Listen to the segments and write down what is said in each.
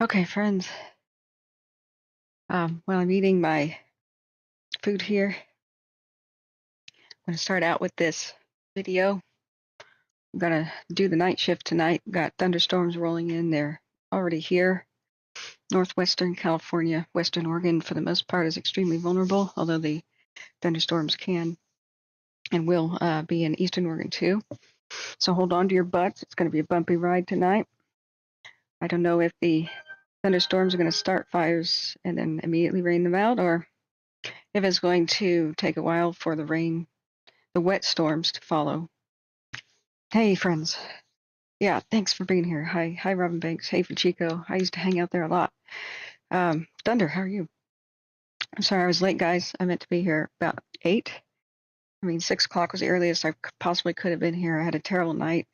Okay, friends. While I'm eating my food here, I'm going to start out with this video. I'm going to do the night shift tonight. We've got thunderstorms rolling in. They're already here. Northwestern California, Western Oregon, for the most part, is extremely vulnerable, although the thunderstorms can and will be in Eastern Oregon too. So hold on to your butts. It's going to be a bumpy ride tonight. I don't know if the thunderstorms are going to start fires and then immediately rain them out, or if it's going to take a while for the wet storms to follow. Hey, friends. Yeah, thanks for being here. Hi, Robin Banks. Hey, Chico. I used to hang out there a lot. Thunder, how are you? I'm sorry I was late, guys. I meant to be here about 8. I mean, 6 o'clock was the earliest I possibly could have been here. I had a terrible night,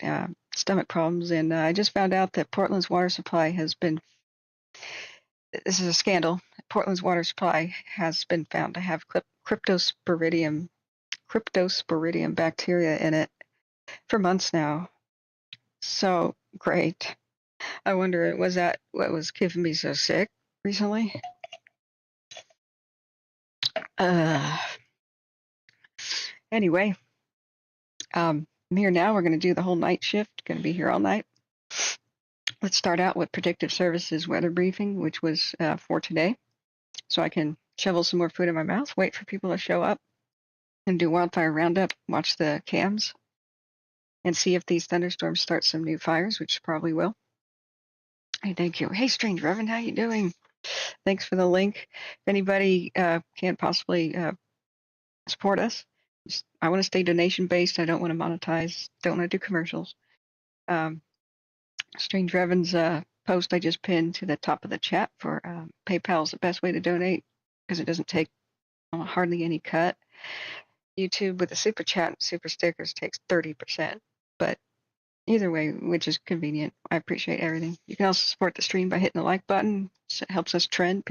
stomach problems, and I just found out that Portland's water supply has been. This is a scandal. Portland's water supply has been found to have cryptosporidium bacteria in it for months now. So great. I wonder, was that what was keeping me so sick recently? Anyway, I'm here now. We're going to do the whole night shift. Going to be here all night. Let's start out with Predictive Services weather briefing, which was for today. So I can shovel some more food in my mouth, wait for people to show up, and do wildfire roundup, watch the cams, and see if these thunderstorms start some new fires, which probably will. Hey, thank you. Hey, Strange Reverend, how you doing? Thanks for the link. If anybody can't possibly support us, I want to stay donation-based. I don't want to monetize. Don't want to do commercials. Strange Reverend's post I just pinned to the top of the chat for PayPal is the best way to donate because it doesn't take hardly any cut. YouTube with the super chat and super stickers takes 30%, but either way, which is convenient. I appreciate everything. You can also support the stream by hitting the like button. It helps us trend.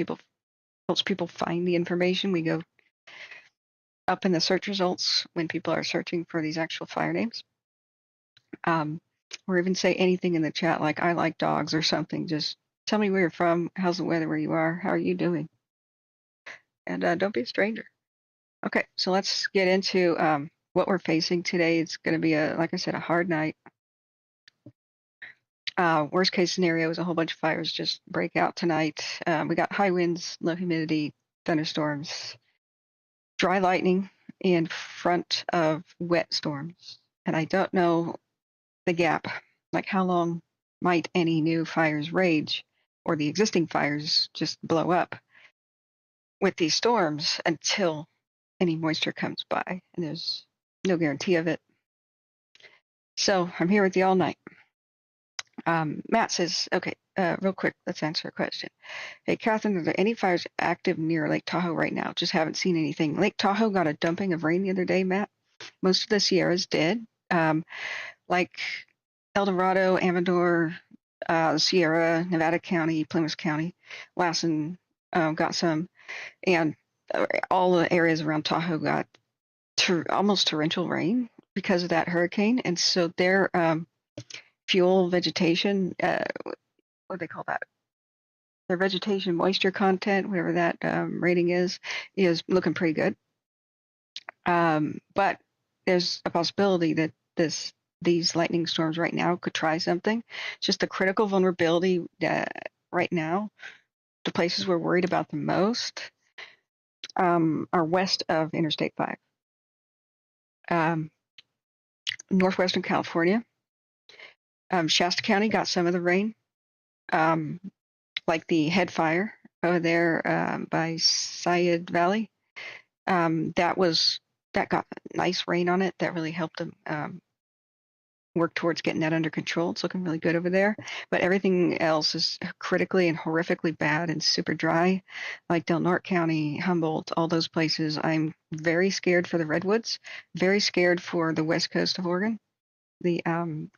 Helps people find the information. We go up in the search results when people are searching for these actual fire names. Or even say anything in the chat like I like dogs or something. Just tell me where you're from, how's the weather where you are, how are you doing? And don't be a stranger. Okay, so let's get into what we're facing today. It's going to be, like I said, a hard night. Worst case scenario is a whole bunch of fires just break out tonight. We got high winds, low humidity, thunderstorms, dry lightning in front of wet storms. And I don't know the gap, like how long might any new fires rage or the existing fires just blow up with these storms until any moisture comes by, and there's no guarantee of it. So I'm here with you all night. Matt says, okay, real quick, let's answer a question. Hey, Catherine, are there any fires active near Lake Tahoe right now? Just haven't seen anything. Lake Tahoe got a dumping of rain the other day, Matt. Most of the Sierras did. Like El Dorado, Amador, Sierra, Nevada County, Plymouth County, Lassen got some, and all the areas around Tahoe got almost torrential rain because of that hurricane. And so their fuel vegetation, what do they call that? Their vegetation moisture content, whatever that rating is looking pretty good. But there's a possibility that these lightning storms right now could try something. It's just the critical vulnerability right now, the places we're worried about the most are west of Interstate 5. Northwestern California. Shasta County got some of the rain, like the head fire over there by Syed Valley. That got nice rain on it. That really helped them work towards getting that under control. It's looking really good over there. But everything else is critically and horrifically bad and super dry, like Del Norte County, Humboldt, all those places. I'm very scared for the redwoods, very scared for the west coast of Oregon, the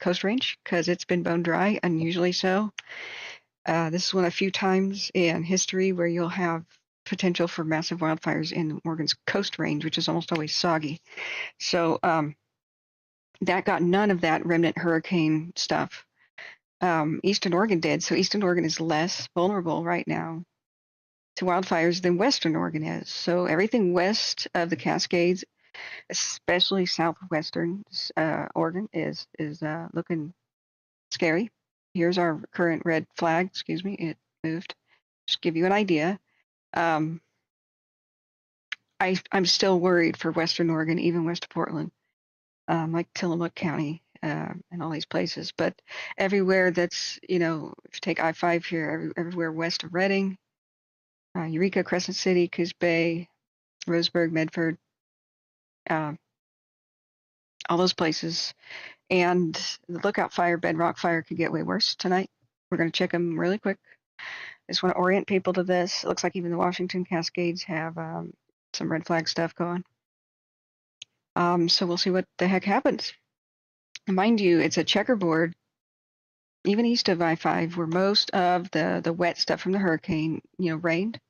Coast Range, because it's been bone dry, unusually so. This is one of the few times in history where you'll have potential for massive wildfires in Oregon's Coast Range, which is almost always soggy. So that got none of that remnant hurricane stuff. Eastern Oregon did. So Eastern Oregon is less vulnerable right now to wildfires than Western Oregon is. So everything west of the Cascades, especially southwestern Oregon, is looking scary. Here's our current red flag. Excuse me, it moved. Just give you an idea. Um, I'm still worried for Western Oregon, even west of Portland, like Tillamook County and all these places. But everywhere that's, if you take I-5 here, everywhere west of Redding, Eureka, Crescent City, Coos Bay, Roseburg, Medford, uh, all those places. And the Lookout Fire, Bedrock Fire could get way worse tonight. We're going to check them really quick. I just want to orient people to this. It looks like even the Washington Cascades have some red flag stuff going. So we'll see what the heck happens. Mind you, it's a checkerboard, even east of I-5, where most of the wet stuff from the hurricane, rained.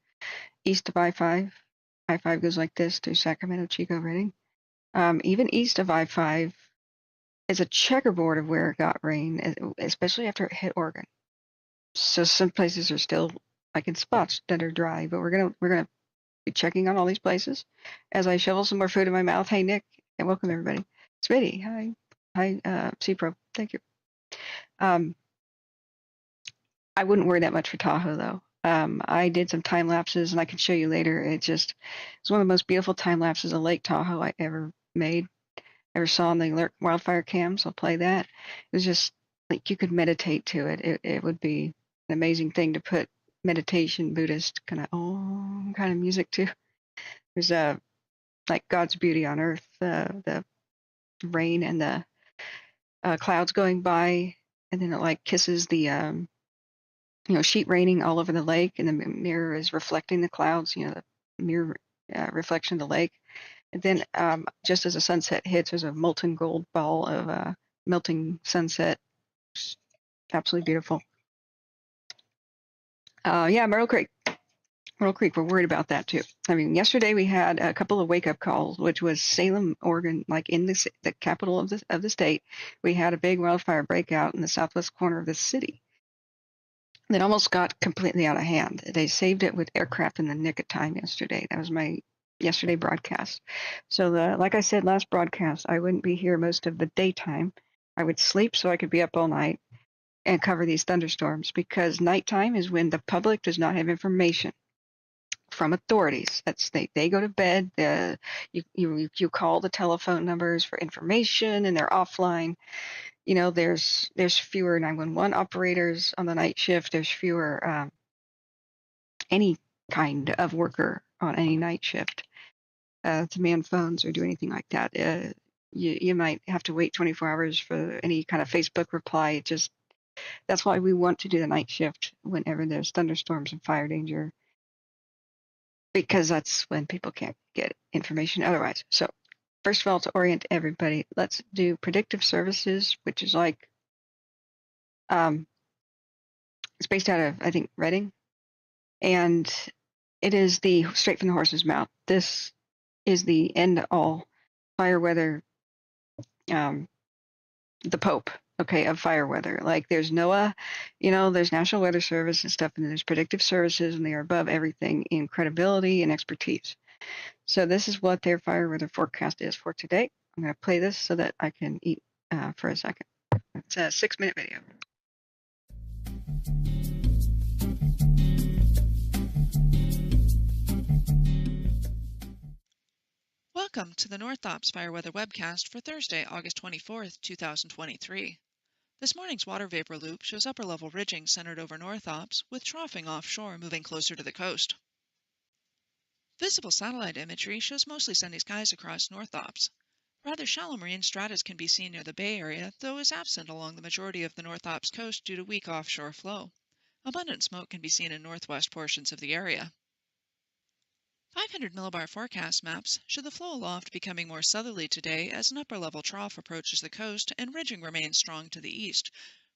East of I-5, I-5 goes like this through Sacramento, Chico, Redding. Even east of I-5 is a checkerboard of where it got rain, especially after it hit Oregon. So some places are still like in spots that are dry, but we're gonna be checking on all these places as I shovel some more food in my mouth. Hey Nick, and welcome everybody. Smitty, hi, CPro, thank you. I wouldn't worry that much for Tahoe though. I did some time lapses, and I can show you later. It's one of the most beautiful time lapses of Lake Tahoe I ever saw on the wildfire cams. I'll play that. It was just like you could meditate to it. It would be an amazing thing to put meditation, Buddhist kind of music to. There's like God's beauty on earth, the rain and the clouds going by, and then it like kisses the sheet raining all over the lake, and the mirror is reflecting the clouds. The mirror reflection of the lake. And then just as the sunset hits, there's a molten gold ball of melting sunset. Absolutely beautiful. Yeah, Myrtle Creek, we're worried about that too. I mean, yesterday we had a couple of wake-up calls, which was Salem, Oregon, like in the capital of the state. We had a big wildfire breakout in the southwest corner of the city that almost got completely out of hand. They saved it with aircraft in the nick of time yesterday. That was my yesterday broadcast. So like I said last broadcast, I wouldn't be here most of the daytime. I would sleep so I could be up all night and cover these thunderstorms, because nighttime is when the public does not have information from authorities. They go to bed. You call the telephone numbers for information, and they're offline. There's fewer 911 operators on the night shift. There's fewer any kind of worker on any night shift to man phones or do anything like that. You might have to wait 24 hours for any kind of Facebook reply. That's why we want to do the night shift whenever there's thunderstorms and fire danger, because that's when people can't get information otherwise. So first of all, to orient everybody, let's do predictive services, which is like it's based out of, I think, Redding, and it is the straight from the horse's mouth. This is the end all fire weather, the Pope, okay, of fire weather. Like there's NOAA, there's National Weather Service and stuff, and then there's predictive services, and they are above everything in credibility and expertise. So this is what their fire weather forecast is for today. I'm going to play this so that I can eat for a second. It's a 6-minute video. Welcome to the North Ops Fire Weather Webcast for Thursday, August 24th, 2023. This morning's water vapor loop shows upper-level ridging centered over North Ops, with troughing offshore moving closer to the coast. Visible satellite imagery shows mostly sunny skies across North Ops. Rather shallow marine stratus can be seen near the Bay Area, though is absent along the majority of the North Ops coast due to weak offshore flow. Abundant smoke can be seen in northwest portions of the area. 500 millibar forecast maps show the flow aloft becoming more southerly today as an upper-level trough approaches the coast and ridging remains strong to the east,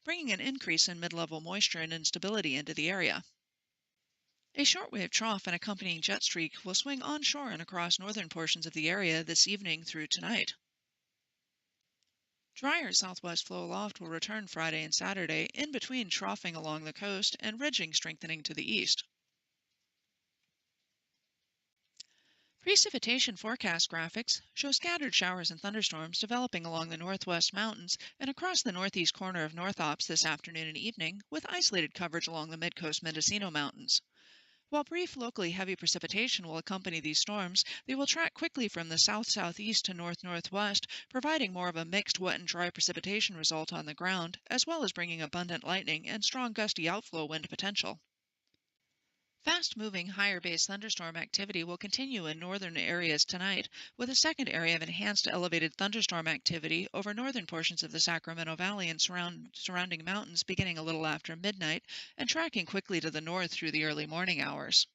bringing an increase in mid-level moisture and instability into the area. A shortwave trough and accompanying jet streak will swing onshore and across northern portions of the area this evening through tonight. Drier southwest flow aloft will return Friday and Saturday, in between troughing along the coast and ridging strengthening to the east. Precipitation forecast graphics show scattered showers and thunderstorms developing along the northwest mountains and across the northeast corner of North Ops this afternoon and evening, with isolated coverage along the mid-coast Mendocino Mountains. While brief, locally heavy precipitation will accompany these storms, they will track quickly from the south-southeast to north-northwest, providing more of a mixed wet and dry precipitation result on the ground, as well as bringing abundant lightning and strong gusty outflow wind potential. Fast-moving, higher-base thunderstorm activity will continue in northern areas tonight, with a second area of enhanced elevated thunderstorm activity over northern portions of the Sacramento Valley and surrounding mountains beginning a little after midnight and tracking quickly to the north through the early morning hours.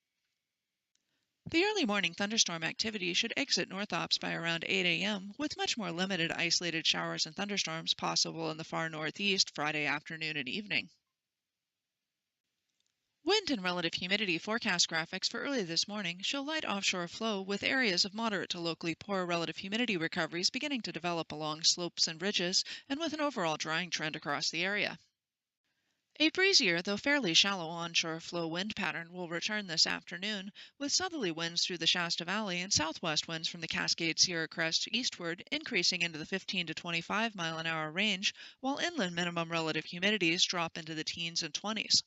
The early morning thunderstorm activity should exit North Ops by around 8 a.m., with much more limited isolated showers and thunderstorms possible in the far northeast Friday afternoon and evening. Wind and relative humidity forecast graphics for early this morning show light offshore flow with areas of moderate to locally poor relative humidity recoveries beginning to develop along slopes and ridges, and with an overall drying trend across the area. A breezier, though fairly shallow onshore flow wind pattern will return this afternoon, with southerly winds through the Shasta Valley and southwest winds from the Cascade Sierra Crest eastward increasing into the 15 to 25 mile-an-hour range, while inland minimum relative humidities drop into the teens and 20s.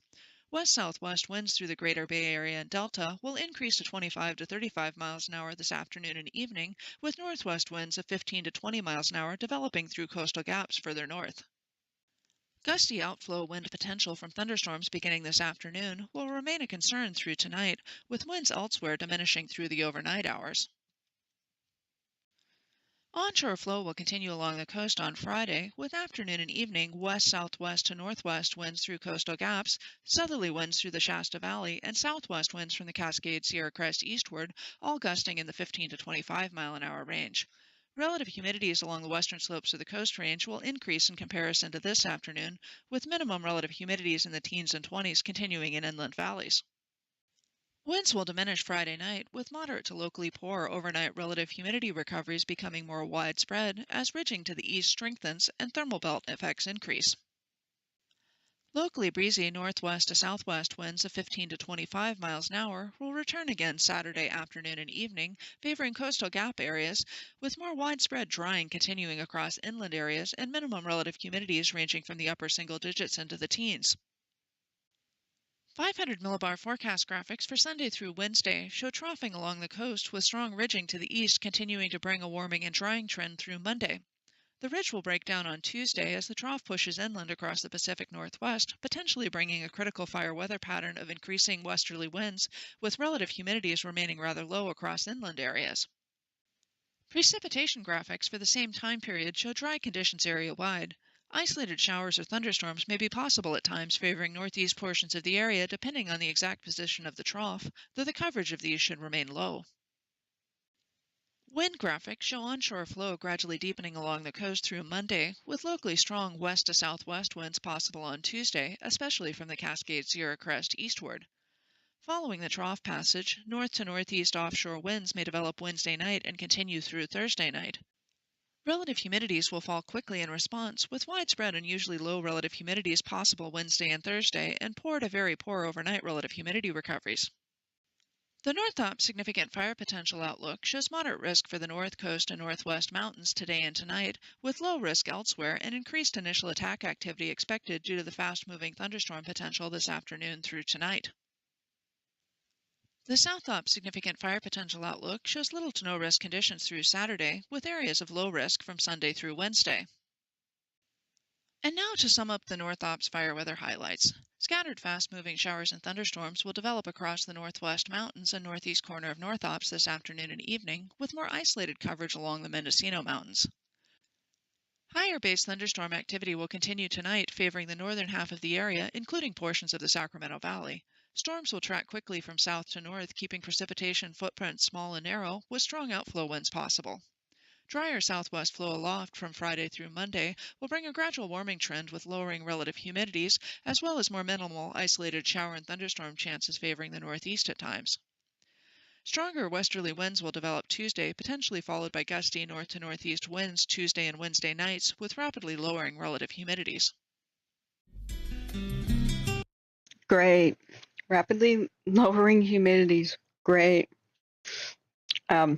West-southwest winds through the greater Bay Area and Delta will increase to 25 to 35 miles an hour this afternoon and evening, with northwest winds of 15 to 20 miles an hour developing through coastal gaps further north. Gusty outflow wind potential from thunderstorms beginning this afternoon will remain a concern through tonight, with winds elsewhere diminishing through the overnight hours. Onshore flow will continue along the coast on Friday, with afternoon and evening west-southwest to northwest winds through coastal gaps, southerly winds through the Shasta Valley, and southwest winds from the Cascade Sierra Crest eastward, all gusting in the 15 to 25 mile-an-hour range. Relative humidities along the western slopes of the Coast Range will increase in comparison to this afternoon, with minimum relative humidities in the teens and 20s continuing in inland valleys. Winds will diminish Friday night, with moderate to locally poor overnight relative humidity recoveries becoming more widespread as ridging to the east strengthens and thermal belt effects increase. Locally breezy northwest to southwest winds of 15 to 25 miles an hour will return again Saturday afternoon and evening, favoring coastal gap areas, with more widespread drying continuing across inland areas and minimum relative humidities ranging from the upper single digits into the teens. 500 millibar forecast graphics for Sunday through Wednesday show troughing along the coast with strong ridging to the east continuing to bring a warming and drying trend through Monday. The ridge will break down on Tuesday as the trough pushes inland across the Pacific Northwest, potentially bringing a critical fire weather pattern of increasing westerly winds, with relative humidities remaining rather low across inland areas. Precipitation graphics for the same time period show dry conditions area-wide. Isolated showers or thunderstorms may be possible at times favoring northeast portions of the area depending on the exact position of the trough, though the coverage of these should remain low. Wind graphics show onshore flow gradually deepening along the coast through Monday, with locally strong west to southwest winds possible on Tuesday, especially from the Cascade Sierra Crest eastward. Following the trough passage, north to northeast offshore winds may develop Wednesday night and continue through Thursday night. Relative humidities will fall quickly in response, with widespread unusually low relative humidities possible Wednesday and Thursday, and poor to very poor overnight relative humidity recoveries. The North Ops Significant Fire Potential Outlook shows moderate risk for the north coast and northwest mountains today and tonight, with low risk elsewhere and increased initial attack activity expected due to the fast-moving thunderstorm potential this afternoon through tonight. The South Ops Significant Fire Potential Outlook shows little to no risk conditions through Saturday, with areas of low risk from Sunday through Wednesday. And now to sum up the North Ops fire weather highlights. Scattered fast-moving showers and thunderstorms will develop across the northwest mountains and northeast corner of North Ops this afternoon and evening, with more isolated coverage along the Mendocino Mountains. Higher base thunderstorm activity will continue tonight, favoring the northern half of the area, including portions of the Sacramento Valley. Storms will track quickly from south to north, keeping precipitation footprints small and narrow, with strong outflow winds possible. Drier southwest flow aloft from Friday through Monday will bring a gradual warming trend with lowering relative humidities, as well as more minimal isolated shower and thunderstorm chances favoring the northeast at times. Stronger westerly winds will develop Tuesday, potentially followed by gusty north to northeast winds Tuesday and Wednesday nights, with rapidly lowering relative humidities. Great. Rapidly lowering humidities. Great. I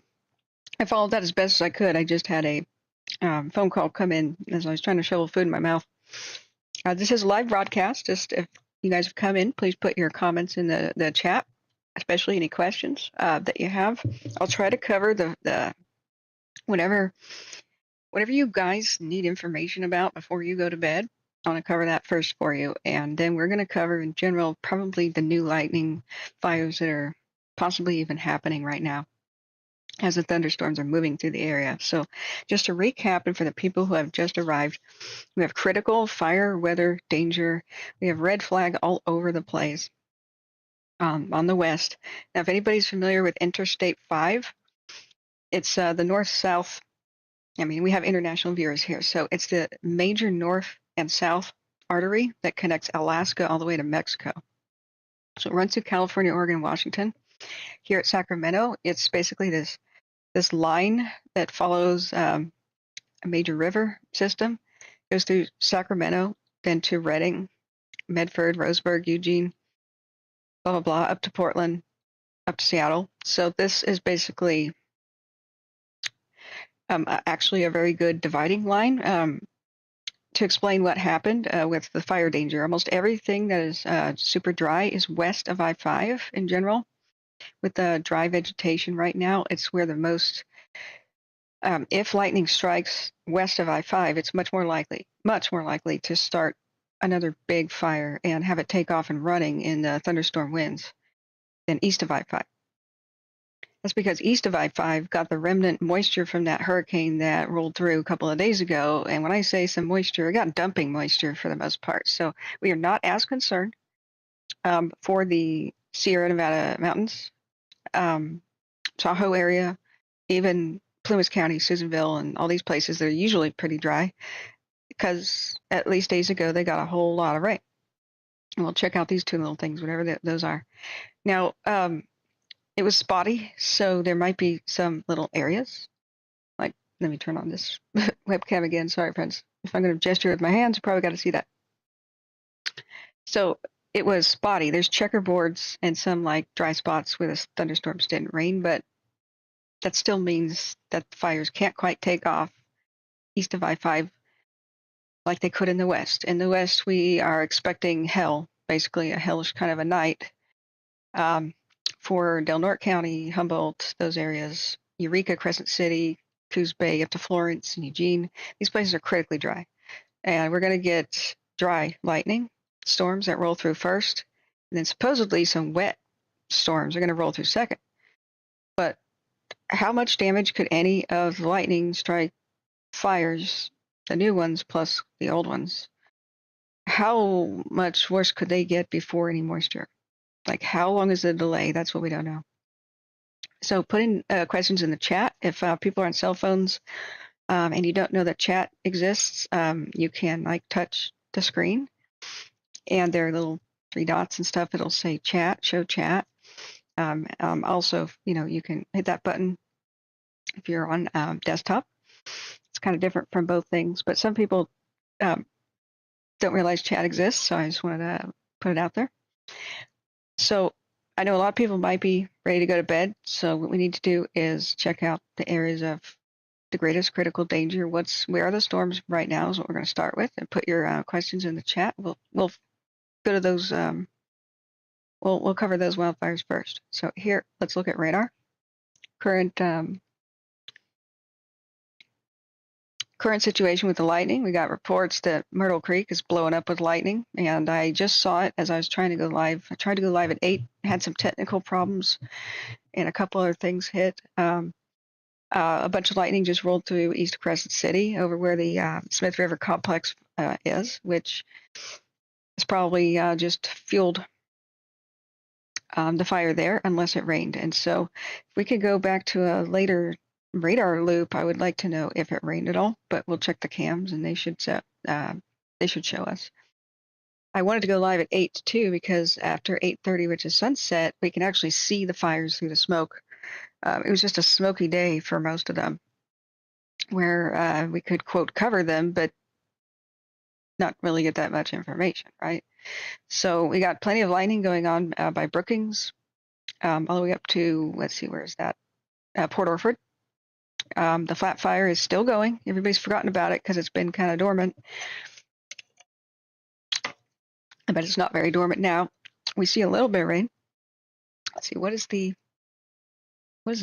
followed that as best as I could. I just had a phone call come in as I was trying to shovel food in my mouth. This is a live broadcast. Just if you guys have come in, please put your comments in the chat, especially any questions that you have. I'll try to cover the whatever you guys need information about before you go to bed. I want to cover that first for you, and then we're going to cover in general probably the new lightning fires that are possibly even happening right now as the thunderstorms are moving through the area. So just to recap, and for the people who have just arrived, we have critical fire weather danger. We have red flag all over the place on the west. Now, if anybody's familiar with Interstate 5, it's the north-south. I mean, we have international viewers here. So it's the major north and south artery that connects Alaska all the way to Mexico. So it runs through California, Oregon, Washington. Here at Sacramento, it's basically this line that follows a major river system, goes through Sacramento, then to Redding, Medford, Roseburg, Eugene, blah, blah, blah, up to Portland, up to Seattle. So this is basically actually a very good dividing line to explain what happened with the fire danger. Almost everything that is super dry is west of I-5 in general. With the dry vegetation right now, it's where the most, if lightning strikes west of I-5, it's much more likely to start another big fire and have it take off and running in the thunderstorm winds than east of I-5. That's because east of I-5 got the remnant moisture from that hurricane that rolled through a couple of days ago. And when I say some moisture, it got dumping moisture for the most part. So we are not as concerned for the Sierra Nevada mountains, Tahoe area, even Plymouth County, Susanville, and all these places that are usually pretty dry, because at least days ago they got a whole lot of rain. And we'll check out these two little things, whatever those are. Now, it was spotty, so there might be some little areas. Like, let me turn on this webcam again. Sorry, friends. If I'm going to gesture with my hands, you probably got to see that. So it was spotty. There's checkerboards and some like dry spots where the thunderstorms didn't rain, but that still means that the fires can't quite take off east of I-5 like they could in the west. In the west, we are expecting hell, basically a hellish kind of a night. For Del Norte County, Humboldt, those areas, Eureka, Crescent City, Coos Bay, up to Florence and Eugene, these places are critically dry. And we're going to get dry lightning storms that roll through first, and then supposedly some wet storms are going to roll through second. But how much damage could any of the lightning strike fires, the new ones plus the old ones, how much worse could they get before any moisture? Like, how long is the delay? That's what we don't know. So put in questions in the chat. If people are on cell phones and you don't know that chat exists, you can like touch the screen, and there are little three dots and stuff. It'll say chat, show chat. Also, you can hit that button if you're on desktop. It's kind of different from both things, but some people don't realize chat exists, so I just wanted to put it out there. So I know a lot of people might be ready to go to bed, so what we need to do is check out the areas of the greatest critical danger. Where are the storms right now is what we're going to start with, and put your questions in the chat. We'll go to those. We'll cover those wildfires first. So here, let's look at radar. Current situation with the lightning. We got reports that Myrtle Creek is blowing up with lightning, and I just saw it as I was trying to go live. I tried to go live at 8, had some technical problems, and a couple other things hit. A bunch of lightning just rolled through east of Crescent City over where the Smith River Complex is, which is probably just fueled the fire there unless it rained. And so if we could go back to a later radar loop, I would like to know if it rained at all, but we'll check the cams and they should show us. I wanted to go live at 8 too, because after 8:30, which is sunset, we can actually see the fires through the smoke It was just a smoky day for most of them, where we could quote cover them, but not really get that much information, right? So we got plenty of lightning going on by Brookings, all the way up to, let's see, where is that? Port Orford. The flat fire is still going. Everybody's forgotten about it because it's been kind of dormant, but it's not very dormant now. We see a little bit of rain. Let's see, what is the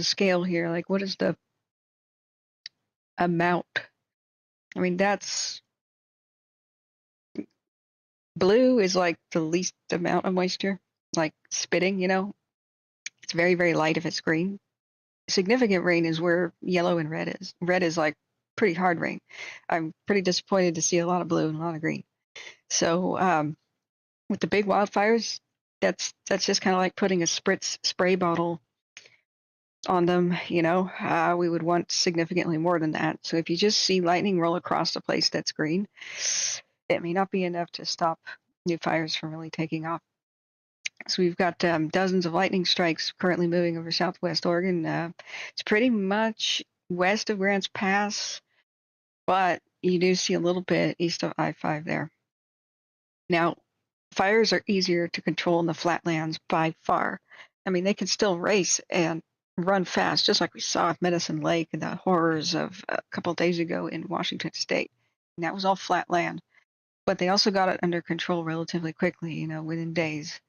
scale here? Like, what is the amount? I mean, that's blue is like the least amount of moisture, like spitting, It's very, very light if it's green. Significant rain is where yellow and red is. Red is like pretty hard rain. I'm pretty disappointed to see a lot of blue and a lot of green. So with the big wildfires, that's just kind of like putting a spritz spray bottle on them. We would want significantly more than that. So if you just see lightning roll across a place that's green, it may not be enough to stop new fires from really taking off. So we've got dozens of lightning strikes currently moving over southwest Oregon. It's pretty much west of Grants Pass, but you do see a little bit east of I-5 there. Now, fires are easier to control in the flatlands by far. I mean, they can still race and run fast, just like we saw with Medicine Lake and the horrors of a couple of days ago in Washington State. And that was all flat land. But they also got it under control relatively quickly, within days.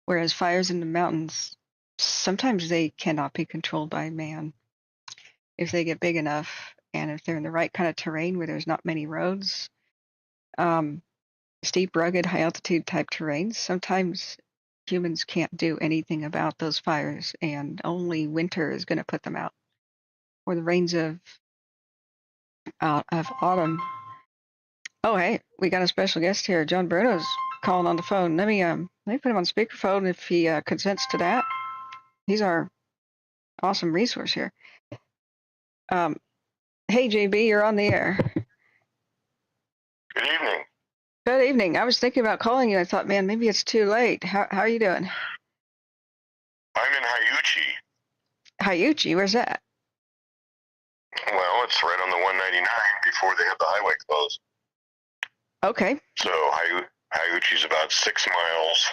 Whereas fires in the mountains, sometimes they cannot be controlled by man if they get big enough and if they're in the right kind of terrain where there's not many roads. Steep, rugged, high altitude type terrains, sometimes humans can't do anything about those fires, and only winter is going to put them out, or the rains of autumn. Oh, hey, we got a special guest here. John Bruno's calling on the phone. Let me put him on speakerphone if he consents to that. He's our awesome resource here. Hey, JB, you're on the air. Good evening. Good evening. I was thinking about calling you. I thought, man, maybe it's too late. How are you doing? I'm in Hyuchi. Hyuchi, where's that? Well, it's right on the 199 before they have the highway closed. Okay. So Hyuchi's about 6 miles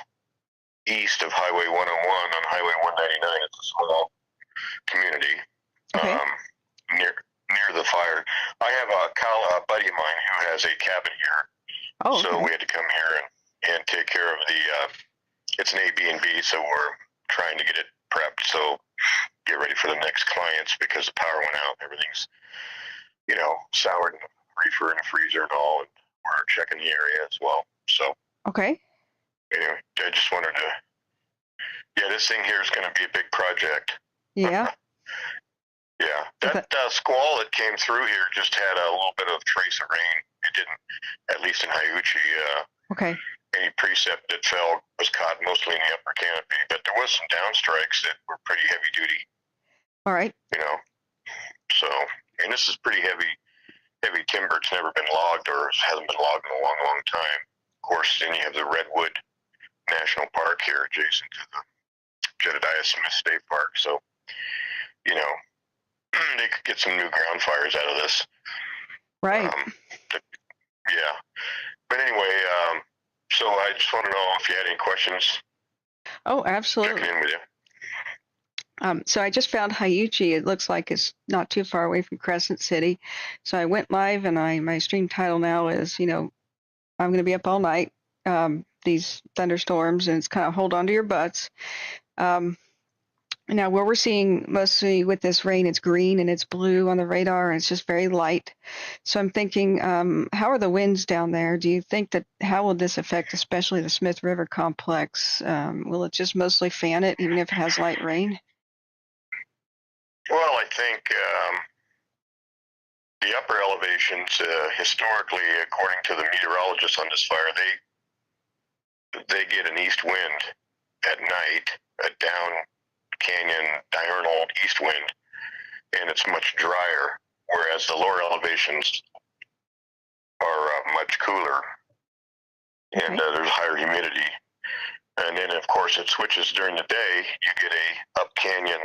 east of Highway 101 on Highway 199. It's a small community. Okay. Near the fire. I have a buddy of mine who has a cabin here. Oh, okay. So we had to come here and take care of it's an Airbnb, so we're trying to get it prepped. So get ready for the next clients because the power went out. Everything's, soured in the reefer and a freezer and all. And we're checking the area as well. So. Okay. Anyway, I just wanted to. Yeah, this thing here is going to be a big project. Yeah. Yeah, that squall that came through here just had a little bit of trace of rain. It didn't, at least in Hyuchi. Okay. Any precip that fell was caught mostly in the upper canopy, but there was some downstrikes that were pretty heavy duty. All right. So, and this is pretty heavy timber. It's never been logged or hasn't been logged in a long, long time. Of course, then you have the Redwood National Park here adjacent to the Jedediah Smith State Park. So, they could get some new ground fires out of this. Right. Yeah. But anyway, so I just want to know if you had any questions. Oh, absolutely. Checking in with you. So I just found Hyuchi. It looks like it's not too far away from Crescent City. So I went live, and my stream title now is, I'm going to be up all night. These thunderstorms, and it's kind of hold on to your butts. Now, what we're seeing mostly with this rain, it's green and it's blue on the radar, and it's just very light. So I'm thinking, how are the winds down there? Do you think how will this affect especially the Smith River complex? Will it just mostly fan it, even if it has light rain? Well, I think the upper elevations, historically, according to the meteorologists on this fire, they get an east wind at night, a down canyon diurnal east wind, and it's much drier, whereas the lower elevations are much cooler, and there's higher humidity. And then, of course, it switches during the day. You get a up canyon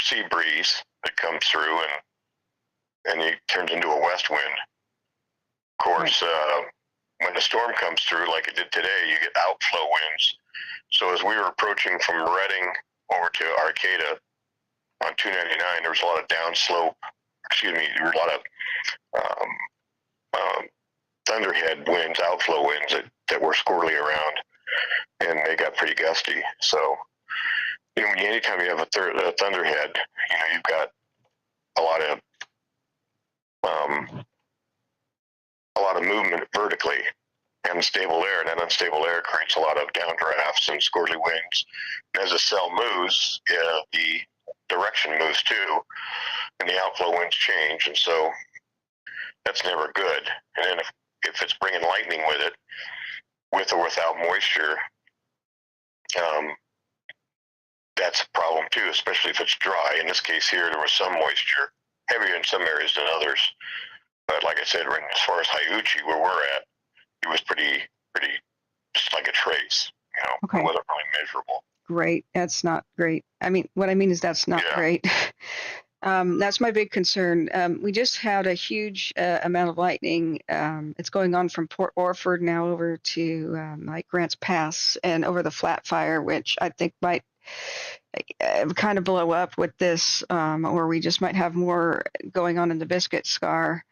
sea breeze that comes through and it turns into a west wind. Of course, when the storm comes through like it did today, you get outflow winds. So as we were approaching from Reading over to Arcata on 299, there was a lot of downslope, there were a lot of thunderhead winds, outflow winds that were squirrely around, and they got pretty gusty. So, anytime you have a thunderhead, you've got a lot of movement vertically and unstable air, and that unstable air creates a lot of downdrafts and squirrely winds. And as a cell moves, the direction moves too, and the outflow winds change, and so that's never good. And then if it's bringing lightning with it, with or without moisture, that's a problem too, especially if it's dry. In this case here, there was some moisture, heavier in some areas than others. But like I said, as far as Hiuchi, where we're at, it was pretty, just like a trace. Okay. It wasn't really measurable. Great. That's not great. I mean, what I mean is that's not great. That's my big concern. We just had a huge amount of lightning. It's going on from Port Orford now over to like Grants Pass and over the Flat Fire, which I think might kind of blow up with this, or we just might have more going on in the Biscuit Scar.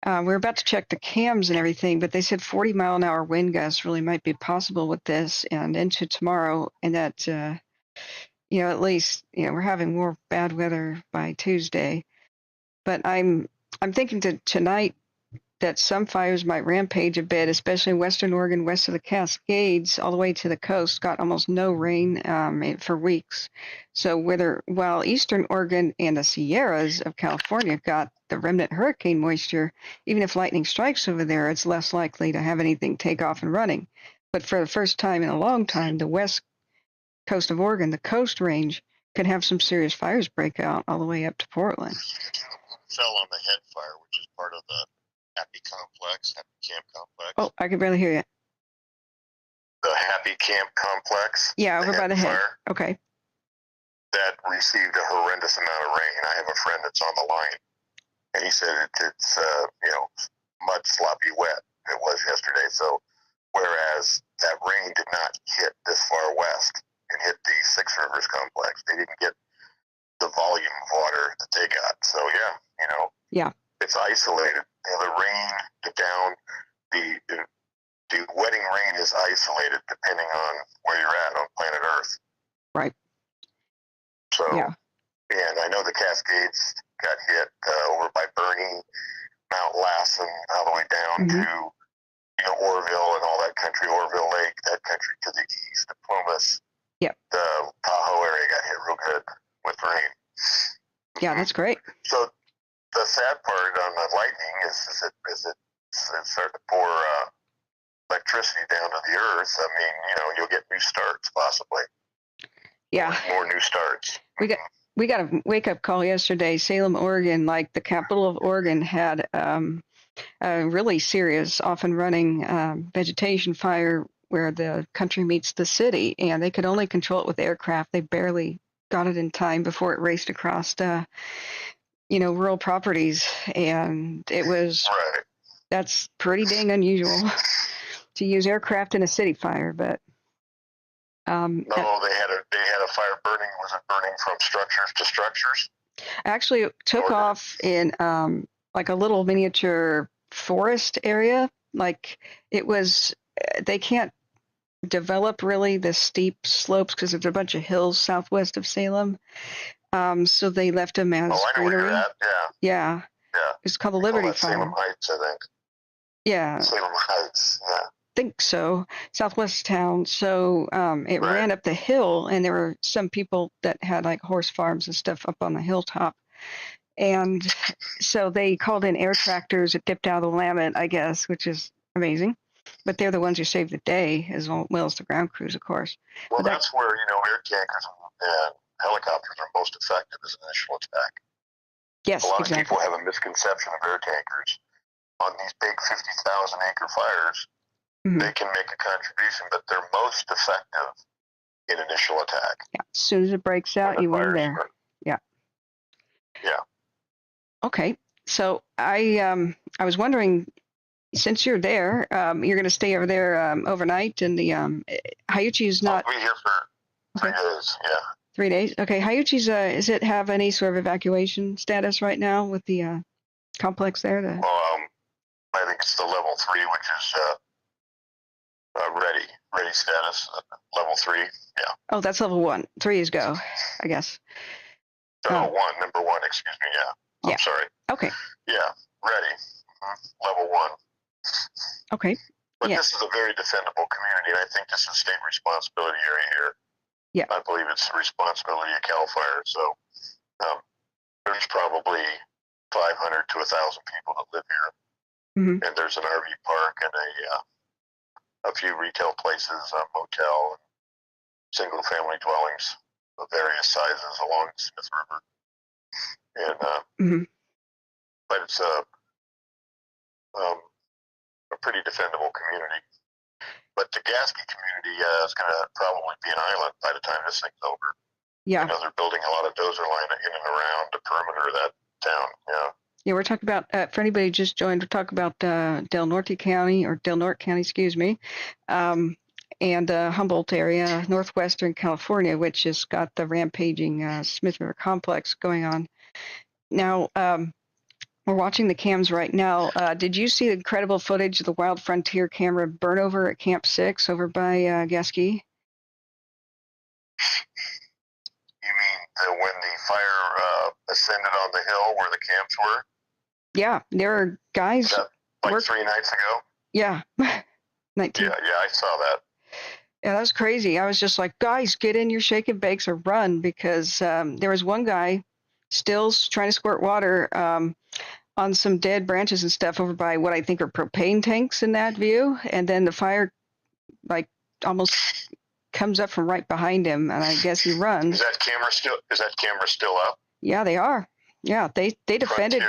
We're about to check the cams and everything, but they said 40-mile-an-hour wind gusts really might be possible with this and into tomorrow, and that at least we're having more bad weather by Tuesday. But I'm thinking tonight that some fires might rampage a bit, especially in Western Oregon, west of the Cascades, all the way to the coast. Got almost no rain for weeks. So while Eastern Oregon and the Sierras of California got the remnant hurricane moisture, even if lightning strikes over there, it's less likely to have anything take off and running. But for the first time in a long time, the west coast of Oregon, the Coast Range, could have some serious fires break out all the way up to Portland. Fell on the head fire, which is part of the Happy Camp Complex. Oh, I can barely hear you. The Happy Camp Complex. Yeah, over by the head. Fire, okay. That received a horrendous amount of rain. I have a friend that's on the line, and he said it's mud sloppy wet. It was yesterday. So, whereas that rain did not hit this far west and hit the Six Rivers complex, they didn't get the volume of water that they got. So yeah, it's isolated. The rain, the wetting rain is isolated depending on where you're at on planet Earth. Right. So, yeah. And I know the Cascades got hit over by Bernie, Mount Lassen, all the way down to Orville and all that country, Orville Lake, that country to the east, the Plumas. Yep. The Tahoe area got hit real good with rain. Yeah, that's great. So the sad part on the lightning is it starting to pour electricity down to the earth. I mean, you'll get new starts possibly. Yeah. More new starts. We got a wake-up call yesterday. Salem, Oregon, like the capital of Oregon, had a really serious, often running vegetation fire where the country meets the city, and they could only control it with aircraft. They barely got it in time before it raced across rural properties, and it was that's pretty dang unusual to use aircraft in a city fire. But they had a fire burning. Was it burning from structures to structures? Actually, it took off in like a little miniature forest area. Like it was, they can't develop really the steep slopes because there's a bunch of hills southwest of Salem. So they left them as greenery. Yeah. It's called the Liberty Fire. Salem Heights, I think. Yeah. Salem Heights, yeah. Think so, southwest town. So it ran up the hill, and there were some people that had like horse farms and stuff up on the hilltop. And so they called in air tractors that dipped out of the Willamette, I guess, which is amazing. But they're the ones who saved the day, as well as the ground crews, of course. Well, that's where, air tankers and helicopters are most effective as an initial attack. Yes, a lot exactly. of people have a misconception of air tankers. On these big 50,000 acre fires, they can make a contribution, but they're most effective in initial attack. Yeah. As soon as it breaks out, you went there. Yeah. Yeah. Okay. So I was wondering, since you're there, you're going to stay over there overnight, and the Hyuchi is not. I'll be here for 3 days. Yeah. 3 days. Okay. Hyuchi's is it have any sort of evacuation status right now with the complex there? Well, I think it's the level 3, which is ready status. Level 3. Yeah. Oh, that's level 1. 3 is go, I guess. Number 1. Excuse me. Yeah. I'm sorry. Okay. Yeah. Ready. Level 1. Okay. But this is a very defendable community, and I think this is state responsibility area here. Yeah. I believe it's the responsibility of CAL FIRE. So there's probably 500 to 1,000 people that live here. Mm-hmm. And there's an RV park and a few retail places, a motel, and single-family dwellings of various sizes along the Smith River. And but it's a pretty defendable community. But the Gasky community is going to probably be an island by the time this thing's over. Yeah. You know, they're building a lot of dozer line in and around the perimeter of that town. Yeah. Yeah, we're talking about, for anybody who just joined, we're talking about Del Norte County, excuse me, and Humboldt area, northwestern California, which has got the rampaging Smith River complex going on. Now, we're watching the cams right now. Did you see the incredible footage of the Wild Frontier camera burn over at Camp 6 over by Gasky? You mean when the fire ascended on the hill where the camps were? Yeah, there are guys. Like 3 nights ago? Yeah. 19. Yeah, I saw that. Yeah, that was crazy. I was just like, guys, get in your shake and bakes or run, because there was one guy still trying to squirt water on some dead branches and stuff over by what I think are propane tanks in that view. And then the fire like almost comes up from right behind him, and I guess he runs. Is that camera still up? Yeah, they are. Yeah, they defended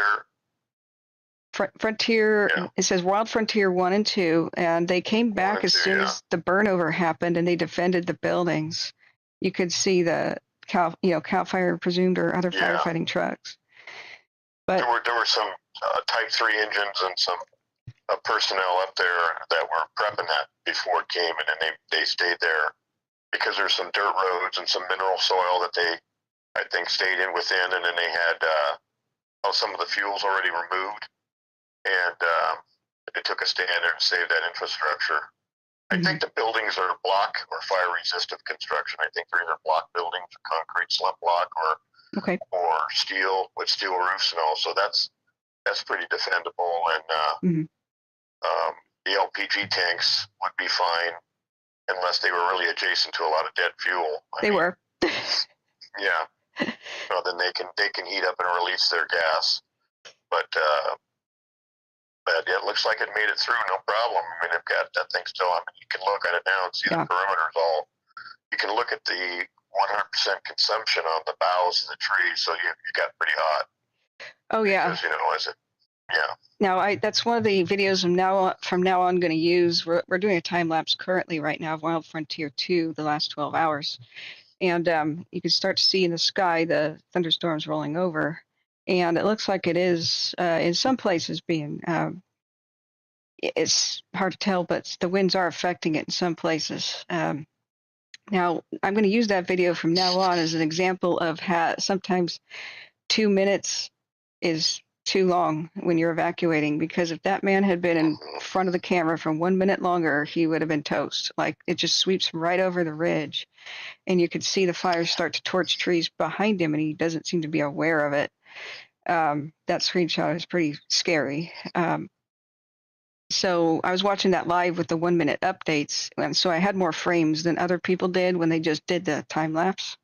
Frontier. Yeah. It says Wild Frontier 1 and 2, and they came back as soon as the burnover happened, and they defended the buildings. You could see the CAL FIRE presumed or other firefighting trucks. But there were some Type 3 engines and some personnel up there that were prepping that before it came, and then they stayed there because there's some dirt roads and some mineral soil that they, I think, stayed in within, and then they had some of the fuels already removed, and it took a stand there to save that infrastructure. I think the buildings are block or fire resistant construction. I think they're either block buildings or concrete slump block or steel with steel roofs and all. So that's pretty defendable. And the LPG tanks would be fine unless they were really adjacent to a lot of dead fuel. They were. Yeah. Well, then they can heat up and release their gas. But it looks like it made it through, no problem. I mean, they've got that thing still. I mean, you can look at it now and see the perimeter's all. You can look at the 100% consumption on the boughs of the tree, so you got pretty hot. Oh yeah. Because, Now that's one of the videos from now on going to use. We're doing a time lapse currently right now of Wild Frontier 2, the last 12 hours, and you can start to see in the sky the thunderstorms rolling over. And it looks like it is in some places being, it's hard to tell, but the winds are affecting it in some places. Now, I'm going to use that video from now on as an example of how sometimes 2 minutes is too long when you're evacuating, because if that man had been in front of the camera for 1 minute longer, he would have been toast. Like, it just sweeps right over the ridge, and you could see the fires start to torch trees behind him, and he doesn't seem to be aware of it. That screenshot is pretty scary. So I was watching that live with the 1 minute updates, and so I had more frames than other people did when they just did the time lapse.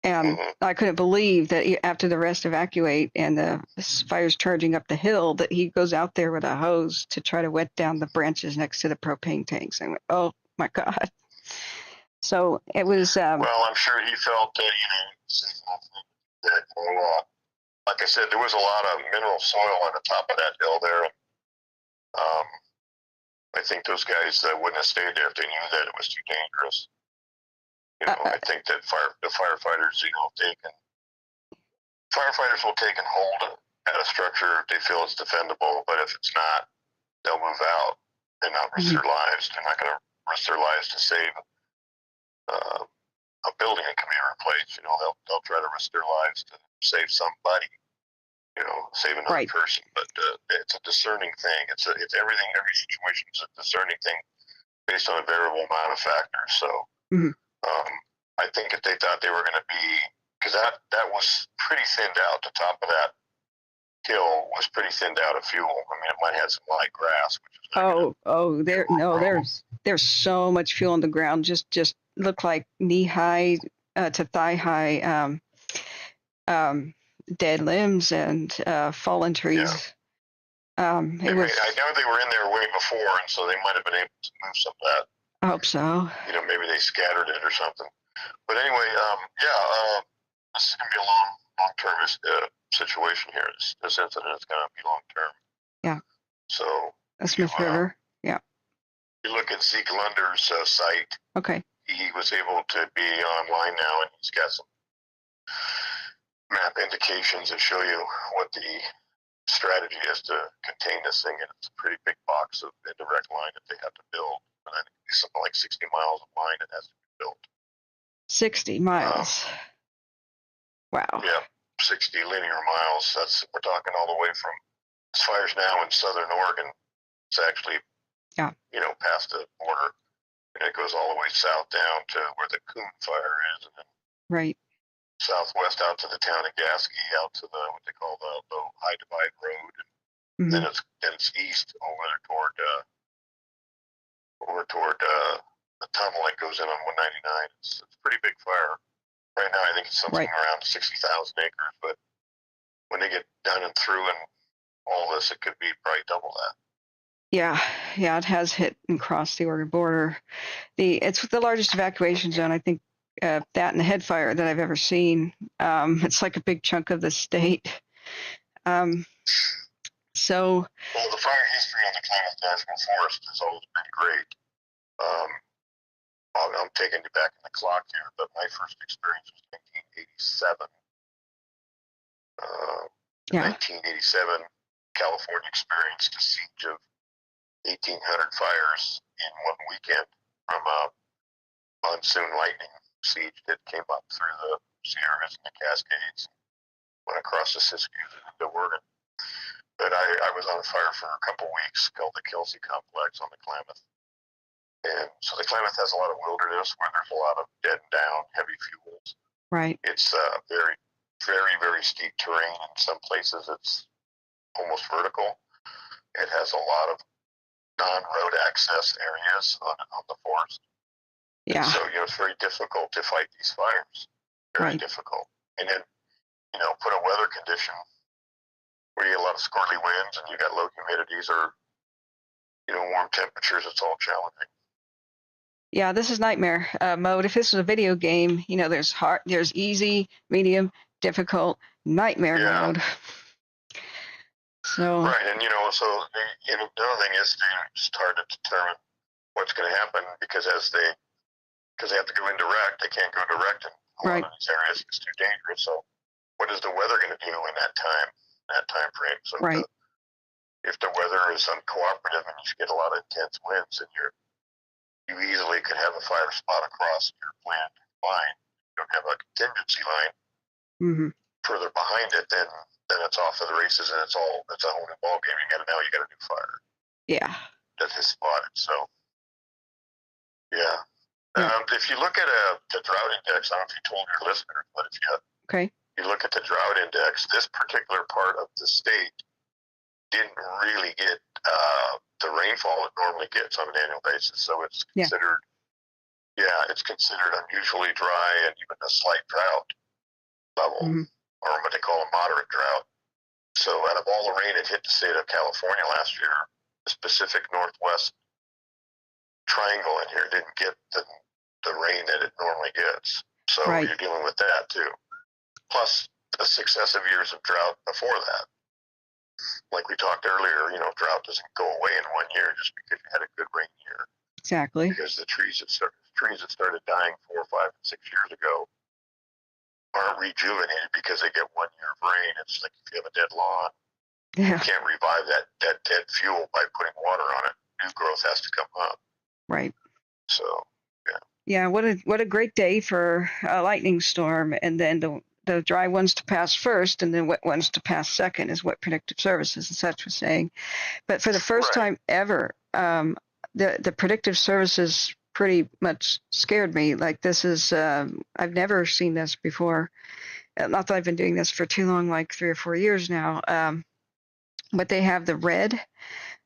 And I couldn't believe that after the rest evacuate and the fire's charging up the hill, that he goes out there with a hose to try to wet down the branches next to the propane tanks. I went, oh my God. So it was. Well, I'm sure he felt that, like I said, there was a lot of mineral soil on the top of that hill there. I think those guys wouldn't have stayed there if they knew that it was too dangerous. I think that the firefighters, firefighters will take and hold at a structure if they feel it's defendable, but if it's not, they'll move out and not risk their lives. They're not going to risk their lives to save a building that can be replaced. They'll try to risk their lives to save somebody, save another person. But it's a discerning thing. It's everything. Every situation is a discerning thing based on a variable amount of factors. So I think if they thought they were going to be, because that was pretty thinned out. The top of that hill was pretty thinned out of fuel. I mean, it might have some light grass, which is there's so much fuel on the ground. Just look like knee high to thigh high dead limbs and fallen trees. I know they were in there way before, and so they might have been able to move some of that. I hope so. Maybe they scattered it or something. But anyway, this is going to be a long-term situation here. This incident is going to be long-term. Yeah. So Smith River. Yeah. You look at Zeke Lunder's site. Okay. He was able to be online now, and he's got some map indications that show you what the strategy is to contain this thing. And it's a pretty big box of indirect line that they have to build. And I think it's something like 60 miles of line that has to be built. 60 miles. Wow. Yeah, 60 linear miles. We're talking all the way from this fire's now in southern Oregon. It's actually, past the border, and it goes all the way south down to where the Coon fire is, and then southwest out to the town of Gasky, out to what they call the High Divide Road, and then it's east over toward the tunnel that goes in on 199. It's a pretty big fire. Right now, I think it's something around 60,000 acres, but when they get done and through and all this, it could be probably double that. Yeah, it has hit and crossed the Oregon border. It's the largest evacuation zone, I think, that and the head fire that I've ever seen. It's like a big chunk of the state. Well, the fire history on the Klamath National Forest has always been great. I'm taking you back in the clock here, but my first experience was 1987. 1987, California experienced a siege of 1,800 fires in one weekend from a monsoon lightning siege that came up through the Sierras and the Cascades, went across the Siskiyou into Oregon. But I was on fire for a couple weeks, called the Kelsey Complex on the Klamath. And so the Klamath has a lot of wilderness where there's a lot of dead and down, heavy fuels. Right. It's very, very, very steep terrain. In some places, it's almost vertical. It has a lot of non-road access areas on the forest. Yeah. And so, it's very difficult to fight these fires. Very difficult. And then, put a weather condition where you get a lot of squirrely winds and you got low humidities or, warm temperatures. It's all challenging. Yeah, this is nightmare mode. If this was a video game, there's hard, there's easy, medium, difficult, nightmare mode. So right, and the other thing is it's hard to determine what's going to happen because they have to go indirect, they can't go direct in a lot of these areas. It's too dangerous. So, what is the weather going to do in that time frame? So, if the weather is uncooperative and you get a lot of intense winds, and you easily could have a fire spot across your planned line. You don't have a contingency line further behind it, then it's off of the races, and it's a whole new ball game. You got a new fire. Yeah. That is spotted. So, yeah. If you look at the drought index, I don't know if you told your listeners, but if you look at the drought index, this particular part of the state didn't really get the rainfall it normally gets on an annual basis. So it's considered, it's considered unusually dry and even a slight drought level, or what they call a moderate drought. So out of all the rain that hit the state of California last year, the Pacific Northwest triangle in here didn't get the rain that it normally gets. So you're dealing with that too. Plus the successive years of drought before that. Like we talked earlier, drought doesn't go away in 1 year just because you had a good rain year. Exactly. Because the trees have started to trees that started dying 4, 5, and 6 years ago aren't rejuvenated because they get 1 year of rain. It's like if you have a dead lawn, Yeah. you can't revive that dead fuel by putting water on it. New growth has to come up. Right. So, yeah. Yeah. What a great day for a lightning storm, and then the dry ones to pass first, and then wet ones to pass second, is what Predictive Services and such was saying. But for the first time ever, the Predictive Services pretty much scared me. Like, this is I've never seen this before. Not that I've been doing this for too long, like 3 or 4 years now. But they have the red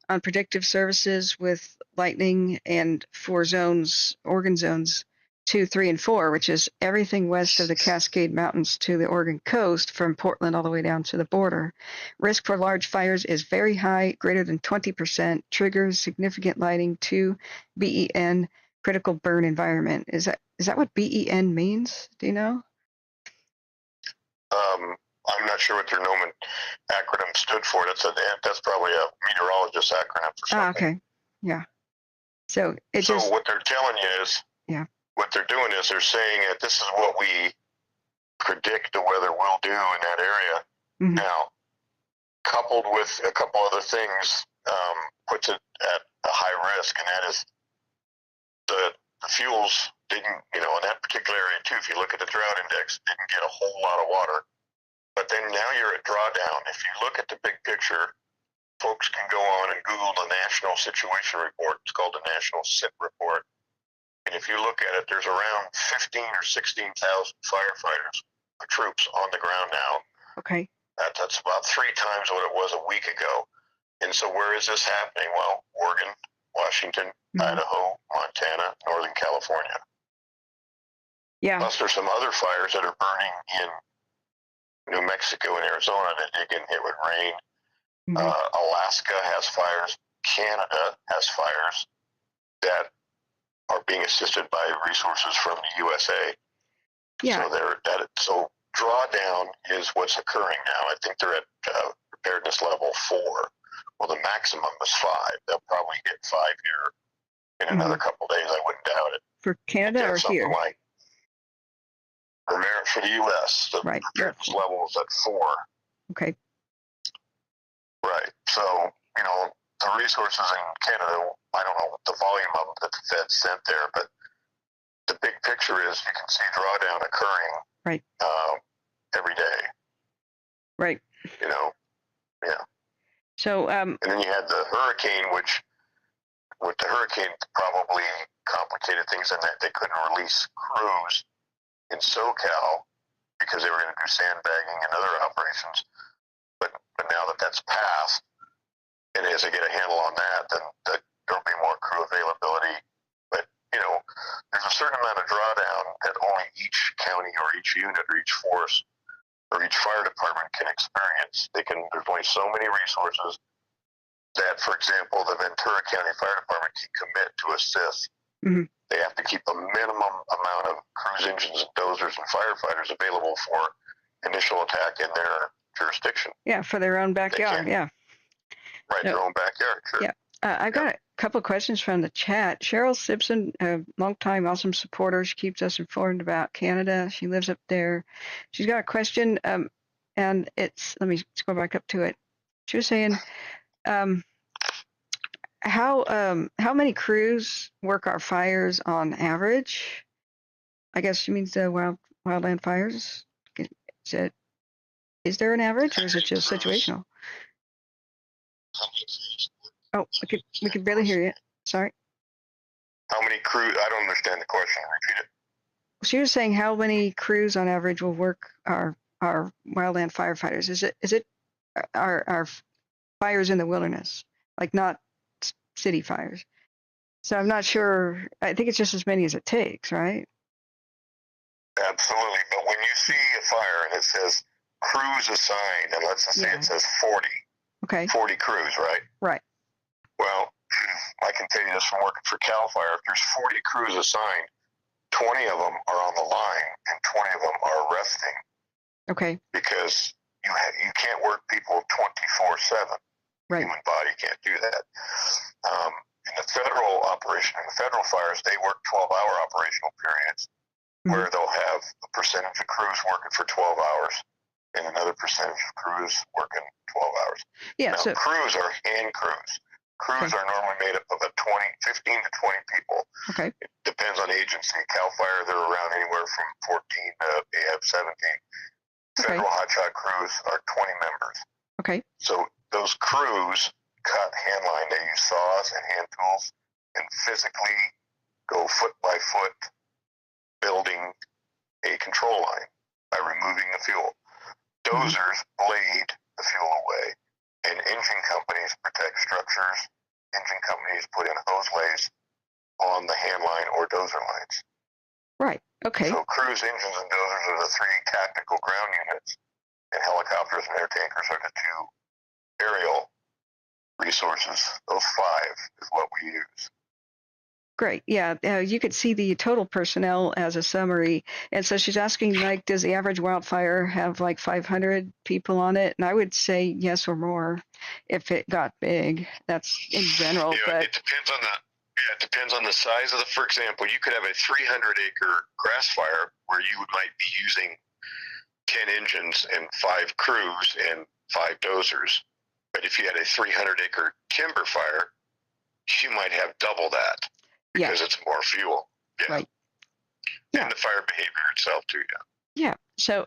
on Predictive Services with lightning and 4 zones, Oregon zones 2, 3, and 4, which is everything west of the Cascade Mountains to the Oregon coast, from Portland all the way down to the border. Risk for large fires is very high, greater than 20%. Triggers significant lighting to BEN, critical burn environment. Is that what BEN means? Do you know? I'm not sure what their acronym stood for. That's probably a meteorologist acronym for something. Ah, okay. Yeah. So what they're telling you is, what they're doing is they're saying that this is what we predict the weather will do in that area. Mm-hmm. Now, coupled with a couple other things, puts it at a high risk, and that is the fuels didn't, in that particular area too, if you look at the drought index, didn't get a whole lot of water. But then now you're at drawdown. If you look at the big picture, folks can go on and Google the National Situation Report. It's called the National SIT Report. And if you look at it, there's around 15 or 16,000 firefighters or troops on the ground now. Okay. That's about 3 times what it was a week ago. And so where is this happening? Well, Oregon, Washington, Idaho, Montana, Northern California. Yeah. Plus there's some other fires that are burning in New Mexico and Arizona that they get hit with rain. Alaska has fires. Canada has fires that are being assisted by resources from the USA. Yeah. So drawdown is what's occurring now. I think they're at preparedness level 4. Well, the maximum is 5. They'll probably hit 5 here in another couple of days. I wouldn't doubt it. For Canada or here? Like for the U.S., the preparedness level is at 4. Okay. Right. So, the resources in Canada, I don't know what the volume of them that the Fed sent there, but the big picture is you can see drawdown occurring every day. Right. Yeah. So, and then you had the hurricane, which with the hurricane probably complicated things in that they couldn't release crews in SoCal because they were going to do sandbagging and other operations. But now that that's passed, and as they get a handle on that, then there'll be more crew availability. But, there's a certain amount of drawdown that only each county or each unit or each force or each fire department can experience. There's only so many resources that, for example, the Ventura County Fire Department can commit to assist. Mm-hmm. They have to keep a minimum amount of cruise engines and dozers and firefighters available for initial attack in their jurisdiction. Yeah, for their own backyard. Yeah. Right, their own backyard. Sure. Yeah. I've got a couple of questions from the chat. Cheryl Simpson, a long-time awesome supporter. She keeps us informed about Canada. She lives up there. She's got a question, and it's, let me go back up to it. She was saying, how many crews work our fires on average? I guess she means the wildland fires. Is there an average, or is it just situational? Oh, we could barely hear you. Sorry. How many crews? I don't understand the question. Repeat it. She was saying how many crews on average will work our wildland firefighters? Is it our fires in the wilderness, like not city fires? So I'm not sure. I think it's just as many as it takes, right? Absolutely. But when you see a fire and it says crews assigned, and let's just say it says 40. Okay. 40 crews, right? Right. Well, I can tell you this from working for CAL FIRE. If there's 40 crews assigned, 20 of them are on the line and 20 of them are resting. Okay. Because you can't work people 24/7. Right. Human body can't do that. in the federal operation, in the federal fires, they work 12-hour operational periods where they'll have a percentage of crews working for 12 hours and another percentage of crews working 12 hours. Yeah. Now, So crews are hand crews. Crews are normally made up of 15 to 20 people. okay. It depends on agency. CAL FIRE, they're around anywhere from 14 to they have 17. Federal hotshot crews are 20 members. Okay. So those crews cut hand line. They use saws and hand tools and physically go foot by foot building a control line by removing the fuel. Dozers blade the fuel away, and engine companies protect structures. Engine companies put in hose lays on the hand line or dozer lines. Right. Okay. So crews, engines, and dozers are the three tactical ground units, and helicopters and air tankers are the two aerial resources. Those five is what we use. Great. Yeah. You could see the total personnel as a summary. And so she's asking, like, does the average wildfire have like 500 people on it? And I would say yes or more if it got big. That's in general. Yeah, but it depends on it depends on the size of the. For example, you could have a 300-acre grass fire where you might be using 10 engines and 5 crews and 5 dozers. But if you had a 300-acre timber fire, you might have double that. Because it's more fuel. Yeah. Right. And the fire behavior itself too, Yeah. So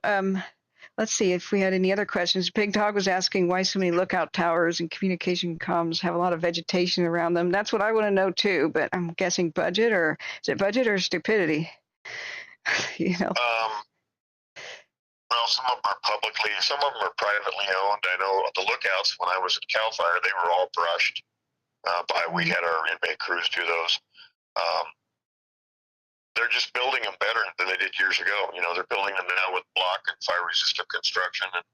let's see if we had any other questions. Big Dog was asking why so many lookout towers and communication comms have a lot of vegetation around them. That's what I want to know too, but I'm guessing budget, or is it budget or stupidity? You know. Well, some of them are publicly, some of them are privately owned. I know the lookouts, when I was at CAL FIRE, they were all brushed. We had our inmate crews do those. They're just building them better than they did years ago. You know, they're building them now with block and fire-resistant construction. And,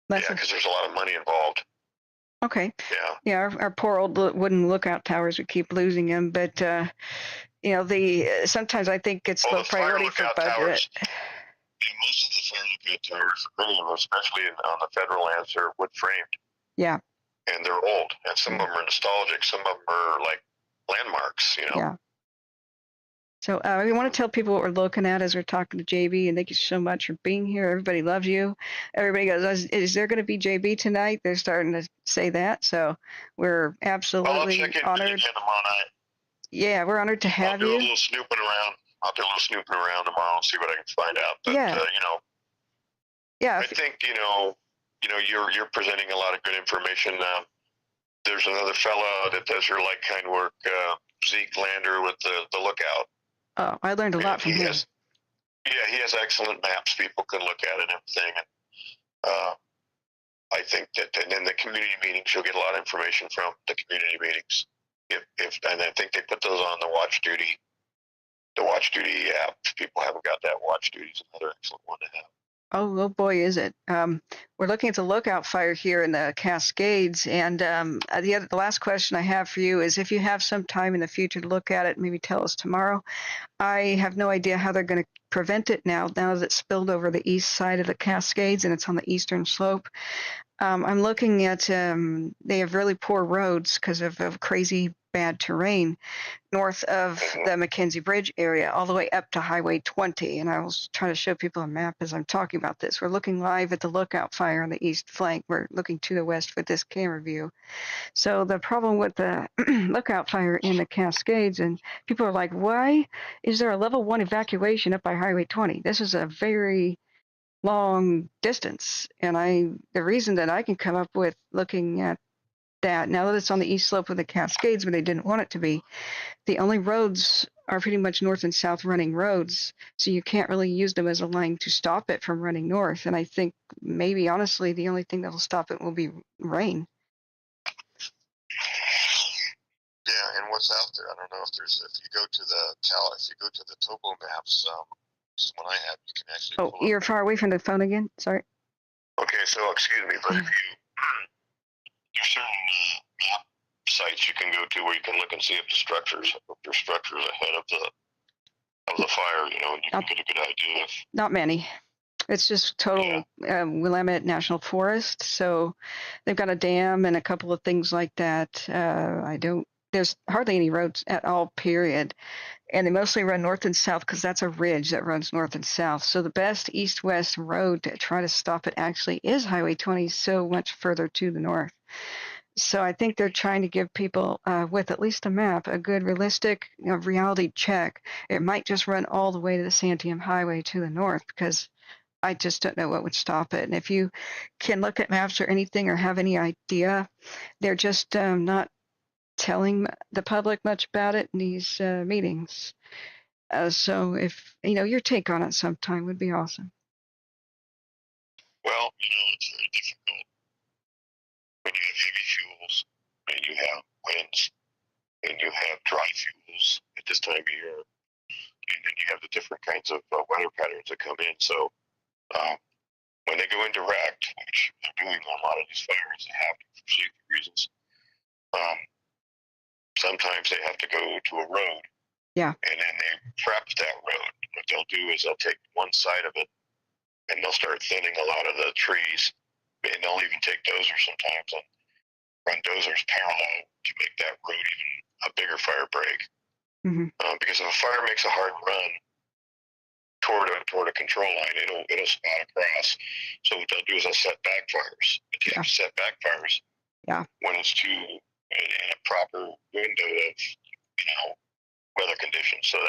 because there's a lot of money involved. Okay. Yeah. Yeah, our poor old wooden lookout towers, we keep losing them. But, you know, sometimes I think it's low priority for budget. Towers, most of the fire lookout towers, many of them, especially on the federal lands, are wood-framed. Yeah. And they're old, and some of them are nostalgic. Some of them are like landmarks, you know. Yeah. So we want to tell people what we're looking at as we're talking to JB, and thank you so much for being here. Everybody loves you. Everybody goes, is there going to be JB tonight? They're starting to say that, so we're absolutely honored. Tomorrow night. Yeah, we're honored to have you. I'll do a little snooping around tomorrow and see what I can find out. But, yeah. You know. Yeah. I think, you're presenting a lot of good information. There's another fella that does your like-kind work, Zeke Lander with the lookout. Oh, I learned a lot from him. He has excellent maps people can look at and everything. And I think that, and then the community meetings, you'll get a lot of information from the community meetings. And I think they put those on the Watch Duty app. If people haven't got that, Watch Duty is another excellent one to have. Oh boy, is it. We're looking at the lookout fire here in the Cascades. And the last question I have for you is, if you have some time in the future to look at it, maybe tell us tomorrow. I have no idea how they're going to prevent it now that it's spilled over the east side of the Cascades and it's on the eastern slope. I'm looking at, they have really poor roads because of crazy bad terrain north of the McKenzie Bridge area, all the way up to Highway 20. And I was trying to show people a map as I'm talking about this. We're looking live at the lookout fire on the east flank. We're looking to the west with this camera view. So the problem with the lookout fire in the Cascades, and people are like, why is there a level 1 evacuation up by Highway 20? This is a very long distance. And the reason that I can come up with looking at that, now that it's on the east slope of the Cascades where they didn't want it to be, the only roads are pretty much north and south running roads, so you can't really use them as a line to stop it from running north. And I think maybe honestly the only thing that will stop it will be rain. Yeah, and what's out there, I don't know if you go to the topo maps, this is one I have, you can actually pull you're up. far away from the phone again, sorry. Okay, so excuse me, but if there's certain map sites you can go to where you can look and see if your structure's ahead of the fire, and you can get a good idea. Not many. It's just total Willamette National Forest. So they've got a dam and a couple of things like that. There's hardly any roads at all, period. And they mostly run north and south because that's a ridge that runs north and south. So the best east-west road to try to stop it actually is Highway 20, so much further to the north. So I think they're trying to give people, with at least a map, a good realistic reality check. It might just run all the way to the Santiam Highway to the north because I just don't know what would stop it. And if you can look at maps or anything or have any idea, they're just not telling the public much about it in these meetings. So if, your take on it sometime would be awesome. Well, it's very difficult when you have heavy fuels and you have winds and you have dry fuels at this time of year, and then you have the different kinds of weather patterns that come in. So when they go indirect, which they're doing on a lot of these fires, they have to for safety reasons. Sometimes they have to go to a road. Yeah. And then they prep that road. What they'll do is they'll take one side of it and they'll start thinning a lot of the trees. And they'll even take dozers sometimes and run dozers parallel to make that road even a bigger fire break. Mm-hmm. Because if a fire makes a hard run toward a control line, it'll spot across. So what they'll do is they'll set backfires. If set backfires, when it's in a proper window of weather conditions. So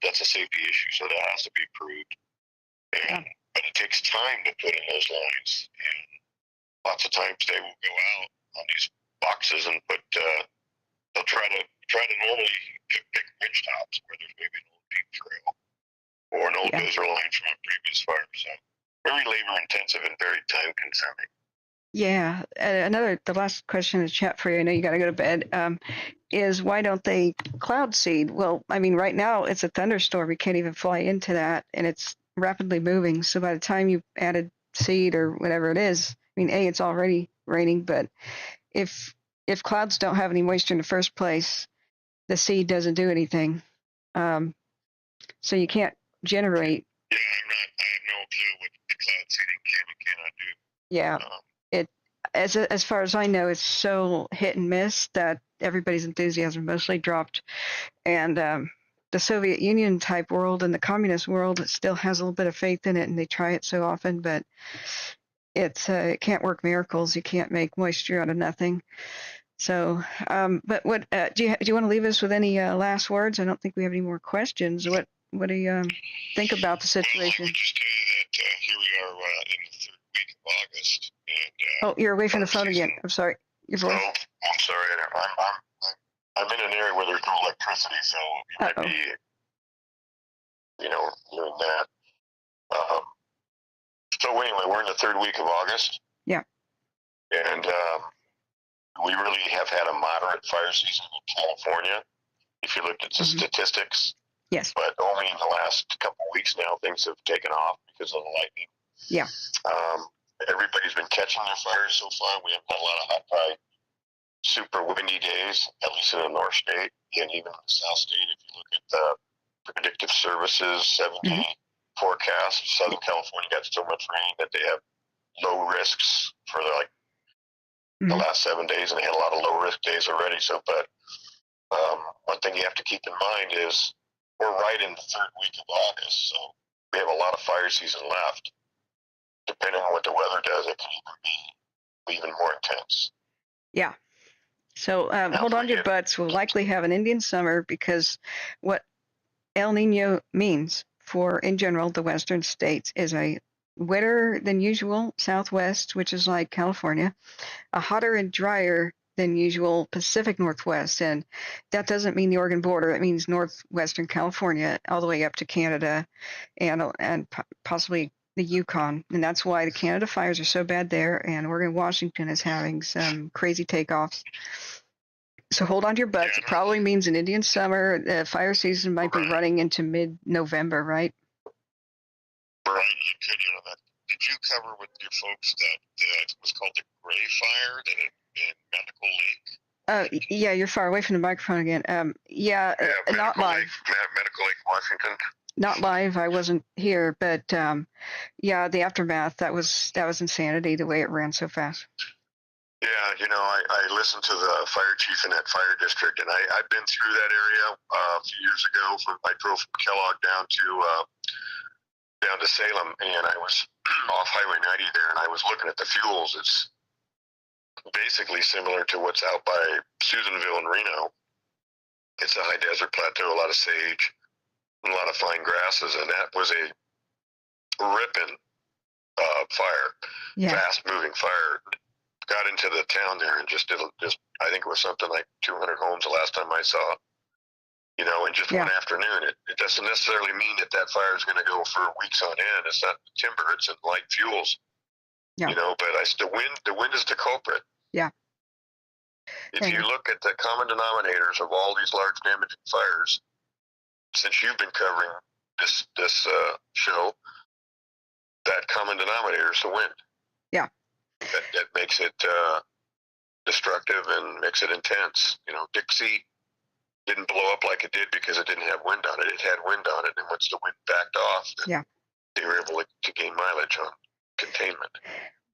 that's a safety issue. So that has to be approved. But it takes time to put in those lines, and lots of times they will go out on these boxes and put. They'll try to normally pick ridge tops where there's maybe an old peak trail or an old dozer line from a previous fire. So very labor intensive and very time consuming. Yeah. The last question in the chat for you, I know you got to go to bed, is why don't they cloud seed? Well, I mean, right now it's a thunderstorm. You can't even fly into that, and it's rapidly moving. So by the time you added seed or whatever it is, I mean, it's already raining, but if clouds don't have any moisture in the first place, the seed doesn't do anything. So you can't generate. Yeah, I have no clue what the cloud seeding can and cannot do. Yeah. As far as I know, it's so hit and miss that everybody's enthusiasm mostly dropped. And the Soviet Union type world and the communist world still has a little bit of faith in it, and they try it so often, but it can't work miracles. You can't make moisture out of nothing. So, but what do you want to leave us with any last words? I don't think we have any more questions. What do you think about the situation? Well, I would just tell you that here we are in the third week of August. And, you're away from the phone again. I'm sorry. Your voice. Oh, I'm sorry. I'm in an area where there's no electricity, so you might be, hearing that. So anyway, we're in the third week of August. Yeah. And we really have had a moderate fire season in California, if you looked at the statistics. Yes. But only in the last couple of weeks now, things have taken off because of the lightning. Yeah. Everybody's been catching their fires so far. We haven't had a lot of hot, dry, super windy days, at least in the North State, and even in the South State. If you look at the predictive services 7-day forecast, Southern California got so much rain that they have low risks for the last 7 days, and they had a lot of low risk days already. So, but one thing you have to keep in mind is we're right in the third week of August, so we have a lot of fire season left. Depending on what the weather does, it can even be even more intense. Yeah. So hold on to your butts. We'll likely have an Indian summer because what El Nino means for, in general, the western states is a wetter than usual southwest, which is like California, a hotter and drier than usual Pacific Northwest. And that doesn't mean the Oregon border. It means northwestern California all the way up to Canada and possibly the Yukon. And that's why the Canada fires are so bad there, and Oregon, Washington is having some crazy takeoffs. So hold on to your butts. It probably means an Indian summer. The fire season might be running into mid-November, right? Right. That. Did you cover with your folks that was called the Gray Fire in Medical Lake? Yeah, you're far away from the microphone again. Not live. Medical Lake, Washington. not live. I wasn't here, but yeah, the aftermath, that was insanity, the way it ran so fast. Yeah, I listened to the fire chief in that fire district, and I've been through that area a few years ago. I drove from Kellogg down to Salem, and I was off Highway 90 there, and I was looking at the fuels. It's basically similar to what's out by Susanville and Reno. It's a high desert plateau, a lot of sage, a lot of fine grasses, and that was a ripping fire, fast moving fire. Got into the town there and just I think it was something like 200 homes the last time I saw. In just one afternoon. It doesn't necessarily mean that fire is going to go for weeks on end. It's not timber; it's in light fuels. Yeah. But the wind is the culprit. Yeah. If you look at the common denominators of all these large damaging fires, since you've been covering this show, that common denominator is the wind. Yeah. That makes it destructive and makes it intense. Dixie didn't blow up like it did because it didn't have wind on it. It had wind on it, and once the wind backed off, they were able to gain mileage on containment.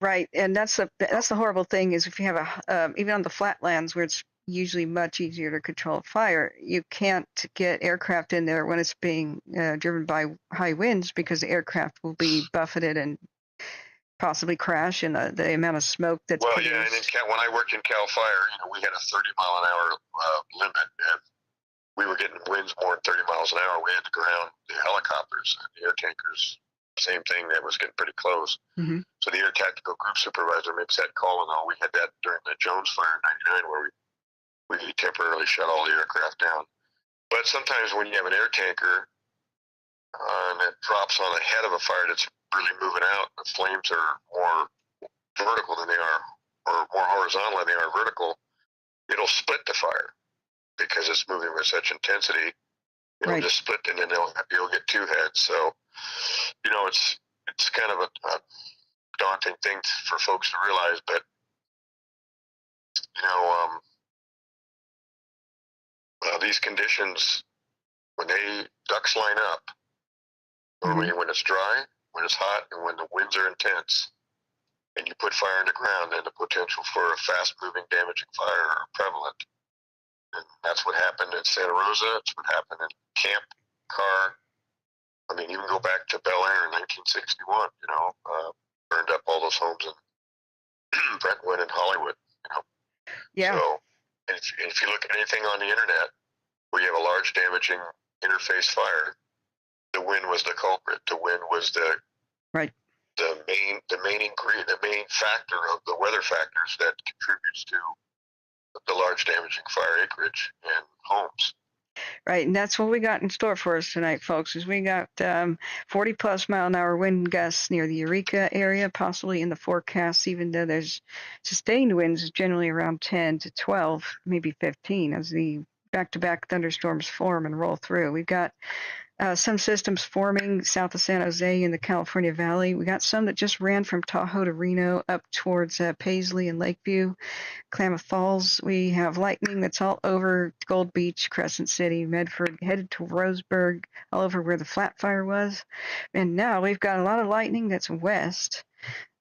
Right, and that's the horrible thing is if you have even on the flatlands where it's usually much easier to control fire, you can't get aircraft in there when it's being driven by high winds because the aircraft will be buffeted and possibly crash, and the amount of smoke that's produced. Yeah, and when I worked in Cal Fire, we had a 30-mile-an-hour limit. And we were getting winds more than 30 miles an hour. We had to ground the helicopters and the air tankers. Same thing, that was getting pretty close. Mm-hmm. So the air tactical group supervisor makes that call, and all. We had that during the Jones Fire in '99, where we temporarily shut all the aircraft down. But sometimes when you have an air tanker and it drops on the head of a fire that's really moving out, the flames are more vertical than they are, or more horizontal than they are vertical, it'll split the fire because it's moving with such intensity. It'll just split, and then you'll get two heads. So, it's kind of a daunting thing for folks to realize, but these conditions, when ducks line up, normally when it's dry, when it's hot, and when the winds are intense, and you put fire in the ground, then the potential for a fast-moving, damaging fire are prevalent. And that's what happened in Santa Rosa. It's what happened in Camp Carr. Even go back to Bel Air in 1961, burned up all those homes in Brentwood and Hollywood, Yeah. So, if you look at anything on the internet where you have a large damaging interface fire, the wind was the culprit. The wind was the main ingredient, the main factor of the weather factors that contributes to the large damaging fire acreage and homes. Right, and that's what we got in store for us tonight, folks, is we got 40-plus mile-an-hour wind gusts near the Eureka area, possibly in the forecast, even though there's sustained winds generally around 10 to 12, maybe 15, as the back-to-back thunderstorms form and roll through. We've got some systems forming south of San Jose in the California Valley. We got some that just ran from Tahoe to Reno up towards Paisley and Lakeview, Klamath Falls. We have lightning that's all over Gold Beach, Crescent City, Medford, headed to Roseburg, all over where the flat fire was. And now we've got a lot of lightning that's west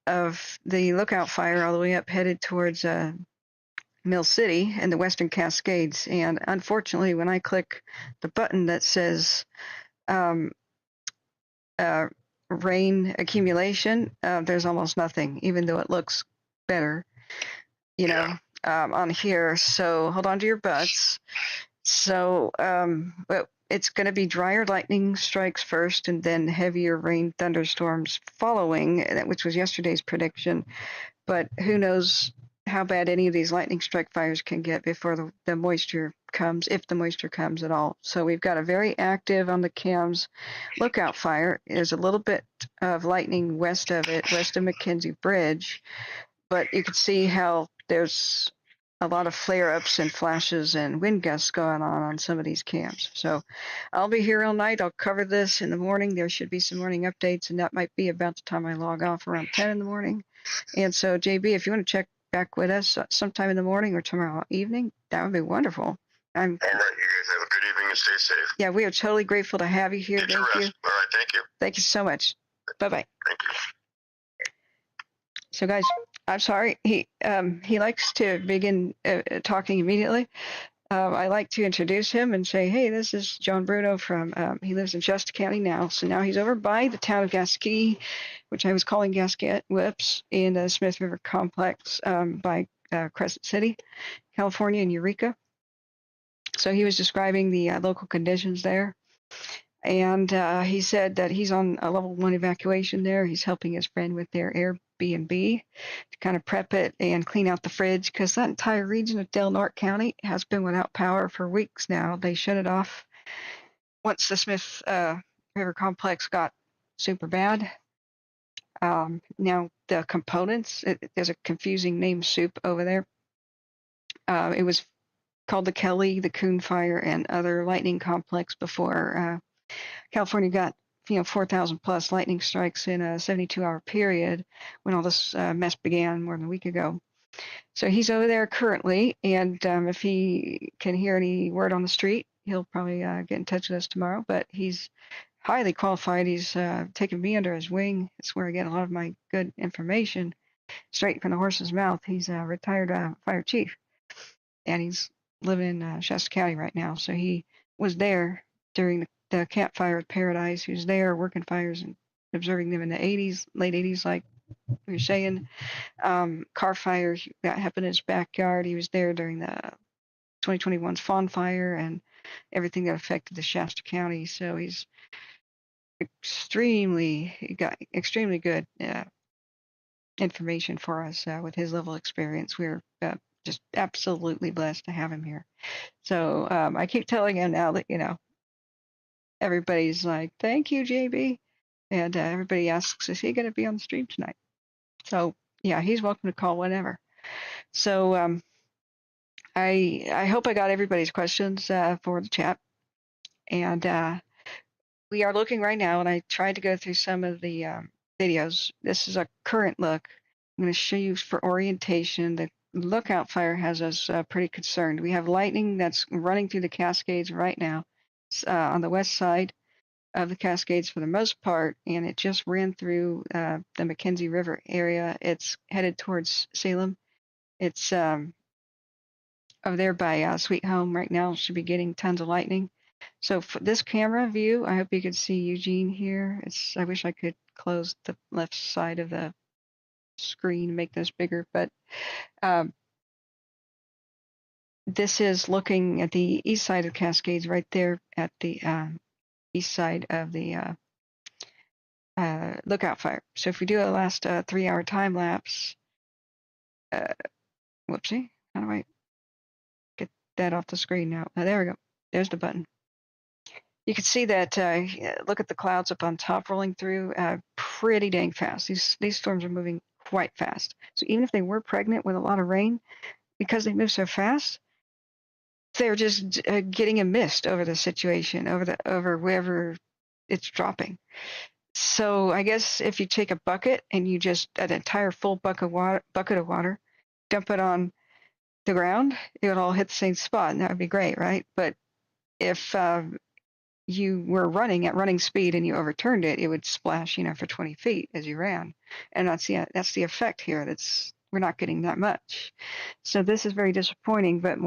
of the Lookout Fire, all the way up headed towards Mill City and the Western Cascades. And unfortunately, when I click the button that says rain accumulation, there's almost nothing, even though it looks better, on here. So hold on to your butts. So, but it's going to be drier lightning strikes first, and then heavier rain thunderstorms following, which was yesterday's prediction. But who knows how bad any of these lightning strike fires can get before the moisture comes, if the moisture comes at all. So we've got a very active on the cams Lookout Fire. There's a little bit of lightning west of it, west of McKenzie Bridge, but you can see how there's a lot of flare-ups and flashes and wind gusts going on some of these cams. So I'll be here all night. I'll cover this in the morning. There should be some morning updates, and that might be about the time I log off, around 10 in the morning. And so, JB, if you want to check back with us sometime in the morning or tomorrow evening, that would be wonderful. All right, you guys have a good evening and stay safe. Yeah, we are totally grateful to have you here. Get your Thank you. rest. All right, thank you. Thank you so much. Bye-bye. Thank you. So guys, I'm sorry. He likes to begin talking immediately. I like to introduce him and say, hey, this is John Bruno from, he lives in Shasta County now. So now he's over by the town of Gasquet, which I was calling Gasquet, in the Smith River Complex by Crescent City, California, and Eureka. So he was describing the local conditions there. And he said that he's on a level 1 evacuation there. He's helping his friend with their Airbnb to kind of prep it and clean out the fridge, because that entire region of Del Norte County has been without power for weeks now. They shut it off once the Smith River Complex got super bad. Now the components, there's a confusing name soup over there. It was called the Kelly, the Coon Fire, and other lightning complex before California got 4,000 plus lightning strikes in a 72-hour period when all this mess began more than a week ago. So he's over there currently, and if he can hear any word on the street, he'll probably get in touch with us tomorrow. But he's highly qualified. He's taken me under his wing. It's where I get a lot of my good information straight from the horse's mouth. He's a retired fire chief, and he's living in Shasta County right now. So he was there during the campfire at Paradise. He was there working fires and observing them in the 80s, late 80s, like we were saying. Car fires that happened in his backyard. He was there during the 2021's Fawn Fire and everything that affected the Shasta County. So he's got extremely good information for us with his level of experience. We're just absolutely blessed to have him here. So I keep telling him now that, everybody's like, thank you, JB. And everybody asks, is he going to be on the stream tonight? So, yeah, he's welcome to call whenever. So I hope I got everybody's questions for the chat. And we are looking right now, and I tried to go through some of the videos. This is a current look. I'm going to show you for orientation. The lookout fire has us pretty concerned. We have lightning that's running through the Cascades right now. On the west side of the Cascades for the most part, and it just ran through the McKenzie River area. It's headed towards Salem. It's over there by Sweet Home right now. Should be getting tons of lightning. So for this camera view, I hope you can see Eugene here. I wish I could close the left side of the screen and make this bigger, but this is looking at the east side of the Cascades, right there at the east side of the lookout fire. So if we do a last 3-hour time lapse, whoopsie, how do I get that off the screen now? There we go. There's the button. You can see that. Look at the clouds up on top rolling through pretty dang fast. These storms are moving quite fast. So even if they were pregnant with a lot of rain, because they move so fast, they're just getting a mist over the situation, over wherever it's dropping. So I guess if you take a bucket and you just an entire full bucket of water, dump it on the ground, it would all hit the same spot, and that would be great, right? But if you were running at running speed and you overturned it, it would splash, for 20 feet as you ran, and that's the effect here. We're not getting that much. So this is very disappointing, but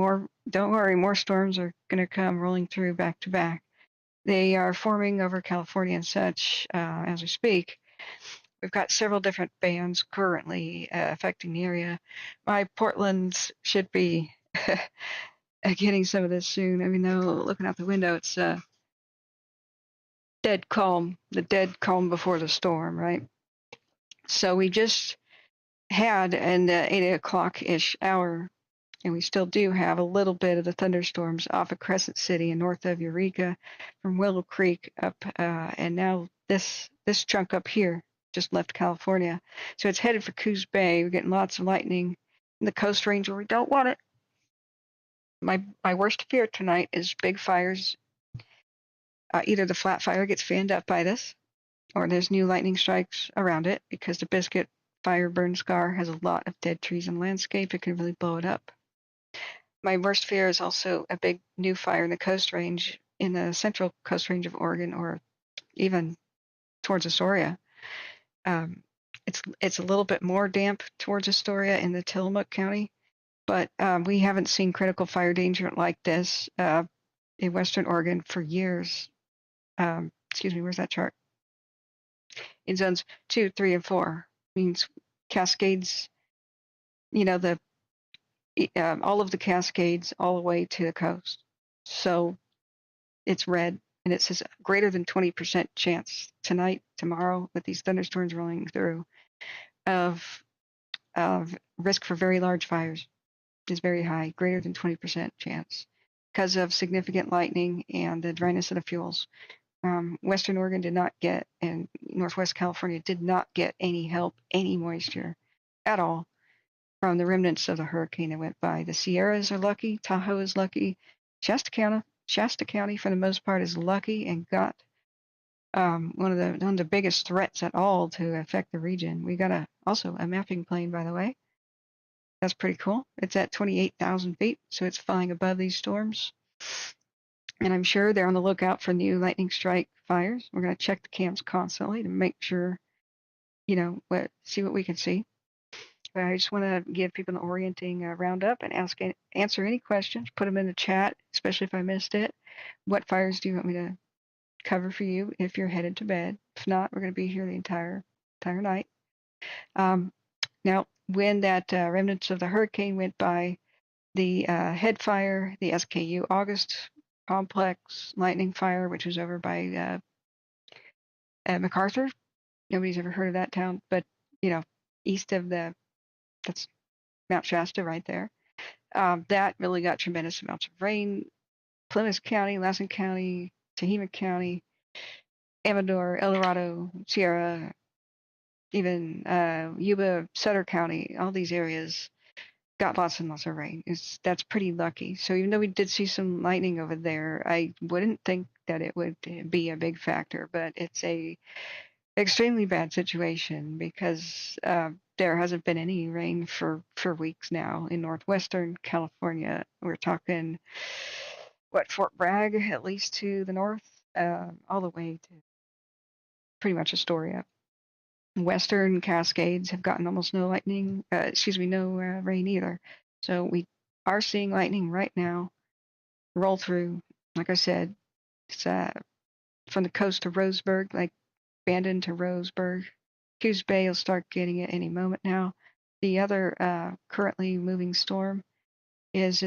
don't worry, more storms are going to come rolling through back to back. They are forming over California and such as we speak. We've got several different bands currently affecting the area. My Portland should be getting some of this soon. I mean, though, looking out the window, it's dead calm, the dead calm before the storm, right? So we just had in the 8 o'clock-ish hour, and we still do have a little bit of the thunderstorms off of Crescent City and north of Eureka from Willow Creek up, and now this chunk up here just left California. So it's headed for Coos Bay. We're getting lots of lightning in the Coast Range where we don't want it. My worst fear tonight is big fires. Either the flat fire gets fanned up by this, or there's new lightning strikes around it, because the Biscuit fire burn scar has a lot of dead trees in the landscape. It can really blow it up. My worst fear is also a big new fire in the Coast Range in the central Coast Range of Oregon, or even towards Astoria. It's a little bit more damp towards Astoria in the Tillamook County, but we haven't seen critical fire danger like this in Western Oregon for years. Excuse me, where's that chart? In zones 2, 3, and 4 means Cascades. You know, the all of the Cascades all the way to the coast. So it's red, and it says greater than 20% chance tonight, tomorrow, with these thunderstorms rolling through, of risk for very large fires is very high, greater than 20% chance, because of significant lightning and the dryness of the fuels. Western Oregon did not get, and Northwest California did not get any help, any moisture at all from the remnants of the hurricane that went by. The Sierras are lucky, Tahoe is lucky, Shasta County for the most part is lucky and got one of the biggest threats at all to affect the region. We got also a mapping plane, by the way. That's pretty cool. It's at 28,000 feet, so it's flying above these storms. And I'm sure they're on the lookout for new lightning strike fires. We're going to check the cams constantly to make sure, see what we can see. But I just want to give people an orienting roundup and answer any questions. Put them in the chat, especially if I missed it. What fires do you want me to cover for you if you're headed to bed? If not, we're going to be here the entire night. Now, when that remnants of the hurricane went by, the head fire, the SKU August complex lightning fire, which was over by MacArthur. Nobody's ever heard of that town, but east of that's Mount Shasta right there. That really got tremendous amounts of rain. Plymouth County, Lassen County, Tehama County, Amador, El Dorado, Sierra, even Yuba, Sutter County, all these areas got lots and lots of rain. That's pretty lucky. So even though we did see some lightning over there, I wouldn't think that it would be a big factor, but it's a extremely bad situation because there hasn't been any rain for weeks now in northwestern California. We're talking, Fort Bragg, at least to the north, all the way to pretty much Astoria. Western Cascades have gotten almost no lightning, no rain either. So we are seeing lightning right now roll through. Like I said, it's from the coast to Roseburg, like Bandon to Roseburg. Hughes Bay will start getting it any moment now. The other currently moving storm there's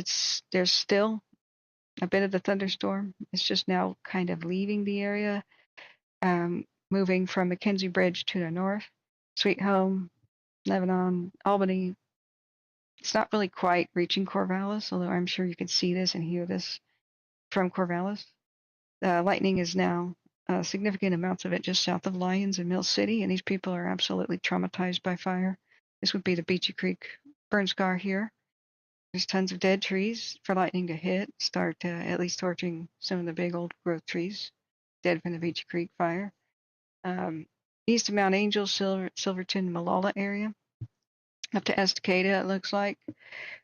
still a bit of the thunderstorm. It's just now kind of leaving the area, moving from McKenzie Bridge to the north. Sweet Home, Lebanon, Albany. It's not really quite reaching Corvallis, although I'm sure you can see this and hear this from Corvallis. Lightning is now significant amounts of it just south of Lyons and Mill City, and these people are absolutely traumatized by fire. This would be the Beachy Creek burn scar here. There's tons of dead trees for lightning to hit, start at least torching some of the big old growth trees, dead from the Beachy Creek fire. East of Mount Angel, Silverton, Malala area, up to Estacada, it looks like.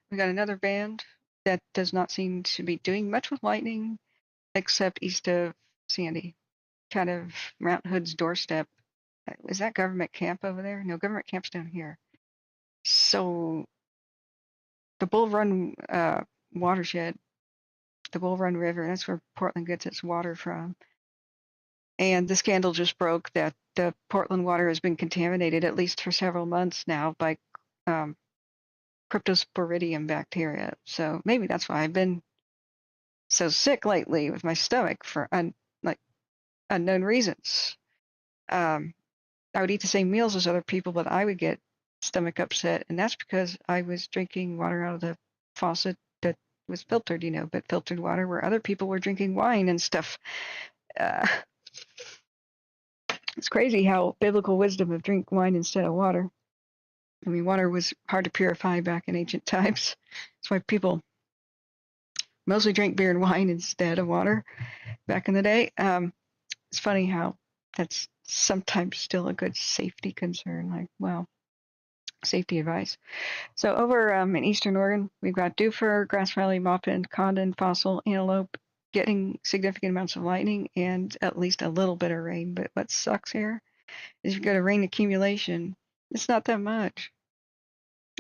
We got another band that does not seem to be doing much with lightning, except east of Sandy, kind of Mount Hood's doorstep. Is that government camp over there? No, government camp's down here. So the Bull Run watershed, the Bull Run River, that's where Portland gets its water from. And the scandal just broke that the Portland water has been contaminated, at least for several months now, by cryptosporidium bacteria. So maybe that's why I've been so sick lately with my stomach for unknown reasons. I would eat the same meals as other people, but I would get stomach upset, and that's because I was drinking water out of the faucet that was filtered, but filtered water where other people were drinking wine and stuff. It's crazy how biblical wisdom of drink wine instead of water. I mean, water was hard to purify back in ancient times. That's why people mostly drank beer and wine instead of water back in the day. It's funny how that's sometimes still a good safety concern. Safety advice. So over in eastern Oregon, we've got Dewfur, Grass Valley, Maupin, Condon, Fossil, Antelope, getting significant amounts of lightning and at least a little bit of rain. But what sucks here is you go to rain accumulation, it's not that much.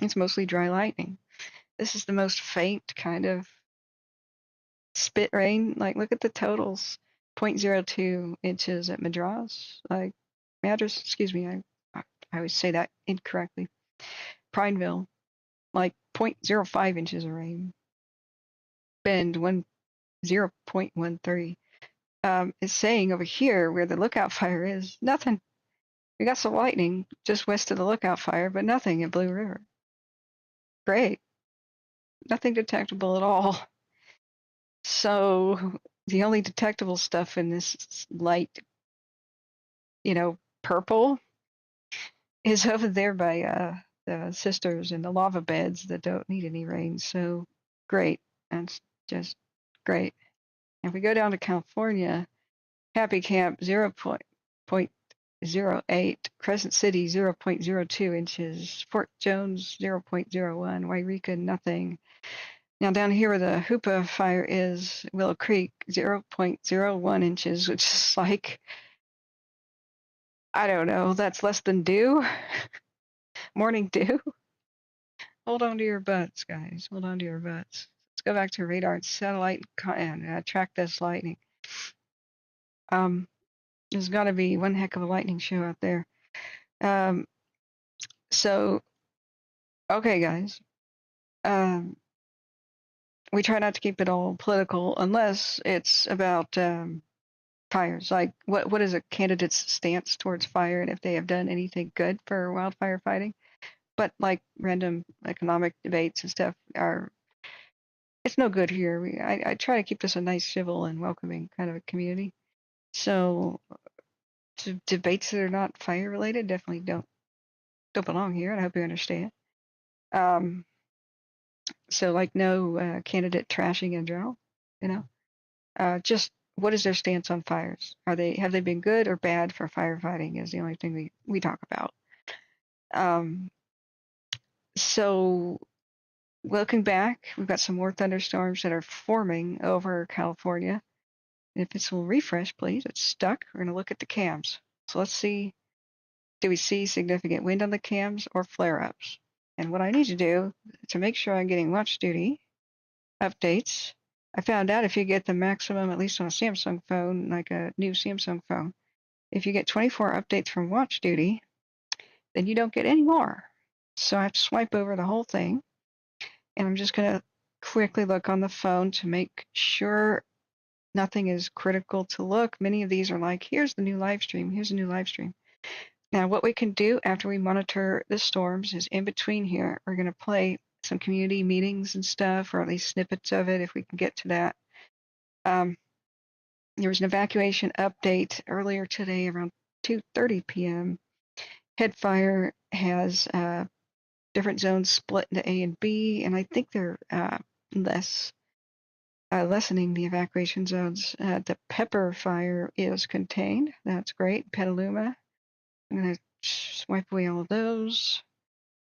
It's mostly dry lightning. This is the most faint kind of spit rain. Like, look at the totals. 0.02 inches at Madras. Like, Madras, excuse me, I always say that incorrectly. Prineville, like 0.05 inches of rain. Bend, 0.13. It's saying over here where the lookout fire is, nothing. We got some lightning just west of the lookout fire, but nothing at Blue River. Great. Nothing detectable at all. So the only detectable stuff in this light, purple is over there by the sisters and the lava beds that don't need any rain. So great. That's just great. If we go down to California, Happy Camp 0.08, Crescent City 0.02 inches, Fort Jones 0.01, Wairika nothing. Now down here where the Hoopa fire is, Willow Creek 0.01 inches, which is like, I don't know, that's less than dew. Morning dew. Hold on to your butts, guys. Hold on to your butts. Let's go back to radar and satellite and track this lightning. There's got to be one heck of a lightning show out there. So, okay, guys. We try not to keep it all political unless it's about fires. Like, what is a candidate's stance towards fire and if they have done anything good for wildfire fighting? But like random economic debates and stuff it's no good here. I try to keep this a nice, civil, and welcoming kind of a community. So debates that are not fire related definitely don't belong here, and I hope you understand. So like no candidate trashing in general, just what is their stance on fires? Have they been good or bad for firefighting is the only thing we talk about. So looking back, we've got some more thunderstorms that are forming over California. And if this will refresh, please, it's stuck. We're going to look at the cams. So let's see, do we see significant wind on the cams or flare-ups? And what I need to do to make sure I'm getting watch duty updates, I found out if you get the maximum, at least on a Samsung phone, like a new Samsung phone, if you get 24 updates from watch duty, then you don't get any more. So I have to swipe over the whole thing. And I'm just going to quickly look on the phone to make sure nothing is critical to look. Many of these are like, here's the new live stream. Here's a new live stream. Now, what we can do after we monitor the storms is in between here, we're going to play some community meetings and stuff, or at least snippets of it if we can get to that. There was an evacuation update earlier today around 2:30 p.m. Headfire has different zones split into A and B, and I think they're lessening the evacuation zones. The Pepper fire is contained. That's great. Petaluma. I'm going to swipe away all of those.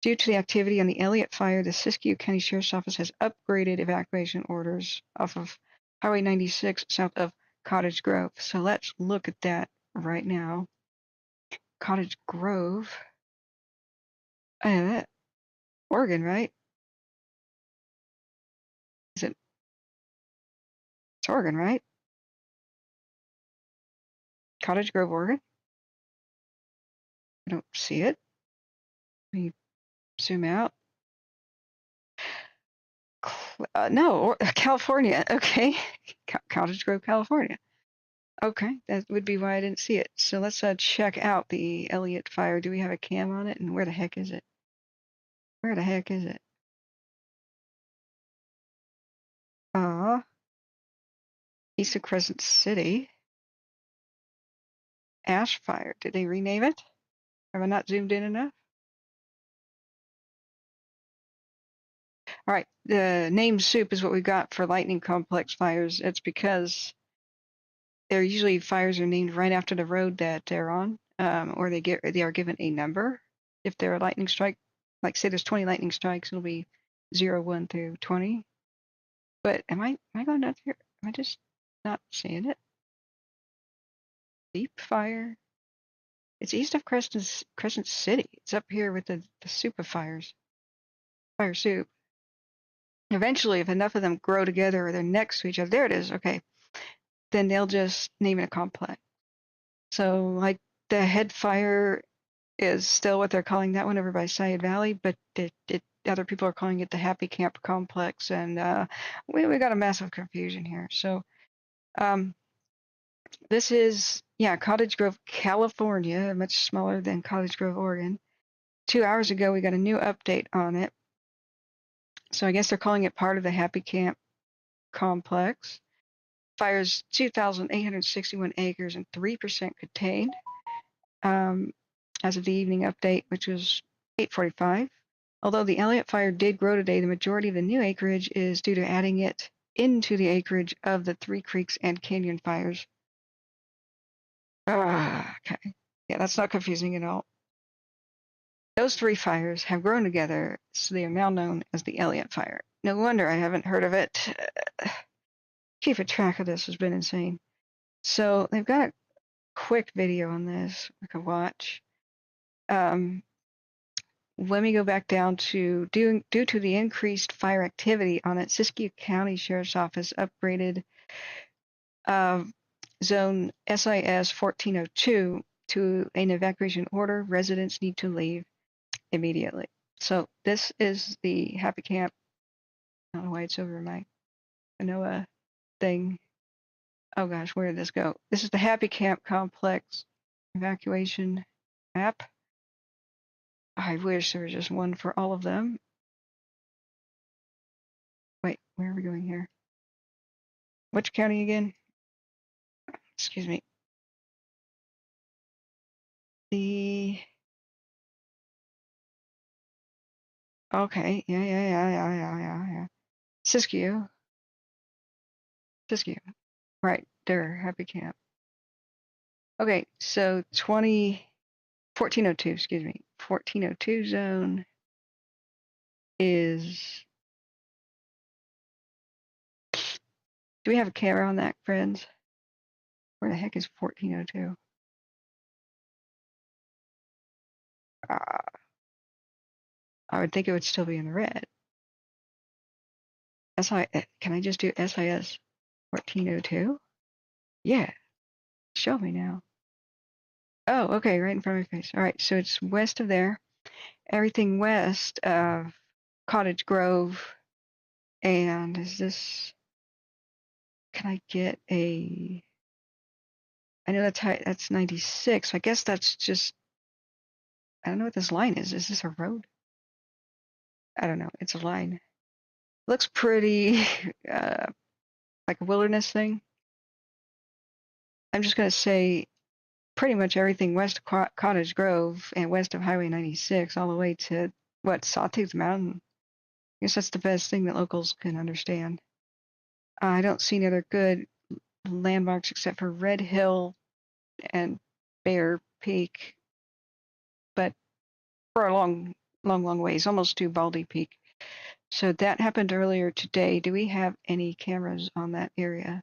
Due to the activity on the Elliott fire, the Siskiyou County Sheriff's Office has upgraded evacuation orders off of Highway 96 south of Cottage Grove. So let's look at that right now. Cottage Grove. Oregon, right? It's Oregon, right? Cottage Grove, Oregon. I don't see it. Let me zoom out. No, California. Okay. Cottage Grove, California. Okay, that would be why I didn't see it. So let's check out the Elliott fire. Do we have a cam on it? And where the heck is it? Where the heck is it? East of Crescent City. Ash fire. Did they rename it? Have I not zoomed in enough? All right, the name soup is what we got for lightning complex fires. It's because they're usually fires are named right after the road that they're on, or they are given a number. If they're a lightning strike, like say there's 20 lightning strikes, it'll be 0, 1 through 20. But am I going nuts here? Am I just Not seeing it. Deep fire. It's east of Crescent City. It's up here with the soup of fires. Fire soup. Eventually, if enough of them grow together or they're next to each other, there it is, okay, then they'll just name it a complex. So, like, the head fire is still what they're calling that one over by Syed Valley, but other people are calling it the Happy Camp Complex, and we got a massive confusion here. So, this is, yeah, Cottage Grove, California, much smaller than Cottage Grove, Oregon. 2 hours ago, we got a new update on it. So I guess they're calling it part of the Happy Camp Complex. Fires 2,861 acres and 3% contained. As of the evening update, which was 8:45. Although the Elliott fire did grow today, the majority of the new acreage is due to adding it into the acreage of the Three Creeks and Canyon fires. Okay. Yeah, that's not confusing at all. Those three fires have grown together, so they are now known as the Elliott fire. No wonder I haven't heard of it. Keeping track of this has been insane. So they've got a quick video on this we could watch. Let me go back down to due to the increased fire activity on it, Siskiyou County Sheriff's Office upgraded zone SIS 1402 to an evacuation order. Residents need to leave immediately. So this is the Happy Camp. I don't know why it's over my Anoa thing. Oh gosh, where did this go? This is the Happy Camp Complex Evacuation Map. I wish there was just one for all of them. Wait, where are we going here? Which county again? Excuse me. Okay, yeah. Siskiyou. Right, there, Happy Camp. Okay, so 1402, excuse me. 1402 zone is. Do we have a camera on that, friends? Where the heck is 1402? I would think it would still be in the red. Can I just do SIS 1402? Yeah, show me now. Oh, okay, right in front of my face. All right, so it's west of there. Everything west of Cottage Grove. And is this, can I get a, I know that's 96. So I guess that's just, I don't know what this line is. Is this a road? I don't know. It's a line. Looks pretty like a wilderness thing. I'm just going to say pretty much everything west of Cottage Grove and west of Highway 96 all the way to, what, Sawtooth Mountain. I guess that's the best thing that locals can understand. I don't see any other good landmarks except for Red Hill and Bear Peak, but for a long ways, almost to Baldy Peak. So that happened earlier today. Do we have any cameras on that area?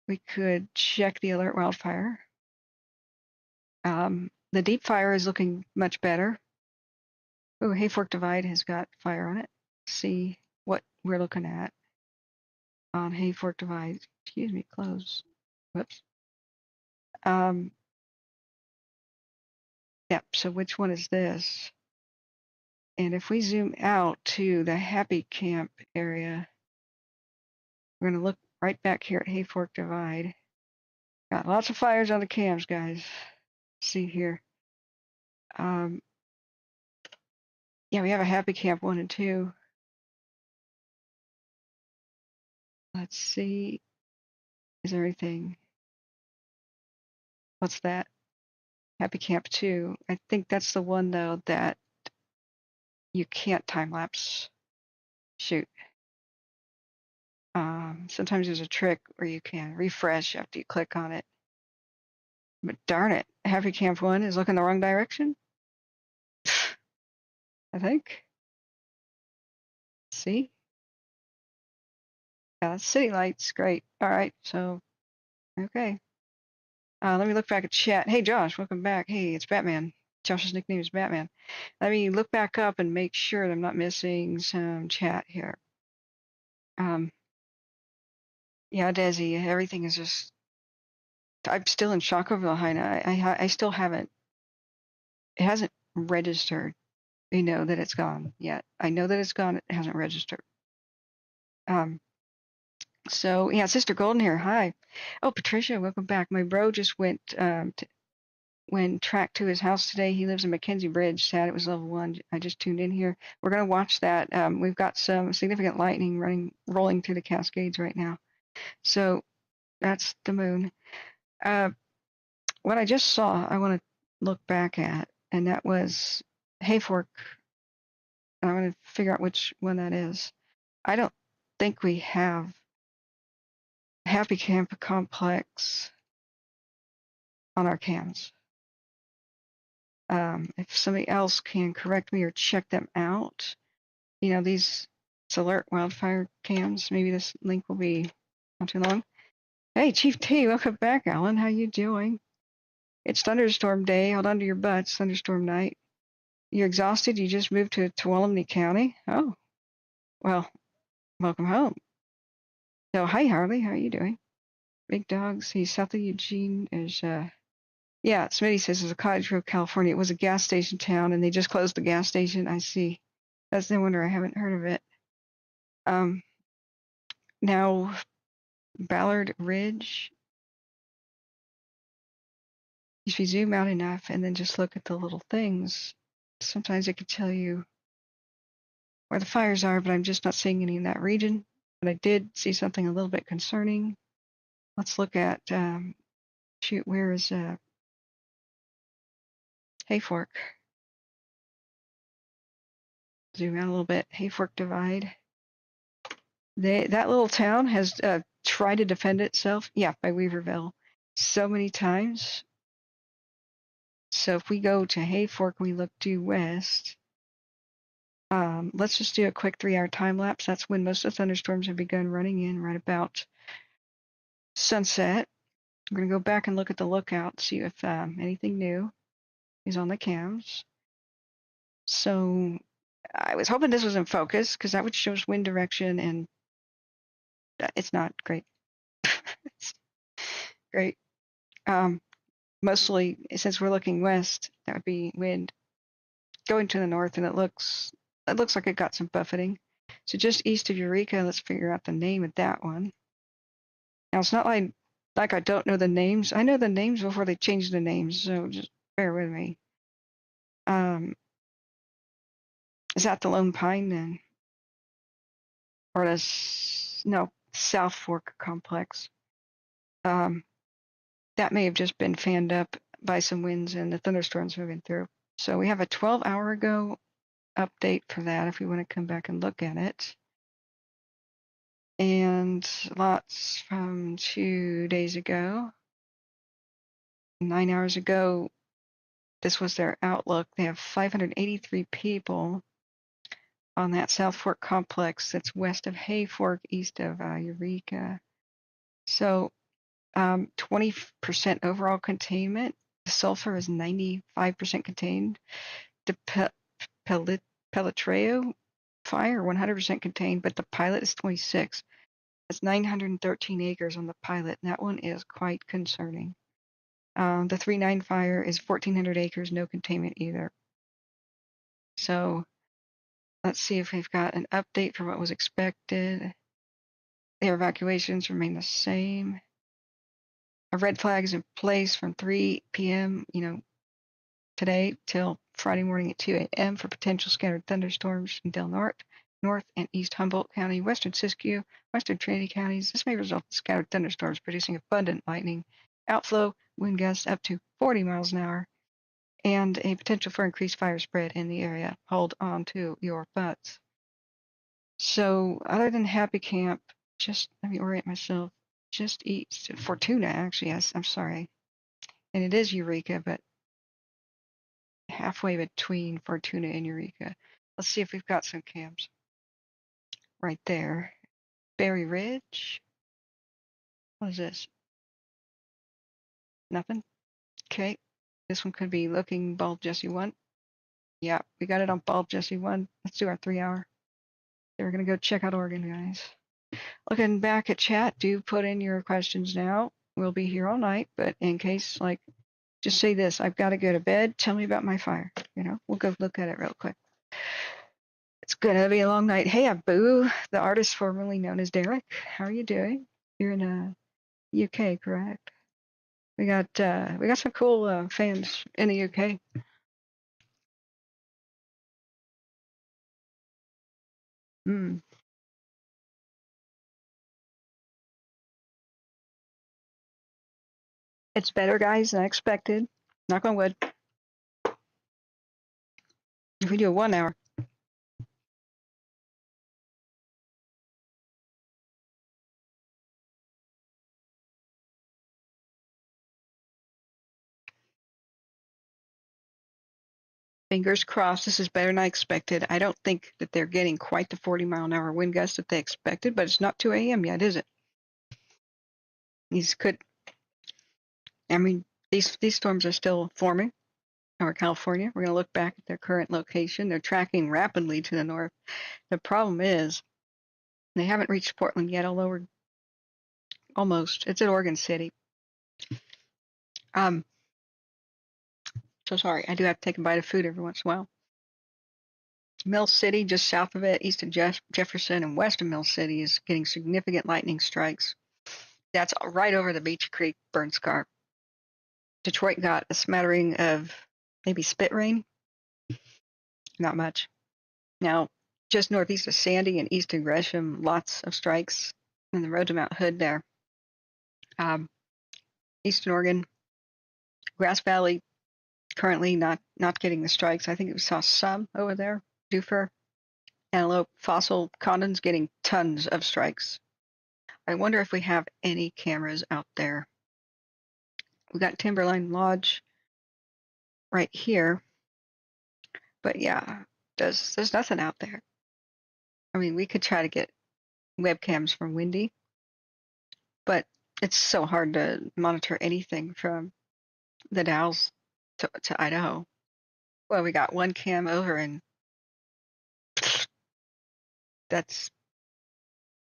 We could check the alert wildfire. The deep fire is looking much better. Oh, Hayfork Divide has got fire on it. See what we're looking at on Hayfork Divide. Excuse me, close. Whoops. Yep, so which one is this? And if we zoom out to the Happy Camp area, we're going to look right back here at Hayfork Divide. Got lots of fires on the cams, guys. See here. Yeah, we have a Happy Camp 1 and 2. Let's see. Is there anything? What's that? Happy Camp 2. I think that's the one, though, that you can't time-lapse shoot. Sometimes there's a trick where you can refresh after you click on it. But darn it, Happy Camp 1 is looking the wrong direction. I think. See? Yeah, city lights, great. All right, so okay. Let me look back at chat. Hey, Josh, welcome back. Hey, it's Batman. Josh's nickname is Batman. Let me look back up and make sure that I'm not missing some chat here. Yeah, Desi, everything is just. I'm still in shock over Lahaina. I still haven't. It hasn't registered. That it's gone yet. I know that it's gone. It hasn't registered. So yeah, Sister Golden here. Hi. Oh, Patricia, welcome back. My bro just went tracked to his house today. He lives in McKenzie Bridge. Sad it was level 1. I just tuned in here. We're gonna watch that. We've got some significant lightning rolling through the Cascades right now. So that's the moon. What I just saw, I want to look back at, and that was Hayfork. And I want to figure out which one that is. I don't think we have Happy Camp Complex on our cams. If somebody else can correct me or check them out, these alert wildfire cams, maybe this link will be not too long. Hey, Chief T, welcome back, Alan. How you doing? It's thunderstorm day. Hold on to your butts. Thunderstorm night. You're exhausted? You just moved to Tuolumne County? Oh, well, welcome home. So, hi, Harley. How are you doing? Big dogs. He's south of Eugene. Yeah, Smitty says it's a Cottage Grove, California. It was a gas station town, and they just closed the gas station. I see. That's no wonder I haven't heard of it. Now, Ballard Ridge. If you zoom out enough and then just look at the little things, sometimes it could tell you where the fires are, but I'm just not seeing any in that region. But I did see something a little bit concerning. Let's look at, where is Hayfork? Zoom out a little bit. Hayfork Divide. That little town has tried to defend itself. Yeah, by Weaverville, so many times. So if we go to Hayfork, we look due west. Let's just do a quick 3-hour time lapse. That's when most of the thunderstorms have begun running in, right about sunset. I'm going to go back and look at the lookout, see if anything new is on the cams. So I was hoping this was in focus because that would show us wind direction, and it's not great. It's great. Mostly, since we're looking west, that would be wind going to the north, and it looks like it got some buffeting. So just east of Eureka, let's figure out the name of that one. Now it's not like I don't know the names. I know the names before they change the names, so just bear with me. Is that the Lone Pine then? Or no, South Fork Complex. That may have just been fanned up by some winds and the thunderstorms moving through. So we have a 12-hour ago update for that if we want to come back and look at it. And lots from 2 days ago. 9 hours ago, this was their outlook. They have 583 people on that South Fork complex that's west of Hayfork, east of Eureka. So 20% overall containment. The sulfur is 95% contained. The Pelatreo fire, 100% contained, but the pilot is 26. That's 913 acres on the pilot, and that one is quite concerning. The 3.9 fire is 1,400 acres, no containment either. So let's see if we've got an update for what was expected. Their evacuations remain the same. A red flag is in place from 3 p.m. Today till Friday morning at 2 a.m. for potential scattered thunderstorms in Del Norte, North and East Humboldt County, Western Siskiyou, Western Trinity counties. This may result in scattered thunderstorms producing abundant lightning, outflow, wind gusts up to 40 miles an hour, and a potential for increased fire spread in the area. Hold on to your butts. So other than Happy Camp, just let me orient myself. Just east of Fortuna, actually. Yes, I'm sorry. And it is Eureka, but halfway between Fortuna and Eureka. Let's see if we've got some cams right there. Berry Ridge. What is this? Nothing. Okay. This one could be looking bulb Jesse 1. Yeah, we got it on bulb Jesse 1. Let's do our 3-hour. We're going to go check out Oregon, guys. Looking back at chat, do put in your questions now. We'll be here all night, but in case, like, just say this, I've got to go to bed. Tell me about my fire. You know, we'll go look at it real quick. It's going to be a long night. Hey, Abu, the artist formerly known as Derek. How are you doing? You're in UK, correct? We got some cool fans in the UK. Hmm. It's better, guys, than I expected. Knock on wood. If we do a 1 hour. Fingers crossed, this is better than I expected. I don't think that they're getting quite the 40-mile-an-hour wind gusts that they expected, but it's not 2 a.m. yet, is it? These storms are still forming over California. We're going to look back at their current location. They're tracking rapidly to the north. The problem is they haven't reached Portland yet, although we're almost. It's at Oregon City. So sorry, I do have to take a bite of food every once in a while. Mill City, just south of it, east of Jefferson and west of Mill City, is getting significant lightning strikes. That's right over the Beach Creek burn scar. Detroit got a smattering of maybe spit rain. Not much. Now, just northeast of Sandy and east of Gresham, lots of strikes on the road to Mount Hood there. Eastern Oregon, Grass Valley, currently not getting the strikes. I think we saw some over there. Dufur, Antelope, Fossil, Condon's getting tons of strikes. I wonder if we have any cameras out there. We got Timberline Lodge right here, but yeah, there's nothing out there. I mean, we could try to get webcams from Windy, but it's so hard to monitor anything from the Dalles to Idaho. Well, we got one cam over, and that's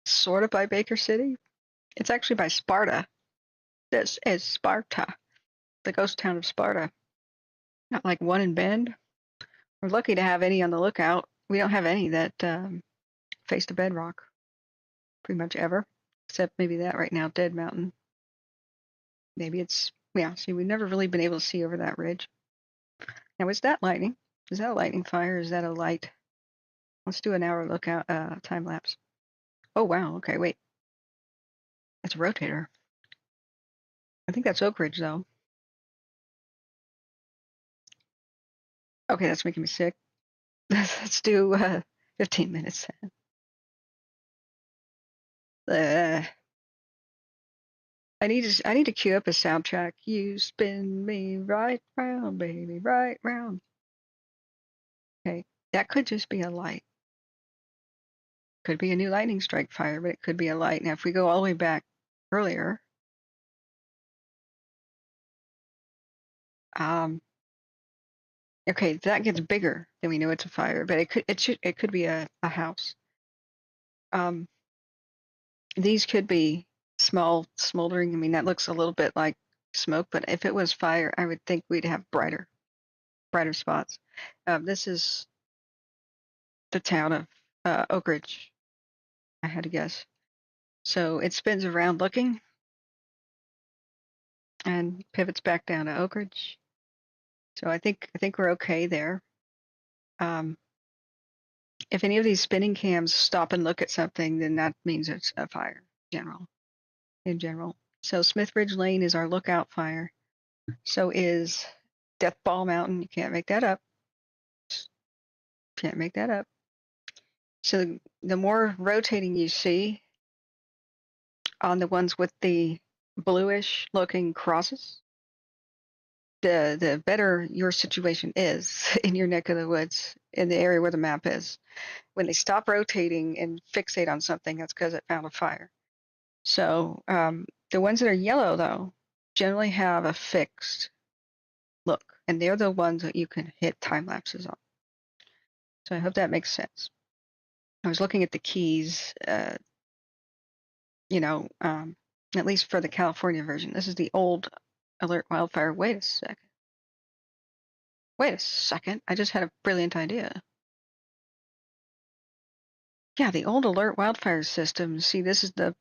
sort of by Baker City. It's actually by Sparta. This is Sparta, the ghost town of Sparta. Not like one in Bend. We're lucky to have any on the lookout. We don't have any that face to Bedrock, pretty much ever, except maybe that right now, Dead Mountain. Maybe it's, yeah, see, we've never really been able to see over that ridge. Now, is that lightning? Is that a lightning fire? Is that a light? Let's do an hour lookout time lapse. Oh, wow. Okay, wait. That's a rotator. I think that's Oak Ridge, though. Okay, that's making me sick. Let's do 15 minutes then. I need to cue up a soundtrack. You spin me right round, baby, right round. Okay, that could just be a light. Could be a new lightning strike fire, but it could be a light. Now, if we go all the way back earlier, okay, that gets bigger, then we know it's a fire. But it could be a house. These could be small smoldering. I mean, that looks a little bit like smoke, but if it was fire, I would think we'd have brighter spots. This is the town of Oak Ridge, I had to guess. So it spins around looking and pivots back down to Oak Ridge. So I think we're okay there. If any of these spinning cams stop and look at something, then that means it's a fire in general. So Smith Ridge Lane is our lookout fire. So is Death Ball Mountain. You can't make that up. Can't make that up. So the more rotating you see on the ones with the bluish looking crosses, the better your situation is in your neck of the woods, in the area where the map is. When they stop rotating and fixate on something, that's because it found a fire. So the ones that are yellow, though, generally have a fixed look, and they're the ones that you can hit time lapses on. So I hope that makes sense. I was looking at the keys, at least for the California version. This is the old Alert Wildfire. Wait a second. I just had a brilliant idea. Yeah, the old Alert Wildfire system. See, this is the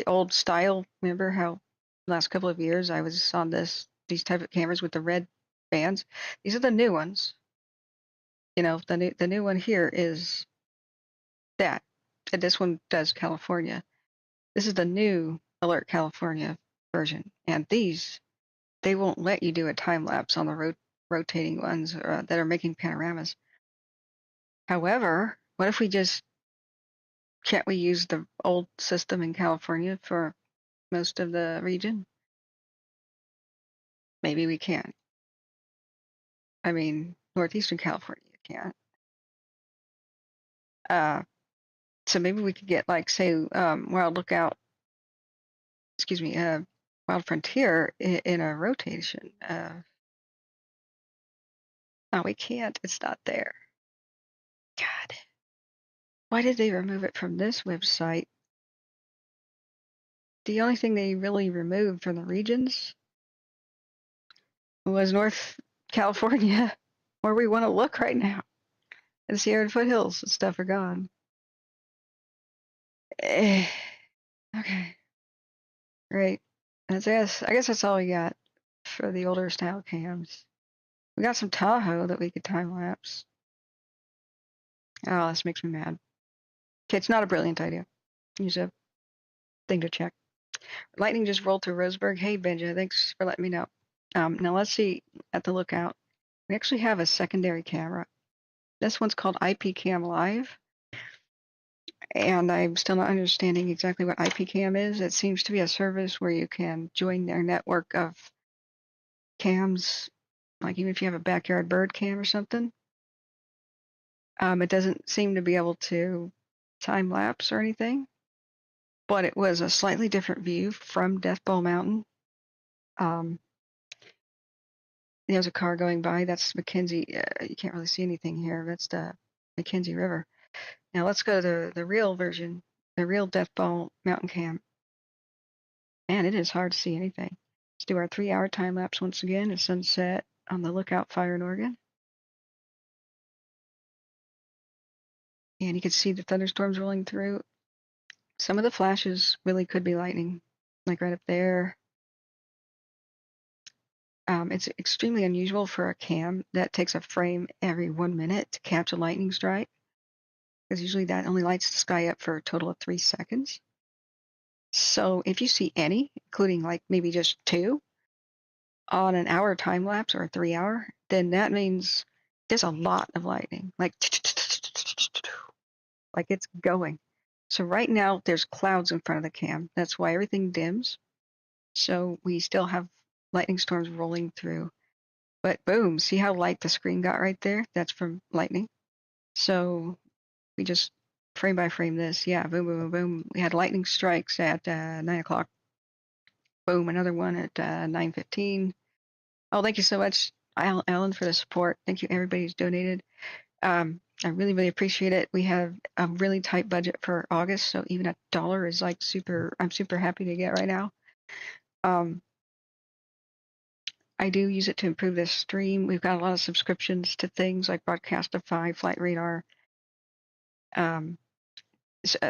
old style. Remember how last couple of years I was on these type of cameras with the red bands? These are the new ones. The new one here is that. And this one does California. This is the new Alert California version. And they won't let you do a time lapse on the rotating ones that are making panoramas. However, what if can't we use the old system in California for most of the region? Maybe we can. I mean, northeastern California can't. So maybe we could get, like, say, Wild Lookout, Wild Frontier in a rotation. No, we can't. It's not there. God. Why did they remove it from this website? The only thing they really removed from the regions was North California, where we want to look right now. And the Sierra foothills and stuff are gone. Okay. Great. I guess that's all we got for the older style cams. We got some Tahoe that we could time lapse. Oh, this makes me mad. Okay, it's not a brilliant idea. Use a thing to check. Lightning just rolled through Roseburg. Hey, Benja, thanks for letting me know. Now let's see at the lookout. We actually have a secondary camera. This one's called IP Cam Live. And I'm still not understanding exactly what IP Cam is. It seems to be a service where you can join their network of cams, like even if you have a backyard bird cam or something. It doesn't seem to be able to time lapse or anything, but it was a slightly different view from Death Ball Mountain. There's a car going by. That's McKenzie. You can't really see anything here. That's the McKenzie River. Now let's go to the real version, the real Death Ball Mountain cam. Man, it is hard to see anything. Let's do our 3-hour time lapse once again at sunset on the Lookout Fire in Oregon. And you can see the thunderstorms rolling through. Some of the flashes really could be lightning, like right up there. It's extremely unusual for a cam that takes a frame every 1 minute to catch a lightning strike, because usually that only lights the sky up for a total of 3 seconds. So if you see any, including like maybe just 2 on an hour time lapse or a 3-hour, then that means there's a lot of lightning, like it's going. So right now there's clouds in front of the cam. That's why everything dims. So we still have lightning storms rolling through. But boom, see how light the screen got right there? That's from lightning. So we just frame by frame this. Yeah, boom, boom, boom, boom. We had lightning strikes at 9 o'clock. Boom, another one at 9:15. Oh, thank you so much, Alan, for the support. Thank you, everybody who's donated. I really, really appreciate it. We have a really tight budget for August, so even $1 is like I'm super happy to get right now. I do use it to improve this stream. We've got a lot of subscriptions to things like Broadcastify, Flight Radar,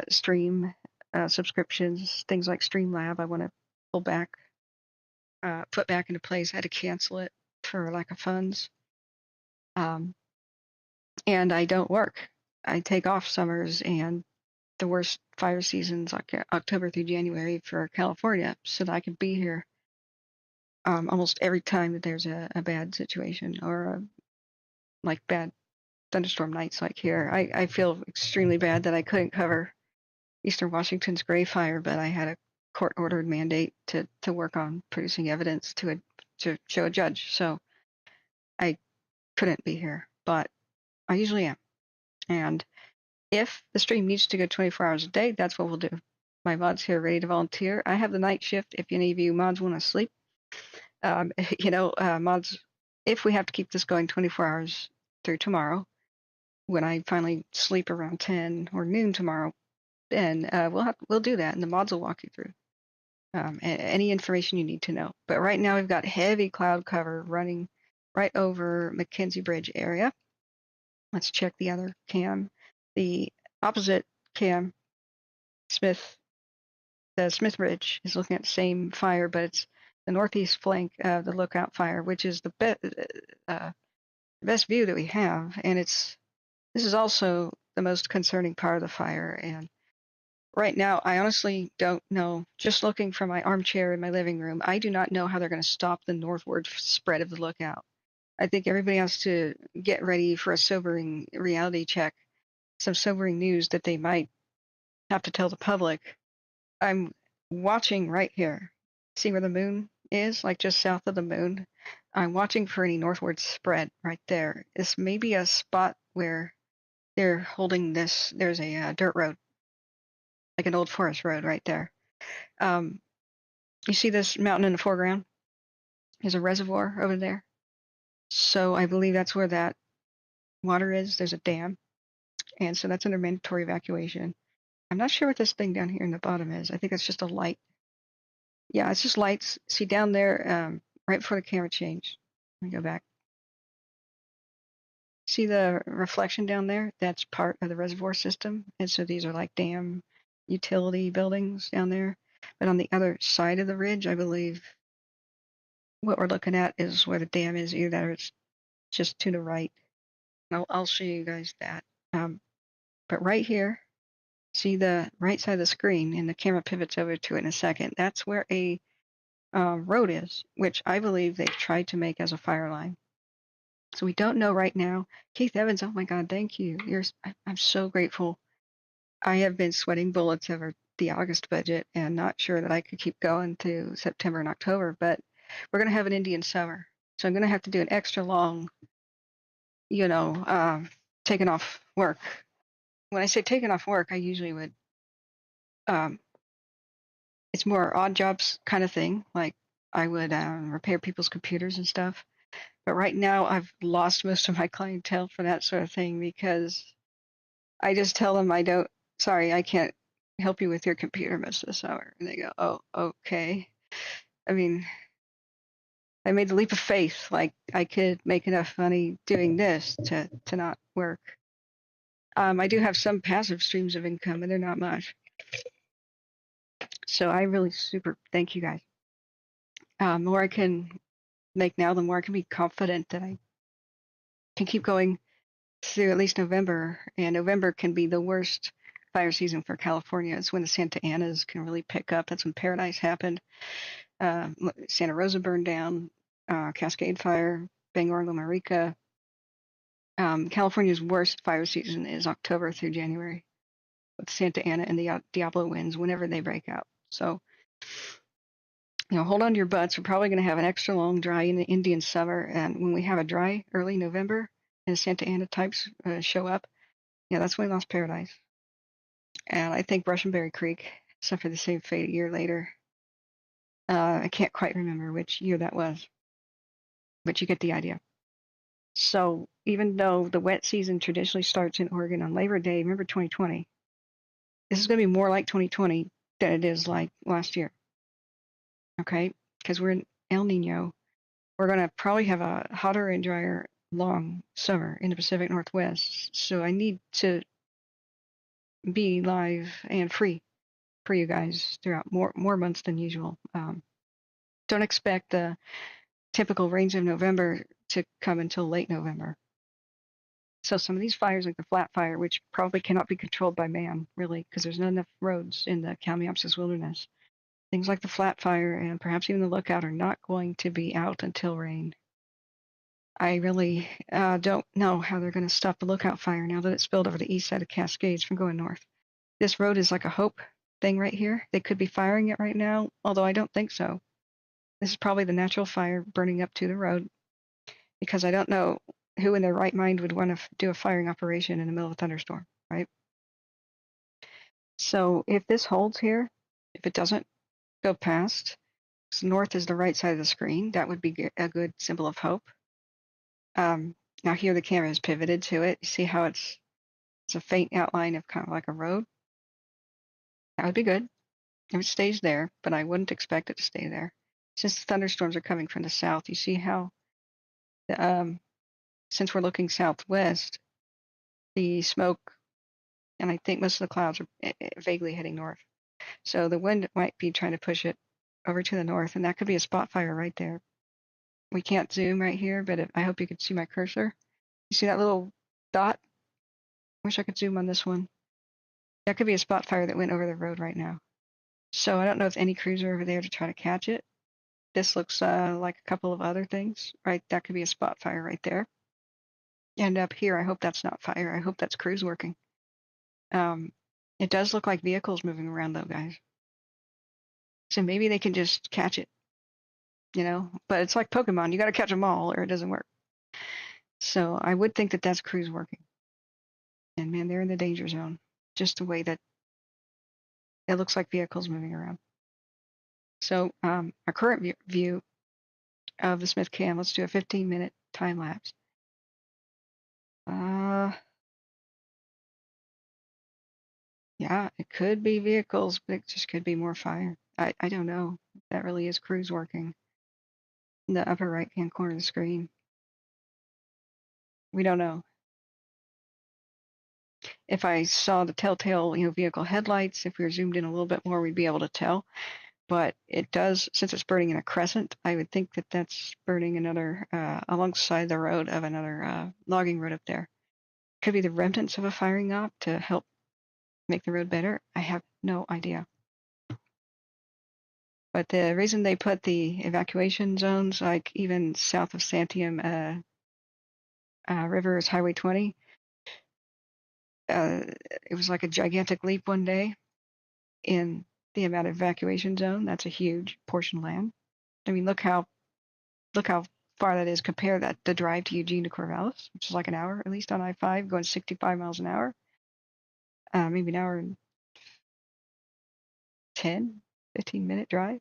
stream subscriptions, things like Streamlab. I want to put back into place. I had to cancel it for lack of funds. And I don't work. I take off summers and the worst fire seasons, like October through January for California, so that I can be here almost every time that there's a bad situation or like bad thunderstorm nights like here. I feel extremely bad that I couldn't cover Eastern Washington's Gray Fire, but I had a court-ordered mandate to work on producing evidence to to show a judge, so I couldn't be here, but I usually am. And if the stream needs to go 24 hours a day, that's what we'll do. My mods here are ready to volunteer. I have the night shift if any of you mods want to sleep. Mods, if we have to keep this going 24 hours through tomorrow, when I finally sleep around 10 or noon tomorrow, then we'll do that, and the mods will walk you through any information you need to know. But right now we've got heavy cloud cover running right over McKenzie Bridge area. Let's check the other cam. The opposite cam, the Smith Ridge, is looking at the same fire, but it's the northeast flank of the Lookout Fire, which is the best view that we have, and this is also the most concerning part of the fire. And right now, I honestly don't know. Just looking from my armchair in my living room, I do not know how they're going to stop the northward spread of the lookout. I think everybody has to get ready for a sobering reality check, some sobering news that they might have to tell the public. I'm watching right here. See where the moon is, like just south of the moon? I'm watching for any northward spread right there. This may be a spot where they're holding this. There's a dirt road, like an old forest road right there. You see this mountain in the foreground? There's a reservoir over there. So I believe that's where that water is. There's a dam. And so that's under mandatory evacuation. I'm not sure what this thing down here in the bottom is. I think it's just a light. Yeah, it's just lights. See down there, right before the camera changed. Let me go back. See the reflection down there? That's part of the reservoir system. And so these are like dam utility buildings down there. But on the other side of the ridge, I believe what we're looking at is where the dam is, either that or it's just to the right. I'll show you guys that. But right here, see the right side of the screen, and the camera pivots over to it in a second. That's where a road is, which I believe they've tried to make as a fire line. So we don't know right now. Keith Evans, oh my God, thank you. I'm so grateful. I have been sweating bullets over the August budget and not sure that I could keep going to September and October, but we're going to have an Indian summer. So I'm going to have to do an extra long, taking off work. When I say taking off work, I usually would, it's more odd jobs kind of thing. Like I would repair people's computers and stuff. But right now I've lost most of my clientele for that sort of thing because I just tell them I can't help you with your computer most of the summer. And they go, oh, okay. I mean, I made the leap of faith. Like I could make enough money doing this to not work. I do have some passive streams of income, and they're not much. So I really super thank you guys. The more I can make now, the more I can be confident that I can keep going through at least November. And November can be the worst fire season for California. It's when the Santa Anas can really pick up. That's when Paradise happened. Santa Rosa burned down. Cascade Fire, Bangor, La Marica. California's worst fire season is October through January with Santa Ana and the Diablo winds whenever they break out. So, hold on to your butts. We're probably going to have an extra long dry in the Indian summer. And when we have a dry early November and Santa Ana types show up, that's when we lost Paradise. And I think Russianberry Creek suffered the same fate a year later. I can't quite remember which year that was, but you get the idea. So even though the wet season traditionally starts in Oregon on Labor Day, remember 2020, this is going to be more like 2020 than it is like last year. Okay? Because we're in El Nino. We're going to probably have a hotter and drier long summer in the Pacific Northwest. So I need to be live and free for you guys throughout more months than usual. Don't expect the typical range of November to come until late November. So some of these fires, like the Flat Fire, which probably cannot be controlled by man, really, because there's not enough roads in the Kalmiopsis wilderness. Things like the Flat Fire and perhaps even the Lookout are not going to be out until rain. I really don't know how they're going to stop the Lookout Fire now that it's spilled over the east side of Cascades from going north. This road is like a hope thing right here. They could be firing it right now, although I don't think so. This is probably the natural fire burning up to the road, because I don't know who in their right mind would want to do a firing operation in the middle of a thunderstorm, right? So if this holds here, if it doesn't go past, so north is the right side of the screen, that would be a good symbol of hope. Now here the camera is pivoted to it. You see how it's a faint outline of kind of like a road? That would be good if it stays there, but I wouldn't expect it to stay there. Since the thunderstorms are coming from the south, you see how, since we're looking southwest, the smoke, and I think most of the clouds are vaguely heading north. So the wind might be trying to push it over to the north, and that could be a spot fire right there. We can't zoom right here, but I hope you can see my cursor. You see that little dot? Wish I could zoom on this one. That could be a spot fire that went over the road right now. So I don't know if any crews are over there to try to catch it. This looks like a couple of other things, right? That could be a spot fire right there. And up here, I hope that's not fire. I hope that's crews working. It does look like vehicles moving around though, guys. So maybe they can just catch it, but it's like Pokemon. You got to catch them all or it doesn't work. So I would think that that's crews working. And man, they're in the danger zone. Just the way that it looks like vehicles moving around. So our current view of the Smith cam, let's do a 15-minute time lapse. Yeah, it could be vehicles, but it just could be more fire. I don't know if that really is crews working. In the upper right-hand corner of the screen. We don't know. If I saw the telltale, vehicle headlights, if we were zoomed in a little bit more, we'd be able to tell. But it does, since it's burning in a crescent, I would think that that's burning another, alongside the road of another logging road up there. Could be the remnants of a firing op to help make the road better. I have no idea. But the reason they put the evacuation zones, like even south of Santiam River is Highway 20, it was like a gigantic leap one day in the amount of evacuation zone. That's a huge portion of land. I mean, look how far that is. Compare that the drive to Eugene to Corvallis, which is like an hour at least on I-5, going 65 miles an hour. Maybe an hour and 15-minute drive.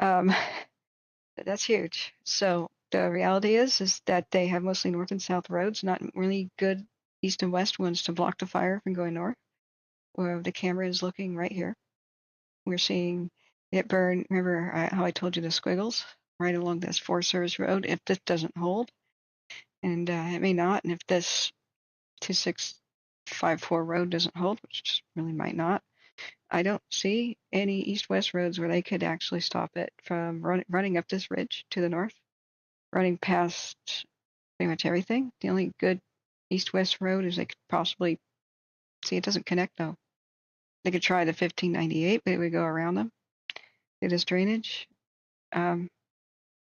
That's huge. So the reality is that they have mostly north and south roads, not really good east and west ones to block the fire from going north. Where the camera is looking right here. We're seeing it burn. Remember how I told you the squiggles right along this Forest Service road? If this doesn't hold, and it may not, and if this 2654 road doesn't hold, which really might not, I don't see any east-west roads where they could actually stop it from running up this ridge to the north, running past pretty much everything. The only good east-west road is they could possibly see it doesn't connect though. They could try the 1598, but it would go around them. It is drainage. The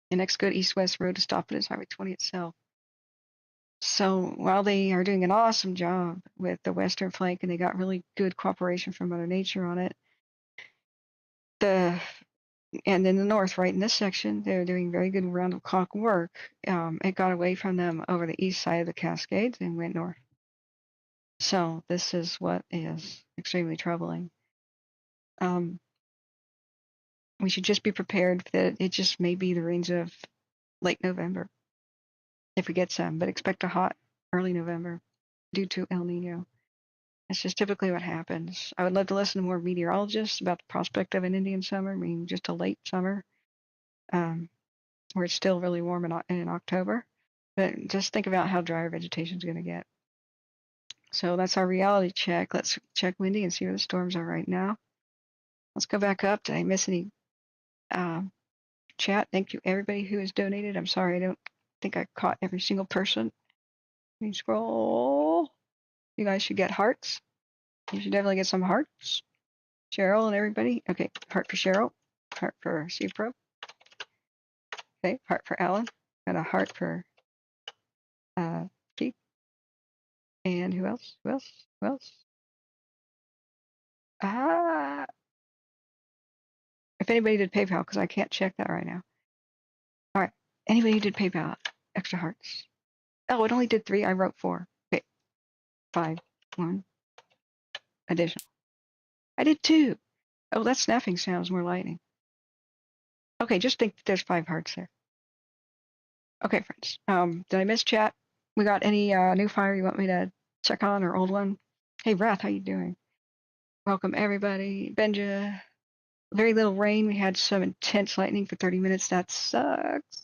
next good east-west road to stop it is Highway 20 itself. So while they are doing an awesome job with the western flank and they got really good cooperation from Mother Nature on it, and in the north, right in this section, they're doing very good round-the-clock work. It got away from them over the east side of the Cascades and went north. So this is what is extremely troubling. We should just be prepared that it just may be the range of late November if we get some, but expect a hot early November due to El Nino. That's just typically what happens. I would love to listen to more meteorologists about the prospect of an Indian summer, meaning just a late summer, where it's still really warm in October. But just think about how dry our vegetation is going to get. So that's our reality check. Let's check Windy and see where the storms are right now. Let's go back up. Did I miss any chat? Thank you, everybody who has donated. I'm sorry, I don't think I caught every single person. Let me scroll. You guys should get hearts. You should definitely get some hearts. Cheryl and everybody. Okay, heart for Cheryl. Heart for Steve Pro. Okay, heart for Alan. And a heart for Keith. And who else? Who else? Who else? If anybody did PayPal, because I can't check that right now. All right. Anybody who did PayPal, extra hearts. Oh, it only did 3. I wrote 4. Okay. 5. 1. Additional. I did 2. Oh, that snapping sounds more lightning. Okay, just think that there's 5 hearts there. Okay, friends. Did I miss chat? We got any new fire you want me to check on or old one? Hey, Wrath, how you doing? Welcome, everybody. Benja. Very little rain. We had some intense lightning for 30 minutes. That sucks.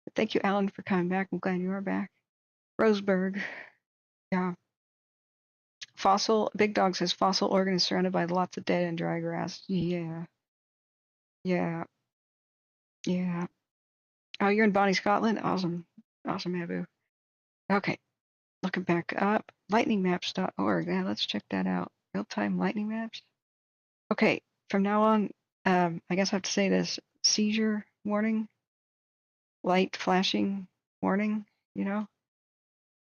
But thank you, Alan, for coming back. I'm glad you are back. Roseburg. Yeah. Fossil. Big Dog says fossil Oregon is surrounded by lots of dead and dry grass. Yeah. Yeah. Yeah. Oh, you're in Bonnie, Scotland? Awesome. Awesome, Abu. Okay. Looking back up. Lightningmaps.org. Yeah, let's check that out. Real-time lightning maps. Okay. From now on, I guess I have to say this. Seizure warning. Light flashing warning, you know?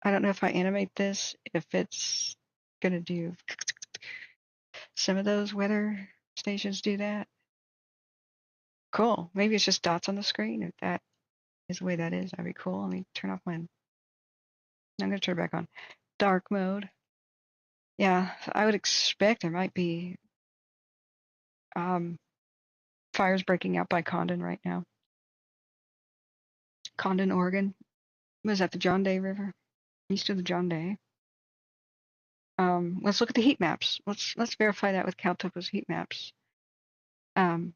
I don't know if I animate this, if it's gonna do some of those weather stations do that. Cool. Maybe it's just dots on the screen. If that is the way that is, that'd be cool. Let me turn off mine. I'm gonna turn it back on. Dark mode. Yeah, I would expect there might be fires breaking out by Condon right now. Condon, Oregon. Was that the John Day River? East of the John Day. Let's look at the heat maps. Let's verify that with CalTOPO's heat maps. Looks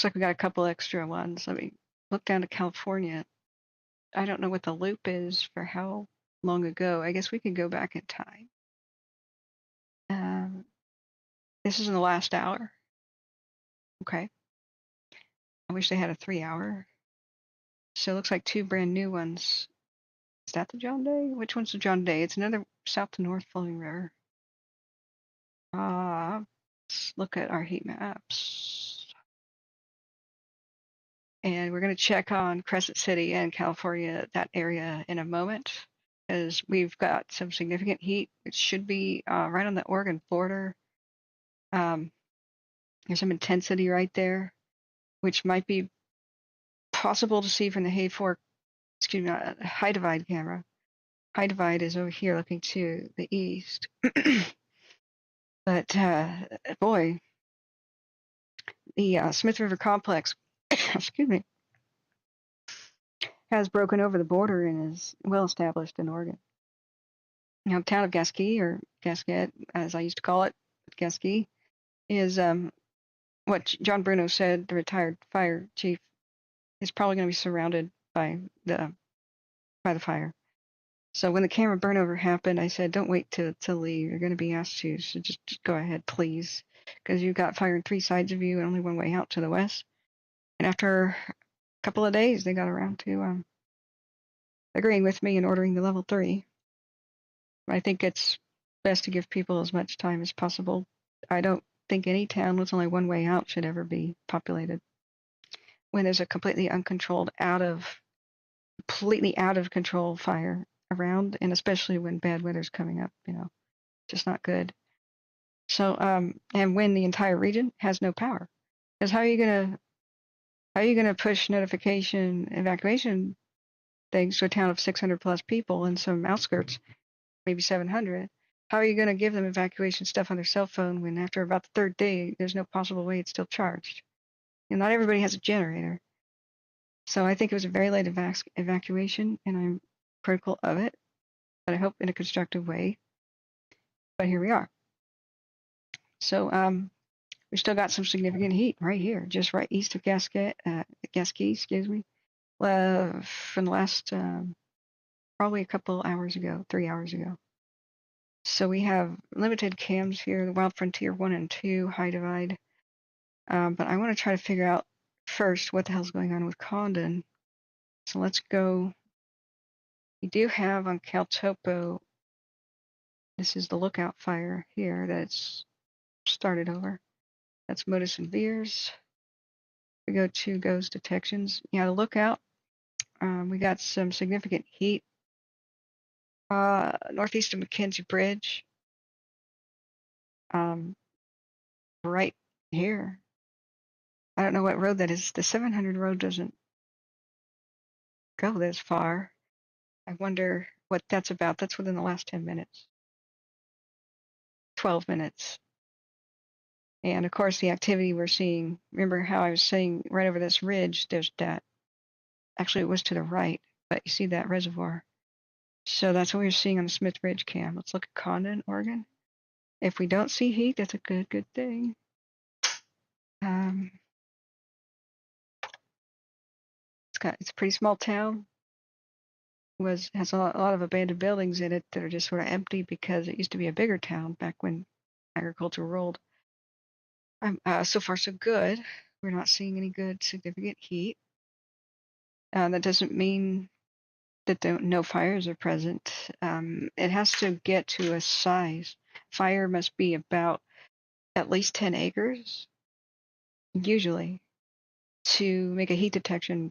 like we got a couple extra ones. Let me look down to California. I don't know what the loop is for how long ago. I guess we could go back in time. This is in the last hour. Okay. I wish they had a 3-hour. So it looks like 2 brand new ones. Is that the John Day? Which one's the John Day? It's another south to north flowing river. Let's look at our heat maps. And we're going to check on Crescent City and California, that area, in a moment, because we've got some significant heat. It should be right on the Oregon border. There's some intensity right there, which might be possible to see from the High Divide camera. High Divide is over here looking to the east. But boy, the Smith River Complex, excuse me, has broken over the border and is well established in Oregon. Now, the town of Gasquet, or Gasquet, as I used to call it, Gasquet, is what John Bruno said, the retired fire chief, is probably going to be surrounded by the fire. So when the camera burnover happened, I said, don't wait to leave. You're going to be asked to, so just go ahead, please, because you've got fire on 3 sides of you and only one way out to the west. And after a couple of days, they got around to agreeing with me and ordering the level 3. I think it's best to give people as much time as possible. I don't think any town with only one way out should ever be populated. When there's a completely uncontrolled, completely out of control fire around, and especially when bad weather's coming up, just not good. So, and when the entire region has no power, because how are you gonna push notification evacuation things to a town of 600 plus people and some outskirts, maybe 700? How are you going to give them evacuation stuff on their cell phone when after about the 3rd day, there's no possible way it's still charged? And not everybody has a generator. So I think it was a very late evacuation, and I'm critical of it, but I hope in a constructive way. But here we are. So we still got some significant heat right here, just right east of Gasquet, excuse me, from the last probably a couple hours ago, 3 hours ago. So we have limited cams here, the Wild Frontier 1 and 2, High Divide. But I want to try to figure out first what the hell's going on with Condon. So let's go. We do have on CalTOPO, this is the lookout fire here that's started over. That's Modus and Veers. We go to GOES detections. Yeah, the lookout. We got some significant heat northeast of McKenzie Bridge. Right here. I don't know what road that is. The 700 road doesn't go this far. I wonder what that's about. That's within the last 10 minutes, 12 minutes. And of course, the activity we're seeing, remember how I was saying right over this ridge, there's that, actually it was to the right, but you see that reservoir. So that's what we were seeing on the Smith Ridge cam. Let's look at Condon, Oregon. If we don't see heat, that's a good thing. It's a pretty small town. Has a lot of abandoned buildings in it that are just sort of empty because it used to be a bigger town back when agriculture rolled. So far so good. We're not seeing any good significant heat. That doesn't mean that no fires are present. It has to get to a size. Fire must be about at least 10 acres, usually, to make a heat detection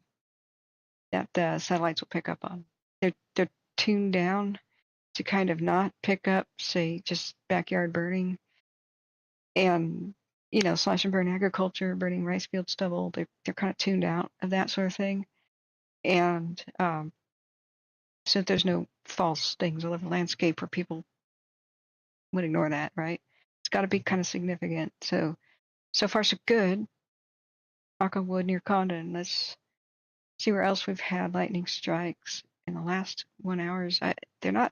that the satellites will pick up on. They're tuned down to kind of not pick up, say, just backyard burning and, slash and burn agriculture, burning rice field stubble. They're kind of tuned out of that sort of thing. And so that there's no false things all over the landscape where people would ignore that, right? It's got to be kind of significant. So far so good. Knock on wood near Condon. Let's see where else we've had lightning strikes in the last 1 hour. They're not.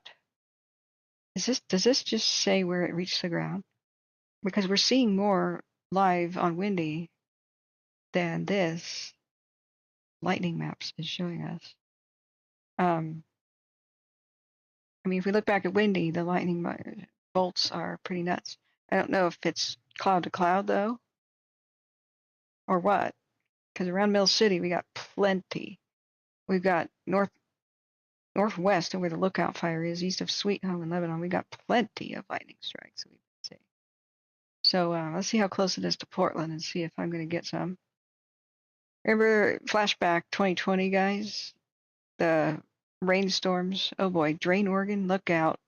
Does this just say where it reached the ground? Because we're seeing more live on Windy than this lightning maps is showing us. If we look back at Windy, the lightning bolts are pretty nuts. I don't know if it's cloud to cloud though, or what. Because around Mill City we got plenty. We've got northwest of where the Lookout Fire is, east of Sweet Home in Lebanon. We got plenty of lightning strikes. We see. So let's see how close it is to Portland and see if I'm going to get some. Remember flashback 2020, guys? The rainstorms. Oh boy, Drain, Oregon, look out.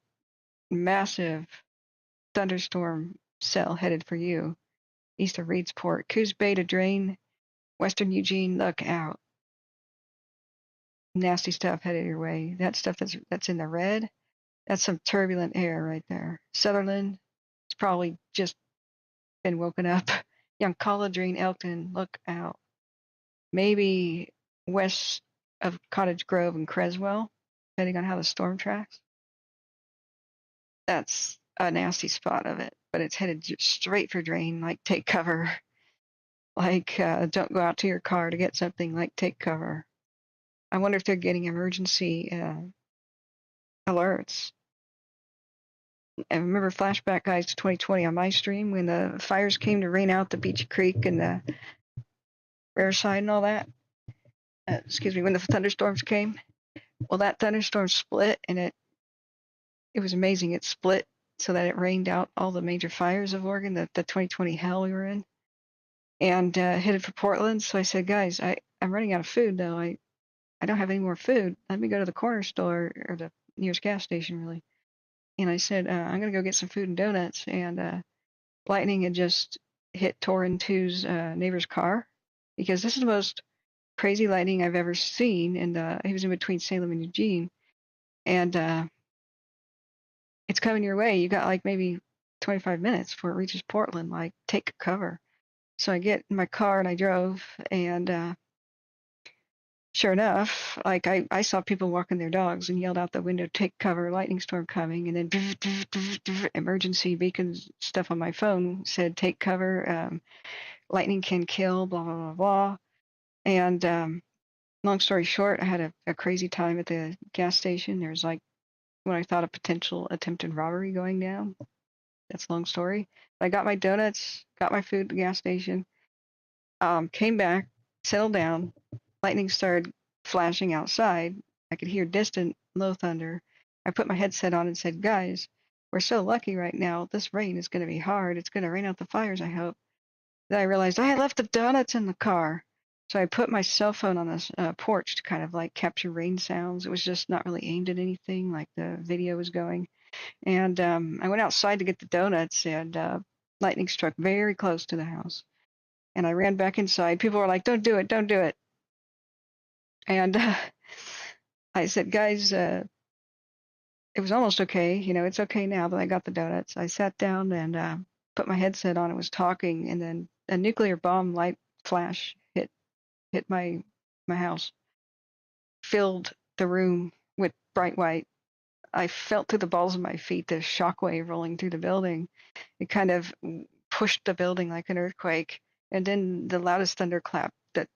Massive thunderstorm cell headed for you. East of Reedsport. Coos Bay to Drain. Western Eugene, look out. Nasty stuff headed your way. That stuff that's in the red, that's some turbulent air right there. Sutherland, it's probably just been woken up. Young Drain, Elkton, look out. Maybe west of Cottage Grove and Creswell, depending on how the storm tracks. That's a nasty spot of it, but it's headed straight for Drain. Like, take cover. Like, don't go out to your car to get something. Like, take cover. I wonder if they're getting emergency alerts. And remember flashback, guys, to 2020 on my stream when the fires came to rain out the Beachy Creek and the Riverside and all that. When the thunderstorms came. Well, that thunderstorm split, and it was amazing. It split so that it rained out all the major fires of Oregon, the 2020 hell we were in, and headed for Portland. So I said, guys, I'm running out of food, though. I don't have any more food. Let me go to the corner store or the nearest gas station, really. And I said, I'm going to go get some food and donuts. And lightning had just hit Torin 2's neighbor's car because this is the most crazy lightning I've ever seen. And he was in between Salem and Eugene. And it's coming your way. You got like maybe 25 minutes before it reaches Portland. Like, take cover. So I get in my car and I drove. And sure enough, like I saw people walking their dogs and yelled out the window, take cover, lightning storm coming. And then emergency beacon stuff on my phone said, take cover, lightning can kill, blah, blah, blah, blah. And long story short, I had a crazy time at the gas station. There was like when I thought a potential attempted robbery going down. That's a long story. I got my donuts, got my food at the gas station, came back, settled down. Lightning started flashing outside. I could hear distant low thunder. I put my headset on and said, guys, we're so lucky right now. This rain is going to be hard. It's going to rain out the fires, I hope. Then I realized I had left the donuts in the car. So I put my cell phone on this porch to kind of like capture rain sounds. It was just not really aimed at anything, like the video was going. And I went outside to get the donuts, and lightning struck very close to the house. and I ran back inside. People were like, "Don't do it, don't do it." And I said, "Guys, it was almost okay. You know, it's okay now that I got the donuts." I sat down and put my headset on and was talking, and then a nuclear bomb light flash hit my house, filled the room with bright white. I felt through the balls of my feet the shockwave rolling through the building. It kind of pushed the building like an earthquake, and then the loudest thunderclap that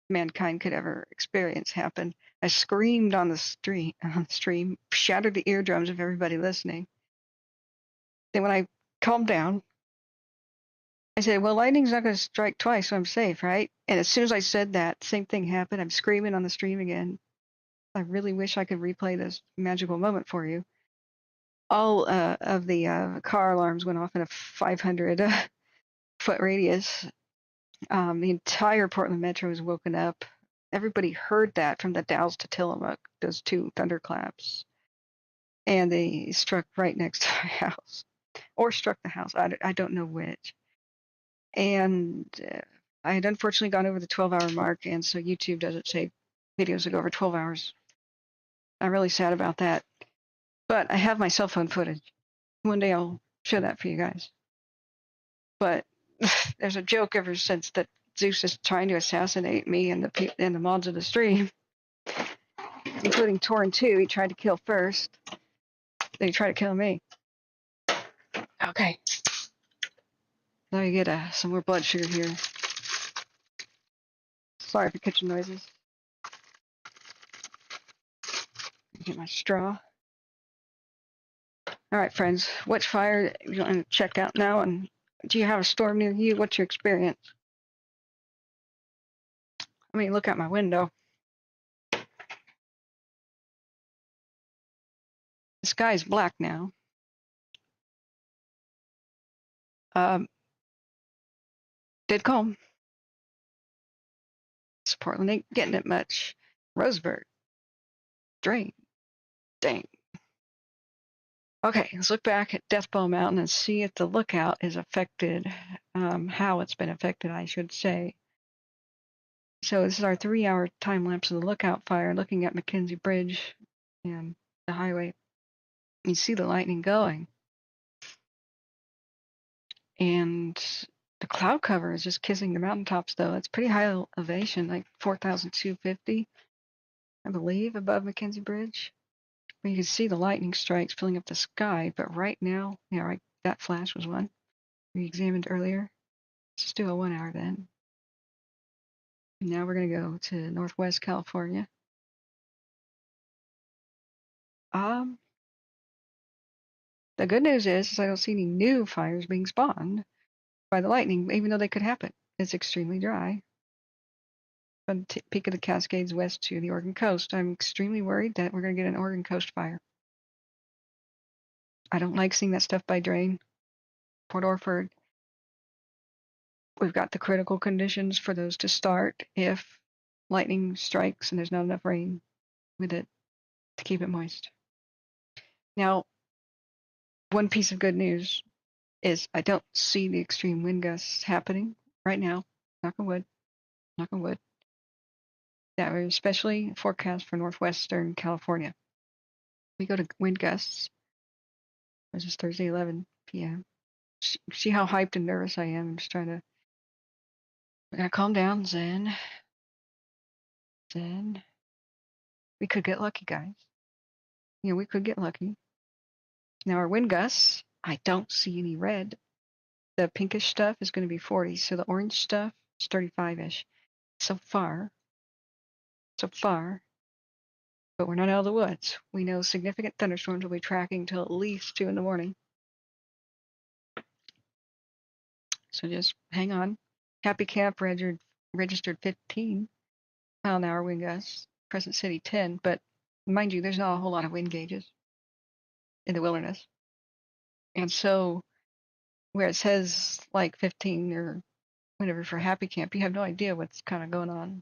mankind could ever experience happened. I screamed on the stream, shattered the eardrums of everybody listening. Then when I calmed down, I said, "Well, lightning's not going to strike twice, so I'm safe, right?" And as soon as I said that, same thing happened. I'm screaming on the stream again. I really wish I could replay this magical moment for you. All of the car alarms went off in a 500-foot radius. The entire Portland metro was woken up. Everybody heard that from the Dalles to Tillamook, those two thunderclaps. And they struck right next to my house. Or struck the house. I don't know which. And I had unfortunately gone over the 12-hour mark, and so YouTube doesn't say videos that go over 12 hours. I'm really sad about that. But I have my cell phone footage. One day I'll show that for you guys. But there's a joke ever since that Zeus is trying to assassinate me and the mods of the stream, including Torin too. He tried to kill first. Then he tried to kill me. Okay. Now you get some more blood sugar here. Sorry for kitchen noises. Get my straw. All right, friends. Which fire you want to check out now? And do you have a storm near you? What's your experience? I mean, look out my window. The sky's black now. Dead calm. Portland ain't getting it much. Roseburg. Drain. Dang. Okay, let's look back at Death Ball Mountain and see if the lookout is affected, how it's been affected, I should say. So this is our 3-hour time lapse of the lookout fire, looking at McKenzie Bridge and the highway. You see the lightning going. And the cloud cover is just kissing the mountaintops, though. It's pretty high elevation, like 4,250, I believe, above McKenzie Bridge. You can see the lightning strikes filling up the sky, but right now, yeah, right, that flash was one we examined earlier. Let's just do a 1 hour then. And now we're going to go to Northwest California. The good news is I don't see any new fires being spawned by the lightning, even though they could happen. It's extremely dry. From the peak of the Cascades west to the Oregon coast, I'm extremely worried that we're going to get an Oregon coast fire. I don't like seeing that stuff by Drain, Port Orford. We've got the critical conditions for those to start if lightning strikes and there's not enough rain with it to keep it moist. Now, one piece of good news is I don't see the extreme wind gusts happening right now. Knock on wood. Knock on wood. That was especially forecast for northwestern California. We go to wind gusts. This is Thursday, 11 p.m. See how hyped and nervous I am. I'm just trying to. I gotta calm down, Zen. Zen. We could get lucky, guys. You know, we could get lucky. Now our wind gusts, I don't see any red. The pinkish stuff is going to be 40, so the orange stuff is 35-ish. So far. But we're not out of the woods. We know significant thunderstorms will be tracking till at least 2 in the morning. So just hang on. Happy Camp registered 15-mile-an-hour wind gusts. Crescent City 10, but mind you, there's not a whole lot of wind gauges in the wilderness. And so where it says like 15 or whatever for Happy Camp, you have no idea what's kind of going on,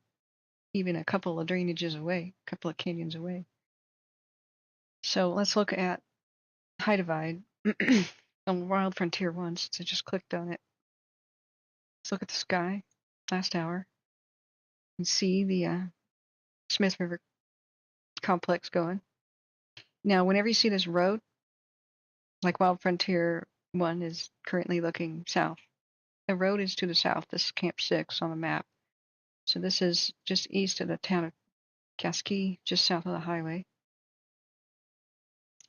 even a couple of drainages away, a couple of canyons away. So let's look at High Divide on Wild Frontier once. So just clicked on it. Let's look at the sky. last hour. You can see the Smith River complex going. Now, whenever you see this road, like Wild Frontier 1 is currently looking south. The road is to the south. This is Camp 6 on the map. So this is just east of the town of Gasquet, just south of the highway.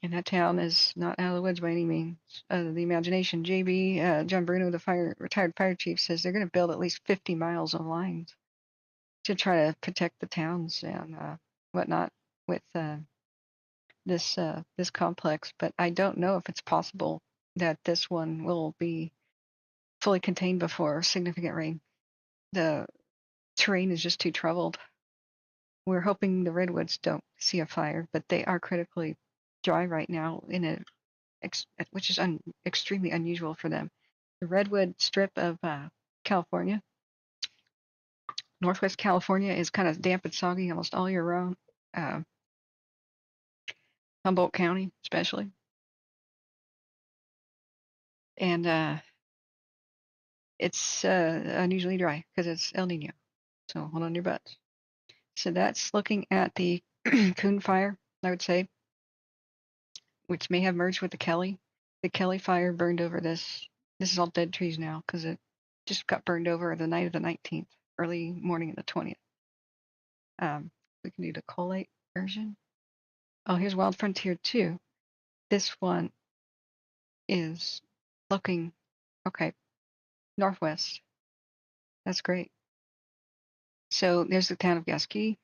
And that town is not out of the woods by any means. The imagination. JB, John Bruno, the retired fire chief, says they're going to build at least 50 miles of lines to try to protect the towns and whatnot with this complex. But I don't know if it's possible that this one will be fully contained before significant rain. The terrain is just too troubled. We're hoping the redwoods don't see a fire, but they are critically dry right now which is extremely unusual for them. The redwood strip of California, Northwest California, is kind of damp and soggy almost all year round. Humboldt County, especially, and it's unusually dry because it's El Nino. So hold on your butts. So that's looking at the Coon fire, I would say, which may have merged with the Kelly. The Kelly fire burned over this. This is all dead trees now because it just got burned over the night of the 19th, early morning of the 20th. We can do the collate version. Oh, here's Wild Frontier 2. This one is looking, okay, northwest. That's great. So there's the town of Gasquet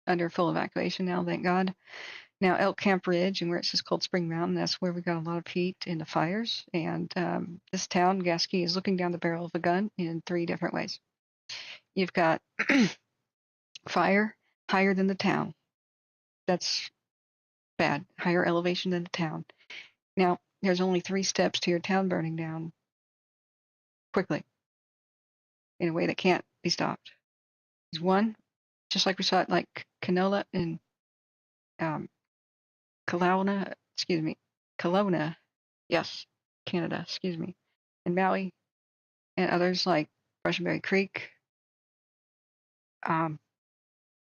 under full evacuation now, thank God. Now Elk Camp Ridge and where it says Cold Spring Mountain, that's where we got a lot of heat in the fires. And this town, Gasquet, is looking down the barrel of a gun in 3 different ways. You've got fire higher than the town. That's bad. Higher elevation than the town. Now, there's only 3 steps to your town burning down quickly in a way that can't be stopped. There's one, just like we saw it like Canola and Kelowna, yes, Canada, and Maui, and others like Russianberry Creek.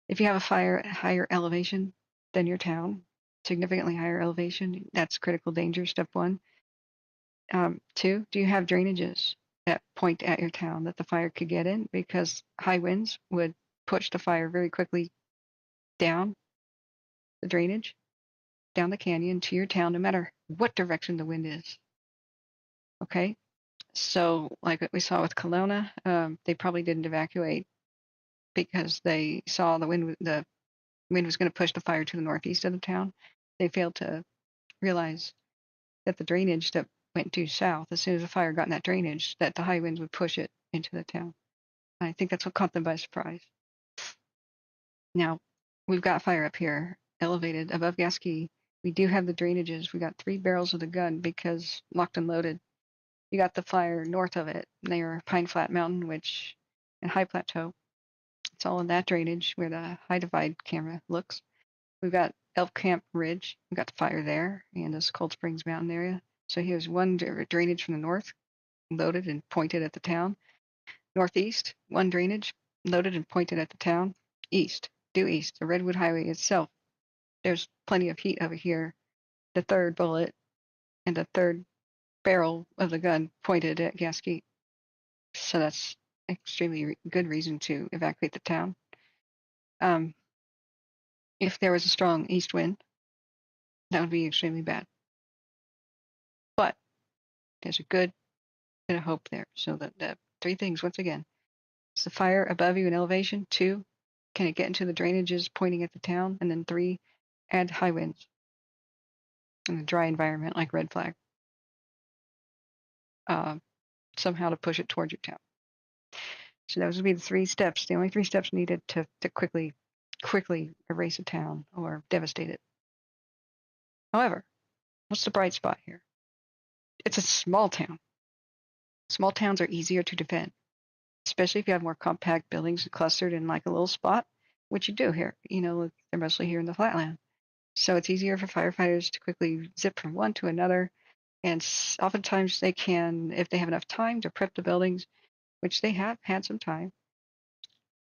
If you have a fire at higher elevation than your town, significantly higher elevation, that's critical danger, step 1. 2, do you have drainages that point at your town that the fire could get in? Because high winds would push the fire very quickly down the drainage, down the canyon to your town, no matter what direction the wind is. Okay, so like what we saw with Kelowna, they probably didn't evacuate because they saw the wind was going to push the fire to the northeast of the town. They failed to realize that the drainage that went due south, as soon as the fire got in that drainage, that the high winds would push it into the town. I think that's what caught them by surprise. Now, we've got fire up here, elevated above Gasquet. We do have the drainages. We got 3 barrels of the gun because locked and loaded. You got the fire north of it near Pine Flat Mountain, and High Plateau. It's all in that drainage where the high divide camera looks. We've got Elk Camp Ridge. We've got the fire there and this Cold Springs Mountain area. So here's one drainage from the north, loaded and pointed at the town. Northeast, one drainage, loaded and pointed at the town. East, due east, the Redwood Highway itself. There's plenty of heat over here. The 3rd bullet and the 3rd barrel of the gun pointed at Gasquet. So that's extremely good reason to evacuate the town. If there was a strong east wind, that would be extremely bad. But there's a good bit of hope there. So the 3 things, once again, is the fire above you in elevation. 2, can it get into the drainages pointing at the town? And then 3, add high winds in a dry environment like Red Flag. Somehow to push it towards your town. So those would be the 3 steps, the only 3 steps needed to quickly erase a town or devastate it. However, what's the bright spot here? It's a small town. Small towns are easier to defend, especially if you have more compact buildings clustered in like a little spot, which you do here. They're mostly here in the flatland. So it's easier for firefighters to quickly zip from one to another. And oftentimes they can, if they have enough time to prep the buildings, which they have had some time,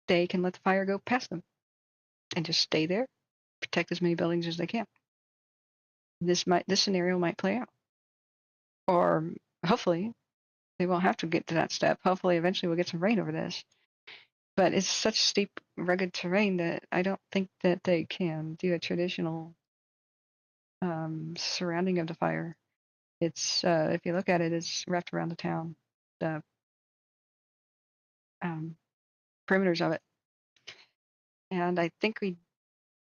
they can let the fire go past them and just stay there, protect as many buildings as they can. This scenario might play out, or hopefully they won't have to get to that step. Hopefully, eventually we'll get some rain over this. But it's such steep, rugged terrain that I don't think that they can do a traditional surrounding of the fire. It's if you look at it, it's wrapped around the town, the perimeters of it. And I think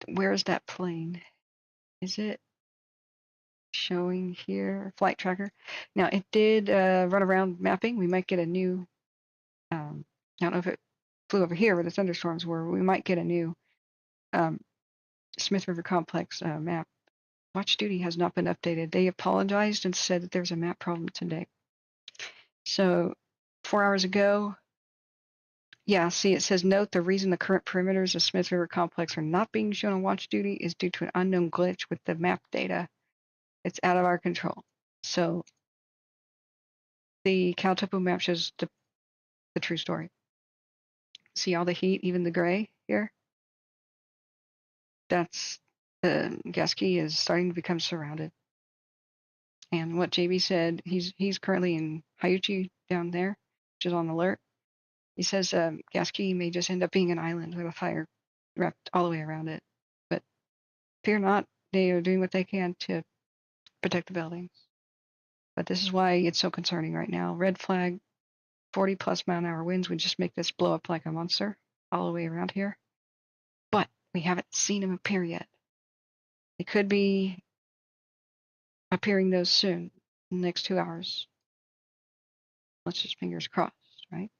where's that plane? Is it showing here? Flight tracker. Now it did run around mapping. We might get a new. I don't know if it flew over here where the thunderstorms were. We might get a new Smith River Complex map. Watch Duty has not been updated. They apologized and said that there's a map problem today. So 4 hours ago, yeah, see, it says, note the reason the current perimeters of Smith River Complex are not being shown on Watch Duty is due to an unknown glitch with the map data. It's out of our control. So the CalTopo map shows the true story. See all the heat, even the gray here? That's the gas key is starting to become surrounded. And what JB said, he's currently in Hyuchi down there, which is on alert. He says Gaski may just end up being an island with a fire wrapped all the way around it. But fear not, they are doing what they can to protect the buildings. But this is why it's so concerning right now. Red flag, 40+ mile-an-hour winds would just make this blow up like a monster all the way around here. But we haven't seen them appear yet. They could be appearing those soon, in the next 2 hours. Let's just fingers crossed, right?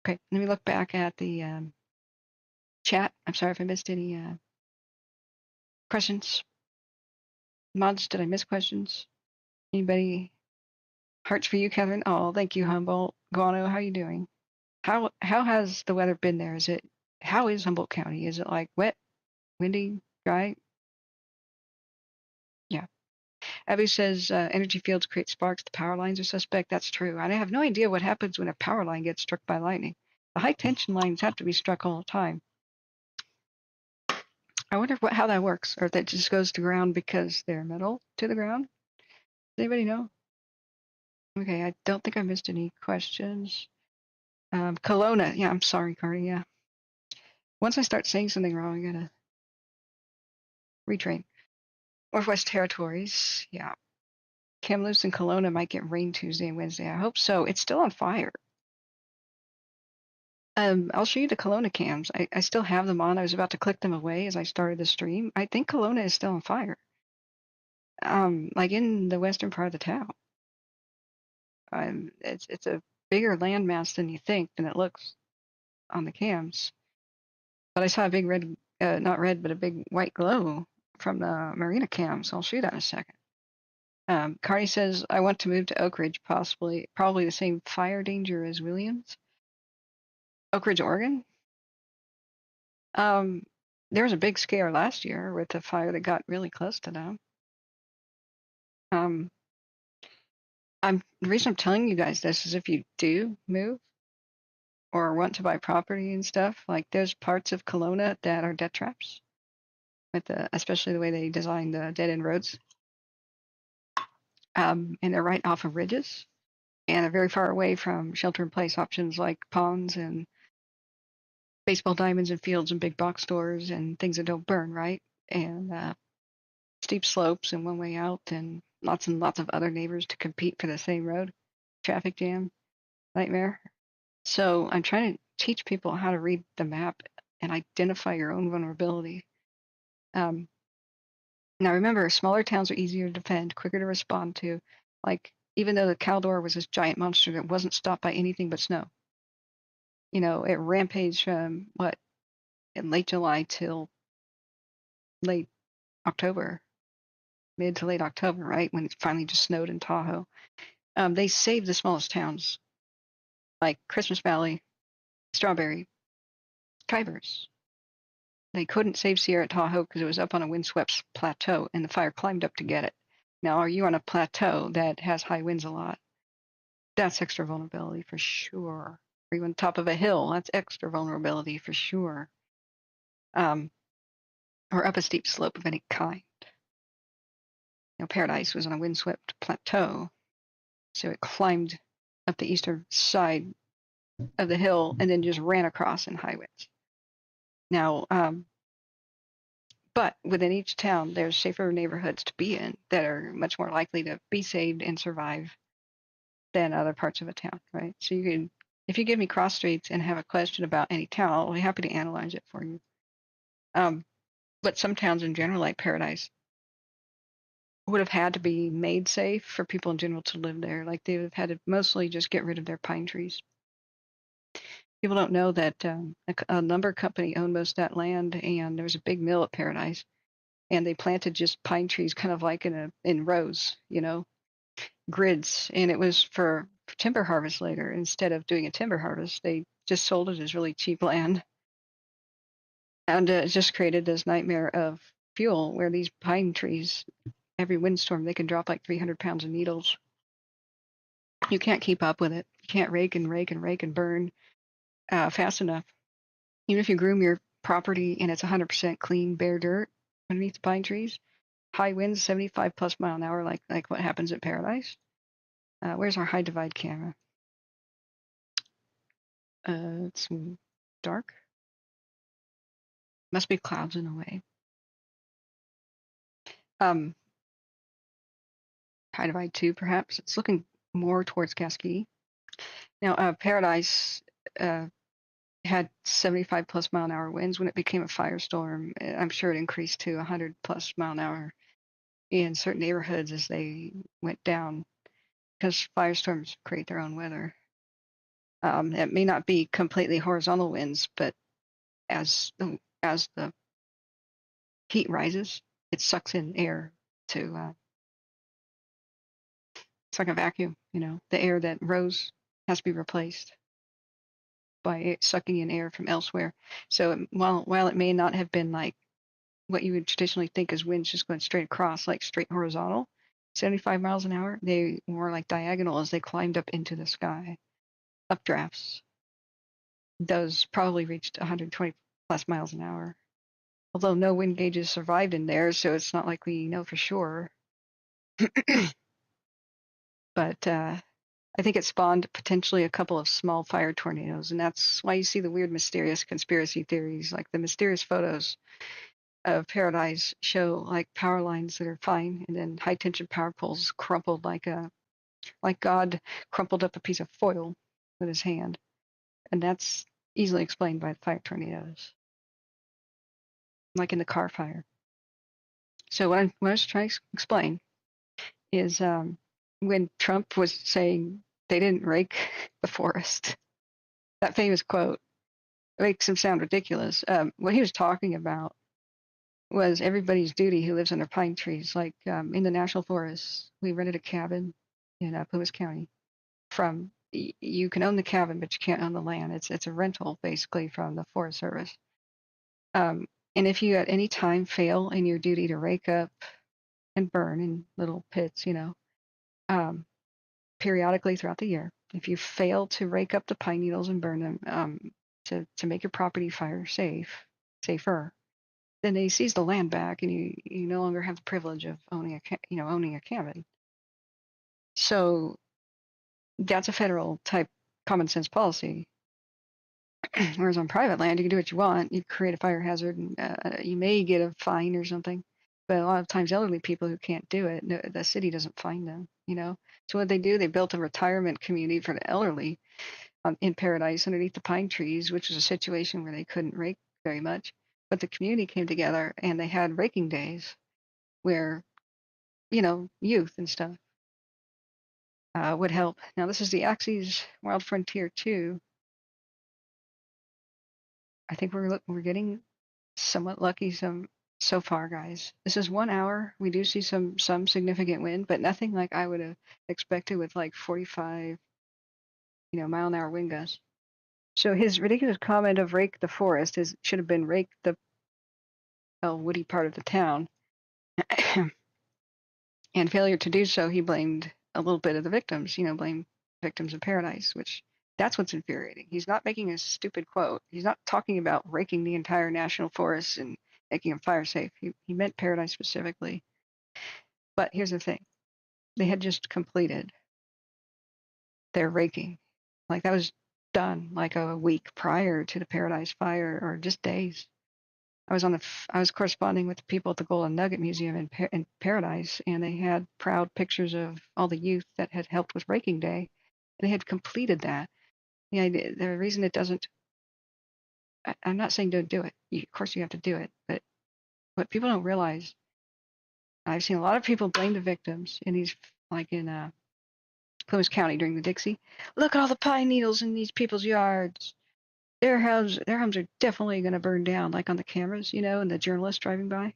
Okay, let me look back at the chat. I'm sorry if I missed any questions. Mods, did I miss questions? Anybody? Hearts for you, Catherine. Oh, thank you, Humboldt. Guano, how you doing? How has the weather been there? How is Humboldt County? Is it like wet, windy, dry? Yeah. Abby says energy fields create sparks. The power lines are suspect. That's true. I have no idea what happens when a power line gets struck by lightning. The high tension lines have to be struck all the time. I wonder how that works, or if that just goes to ground because they're metal to the ground. Does anybody know? Okay, I don't think I missed any questions. Kelowna, yeah, I'm sorry, Cardi, yeah. Once I start saying something wrong, I gotta retrain. Northwest Territories, yeah. Kamloops and Kelowna might get rain Tuesday and Wednesday. I hope so. It's still on fire. I'll show you the Kelowna cams. I still have them on. I was about to click them away as I started the stream. I think Kelowna is still on fire. Like in the western part of the town. It's a bigger landmass than you think, than it looks on the cams. But I saw a big red, not red, but a big white glow from the marina cam, so I'll show you that in a second. Cardi says, I want to move to Oak Ridge, probably the same fire danger as Williams. Oak Ridge, Oregon? There was a big scare last year with a fire that got really close to them. The reason I'm telling you guys this is if you do move or want to buy property and stuff, like there's parts of Kelowna that are death traps, with especially the way they design the dead end roads. And they're right off of ridges, and are very far away from shelter-in-place options like ponds and baseball diamonds and fields and big box stores and things that don't burn, right? And steep slopes and one way out and lots of other neighbors to compete for the same road. Traffic jam, nightmare. So I'm trying to teach people how to read the map and identify your own vulnerability. Now remember, smaller towns are easier to defend, quicker to respond to. Like, even though the Caldor was this giant monster that wasn't stopped by anything but snow. You know, it rampaged from, in late July till late October, mid to late October, right? When it finally just snowed in Tahoe. They saved the smallest towns, like Christmas Valley, Strawberry, Khyber's. They couldn't save Sierra Tahoe because it was up on a windswept plateau, and the fire climbed up to get it. Now, are you on a plateau that has high winds a lot? That's extra vulnerability for sure. or even top of a hill. That's extra vulnerability for sure. Or up a steep slope of any kind. Paradise was on a windswept plateau, so it climbed up the eastern side of the hill and then just ran across in high winds. Now, but within each town, there's safer neighborhoods to be in that are much more likely to be saved and survive than other parts of a town, right? So you can, if you give me cross streets and have a question about any town, I'll be happy to analyze it for you. But some towns in general, like Paradise, would have had to be made safe for people in general to live there. Like they would have had to mostly just get rid of their pine trees. People don't know that a lumber company owned most of that land, and there was a big mill at Paradise, and they planted just pine trees kind of like in rows, grids, and it was for timber harvest later. Instead of doing a timber harvest, they just sold it as really cheap land, and it just created this nightmare of fuel where these pine trees, every windstorm, they can drop like 300 pounds of needles. You can't keep up with it. You can't rake and burn fast enough. Even if you groom your property and it's 100% clean, bare dirt underneath the pine trees, high winds, 75 plus mile an hour, like what happens at Paradise. Where's our high divide camera? It's dark. Must be clouds in a way. High divide 2, perhaps. It's looking more towards Cascade. Now, Paradise had 75 plus mile an hour winds when it became a firestorm. I'm sure it increased to 100 plus mile an hour in certain neighborhoods as they went down, because firestorms create their own weather. It may not be completely horizontal winds, but as the heat rises, it sucks in air to it's like a vacuum, the air that rose has to be replaced by sucking in air from elsewhere. So while it may not have been like what you would traditionally think as winds just going straight across, like straight horizontal, 75 miles an hour, they were like diagonal as they climbed up into the sky. Updrafts. Those probably reached 120 plus miles an hour. Although no wind gauges survived in there, so it's not like we know for sure. But I think it spawned potentially a couple of small fire tornadoes, and that's why you see the weird, mysterious conspiracy theories, like the mysterious photos of Paradise show like power lines that are fine, and then high tension power poles crumpled like God crumpled up a piece of foil with his hand, and that's easily explained by fire tornadoes, like in the car fire. So what I was trying to explain is when Trump was saying they didn't rake the forest, that famous quote makes him sound ridiculous. What he was talking about was everybody's duty who lives under pine trees. Like in the national forest, we rented a cabin in Plymouth County. You can own the cabin, but you can't own the land. It's a rental basically from the Forest Service. And if you at any time fail in your duty to rake up and burn in little pits, periodically throughout the year, if you fail to rake up the pine needles and burn them to make your property fire safer, then they seize the land back, and you no longer have the privilege of owning a cabin. So that's a federal type common sense policy. Whereas on private land, you can do what you want. You create a fire hazard, and you may get a fine or something. But a lot of times, elderly people who can't do it, the city doesn't fine them. So what they do, they built a retirement community for the elderly in Paradise underneath the pine trees, which was a situation where they couldn't rake very much. But the community came together and they had raking days where, youth and stuff would help. Now, this is the Axis Wild Frontier 2. I think we're getting somewhat lucky so far, guys. This is 1 hour. We do see some significant wind, but nothing like I would have expected with like 45, mile an hour wind gusts. So his ridiculous comment of rake the forest should have been rake the woody part of the town. And failure to do so, he blamed a little bit of the victims, blamed victims of Paradise, which That's what's infuriating. He's not making a stupid quote. He's not talking about raking the entire national forest and making them fire safe. He meant Paradise specifically. But here's the thing. They had just completed their raking. Like that was done like a week prior to the Paradise fire, or just days. I was corresponding with the people at the Golden Nugget Museum in Paradise, and they had proud pictures of all the youth that had helped with raking day. They had completed that. The reason it doesn't, I'm not saying don't do it. Of course you have to do it, but what people don't realize, I've seen a lot of people blame the victims in these, like in Columbus County during the Dixie. Look at all the pine needles in these people's yards. Their homes are definitely going to burn down, like on the cameras, and the journalists driving by.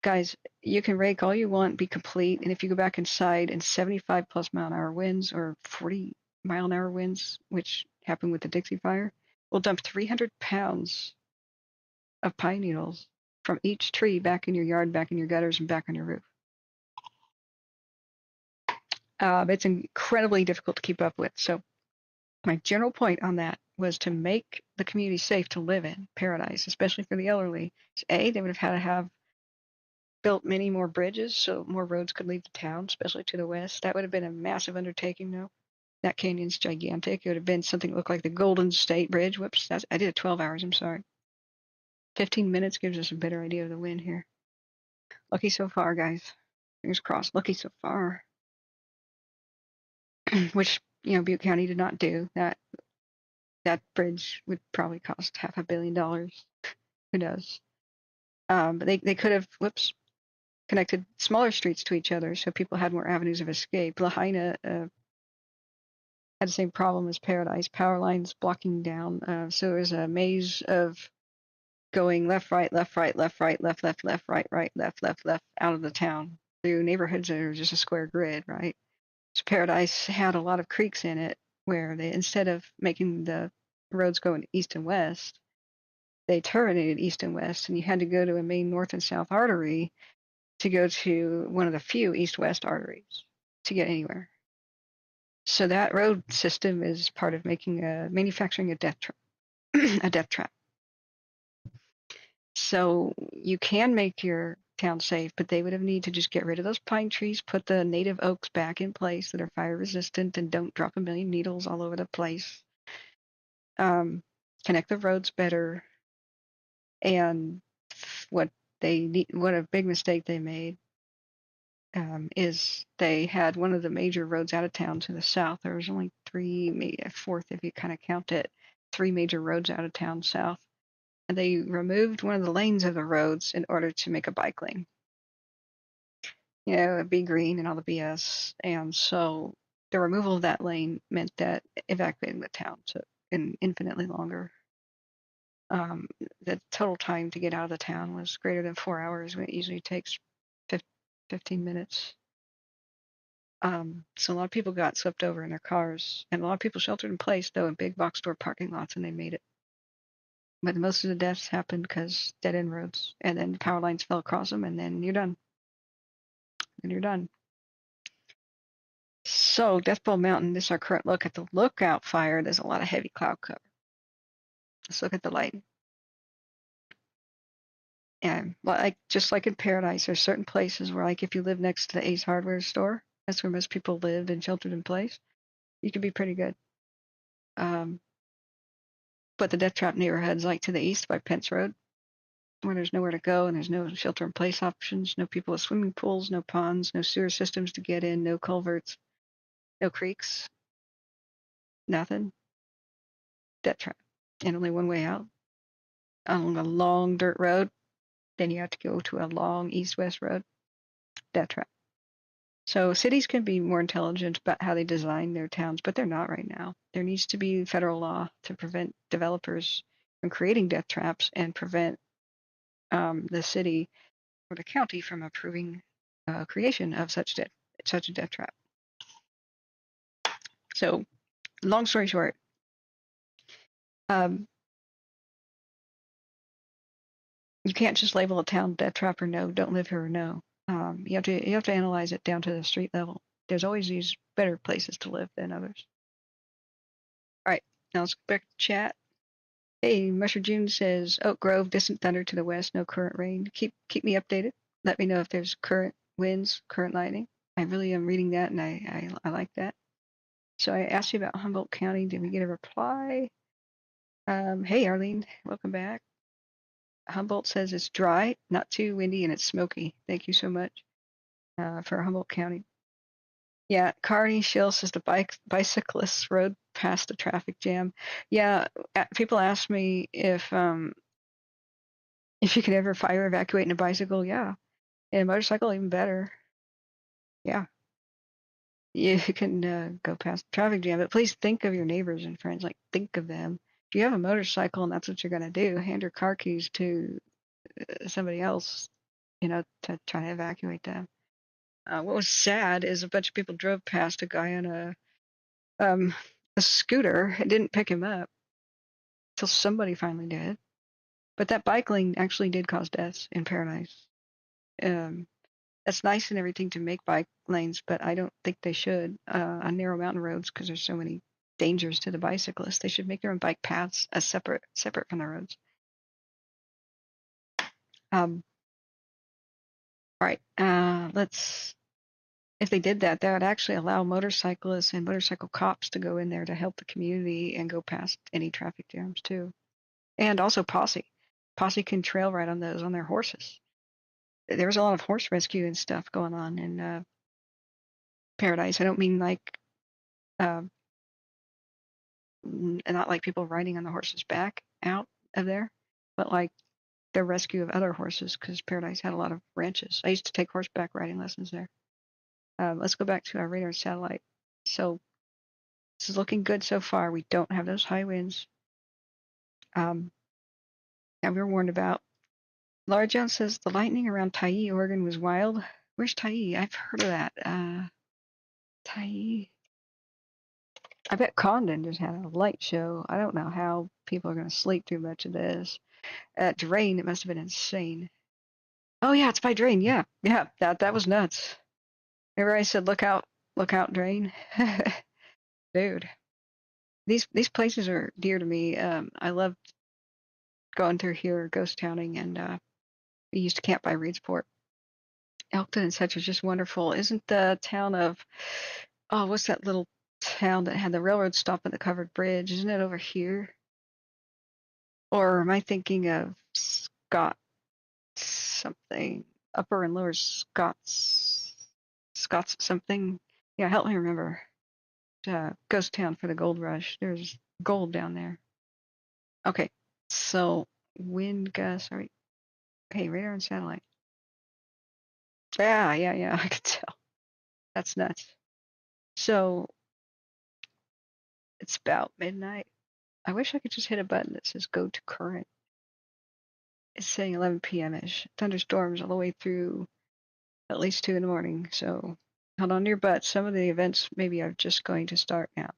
Guys, you can rake all you want, be complete, and if you go back inside and 75 plus mile an hour winds or 40 mile an hour winds, which happened with the Dixie fire, will dump 300 pounds of pine needles from each tree back in your yard, back in your gutters, and back on your roof. It's incredibly difficult to keep up with. So my general point on that was to make the community safe to live in, Paradise, especially for the elderly. They would have had to have built many more bridges so more roads could leave the town, especially to the west. That would have been a massive undertaking, though. That canyon's gigantic. It would have been something that looked like the Golden State Bridge. Whoops, I did it 12 hours, I'm sorry. 15 minutes gives us a better idea of the wind here. Lucky so far, guys. Fingers crossed. Lucky so far. Which, Butte County did not do. That bridge would probably cost $500 million. Who knows? But they could have, connected smaller streets to each other so people had more avenues of escape. Lahaina had the same problem as Paradise. Power lines blocking down. So it was a maze of going left, right, left, right, left, right, left, left, left, right, right, left, left, left, out of the town through neighborhoods that are just a square grid, right? So Paradise had a lot of creeks in it where they, instead of making the roads go east and west, they terminated east and west, and you had to go to a main north and south artery to go to one of the few east-west arteries to get anywhere. So that road system is part of manufacturing a death trap. So you can make your town safe, but they would have need to just get rid of those pine trees, put the native oaks back in place that are fire resistant and don't drop a million needles all over the place. Connect the roads better. And what a big mistake they made is they had one of the major roads out of town to the south. There was only three, maybe a fourth if you kind of count it, three major roads out of town south. And they removed one of the lanes of the roads in order to make a bike lane. It'd be green and all the BS. And so the removal of that lane meant that evacuating the town took infinitely longer. The total time to get out of the town was greater than 4 hours when it usually takes 15 minutes. So a lot of people got swept over in their cars, and a lot of people sheltered in place, though, in big box store parking lots, and they made it. But most of the deaths happened because dead end roads, and then power lines fell across them, and then you're done. So Death Bowl Mountain, this is our current look at the Lookout fire. There's a lot of heavy cloud cover. Let's look at the light. And just like in Paradise, there's certain places where, like if you live next to the Ace Hardware store, that's where most people lived and sheltered in place, you can be pretty good. But the death trap neighborhoods, like to the east by Pence Road, where there's nowhere to go and there's no shelter in place options, no people with swimming pools, no ponds, no sewer systems to get in, no culverts, no creeks, nothing. Death trap. And only one way out along a long dirt road. Then you have to go to a long east-west road. Death trap. So cities can be more intelligent about how they design their towns, but they're not right now. There needs to be federal law to prevent developers from creating death traps and prevent the city or the county from approving creation of such a death trap. So, long story short, you can't just label a town death trap or no, don't live here or no. You have to analyze it down to the street level. There's always these better places to live than others. All right, now let's go back to chat. Hey, Musher June says Oak Grove, distant thunder to the west, no current rain. Keep me updated. Let me know if there's current winds, current lightning. I really am reading that, and I like that. So I asked you about Humboldt County. Did we get a reply? Hey, Arlene, welcome back. Humboldt says it's dry, not too windy, and it's smoky. Thank you so much for Humboldt County. Yeah, Carney Shill says the bicyclists rode past the traffic jam. Yeah, people ask me if you could ever fire evacuate in a bicycle. Yeah, in a motorcycle, even better. Yeah, you can go past the traffic jam, but please think of your neighbors and friends. Like, think of them. If you have a motorcycle and that's what you're going to do, hand your car keys to somebody else, to try to evacuate them. What was sad is a bunch of people drove past a guy on a scooter. It didn't pick him up till somebody finally did. But that bike lane actually did cause deaths in Paradise. That's nice and everything to make bike lanes, but I don't think they should on narrow mountain roads because there's so many dangers to the bicyclists. They should make their own bike paths as separate from the roads. All right, if they did that, that would actually allow motorcyclists and motorcycle cops to go in there to help the community and go past any traffic jams too. And also Posse. Posse can trail ride on those on their horses. There was a lot of horse rescue and stuff going on in Paradise. I don't mean like, not like people riding on the horse's back out of there, but like the rescue of other horses because Paradise had a lot of ranches. I used to take horseback riding lessons there. Let's go back to our radar and satellite. So this is looking good so far. We don't have those high winds. And we were warned about. Laura Jones says the lightning around Tyee, Oregon was wild. Where's Tyee? I've heard of that. Tyee. I bet Condon just had a light show. I don't know how people are going to sleep through much of this. At Drain, it must have been insane. Oh yeah, it's by Drain. Yeah, that was nuts. Remember I said, look out, Drain. Dude, these places are dear to me. I loved going through here, ghost towning, and we used to camp by Reedsport. Elkton and such is just wonderful. Isn't the town of, oh, what's that little town that had the railroad stop at the covered bridge? Isn't it over here? Or am I thinking of Scott something? Upper and Lower Scots something? Yeah, help me remember. Ghost town for the gold rush. There's gold down there. Okay, so wind gusts. All right. Hey, radar and satellite. Yeah, I could tell. That's nuts. So it's about midnight. I wish I could just hit a button that says go to current. It's saying 11 p.m.-ish. Thunderstorms all the way through at least 2 in the morning. So hold on to your butts. Some of the events maybe are just going to start now.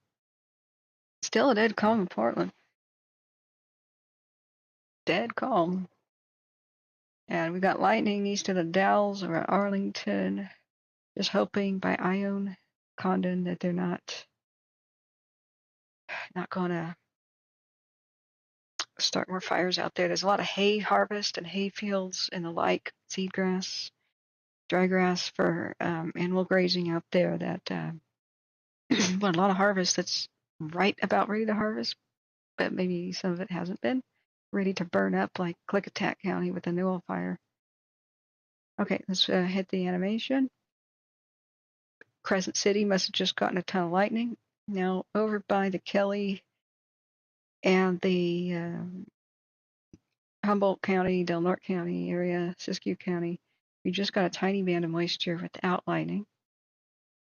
Still a dead calm in Portland. Dead calm. And we got lightning east of the Dalles around Arlington. Just hoping by Ione, Condon that they're not going to start more fires out there. There's a lot of hay harvest and hay fields and the like, seed grass, dry grass for animal grazing out there. That but a lot of harvest that's right about ready to harvest, but maybe some of it hasn't been ready to burn up, like Klickitat County with the Lowell fire. Okay, let's hit the animation. Crescent City must have just gotten a ton of lightning. Now over by the Kelly and the Humboldt County, Del Norte County area, Siskiyou County, we just got a tiny band of moisture without lightning.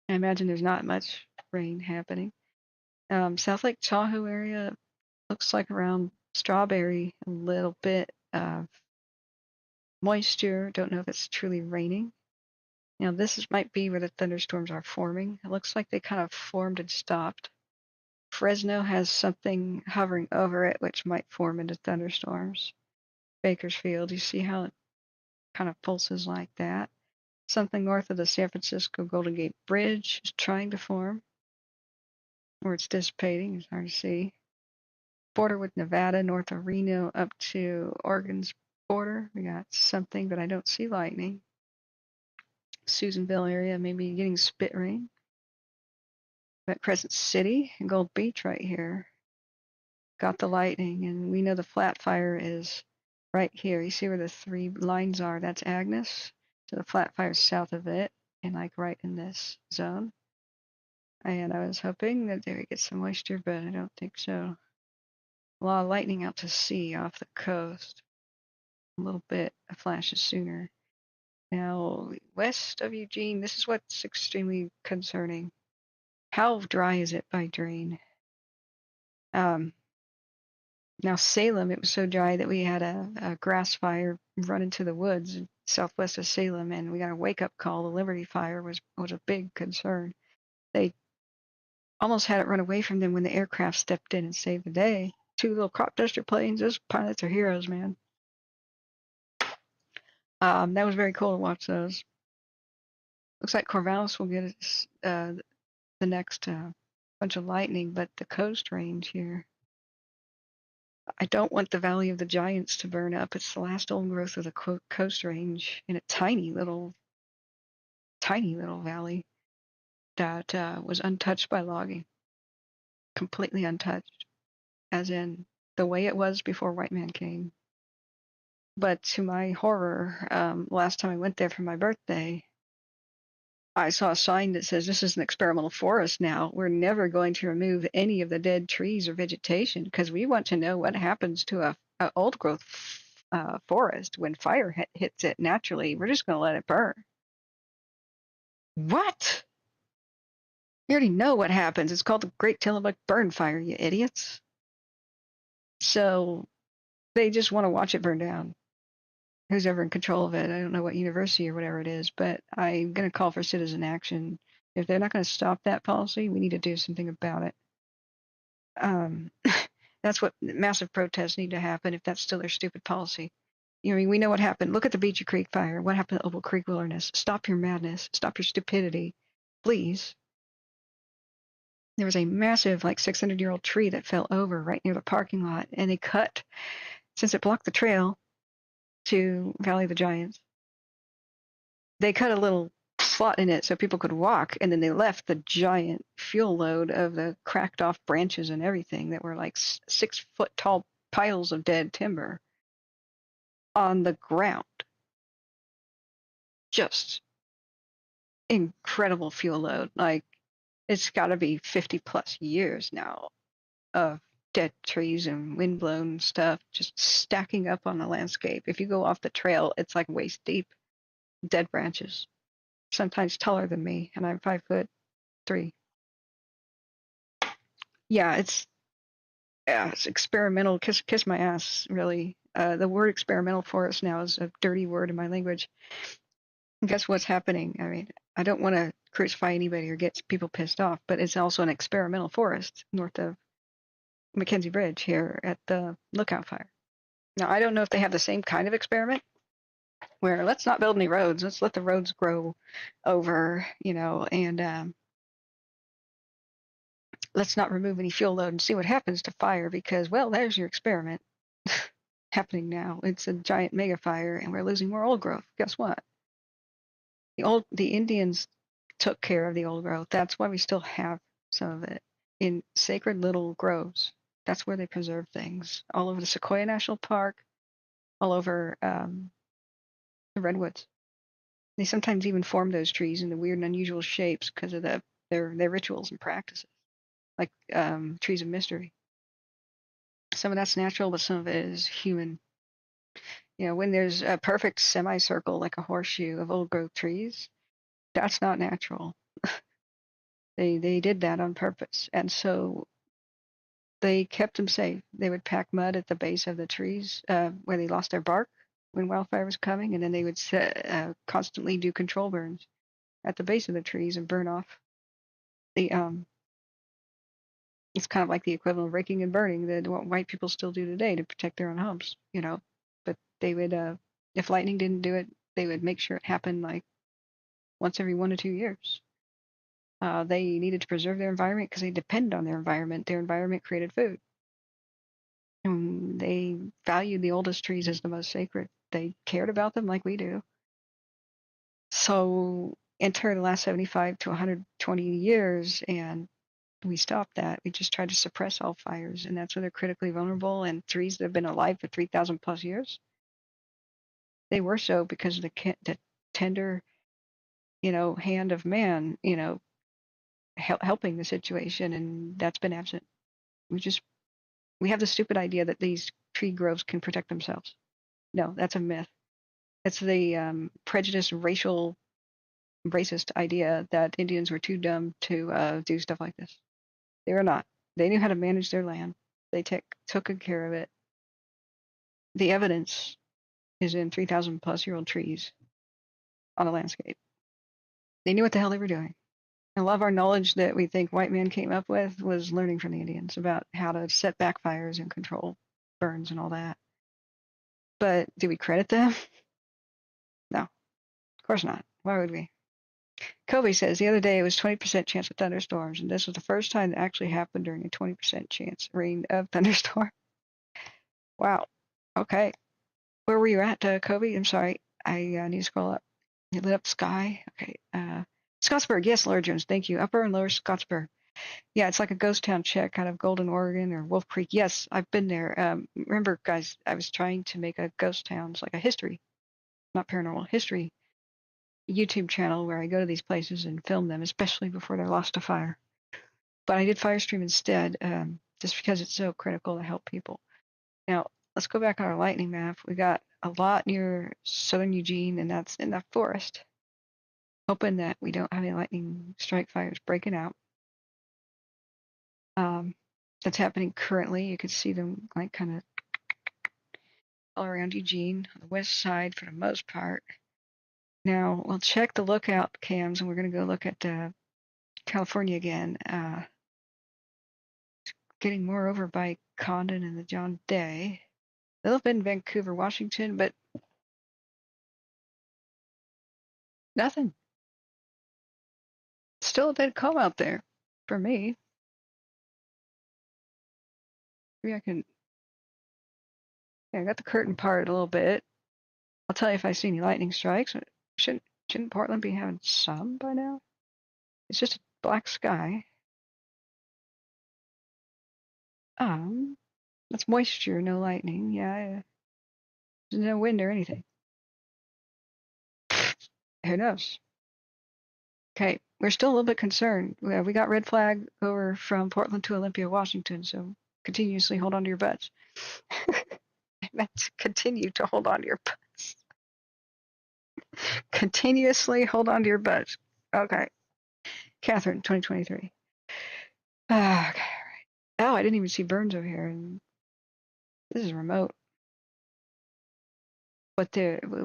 I imagine there's not much rain happening. South Lake Tahoe area looks like around Strawberry, a little bit of moisture. Don't know if it's truly raining. Now might be where the thunderstorms are forming. It looks like they kind of formed and stopped. Fresno has something hovering over it, which might form into thunderstorms. Bakersfield, you see how it kind of pulses like that. Something north of the San Francisco Golden Gate Bridge is trying to form. where it's dissipating. It's hard to see. Border with Nevada, north of Reno, up to Oregon's border. We got something, but I don't see lightning. Susanville area, maybe getting spit rain. Got Crescent City and Gold Beach right here. Got the lightning, and we know the flat fire is right here. You see where the 3 lines are? That's Agnes. So the flat fire is south of it, and like right in this zone. And I was hoping that they would get some moisture, but I don't think so. A lot of lightning out to sea off the coast. A little bit of flashes sooner. Now, west of Eugene, this is what's extremely concerning. How dry is it by drain? Now, Salem, it was so dry that we had a grass fire run into the woods southwest of Salem, and we got a wake-up call. The Liberty Fire was a big concern. They almost had it run away from them when the aircraft stepped in and saved the day. 2 little crop duster planes. Those pilots are heroes, man. That was very cool to watch those. Looks like Corvallis will get the next bunch of lightning, but the coast range here. I don't want the Valley of the Giants to burn up. It's the last old growth of the coast range in a tiny little valley that was untouched by logging. Completely untouched, as in the way it was before white man came. But to my horror, last time I went there for my birthday, I saw a sign that says this is an experimental forest now. We're never going to remove any of the dead trees or vegetation because we want to know what happens to a old growth forest when fire hits it naturally. We're just going to let it burn. What? You already know what happens. It's called the Great Tillamook Burn Fire, you idiots. So they just want to watch it burn down. Who's ever in control of it? I don't know what university or whatever it is, but I'm going to call for citizen action. If they're not going to stop that policy, we need to do something about it. That's what massive protests need to happen if that's still their stupid policy. You know, we know what happened. Look at the Beachy Creek fire. What happened to Opal Creek Wilderness? Stop your madness. Stop your stupidity. Please. There was a massive, like 600-year-old tree that fell over right near the parking lot, and they cut, since it blocked the trail to Valley of the Giants, they cut a little slot in it so people could walk, and then they left the giant fuel load of the cracked off branches and everything that were like 6-foot tall piles of dead timber on the ground. Just incredible fuel load. Like, it's got to be 50 plus years now of dead trees and windblown stuff just stacking up on the landscape. If you go off the trail, it's like waist deep dead branches, sometimes taller than me, and I'm 5'3". Yeah, it's experimental. Kiss my ass, really. The word experimental for us now is a dirty word in my language. And guess what's happening? I mean, I don't want to crucify anybody or get people pissed off, but it's also an experimental forest north of McKenzie Bridge here at the Lookout Fire. Now, I don't know if they have the same kind of experiment where let's not build any roads, let's let the roads grow over, and let's not remove any fuel load and see what happens to fire because, well, there's your experiment happening now. It's a giant mega fire and we're losing more old growth. Guess what? The Indians took care of the old growth. That's why we still have some of it in sacred little groves. That's where they preserve things. All over the Sequoia National Park, all over the redwoods. They sometimes even form those trees into weird and unusual shapes because of their rituals and practices, like trees of mystery. Some of that's natural, but some of it is human. When there's a perfect semicircle, like a horseshoe of old growth trees, that's not natural. They did that on purpose, and so they kept them safe. They would pack mud at the base of the trees where they lost their bark when wildfire was coming, and then they would constantly do control burns at the base of the trees and burn off the it's kind of like the equivalent of raking and burning that what white people still do today to protect their own homes, but they would if lightning didn't do it, they would make sure it happened like once every 1 to 2 years. They needed to preserve their environment because they depend on their environment. Their environment created food. And they valued the oldest trees as the most sacred. They cared about them like we do. So enter the last 75 to 120 years, and we stopped that. We just tried to suppress all fires, and that's where they're critically vulnerable. And trees that have been alive for 3,000 plus years, they were so because of the tender, hand of man, helping the situation, and that's been absent. We have the stupid idea that these tree groves can protect themselves. No, that's a myth. It's the prejudiced, racist idea that Indians were too dumb to do stuff like this. They were not. They knew how to manage their land. They took good care of it. The evidence is in 3,000 plus year old trees on a landscape. They knew what the hell they were doing. And a lot of our knowledge that we think white men came up with was learning from the Indians about how to set back fires and control burns and all that. But do we credit them? No, of course not. Why would we? Kobe says the other day it was 20% chance of thunderstorms, and this was the first time that actually happened during a 20% chance rain of thunderstorm. Wow. Okay. Where were you at, Kobe? I'm sorry. I need to scroll up. You lit up sky. Okay. Scottsburg. Yes, Laura Jones. Thank you. Upper and Lower Scottsburg. Yeah, it's like a ghost town check out of Golden, Oregon or Wolf Creek. Yes, I've been there. Remember, guys, I was trying to make a ghost towns, like a history, not paranormal, history YouTube channel where I go to these places and film them, especially before they're lost to fire. But I did Firestream instead, just because it's so critical to help people. Now, let's go back on our lightning map. We got a lot near southern Eugene, and that's in the forest. Hoping that we don't have any lightning strike fires breaking out. That's happening currently. You can see them like kind of all around Eugene, on the west side for the most part. Now, we'll check the lookout cams, and we're going to go look at California again. Getting more over by Condon and the John Day. A little bit in Vancouver, Washington, but nothing. Still a bit calm out there for me. Maybe I can. Yeah, I got the curtain parted a little bit. I'll tell you if I see any lightning strikes. Shouldn't Portland be having some by now? It's just a black sky. That's moisture, no lightning. Yeah, there's no wind or anything. Who knows? Okay, we're still a little bit concerned. We got red flag over from Portland to Olympia, Washington, so continuously hold on to your butts. I meant to continue to hold on to your butts. Continuously hold on to your butts. Okay. Catherine, 2023. Okay, right. Oh, I didn't even see Burns over here. And this is remote. But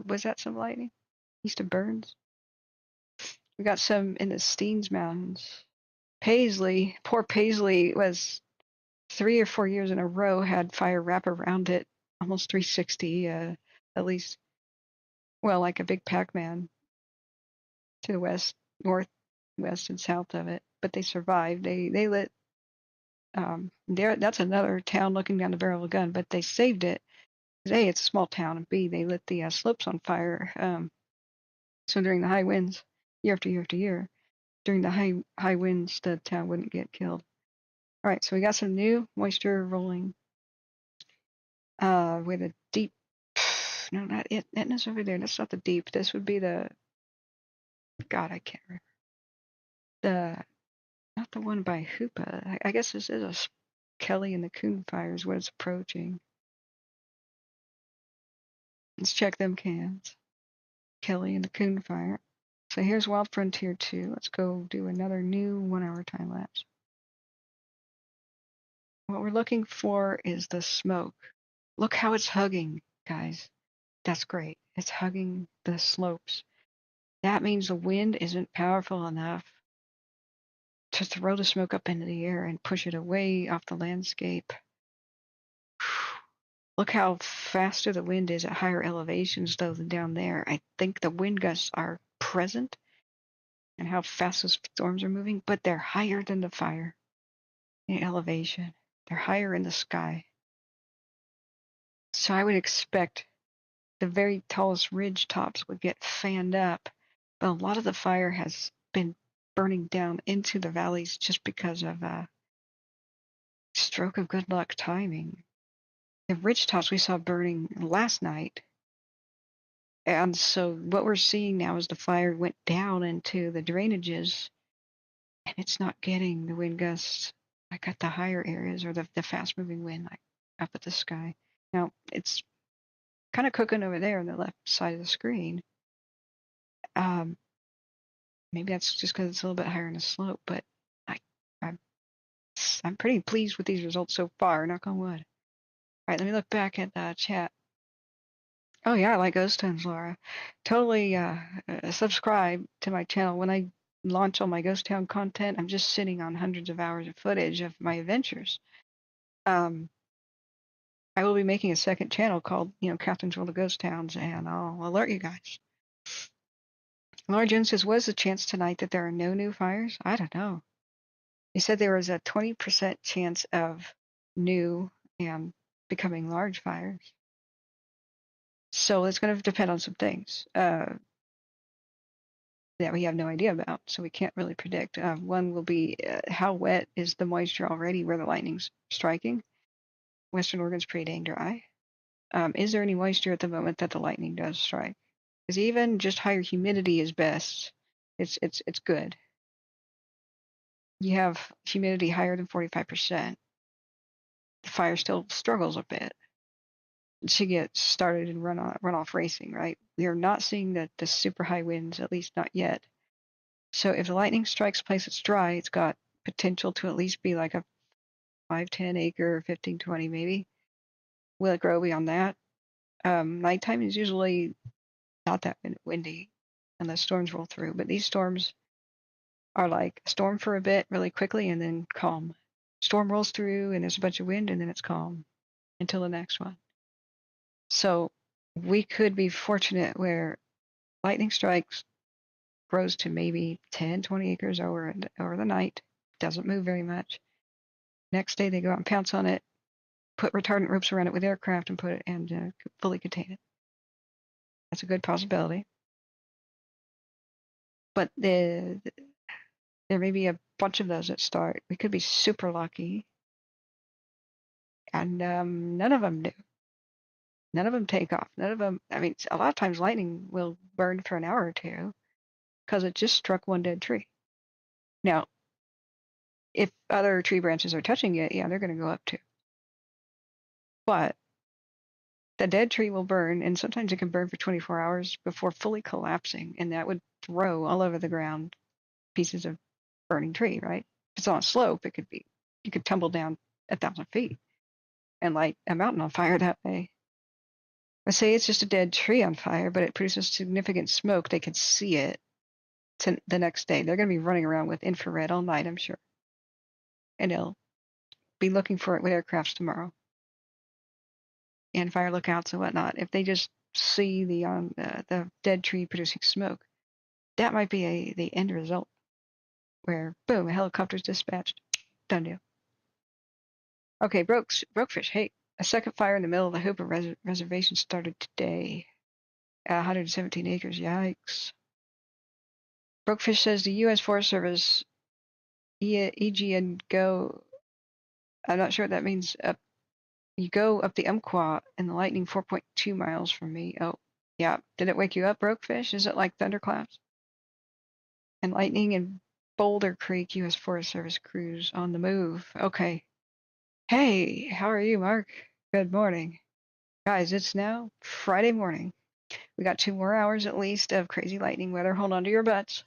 was that some lightning? East of Burns? We got some in the Steens Mountains. Paisley, poor Paisley was 3 or 4 years in a row had fire wrap around it, almost 360, at least, well, like a big Pac-Man to the west, north, west, and south of it. But they survived. They lit. That's another town looking down the barrel of a gun, but they saved it. A, it's a small town, and B, they lit the slopes on fire. So during the high winds, year after year after year, during the high winds, the town wouldn't get killed. All right, so we got some new moisture rolling with a deep. No, not it. Etna's over there. That's not the deep. This would be the. God, I can't remember. Not the one by Hoopa. I guess this is a Kelly and the Coon Fire is what it's approaching. Let's check them cans. Kelly and the Coon Fire. So here's Wild Frontier 2. Let's go do another new 1 hour time lapse. What we're looking for is the smoke. Look how it's hugging, guys. That's great. It's hugging the slopes. That means the wind isn't powerful enough to throw the smoke up into the air and push it away off the landscape. Look how faster the wind is at higher elevations, though, than down there. I think the wind gusts are present, and how fast those storms are moving, but they're higher than the fire in elevation. They're higher in the sky. So I would expect the very tallest ridge tops would get fanned up, but a lot of the fire has been burning down into the valleys just because of a stroke of good luck timing. The ridge tops we saw burning last night, and so what we're seeing now is the fire went down into the drainages, and it's not getting the wind gusts like at the higher areas or the fast moving wind like up at the sky. Now it's kind of cooking over there on the left side of the screen. Maybe that's just because it's a little bit higher in the slope, but I'm pretty pleased with these results so far. Knock on wood. All right, let me look back at the chat. Oh yeah, I like ghost towns, Laura. Totally subscribe to my channel. When I launch all my ghost town content, I'm just sitting on hundreds of hours of footage of my adventures. I will be making a second channel called, Captain's World of Ghost Towns, and I'll alert you guys. Laura Jones says, "Was the chance tonight that there are no new fires?" I don't know. He said there was a 20% chance of new and becoming large fires. So it's going to depend on some things that we have no idea about, so we can't really predict. One will be how wet is the moisture already where the lightning's striking. Western Oregon's pretty dang dry. Is there any moisture at the moment that the lightning does strike? Because even just higher humidity is best. It's good. You have humidity higher than 45%. The fire still struggles a bit to get started and runoff racing, right? You're not seeing the super high winds, at least not yet. So if the lightning strikes a place that's dry, it's got potential to at least be like a 5-10 acre, 15-20 maybe. Will it grow beyond that? Nighttime is usually not that windy unless storms roll through, but these storms are like a storm for a bit really quickly and then calm. Storm rolls through and there's a bunch of wind and then it's calm until the next one. So we could be fortunate where lightning strikes, grows to maybe 10-20 acres over the night, doesn't move very much. Next day they go out and pounce on it, put retardant ropes around it with aircraft and put it and fully contain it. That's a good possibility. But there may be a bunch of those that start. We could be super lucky, and none of them do. None of them take off. None of them. I mean, a lot of times lightning will burn for an hour or two because it just struck one dead tree. Now, if other tree branches are touching it, yeah, they're going to go up too. But the dead tree will burn, and sometimes it can burn for 24 hours before fully collapsing, and that would throw all over the ground pieces of burning tree, right? If it's on a slope, you could tumble down 1,000 feet and light a mountain on fire that way. Let's say it's just a dead tree on fire, but it produces significant smoke. They could see it the next day. They're going to be running around with infrared all night, I'm sure. And they'll be looking for it with aircrafts tomorrow and fire lookouts and whatnot. If they just see the dead tree producing smoke, that might be the end result where, boom, a helicopter's dispatched. Done deal. Okay, Brokefish. Hey, a second fire in the middle of the Hooper Reservation started today. 117 acres. Yikes. Brokefish says the U.S. Forest Service, EG and go. I'm not sure what that means. You go up the Umpqua and the lightning 4.2 miles from me. Oh, yeah. Did it wake you up, Brokefish? Is it like thunderclaps? And lightning in Boulder Creek, U.S. Forest Service crews on the move. Okay. Hey, how are you, Mark? Good morning. Guys, it's now Friday morning. We got 2 more hours at least of crazy lightning weather. Hold on to your butts.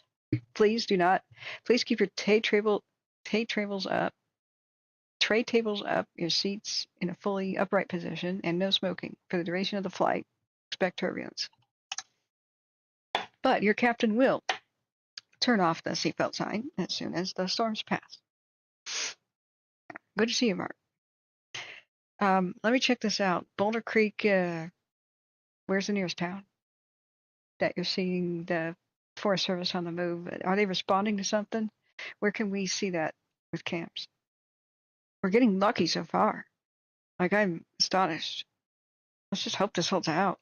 Please keep your tray tables up, your seats in a fully upright position, and no smoking for the duration of the flight. Expect turbulence. But your captain will turn off the seatbelt sign as soon as the storms pass. Good to see you, Mark. Let me check this out. Boulder Creek, where's the nearest town that you're seeing the Forest Service on the move. Are they responding to something? Where can we see that with camps? We're getting lucky so far. Like, I'm astonished. Let's just hope this holds out.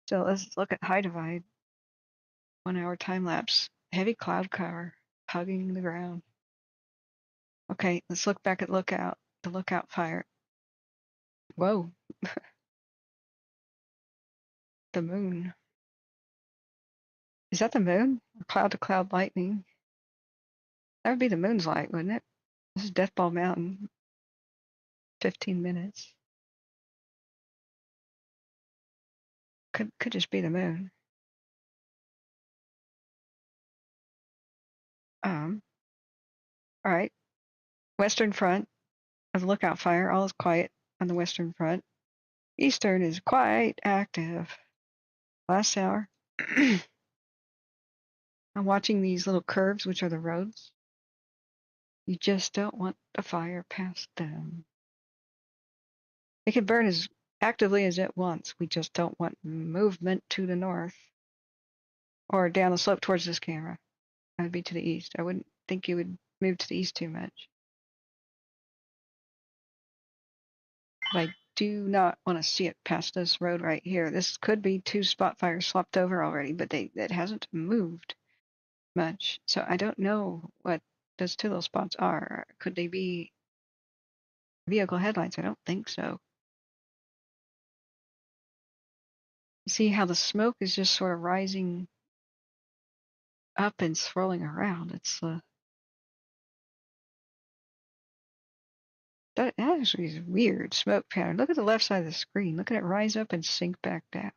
So let's look at high divide. 1 hour time lapse. Heavy cloud cover hugging the ground. Okay, let's look back at lookout. The lookout fire. Whoa. The moon. Is that the moon? Or cloud to cloud lightning? That would be the moon's light, wouldn't it? This is Deathball Mountain. 15 minutes. Could just be the moon. All right. Western front of the lookout fire. All is quiet on the western front. Eastern is quite active. Last hour. I'm watching these little curves, which are the roads. You just don't want the fire past them. It can burn as actively as it wants. We just don't want movement to the north or down the slope towards this camera. That would be to the east. I wouldn't think you would move to the east too much. But I do not want to see it past this road right here. This could be 2 spot fires swapped over already, but it hasn't moved much. So I don't know what those 2 little spots are. Could they be vehicle headlights? I don't think so. See how the smoke is just sort of rising up and swirling around. It's that actually is weird smoke pattern. Look at the left side of the screen. Look at it rise up and sink back down.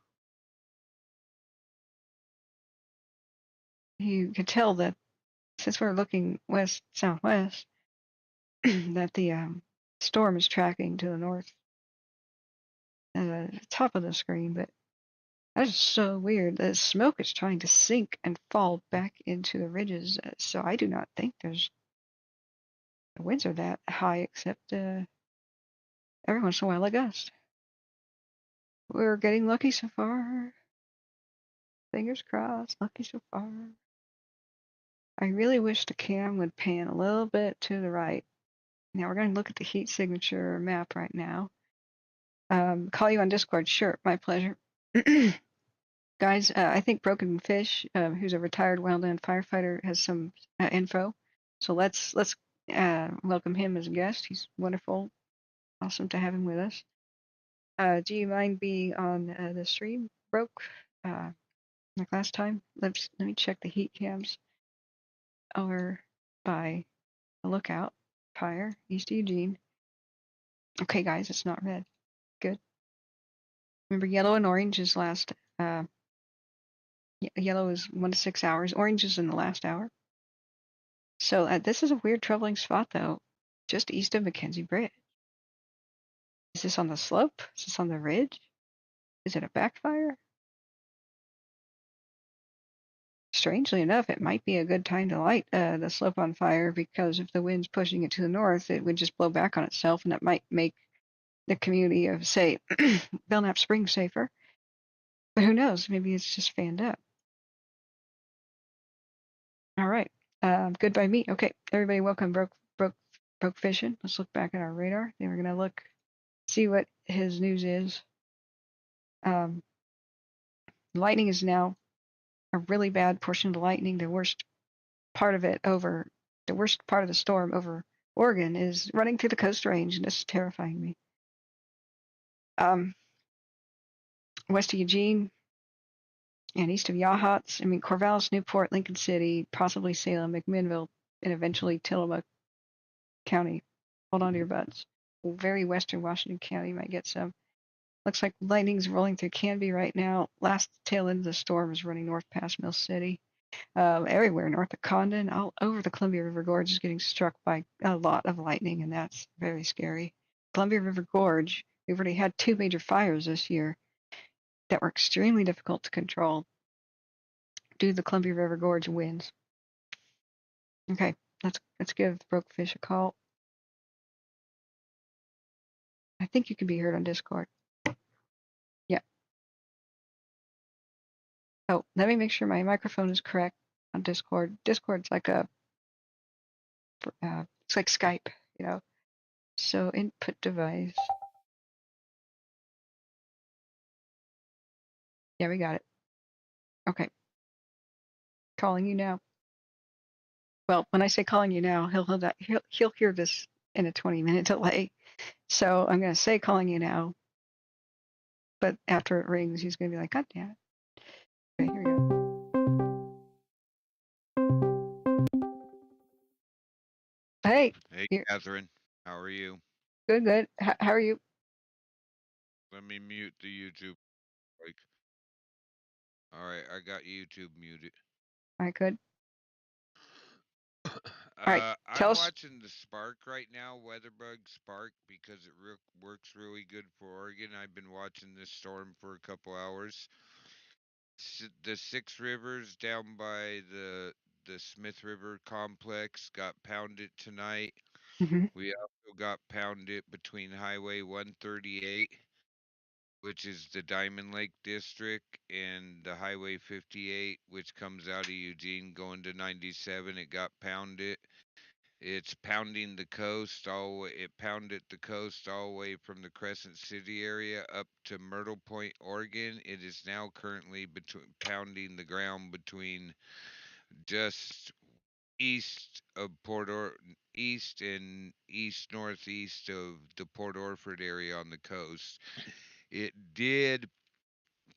You can tell that since we're looking west southwest, that the storm is tracking to the north, top of the screen. But that is so weird. The smoke is trying to sink and fall back into the ridges. So I do not think the winds are that high, except every once in a while a gust. We're getting lucky so far. Fingers crossed, lucky so far. I really wish the cam would pan a little bit to the right. Now we're going to look at the heat signature map right now. Call you on Discord? Sure, my pleasure. Guys, I think Broken Fish, who's a retired wildland firefighter, has some info. So let's welcome him as a guest. He's wonderful. Awesome to have him with us. Do you mind being on the stream, Broke? Like last time? Let me check the heat cams over by the lookout fire, East Eugene. Okay, guys, it's not red. Good. Remember, yellow and orange is last. Yellow is 1 to 6 hours. Orange is in the last hour. So this is a weird, troubling spot, though. Just east of McKenzie Bridge. Is this on the slope? Is this on the ridge? Is it a backfire? Strangely enough, it might be a good time to light the slope on fire, because if the wind's pushing it to the north, it would just blow back on itself, and that might make the community of, say, Belknap Springs safer. But who knows? Maybe it's just fanned up. All right. Good by me. Okay, everybody, welcome. Broke fishing. Let's look back at our radar. Then we're gonna see what his news is. Lightning is now a really bad portion of the lightning. The worst part of the storm over Oregon is running through the Coast Range, and this is terrifying me. West of Eugene and east of Yachats. I mean, Corvallis, Newport, Lincoln City, possibly Salem, McMinnville, and eventually Tillamook County. Hold on to your butts. Very western Washington County might get some. Looks like lightning's rolling through Canby right now. Last tail end of the storm is running north past Mill City. Everywhere north of Condon, all over the Columbia River Gorge is getting struck by a lot of lightning, and that's very scary. Columbia River Gorge, we've already had 2 major fires this year that were extremely difficult to control due to the Columbia River Gorge winds. Okay, let's give Broke Fish a call. I think you can be heard on Discord. Yeah. Oh, let me make sure my microphone is correct on Discord. Discord's like it's like Skype, you know. So input device. Yeah, we got it. Okay. Calling you now. Well, when I say calling you now, he'll hear this in a 20-minute delay. So I'm going to say calling you now, but after it rings, he's going to be like, God damn it. Okay, here we go. Hey, Hey, you're Catherine. How are you? good, good. How are you? Let me mute the YouTube. Like, all right, I got YouTube muted. All right, good. All right, tell I'm us. watching the Spark right now, Weatherbug Spark, because it works really good for Oregon. I've been watching this storm for a couple hours. The Six Rivers down by the Smith River complex got pounded tonight. Mhm. We also got pounded between Highway 138, which is the Diamond Lake District, and the Highway 58, which comes out of Eugene going to 97. It got pounded. It's pounding the coast it pounded the coast all the way from the Crescent City area up to Myrtle Point, Oregon. It is now currently pounding the ground between just east of east and east northeast of the Port Orford area on the coast. It did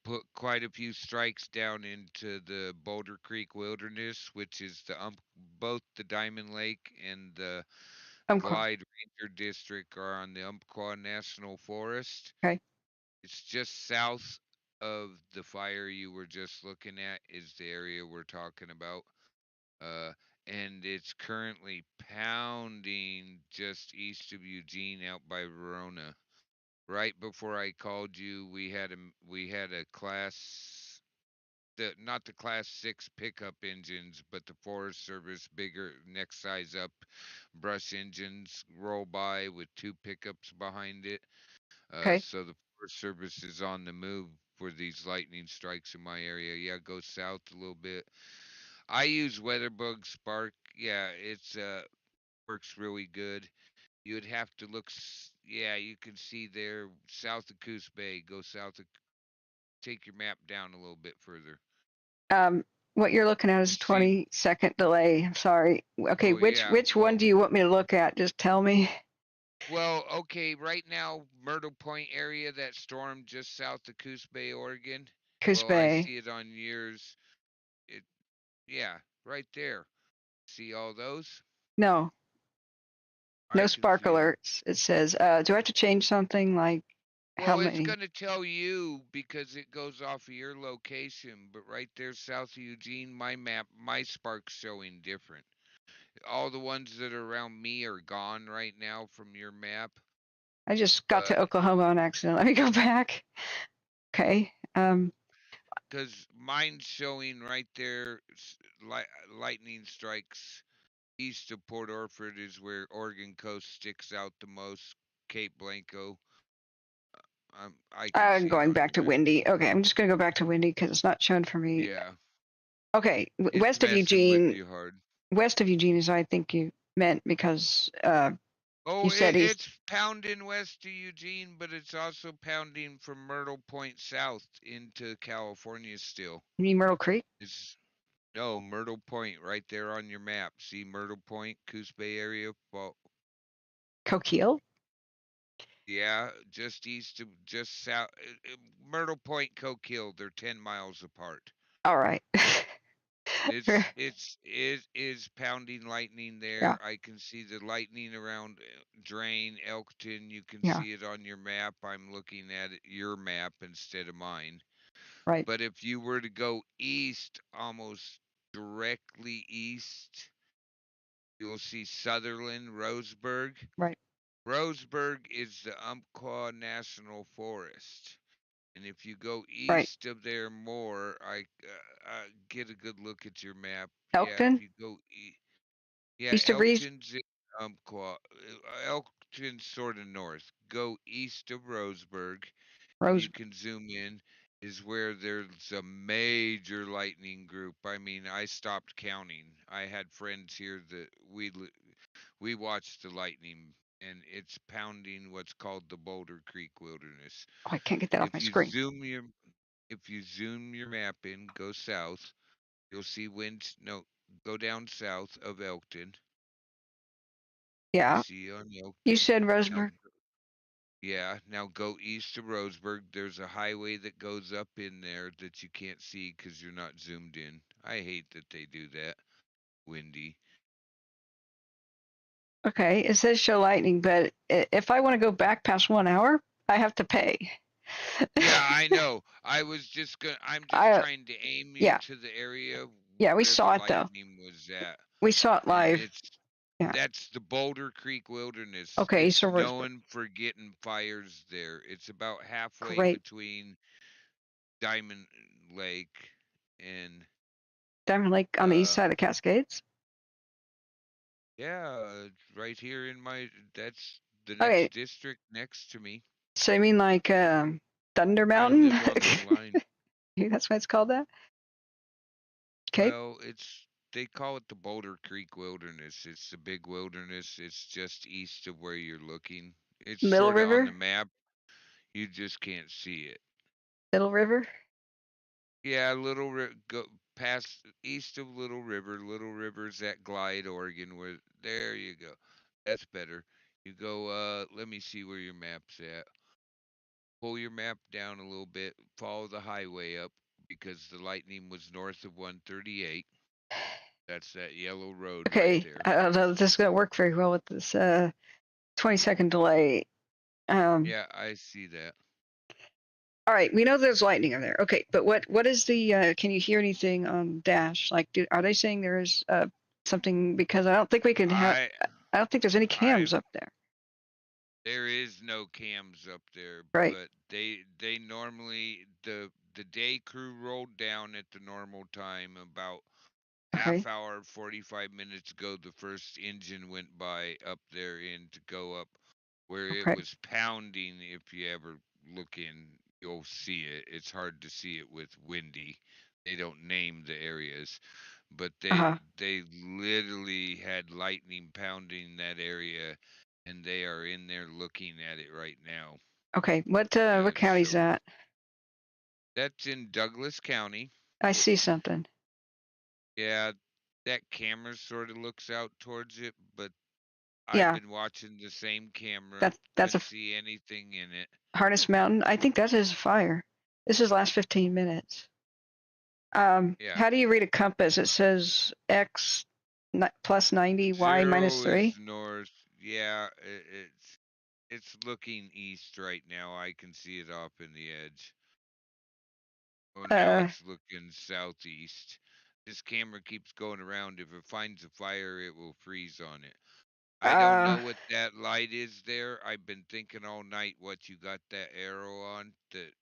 put quite a few strikes down into the Boulder Creek Wilderness, which is both the Diamond Lake and the Cool. Glide Ranger District are on the Umpqua National Forest. Okay. It's just south of the fire you were just looking at is the area we're talking about. And it's currently pounding just east of Eugene out by Verona. Right before I called you, we had a not the class 6 pickup engines, but the Forest Service bigger next size up brush engines roll by with 2 pickups behind it. Okay. So the Forest Service is on the move for these lightning strikes in my area. Yeah, go south a little bit. I use Weatherbug Spark. Yeah, it's works really good. You would have to look. Yeah, you can see there south of Coos Bay. Go south of. Take your map down a little bit further. What you're looking at is a See. 20-second delay. I'm sorry. Okay, Oh yeah. which one do you want me to look at? Just tell me. Well, okay. Right now, Myrtle Point area, that storm just south of Coos Bay, Oregon. Coos Well, I Bay. see it on yours. It. Yeah, right there. See all those? No, I no can spark see them. alerts. It says, do I have to change something like how Well, it's many? going to tell you because it goes off of your location, but right there south of Eugene, my map, my spark's showing different. All the ones that are around me are gone right now from your map, I just got to but Oklahoma on accident. Let me go back. Okay. because mine's showing right there, lightning strikes east of Port Orford is where Oregon coast sticks out the most. Cape Blanco, I can I'm see it going on back to yours. Windy. Okay, I'm just gonna go back to Windy because it's not showing for me. Yeah, Okay, it's messing with you hard. west of Eugene is what I think you meant because Oh, you said east. it's pounding west to Eugene, but it's also pounding from Myrtle Point south into California still. You mean Myrtle Creek? It's no Myrtle Point right there on your map. See Myrtle Point, Coos Bay area. Well, Coquille? yeah, just east of, just south. Myrtle Point, Coquille. They're 10 miles apart. All right. It is pounding lightning Yeah, there. I can see the lightning around Drain, Elkton. You can yeah, see it on your map. I'm looking at your map instead of mine. right, But if you were to go east, almost directly east, you'll see Sutherland, Roseburg. right. Roseburg is the Umpqua National Forest. And if you go Right. east of there more, get a good look at your map. Yeah, if Elkton? you go yeah, East of Reeves? Elkton's in Umpqua. Elkton's sort of north. Go east of Roseburg, and you Rose. can zoom in. is where there's a major lightning group. I mean, I stopped counting. I had friends here that we watched the lightning, and it's pounding what's called the Boulder Creek Wilderness. Oh, I can't get that off my If you screen. zoom your map in, go south, you'll see winds. No, go down south of Elkton. Yeah. See on You Elkton. said Now, Roseburg. yeah, now go east to Roseburg. There's a highway that goes up in there that you can't see because you're not zoomed in. I hate that they do that. Windy. Okay, it says show lightning, but if I want to go back past 1 hour, I have to pay. Yeah, I know. I'm just I trying to aim you yeah, to the area yeah, we where the saw it though. lightning was at. We saw it And live. Yeah. that's the Boulder Creek Wilderness. Okay, It's so Roseburg. known for getting fires there. It's about halfway Great. between Diamond Lake and Diamond Lake on the east side of Cascades. yeah, right here in that's the Okay, next district next to me. so you mean like Thunder I Mountain? live on the line. That's why it's called that? Okay, Well, they call it the Boulder Creek Wilderness. It's the big wilderness. It's just east of where you're looking. It's Middle sort of on the River? map. You just can't see it. Middle River? Yeah, go past east of Little River. Little River's at Glide, Oregon. Where there you go. That's better. You go. Let me see where your map's at. Pull your map down a little bit. Follow the highway up because the lightning was north of 138. That's that yellow road right Okay, there. I don't know if this is going to work very well with this 20-second delay. Yeah, I see that. All right, we know there's lightning in there. Okay, but what is the? Can you hear anything on Dash? Like, are they saying there is something? Because I don't think we can have. I don't think there's any cams up there. There is no cams up there, Right. but they normally the day crew rolled down at the normal time about half hour 45 minutes ago. The first engine went by up there in to go up where it was pounding. If you ever look in, you'll see it. It's hard to see it with windy. They don't name the areas, but they literally had lightning pounding that area, and they are in there looking at it right now. Okay, what county's that? That's in Douglas County. I see something. Yeah, that camera sort of looks out towards it, but I've been watching the same camera. Couldn't see anything in it. Harness Mountain. I think that is a fire. This is last 15 minutes. Yeah. How do you read a compass? It says X plus 90, Y minus 3. Is north. Yeah, it's looking east right now. I can see it off in the edge. Oh, now it's looking southeast. This camera keeps going around. If it finds a fire, it will freeze on it. I don't know what that light is there. I've been thinking all night what you got that arrow on, that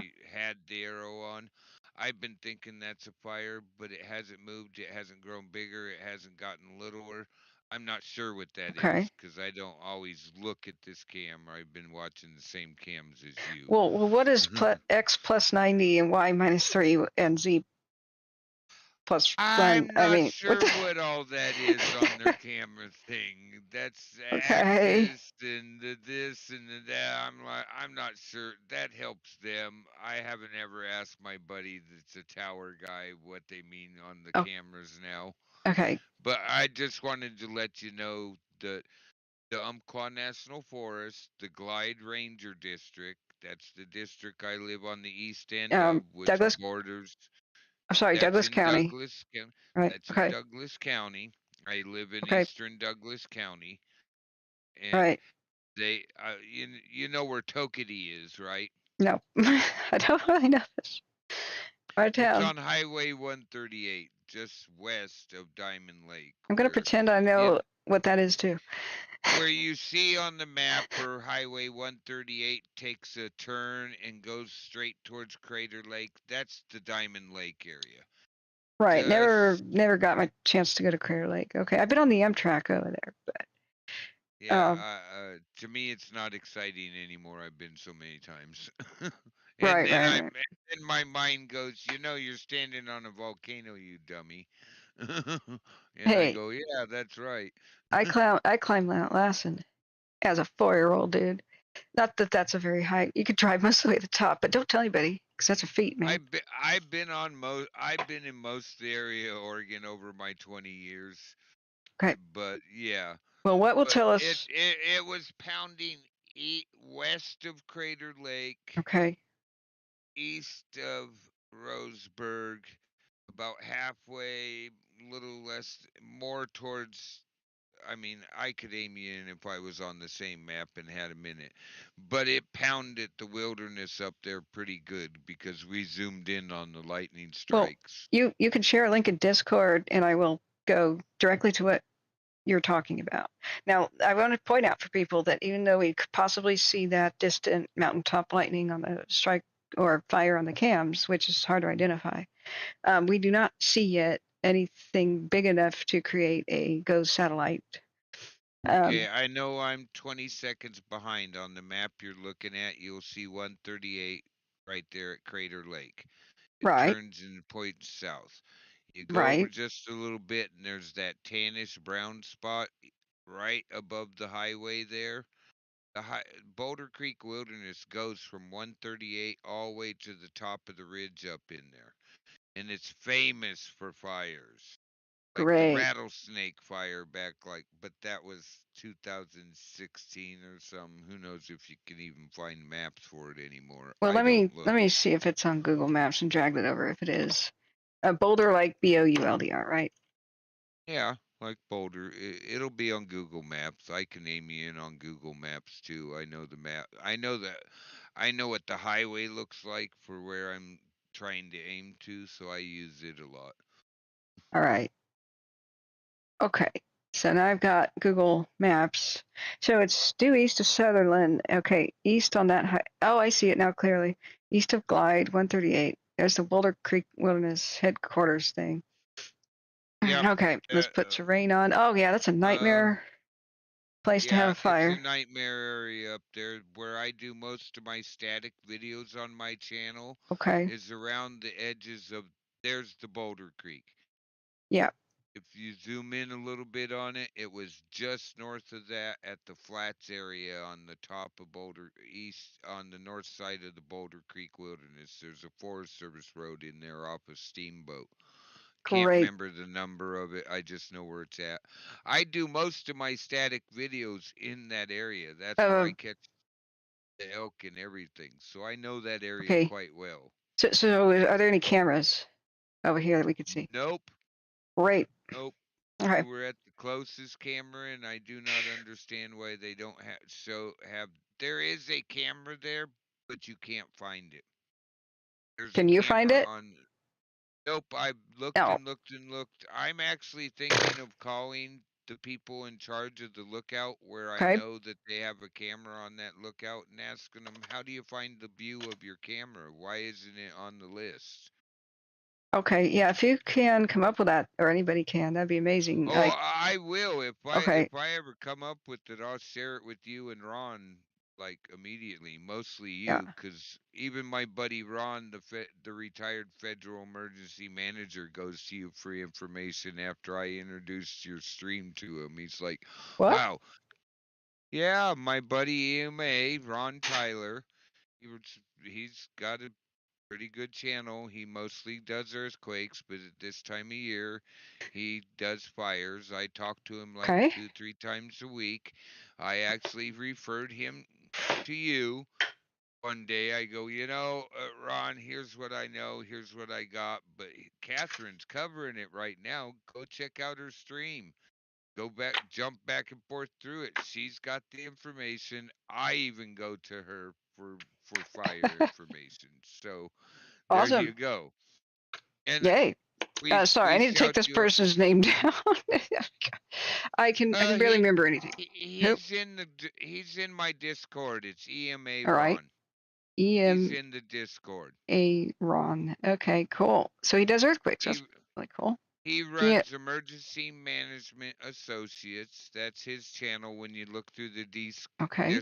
you had the arrow on. I've been thinking that's a fire, but it hasn't moved. It hasn't grown bigger. It hasn't gotten littler. I'm not sure what that is because I don't always look at this camera. I've been watching the same cams as you. Well, what is X plus 90 and Y minus 3 and Z plus 1? I'm not sure what all that is on their camera thing. That's axis and the this and the that. I'm not sure. That helps them. I haven't ever asked my buddy that's a tower guy what they mean on the cameras now. Okay. But I just wanted to let you know that the Umpqua National Forest, the Glide Ranger District, that's the district I live on the east end of, which borders. I'm sorry, Douglas County. Douglas County. Right. That's in Douglas County. I live in eastern Douglas County. And they, you know where Tokedy is, right? No, I don't really know this. It's on Highway 138, just west of Diamond Lake. I'm going to pretend I know what that is too. Where you see on the map where Highway 138 takes a turn and goes straight towards Crater Lake, that's the Diamond Lake area. Right. Never got my chance to go to Crater Lake. Okay. I've been on the Amtrak over there, but yeah, to me it's not exciting anymore. I've been so many times. And Right, then right, right. then my mind goes, you're standing on a volcano, you dummy. And I Hey, go, yeah, that's right. I climbed Mount Lassen as a 4-year-old dude. Not that that's a very high. You could drive most of the way to the top, but don't tell anybody because that's a feat, man. I've been in most of the area of Oregon over my 20 years. Okay. But yeah, Well, what will but tell it us? it, it was pounding west of Crater Lake, Okay. east of Roseburg, about halfway, little less, more towards. I mean, I could aim you in if I was on the same map and had a minute, but it pounded the wilderness up there pretty good because we zoomed in on the lightning Well, strikes. you can share a link in Discord, and I will go directly to what you're talking about. Now, I want to point out for people that even though we could possibly see that distant mountaintop lightning on the strike or fire on the cams, which is hard to identify, we do not see yet anything big enough to create a GOES satellite. Okay, I know I'm 20 seconds behind on the map you're looking at. You'll see 138 right there at Crater Lake. It Right, turns and points south. You go over right, just a little bit, and there's that tannish brown spot right above the highway there. Boulder Creek Wilderness goes from 138 all the way to the top of the ridge up in there. And it's famous for fires. Like the great. rattlesnake fire back, but that was 2016 or something. Who knows if you can even find maps for it anymore. Well, I let don't me look. let me see if it's on Google Maps and drag it over if it is. Boulder like Bouldr, right? Yeah, like Boulder. It'll be on Google Maps. I can aim you in on Google Maps too. I know the map. I know that. I know what the highway looks like for where I'm trying to aim to, so I use it a lot. All right. Okay. So now I've got Google Maps. So it's due east of Sutherland. Okay, east on that high. Oh, I see it now clearly. East of Glide, 138. There's the Boulder Creek Wilderness headquarters thing. Yep. Okay, let's put terrain on. Oh yeah, that's a nightmare place to have Yeah, a it's a fire. nightmare area up there where I do most of my static videos on my channel Okay. is around the edges of there's the Boulder Creek. Yeah. If you zoom in a little bit on it, it was just north of that at the flats area on the top of Boulder East on the north side of the Boulder Creek Wilderness. There's a Forest Service road in there off of Steamboat. Can't Great. remember the number of it. I just know where it's at. I do most of my static videos in that area. That's where I catch the elk and everything. So I know that area Okay. quite well. So are there any cameras over here that we could see? Nope. Great. Nope. Okay. You were at the closest camera, and I do not understand why they don't have. There is a camera there, but you can't find it. There's a Can you find camera it? on. Nope, I've looked No. and looked and looked. I'm actually thinking of calling the people in charge of the lookout where I Okay. know that they have a camera on that lookout and asking them, how do you find the view of your camera? Why isn't it on the list? Okay. Yeah. If you can come up with that, or anybody can, that'd be amazing. Oh, I will. Okay. If I ever come up with it, I'll share it with you and Ron like immediately. Mostly Yeah. you, because even my buddy Ron, the retired federal emergency manager, goes to you for information after I introduced your stream to him. He's like, What? "Wow, yeah, my buddy EMA, Ron Tyler. He's got a pretty good channel. He mostly does earthquakes, but at this time of year, he does fires. I talk to him like Okay. 2, 3 times a week. I actually referred him to you. One day I go, Ron, here's what I know, here's what I got, but Catherine's covering it right now. Go check out her stream. Go back, jump back and forth through it. She's got the information. I even go to her for fire information. So there Awesome. you go. And Yay. Sorry, I we need to take shout this you. person's name down. I can barely remember anything. Nope. He's in my Discord. It's EMA All right. Ron. EMA He's in the Discord. Ron. Okay, cool. So he does earthquakes. That's really cool. He runs Emergency Management Associates. That's his channel. When you look through the Okay.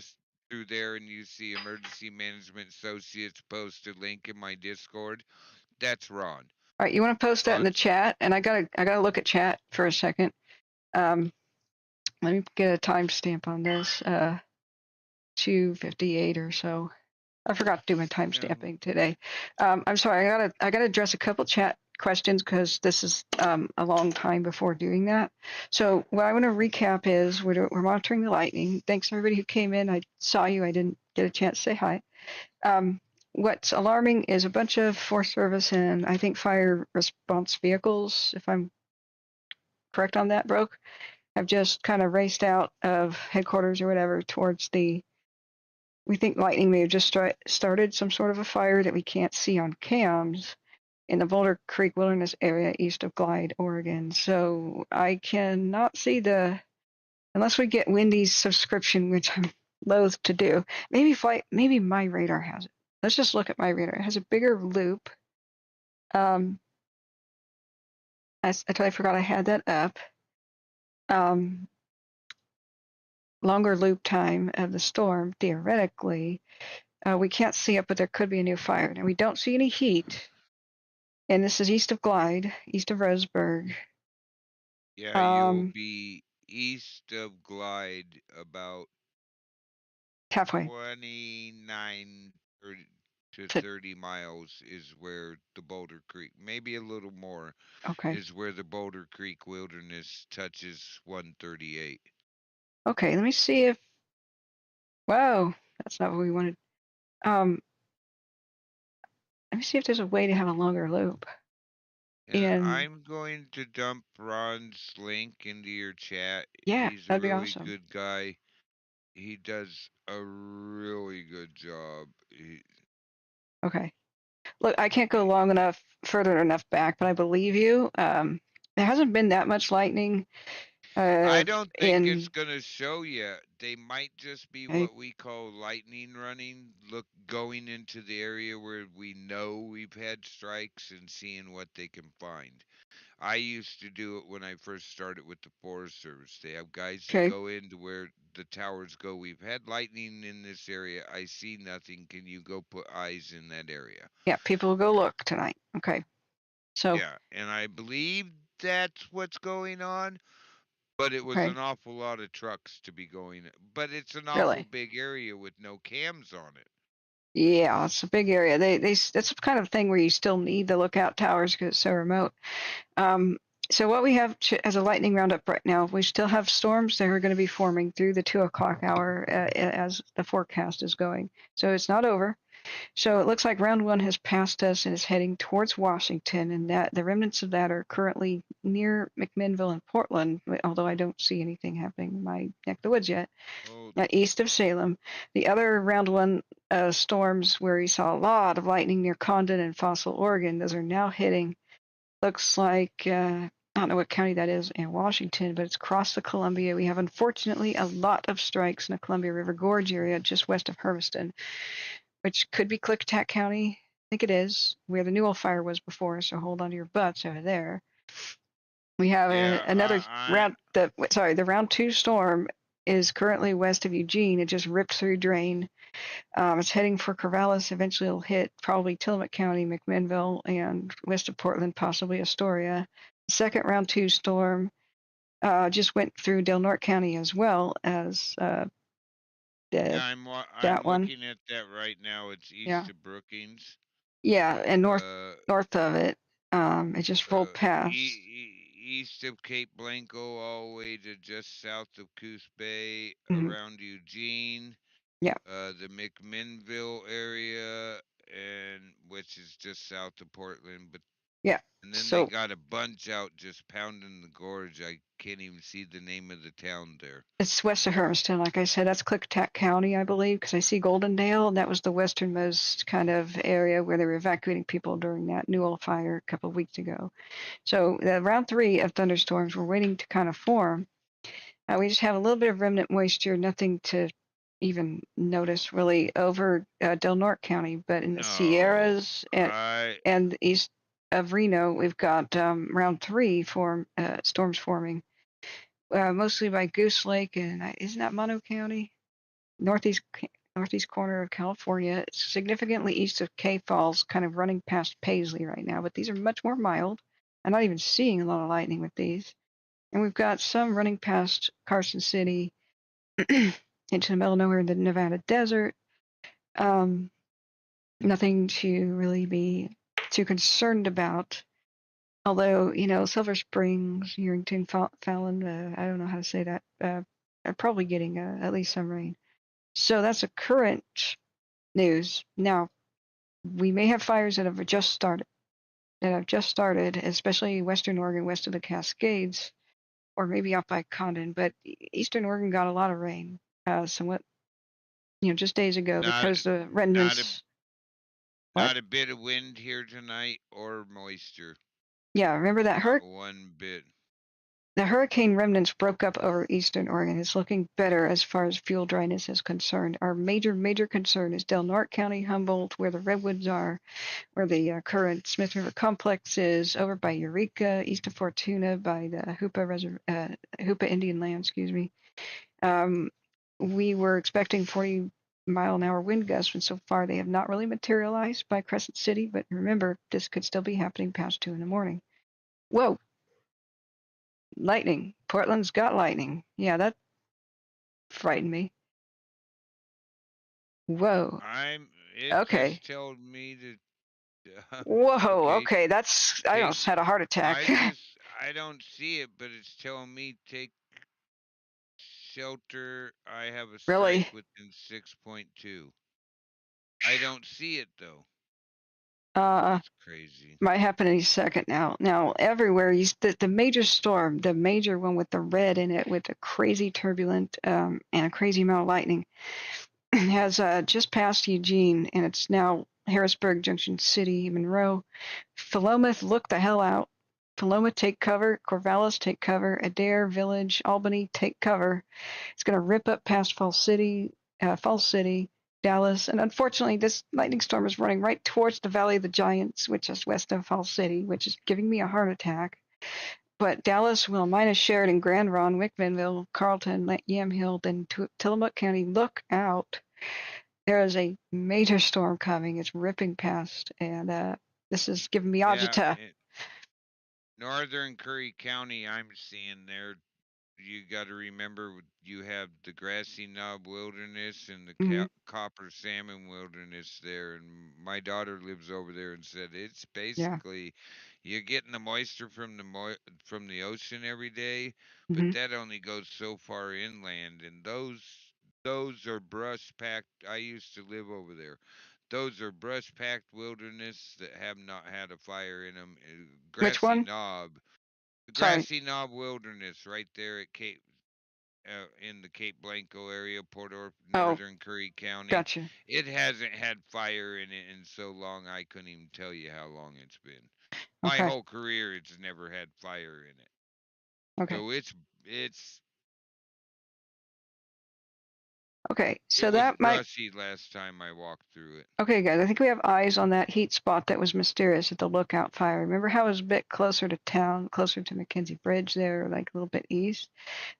through there and you see Emergency Management Associates post a link in my Discord, that's Ron. All right, you want to post that in the chat, and I gotta look at chat for a second. Let me get a timestamp on this. 2:58 or so. I forgot to do my timestamping today. I'm sorry. I gotta address a couple chat questions because this is a long time before doing that. So what I want to recap is we're monitoring the lightning. Thanks everybody who came in. I saw you. I didn't get a chance to say hi. What's alarming is a bunch of Forest Service and I think fire response vehicles, if I'm correct on that, Broke, have just kind of raced out of headquarters or whatever towards we think lightning may have just started some sort of a fire that we can't see on cams in the Boulder Creek Wilderness area east of Glide, Oregon. So I cannot see unless we get Wendy's subscription, which I'm loath to do. Maybe my radar has it. Let's just look at my radar. It has a bigger loop. I forgot I had that up. Longer loop time of the storm, theoretically. We can't see it, but there could be a new fire. Now, we don't see any heat. And this is east of Glide, east of Roseburg. Yeah, you'll be east of Glide about halfway. 29 to 30 miles is where the Boulder Creek, maybe a little more, is where the Boulder Creek Wilderness touches 138. Okay, let me see if. Whoa, that's not what we wanted. Let me see if there's a way to have a longer loop. And I'm going to dump Ron's link into your chat. Yeah, he's that'd a be really awesome. good guy. He does a really good job. Okay. Look, I can't go further enough back, but I believe you. There hasn't been that much lightning. I don't think it's going to show yet. They might just be what we call lightning running, going into the area where we know we've had strikes and seeing what they can find. I used to do it when I first started with the Forest Service. They have guys that go into where the towers go. We've had lightning in this area. I see nothing. Can you go put eyes in that area? Yeah, people will go look tonight. Okay. So. Yeah, and I believe that's what's going on. But it was an awful lot of trucks to be going. But it's an awful big area with no cams on it. Yeah, it's a big area. That's the kind of thing where you still need the lookout towers because it's so remote. So what we have as a lightning roundup right now, we still have storms that are going to be forming through the 2 o'clock hour as the forecast is going. So it's not over. So it looks like round 1 has passed us and is heading towards Washington, and that the remnants of that are currently near McMinnville and Portland, although I don't see anything happening in my neck of the woods yet. East of Salem. The other round 1 storms where we saw a lot of lightning near Condon and Fossil, Oregon, those are now hitting. Looks like, I don't know what county that is in Washington, but it's across the Columbia. We have, unfortunately, a lot of strikes in the Columbia River Gorge area just west of Hermiston, which could be Klickitat County. I think it is, where the Newell fire was before, so hold on to your butts over there. We have another round. The round 2 storm is currently west of Eugene. It just ripped through Drain. It's heading for Corvallis. Eventually it'll hit probably Tillamook County, McMinnville, and west of Portland, possibly Astoria. The second round 2 storm just went through Del Norte County as well as I'm looking at that right now. It's east of Brookings. Yeah, and north of it. It just rolled past. East of Cape Blanco, all the way to just south of Coos Bay, around Eugene. Yeah. The McMinnville area, which is just south of Portland, but and then they got a bunch out just pounding the gorge. I can't even see the name of the town there. It's west of Hermiston, like I said. That's Klickitat County, I believe, because I see Goldendale, and that was the westernmost kind of area where they were evacuating people during that Newell fire a couple of weeks ago. So the round 3 of thunderstorms we're waiting to kind of form. We just have a little bit of remnant moisture, nothing to even notice really over Del Norte County, but in the Sierras and east of Reno, we've got round 3 storms forming, mostly by Goose Lake and isn't that Mono County? Northeast northeast corner of California. It's significantly east of K Falls, kind of running past Paisley right now, but these are much more mild. I'm not even seeing a lot of lightning with these. And we've got some running past Carson City into the middle of nowhere in the Nevada desert. Nothing to really be too concerned about. Although, Silver Springs, Yerington, Fallon, I don't know how to say that, are probably getting at least some rain. So that's a current news. Now, we may have fires that have just started, especially Western Oregon, west of the Cascades, or maybe out by Condon. But Eastern Oregon got a lot of rain, somewhat, just days ago because the remnants. Not a bit of wind here tonight or moisture. Yeah, remember that one bit. The hurricane remnants broke up over Eastern Oregon. It's looking better as far as fuel dryness is concerned. Our major concern is Del Norte County, Humboldt, where the redwoods are, where the current Smith River complex is, over by Eureka, east of Fortuna, by the Hoopa Indian land, excuse me. We were expecting 40-mile-an-hour wind gusts, and so far they have not really materialized by Crescent City, but remember, this could still be happening past 2 in the morning. Whoa! Lightning. Portland's got lightning. Yeah, that frightened me. Whoa. Okay. Just told me to. Whoa. Okay, that's. I almost had a heart attack. I don't see it, but it's telling me take shelter. I have a strike Really? within 6.2. I don't see it though. That's crazy. Might happen any second now. Now everywhere, the major storm, the major one with the red in it, with a crazy turbulent and a crazy amount of lightning, has just passed Eugene, and it's now Harrisburg, Junction City, Monroe. Philomath, look the hell out. Philomath, take cover. Corvallis, take cover. Adair, Village, Albany, take cover. It's going to rip up past Falls City, Dallas, and unfortunately, this lightning storm is running right towards the Valley of the Giants, which is west of Falls City, which is giving me a heart attack. But Dallas, Willamina, Sheridan, Grand Ronde, Wickmanville, Carlton, Yamhill, then Tillamook County, look out. There is a major storm coming. It's ripping past, and this is giving me agita. Northern Curry County, I'm seeing there. You got to remember, you have the Grassy Knob Wilderness and the Copper Salmon Wilderness there. And my daughter lives over there and said it's basically you're getting the moisture from the ocean every day, but that only goes so far inland, and those are brush packed. I used to live over there. Those are brush packed wilderness that have not had a fire in them. Which one? Knob. Grassy Knob Wilderness, right there at Cape, in the Cape Blanco area, Northern Curry County. Gotcha. It hasn't had fire in it in so long, I couldn't even tell you how long it's been. My whole career, it's never had fire in it. Okay. So it's. Okay, so it that was brushy last time I walked through it. Okay, guys, I think we have eyes on that heat spot that was mysterious at the Lookout Fire. Remember how it was a bit closer to town, closer to McKenzie Bridge there, like a little bit east?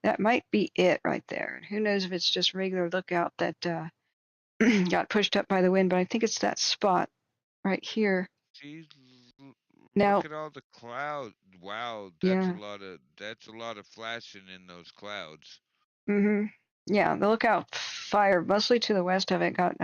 That might be it right there. And who knows if it's just regular Lookout that got pushed up by the wind, but I think it's that spot right here. See, now, look at all the clouds. Wow, that's a lot of flashing in those clouds. Yeah, the Lookout Fire, mostly to the west of it, got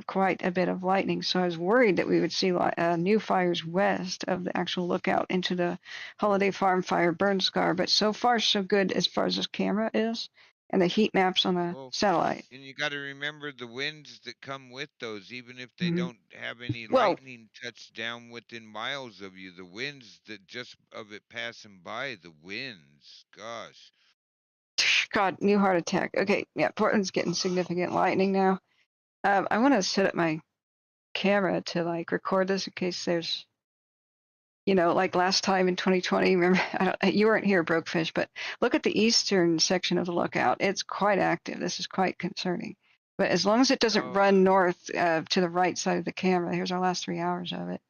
quite a bit of lightning. So I was worried that we would see new fires west of the actual Lookout into the Holiday Farm Fire burn scar. But so far, so good as far as this camera is and the heat maps on the satellite. And you got to remember the winds that come with those, even if they don't have any lightning touch down within miles of you. The winds that just of it passing by, the winds, gosh. God, new heart attack. Okay, yeah, Portland's getting significant lightning now. I want to set up my camera to record this in case there's, like last time in 2020. Remember, you weren't here, Brokefish, but look at the eastern section of the Lookout. It's quite active. This is quite concerning. But as long as it doesn't run north to the right side of the camera, here's our last 3 hours of it.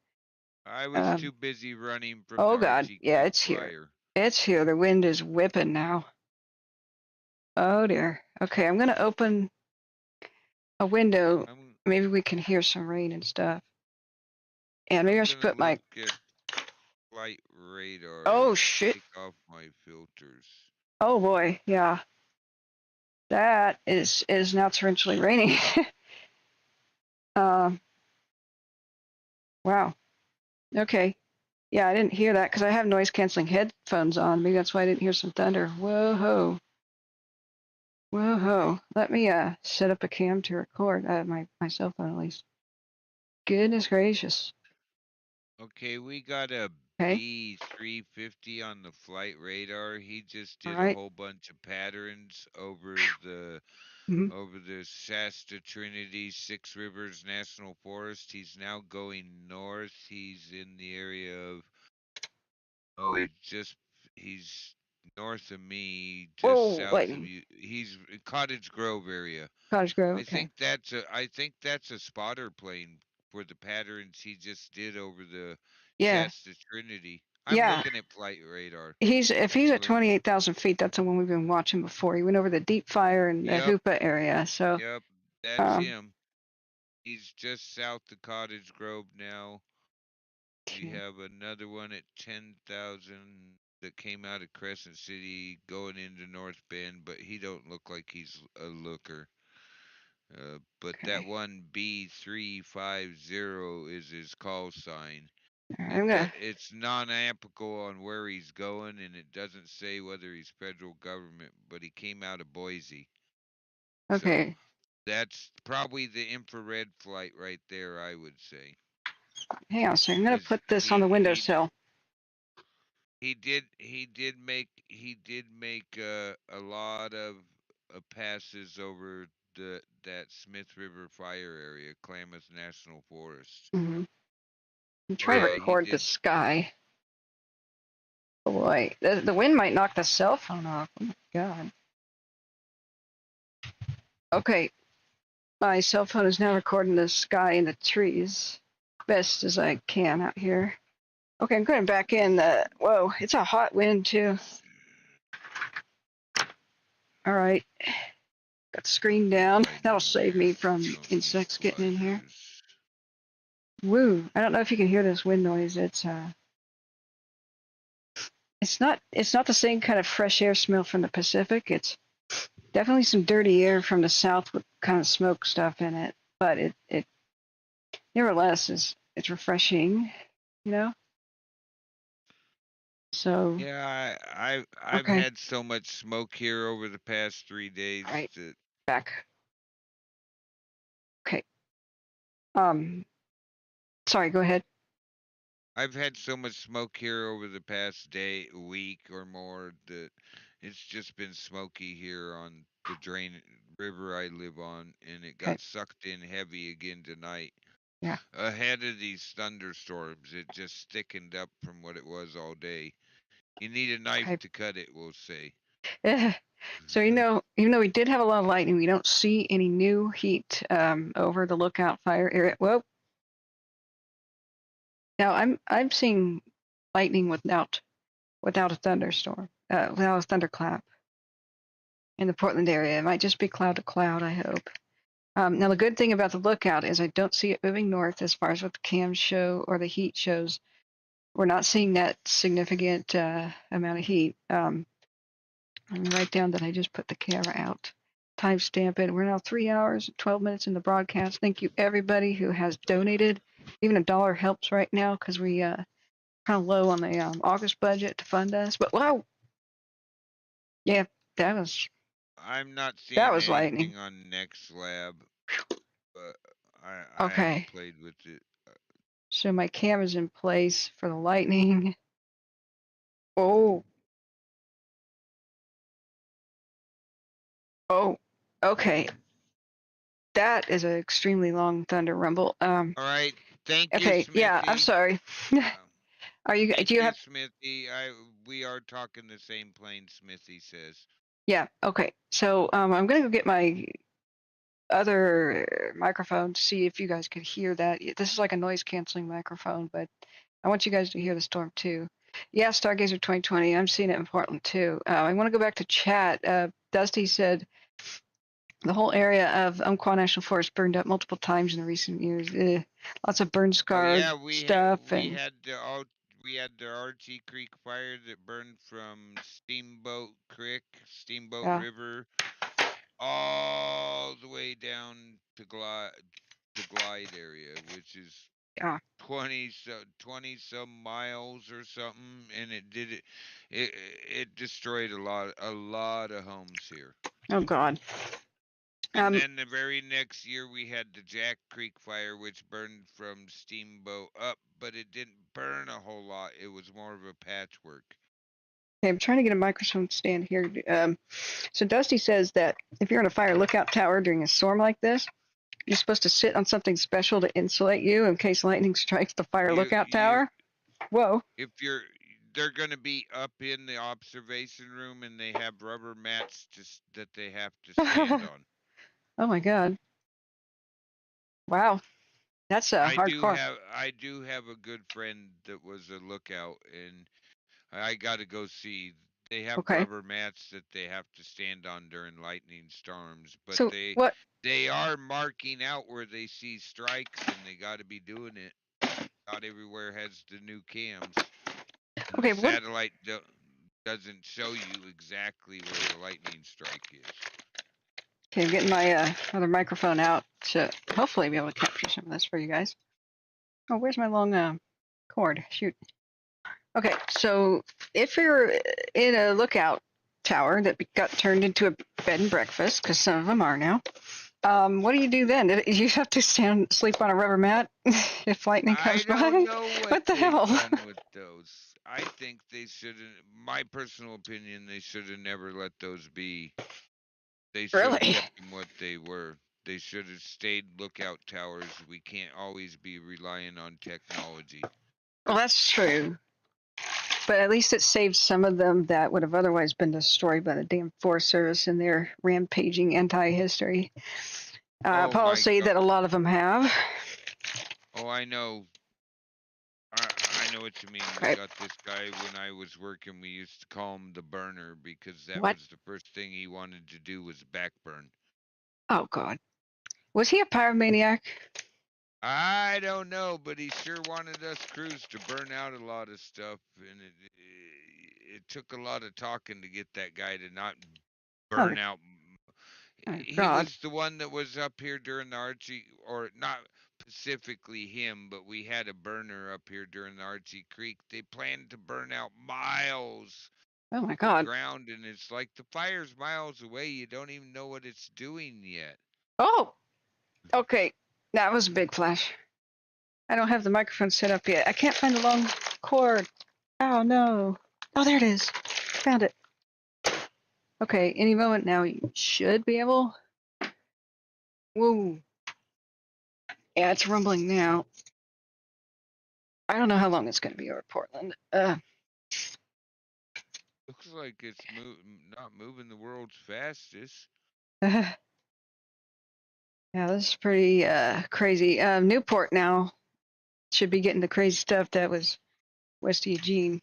I was too busy running from. Oh God, yeah, it's here. It's here. The wind is whipping now. Oh dear. Okay, I'm gonna open a window, I'm maybe we can hear some rain and stuff. And maybe I I'm should gonna put my. look at flight radar Oh and shit! take off my filters. Oh boy, yeah. That is now torrentially raining. um. Wow. Okay. Yeah, I didn't hear that because I have noise canceling headphones on. Maybe that's why I didn't hear some thunder. Whoa ho. Whoa ho. Let me set up a cam to record my cell phone at least. Goodness gracious. Okay, we got a Okay. B350 on the flight radar. He just All did a right. whole bunch of patterns Mm-hmm. over the Shasta Trinity Six Rivers National Forest. He's now going north. He's in the area of he's north of me, just Whoa, south of lightning. you. He's Cottage Grove area. Cottage Grove. I Okay. think that's a spotter plane for the patterns he just did over the Yeah. Shasta Trinity. I'm Yeah. looking at flight radar. If he's at Actually, 28,000 feet, that's the one we've been watching before. He went over the Deep Fire and the yep, Hoopa area. So, yep, that's um, him. He's just south of Cottage Grove now. We okay. have another one at 10,000 that came out of Crescent City going into North Bend, but he don't look like he's a looker. But that Okay. one B350 is his call sign. All right, I'm gonna. It's non-applicable on where he's going, and it doesn't say whether he's federal government, but he came out of Boise. So Okay. that's probably the infrared flight right there, I would say. Hang on a second. I'm gonna 'Cause put this on the windowsill. he did make a lot of passes over that Smith River fire area, Klamath National Forest. Mm-hmm. I'm trying to He record the did. sky. Oh boy, the wind might knock the cell phone off. Oh my god. Okay, my cell phone is now recording the sky and the trees best as I can out here. Okay, I'm going back in. Whoa, it's a hot wind too. All right, got the screen down. That'll save me from insects getting in here. Woo! I don't know if you can hear this wind noise. It's not the same kind of fresh air smell from the Pacific. It's definitely some dirty air from the south with kind of smoke stuff in it. But it nevertheless it's refreshing, you know. So Yeah, I've okay, had so much smoke here over the past 3 days all right, that back. Okay. Sorry. Go ahead. I've had so much smoke here over the past week or more that it's just been smoky here on the drain river I live on, and it Okay. got sucked in heavy again tonight. Yeah. Ahead of these thunderstorms, it just thickened up from what it was all day. You need a knife Okay. to cut it, we'll say. So even though we did have a lot of lightning, we don't see any new heat over the Lookout Fire area. Whoa. Now I'm seeing lightning without a thunderstorm, without a thunderclap in the Portland area. It might just be cloud to cloud, I hope. Now the good thing about the Lookout is I don't see it moving north as far as what the cams show or the heat shows. We're not seeing that significant amount of heat. Let me write down that I just put the camera out. Timestamp it. We're now 3 hours, 12 minutes in the broadcast. Thank you everybody who has donated. Even $1 helps right now because we kind of low on the August budget to fund us. But wow, yeah, that was I'm not seeing lightning. anything on NextLab, but I Okay, haven't played with it. so my camera's in place for the lightning. Oh, oh, okay. That is an extremely long thunder rumble. All right, thank you, Okay, yeah, I'm Smithy. sorry. Are you? Thank Do you you, have? Smithy. We are talking the same plane, Smithy says. Yeah. Okay. So I'm gonna go get my other microphone to see if you guys could hear that. This is like a noise canceling microphone, but I want you guys to hear the storm too. Yeah, Stargazer 2020. I'm seeing it in Portland too. I want to go back to chat. Dusty said The whole area of Umpqua National Forest burned up multiple times in the recent years. Lots of burn Oh scarred yeah, stuff, we and had the Archie Creek fire that burned from Steamboat Creek, Steamboat yeah, River, all the way down to Glide area, which is yeah. 20 some miles or something, and it destroyed a lot of homes here. Oh God. And then the very next year we had the Jack Creek fire, which burned from Steamboat up, but it didn't burn a whole lot. It was more of a patchwork. Okay, I'm trying to get a microphone stand here. So Dusty says that if you're in a fire lookout tower during a storm like this, you're supposed to sit on something special to insulate you in case lightning strikes the fire lookout tower. Whoa. If they're going to be up in the observation room, and they have rubber mats that they have to stand on. Oh my God. Wow. That's hardcore. I do have a good friend that was a lookout, and I got to go see. They have Okay. rubber mats that they have to stand on during lightning storms, but So what? they are marking out where they see strikes, and they got to be doing it. Not everywhere has the new cams, and Okay. the satellite doesn't show you exactly where the lightning strike is. Okay, I'm getting my other microphone out to hopefully be able to capture some of this for you guys. Oh, where's my long cord? Shoot. Okay, so if you're in a lookout tower that got turned into a bed and breakfast, because some of them are now, what do you do then? You have to sleep on a rubber mat if lightning comes by? I don't know what the hell? done with those. I think they shouldn't. My personal opinion, they should have never let those be. They should have Really? kept them what they were. They should have stayed lookout towers. We can't always be relying on technology. Well, that's true. But at least it saved some of them that would have otherwise been destroyed by the damn Forest Service and their rampaging anti-history policy that a lot of them have. Oh, I know. I know what you mean. We got this guy when I was working. We used to call him the burner because that was the first thing he wanted to do was backburn. Oh God, was he a pyromaniac? I don't know, but he sure wanted us crews to burn out a lot of stuff, and it took a lot of talking to get that guy to not burn out. He was the one that was up here during the Archie, or not specifically him, but we had a burner up here during the Archie Creek. They planned to burn out miles of ground, and it's like the fire's miles away. You don't even know what it's doing yet. Oh, okay. That was a big flash. I don't have the microphone set up yet. I can't find the long cord. Oh no. Oh, there it is. Found it. Okay, any moment now you should be able. Whoa. Yeah, it's rumbling now. I don't know how long it's going to be over Portland. Looks like it's not moving the world's fastest. Yeah, this is pretty crazy. Newport now should be getting the crazy stuff that was west of Eugene.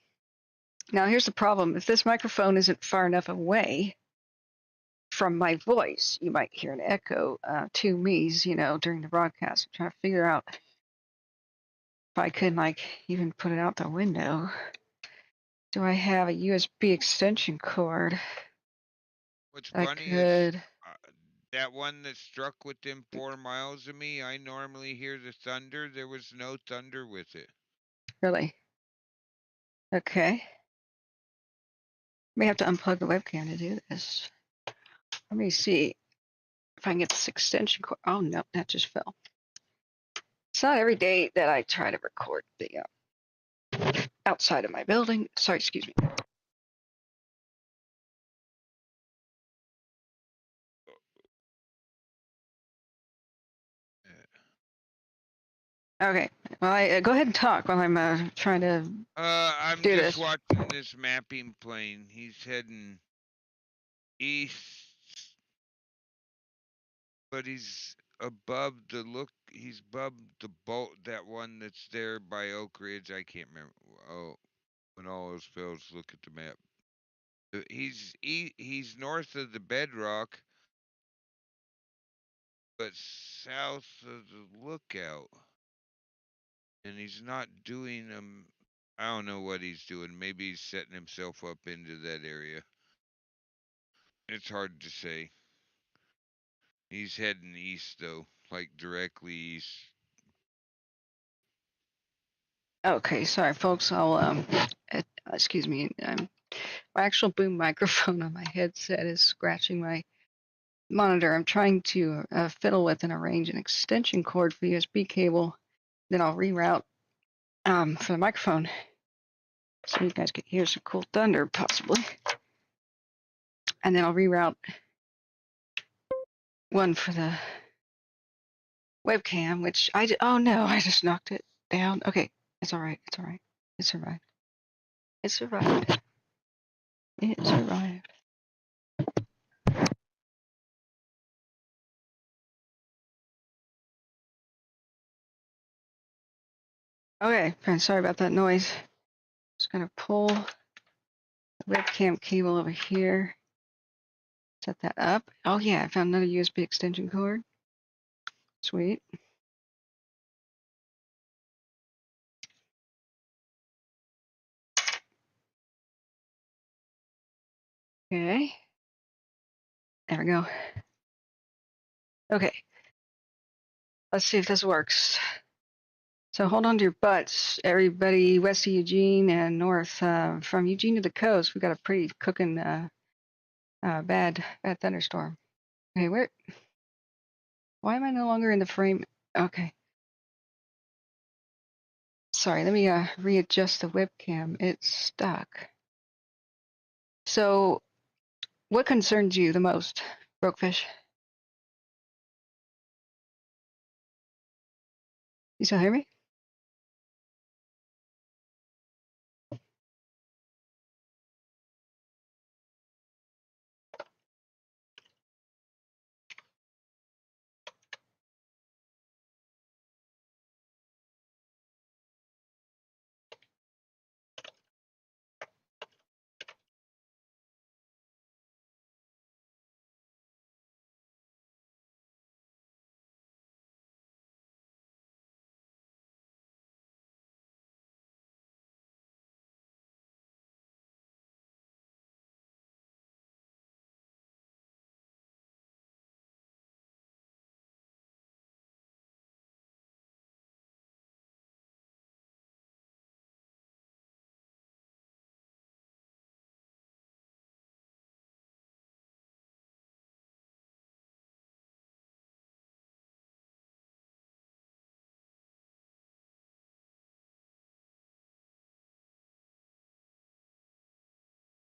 Now, here's the problem. If this microphone isn't far enough away from my voice, you might hear an echo to me's, during the broadcast. I'm trying to figure out if I could, even put it out the window. Do I have a USB extension cord? What's funny is that one that struck within 4 miles of me, I normally hear the thunder. There was no thunder with it. Really? Okay. May have to unplug the webcam to do this. Let me see if I can get this extension cord. Oh, no, that just fell. It's not every day that I try to record the outside of my building. Sorry, excuse me. Okay. Well, go ahead and talk while I'm trying to I'm do just this. watching this mapping plane. He's heading east, but he's above he's above the boat, that one that's there by Oak Ridge. I can't remember. Oh, when all else fails, look at the map. He's north of the Bedrock, but south of the lookout. And he's not doing them. I don't know what he's doing. Maybe he's setting himself up into that area. It's hard to say. He's heading east though, like directly east. Okay, sorry, folks. I'll excuse me. My actual boom microphone on my headset is scratching my monitor. I'm trying to fiddle with and arrange an extension cord for the USB cable. Then I'll reroute for the microphone, so you guys can hear some cool thunder, possibly. And then I'll reroute one for the webcam, which oh no, I just knocked it down. Okay, it's all right. It's all right. It survived. It survived. It survived. Okay, friends, sorry about that noise. Just gonna pull the webcam cable over here. Set that up. Oh yeah, I found another USB extension cord. Sweet. Okay. There we go. Okay. Let's see if this works. So hold on to your butts, everybody west of Eugene and north. From Eugene to the coast, we've got a pretty cooking bad thunderstorm. Okay, why am I no longer in the frame? Okay. Sorry, let me readjust the webcam. It's stuck. So, what concerns you the most, Brokefish? You still hear me?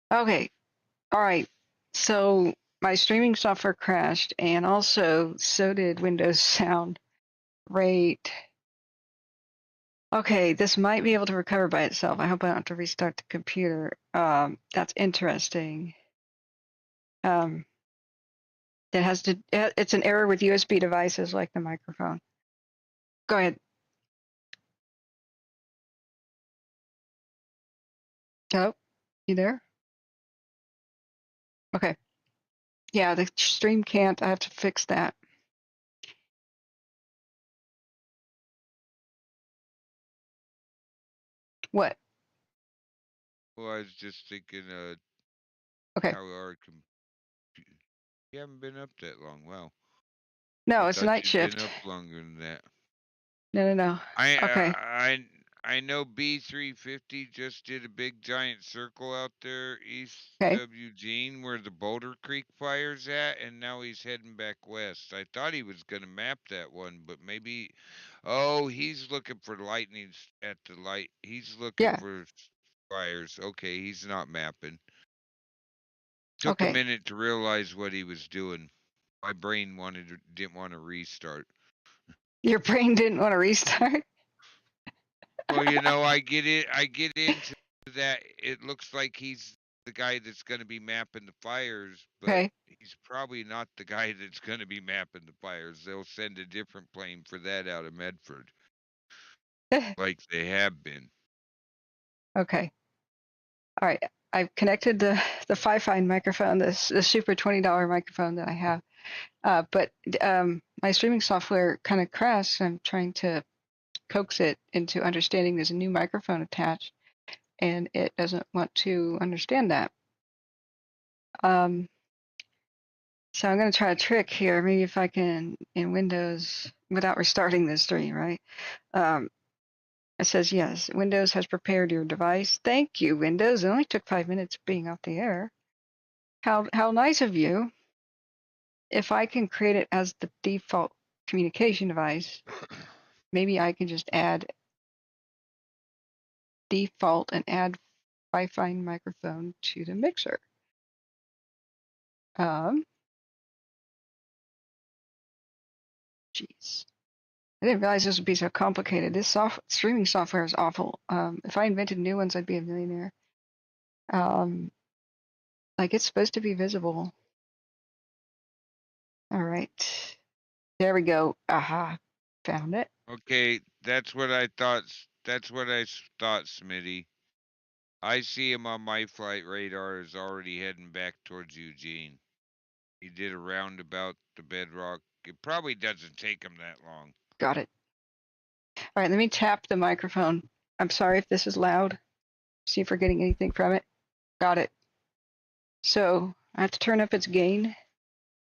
Okay. All right. So my streaming software crashed, and also so did Windows Sound Rate. Okay, this might be able to recover by itself. I hope I don't have to restart the computer. That's interesting. It's an error with USB devices like the microphone. Go ahead. Hello? You there? Okay. Yeah, the stream can't. I have to fix that. What? Well, I was just thinking, Okay. how our you haven't been up that long. Wow. No, I it's a thought night you'd shift. been up longer than that. No. Okay. I know B350 just did a big giant circle out there east Okay. of Eugene where the Boulder Creek fire's at, and now he's heading back west. I thought he was gonna map that one, but maybe he's looking for lightning at the light. He's looking Yeah. for fires. Okay, he's not mapping. Took a Okay. minute to realize what he was doing. My brain didn't want to restart. Your brain didn't want to restart? Well, I get into that. It looks like he's the guy that's going to be mapping the fires, but Okay. he's probably not the guy that's going to be mapping the fires. They'll send a different plane for that out of Medford, like they have been. Okay. All right. I've connected the Fi-Fi microphone, the super $20 microphone that I have. But my streaming software kind of crashed. I'm trying to coax it into understanding there's a new microphone attached, and it doesn't want to understand that. So I'm going to try a trick here. Maybe if I can, in Windows, without restarting this stream, right? It says, yes, Windows has prepared your device. Thank you, Windows. It only took 5 minutes being off the air. How nice of you. If I can create it as the default communication device, maybe I can just add default and add Wi-Fi microphone to the mixer. Jeez. I didn't realize this would be so complicated. This streaming software is awful. If I invented new ones, I'd be a millionaire. Like it's supposed to be visible. All right. There we go. Aha. Found it. Okay, that's what I thought. That's what I thought, Smitty. I see him on my flight radar is already heading back towards Eugene. He did a roundabout to Bedrock. It probably doesn't take him that long. Got it. All right, let me tap the microphone. I'm sorry if this is loud. See if we're getting anything from it. Got it. So I have to turn up its gain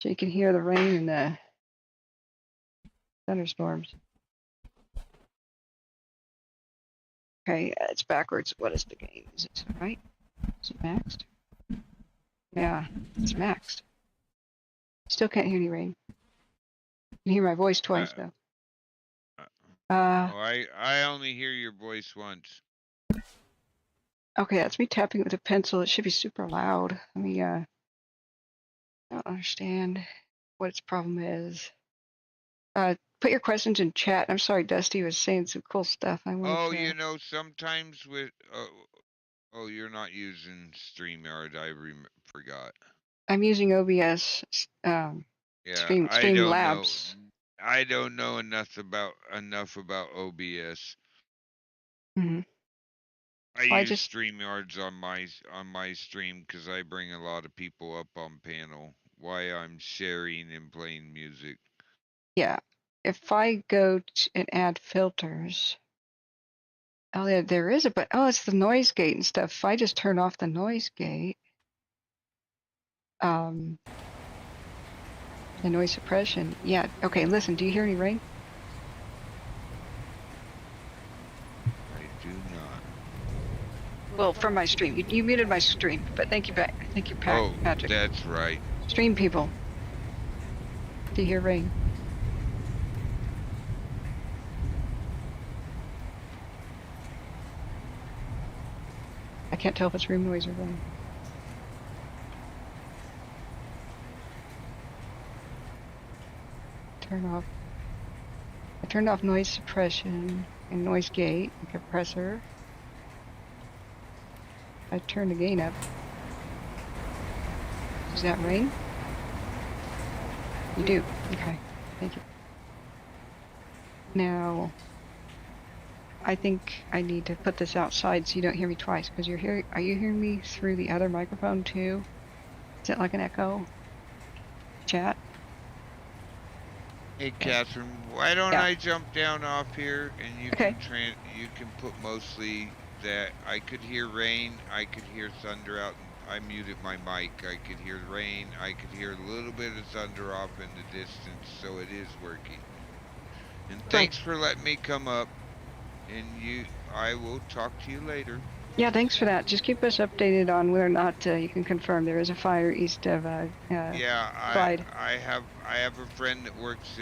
so you can hear the rain and the thunderstorms. Okay, it's backwards. What is the gain? Is it right? Is it maxed? Yeah, it's maxed. Still can't hear any rain. You can hear my voice twice though. I only hear your voice once. Okay, that's me tapping with a pencil. It should be super loud. Let me I don't understand what its problem is. Put your questions in chat. I'm sorry, Dusty was saying some cool stuff. You know, sometimes with oh, you're not using StreamYard. I forgot. I'm using OBS. Yeah, Stream Labs. I don't know enough about OBS. Mm-hmm. I use StreamYards on my stream because I bring a lot of people up on panel while I'm sharing and playing music. Yeah, if I go and add filters, oh, there is but it's the noise gate and stuff. If I just turn off the noise gate, the noise suppression. Yeah. Okay. Listen. Do you hear any rain? I do not. Well, from my stream. You muted my stream, but thank you, Patrick. Oh, that's right. Stream people. Do you hear rain? I can't tell if it's room noise or rain. I turned off noise suppression and noise gate and compressor. I turned the gain up. Does that rain? You do. Okay. Thank you. Now, I think I need to put this outside so you don't hear me twice, because are you hearing me through the other microphone too? Is it like an echo? Chat? Hey, Catherine, why don't I jump down off here and you can put mostly that I could hear rain, I could hear thunder out. I muted my mic. I could hear rain. I could hear a little bit of thunder off in the distance, so it is working. And thanks for letting me come up. And I will talk to you later. Yeah, thanks for that. Just keep us updated on whether or not you can confirm there is a fire east of Glide. I have a friend that works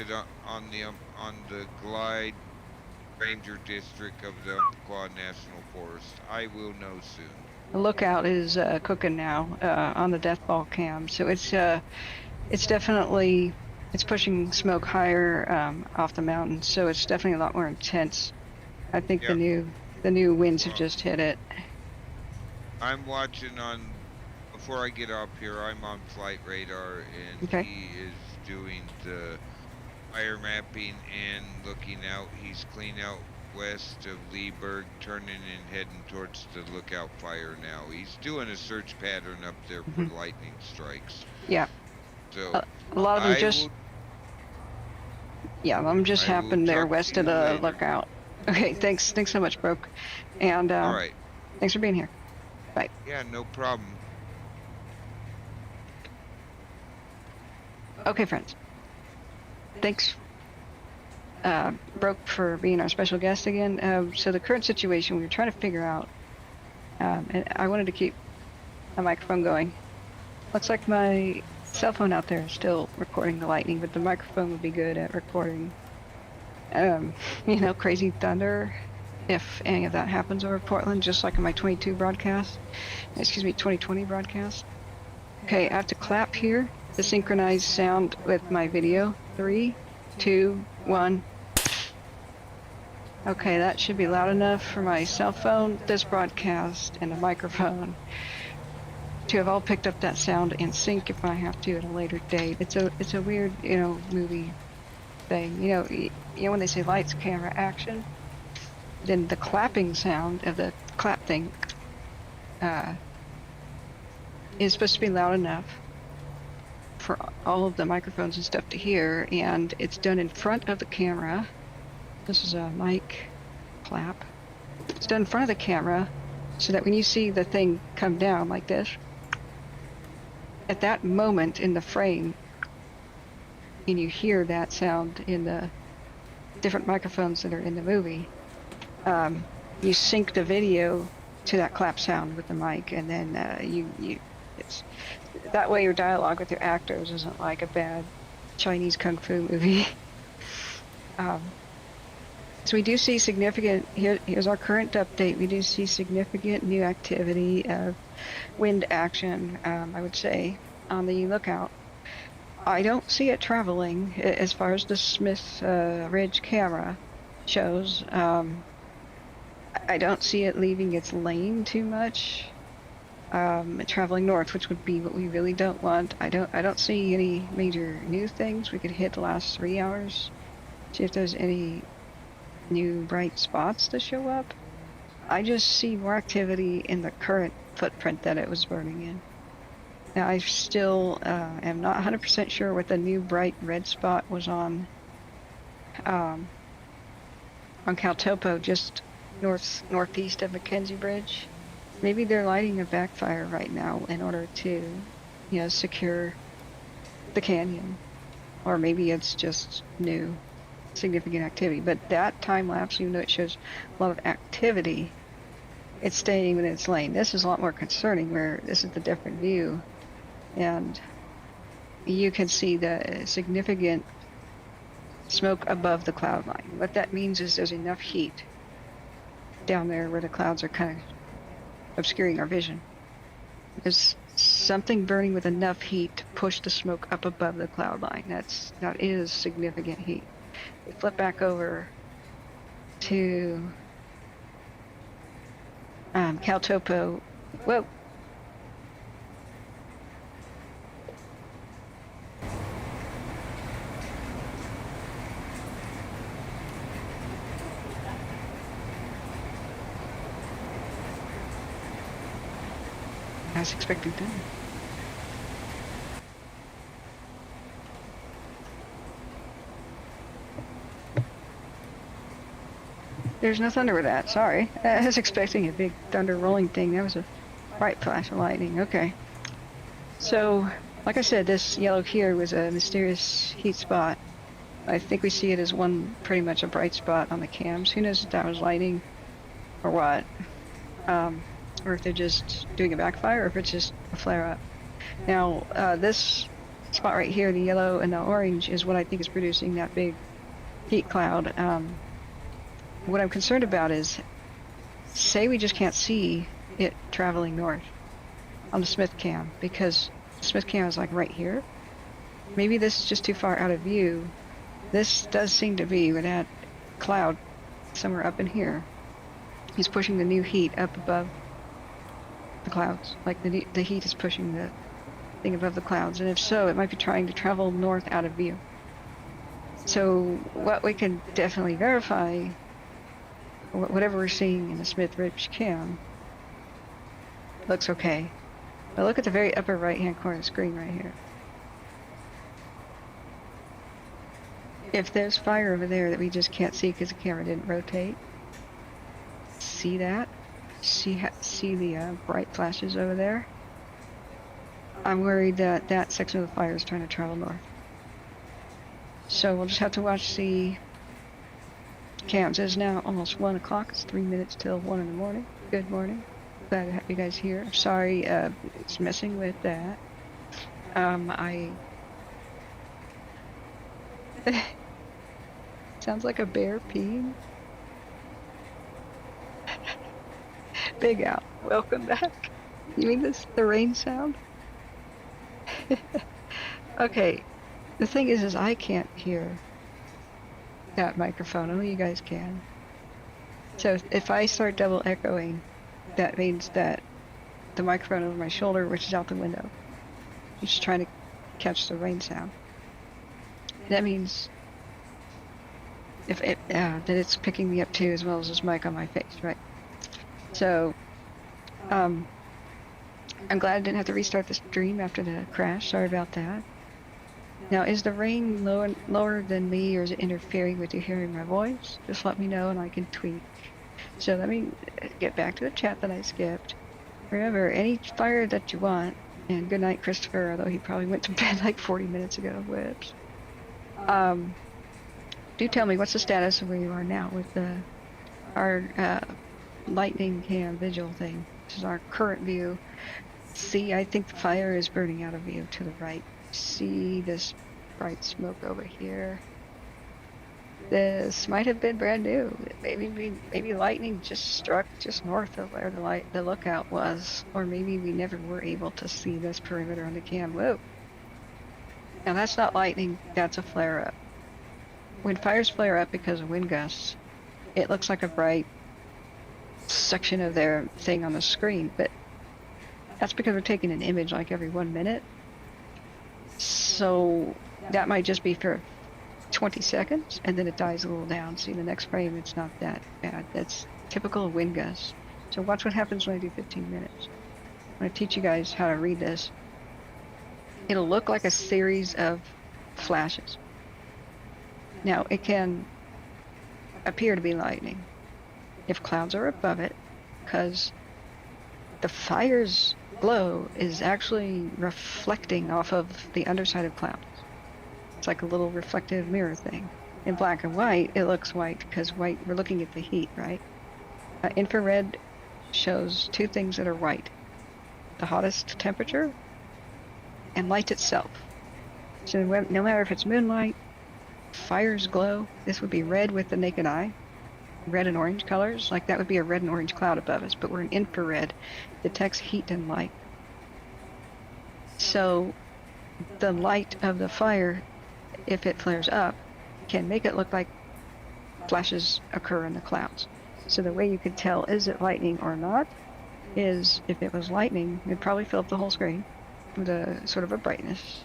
on the Glide Ranger District of the Umpqua National Forest. I will know soon. The lookout is cooking now on the death ball cam, so it's definitely pushing smoke higher off the mountain, so it's definitely a lot more intense. I think the new winds have just hit it. I'm watching before I get up here, I'm on flight radar, and he is doing the fire mapping and looking out. He's clean out west of Leeburg, turning and heading towards the lookout fire now. He's doing a search pattern up there for lightning strikes. Yeah. So A lot of them I just, will, yeah, I'm just I will happened there talk west to of you the later. lookout. Okay, thanks so much, Broke. And All right. thanks for being here. Bye. Yeah, no problem. Okay, friends. Thanks, Broke, for being our special guest again. So the current situation we were trying to figure out, and I wanted to keep my microphone going. Looks like my cell phone out there is still recording the lightning, but the microphone would be good at recording, crazy thunder, if any of that happens over Portland, just like in my 2020 broadcast. Okay, I have to clap here to synchronize sound with my video. 3, 2, 1. Okay, that should be loud enough for my cell phone, this broadcast, and the microphone to have all picked up that sound and sync if I have to at a later date. It's a weird, movie thing. When they say lights, camera, action, then the clapping sound of the clap thing is supposed to be loud enough for all of the microphones and stuff to hear, and it's done in front of the camera. This is a mic clap. It's done in front of the camera so that when you see the thing come down like this, at that moment in the frame, and you hear that sound in the different microphones that are in the movie, you sync the video to that clap sound with the mic, and then it's that way your dialogue with your actors isn't like a bad Chinese kung fu movie. So we do see significant, here's our current update, we do see significant new activity of wind action, I would say, on the lookout. I don't see it traveling as far as the Smith Ridge camera shows. I don't see it leaving its lane too much, traveling north, which would be what we really don't want. I don't see any major new things. We could hit the last 3 hours, see if there's any new bright spots to show up. I just see more activity in the current footprint that it was burning in. Now I still am not 100% sure what the new bright red spot was on Caltopo, just northeast of McKenzie Bridge. Maybe they're lighting a backfire right now in order to, secure the canyon, or maybe it's just new significant activity. But that time lapse, even though it shows a lot of activity, it's staying within its lane. This is a lot more concerning, where this is the different view, and you can see the significant smoke above the cloud line. What that means is there's enough heat down there where the clouds are kind of obscuring our vision. There's something burning with enough heat to push the smoke up above the cloud line. That is significant heat. We flip back over to Caltopo. Whoa. I was expecting that. There's no thunder with that, sorry. I was expecting a big thunder rolling thing. That was a bright flash of lightning. Okay. So, like I said, this yellow here was a mysterious heat spot. I think we see it as one pretty much a bright spot on the cams. Who knows if that was lightning or what? Or if they're just doing a backfire, or if it's just a flare-up. Now, this spot right here, the yellow and the orange, is what I think is producing that big heat cloud. What I'm concerned about is, say we just can't see it traveling north on the Smith cam, because the Smith cam is like right here. Maybe this is just too far out of view. This does seem to be with that cloud somewhere up in here. He's pushing the new heat up above the clouds, like the heat is pushing the thing above the clouds, and if so, it might be trying to travel north out of view. So what we can definitely verify, whatever we're seeing in the Smith Ridge cam, looks okay. But look at the very upper right hand corner of the screen right here. if there's fire over there that we just can't see because the camera didn't rotate, see that? See the bright flashes over there? I'm worried that that section of the fire is trying to travel north. So we'll just have to watch the cams. It's now almost 1 o'clock. It's 3 minutes till 1 in the morning. Good morning. Glad to have you guys here. Sorry, it's messing with that. Sounds like a bear peeing. Big Al, welcome back. You mean the rain sound? Okay, the thing is I can't hear that microphone. Only you guys can. So if I start double echoing, that means that the microphone over my shoulder, which is out the window, is just trying to catch the rain sound. That means that it's picking me up too, as well as this mic on my face, right? So, I'm glad I didn't have to restart the stream after the crash. Sorry about that. Now, is the rain lower than me, or is it interfering with you hearing my voice? Just let me know and I can tweak. So let me get back to the chat that I skipped. Remember, any fire that you want, and good night, Christopher, although he probably went to bed like 40 minutes ago. Whoops. Do tell me, what's the status of where you are now with our lightning cam visual thing? This is our current view. See, I think the fire is burning out of view to the right. See this bright smoke over here. This might have been brand new. Maybe lightning just struck just north of where the lookout was, or maybe we never were able to see this perimeter on the cam. Whoa! Now that's not lightning. That's a flare up. When fires flare up because of wind gusts, it looks like a bright section of their thing on the screen, but that's because we're taking an image like every 1 minute. So that might just be for 20 seconds, and then it dies a little down. See, the next frame, it's not that bad. That's typical of wind gusts. So watch what happens when I do 15 minutes. I'm going to teach you guys how to read this. It'll look like a series of flashes. Now, it can appear to be lightning if clouds are above it, because the fire's glow is actually reflecting off of the underside of clouds. It's like a little reflective mirror thing. In black and white, it looks white because white, we're looking at the heat, right? Infrared shows two things that are white: the hottest temperature and light itself. So no matter if it's moonlight, fire's glow, this would be red with the naked eye. Red and orange colors, like that would be a red and orange cloud above us, but we're in infrared, detects heat and light. So the light of the fire, if it flares up, can make it look like flashes occur in the clouds. So the way you could tell is it lightning or not is, if it was lightning, it'd probably fill up the whole screen with a sort of a brightness.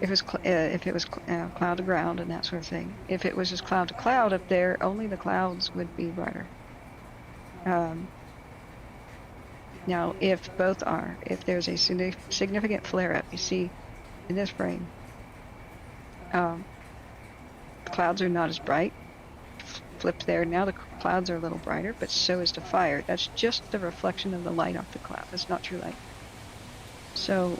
If it was cloud to ground and that sort of thing. If it was just cloud to cloud up there, only the clouds would be brighter. Now, if both are, if there's a significant flare-up, you see in this frame, clouds are not as bright. Flipped there, now the clouds are a little brighter, but so is the fire. That's just the reflection of the light off the cloud. That's not true light. So,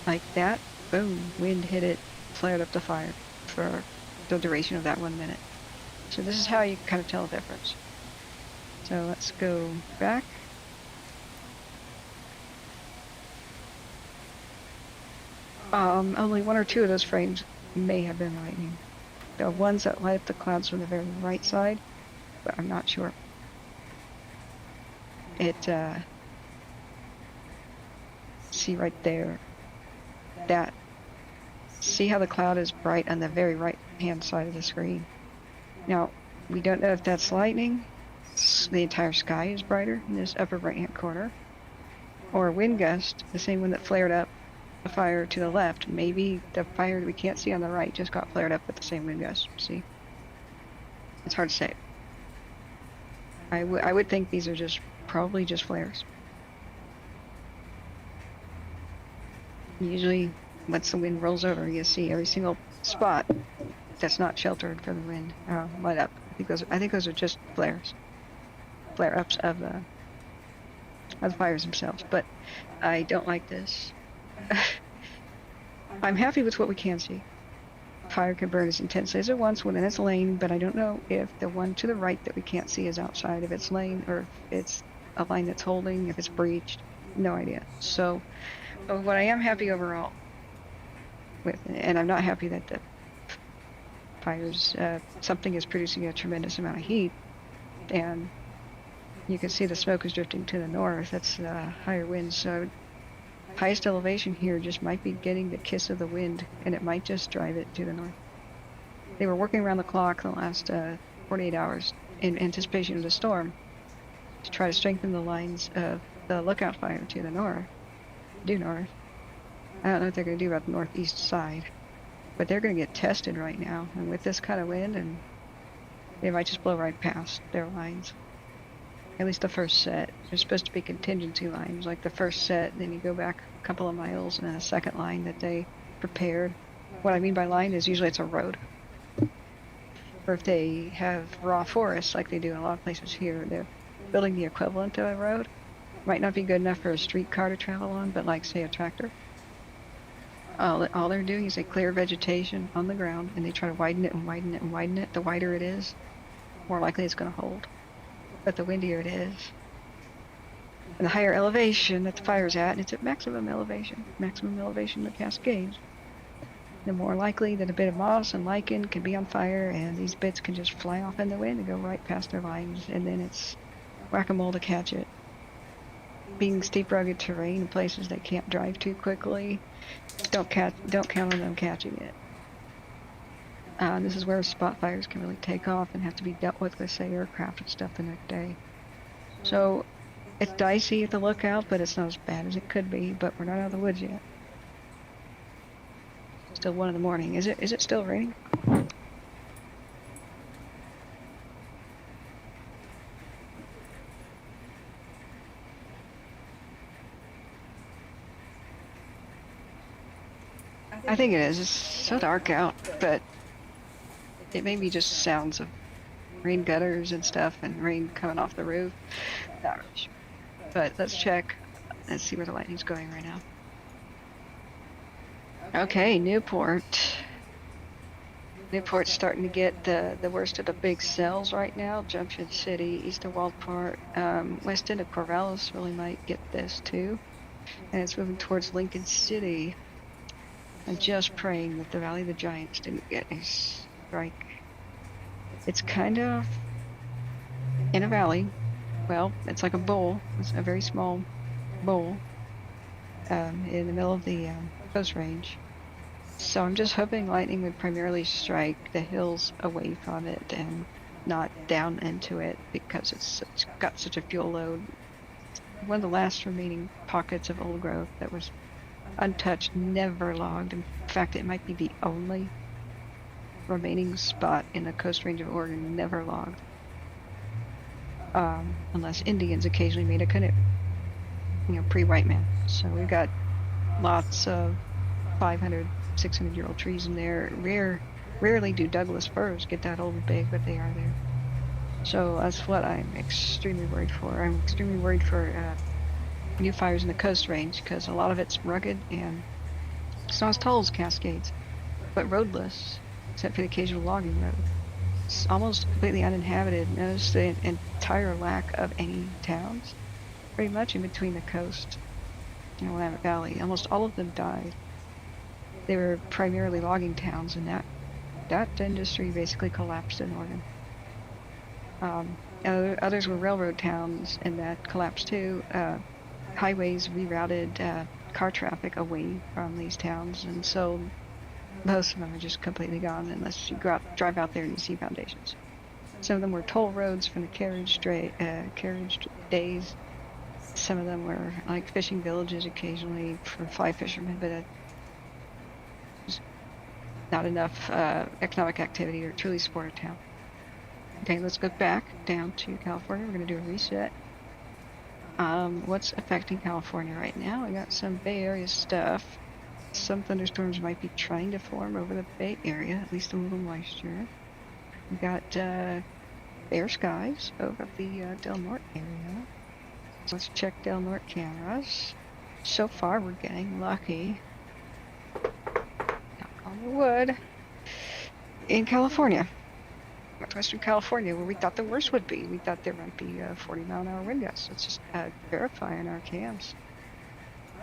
like that, boom, wind hit it, flared up the fire for the duration of that 1 minute. So this is how you kind of tell the difference. So let's go back. Only one or two of those frames may have been lightning. The ones that light up the clouds from the very right side, but I'm not sure. See right there. See how the cloud is bright on the very right hand side of the screen. Now, we don't know if that's lightning. The entire sky is brighter in this upper right hand corner, or a wind gust, the same one that flared up the fire to the left. Maybe the fire that we can't see on the right just got flared up with the same wind gust. See, it's hard to say. I would think these are probably just flares. Usually, once the wind rolls over, you see every single spot that's not sheltered from the wind light up. I think those are just flare-ups of the fires themselves. But I don't like this. I'm happy with what we can see. Fire can burn as intensely as it wants when in its lane, but I don't know if the one to the right that we can't see is outside of its lane, or if it's a line that's holding, if it's breached. No idea. So, what I am happy overall with, and I'm not happy that the fires, something is producing a tremendous amount of heat, and you can see the smoke is drifting to the north. That's higher winds, so highest elevation here just might be getting the kiss of the wind, and it might just drive it to the north. They were working around the clock the last 48 hours in anticipation of the storm to try to strengthen the lines of the lookout fire to the north, due north. I don't know what they're going to do about the northeast side, but they're going to get tested right now, and with this kind of wind, and they might just blow right past their lines. At least the first set. There's supposed to be contingency lines, like the first set, then you go back a couple of miles, and then a second line that they prepared. What I mean by line is usually it's a road. Or if they have raw forests, like they do in a lot of places here, they're building the equivalent of a road. Might not be good enough for a streetcar to travel on, but like, say, a tractor. All they're doing is they clear vegetation on the ground, and they try to widen it and widen it and widen it. The wider it is, more likely it's going to hold. But the windier it is, and the higher elevation that the fire's at, and it's at maximum elevation of the Cascades, the more likely that a bit of moss and lichen can be on fire, and these bits can just fly off in the wind and go right past their lines, and then it's whack-a-mole to catch it. Being steep, rugged terrain in places that can't drive too quickly, don't count on them catching it. This is where spot fires can really take off and have to be dealt with say, aircraft and stuff the next day. So, it's dicey at the lookout, but it's not as bad as it could be, but we're not out of the woods yet. Still 1 in the morning. Is it still raining? I think it is. It's so dark out, but it may be just sounds of rain gutters and stuff and rain coming off the roof. Not really sure. But let's check. Let's see where the lightning's going right now. Okay, Newport. Newport's starting to get the worst of the big cells right now. Junction City, east of Wildfire, west end of Corvallis really might get this too. And it's moving towards Lincoln City. I'm just praying that the Valley of the Giants didn't get a strike. It's kind of in a valley. Well, it's like a bowl. It's a very small bowl in the middle of the Coast Range. So I'm just hoping lightning would primarily strike the hills away from it and not down into it, because it's got such a fuel load. One of the last remaining pockets of old growth that was untouched, never logged. In fact, it might be the only remaining spot in the Coast Range of Oregon never logged. Unless Indians occasionally made a canoe. Pre-white man. So we've got lots of 500, 600-year-old trees in there. Rarely do Douglas firs get that old and big, but they are there. So that's what I'm extremely worried for. I'm extremely worried for new fires in the Coast Range, because a lot of it's rugged and it's not as tall as Cascades, but roadless, except for the occasional logging road. It's almost completely uninhabited. Notice the entire lack of any towns, pretty much in between the coast and Willamette Valley. Almost all of them died. They were primarily logging towns, and that industry basically collapsed in Oregon. Others were railroad towns, and that collapsed too. Highways rerouted car traffic away from these towns, and so most of them are just completely gone unless you drive out there and you see foundations. Some of them were toll roads from the carriage days. Some of them were like fishing villages occasionally for fly fishermen, but there's not enough economic activity to truly support a town. Okay, let's go back down to California. We're going to do a reset. What's affecting California right now? I got some Bay Area stuff. some thunderstorms might be trying to form over the Bay Area, at least a little moisture. We got fair skies over the Del Norte area. So let's check Del Norte cameras. So far, we're getting lucky. Knock on the wood. In California, Northwestern California, where we thought the worst would be. We thought there might be 40-mile-an-hour wind gusts. Let's just verify in our cams.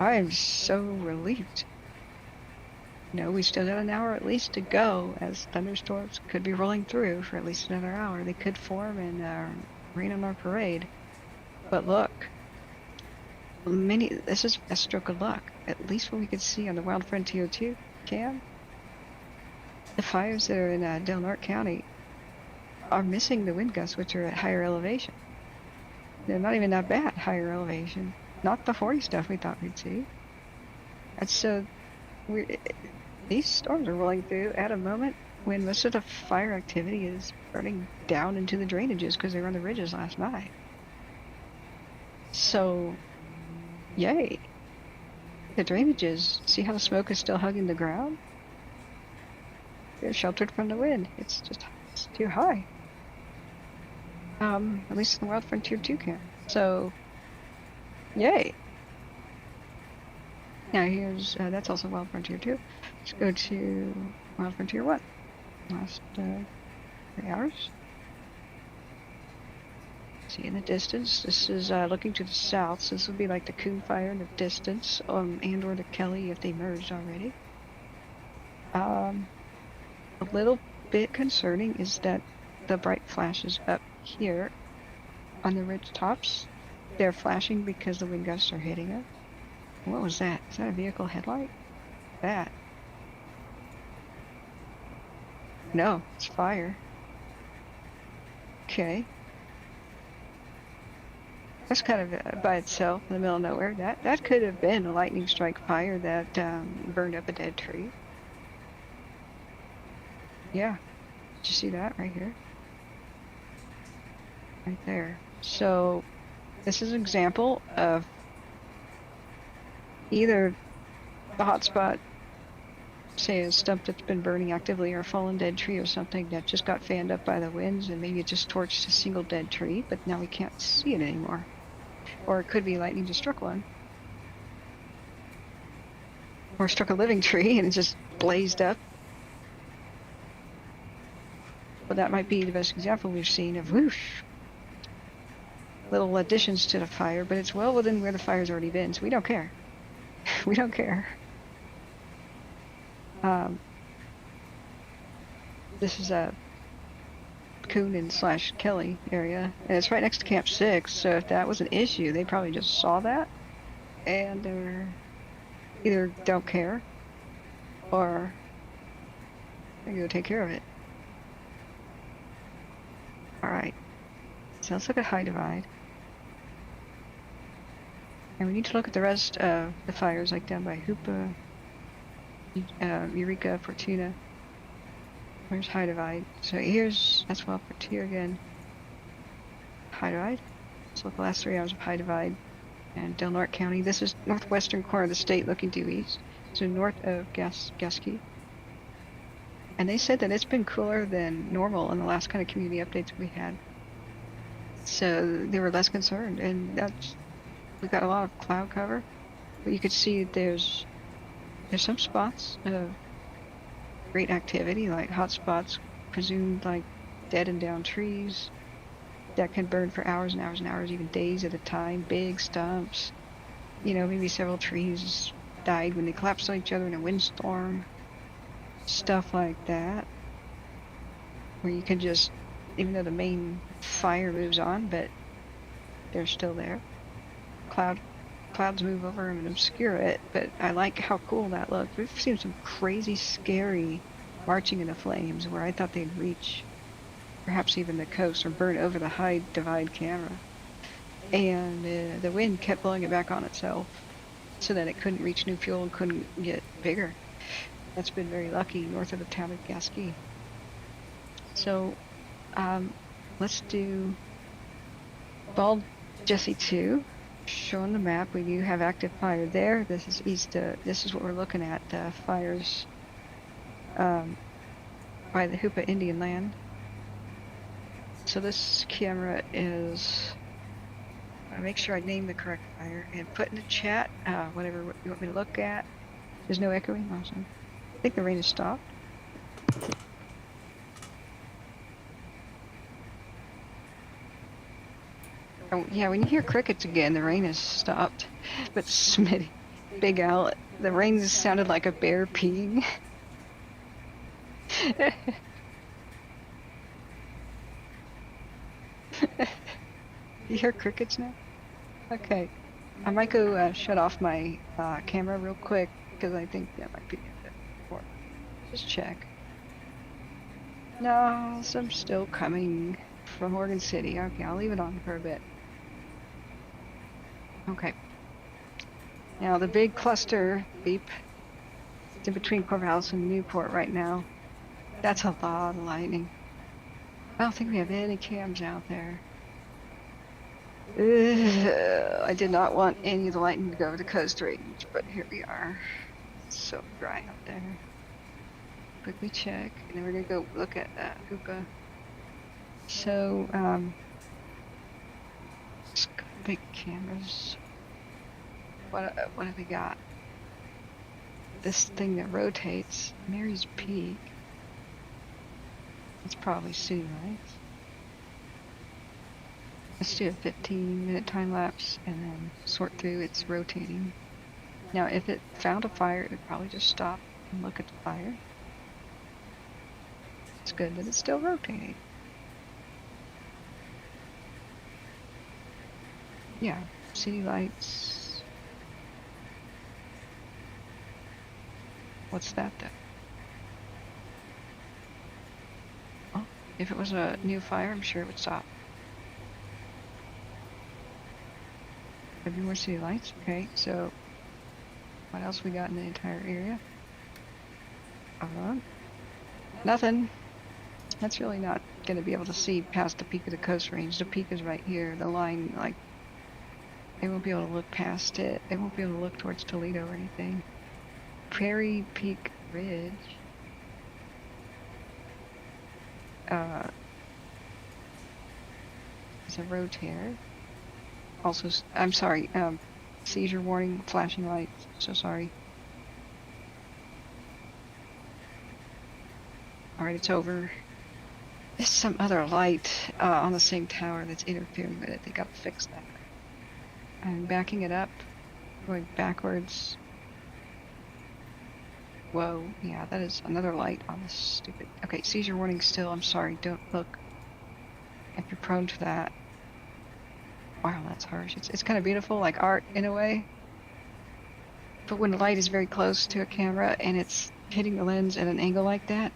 I am so relieved. You know, we still got an hour at least to go, as thunderstorms could be rolling through for at least another hour. They could form and rain on our parade. But look, this is a stroke of luck. At least what we could see on the Wildfire TO2 cam, the fires that are in Del Norte County are missing the wind gusts, which are at higher elevation. They're not even that bad, higher elevation. Not the 40 stuff we thought we'd see. And so these storms are rolling through at a moment when most of the fire activity is burning down into the drainages because they were on the ridges last night. So, yay. The drainages, see how the smoke is still hugging the ground? They're sheltered from the wind. It's too high. At least in the Wild Frontier 2 camp. So, yay. Now here's, that's also Wild Frontier 2. Let's go to Wild Frontier 1. Last 3 hours. See in the distance, this is looking to the south, so this will be like the Coon Fire in the distance, and or the Kelly if they merged already. A little bit concerning is that the bright flashes up here on the ridge tops, they're flashing because the wind gusts are hitting us. What was that? Is that a vehicle headlight? That. No, it's fire. Okay. That's kind of by itself in the middle of nowhere. That could have been a lightning strike fire that burned up a dead tree. Yeah. Did you see that right here? Right there. So this is an example of either the hotspot, say a stump that's been burning actively, or a fallen dead tree or something that just got fanned up by the winds and maybe it just torched a single dead tree, but now we can't see it anymore. Or it could be lightning just struck one. Or struck a living tree and it just blazed up. But that might be the best example we've seen of whoosh. Little additions to the fire, but it's well within where the fire's already been, so we don't care. We don't care. This is a Coon / Kelly area, and it's right next to Camp 6, so if that was an issue, they probably just saw that, and they're either don't care, or they're going to take care of it. Alright, so let's look at High Divide. And we need to look at the rest of the fires, like down by Hoopa, Eureka, Fortuna. Where's High Divide? So that's Wild Frontier again. High Divide. Let's look at the last 3 hours of High Divide and Del Norte County. This is northwestern corner of the state looking due east. So north of Gasky. And they said that it's been cooler than normal in the last kind of community updates we had. So they were less concerned, and we've got a lot of cloud cover, but you could see there's some spots of great activity, like hot spots, presumed like dead and down trees that can burn for hours and hours and hours, even days at a time. Big stumps, you know, maybe several trees died when they collapsed on each other in a windstorm. Stuff like that, where you can just, even though the main fire moves on, but they're still there. Clouds move over them and obscure it, but I like how cool that looked. We've seen some crazy, scary marching in the flames where I thought they'd reach perhaps even the coast or burn over the High Divide camera. And the wind kept blowing it back on itself so that it couldn't reach new fuel and couldn't get bigger. That's been very lucky north of the town of Gasky. So let's do Bald Jesse 2. showing the map. We do have active fire there. This is east. This is what we're looking at. Fires by the Hoopa Indian land. So this camera is. I make sure I name the correct fire and put in the chat whatever you want me to look at. There's no echoing. Awesome. I think the rain has stopped. Oh, yeah, when you hear crickets again, the rain has stopped. But Smitty, Big Al, the rain sounded like a bear peeing. You hear crickets now? Okay. I might go shut off my camera real quick because I think that might be a bit more. Just check. No, some still coming from Oregon City. Okay, I'll leave it on for a bit. Okay. Now the big cluster beep. It's in between Corvallis and Newport right now. That's a lot of lightning. I don't think we have any cams out there. I did not want any of the lightning to go over the coast range, but here we are. It's so dry out there. Quickly check, and then we're gonna go look at Hoopa. So, big cameras. What have we got? This thing that rotates, Mary's Peak. It's probably city lights. Let's do a 15-minute time lapse and then sort through its rotating. Now, if it found a fire, it would probably just stop and look at the fire. It's good that it's still rotating. Yeah, city lights. What's that then? Oh, if it was a new fire, I'm sure it would stop. Have more city lights? Okay, so what else we got in the entire area? Nothing. That's really not going to be able to see past the peak of the coast range. The peak is right here. The line, like, they won't be able to look past it. They won't be able to look towards Toledo or anything. Prairie Peak Ridge. It's a rotator. Also, I'm sorry, seizure warning, flashing lights, so sorry. Alright, it's over. There's some other light on the same tower that's interfering with it. They gotta fix that. I'm backing it up, going backwards. Whoa, yeah, that is another light on this stupid... Okay, seizure warning still, I'm sorry, don't look. If you're prone to that. Wow, that's harsh. It's kind of beautiful, like art in a way. But when the light is very close to a camera and it's hitting the lens at an angle like that,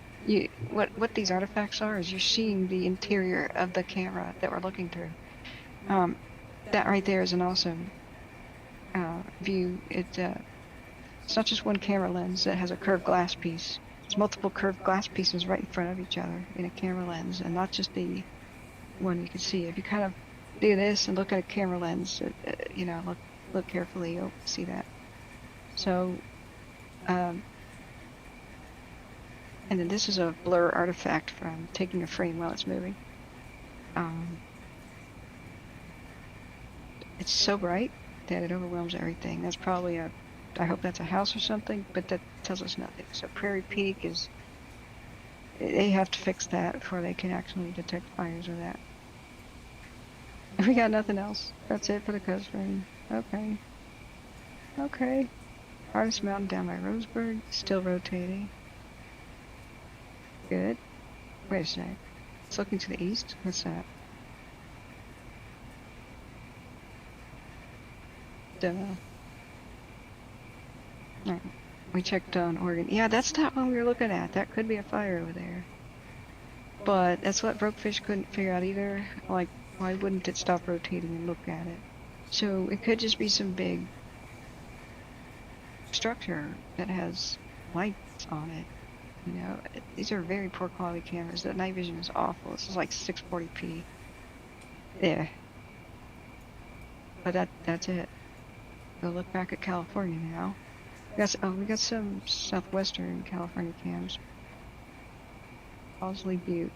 what these artifacts are is you're seeing the interior of the camera that we're looking through. That right there is an awesome view. It's not just one camera lens that has a curved glass piece. It's multiple curved glass pieces right in front of each other in a camera lens, and not just the one you can see. If you kind of do this and look at a camera lens, you know, look carefully, you'll see that. So, and then this is a blur artifact from taking a frame while it's moving. It's so bright that it overwhelms everything. That's probably I hope that's a house or something, but that tells us nothing. So Prairie Peak is, they have to fix that before they can actually detect fires with that. We got nothing else. That's it for the coast range. Okay. Okay. Hardest mountain down by Roseburg. Still rotating. Good. Wait a sec. It's looking to the east. What's that? Don't know. Alright. We checked on Oregon. Yeah, that's not what we were looking at. That could be a fire over there. But that's what Brokefish couldn't figure out either. Like, why wouldn't it stop rotating and look at it? So it could just be some big structure that has lights on it. You know, these are very poor quality cameras. The night vision is awful. This is like 640p. Yeah. But that's it. We'll look back at California now. We got some southwestern California cams. Bosley Butte.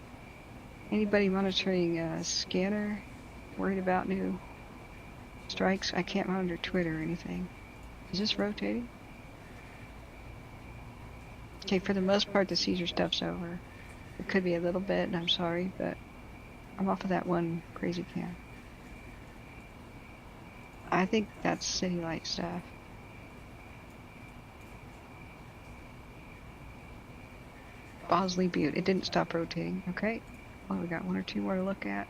Anybody monitoring a scanner? Worried about new strikes? I can't monitor Twitter or anything. Is this rotating? Okay, for the most part, the seizure stuff's over. It could be a little bit, and I'm sorry, but I'm off of that one crazy cam. I think that's city light stuff. Bosley Butte. It didn't stop rotating. Okay. Well, we got one or two more to look at.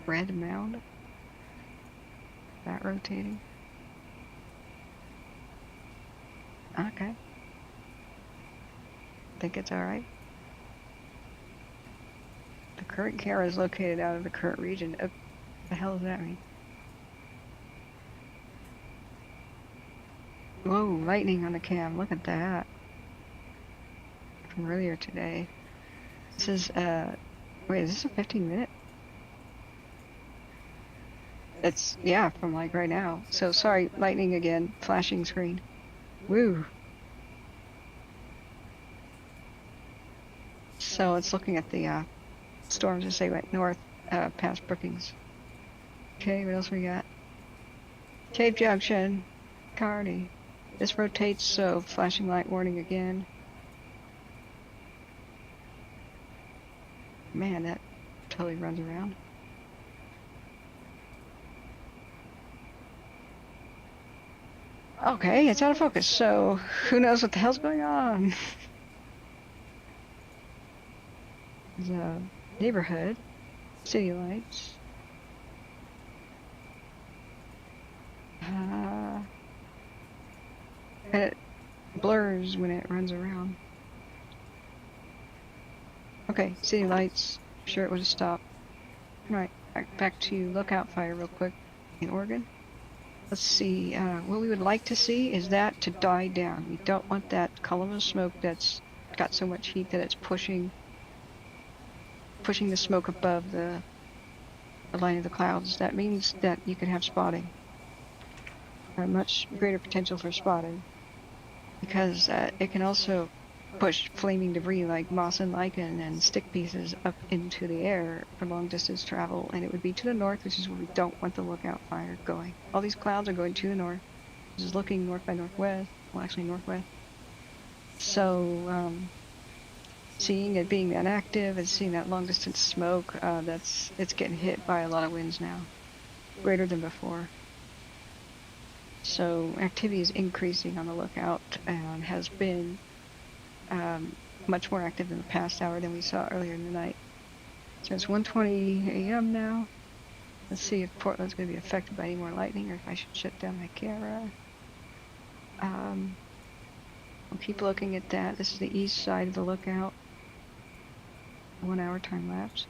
Red Mound. That rotating. Okay. Think it's alright. The current camera is located out of the current region. What the hell does that mean? Whoa, lightning on the cam. Look at that. From earlier today. This is, wait, is this a 15-minute? It's, yeah, from like right now. So sorry, lightning again. Flashing screen. Woo. So it's looking at the, storms as they went north, past Brookings. Okay, what else we got? Cave Junction. Carney. This rotates, so flashing light warning again. Man, that totally runs around. Okay, it's out of focus, so who knows what the hell's going on? There's a neighborhood, city lights. And it blurs when it runs around. Okay, city lights. Sure, it would have stopped. Right, back to Lookout Fire real quick in Oregon. Let's see, what we would like to see is that to die down. We don't want that column of smoke that's got so much heat that it's pushing the smoke above the line of the clouds. That means that you could have spotting. A much greater potential for spotting. Because it can also push flaming debris like moss and lichen and stick pieces up into the air for long distance travel, and it would be to the north, which is where we don't want the Lookout Fire going. All these clouds are going to the north. This is looking north by northwest, well actually northwest. So seeing it being that active and seeing that long distance smoke, it's getting hit by a lot of winds now, greater than before. So activity is increasing on the lookout and has been much more active in the past hour than we saw earlier in the night. So it's 1:20 a.m. now. Let's see if Portland's going to be affected by any more lightning or if I should shut down my camera. We'll keep looking at that. This is the east side of the lookout. 1 hour time lapse.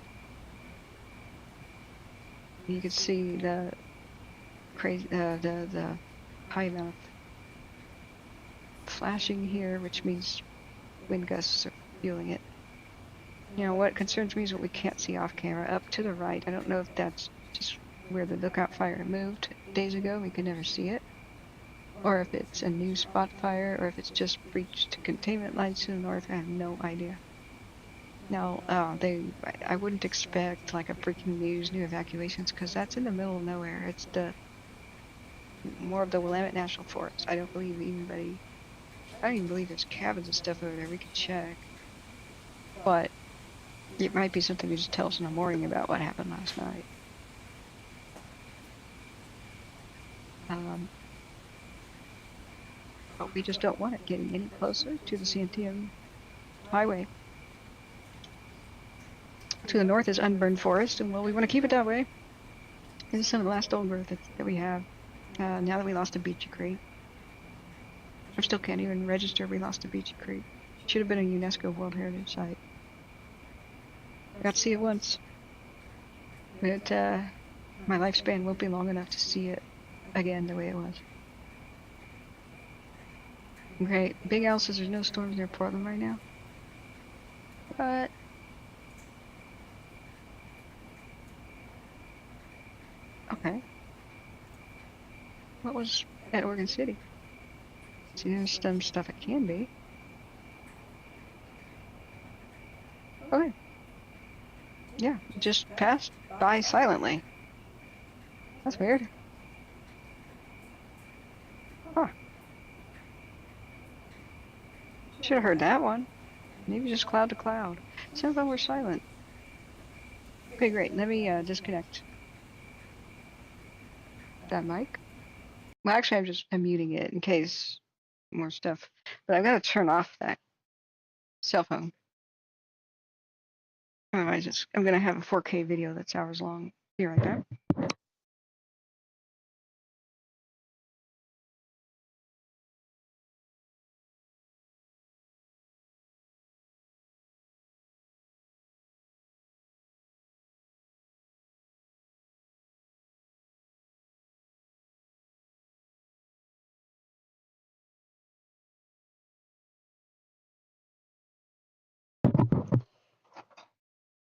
You can see the crazy, the high amount of flashing here, which means wind gusts are fueling it. You know, what concerns me is what we can't see off camera. Up to the right, I don't know if that's just where the Lookout Fire moved days ago, we could never see it. Or if it's a new spot fire, or if it's just breached containment lines to the north, I have no idea. Now, I wouldn't expect like a breaking news, new evacuations, because that's in the middle of nowhere. It's more of the Willamette National Forest. I don't even believe there's cabins and stuff over there. We could check. But it might be something to just tell us in the morning about what happened last night. But we just don't want it getting any closer to the Santiam Highway. To the north is unburned forest, and well, we want to keep it that way. This is some of the last old growth that we have. Now that we lost a Beachy Creek. I still can't even register we lost a Beachy Creek. Should have been a UNESCO World Heritage Site. I got to see it once. But my lifespan won't be long enough to see it again the way it was. Okay, Big Al says there's no storms near Portland right now. But Okay. What was at Oregon City? See, there's some stuff it can be. Okay. Yeah, it just passed by silently. That's weird. Huh. Should have heard that one. Maybe just cloud to cloud. Some of them were silent. Okay, great. Let me disconnect that mic. Well, actually, I'm muting it in case more stuff. But I've got to turn off that cell phone. Otherwise, I'm going to have a 4K video that's hours long. Be right back.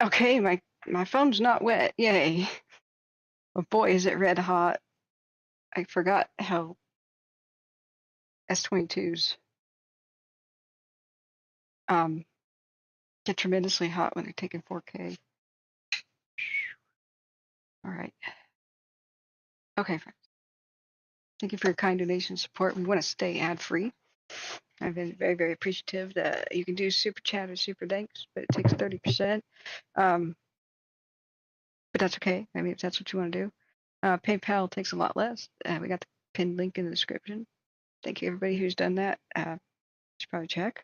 Okay, my phone's not wet. Yay. But boy, is it red hot. I forgot how S22s get tremendously hot when they're taking 4K. All right. Okay, friends. Thank you for your kind donation support. We want to stay ad-free. I've been very, very appreciative that you can do super chat or super thanks, but it takes 30%. But that's okay. I mean, if that's what you want to do. PayPal takes a lot less. We got the pinned link in the description. Thank you, everybody who's done that. Should probably check.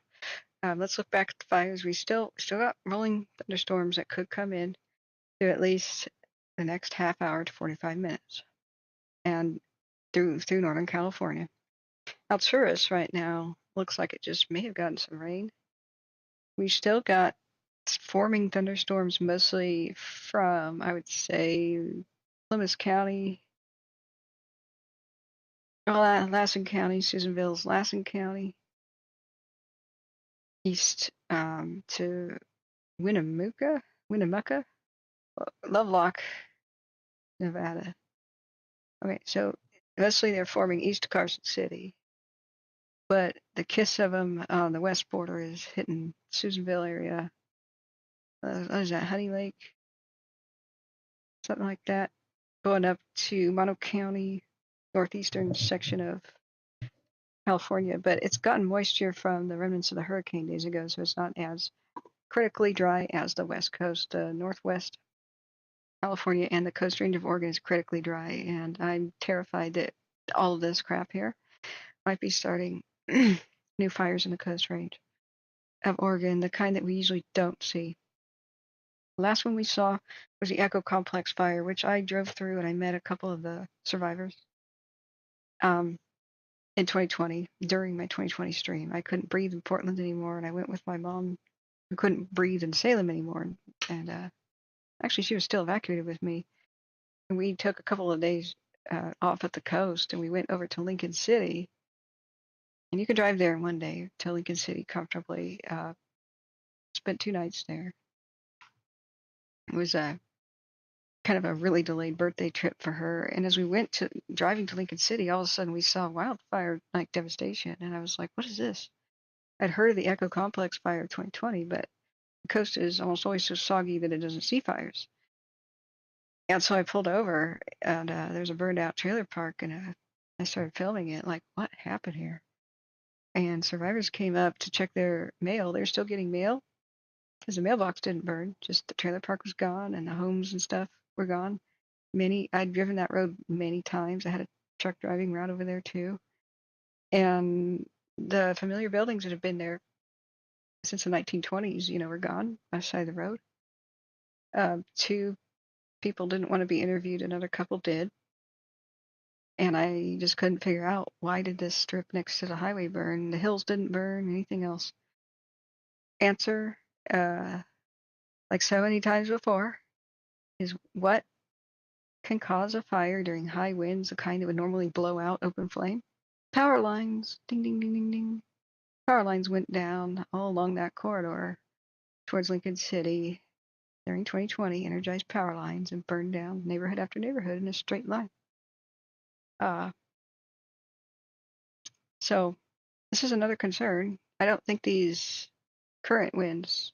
Let's look back at the fires. We still got rolling thunderstorms that could come in to at least the next half hour to 45 minutes, and through Northern California. Thurs right now looks like it just may have gotten some rain. We still got forming thunderstorms mostly from, I would say, Plymouth County, Lassen County, Susanville's Lassen County, east to Winnemucca, Lovelock, Nevada. Okay, so mostly they're forming east of Carson City, but the kiss of them on the west border is hitting Susanville area. What is that, Honey Lake? Something like that. Going up to Mono County, northeastern section of California, but it's gotten moisture from the remnants of the hurricane days ago, so it's not as critically dry as the west coast. Northwest California and the coast range of Oregon is critically dry, and I'm terrified that all of this crap here might be starting new fires in the coast range of Oregon, the kind that we usually don't see. The last one we saw was the Echo Complex fire, which I drove through and I met a couple of the survivors in 2020 during my 2020 stream. I couldn't breathe in Portland anymore, and I went with my mom who couldn't breathe in Salem anymore. And actually, she was still evacuated with me. And we took a couple of days off at the coast, and we went over to Lincoln City. And you could drive there in one day to Lincoln City comfortably. Spent 2 nights there. It was kind of a really delayed birthday trip for her. And as we went driving to Lincoln City, all of a sudden we saw wildfire like devastation. And I was like, what is this? I'd heard of the Echo Complex fire of 2020, but the coast is almost always so soggy that it doesn't see fires. And so I pulled over, and there's a burned out trailer park, and I started filming it. Like, what happened here? And survivors came up to check their mail. They're still getting mail because the mailbox didn't burn. Just the trailer park was gone, and the homes and stuff were gone. I'd driven that road many times. I had a truck driving route over there too. And the familiar buildings that have been there since the 1920s, were gone by the side of the road. 2 people didn't want to be interviewed. Another couple did. And I just couldn't figure out, why did this strip next to the highway burn? The hills didn't burn, anything else. Answer, like so many times before, is what can cause a fire during high winds, the kind that would normally blow out open flame? Power lines. Ding, ding, ding, ding, ding. Power lines went down all along that corridor towards Lincoln City. during 2020 energized power lines and burned down neighborhood after neighborhood in a straight line. So this is another concern. I don't think these current winds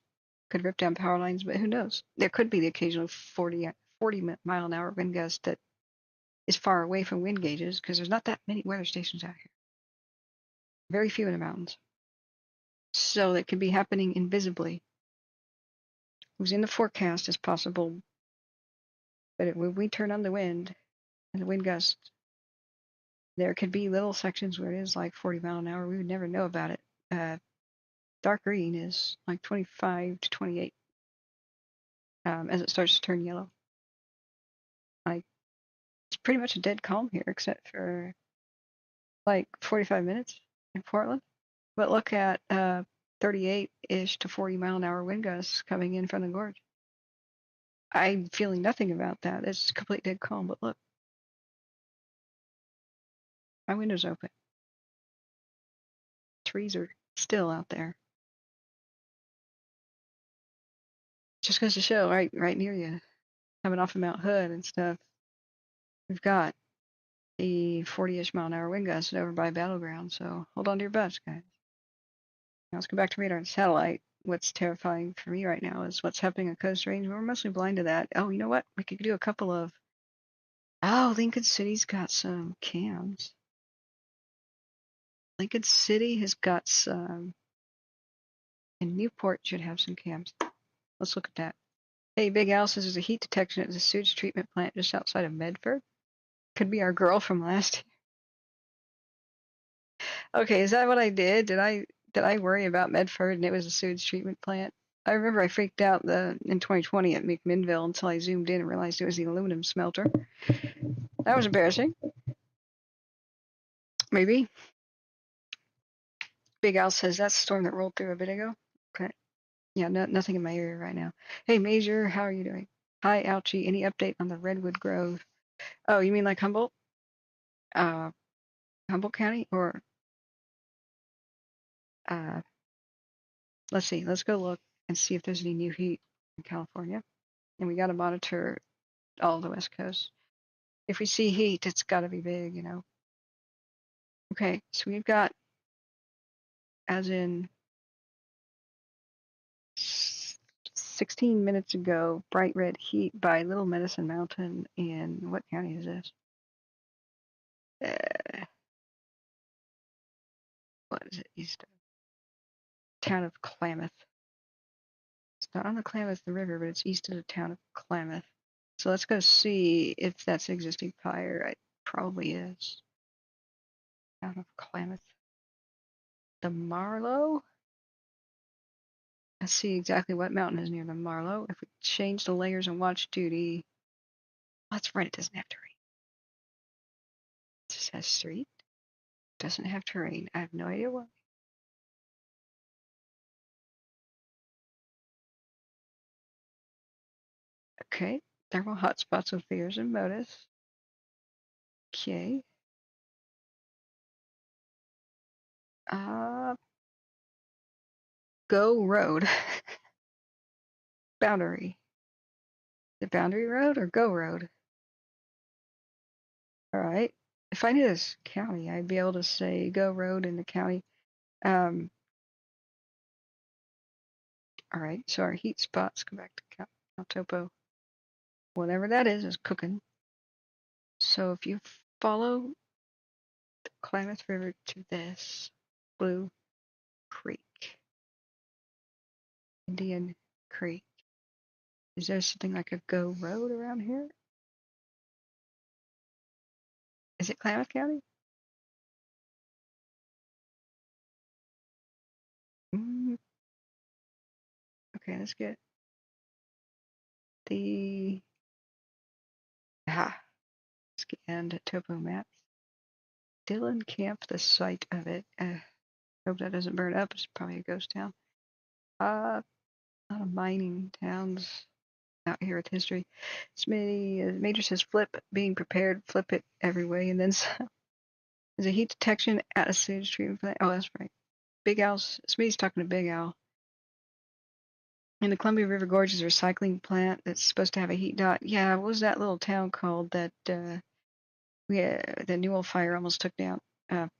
could rip down power lines, but who knows? There could be the occasional 40 mile an hour wind gust that is far away from wind gauges because there's not that many weather stations out here. Very few in the mountains. So it could be happening invisibly. It was in the forecast as possible, but when we turn on the wind and the wind gust, there could be little sections where it is like 40 mile an hour. We would never know about it. Dark green is like 25 to 28 as it starts to turn yellow. Like it's pretty much a dead calm here, except for like 45 minutes in Portland. But look at 38-ish to 40 mile an hour wind gusts coming in from the gorge. I'm feeling nothing about that. It's complete dead calm. But look, my window's open. Trees are still out there. Just goes to show, right near you, coming off of Mount Hood and stuff. We've got the 40-ish mile an hour wind gusts over by Battleground. So hold on to your butts, guys. Now let's go back to radar and satellite. What's terrifying for me right now is what's happening at Coast Range. We're mostly blind to that. Oh, you know what? We could do a couple of. Oh, Lincoln City's got some cams. Lincoln City has got some. And Newport should have some cams. Let's look at that. Hey, Big Al says there's a heat detection at the sewage treatment plant just outside of Medford. Could be our girl from last year. Okay, is that what I did? Did I worry about Medford and it was a sewage treatment plant? I remember I freaked out in 2020 at McMinnville until I zoomed in and realized it was the aluminum smelter. That was embarrassing. Maybe. Big Al says that's the storm that rolled through a bit ago. Okay. Yeah, nothing in my area right now. Hey, Major, how are you doing? Hi, Ouchie. Any update on the Redwood Grove? Oh, you mean like Humboldt? Humboldt County? Or, let's see. Let's go look and see if there's any new heat in California. And we got to monitor all the West Coast. If we see heat, it's got to be big, you know. Okay, so we've got, as in 16 minutes ago, bright red heat by Little Medicine Mountain. In what county is this? What is it? East of town of Klamath. It's not on the Klamath River, but it's east of the town of Klamath. So let's go see if that's existing fire. It probably is. Town of Klamath. The Marlow? Let's see exactly what mountain is near the Marlow. If we change the layers and watch duty, that's right, it doesn't have to rain. It just has street. Doesn't have to rain. I have no idea why. Okay, thermal hotspots with fears and motives. Okay. Go road. Boundary. The boundary road or go road? All right. If I knew this county, I'd be able to say go road in the county. All right. So our heat spots, go back to Topo. Whatever that is cooking. So if you follow the Klamath River to this Blue Creek, Indian Creek, is there something like a go road around here? Is it Klamath County? Okay, let's get the scanned topo maps. Dillon Camp, the site of it. Hope that doesn't burn up. It's probably a ghost town. A lot of mining towns out here with history. Smitty, Major says flip, being prepared, flip it every way, and then some. There's a heat detection at a sewage treatment plant. Oh, that's right. Big Al's, Smitty's talking to Big Al. In the Columbia River Gorge is a recycling plant that's supposed to have a heat dot. Yeah, what was that little town called that the Newell fire almost took down? There's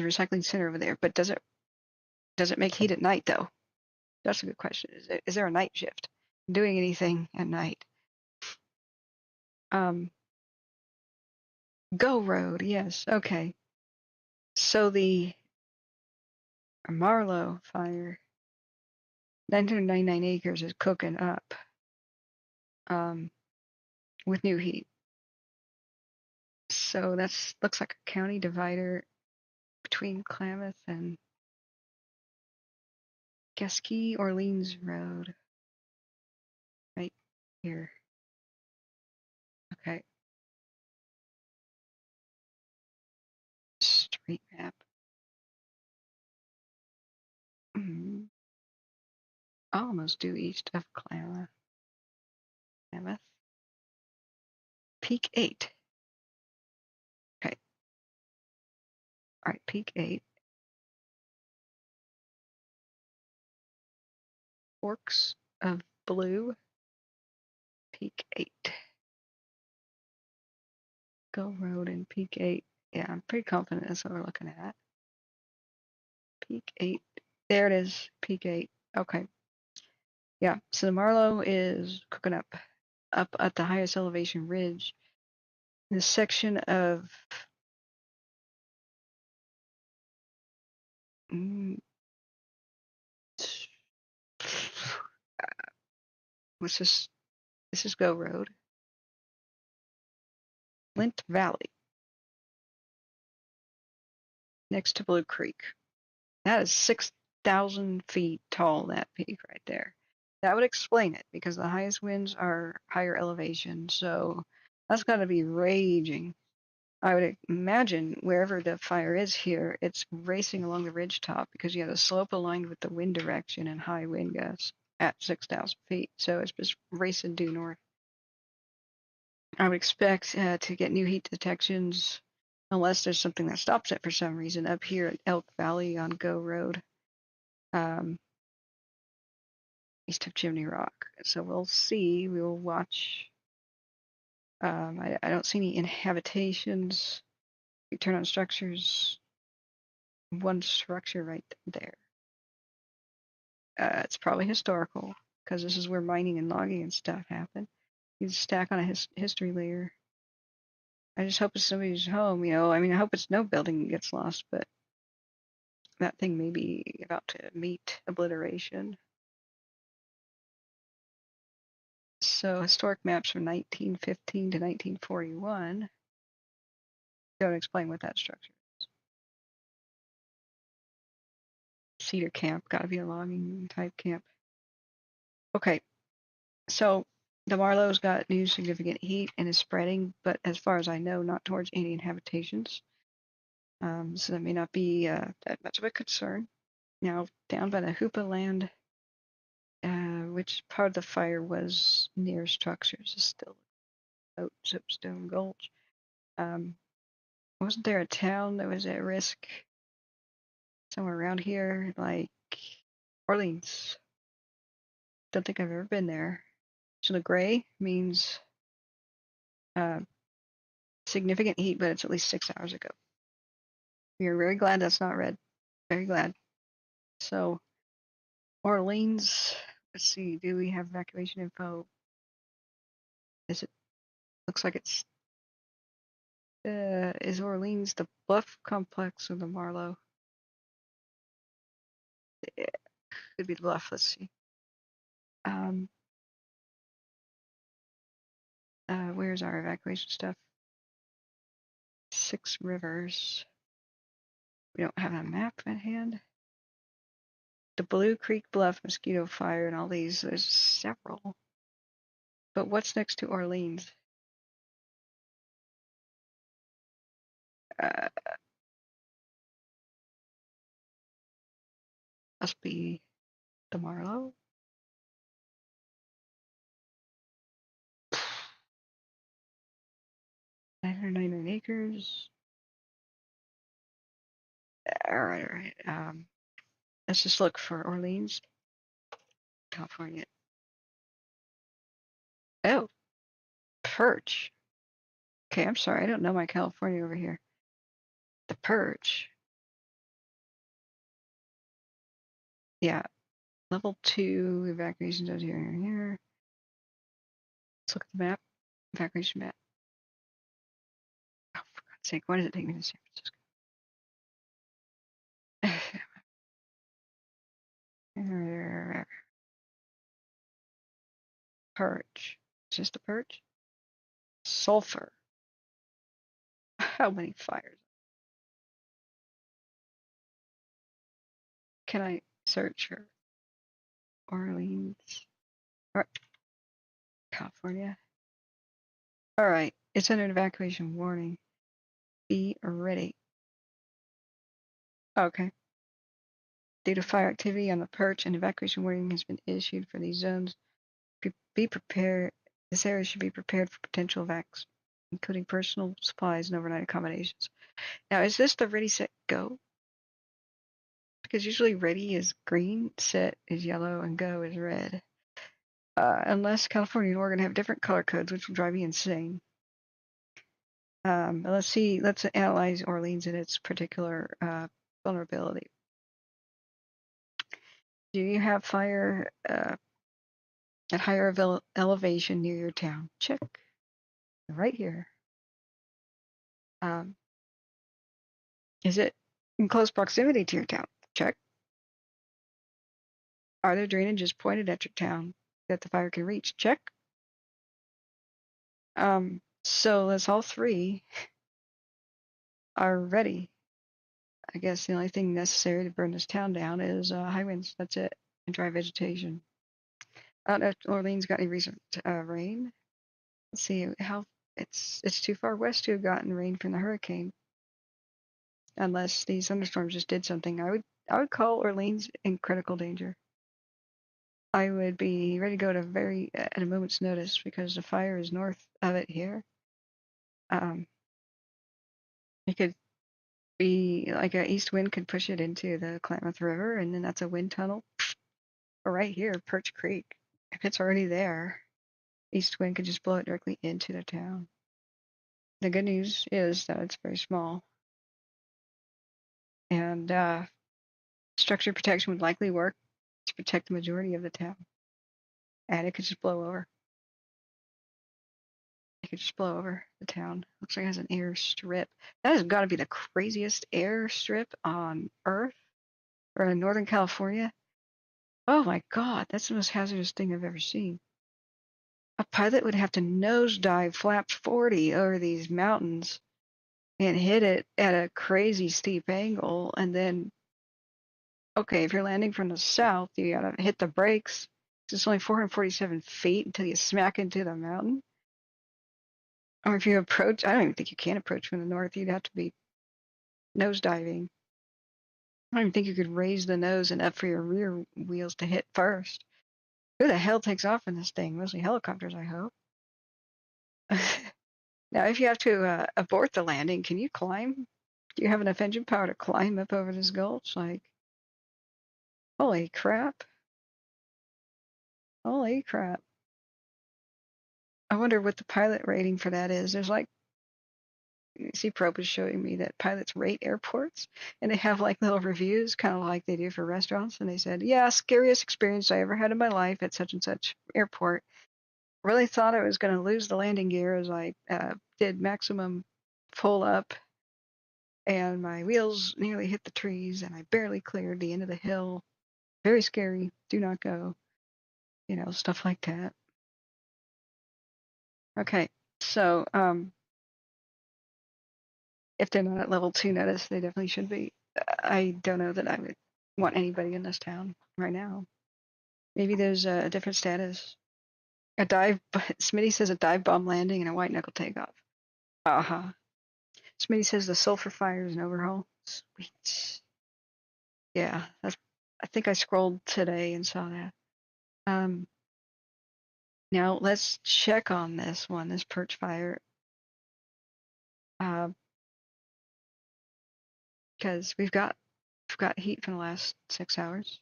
a recycling center over there, but does it make heat at night though? That's a good question. Is there a night shift? Doing anything at night? Go Road, yes. Okay. So the Marlow fire, 999 acres is cooking up with new heat. So that's looks like a county divider between Klamath and Gasquet Orleans Road. Right here. Okay. Street map. Almost due east of Klamath. Peak 8. Okay. All right, Peak 8. Forks of Blue. Peak 8. Go Road and Peak 8. Yeah, I'm pretty confident that's what we're looking at. Peak 8. There it is. Peak 8. Okay. Yeah, so the Marlow is cooking up at the highest elevation ridge. This section of what's this? This is Go Road. Lint Valley. Next to Blue Creek. That is 6,000 feet tall, that peak right there. That would explain it because the highest winds are higher elevation. So that's got to be raging. I would imagine wherever the fire is here, it's racing along the ridge top because you have a slope aligned with the wind direction and high wind gusts at 6,000 feet. So it's just racing due north. I would expect to get new heat detections unless there's something that stops it for some reason up here at Elk Valley on Go Road, east of Chimney Rock. So we'll see. We will watch. I don't see any inhabitations. We turn on structures. One structure right there. It's probably historical because this is where mining and logging and stuff happen. You stack on a history layer. I just hope it's somebody's home, you know. I mean, I hope it's no building gets lost, but that thing may be about to meet obliteration. So historic maps from 1915 to 1941 don't explain what that structure is. Cedar camp, gotta be a logging type camp. Okay, so the Marlow's got new significant heat and is spreading, but as far as I know, not towards alien habitations. So that may not be that much of a concern. Now, down by the Hoopa land, which part of the fire was near structures, is still out Soapstone Gulch. Wasn't there a town that was at risk somewhere around here, like Orleans? Don't think I've ever been there. So the gray means significant heat, but it's at least 6 hours ago. We are very glad that's not red. Very glad. So Orleans, let's see, do we have evacuation info? Is it, looks like it's, is Orleans the Bluff complex or the Marlow? It could be the Bluff, let's see. Where's our evacuation stuff? 6 Rivers. We don't have a map at hand. The Blue Creek Bluff mosquito fire and all these, there's several. But what's next to Orleans? Must be the Marlow. $999 acres. All right. Let's just look for Orleans. California. Oh, Perch. Okay, I'm sorry. I don't know my California over here. The Perch. Yeah. Level 2 evacuation zones here and here. Let's look at the map. Evacuation map. Oh, for God's sake, why does it take me to San Francisco? Perch. Is this the Perch? Sulfur. How many fires? Can I search for Orleans? Or California? All right. It's under an evacuation warning. Be ready. Okay. Due to fire activity on the Perch, an evacuation warning has been issued for these zones. Be prepared. This area should be prepared for potential evacs, including personal supplies and overnight accommodations. Now, is this the ready, set, go? Because usually ready is green, set is yellow, and go is red. Unless California and Oregon have different color codes, which will drive me insane. Let's see. Let's analyze Orleans and its particular vulnerability. Do you have fire at higher elevation near your town? Check. Right here. Is it in close proximity to your town? Check. Are there drainages pointed at your town that the fire can reach? Check. So that's all three are ready. I guess the only thing necessary to burn this town down is high winds. That's it. And dry vegetation. I don't know if Orleans got any recent rain. Let's see how it's too far west to have gotten rain from the hurricane. Unless these thunderstorms just did something. I would call Orleans in critical danger. I would be ready to go to at a moment's notice because the fire is north of it here. It could be like an east wind could push it into the Klamath River, and then that's a wind tunnel. Or right here, Perch Creek. If it's already there, east wind could just blow it directly into the town. The good news is that it's very small. And structure protection would likely work to protect the majority of the town. And it could just blow over. It could just blow over the town. Looks like it has an airstrip. That has got to be the craziest airstrip on Earth or in Northern California. Oh my God, that's the most hazardous thing I've ever seen. A pilot would have to nosedive flaps 40 over these mountains and hit it at a crazy steep angle. And then, okay, if you're landing from the south, you gotta hit the brakes. It's only 447 feet until you smack into the mountain. Or if you approach, I don't even think you can approach from the north. You'd have to be nosediving. I don't even think you could raise the nose enough for your rear wheels to hit first. Who the hell takes off in this thing? Mostly helicopters, I hope. Now, if you have to abort the landing, can you climb? Do you have enough engine power to climb up over this gulch? Like, holy crap. Holy crap. I wonder what the pilot rating for that is. There's like, C-Probe is showing me that pilots rate airports, and they have like little reviews, kind of like they do for restaurants. And they said, yeah, scariest experience I ever had in my life at such and such airport. Really thought I was going to lose the landing gear as I did maximum pull up, and my wheels nearly hit the trees, and I barely cleared the end of the hill. Very scary. Do not go. You know, stuff like that. Okay, so if they're not at level 2 notice, they definitely should be. I don't know that I would want anybody in this town right now. Maybe there's a different status. A dive, Smitty says a dive bomb landing and a white knuckle takeoff. Uh-huh. Smitty says the sulfur fire is an overhaul. Sweet. Yeah, I think I scrolled today and saw that. Now let's check on this one, this Perch fire. Because we've got heat from the last 6 hours.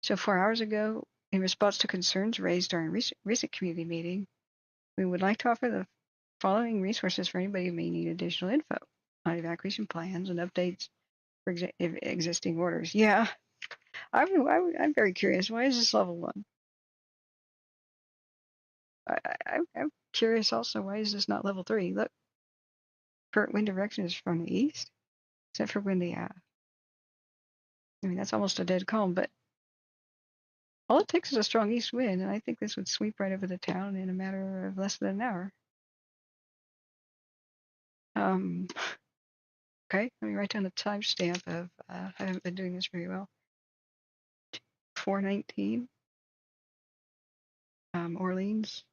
So 4 hours ago, In response to concerns raised during a recent community meeting, we would like to offer the following resources for anybody who may need additional info on evacuation plans and updates for existing orders. Yeah, I'm very curious. Why is this level 1? I'm curious also. Why is this not level 3? Look, current wind direction is from the east, except for when the I mean, that's almost a dead calm, but all it takes is a strong east wind, and I think this would sweep right over the town in a matter of less than an hour. Okay, let me write down the timestamp of, I haven't been doing this very well. 4:19, Orleans,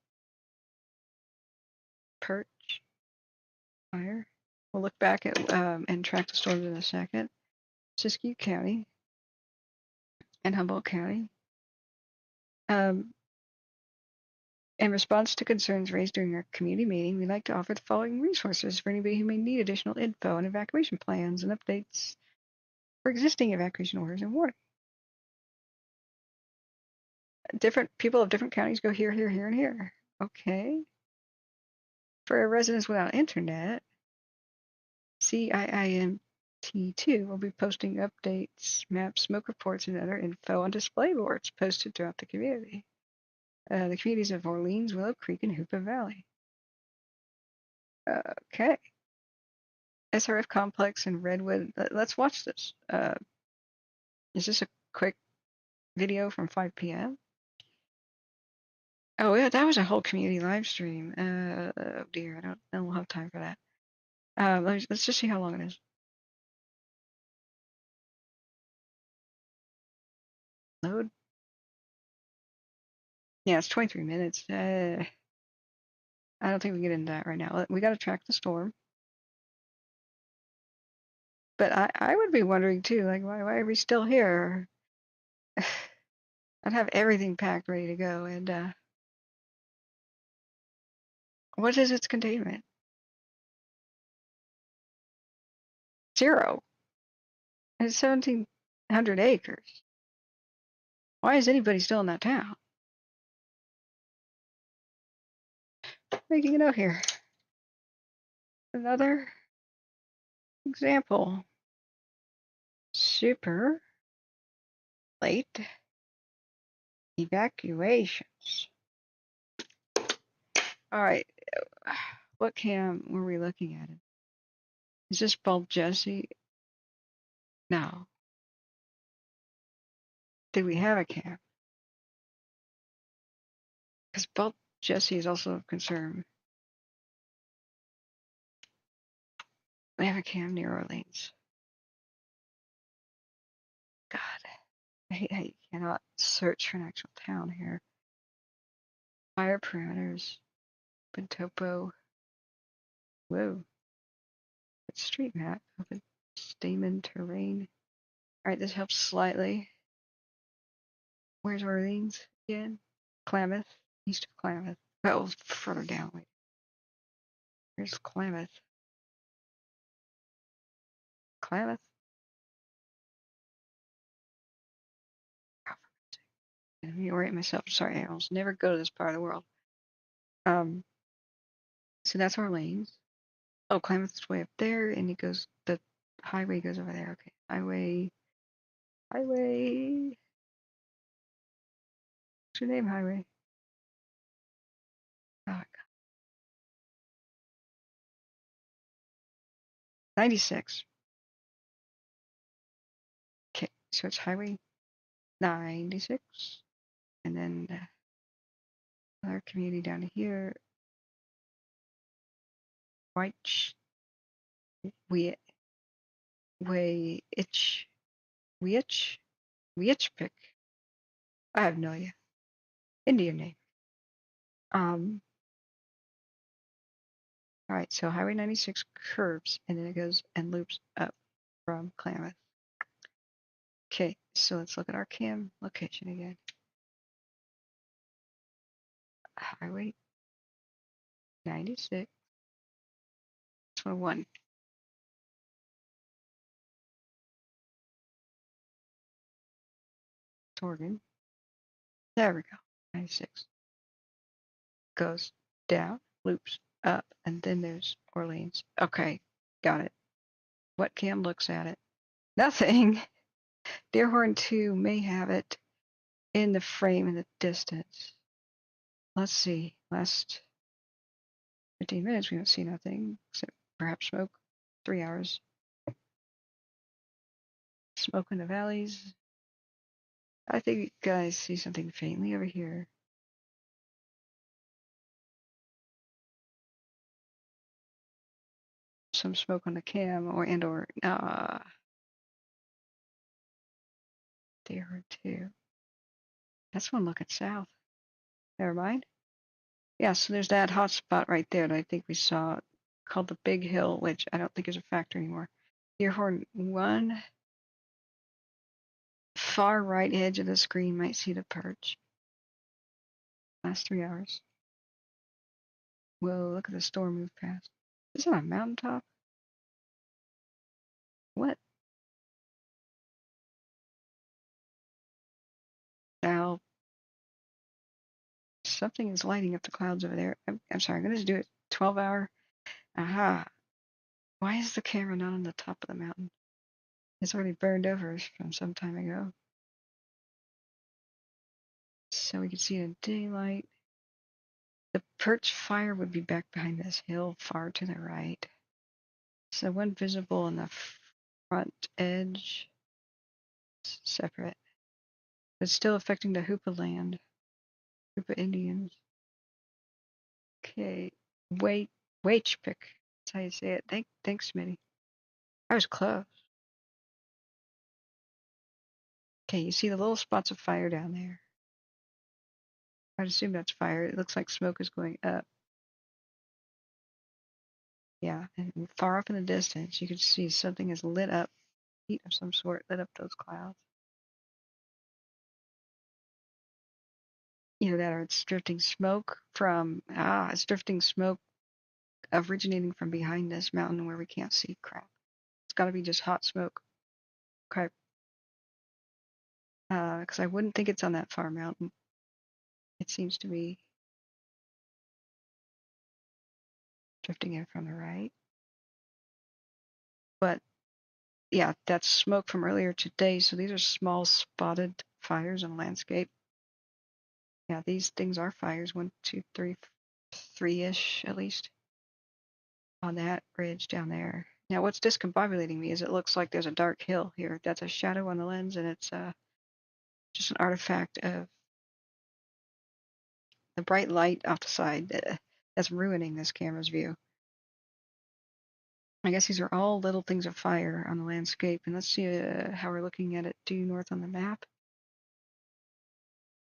Perch, Fire. We'll look back at and track the storms in a second. Siskiyou County and Humboldt County. In response to concerns raised during our community meeting, we'd like to offer the following resources for anybody who may need additional info on evacuation plans and updates for existing evacuation orders and warning. Different people of different counties go here, here, here, and here. Okay. For our residents without internet, CIIMT2 will be posting updates, maps, smoke reports, and other info on display boards posted throughout the community. The communities of Orleans, Willow Creek, and Hoopa Valley. Okay. SRF Complex and Redwood. Let's watch this. Is this a quick video from 5 p.m.? Oh, yeah, that was a whole community live stream. Oh dear, I don't have time for that. Let's just see how long it is. Load. Yeah, it's 23 minutes. I don't think we get into that right now. We got to track the storm. But I would be wondering too, like, why are we still here? I'd have everything packed, ready to go. And what is its containment? 0. And it's 1,700 acres. Why is anybody still in that town? Making a note here. Another example. Super late evacuations. All right. What cam were we looking at? Is this Bulb Jesse? No. Did we have a cam? Because Bulb Jesse is also of concern. We have a cam near Orleans. God, I hate how you cannot search for an actual town here. Fire parameters, open topo. Whoa. It's street map, open stamen terrain. All right, this helps slightly. Where's Orleans again? Klamath, east of Klamath. Oh, further down. Wait. Where's Klamath? Klamath? Let me orient myself. Sorry, I almost never go to this part of the world. So that's Orleans. Oh, Klamath's way up there, and it goes. The highway goes over there. Okay, highway. What's your name, highway? Oh my God. 96. Okay, so it's highway 96, and then another community down here. White. Wichpick. I have no idea. Indian name. All right, so Highway 96 curves, and then it goes and loops up from Klamath. Okay, so let's look at our cam location again. Highway 96. 1. Oregon. There we go. 96. Goes down, loops up, and then there's Orleans. Okay, got it. What cam looks at it? Nothing. Deerhorn 2 may have it in the frame in the distance. Let's see. Last 15 minutes, we don't see nothing except perhaps smoke. 3 hours. Smoke in the valleys. I think you guys see something faintly over here. Some smoke on the cam or Deerhorn 2. That's one looking south. Never mind. Yeah, so there's that hot spot right there that I think we saw called the Big Hill, which I don't think is a factor anymore. Deerhorn 1, far right edge of the screen might see the perch. Last 3 hours. Whoa, look at the storm move past. Is that a mountaintop? What? Now, something is lighting up the clouds over there. I'm sorry, I'm going to do it 12 hour. Aha. Why is the camera not on the top of the mountain? It's already burned over from some time ago. So we can see it in daylight. The perch fire would be back behind this hill far to the right. So one visible on the front edge, separate. But still affecting the Hoopa land. Hoopa Indians. Okay. Wait, Waitchpick. That's how you say it. Thanks, Smitty. I was close. Okay, you see the little spots of fire down there. I'd assume that's fire. It looks like smoke is going up. Yeah, and far up in the distance, you can see something is lit up. Heat of some sort lit up those clouds. Either that or it's drifting smoke from, it's drifting smoke originating from behind this mountain where we can't see crap. It's got to be just hot smoke. Okay. Because I wouldn't think it's on that far mountain. It seems to be drifting in from the right. But yeah, that's smoke from earlier today. So these are small spotted fires on the landscape. Yeah, these things are fires. 1, 2, 3, 3-ish at least on that ridge down there. Now, what's discombobulating me is it looks like there's a dark hill here. That's a shadow on the lens, and it's just an artifact of the bright light off the side that's ruining this camera's view. I guess these are all little things of fire on the landscape. And let's see how we're looking at it due north on the map.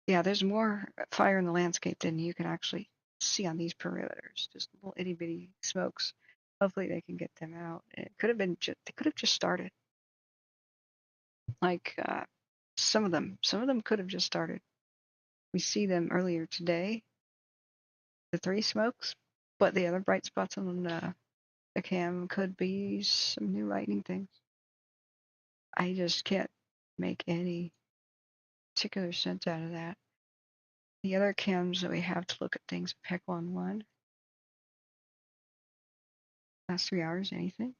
Yeah, there's more fire in the landscape than you can actually see on these perimeters. Just little itty bitty smokes. Hopefully they can get them out. It could have been they could have just started. Like some of them could have just started. We see them earlier today, the 3 smokes, but the other bright spots on the cam could be some new lightning things. I just can't make any particular sense out of that. The other cams that we have to look at things, Peck 1-1. Last 3 hours, anything?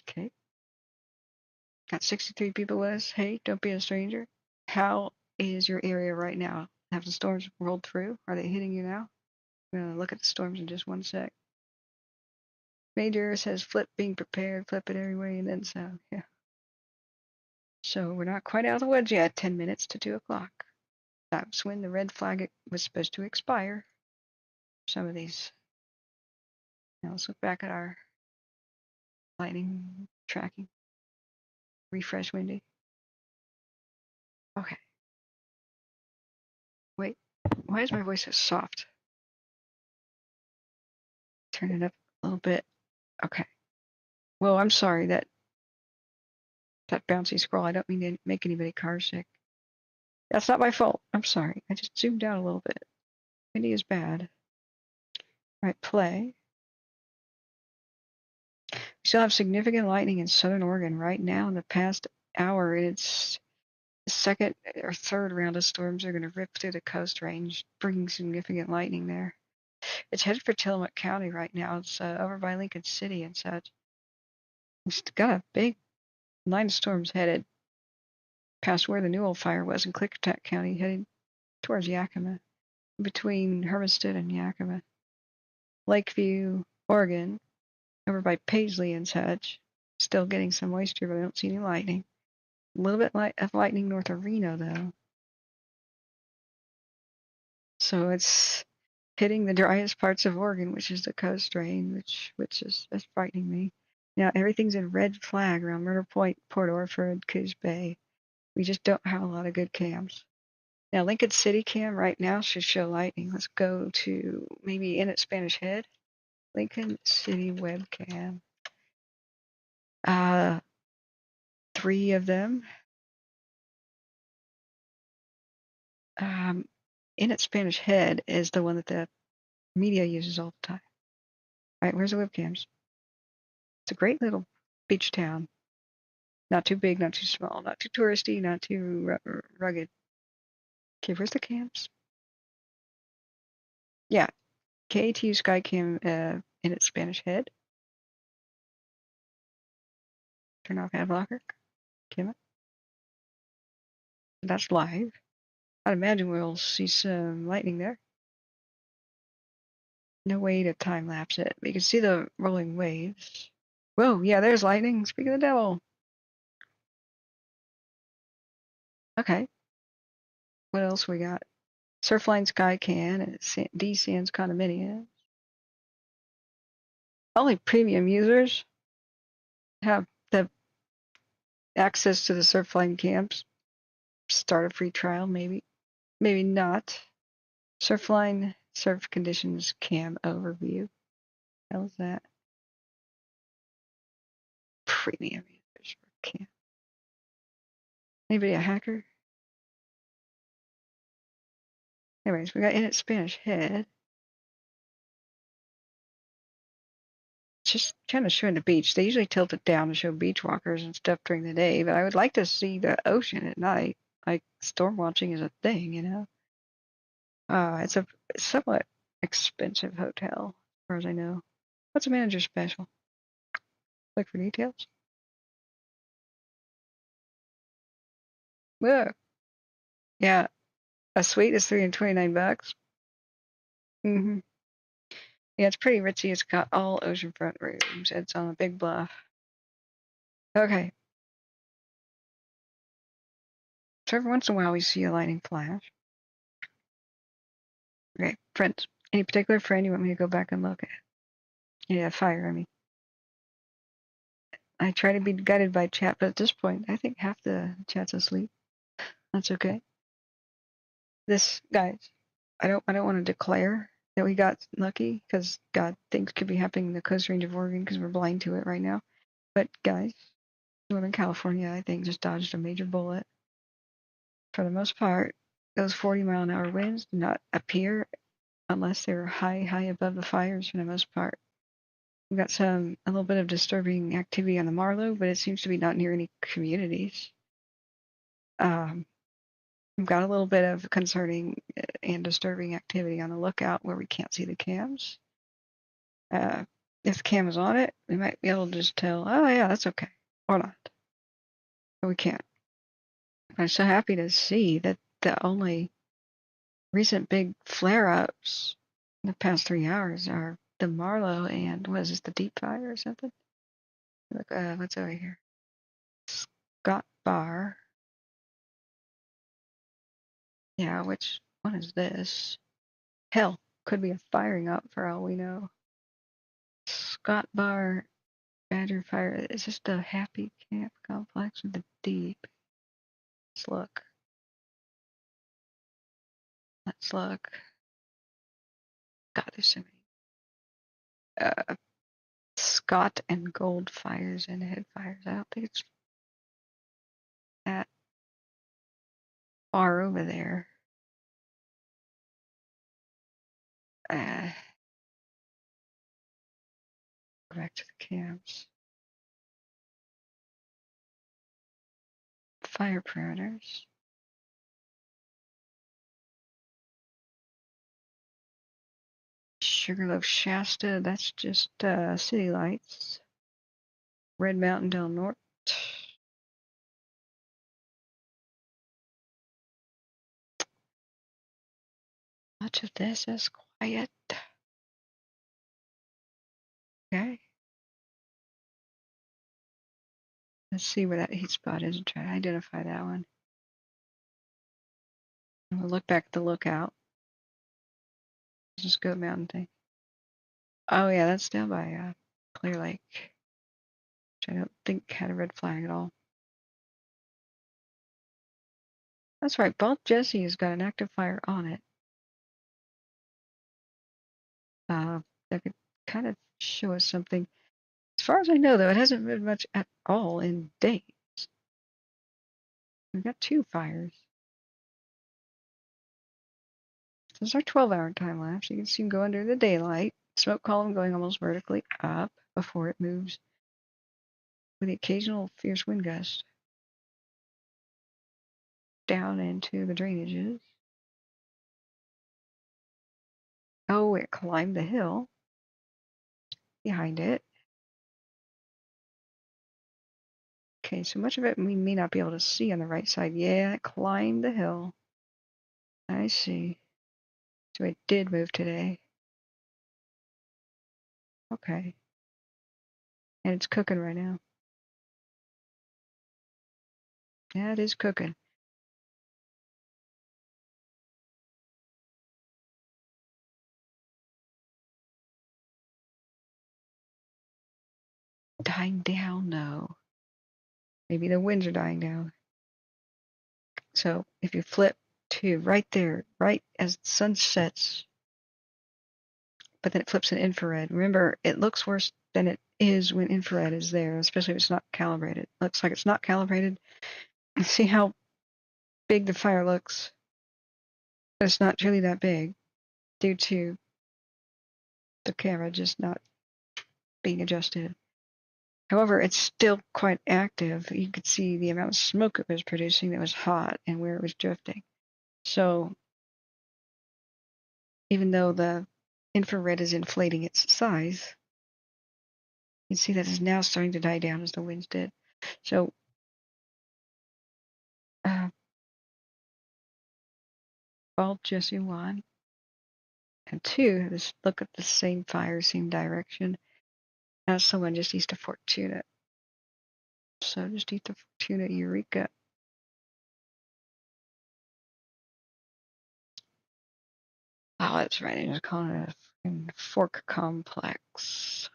Okay. Got 63 people with us. Hey, don't be a stranger. How is your area right now? Have the storms rolled through? Are they hitting you now? I'm going to look at the storms in just 1 sec. Major says flip being prepared, flip it every way and then so. Yeah. So we're not quite out of the woods yet. 10 minutes to 2 o'clock. That's when the red flag was supposed to expire. Some of these. Now let's look back at our lightning tracking. Refresh windy. Okay. Wait, why is my voice so soft? Turn it up a little bit. Okay. Well, I'm sorry that bouncy scroll. I don't mean to make anybody car sick. That's not my fault. I'm sorry. I just zoomed out a little bit. Windy is bad. All right, play. We still have significant lightning in southern Oregon right now. In the past hour, it's second or third round of storms are going to rip through the coast range, bringing significant lightning there. It's headed for Tillamook County right now. It's over by Lincoln City and such. It's got a big line of storms headed past where the Newell fire was in Klickitat County, heading towards Yakima, between Hermiston and Yakima. Lakeview, Oregon, over by Paisley and such. Still getting some moisture, but I don't see any lightning. A little bit of lightning north of Reno, though. So it's hitting the driest parts of Oregon, which is the coast range, which is that's frightening me. Now everything's in red flag around Murder Point, Port Orford, Coos Bay. We just don't have a lot of good cams. Now Lincoln City cam right now should show lightning. Let's go to maybe in at Spanish Head. Lincoln City webcam. 3 of them. In at Spanish Head is the one that the media uses all the time. All right, where's the webcams? It's a great little beach town. Not too big, not too small, not too touristy, not too rugged. Okay, where's the cams? Yeah, KATU Skycam in its Spanish Head. Turn off ad blocker. Camera. That's live. I'd imagine we'll see some lightning there. No way to time lapse it. You can see the rolling waves. Whoa, yeah, there's lightning. Speak of the devil. Okay. What else we got? Surfline Skycan at D Sands Condominium. Only premium users have the access to the Surfline camps. Start a free trial, maybe. Maybe not. Surfline surf conditions cam overview. How is that? Premium users for cam. Anybody a hacker? Anyways, we got in at Spanish Head. Just kind of showing the beach. They usually tilt it down to show beach walkers and stuff during the day, but I would like to see the ocean at night. Like storm watching is a thing, you know. It's a somewhat expensive hotel, as far as I know. What's a manager special? Look for details. Whoa. Yeah, a suite is $329. Mm-hmm. Yeah, it's pretty ritzy. It's got all oceanfront rooms. It's on a big bluff. Okay. So every once in a while we see a lightning flash. Okay, friends. Any particular friend you want me to go back and look at? Yeah, fire, I mean. I try to be guided by chat, but at this point, I think half the chat's asleep. That's okay. This, guys, I don't want to declare that we got lucky, because God, things could be happening in the coast range of Oregon because we're blind to it right now. But guys, Northern California, I think, just dodged a major bullet. For the most part, those 40-mile-an-hour winds do not appear unless they're high above the fires for the most part. We've got a little bit of disturbing activity on the Marlow, but it seems to be not near any communities. We've got a little bit of concerning and disturbing activity on the lookout where we can't see the cams. If the cam is on it, we might be able to just tell, oh yeah, that's okay, or not. But we can't. I'm so happy to see that the only recent big flare-ups in the past 3 hours are the Marlow and, what is this, the Deep Fire or something? Look, what's over here? Scott Bar. Yeah, which one is this? Hell, could be a firing up for all we know. Scott Bar, Badger Fire. Is this the Happy Camp Complex with the Deep? Let's look. Let's look. God, there's so many. Scott and Gold Fires and Head Fires. I don't think it's that far over there. Go back to the camps. Fire perimeters. Sugarloaf Shasta, that's just city lights. Red Mountain Del Norte. Much of this is quiet. Okay. Let's see where that heat spot is and try to identify that one. And we'll look back at the lookout. Just go mountain thing. Oh yeah, that's down by Clear Lake, which I don't think had a red flag at all. That's right, Bald Jesse has got an active fire on it. That could kind of show us something. As far as I know, though, it hasn't been much at all in days. We've got 2 fires. This is our 12-hour time lapse. You can see them go under the daylight. Smoke column going almost vertically up before it moves with the occasional fierce wind gust down into the drainages. Oh, it climbed the hill behind it. Okay, so much of it we may not be able to see on the right side. Yeah, it climbed the hill. I see. So it did move today. Okay. And it's cooking right now. Yeah, it is cooking. Dying down? No. Maybe the winds are dying down. So if you flip to right there, right as the sun sets, but then it flips in infrared. Remember, it looks worse than it is when infrared is there, especially if it's not calibrated. Looks like it's not calibrated. See how big the fire looks? But it's not really that big due to the camera just not being adjusted. However, it's still quite active. You could see the amount of smoke it was producing that was hot and where it was drifting. So even though the infrared is inflating its size, you can see that it's now starting to die down as the winds did. So Bald Jesse 1 and 2, let's look at the same fire, same direction. Now someone just east of Fortuna. So just east of Fortuna, Eureka. Oh, that's right. I'm just calling it a fork complex.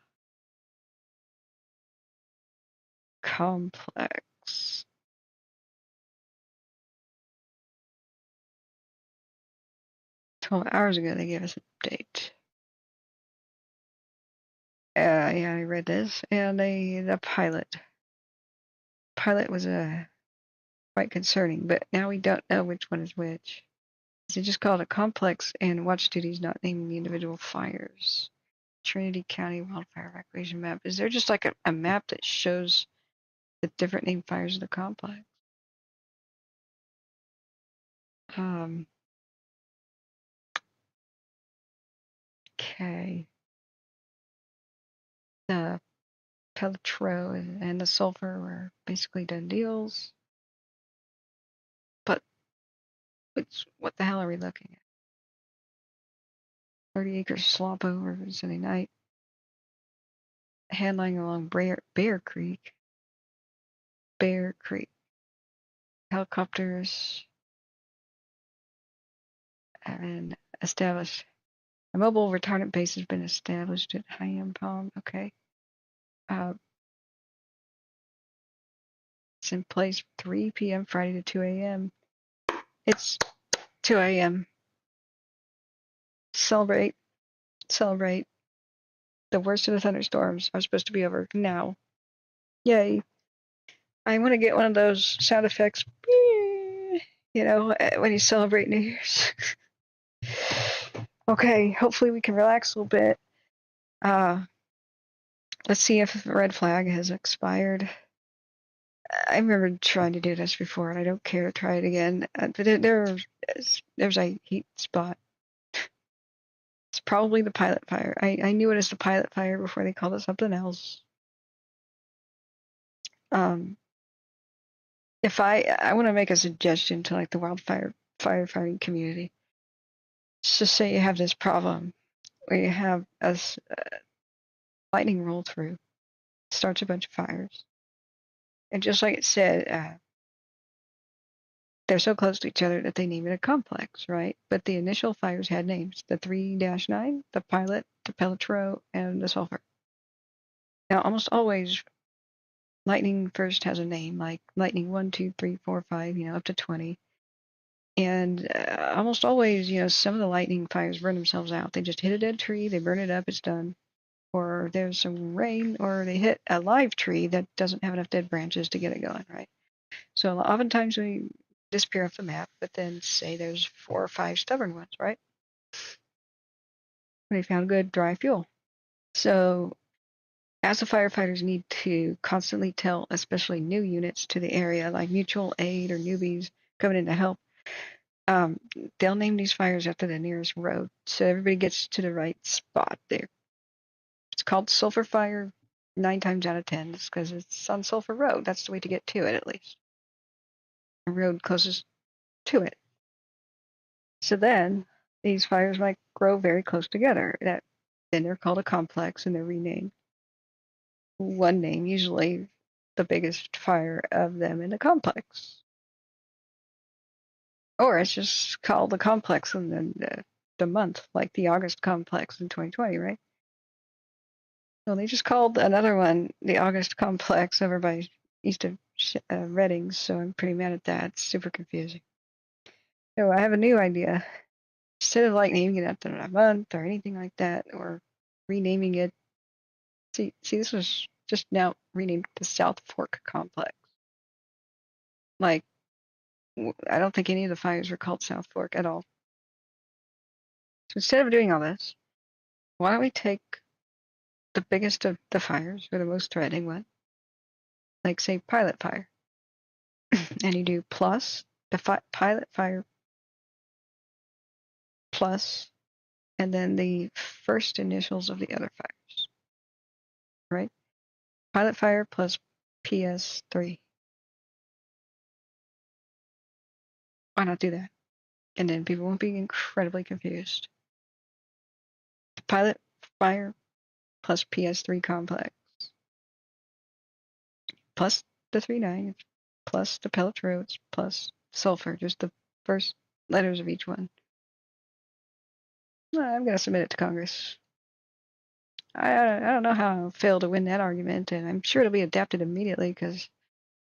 Complex. "12 hours ago, they gave us an update." Yeah, I read this. And the pilot. Pilot was quite concerning, but now we don't know which one is which. They just called it complex, and watch duties not naming the individual fires. Trinity County Wildfire Evacuation Map. Is there just like a map that shows the different named fires of the complex? Okay. The Pelletro and the sulfur were basically done deals. But what the hell are we looking at? 30 acres slop over Sunday night. Handling along Bear Creek. Bear Creek. Helicopters have been established. A mobile retardant base has been established at Hyam Palm. Okay. It's in place 3 p.m. Friday to 2 a.m. It's 2 a.m. Celebrate. Celebrate. The worst of the thunderstorms are supposed to be over now. Yay. I want to get one of those sound effects, when you celebrate New Year's. Okay, hopefully we can relax a little bit. Let's see if the red flag has expired. I remember trying to do this before, and I don't care to try it again. But there's a heat spot. It's probably the pilot fire. I knew it as the pilot fire before they called it something else. If I want to make a suggestion to like the wildfire firefighting community, just say you have this problem where you have a lightning roll through, starts a bunch of fires, and just like it said, they're so close to each other that they name it a complex, right? But the initial fires had names: the 3-9, the pilot, the pelletro, and the sulfur. Now, almost always, lightning first has a name, like lightning 1, 2, 3, 4, 5, up to 20. And almost always, some of the lightning fires burn themselves out. They just hit a dead tree, they burn it up, it's done. Or there's some rain, or they hit a live tree that doesn't have enough dead branches to get it going, right? So oftentimes we disappear off the map, but then say there's 4 or 5 stubborn ones, right? They found good dry fuel. So as the firefighters need to constantly tell, especially new units to the area, like mutual aid or newbies coming in to help, they'll name these fires after the nearest road, so everybody gets to the right spot there. It's called sulfur fire 9 times out of 10. It's because it's on Sulphur Road. That's the way to get to it, at least. The road closest to it. So then these fires might grow very close together. Then they're called a complex, and they're renamed. One name, usually the biggest fire of them in the complex. Or it's just called the complex and then the month, like the August complex in 2020, right? So they just called another one the August complex over by east of Reading, so I'm pretty mad at that. It's super confusing. So I have a new idea. Instead of like naming it after a month or anything like that, or renaming it. See, this was just now renamed the South Fork complex. Like, I don't think any of the fires were called South Fork at all. So instead of doing all this, why don't we take the biggest of the fires, or the most threatening one, like say Pilot Fire, and you do plus the Pilot Fire plus, and then the first initials of the other fires, right? Pilot Fire plus PS3. Why not do that? And then people won't be incredibly confused. The Pilot Fire plus PS3 complex plus the 3-9 plus the pellet roads plus sulfur, just the first letters of each one. I'm going to submit it to Congress. I don't know how I'll fail to win that argument, and I'm sure it'll be adapted immediately because,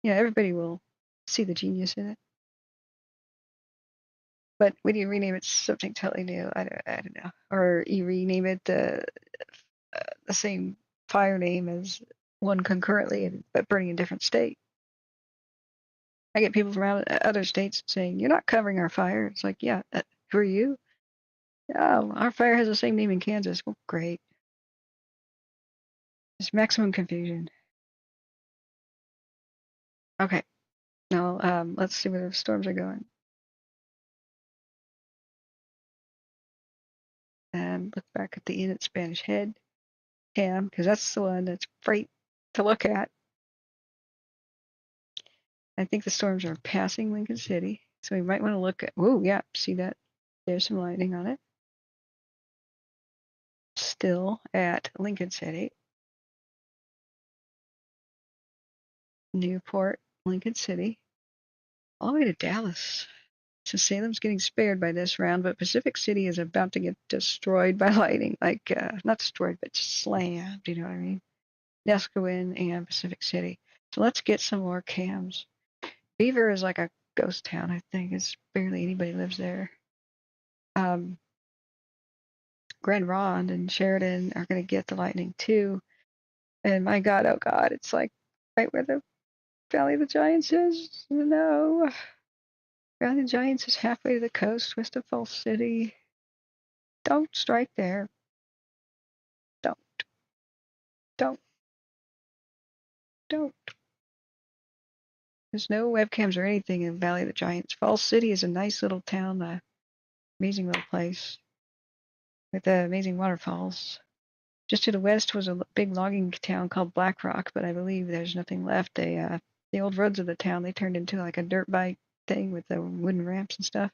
everybody will see the genius in it. But when you rename it something totally new, I don't know. Or you rename it the same fire name as one concurrently, but burning in a different state. I get people from other states saying, "You're not covering our fire." It's like, yeah, who are you? Oh, our fire has the same name in Kansas. Well, great. It's maximum confusion. Okay, now let's see where the storms are going. And look back at the Inn at Spanish Head, Cam, because that's the one that's great to look at. I think the storms are passing Lincoln City, so we might want to look at. Oh, yeah, see that? There's some lighting on it. Still at Lincoln City, Newport, Lincoln City, all the way to Dallas. So Salem's getting spared by this round, but Pacific City is about to get destroyed by lightning. Like, not destroyed, but slammed, you know what I mean? Nescoin and Pacific City. So let's get some more cams. Beaver is like a ghost town, I think. It's barely anybody lives there. Grand Ronde and Sheridan are going to get the lightning too. And my God, oh God, it's like right where the Valley of the Giants is. No. Valley of the Giants is halfway to the coast, west of Falls City. Don't strike there. Don't. There's no webcams or anything in Valley of the Giants. Falls City is a nice little town, amazing little place. with the amazing waterfalls. Just to the west was a big logging town called Black Rock, but I believe there's nothing left. The old roads of the town, they turned into like a dirt bike thing with the wooden ramps and stuff.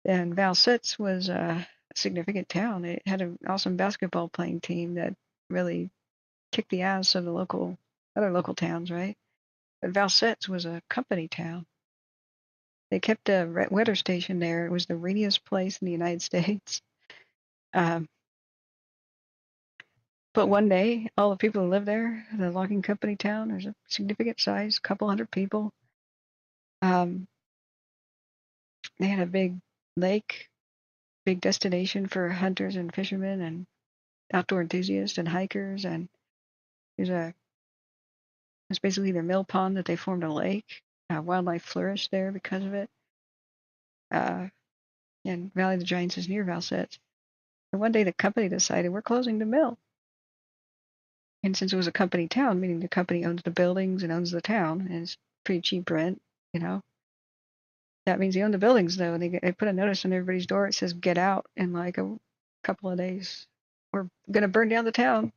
And Valsette's was a significant town. It had an awesome basketball playing team that really kicked the ass of the other local towns, right? But Valsette's was a company town. They kept a weather station there. It was the rainiest place in the United States. Um, But one day, all the people who live there, the logging company town, there's a significant size, couple hundred people. They had a big lake, big destination for hunters and fishermen and outdoor enthusiasts and hikers. And it's basically their mill pond that they formed a lake. Wildlife flourished there because of it. And Valley of the Giants is near Valsette. And one day the company decided we're closing the mill. And since it was a company town, meaning the company owns the buildings and owns the town, and it's pretty cheap rent, you know. That means they own the buildings, though. They put a notice on everybody's door. It says, "Get out in like a couple of days. We're gonna burn down the town.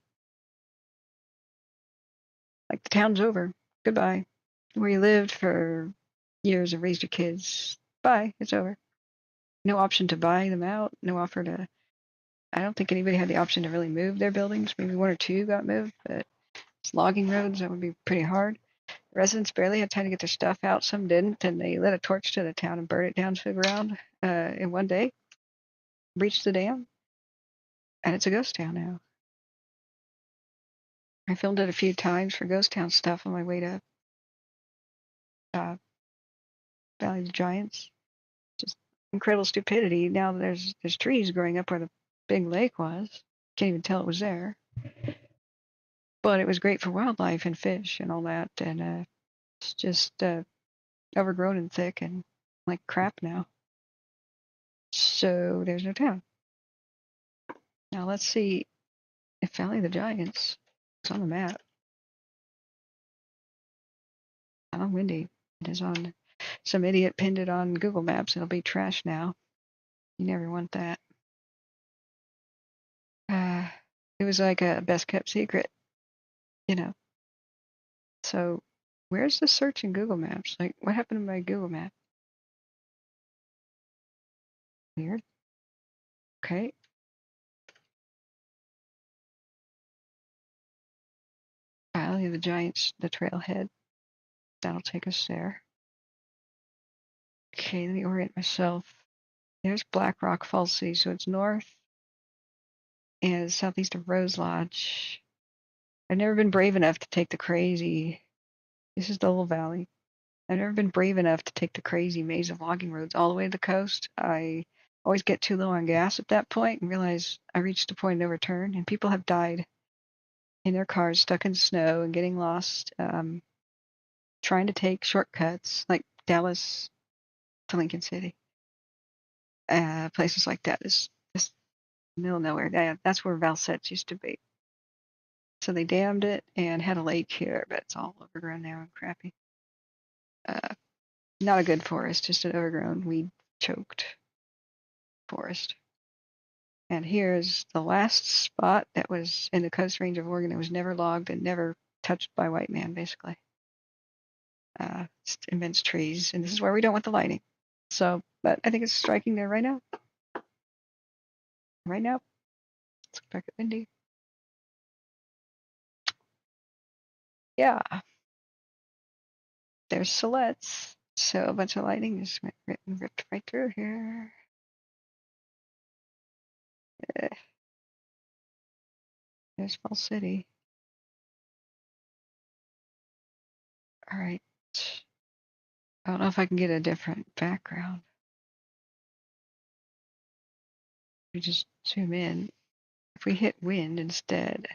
Like the town's over. Goodbye. Where you lived for years and raised your kids. Bye. It's over." No option to buy them out. No offer to. I don't think anybody had the option to really move their buildings. Maybe one or two got moved, but it's logging roads. That would be pretty hard. Residents barely had time to get their stuff out. Some didn't, and they lit a torch to the town and burned it down to the ground in one day. Breached the dam, and it's a ghost town now. I filmed it a few times for ghost town stuff on my way to Valley of the Giants. Just incredible stupidity. Now there's trees growing up where the big lake was. Can't even tell it was there. But it was great for wildlife and fish and all that, and it's just overgrown and thick and like crap now. So there's no town. Now let's see if Valley of the Giants is on the map. Not windy. It is on. Some idiot pinned it on Google Maps. It'll be trash now. You never want that. It was like a best kept secret, you know. So where's the search in Google Maps? Like, what happened to my Google Map? Weird. Okay. Valley of the Giants, the trailhead. That'll take us there. Okay, let me orient myself. There's Black Rock Falls City, so it's north and southeast of Rose Lodge. I've never been brave enough to take the crazy. This is the Lowell Valley. I've never been brave enough to take the crazy maze of logging roads all the way to the coast. I always get too low on gas at that point and realize I reached a point of no return, and people have died in their cars stuck in snow and getting lost, trying to take shortcuts like Dallas to Lincoln City. Places like that is just middle of nowhere. That's where Valsette's used to be. So they dammed it and had a lake here, but it's all overgrown now and crappy. Not a good forest, just an overgrown, weed choked forest. And here's the last spot that was in the Coast Range of Oregon that was never logged and never touched by white man, basically. Just immense trees, and this is where we don't want the lighting. So, but I think it's striking there right now. Right now, let's look back at Windy. Yeah, there's Siletz. So a bunch of lighting is ripped right through here. There's Falls City. All right. I don't know if I can get a different background. We just zoom in. If we hit wind instead,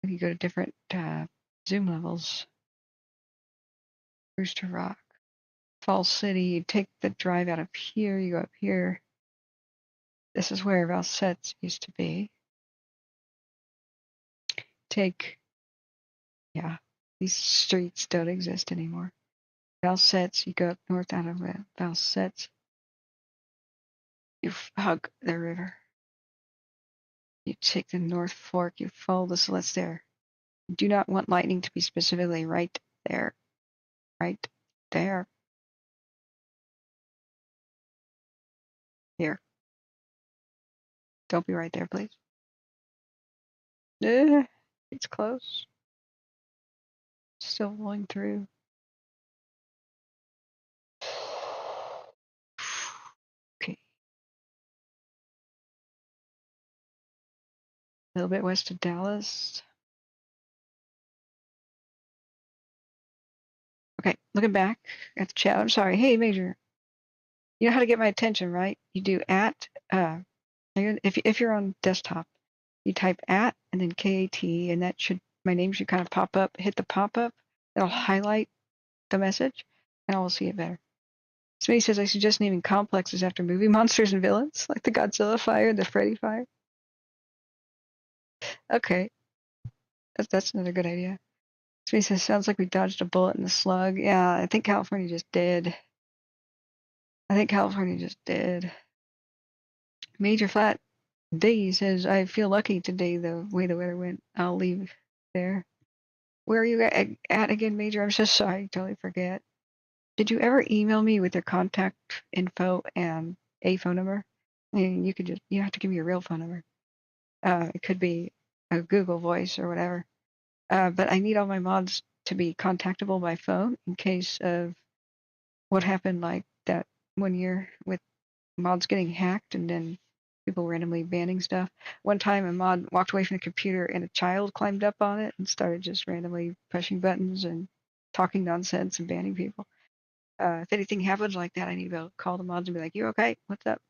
we can go to different zoom levels. Rooster Rock, Falls City. You take the drive out of here. You go up here. This is where Valsette's used to be. These streets don't exist anymore. Valsette's, you go up north out of Valsette's. You hug the river. You take the North Fork. You follow the slits there. You do not want lightning to be specifically right there. Right there. Here. Don't be right there, please. It's close. Still rolling through. Okay. A little bit west of Dallas. Okay, looking back at the chat. I'm sorry. Hey, Major. You know how to get my attention, right? You do at, if you're on desktop, you type at and then KAT, and that should, my name should kind of pop up. Hit the pop up. It'll highlight the message, and I will see it better. Somebody says I suggest naming complexes after movie monsters and villains, like the Godzilla fire, the Freddy fire. Okay, that's another good idea. Somebody says sounds like we dodged a bullet in the slug. Yeah, I think California just did. Major Flat D says I feel lucky today the way the weather went. I'll leave there. Where are you at again, Major? I'm so sorry, totally forget. Did you ever email me with your contact info and a phone number? I mean, you have to give me your real phone number. It could be a Google Voice or whatever. But I need all my mods to be contactable by phone in case of what happened like that 1 year with mods getting hacked and then people randomly banning stuff. One time a mod walked away from the computer and a child climbed up on it and started just randomly pushing buttons and talking nonsense and banning people. If anything happens like that, I need to be able to call the mods and be like, you okay? What's up?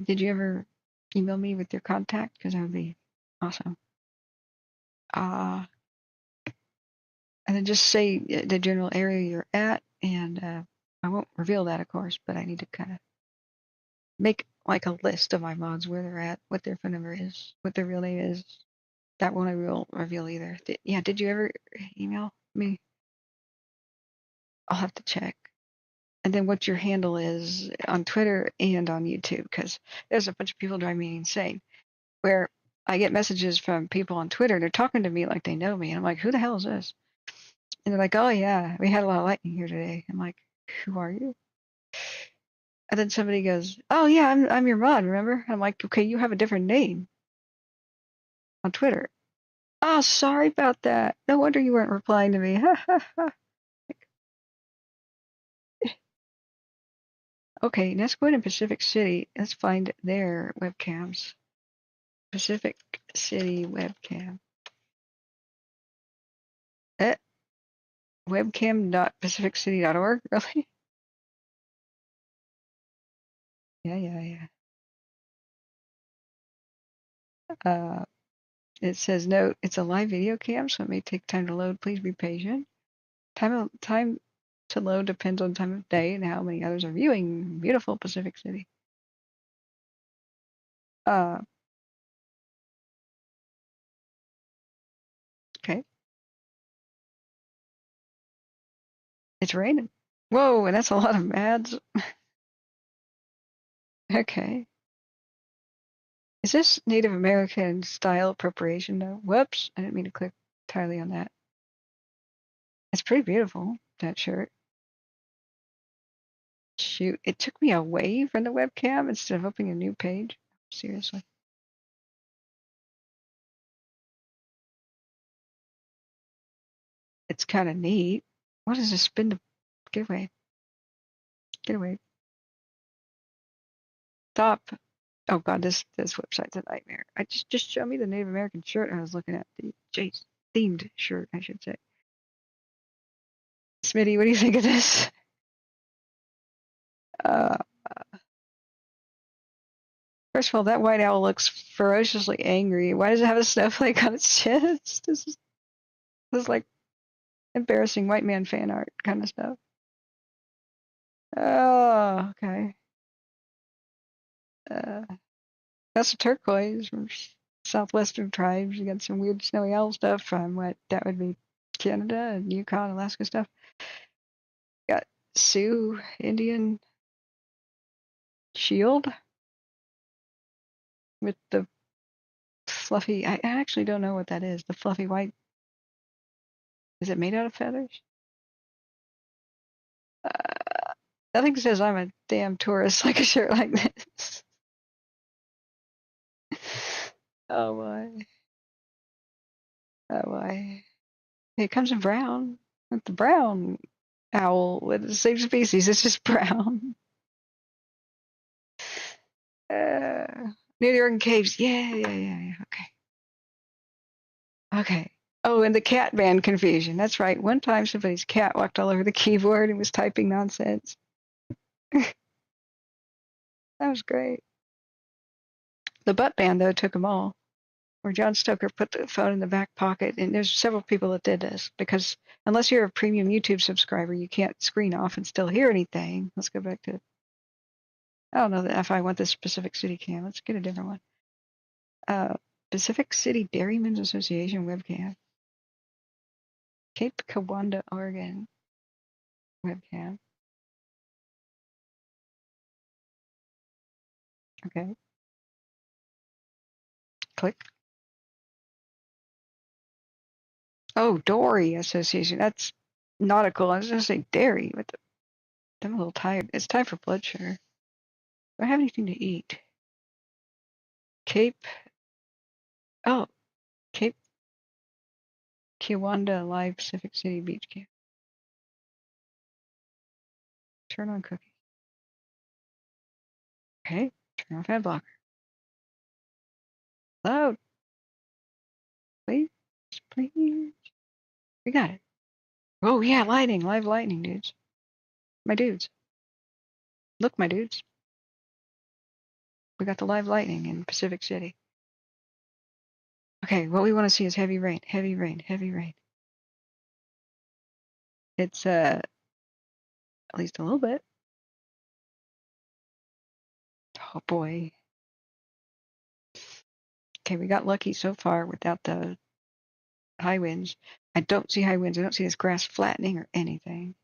Did you ever email me with your contact? Because that would be awesome. And then just say the general area you're at, and I won't reveal that, of course, but I need to kind of make like a list of my mods, where they're at, what their phone number is, what their real name is. That one I will reveal either. Did you ever email me? I'll have to check. And then what your handle is on Twitter and on YouTube, because there's a bunch of people driving me insane. Where I get messages from people on Twitter, they're talking to me like they know me, and I'm like, who the hell is this? And they're like, oh yeah, we had a lot of lightning here today. I'm like, who are you? And then somebody goes, oh yeah, I'm your mod, remember? And I'm like, okay, you have a different name on Twitter. Oh, sorry about that. No wonder you weren't replying to me. Okay, let's go into Pacific City. Let's find their webcams. Pacific City webcam. Webcam.pacificcity.org, really? Yeah. It says, note, it's a live video cam, so it may take time to load. Please be patient. Time to load depends on time of day and how many others are viewing. Beautiful Pacific City. Okay. It's raining. Whoa, and that's a lot of ads. Okay. Is this Native American style appropriation though? Whoops, I didn't mean to click entirely on that. It's pretty beautiful, that shirt. Shoot, it took me away from the webcam instead of opening a new page. Seriously. It's kind of neat. What is this spin to get away? Get away. Stop. Oh god, this website's a nightmare. I just show me the Native American shirt I was looking at. The Jace themed shirt, I should say. Smitty, what do you think of this? First of all, that white owl looks ferociously angry. Why does it have a snowflake on its chest? This is like embarrassing white man fan art kind of stuff. Oh, okay. That's a turquoise from southwestern tribes. You got some weird snowy owl stuff from what that would be Canada and Yukon, Alaska stuff. Got Sioux, Indian. shield with the fluffy. I actually don't know what that is. The fluffy white. Is it made out of feathers? Nothing says I'm a damn tourist like a shirt like this. Oh my. Oh my. It comes in brown. With the brown owl with the same species. It's just brown. Near the Oregon Caves. Yeah. Okay. Okay. Oh, and the cat band confusion. That's right. One time somebody's cat walked all over the keyboard and was typing nonsense. That was great. The butt band, though, took them all. Where John Stoker put the phone in the back pocket, and there's several people that did this, because unless you're a premium YouTube subscriber, you can't screen off and still hear anything. Let's go back to, I don't know if I want this Pacific City cam. Let's get a different one. Pacific City Dairymen's Association webcam. Cape Kiwanda, Oregon webcam. Okay. Click. Oh, Dory Association. That's nautical. I was going to say dairy. I'm a little tired. It's time for blood sugar. Do I have anything to eat? Cape. Oh, Cape Kiwanda Live Pacific City Beach Camp. Turn on cookie. Okay. Turn off ad blocker. Load. Please. Please. We got it. Oh, yeah. Lightning. Live lightning, dudes. My dudes. Look, my dudes. We got the live lightning in Pacific City. Okay. What we want to see is heavy rain. Heavy rain. Heavy rain. It's, at least a little bit. Oh, boy. Okay, we got lucky so far without the high winds. I don't see high winds. I don't see this grass flattening or anything.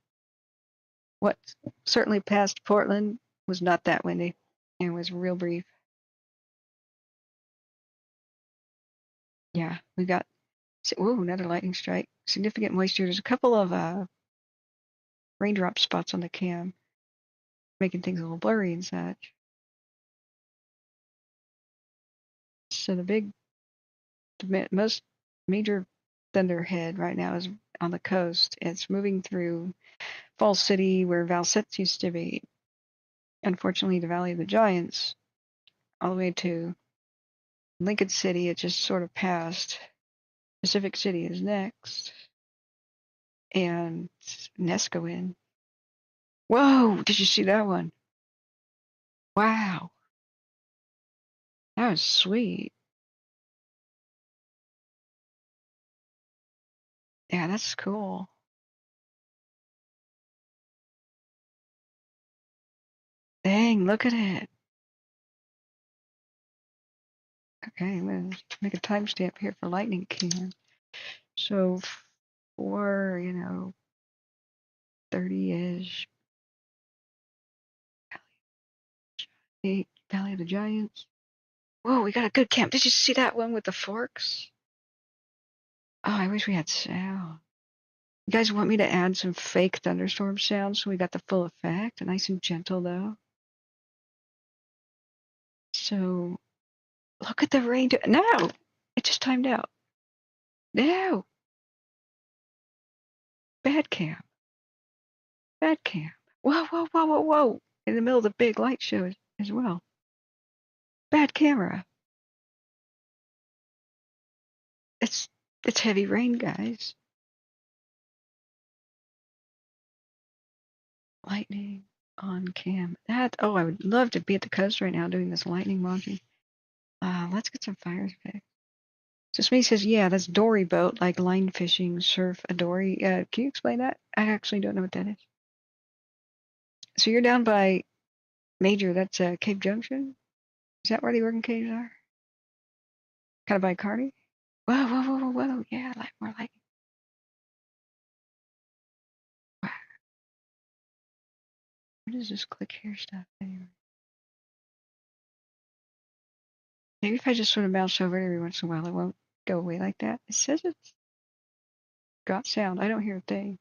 What certainly past Portland was not that windy and was real brief. Yeah, we got, ooh, another lightning strike. Significant moisture. There's a couple of raindrop spots on the cam, making things a little blurry and such. So the most major thunderhead right now is on the coast. It's moving through Falls City, where Valsets used to be. Unfortunately, the Valley of the Giants, all the way to Lincoln City, it just sort of passed. Pacific City is next. And Neskowin. Whoa, did you see that one? Wow. That was sweet. Yeah, that's cool. Dang, look at it. Okay, I'm going to make a timestamp here for lightning cam. So for, 30-ish. Valley of the Giants. Whoa, we got a good camp. Did you see that one with the forks? Oh, I wish we had sound. You guys want me to add some fake thunderstorm sounds so we got the full effect? Nice and gentle, though. So, look at the rain. No! It just timed out. No! Bad cam. Bad cam. Whoa, whoa, whoa, whoa, whoa. In the middle of the big light show as well. Bad camera. It's heavy rain, guys. Lightning on cam. I would love to be at the coast right now doing this lightning watching. Let's get some fires fixed. So Smee says, yeah, that's dory boat, like line fishing, surf, a dory. Can you explain that? I actually don't know what that is. So you're down by Major, that's Cape Junction? Is that where the Oregon Caves are? Kind of by Carney? Whoa, whoa, whoa, whoa, whoa. Yeah, more like. Wow. What is this click here stuff anyway? Maybe if I just sort of mouse over it every once in a while, it won't go away like that. It says it's got sound. I don't hear a thing.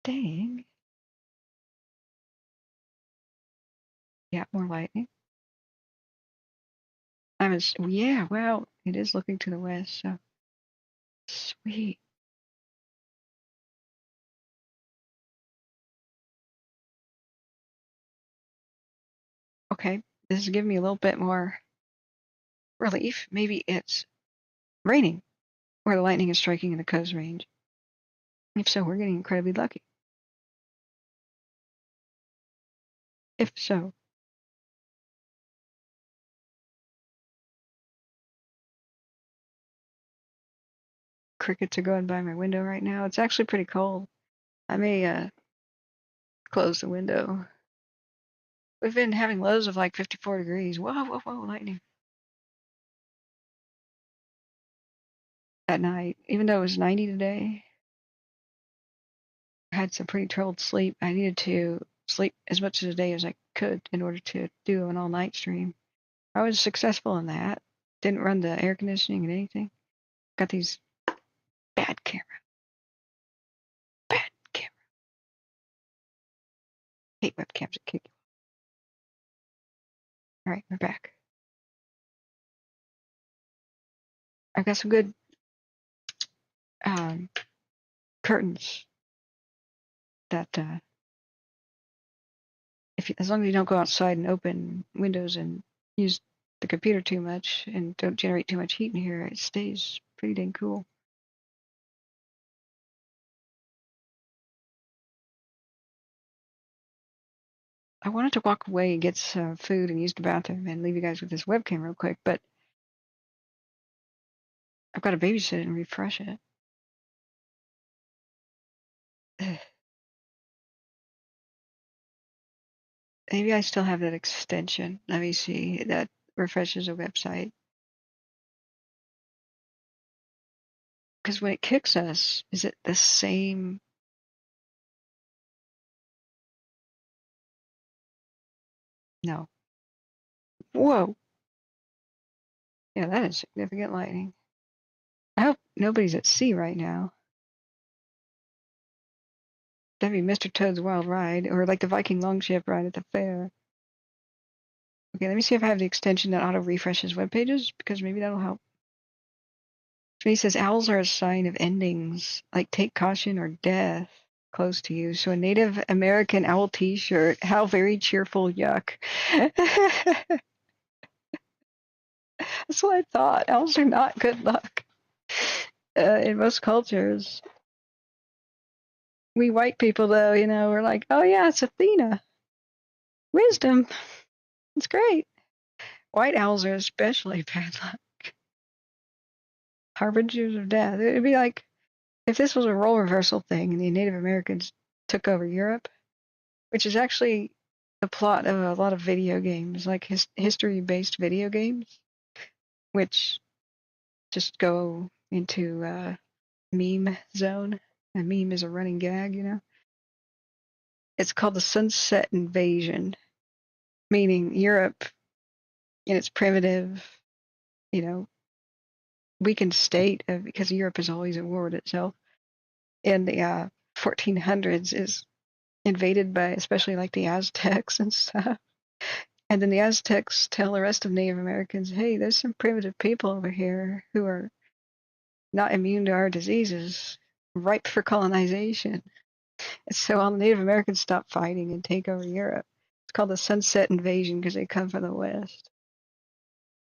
Dang. Yeah, more lightning. Yeah, wow. It is looking to the west, so sweet. Okay, this is giving me a little bit more relief. Maybe it's raining where the lightning is striking in the coast range. If so, we're getting incredibly lucky. If so. Crickets are going by my window right now. It's actually pretty cold. I may close the window. We've been having lows of like 54 degrees. Whoa, whoa, whoa, lightning. At night, even though it was 90 today, I had some pretty troubled sleep. I needed to sleep as much of the day as I could in order to do an all-night stream. I was successful in that. Didn't run the air conditioning and anything. Got these bad camera. Bad camera. Hate webcams that kick you. All right, we're back. I've got some good curtains that as long as you don't go outside and open windows and use the computer too much and don't generate too much heat in here, it stays pretty dang cool. I wanted to walk away and get some food and use the bathroom and leave you guys with this webcam real quick, but I've got to babysit it and refresh it. Ugh. Maybe I still have that extension. Let me see. That refreshes a website. Because when it kicks us, is it the same? No. Whoa. Yeah, that is significant lightning. I hope nobody's at sea right now. That'd be Mr. Toad's Wild Ride, or like the Viking Longship ride at the fair. Okay, let me see if I have the extension that auto refreshes web pages, because maybe that'll help. So he says owls are a sign of endings, like take caution or death close to you. So a Native American owl t-shirt, how very cheerful, yuck. That's what I thought. Owls are not good luck in most cultures. We white people, though, we're like, oh yeah, it's Athena. Wisdom. It's great. White owls are especially bad luck. Harbingers of death. It'd be like if this was a role reversal thing and the Native Americans took over Europe, which is actually the plot of a lot of video games, like history-based video games, which just go into meme zone. A meme is a running gag, It's called the Sunset Invasion, meaning Europe in its primitive, weakened state, because Europe is always at war with itself. In the 1400s is invaded by especially like the Aztecs and stuff. And then the Aztecs tell the rest of Native Americans, hey, there's some primitive people over here who are not immune to our diseases, ripe for colonization. And so all the Native Americans stop fighting and take over Europe. It's called the Sunset Invasion because they come from the West.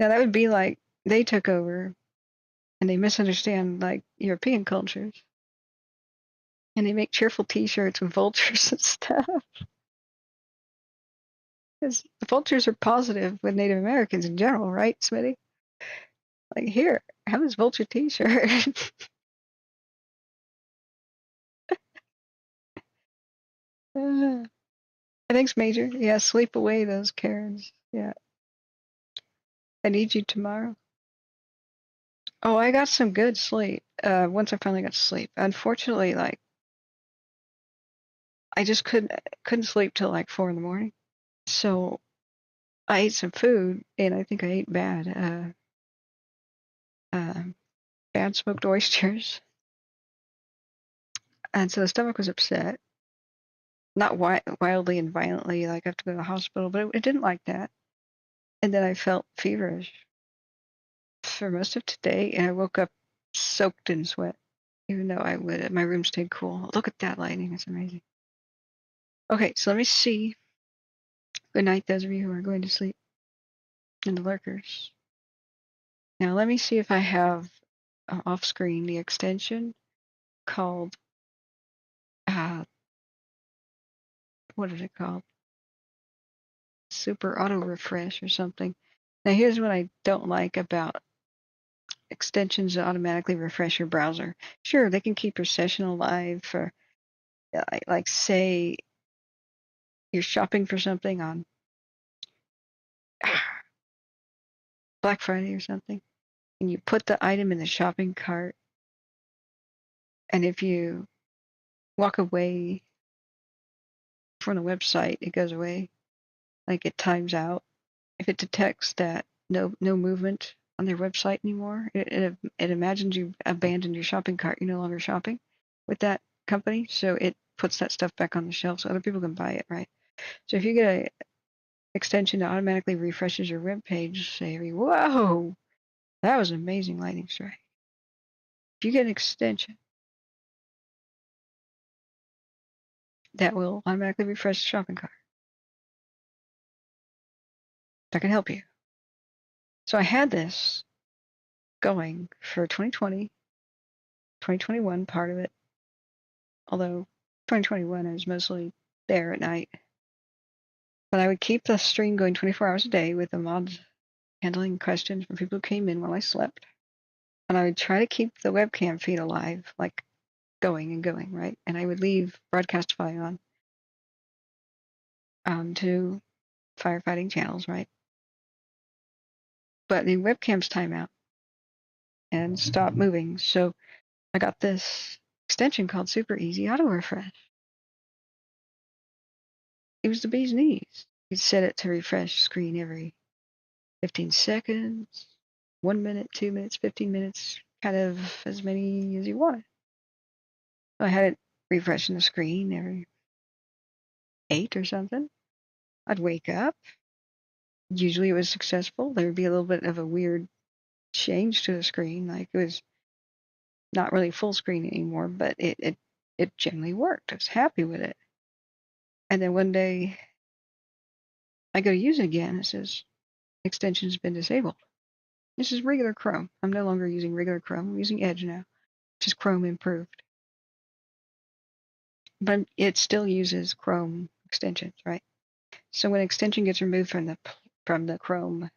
Now that would be like they took over and they misunderstand like European cultures. And they make cheerful t-shirts with vultures and stuff. Because the vultures are positive with Native Americans in general, right, Smitty? Like, here, have this vulture t-shirt. Thanks, Major. Yeah, sleep away those Karens. Yeah. I need you tomorrow. Oh, I got some good sleep. Once I finally got to sleep. Unfortunately, like, I just couldn't sleep till like 4 in the morning. So I ate some food, and I think I ate bad. Bad smoked oysters, and so the stomach was upset. Not wildly and violently, like I have to go to the hospital, but it didn't like that. And then I felt feverish for most of today, and I woke up soaked in sweat, even though my room stayed cool. Look at that lighting; it's amazing. Okay, so let me see. Good night, those of you who are going to sleep, and the lurkers. Now let me see if I have off screen the extension called what is it called? Super auto refresh or something. Now here's what I don't like about extensions that automatically refresh your browser. Sure, they can keep your session alive for, like say you're shopping for something on Black Friday or something, and you put the item in the shopping cart, and if you walk away from the website, it goes away, like it times out. If it detects that no movement on their website anymore, it imagines you've abandoned your shopping cart. You're no longer shopping with that company, so it puts that stuff back on the shelf so other people can buy it, right? So if you get an extension that automatically refreshes your web page, say, whoa, that was an amazing lightning strike. If you get an extension that will automatically refresh the shopping cart, that can help you. So I had this going for 2020, 2021, part of it, although 2021 I was mostly there at night. But I would keep the stream going 24 hours a day with the mods handling questions from people who came in while I slept. And I would try to keep the webcam feed alive, like going and going, right? And I would leave Broadcastify on to firefighting channels, right? But the webcams time out and stop moving. So I got this extension called Super Easy Auto Refresh. It was the bee's knees. You'd set it to refresh screen every 15 seconds, 1 minute, 2 minutes, 15 minutes, kind of as many as you wanted. I had it refreshing the screen every 8 or something. I'd wake up. Usually it was successful. There would be a little bit of a weird change to the screen, like it was not really full screen anymore, but it generally worked. I was happy with it. And then one day I go to use it again. It says extension's been disabled. This is regular Chrome. I'm no longer using regular Chrome. I'm using Edge now, which is Chrome improved. But it still uses Chrome extensions, right? So when an extension gets removed from the Chrome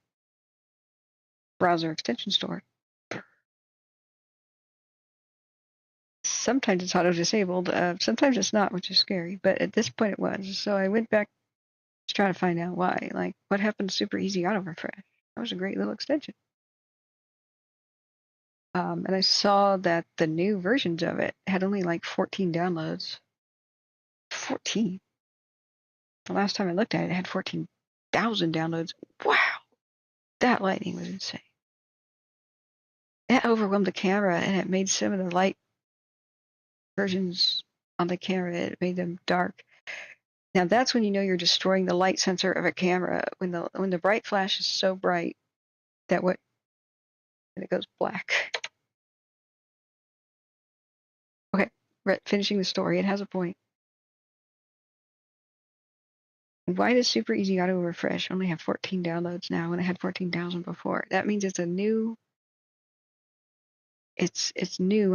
browser extension store, sometimes it's auto disabled. Sometimes it's not, which is scary. But at this point, it was. So I went back to try to find out why. Like, what happened to Super Easy Auto Refresh? That was a great little extension. And I saw that the new versions of it had only like 14 downloads. 14. The last time I looked at it, it had 14,000 downloads. Wow, that lightning was insane. It overwhelmed the camera, and it made some of the light versions on the camera, it made them dark. Now that's when you know you're destroying the light sensor of a camera, when the bright flash is so bright that when it goes black. Okay, finishing the story. It has a point. Why does Super Easy Auto Refresh only have 14 downloads now when it had 14,000 before? That means it's new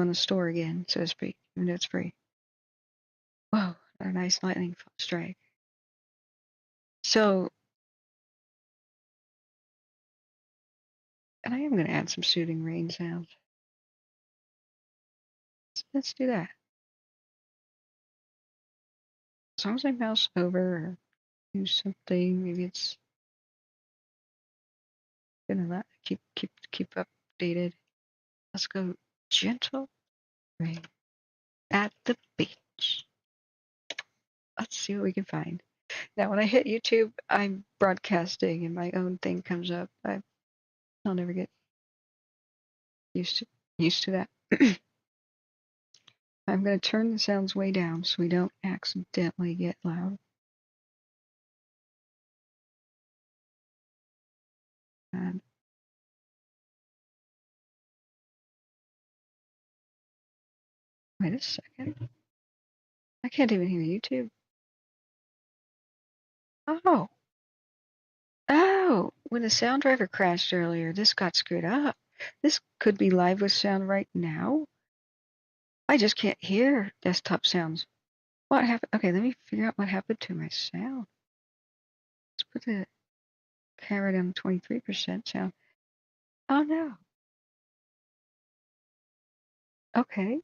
on the store again, so to speak, even though it's free. Whoa, a nice lightning strike. So, and I am going to add some soothing rain sounds. Let's do that. As long as I mouse over or do something, maybe it's gonna let keep updated. Let's go gentle rain at the beach. Let's see what we can find. Now, when I hit YouTube, I'm broadcasting and my own thing comes up. I'll never get used to that. I'm going to turn the sounds way down so we don't accidentally get loud. And wait a second. I can't even hear YouTube. Oh. Oh, when the sound driver crashed earlier, this got screwed up. This could be live with sound right now. I just can't hear desktop sounds. What happened? Okay, let me figure out what happened to my sound. Let's put the camera down to 23% sound. Oh no. Okay.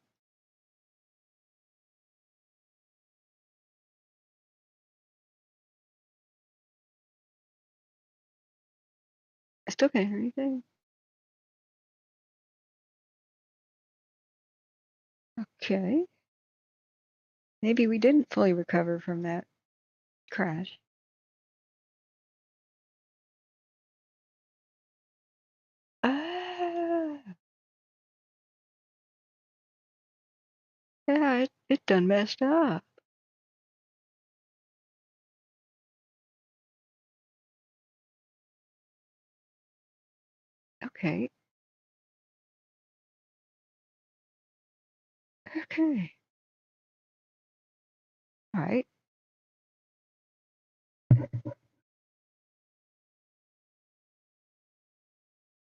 I still can't hear anything. Okay. Maybe we didn't fully recover from that crash. Ah. Yeah, it done messed up. Okay. Okay. All right.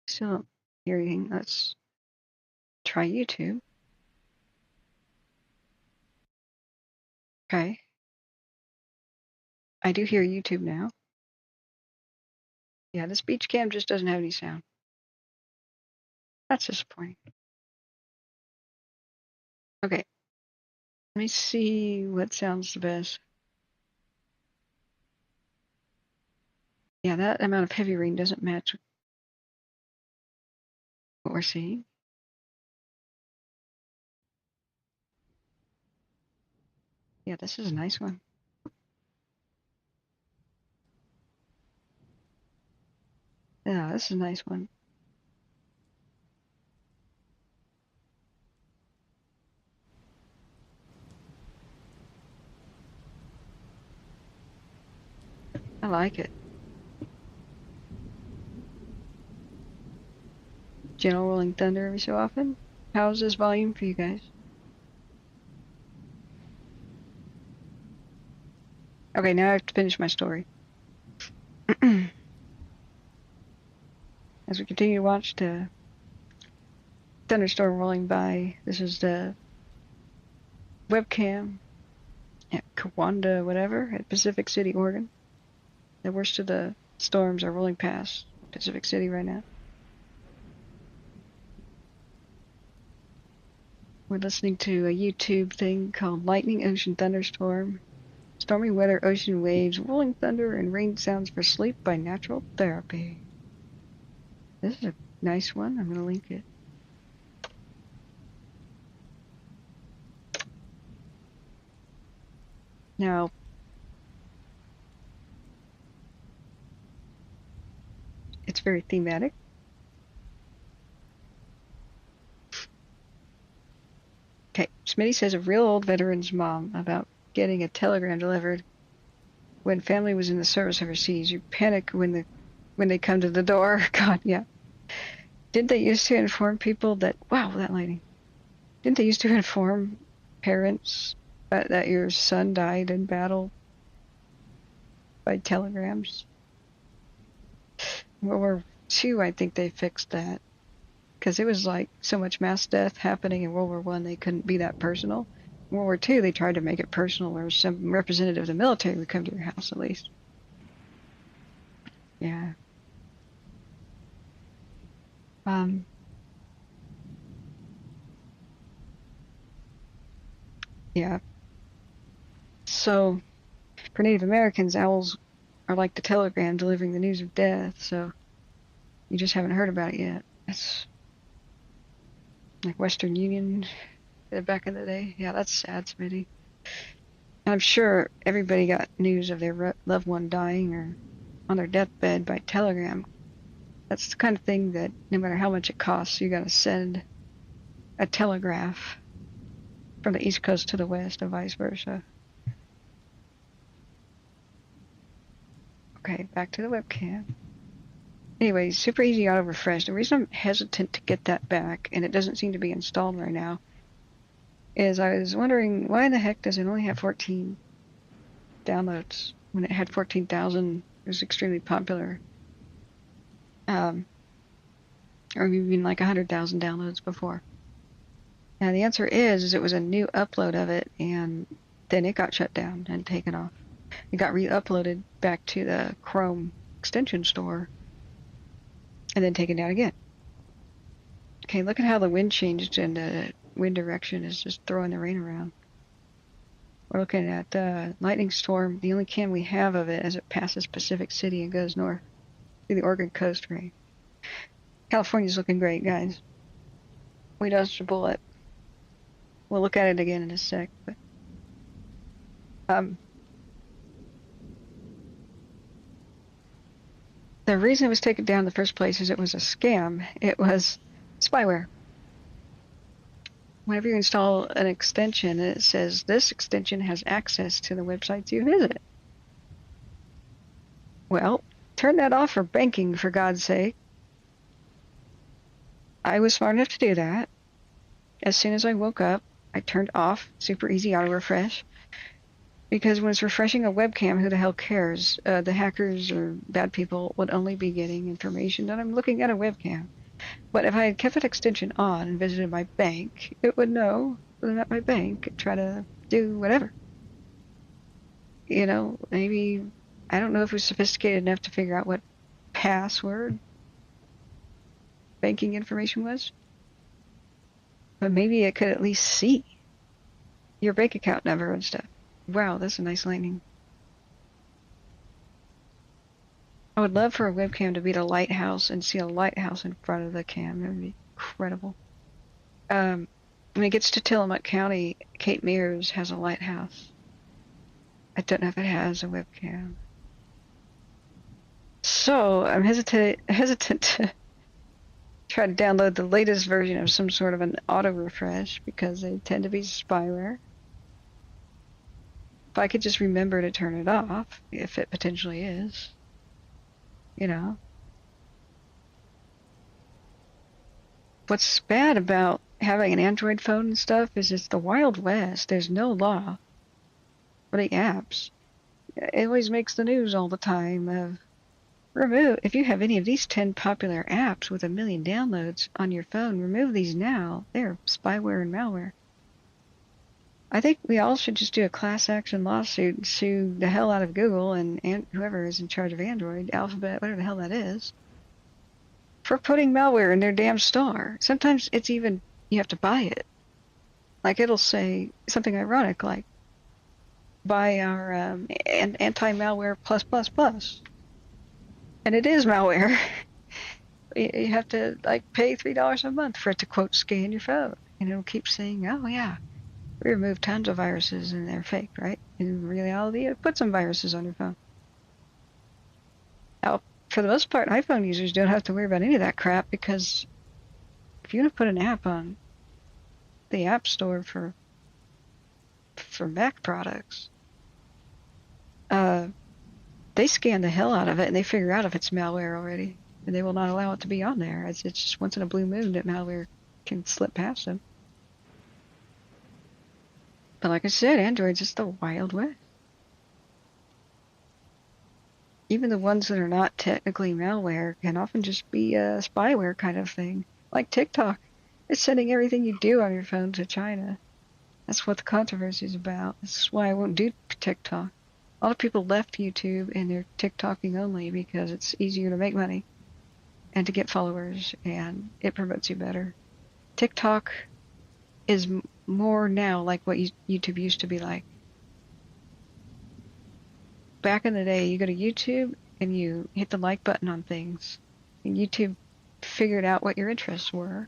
Still don't hear anything. Let's try YouTube. Okay. I do hear YouTube now. Yeah, this beach cam just doesn't have any sound. That's disappointing. Okay. Let me see what sounds the best. Yeah, that amount of heavy rain doesn't match what we're seeing. Yeah, this is a nice one. Yeah, this is a nice one. I like it. Gentle rolling thunder every so often. How's this volume for you guys? Okay, now I have to finish my story. As we continue to watch the thunderstorm rolling by, this is the webcam at Kawanda, whatever, at Pacific City, Oregon. The worst of the storms are rolling past Pacific City right now. We're listening to a YouTube thing called Lightning Ocean Thunderstorm. Stormy weather, ocean waves, rolling thunder, and rain sounds for sleep by Natural Therapy. This is a nice one. I'm going to link it. Now, it's very thematic. Okay, Smitty says a real old veteran's mom about getting a telegram delivered when family was in the service overseas. You panic when they come to the door. God, yeah. Didn't they used to inform people that, wow, that lighting. Didn't they used to inform parents that your son died in battle by telegrams? World War II, I think they fixed that. Because it was like so much mass death happening in World War I, they couldn't be that personal. In World War II, they tried to make it personal, where some representative of the military would come to your house at least. Yeah. Yeah. So, for Native Americans, owls are like the telegram delivering the news of death, so you just haven't heard about it yet. It's like Western Union back in the day. Yeah, that's sad, Smitty. I'm sure everybody got news of their loved one dying or on their deathbed by telegram. That's the kind of thing that no matter how much it costs, you got to send a telegraph from the East Coast to the West and vice versa. Okay, back to the webcam. Anyway, super easy auto refresh. The reason I'm hesitant to get that back, and it doesn't seem to be installed right now, is I was wondering why the heck does it only have 14 downloads when it had 14,000? It was extremely popular. Or even like 100,000 downloads before. Now the answer is it was a new upload of it, and then it got shut down and taken off. It got re-uploaded back to the Chrome extension store, and then taken down again. Okay, look at how the wind changed, and the wind direction is just throwing the rain around. We're looking at lightning storm, the only cam we have of it as it passes Pacific City and goes north through the Oregon coast range. California's looking great, guys. We dodged a bullet. We'll look at it again in a sec, but the reason it was taken down in the first place is it was a scam. It was spyware. Whenever you install an extension, it says this extension has access to the websites you visit. Well, turn that off for banking, for God's sake. I was smart enough to do that. As soon as I woke up, I turned off super easy auto refresh, because when it's refreshing a webcam, who the hell cares? The hackers or bad people would only be getting information that I'm looking at a webcam. But if I had kept that extension on and visited my bank, it would know that I'm at my bank and try to do whatever. You know, maybe, I don't know if it was sophisticated enough to figure out what password banking information was, but maybe it could at least see your bank account number and stuff. Wow, that's a nice lightning. I would love for a webcam to be the lighthouse and see a lighthouse in front of the cam. That would be incredible. When it gets to Tillamook County, Cape Mears has a lighthouse. I don't know if it has a webcam. So I'm hesitant to try to download the latest version of some sort of an auto refresh because they tend to be spyware. If I could just remember to turn it off, if it potentially is, you know. What's bad about having an Android phone and stuff is it's the Wild West. There's no law for the apps. It always makes the news all the time of remove. If you have any of these 10 popular apps with 1 million downloads on your phone, remove these now. They're spyware and malware. I think we all should just do a class action lawsuit and sue the hell out of Google and whoever is in charge of Android, Alphabet, whatever the hell that is, for putting malware in their damn store. Sometimes it's even, you have to buy it. Like it'll say something ironic like, buy our anti-malware plus plus plus. And it is malware. You have to like pay $3 a month for it to quote scan your phone. And it'll keep saying, oh yeah, we remove tons of viruses and they're fake, right? In reality, it puts some viruses on your phone. Now, for the most part, iPhone users don't have to worry about any of that crap because if you want to put an app on the App Store for Mac products, they scan the hell out of it and they figure out if it's malware already, and they will not allow it to be on there. It's just once in a blue moon that malware can slip past them. But like I said, Android's just the Wild West. Even the ones that are not technically malware can often just be a spyware kind of thing. Like TikTok. It's sending everything you do on your phone to China. That's what the controversy is about. That's why I won't do TikTok. A lot of people left YouTube and they're TikToking only because it's easier to make money and to get followers, and it promotes you better. TikTok is more now like what YouTube used to be like. Back in the day, you go to YouTube and you hit the like button on things, and YouTube figured out what your interests were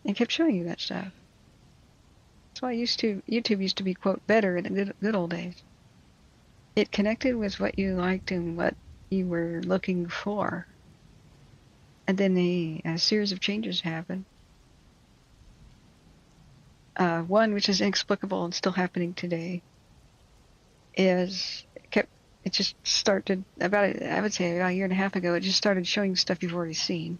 and kept showing you that stuff. That's why YouTube used to be, quote, better in the good old days. It connected with what you liked and what you were looking for. And then a series of changes happened. One, which is inexplicable and still happening today, is it just started I would say about a year and a half ago, it just started showing stuff you've already seen.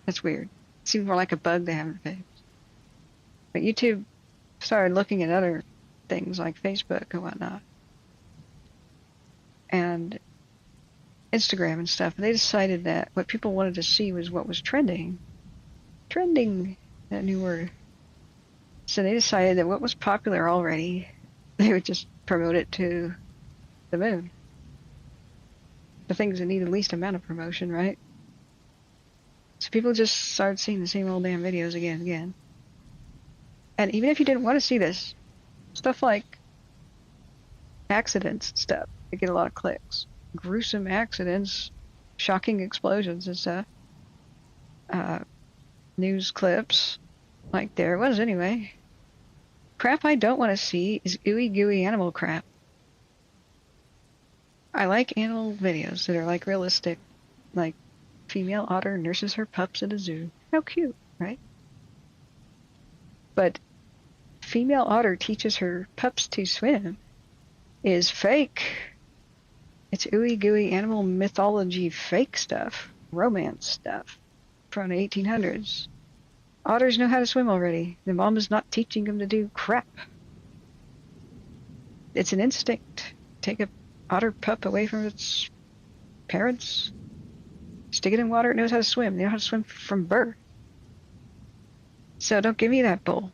That's weird. It seems more like a bug they haven't fixed. But YouTube started looking at other things like Facebook and whatnot, and Instagram and stuff, and they decided that what people wanted to see was what was trending. Trending, that new word. So they decided that what was popular already, they would just promote it to the moon. The things that need the least amount of promotion, right? So people just started seeing the same old damn videos again and again. And even if you didn't want to see this, stuff like accidents and stuff, they get a lot of clicks. Gruesome accidents, shocking explosions and stuff. News clips, like there it was anyway. Crap I don't want to see is ooey gooey animal crap. I like animal videos that are like realistic, like female otter nurses her pups at a zoo. How cute, right? But female otter teaches her pups to swim is fake. It's ooey gooey animal mythology fake stuff, romance stuff from the 1800s. Otters know how to swim already. The mom is not teaching them to do crap. It's an instinct. Take a otter pup away from its parents, stick it in water, it knows how to swim. They know how to swim from birth. So don't give me that bull,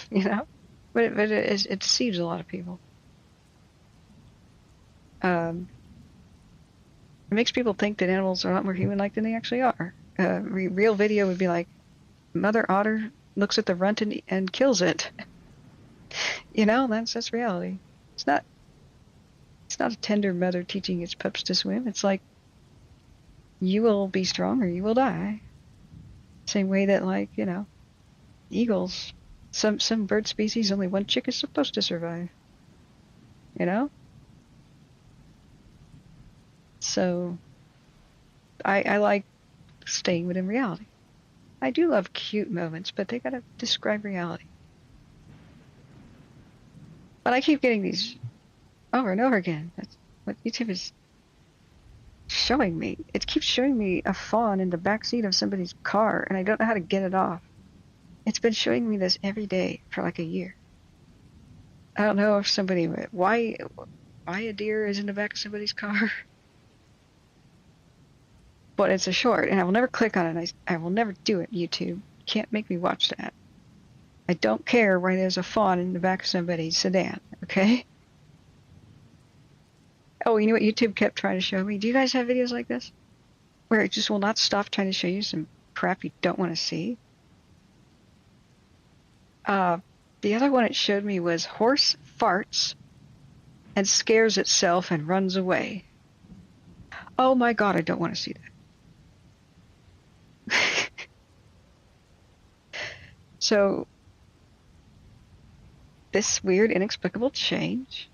you know? But it deceives a lot of people. It makes people think that animals are a lot more human-like than they actually are. Real video would be like, Mother Otter looks at the runt and kills it. You know, that's reality. It's not a tender mother teaching its pups to swim. It's like, you will be strong or you will die. Same way that, like, you know, eagles, some bird species, only one chick is supposed to survive. You know? So, I like staying within reality. I do love cute moments, but they gotta describe reality. But I keep getting these over and over again. That's what YouTube is showing me. It keeps showing me a fawn in the backseat of somebody's car, and I don't know how to get it off. It's been showing me this every day for like a year. I don't know if why a deer is in the back of somebody's car. But it's a short, and I will never click on it. I will never do it, YouTube. You can't make me watch that. I don't care why there's a fawn in the back of somebody's sedan, okay? Oh, you know what YouTube kept trying to show me? Do you guys have videos like this? Where it just will not stop trying to show you some crap you don't want to see? The other one it showed me was horse farts and scares itself and runs away. Oh my god, I don't want to see that. So, this weird, inexplicable change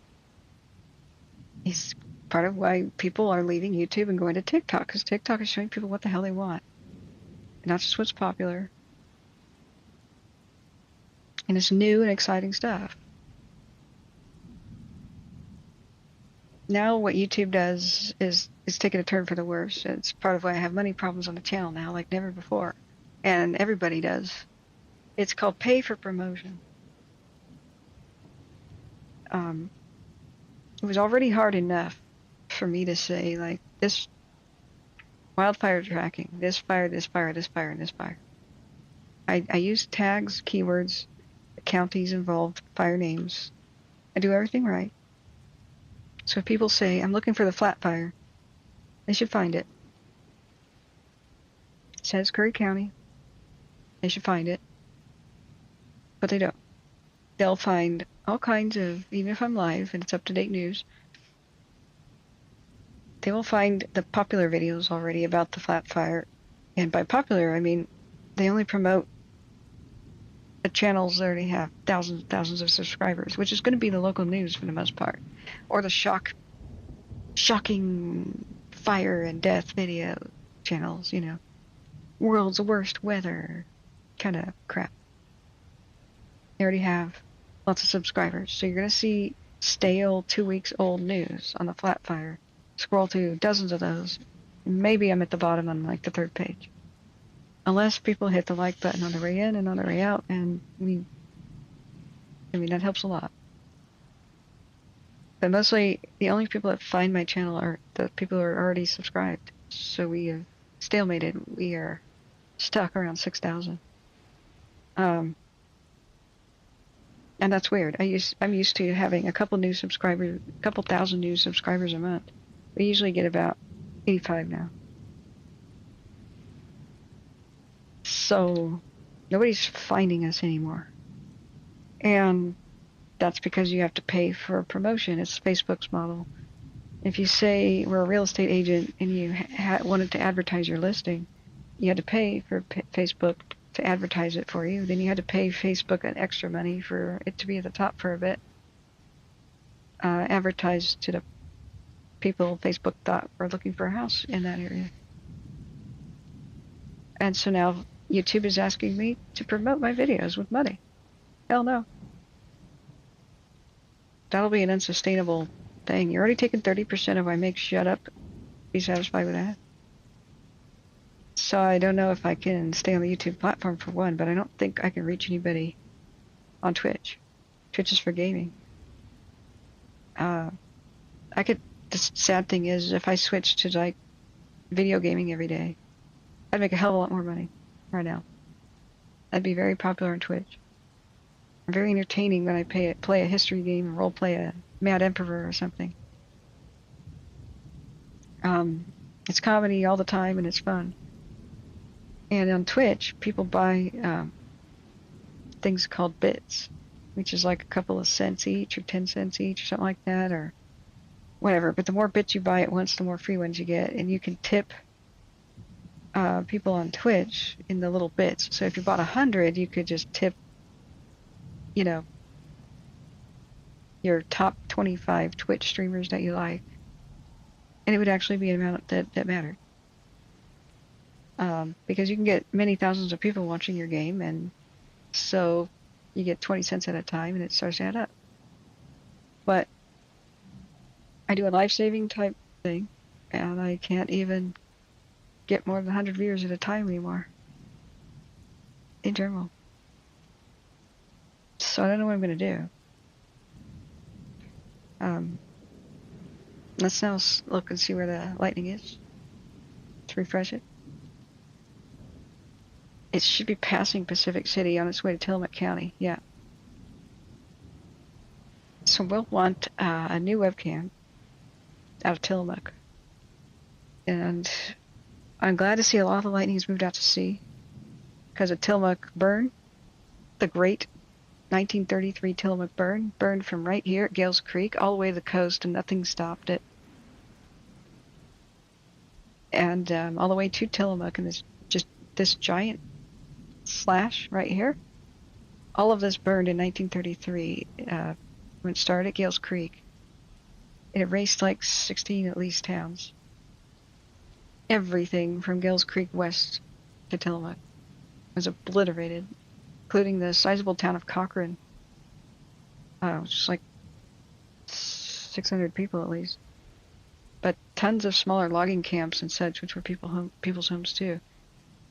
is part of why people are leaving YouTube and going to TikTok, because TikTok is showing people what the hell they want, not just what's popular. And it's new and exciting stuff. Now what YouTube does is taking a turn for the worse. It's part of why I have money problems on the channel now, like never before. And everybody does. It's called pay for promotion. It was already hard enough for me to say, like, this wildfire tracking, this fire, this fire, this fire, and this fire. I use tags, keywords, the counties involved, fire names. I do everything right. So if people say, I'm looking for the flat fire, they should find it. It says Curry County. They should find it. But they don't. They'll find all kinds of, even if I'm live and it's up-to-date news, they will find the popular videos already about the flat fire. And by popular, I mean they only promote the channels already have thousands and thousands of subscribers, which is going to be the local news for the most part, or the shocking fire and death video channels, world's worst weather kind of crap. They already have lots of subscribers, so you're going to see stale 2 weeks old news on the Flatfire. Scroll through dozens of those. Maybe I'm at the bottom on like the third page. Unless people hit the like button on the way in and on the way out, and that helps a lot. But mostly, the only people that find my channel are the people who are already subscribed. So we have stalemated. We are stuck around 6,000. And that's weird. I'm used to having a couple thousand new subscribers a month. We usually get about 85 now. So nobody's finding us anymore. And that's because you have to pay for promotion. It's Facebook's model. If you say we're a real estate agent and you wanted to advertise your listing, you had to pay for Facebook to advertise it for you. Then you had to pay Facebook an extra money for it to be at the top for a bit. Advertise to the people Facebook thought were looking for a house in that area. And so now YouTube is asking me to promote my videos with money. Hell no. That'll be an unsustainable thing. You're already taking 30% of what I make. Shut up. Be satisfied with that. So I don't know if I can stay on the YouTube platform for one, but I don't think I can reach anybody on Twitch. Twitch is for gaming. The sad thing is, if I switched to like video gaming every day, I'd make a hell of a lot more money right now. I'd be very popular on Twitch. I'm very entertaining when I play a history game and role play a Mad Emperor or something. It's comedy all the time and it's fun. And on Twitch, people buy things called bits, which is like a couple of cents each or 10 cents each or something like that, or whatever. But the more bits you buy at once, the more free ones you get. And you can tip people on Twitch in the little bits. So if you bought 100, you could just tip, your top 25 Twitch streamers that you like. And it would actually be an amount that mattered. Because you can get many thousands of people watching your game, and so you get 20 cents at a time, and it starts to add up. But I do a life-saving type thing, and I can't even get more than 100 viewers at a time anymore. In general. So I don't know what I'm going to do. Let's now look and see where the lightning is. Let's refresh it. It should be passing Pacific City on its way to Tillamook County. Yeah. So we'll want a new webcam out of Tillamook. And I'm glad to see a lot of the lightning has moved out to sea. Because of Tillamook burn, the great 1933 Tillamook burn, burned from right here at Gales Creek all the way to the coast, and nothing stopped it. And all the way to Tillamook, and this giant slash right here. All of this burned in 1933 when it started at Gales Creek. It erased like 16 at least towns. Everything from Gales Creek west to Tillamook was obliterated, including the sizable town of Cochrane. Which is like 600 people at least. But tons of smaller logging camps and such, which were people's homes too.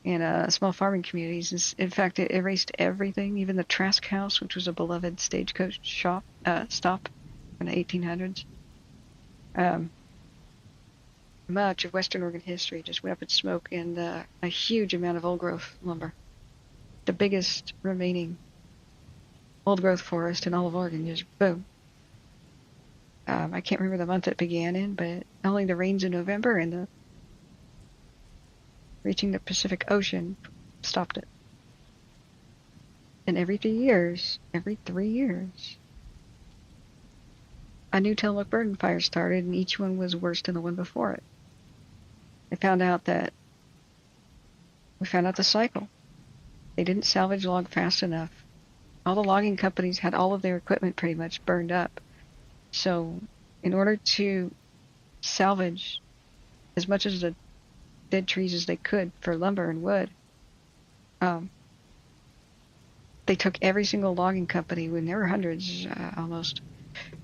And small farming communities. In fact, it erased everything, even the Trask House, which was a beloved stagecoach stop in the 1800s. Much of Western Oregon history just went up in smoke, and a huge amount of old-growth lumber. The biggest remaining old-growth forest in all of Oregon, just boom. I can't remember the month it began in, but only the rains in November and reaching the Pacific Ocean stopped it. And every 3 years, a new Tillamook burn fire started, and each one was worse than the one before it. We found out the cycle. They didn't salvage log fast enough All the logging companies had all of their equipment pretty much burned up. So in order to salvage as much of the dead trees as they could for lumber and wood, they took every single logging company, when there were hundreds almost,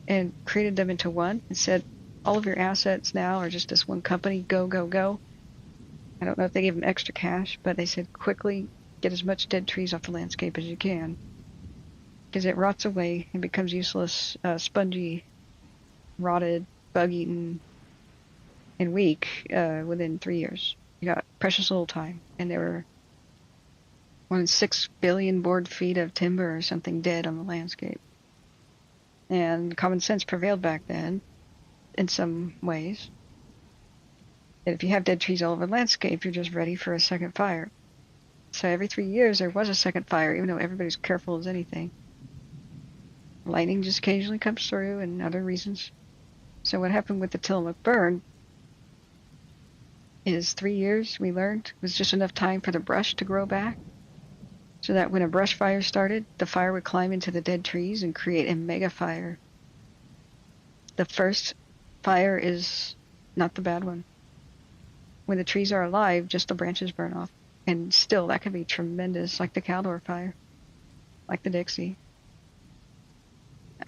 and created them into one and said, all of your assets now are just this one company, go, go, go. I don't know if they gave them extra cash, but they said quickly get as much dead trees off the landscape as you can, because it rots away and becomes useless, spongy, rotted, bug-eaten, and weak within 3 years. You got precious little time, and there were more than 6 billion board feet of timber or something dead on the landscape. And common sense prevailed back then in some ways. And if you have dead trees all over the landscape, you're just ready for a second fire. So every 3 years there was a second fire, even though everybody's careful as anything. Lightning just occasionally comes through and other reasons. So what happened with the Tillamook burn is 3 years, we learned, was just enough time for the brush to grow back. So that when a brush fire started, the fire would climb into the dead trees and create a mega fire. The first fire is not the bad one. When the trees are alive, just the branches burn off. And still, that can be tremendous, like the Caldor fire, like the Dixie.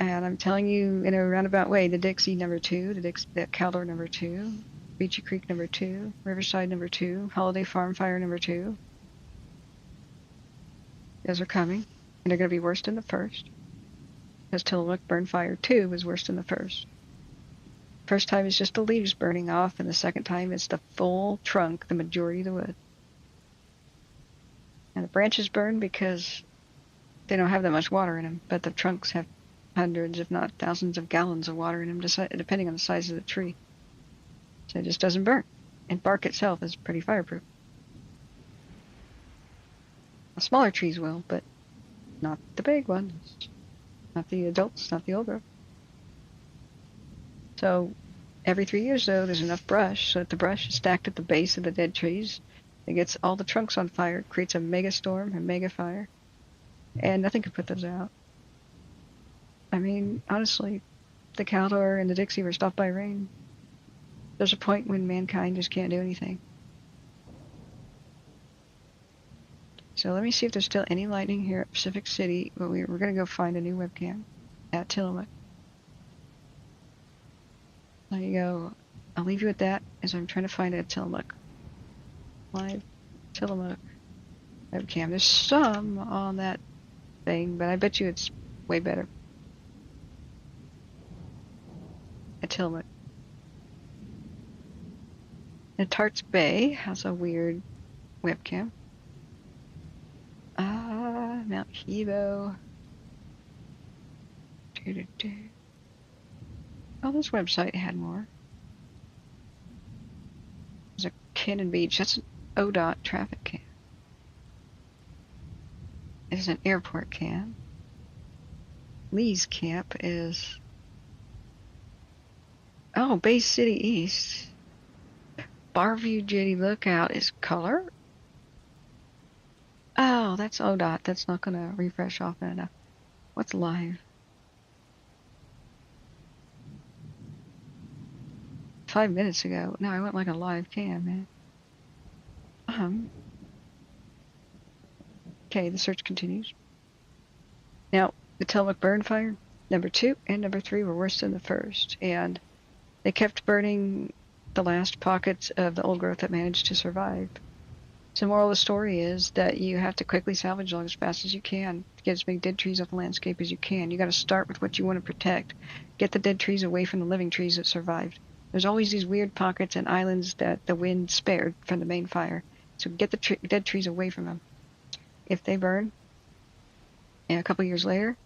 And I'm telling you, in a roundabout way, the Dixie number 2, the Caldor number 2, Beachy Creek number 2, Riverside number 2, Holiday Farm fire number 2. Those are coming, and they're going to be worse than the first. Because Tillamook Burn Fire 2 was worse than the first. First time is just the leaves burning off, and the second time it's the full trunk, the majority of the wood. And the branches burn because they don't have that much water in them, but the trunks have hundreds, if not thousands of gallons of water in them, depending on the size of the tree. So it just doesn't burn. And bark itself is pretty fireproof. Smaller trees will, but not the big ones. Not the adults, not the old growth. So every 3 years, though, there's enough brush so that the brush is stacked at the base of the dead trees. It gets all the trunks on fire, creates a mega storm, a mega fire, and nothing can put those out. I mean, honestly, the Caldor and the Dixie were stopped by rain. There's a point when mankind just can't do anything. So let me see if there's still any lightning here at Pacific City, but we're going to go find a new webcam at Tillamook. There you go. I'll leave you with that as I'm trying to find a Tillamook. Live Tillamook webcam. There's some on that thing, but I bet you it's way better. At Tillamook. And Tarts Bay has a weird webcam. Mount Hebo. Oh, this website had more. There's a Cannon Beach. That's an ODOT traffic cam. It's an airport cam. Lee's Camp is... Oh, Bay City East. Barview Jetty Lookout is color? Oh, that's ODOT. That's not going to refresh often enough. What's live? 5 minutes ago. No, I went like a live cam, man. Okay, the search continues. Now, the Tillamook burn fire, number 2 and number 3 were worse than the first, and they kept burning the last pockets of the old growth that managed to survive. So the moral of the story is that you have to quickly salvage log as fast as you can to get as many dead trees off the landscape as you can. You got to start with what you want to protect. Get the dead trees away from the living trees that survived. There's always these weird pockets and islands that the wind spared from the main fire. So get the dead trees away from them. If they burn, and a couple years later,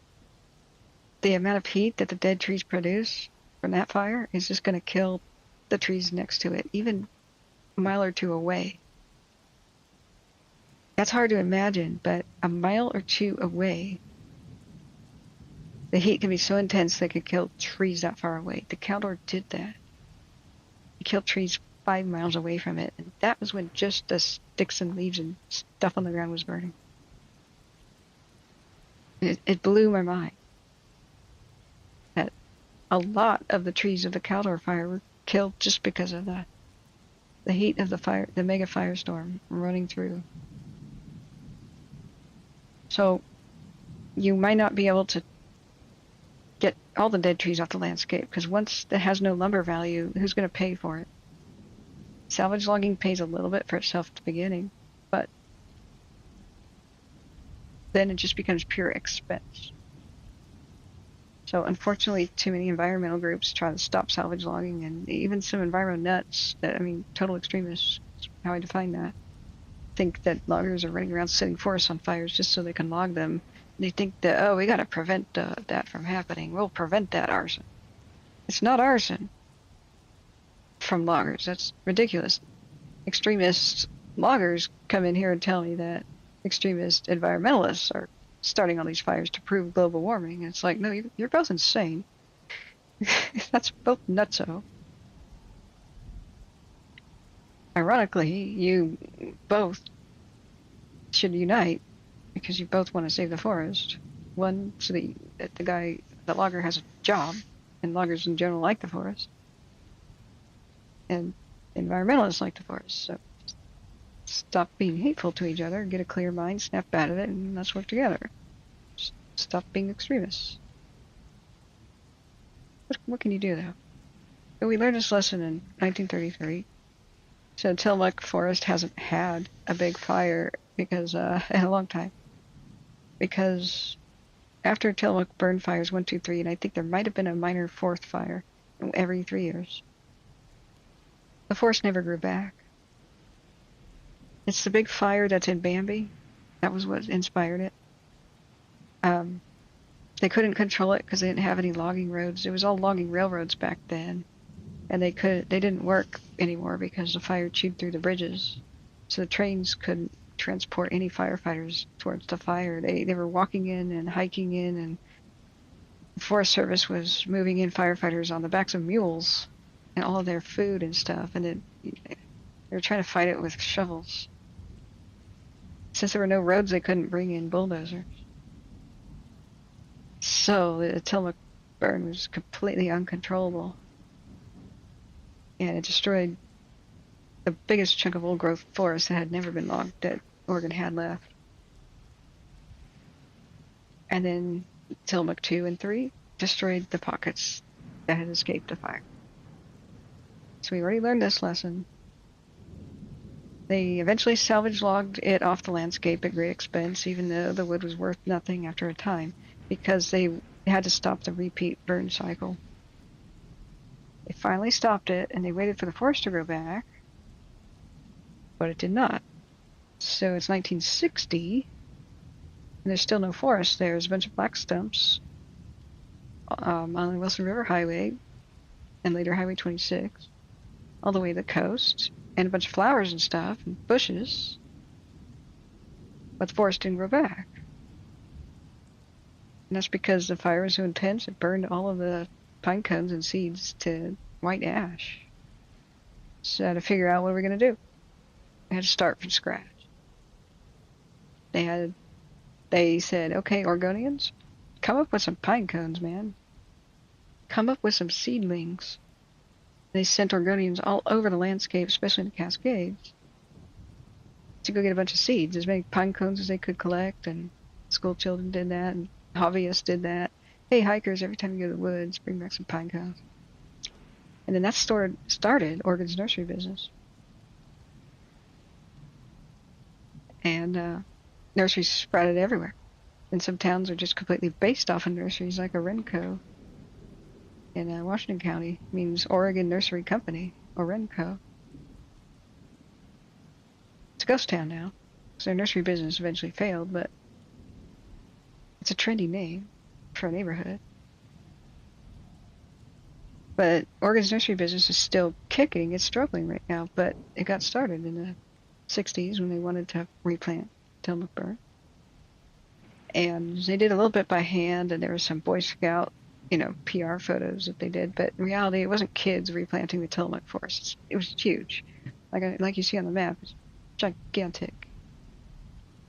the amount of heat that the dead trees produce from that fire is just going to kill the trees next to it, even a mile or two away. That's hard to imagine, but a mile or two away, the heat can be so intense that it could kill trees that far away. The Caldor did that. It killed trees 5 miles away from it, and that was when just the sticks and leaves and stuff on the ground was burning. It blew my mind that a lot of the trees of the Caldor fire were killed just because of the heat of the fire, the mega firestorm running through. So you might not be able to get all the dead trees off the landscape, because once it has no lumber value, who's going to pay for it? Salvage logging pays a little bit for itself at the beginning, but then it just becomes pure expense. So unfortunately, too many environmental groups try to stop salvage logging, and even some enviro nuts, that, I mean, total extremists, is how I define that, think that loggers are running around setting forests on fires just so they can log them. They think that, oh, we got to prevent that from happening. We'll prevent that arson. It's not arson from loggers. That's ridiculous. Extremist loggers come in here and tell me that extremist environmentalists are starting all these fires to prove global warming. It's like, no, you're both insane. That's both nutso. Ironically, you both should unite because you both want to save the forest. One, so that the logger has a job, and loggers in general like the forest, and environmentalists like the forest. So stop being hateful to each other, get a clear mind, snap out of it, and let's work together. Just stop being extremists. What can you do, though? But we learned this lesson in 1933. So Tillamook Forest hasn't had a big fire because in a long time. Because after Tillamook burned fires 1, 2, 3, and I think there might have been a minor fourth fire every 3 years, the forest never grew back. It's the big fire that's in Bambi. That was what inspired it. They couldn't control it because they didn't have any logging roads. It was all logging railroads back then, and they didn't work anymore because the fire chewed through the bridges. So the trains couldn't transport any firefighters towards the fire. They were walking in and hiking in, and the Forest Service was moving in firefighters on the backs of mules and all of their food and stuff, and they were trying to fight it with shovels. Since there were no roads, they couldn't bring in bulldozers. So the Tillamook burn was completely uncontrollable, and it destroyed the biggest chunk of old-growth forest that had never been logged that Oregon had left. And then Tillamook 2 and 3 destroyed the pockets that had escaped the fire. So we already learned this lesson. They eventually salvage logged it off the landscape at great expense, even though the wood was worth nothing after a time, because they had to stop the repeat burn cycle. They finally stopped it, and they waited for the forest to grow back, but it did not. So it's 1960, and there's still no forest there. There's a bunch of black stumps on the Wilson River Highway, and later Highway 26, all the way to the coast, and a bunch of flowers and stuff, and bushes, but the forest didn't grow back. And that's because the fire was so intense, it burned all of the pine cones and seeds to white ash. So I had to figure out what we're going to do. I had to start from scratch. They said, okay, Oregonians, come up with some pine cones, man. Come up with some seedlings. They sent Oregonians all over the landscape, especially in the Cascades, to go get a bunch of seeds, as many pine cones as they could collect, and school children did that, and hobbyists did that. Hey, hikers, every time you go to the woods, bring back some pine cones. And then that started Oregon's nursery business. And nurseries sprouted everywhere. And some towns are just completely based off of nurseries, like Orenco in Washington County. It means Oregon Nursery Company, Orenco. It's a ghost town now, because their nursery business eventually failed, but it's a trendy name for a neighborhood. But Oregon's nursery business is still kicking. It's struggling right now, but it got started in the 60s when they wanted to replant Tillamook burn. And they did a little bit by hand, and there was some Boy Scout, PR photos that they did. But in reality, it wasn't kids replanting the Tillamook forest. It was huge. Like you see on the map, it's gigantic.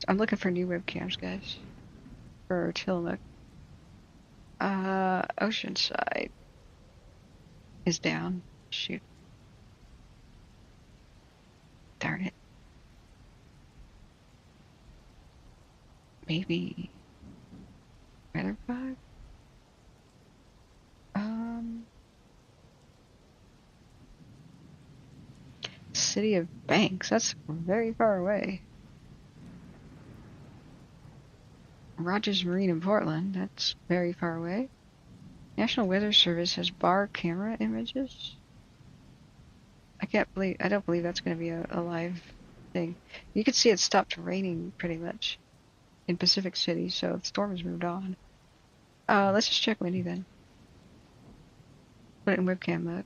I'm looking for new webcams, guys, for Tillamook. Oceanside is down. Shoot. Darn it. Maybe Weatherbug? City of Banks. That's very far away. Rogers Marine in Portland. That's very far away. National Weather Service has bar camera images. I don't believe that's going to be a live thing. You can see it stopped raining pretty much in Pacific City, so the storm has moved on. Let's just check windy then. Put it in webcam mode.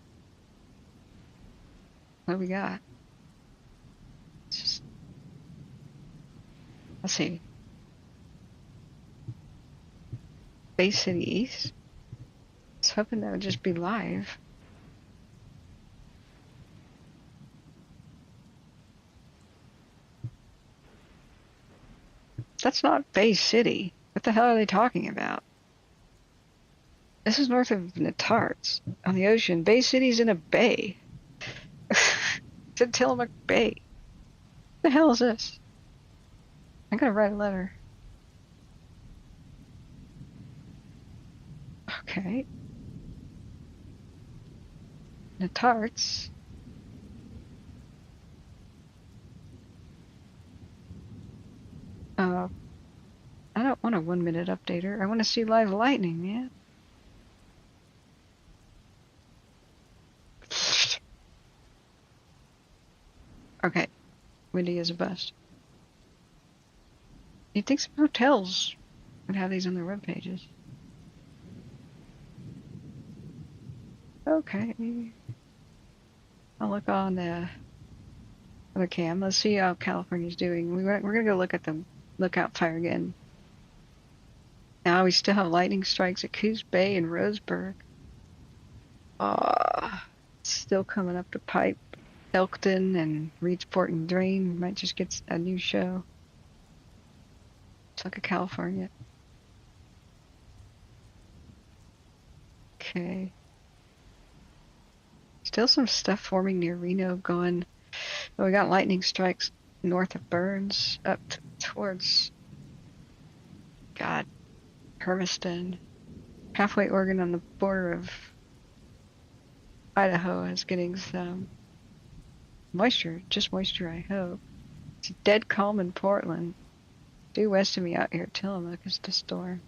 What do we got? Let's see. Bay City East. I was hoping that would just be live. That's not Bay City. What the hell are they talking about? This is north of Natarts on the ocean. Bay City's in a bay. It's in Tillamook Bay. What the hell is this? I'm gonna write a letter. Okay. Natarts. I don't want a 1 minute updater. I want to see live lightning, man. Okay. Windy as a bust. You'd think some hotels would have these on their web pages. Okay. I'll look on the other cam. Let's see how California's doing. We're going to go look at the lookout fire again. Now we still have lightning strikes at Coos Bay and Roseburg. Still coming up to Pipe, Elkton, and Reedsport and Drain. Might just get a new show. Let's look at California. Okay. Still some stuff forming near Reno going. Oh, we got lightning strikes north of Burns up towards Hermiston. Halfway Oregon on the border of Idaho is getting some moisture, just moisture I hope. It's dead calm in Portland. Due west of me out here at Tillamook is the storm.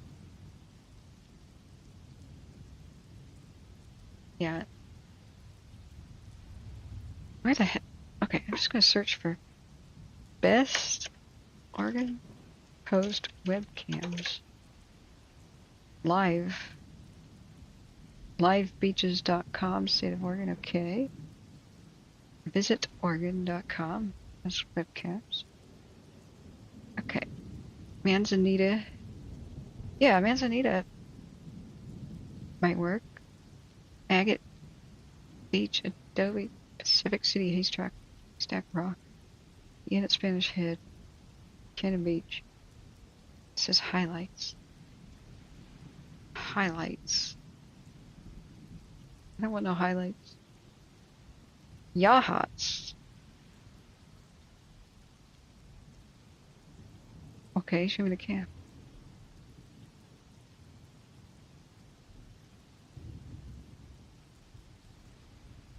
Yeah. Where the heck? Okay, I'm just going to search for best Oregon Coast webcams. Livebeaches.com, State of Oregon, okay. Visitoregon.com, that's webcams. Okay. Manzanita. Yeah, Manzanita might work. Agate Beach, Adobe, Pacific City, Haystack Rock, Unit Spanish Head, Cannon Beach. It says highlights. Highlights. I don't want no highlights. Yachats. Okay, show me the cam.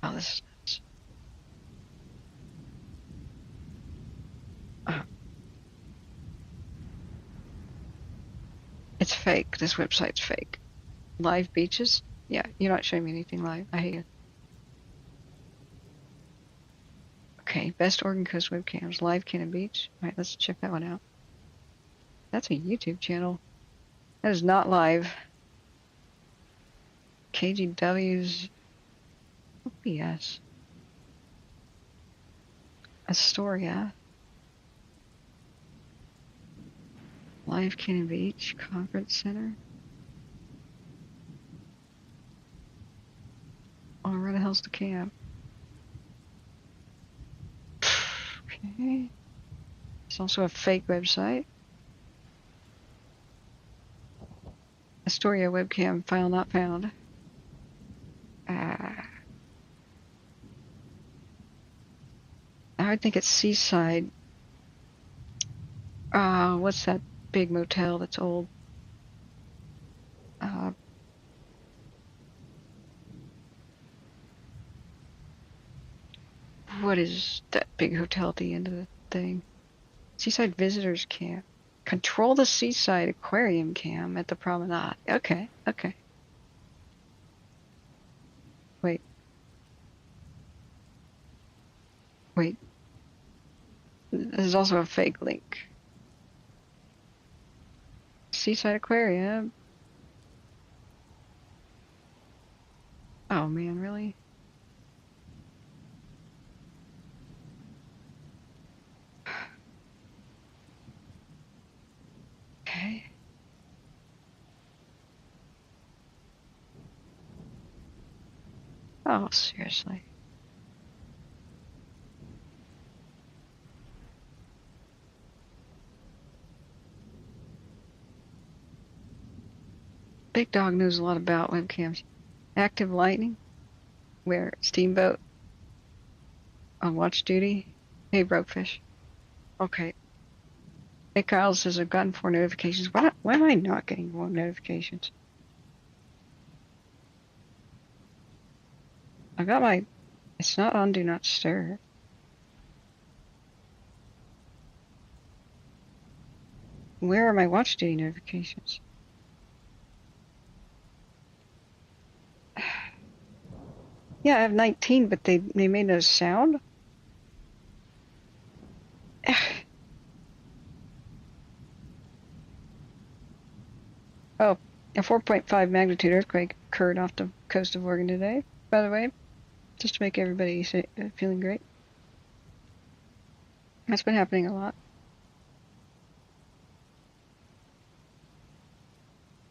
Oh, this is nuts. Oh. It's fake. This website's fake. Live beaches? Yeah, you're not showing me anything live. I hate it. Okay, best Oregon Coast webcams. Live Cannon Beach. Alright, let's check that one out. That's a YouTube channel. That is not live. KGW's OBS. Astoria. Live Cannon Beach Conference Center. Oh, where the hell's the camp? Okay. It's also a fake website. Astoria webcam file not found. I think it's Seaside. What's that big motel that's old? What is that big hotel at the end of the thing? Seaside Visitors Camp. Control the Seaside Aquarium Cam at the promenade. Okay, okay. Wait. This is also a fake link. Seaside Aquarium. Oh man, really? Okay. Oh, seriously. Big Dog knows a lot about webcams. Active lightning? Where? Steamboat? On watch duty? Hey, Brokefish. Okay. Hey, Kyle says I've gotten 4 notifications. Why am I not getting more notifications? I got my... It's not on Do Not Stir. Where are my watch duty notifications? Yeah, I have 19, but they made no sound? Oh, a 4.5 magnitude earthquake occurred off the coast of Oregon today, by the way, just to make everybody feeling great. That's been happening a lot.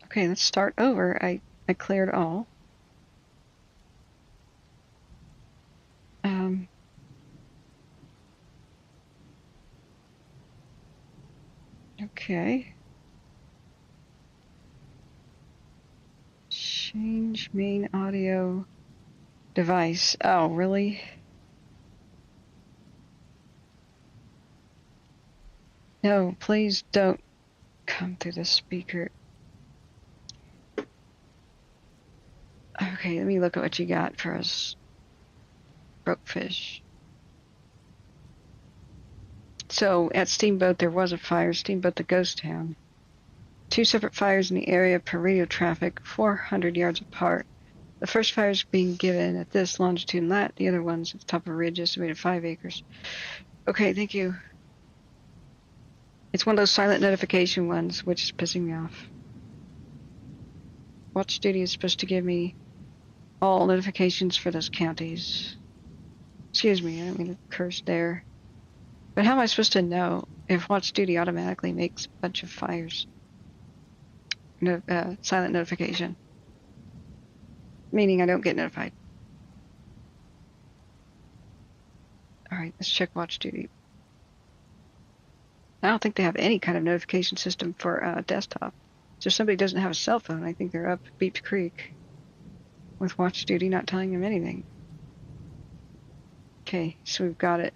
Okay, let's start over. I cleared all. Okay. Change main audio device. Oh, really? No, please don't come through the speaker. Okay, let me look at what you got for us. Brokefish. So at Steamboat there was a fire. Steamboat the ghost town. 2 separate fires in the area per radio traffic, 400 yards apart. The first fire is being given at this longitude and lat. The other one's at the top of a ridge estimated 5 acres. Okay, thank you. It's one of those silent notification ones, which is pissing me off. Watch duty is supposed to give me all notifications for those counties. Excuse me, I don't mean to curse there. But how am I supposed to know if watch duty automatically makes a bunch of fires? No, silent notification. Meaning I don't get notified. Alright, let's check watch duty. I don't think they have any kind of notification system for desktop. So if somebody doesn't have a cell phone, I think they're up Beach Creek with watch duty not telling them anything. Okay, so we've got it.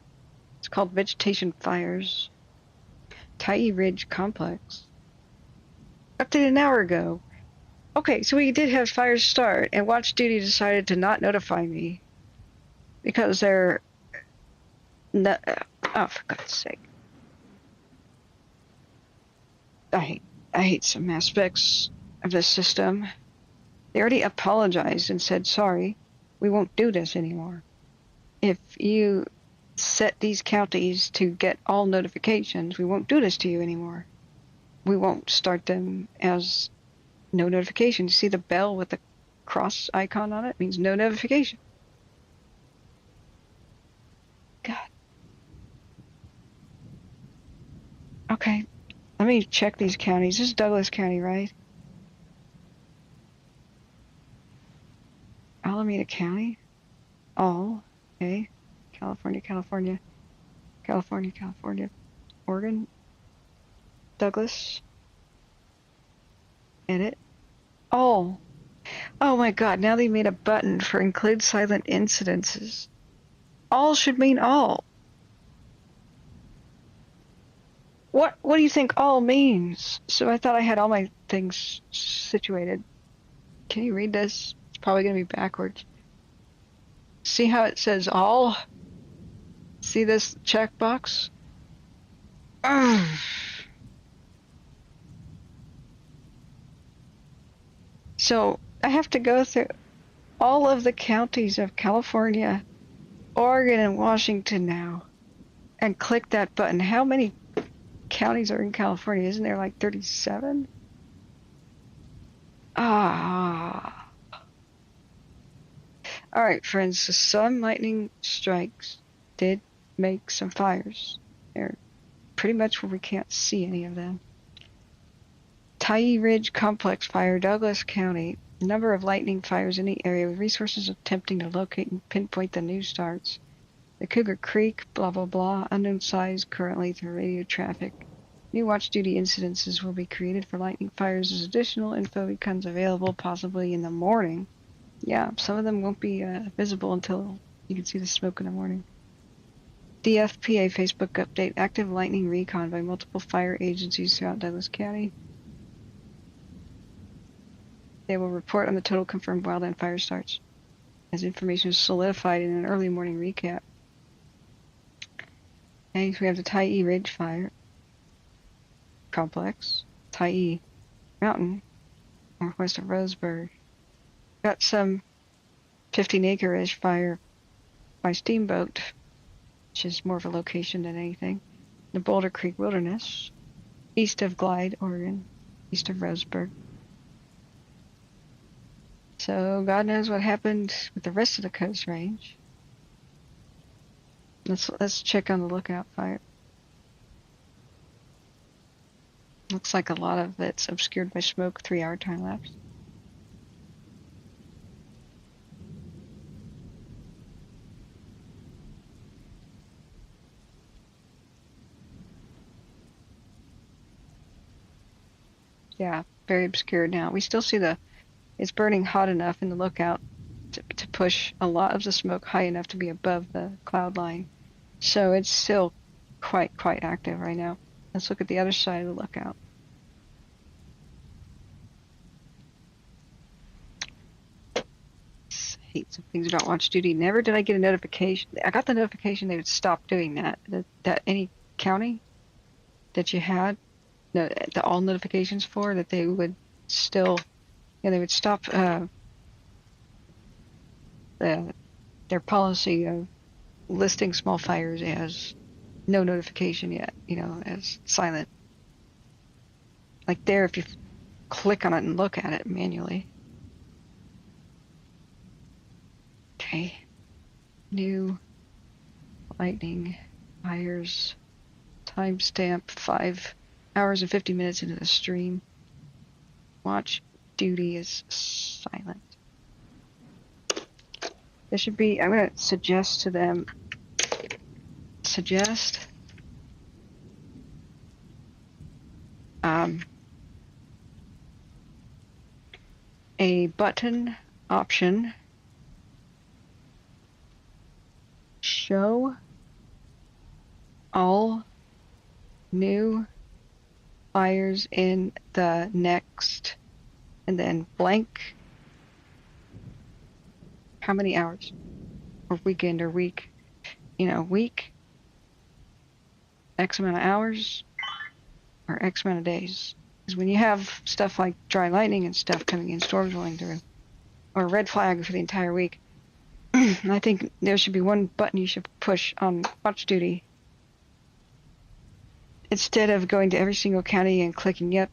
It's called Vegetation Fires. Tyee Ridge Complex. Updated an hour ago. Okay, so we did have fires start, and watch duty decided to not notify me because they're not, oh, for God's sake. I hate some aspects of this system. They already apologized and said, sorry, we won't do this anymore. If you set these counties to get all notifications, we won't do this to you anymore. We won't start them as no notification. You see the bell with the cross icon on it? It means no notification. God. Okay, let me check these counties. This is Douglas County, right? Alameda County? All. Okay. California, California. California, California. Oregon. Douglas. Edit. all. Oh my god, now they made a button for include silent incidences. All should mean all. What do you think all means? So I thought I had all my things situated. Can you read this? It's probably going to be backwards. See how it says all? See this checkbox? So I have to go through all of the counties of California, Oregon, and Washington now and click that button. How many counties are in California? Isn't there like 37? Ah. All right, friends. So some lightning strikes did make some fires. They're pretty much where we can't see any of them. Tyee Ridge Complex Fire, Douglas County. Number of lightning fires in the area with resources attempting to locate and pinpoint the new starts. The Cougar Creek, blah, blah, blah. Unknown size currently through radio traffic. New watch duty incidences will be created for lightning fires as additional info becomes available, possibly in the morning. Yeah, some of them won't be visible until you can see the smoke in the morning. DFPA Facebook update. Active lightning recon by multiple fire agencies throughout Douglas County. They will report on the total confirmed wildland fire starts as information is solidified in an early morning recap. Okay, so we have the Tyee Ridge Fire Complex, Tyee Mountain, northwest of Roseburg. Got some 15-acre-ish fire by Steamboat, which is more of a location than anything. The Boulder Creek Wilderness, east of Glide, Oregon, east of Roseburg. So God knows what happened with the rest of the Coast Range. Let's check on the Lookout Fire. Looks like a lot of it's obscured by smoke. 3-hour time lapse. Yeah, very obscured now. We still see it's burning hot enough in the Lookout to push a lot of the smoke high enough to be above the cloud line. So it's still quite active right now. Let's look at the other side of the Lookout. I hate some things about watch duty. Never did I get a notification. I got the notification they would stop doing that. That any county that you had the all notifications for, that they would still, they would stop their policy of listing small fires as no notification yet, as silent. Like there, if you click on it and look at it manually. Okay. New lightning fires. Timestamp 5 hours and 50 minutes into the stream. Watch duty is silent. There should be, I'm going to suggest to them, a button option, show all new fires in the next, and then blank, how many hours, or weekend, or week, week, X amount of hours, or X amount of days. Because when you have stuff like dry lightning and stuff coming in, storms rolling through, or red flag for the entire week, I think there should be one button you should push on watch duty. Instead of going to every single county and clicking yep.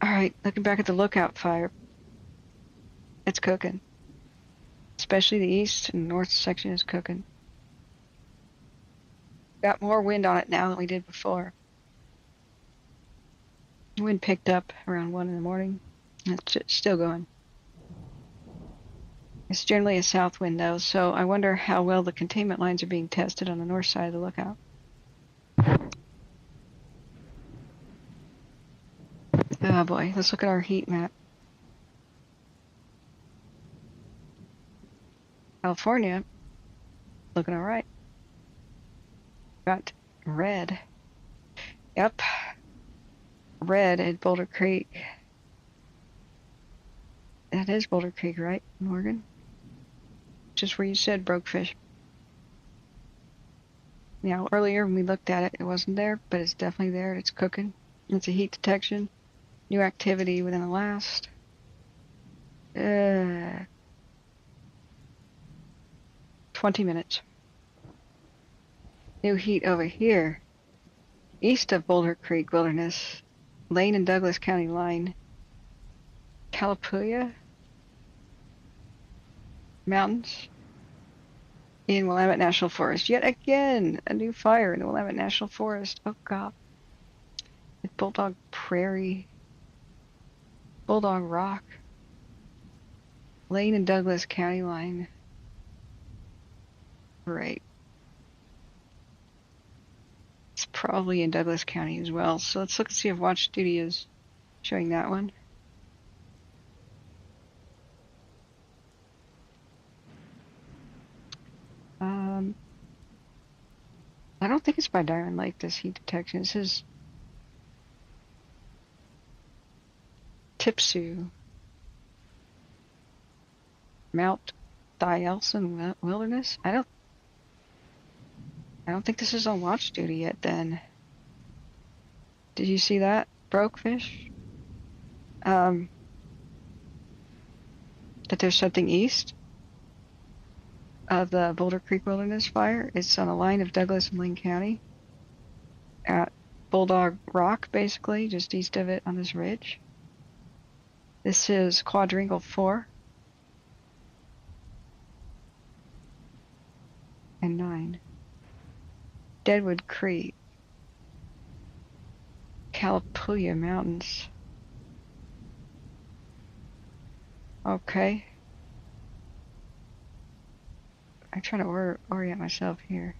Alright, looking back at the Lookout Fire. It's cooking. Especially the east and north section is cooking. Got more wind on it now than we did before. The wind picked up around 1 in the morning. It's still going. It's generally a south wind though, so I wonder how well the containment lines are being tested on the north side of the Lookout. Oh boy, let's look at our heat map. California, looking all right. Got red. Yep. Red at Boulder Creek. That is Boulder Creek, right, Morgan? Just where you said broke fish. Now, earlier when we looked at it, it wasn't there, but it's definitely there. It's cooking. It's a heat detection. New activity within the last 20 minutes. New heat over here. East of Boulder Creek Wilderness. Lane and Douglas County line. Calapooya Mountains. In Willamette National Forest. Yet again, a new fire in the Willamette National Forest. Oh god. At Bulldog Prairie. Bulldog Rock. Lane and Douglas County line. Right. It's probably in Douglas County as well. So let's look and see if Watch Duty is showing that one. I don't think it's by Diamond Lake, this heat detection. This is Tipsu. Mount Thielsen Wilderness? I don't think this is on Watch Duty yet then. Did you see that? Broke fish? That there's something east of the Boulder Creek Wilderness fire. It's on the line of Douglas and Linn County at Bulldog Rock, basically, just east of it on this ridge. This is Quadrangle 4 and 9. Deadwood Creek. Calapooya Mountains. Okay. I'm trying to orient myself here.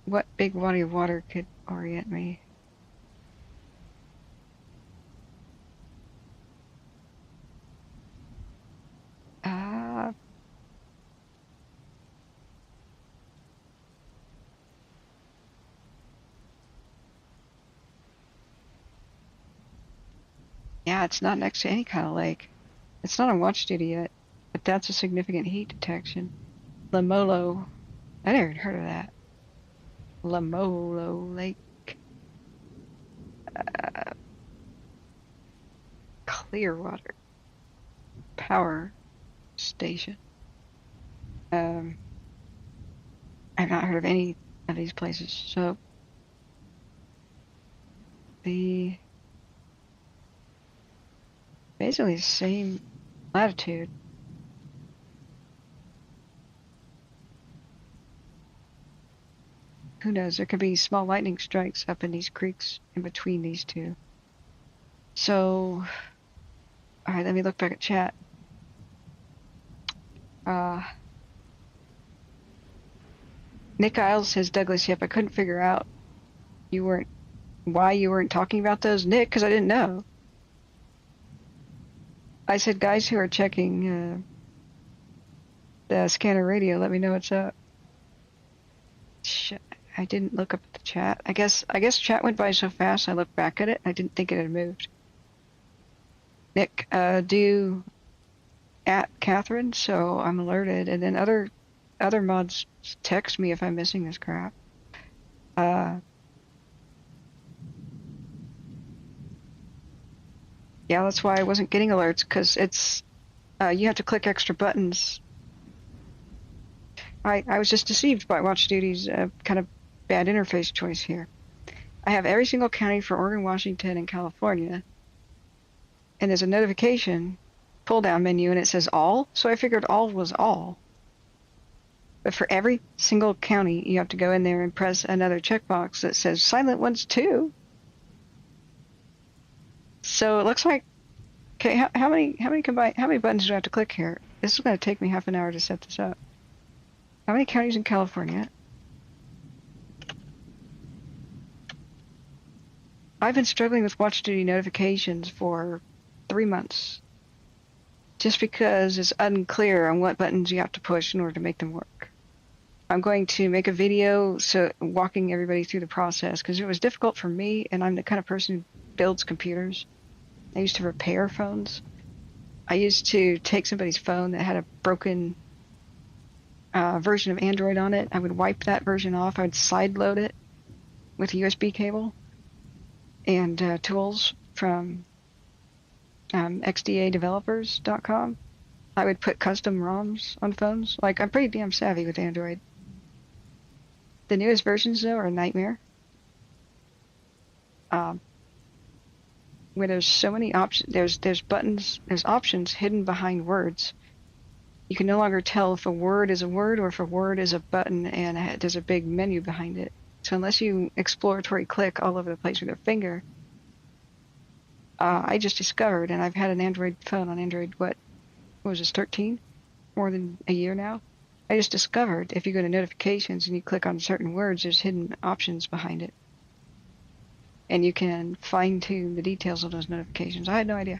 What big body of water could orient me? Yeah, it's not next to any kind of lake. It's not on Watch Duty yet, but that's a significant heat detection. Lamolo. I never heard of that. Lamolo Lake. Clearwater Power Station. I've not heard of any of these places, so basically the same latitude. Who knows? There could be small lightning strikes up in these creeks in between these two. So, all right, let me look back at chat. Nick Isles says, Douglas, yep, I couldn't figure out why you weren't talking about those, Nick, because I didn't know. I said, guys who are checking the scanner radio, let me know what's up. Shit, I didn't look up at the chat. I guess chat went by so fast I looked back at it. I didn't think it had moved. Nick, do at Catherine so I'm alerted, and then other mods text me if I'm missing this crap. Yeah, that's why I wasn't getting alerts, because it's you have to click extra buttons. I was just deceived by Watch Duty's kind of bad interface choice here. I have every single county for Oregon, Washington, and California, and there's a notification pull-down menu, and it says all, so I figured all was all. But for every single county, you have to go in there and press another checkbox that says silent ones too. So it looks like, okay, how many buttons do I have to click here? This is going to take me half an hour to set this up. How many counties in California? I've been struggling with watch duty notifications for 3 months just because it's unclear on what buttons you have to push in order to make them work. I'm going to make a video walking everybody through the process because it was difficult for me, and I'm the kind of person who builds computers. I used to repair phones. I used to take somebody's phone that had a broken version of Android on it. I would wipe that version off. I would side load it with a USB cable and tools from xdadevelopers.com. I would put custom ROMs on phones. Like, I'm pretty damn savvy with Android. The newest versions, though, are a nightmare. Where there's so many options, there's buttons, there's options hidden behind words. You can no longer tell if a word is a word or if a word is a button, and there's a big menu behind it. So unless you exploratory click all over the place with your finger, I just discovered, and I've had an Android phone on Android, what was this, 13? More than a year now. I just discovered if you go to notifications and you click on certain words, there's hidden options behind it. And you can fine tune the details of those notifications. I had no idea.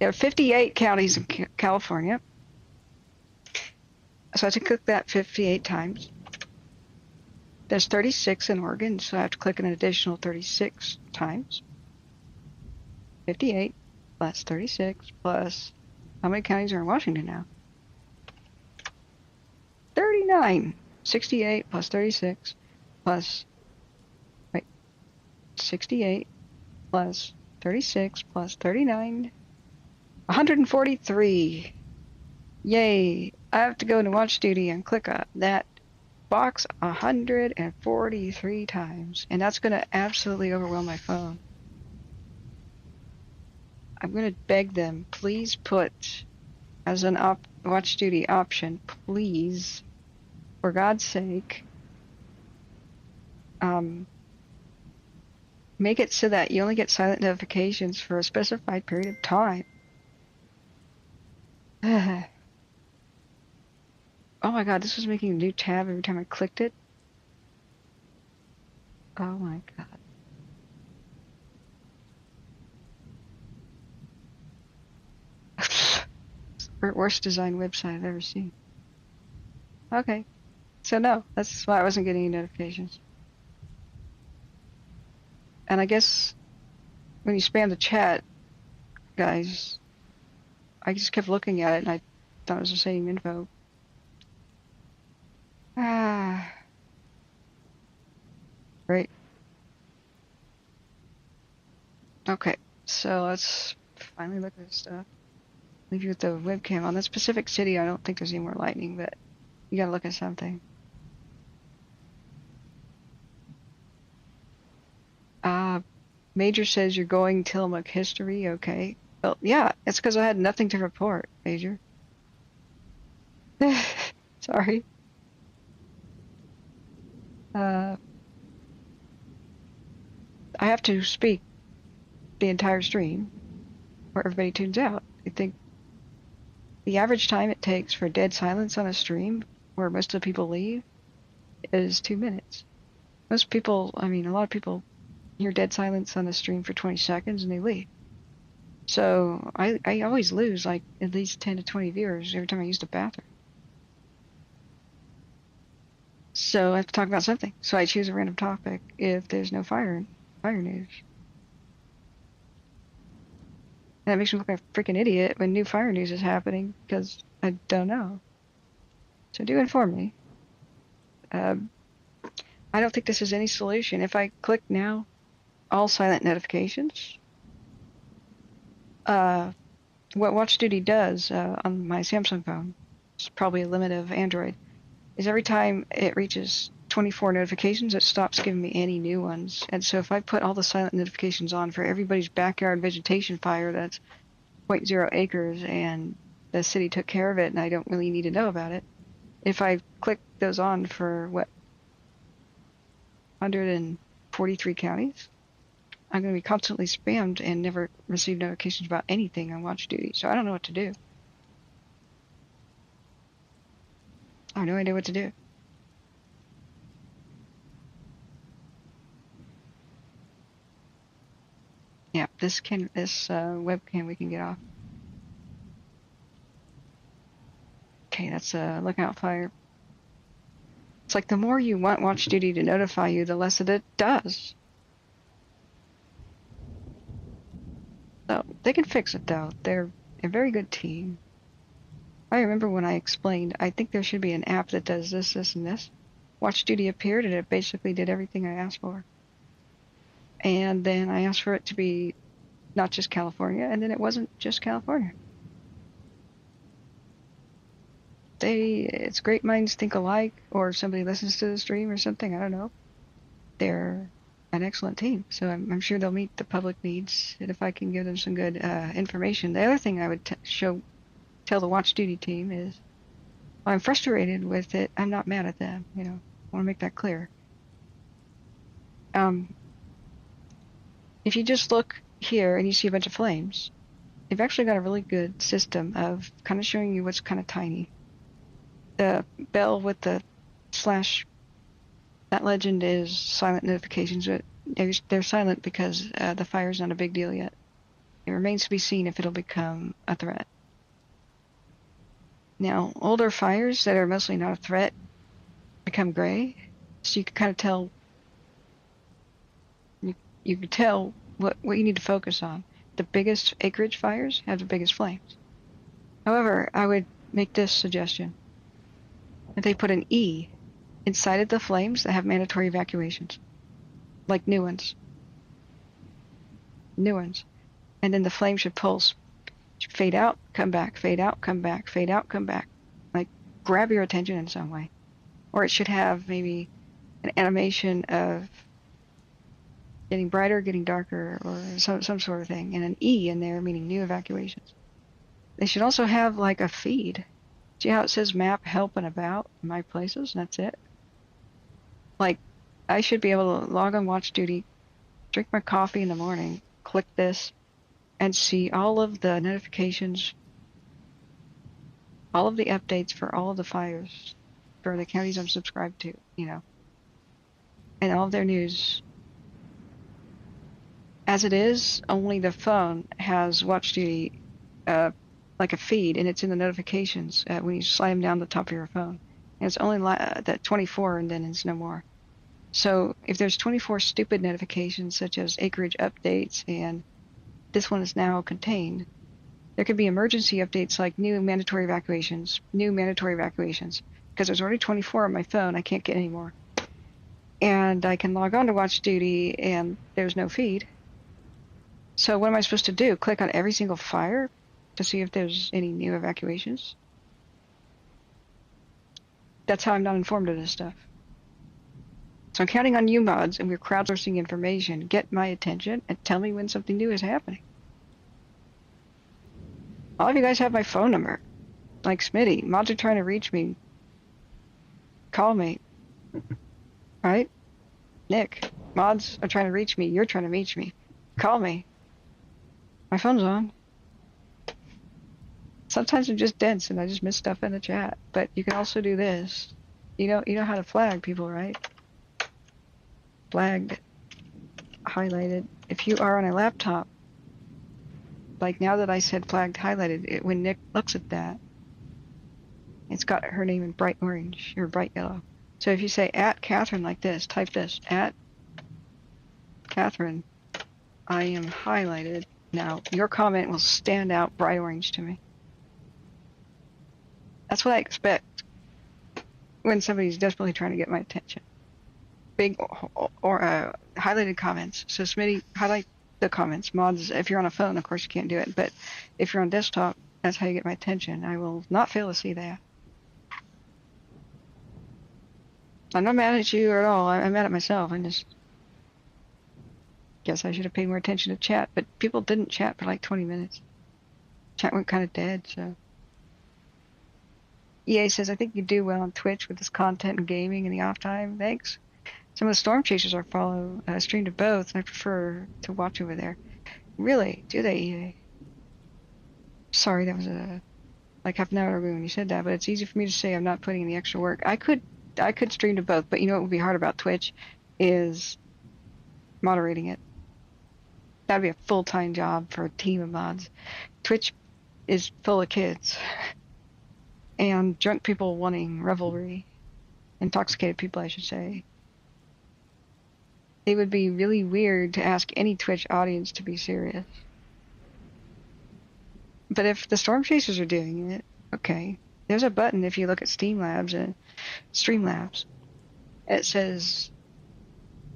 There are 58 counties in California. So I have to click that 58 times. There's 36 in Oregon, so I have to click an additional 36 times. 58 plus 36 plus, how many counties are in Washington now? 39. 68 plus 36 plus, 68 plus 36 plus 39. 143. Yay. I have to go into watch duty and click that box 143 times, and that's going to absolutely overwhelm my phone. I'm going to beg them, please put as an watch duty option, please, for God's sake, make it so that you only get silent notifications for a specified period of time. Oh my God, this was making a new tab every time I clicked it. Oh my God. Worst designed website I've ever seen. Okay. So no, that's why I wasn't getting any notifications. And I guess when you spam the chat, guys, I just kept looking at it and I thought it was the same info. Great. Okay, so let's finally look at this stuff. Leave you with the webcam on. That's Pacific City. I don't think there's any more lightning, but you gotta look at something. Major says you're going Tillamook history. Okay. Well, yeah, it's because I had nothing to report, Major. Sorry. I have to speak the entire stream or everybody tunes out. I think the average time it takes for dead silence on a stream where most of the people leave is 2 minutes. Most people, I mean, a lot of people hear dead silence on the stream for 20 seconds and they leave. So I always lose like at least 10 to 20 viewers every time I use the bathroom. So I have to talk about something. So I choose a random topic if there's no fire news. That makes me look like a freaking idiot when new fire news is happening because I don't know. So do inform me. I don't think this is any solution. If I click now, all silent notifications. What Watch Duty does on my Samsung phone, it's probably a limit of Android, is every time it reaches 24 notifications, it stops giving me any new ones. And so if I put all the silent notifications on for everybody's backyard vegetation fire that's 0.0 acres and the city took care of it and I don't really need to know about it, if I click those on for, 143 counties, I'm going to be constantly spammed and never receive notifications about anything on watch duty. So I don't know what to do. I have no idea what to do. Yeah, this webcam we can get off. Okay, that's a lookout fire. It's like the more you want watch duty to notify you, the less it does. So they can fix it though. They're a very good team. I remember when I explained, I think there should be an app that does this, this, and this. Watch duty appeared and it basically did everything I asked for. And then I asked for it to be not just California, and then it wasn't just California. It's great minds think alike, or somebody listens to the stream or something, I don't know. They're an excellent team, so I'm sure they'll meet the public needs, and if I can give them some good information. The other thing I would tell the watch duty team is, I'm frustrated with it, I'm not mad at them, I want to make that clear. If you just look here and you see a bunch of flames, they've actually got a really good system of kind of showing you what's kind of tiny. The bell with the slash, that legend is silent notifications, but they're silent because the fire's not a big deal yet. It remains to be seen if it'll become a threat. Now, older fires that are mostly not a threat become gray, so you can kind of tell. You can tell what you need to focus on. The biggest acreage fires have the biggest flames. However, I would make this suggestion. If they put an E inside of the flames that have mandatory evacuations, like new ones. And then the flame should pulse, fade out, come back, fade out, come back, fade out, come back. Like, grab your attention in some way. Or it should have maybe an animation of getting brighter, getting darker, or some sort of thing, and an E in there meaning new evacuations. They should also have like a feed. See how it says map, help, and about my places, and that's it? Like, I should be able to log on watch duty, drink my coffee in the morning, click this, and see all of the notifications, all of the updates for all of the fires for the counties I'm subscribed to, and all of their news. As it is, only the phone has watch duty, like a feed, and it's in the notifications when you slide them down the top of your phone. And it's only that 24, and then it's no more. So if there's 24 stupid notifications, such as acreage updates, and this one is now contained, there could be emergency updates like new mandatory evacuations, because there's already 24 on my phone, I can't get any more. And I can log on to watch duty, and there's no feed. So what am I supposed to do? Click on every single fire to see if there's any new evacuations? That's how I'm not informed of this stuff. So I'm counting on you mods, and we're crowdsourcing information. Get my attention and tell me when something new is happening. All of you guys have my phone number. Like Smitty, mods are trying to reach me. Call me. Right? Nick, mods are trying to reach me. You're trying to reach me. Call me. My phone's on. Sometimes I'm just dense and I just miss stuff in the chat. But you can also do this. You know how to flag people, right? Flagged, highlighted. If you are on a laptop, like now that I said flagged, highlighted, when Nick looks at that, it's got her name in bright orange or bright yellow. So if you say at Catherine like this, type this, at Catherine, I am highlighted. Now, your comment will stand out bright orange to me. That's what I expect when somebody's desperately trying to get my attention. Big or highlighted comments. So Smitty, highlight the comments. Mods, if you're on a phone, of course you can't do it. But if you're on desktop, that's how you get my attention. I will not fail to see that. I'm not mad at you at all. I'm mad at myself. I just guess I should have paid more attention to chat, but people didn't chat for like 20 minutes. Chat went kind of dead, so. EA says, I think you do well on Twitch with this content and gaming in the off time. Thanks. Some of the Storm Chasers I stream to both, and I prefer to watch over there. Really? Do they, EA? Sorry, that was like half an hour ago when you said that, but it's easy for me to say I'm not putting in the extra work. I could stream to both, but you know what would be hard about Twitch is moderating it. That'd be a full-time job for a team of mods. Twitch is full of kids and drunk people wanting revelry. Intoxicated people, I should say. It would be really weird to ask any Twitch audience to be serious. But if the Storm Chasers are doing it, okay. There's a button if you look at Streamlabs and Streamlabs. It says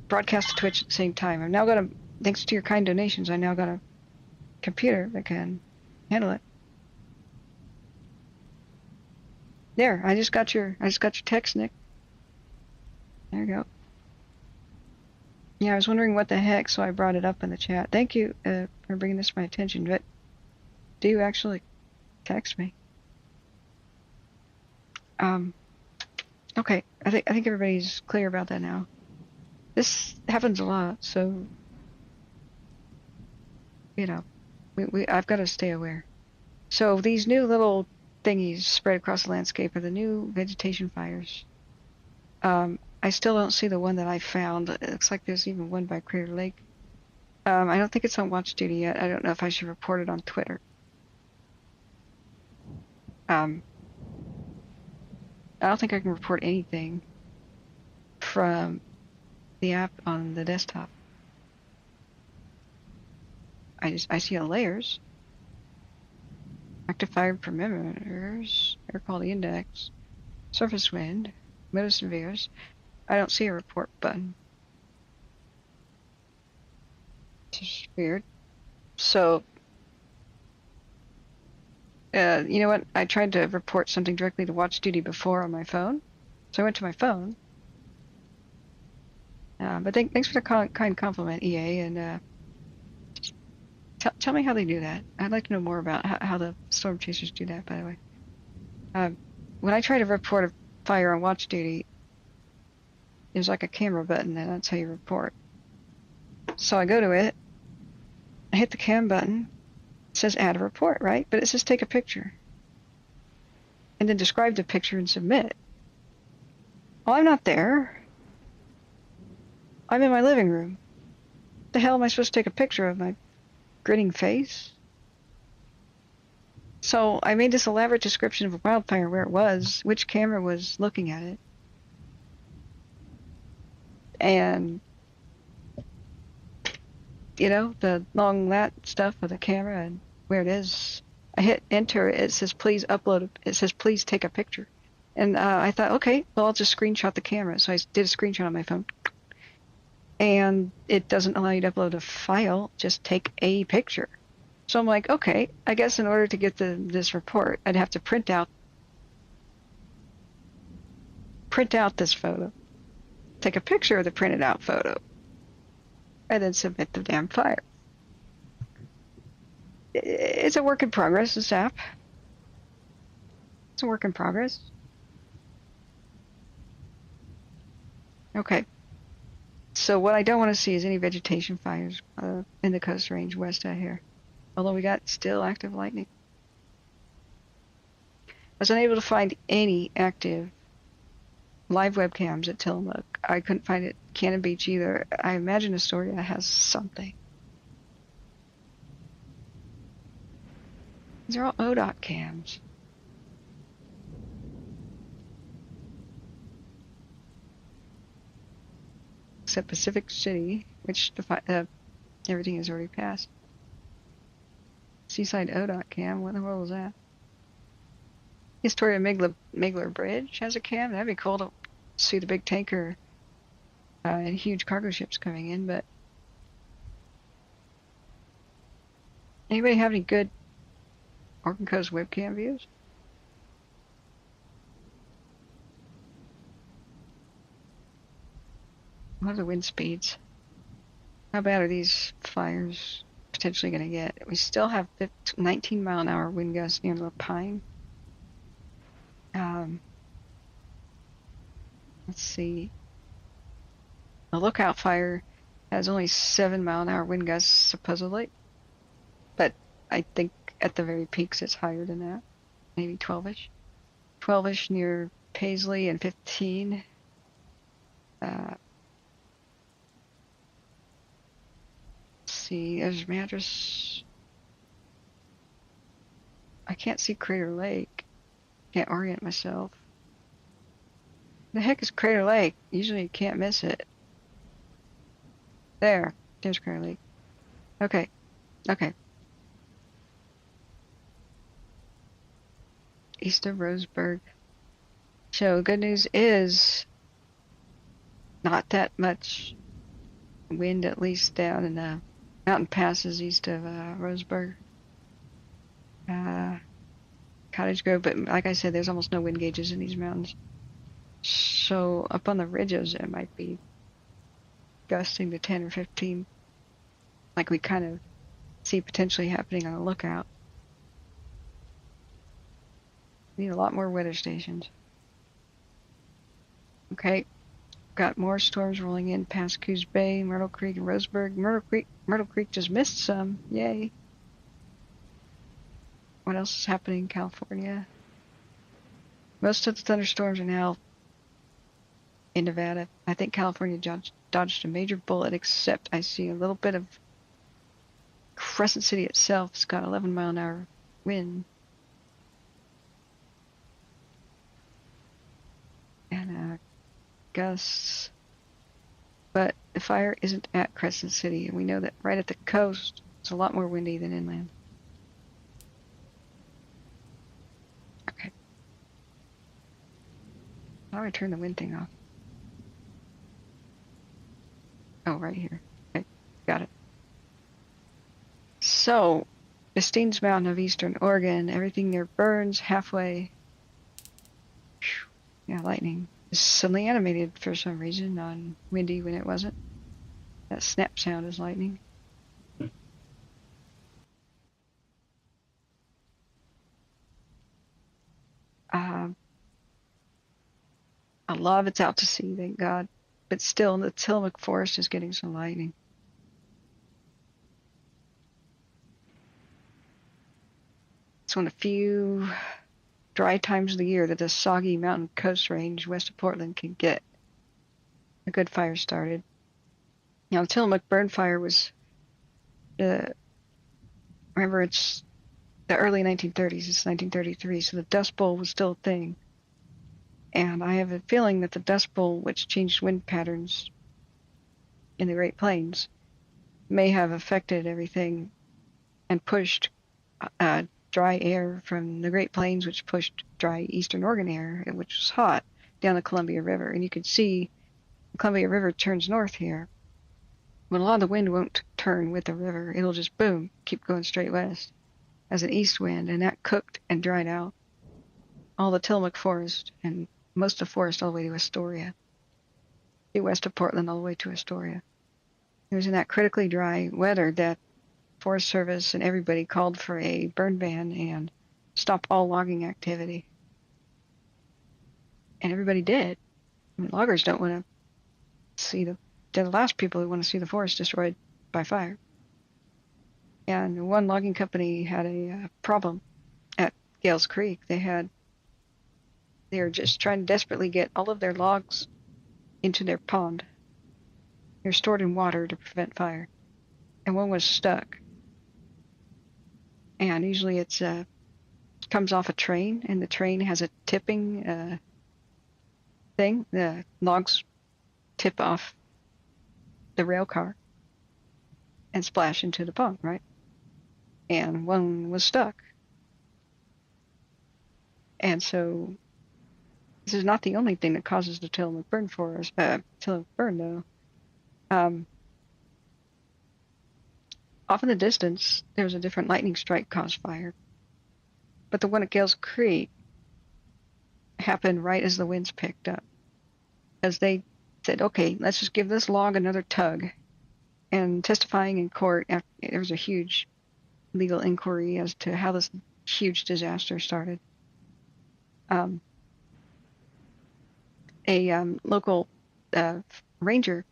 broadcast to Twitch at the same time. I've now got a, thanks to your kind donations, I now got a computer that can handle it. There, I just got your text, Nick. There you go. Yeah, I was wondering what the heck, so I brought it up in the chat. Thank you for bringing this to my attention, but do you actually text me? Okay, I think everybody's clear about that now. This happens a lot, so you know, I've got to stay aware. So these new little thingies spread across the landscape are the new vegetation fires. I still don't see the one that I found. It looks like there's even one by Crater Lake. I don't think it's on watch duty yet. I don't know if I should report it on Twitter. I don't think I can report anything from the app on the desktop. I see all layers. Active fire perimeters, air quality index, surface wind, motor severes. I don't see a report button. It's just weird. So, you know what? I tried to report something directly to watch duty before on my phone. So I went to my phone. But thanks for the kind compliment, EA, and tell me how they do that. I'd like to know more about how the storm chasers do that, by the way. When I try to report a fire on watch duty, there's like a camera button, and that's how you report. So I go to it, I hit the cam button, it says add a report, right? But it says take a picture. And then describe the picture and submit. Well, I'm not there. I'm in my living room. The hell am I supposed to take a picture of my grinning face? So I made this elaborate description of a wildfire, where it was, which camera was looking at it, and you know, the long lat stuff of the camera and where it is. I hit enter. It says please upload. It says please take a picture, and I thought, okay, well I'll just screenshot the camera. So I did a screenshot on my phone, and it doesn't allow you to upload a file. Just take a picture. So I'm like, okay, I guess in order to get this report, I'd have to print out this photo, take a picture of the printed out photo, and then submit the damn fire. It's a work in progress, this app. It's a work in progress. Okay. So what I don't want to see is any vegetation fires in the Coast Range west out here. Although we got still active lightning. I was unable to find any active live webcams at Tillamook. I couldn't find it at Cannon Beach either. I imagine Astoria has something. These are all ODOT cams. Except Pacific City, which everything is already passed. Seaside ODOT cam, what in the world was that? Astoria Migler Bridge has a cam. That'd be cool to see the big tanker and huge cargo ships coming in, but anybody have any good Oregon Coast webcam views? What are the wind speeds? How bad are these fires potentially going to get? We still have 19-mile-an-hour wind gusts near La Pine. Let's see. The Lookout fire has only 7-mile-an-hour wind gusts, supposedly. But I think at the very peaks it's higher than that. Maybe 12-ish. 12-ish near Paisley and 15. Let's see. There's Madras. I can't see Crater Lake. Can't orient myself. The heck is Crater Lake? Usually you can't miss it. There's Crater Lake. Okay. East of Roseburg. So good news is not that much wind, at least down in the mountain passes east of Roseburg. Cottage Grove, but like I said, there's almost no wind gauges in these mountains. So up on the ridges, it might be gusting to 10 or 15, like we kind of see potentially happening on the lookout. Need a lot more weather stations. Okay, got more storms rolling in past Coos Bay, Myrtle Creek, and Roseburg. Myrtle Creek just missed some. Yay. What else is happening in California? Most of the thunderstorms are now in Nevada. I think California dodged a major bullet, except I see a little bit of Crescent City itself. It's got 11-mile-an-hour wind. And gusts. But the fire isn't at Crescent City, and we know that right at the coast, it's a lot more windy than inland. Okay. How do I turn the wind thing off? Oh, right here. Okay, got it. So, Estine's Mountain of Eastern Oregon, everything near Burns, halfway. Yeah, lightning. It's suddenly animated for some reason on windy when it wasn't. That snap sound is lightning. A lot of it's out to sea, thank God. But still, the Tillamook Forest is getting some lightning. It's one of the few dry times of the year that the soggy mountain coast range west of Portland can get a good fire started. Now, the Tillamook burn fire was, remember, it's the early 1930s. It's 1933, so the Dust Bowl was still a thing. And I have a feeling that the Dust Bowl, which changed wind patterns in the Great Plains, may have affected everything and pushed dry air from the Great Plains, which pushed dry Eastern Oregon air, which was hot, down the Columbia River. And you could see the Columbia River turns north here. When a lot of the wind won't turn with the river, it'll just boom, keep going straight west as an east wind, and that cooked and dried out all the Tillamook forest and most of the forest all the way to Astoria, west of Portland all the way to Astoria. It was in that critically dry weather that Forest Service and everybody called for a burn ban and stop all logging activity. And everybody did. I mean, loggers don't want to see they're the last people who want to see the forest destroyed by fire. And one logging company had a problem at Gales Creek. They were just trying to desperately get all of their logs into their pond. They're stored in water to prevent fire. And one was stuck. And usually it's comes off a train, and the train has a tipping thing. The logs tip off the rail car and splash into the pond, right? And one was stuck. And so this is not the only thing that causes the Tillamook burn forest. Tillamook burn, though. Off in the distance, there was a different lightning strike caused fire. But the one at Gales Creek happened right as the winds picked up. As they said, okay, let's just give this log another tug. And testifying in court, there was a huge legal inquiry as to how this huge disaster started. A local ranger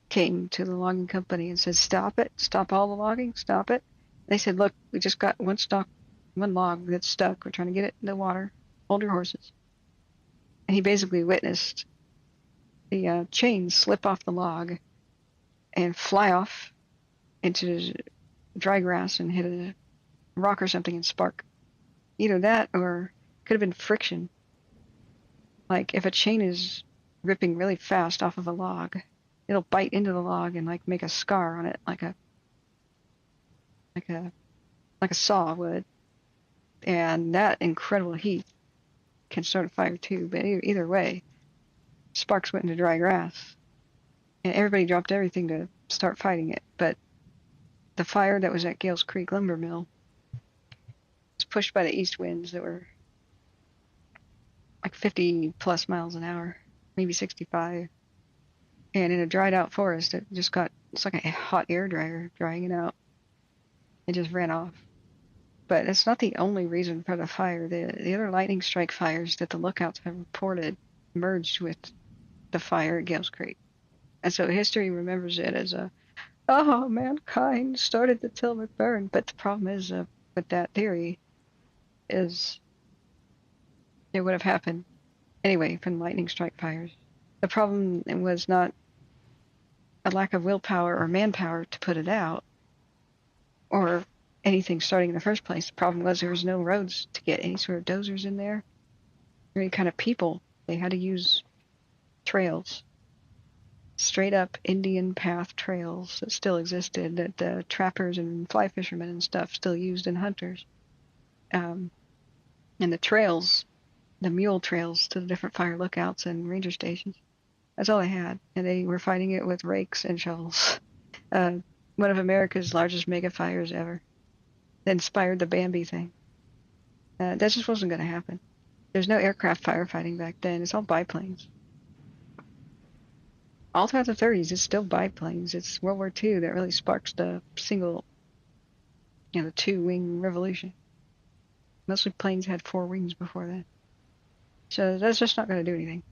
came to the logging company and said, stop it, stop all the logging, stop it. They said, look, we just got one log that's stuck. We're trying to get it in the water. Hold your horses. And he basically witnessed the chain slip off the log and fly off into dry grass and hit a rock or something and spark. Either that or could have been friction. Like if a chain is ripping really fast off of a log, it'll bite into the log and like make a scar on it, like a saw would. And that incredible heat can start a fire too. But either way, sparks went into dry grass, and everybody dropped everything to start fighting it. But the fire that was at Gales Creek Lumber Mill was pushed by the east winds that were like 50 plus miles an hour, maybe 65. And in a dried out forest, it's like a hot air dryer drying it out. It just ran off. But it's not the only reason for the fire. The other lightning strike fires that the lookouts have reported merged with the fire at Gales Creek. And so history remembers it as mankind started the Tillamook burn. But the problem is, with that theory, is it would have happened anyway from lightning strike fires. The problem was not a lack of willpower or manpower to put it out, or anything starting in the first place. The problem was there was no roads to get any sort of dozers in there, or any kind of people. They had to use trails, straight up Indian path trails that still existed, that the trappers and fly fishermen and stuff still used, and hunters. And the trails, the mule trails to the different fire lookouts and ranger stations. That's all they had, and they were fighting it with rakes and shovels. One of America's largest mega fires ever. That inspired the Bambi thing. That just wasn't going to happen. There's no aircraft firefighting back then. It's all biplanes. All throughout the 30s, it's still biplanes. It's World War II that really sparks the the two-wing revolution. Mostly planes had 4 wings before that. So that's just not going to do anything.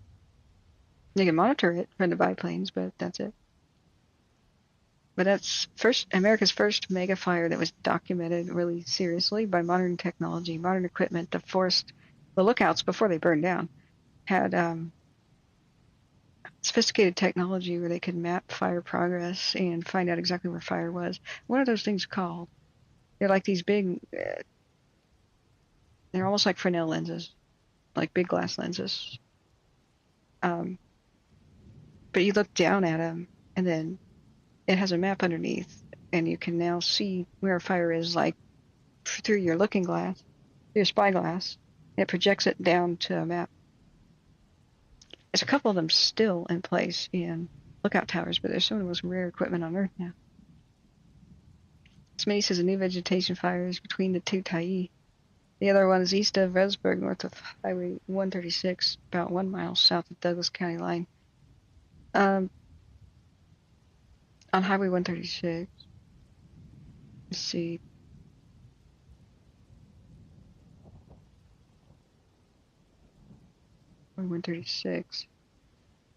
You can monitor it from the biplanes, but that's it. But that's America's first mega fire that was documented really seriously by modern technology, modern equipment. The lookouts before they burned down had sophisticated technology where they could map fire progress and find out exactly where fire was. What are those things called? They're like these big, they're almost like Fresnel lenses, like big glass lenses. But you look down at them, and then it has a map underneath, and you can now see where a fire is, like through your looking glass, through your spyglass. It projects it down to a map. There's a couple of them still in place in lookout towers, but there's some of the most rare equipment on Earth now. Smitty says a new vegetation fire is between the two Tyee. The other one is east of Reddsburg, north of Highway 136, about 1 mile south of Douglas County line. On Highway 136, let's see. Highway 136.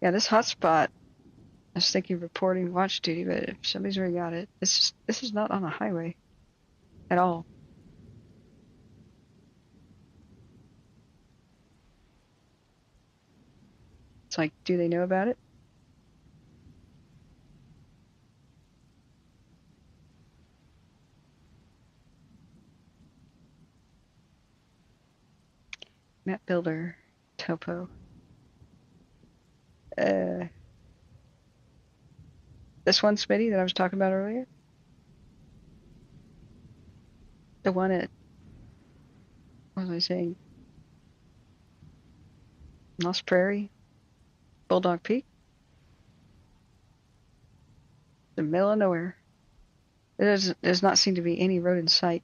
Yeah, this hotspot, I was thinking of reporting watch duty, but if somebody's already got it, this is not on a highway at all. It's like, do they know about it? Map builder, topo. This one, Smitty, that I was talking about earlier? The one at, what was I saying? Lost Prairie? Bulldog Peak? The middle of nowhere. There does not seem to be any road in sight.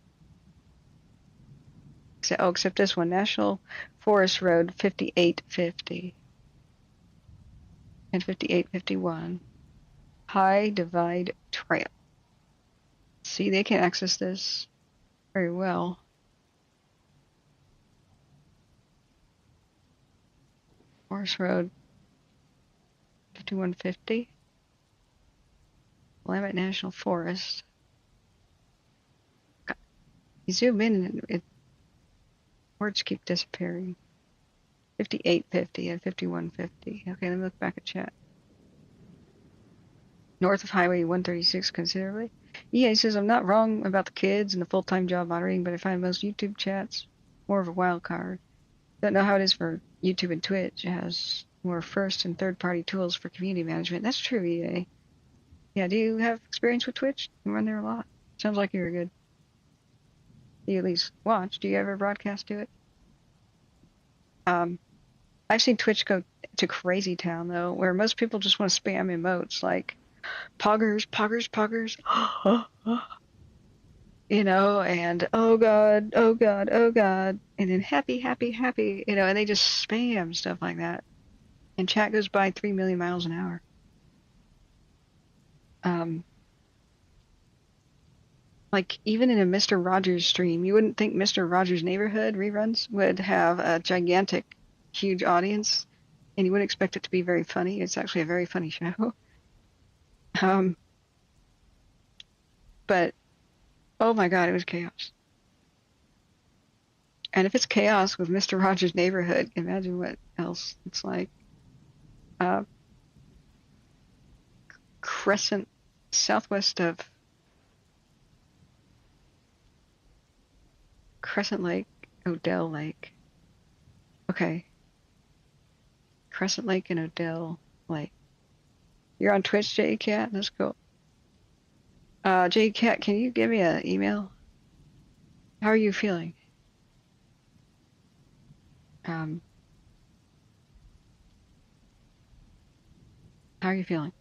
Except this one, National Forest Road 5850 and 5851, High Divide Trail. See, they can access this very well. Forest Road 5150, Willamette National Forest. You zoom in and words keep disappearing. 5850 and 5150. Okay, let me look back at chat. North of Highway 136 considerably. Yeah, he says, I'm not wrong about the kids and the full-time job moderating, but I find most YouTube chats more of a wild card. Don't know how it is for YouTube and Twitch. It has more first and third-party tools for community management. That's true, EA. Yeah, do you have experience with Twitch? You run there a lot. Sounds like you're good. You at least watch. Do you ever broadcast to it? I've seen Twitch go to crazy town, though, where most people just want to spam emotes like poggers, poggers, poggers. You know, and oh god, oh god, oh god, and then happy, happy, happy, you know, and they just spam stuff like that. And chat goes by 3 million miles an hour. Like even in a Mr. Rogers stream, you wouldn't think Mr. Rogers' Neighborhood reruns would have a gigantic, huge audience, and you wouldn't expect it to be very funny. It's actually a very funny show. But oh my god, it was chaos. And if it's chaos with Mr. Rogers' Neighborhood, imagine what else it's like. Crescent, southwest of Crescent Lake, Odell Lake. Okay. Crescent Lake and Odell Lake. You're on Twitch, JCat? That's cool. JCat, can you give me an email? How are you feeling? How are you feeling?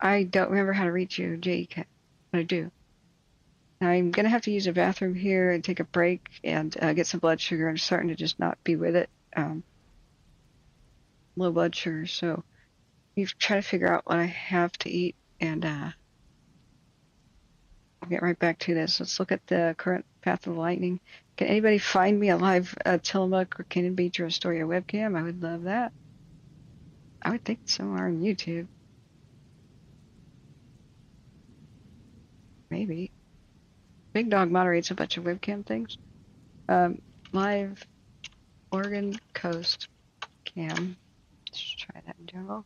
I don't remember how to reach you, JCat, but I do. I'm going to have to use a bathroom here and take a break and get some blood sugar. I'm starting to just not be with it. Low blood sugar, so you try to figure out what I have to eat, and I'll get right back to this. Let's look at the current path of lightning. Can anybody find me a live Tillamook or Cannon Beach or Astoria webcam? I would love that. I would think somewhere on YouTube. Maybe. Big Dog moderates a bunch of webcam things. Live Oregon Coast cam. Let's try that in general.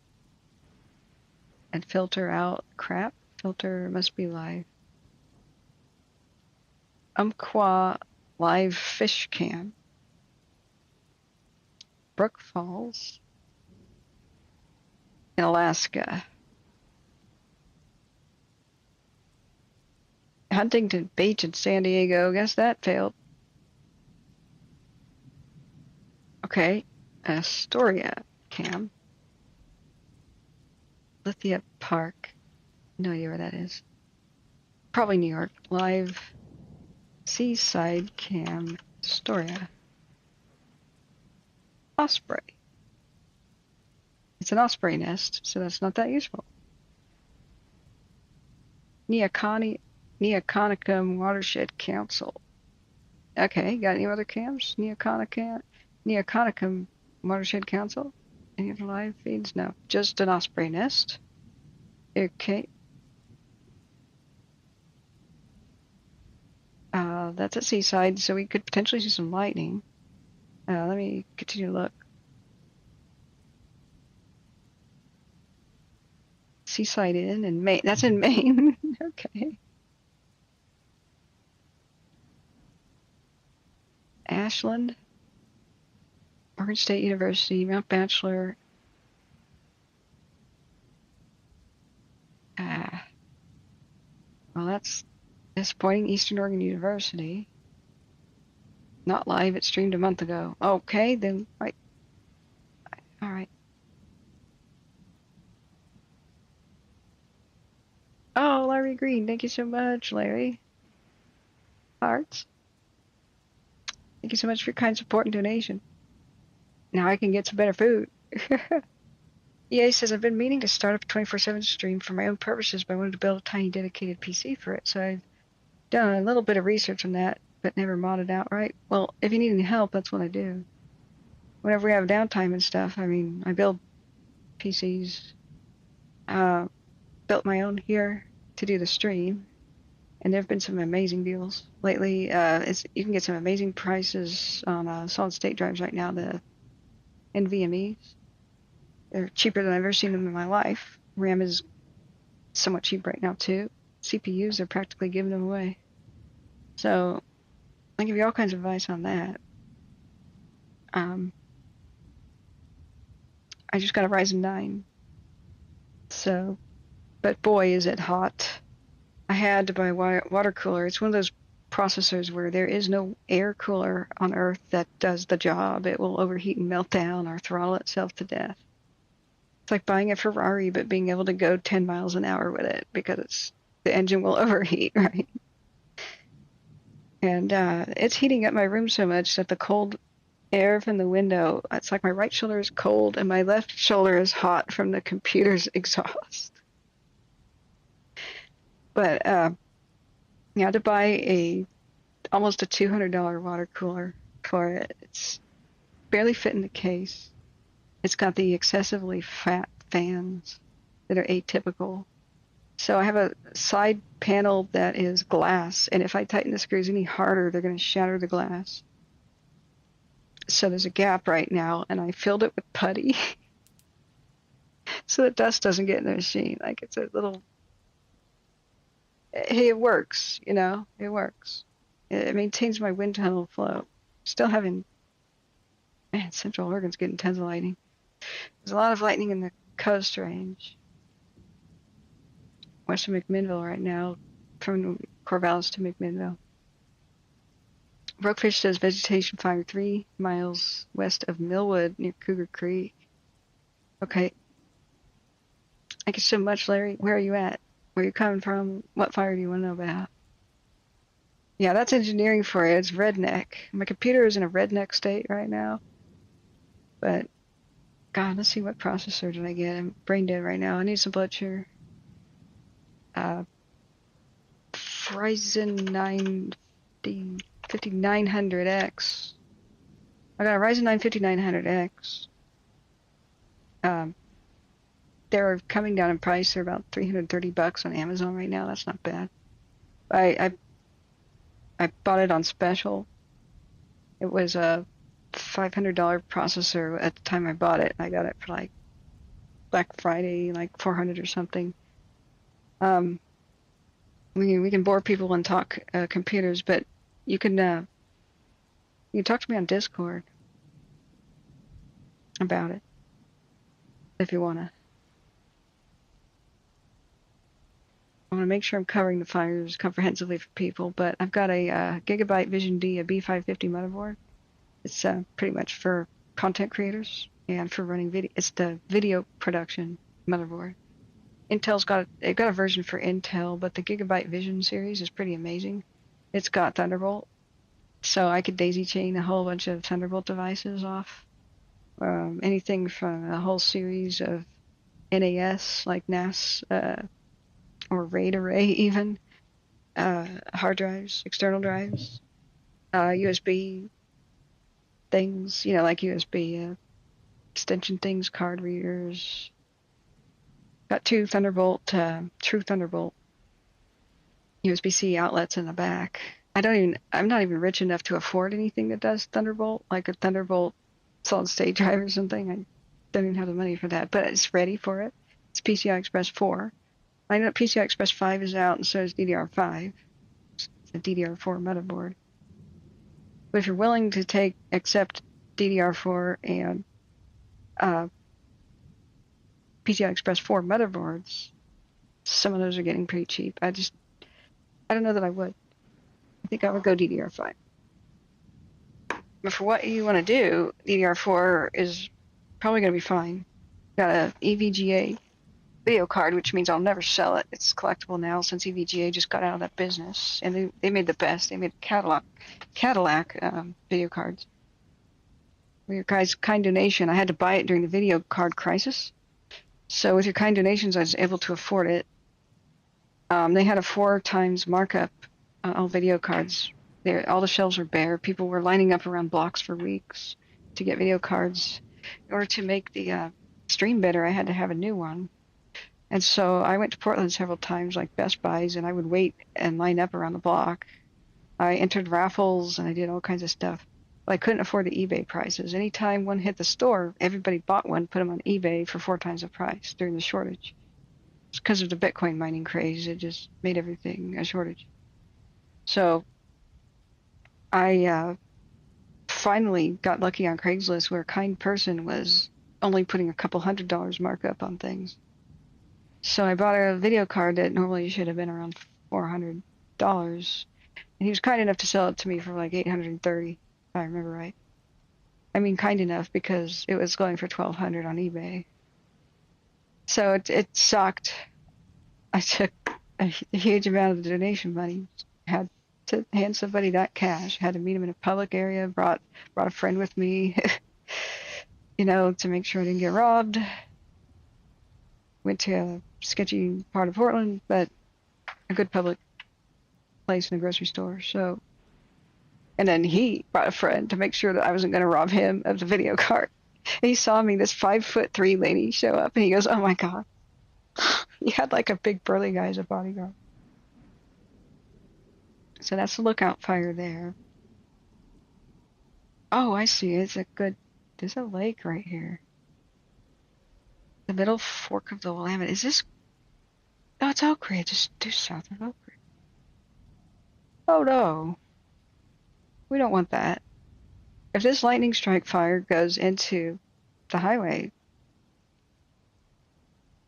And filter out crap. Filter must be live. Umpqua live fish cam. Brook Falls in Alaska. Huntington Beach in San Diego. Guess that failed. Okay. Astoria cam. Lithia Park. No idea where that is. Probably New York. Live Seaside cam. Astoria. Osprey. It's an osprey nest, so that's not that useful. Neoconicum Watershed Council. Okay, got any other cams? Neoconicum Watershed Council? Any other live feeds? No, just an osprey nest. Okay. That's at Seaside, so we could potentially see some lightning. Let me continue to look. Seaside Inn in Maine. That's in Maine. Okay. Ashland, Oregon State University, Mount Bachelor. Well, that's disappointing. Eastern Oregon University. Not live. It streamed a month ago. Okay, then. Right. All right. Oh, Larry Green. Thank you so much, Larry. Hearts. Thank you so much for your kind support and donation. Now I can get some better food. EA says, I've been meaning to start up a 24/7 stream for my own purposes, but I wanted to build a tiny dedicated PC for it. So I've done a little bit of research on that, but never modded outright. Well, if you need any help, that's what I do. Whenever we have downtime and stuff, I mean, I build PCs. Built my own here to do the stream. And there have been some amazing deals lately. You can get some amazing prices on solid state drives right now, the NVMe's. They're cheaper than I've ever seen them in my life. RAM is somewhat cheap right now too. CPUs are practically giving them away. So I give you all kinds of advice on that. I just got a Ryzen 9. So, but boy, is it hot. I had to buy a water cooler. It's one of those processors where there is no air cooler on Earth that does the job. It will overheat and melt down or throttle itself to death. It's like buying a Ferrari, but being able to go 10 miles an hour with it because the engine will overheat, right? And it's heating up my room so much that the cold air from the window, it's like my right shoulder is cold and my left shoulder is hot from the computer's exhaust. But you had to buy almost a $200 water cooler for it. It's barely fit in the case. It's got the excessively fat fans that are atypical. So I have a side panel that is glass, and if I tighten the screws any harder, they're going to shatter the glass. So there's a gap right now, and I filled it with putty so that dust doesn't get in the machine. Like it's a little, hey, it works, it works. It maintains my wind tunnel flow. Still having, man, Central Oregon's getting tons of lightning. There's a lot of lightning in the coast range. West of McMinnville right now, from Corvallis to McMinnville. Brokefish says vegetation fire 3 miles west of Millwood near Cougar Creek. Okay. Thank you so much, Larry. Where are you at? Where are you coming from? What fire do you want to know about? Yeah, that's engineering for you. It's redneck. My computer is in a redneck state right now. But, God, let's see what processor did I get. I'm brain dead right now. I need some blood sugar. Ryzen 5900X. I got a Ryzen 9 5900X. They're coming down in price. They're about $330 on Amazon right now. That's not bad. I bought it on special. It was a $500 processor at the time I bought it. I got it for like Black Friday, like $400 or something. We can bore people and talk computers, but you can talk to me on Discord about it if you wanna. I want to make sure I'm covering the fires comprehensively for people, but I've got a Gigabyte Vision D, a B550 motherboard. It's pretty much for content creators and for running video. It's the video production motherboard. Intel's got a version for Intel, but the Gigabyte Vision series is pretty amazing. It's got Thunderbolt, so I could daisy chain a whole bunch of Thunderbolt devices off. Anything from a whole series of NAS, like NAS, or RAID array even, hard drives, external drives, USB things, like USB extension things, card readers. Got two true Thunderbolt USB-C outlets in the back. I'm not even rich enough to afford anything that does Thunderbolt, like a Thunderbolt solid state drive or something. I don't even have the money for that, but it's ready for it. It's PCI Express 4. I know PCI Express 5 is out, and so is DDR5. It's a DDR4 motherboard. But if you're willing to accept DDR4 and PCI Express 4 motherboards, some of those are getting pretty cheap. I don't know that I would. I think I would go DDR5. But for what you want to do, DDR4 is probably going to be fine. Got a EVGA video card, which means I'll never sell it. It's collectible now since EVGA just got out of that business, and they made the best. They made Cadillac video cards. With your guys' kind donation, I had to buy it during the video card crisis. So with your kind donations, I was able to afford it. They had a 4 times markup on all video cards. All the shelves were bare. People were lining up around blocks for weeks to get video cards. In order to make the stream better, I had to have a new one. And so I went to Portland several times, like Best Buys, and I would wait and line up around the block. I entered raffles, and I did all kinds of stuff. But I couldn't afford the eBay prices. Anytime one hit the store, everybody bought one, put them on eBay for 4 times the price during the shortage. because of the Bitcoin mining craze. It just made everything a shortage. So I finally got lucky on Craigslist where a kind person was only putting a couple $100 markup on things. So I bought a video card that normally should have been around $400, and he was kind enough to sell it to me for like $830, if I remember right. I mean, kind enough because it was going for $1,200 on eBay. So it sucked. I took a huge amount of the donation money, had to hand somebody that cash, had to meet him in a public area, brought a friend with me, to make sure I didn't get robbed. Went to a sketchy part of Portland, but a good public place in a grocery store. So, and then he brought a friend to make sure that I wasn't going to rob him of the video card. And he saw me, this 5'3" lady, show up, and he goes, "Oh my God." He had like a big burly guy as a bodyguard. So that's the lookout fire there. Oh, I see. There's a lake right here. The middle fork of the Willamette. Is this? Oh, it's Oak Ridge. It's due south of Oak Ridge. Oh no. We don't want that. If this lightning strike fire goes into the highway,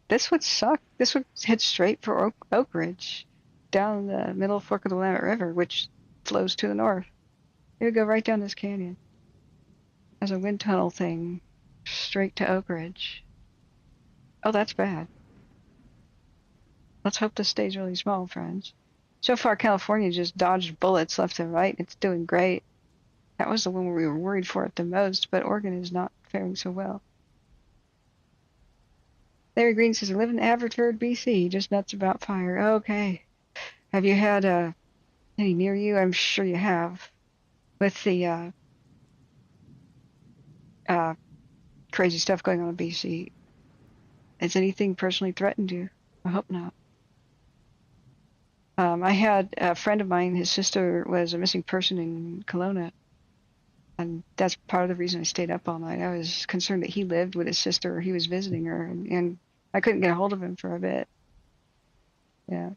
this would suck. This would head straight for Oak Ridge, down the middle fork of the Willamette River, which flows to the north. It would go right down this canyon as a wind tunnel thing, straight to Oak Ridge. Oh, that's bad. Let's hope this stays really small, friends. So far, California just dodged bullets left and right. It's doing great. That was the one where we were worried for it the most, but Oregon is not faring so well. Larry Green says, I live in Haverford, BC, just nuts about fire. Okay. Have you had any near you? I'm sure you have. With the crazy stuff going on in BC. Has anything personally threatened you? I hope not. I had a friend of mine, his sister was a missing person in Kelowna, and that's part of the reason I stayed up all night. I was concerned that he lived with his sister or he was visiting her, and I couldn't get a hold of him for a bit. Yeah.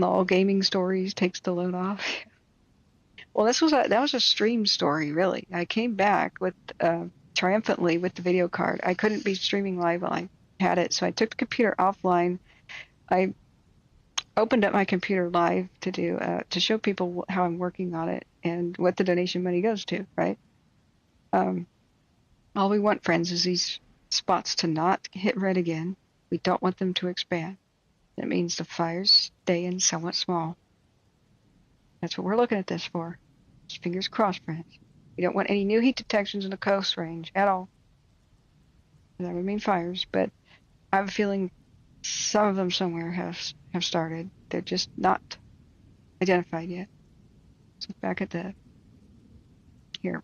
All gaming stories takes the load off. Well, that was a stream story, really. I came back with triumphantly with the video card. I couldn't be streaming live while I had it, so I took the computer offline. I opened up my computer live to show people how I'm working on it and what the donation money goes to, right? All we want, friends, is these spots to not hit red again. We don't want them to expand. That means the fires stay in somewhat small. That's what we're looking at this for. Just fingers crossed, friends. We don't want any new heat detections in the coast range at all. That would mean fires, but I have a feeling some of them somewhere have started. They're just not identified yet. So back at here.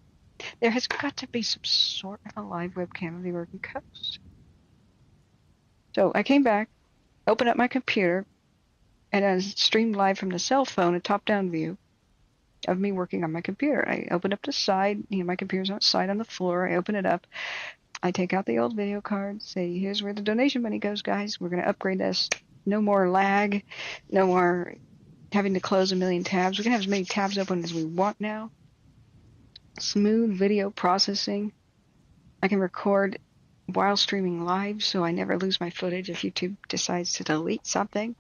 There has got to be some sort of a live webcam of the Oregon coast. So I came back, opened up my computer, and I streamed live from the cell phone, a top-down view of me working on my computer. I opened up the side, my computer's outside on the floor. I open it up. I take out the old video card, say, here's where the donation money goes, guys. We're going to upgrade this. No more lag. No more having to close a million tabs. We can have as many tabs open as we want now. Smooth video processing. I can record while streaming live, so I never lose my footage if YouTube decides to delete something.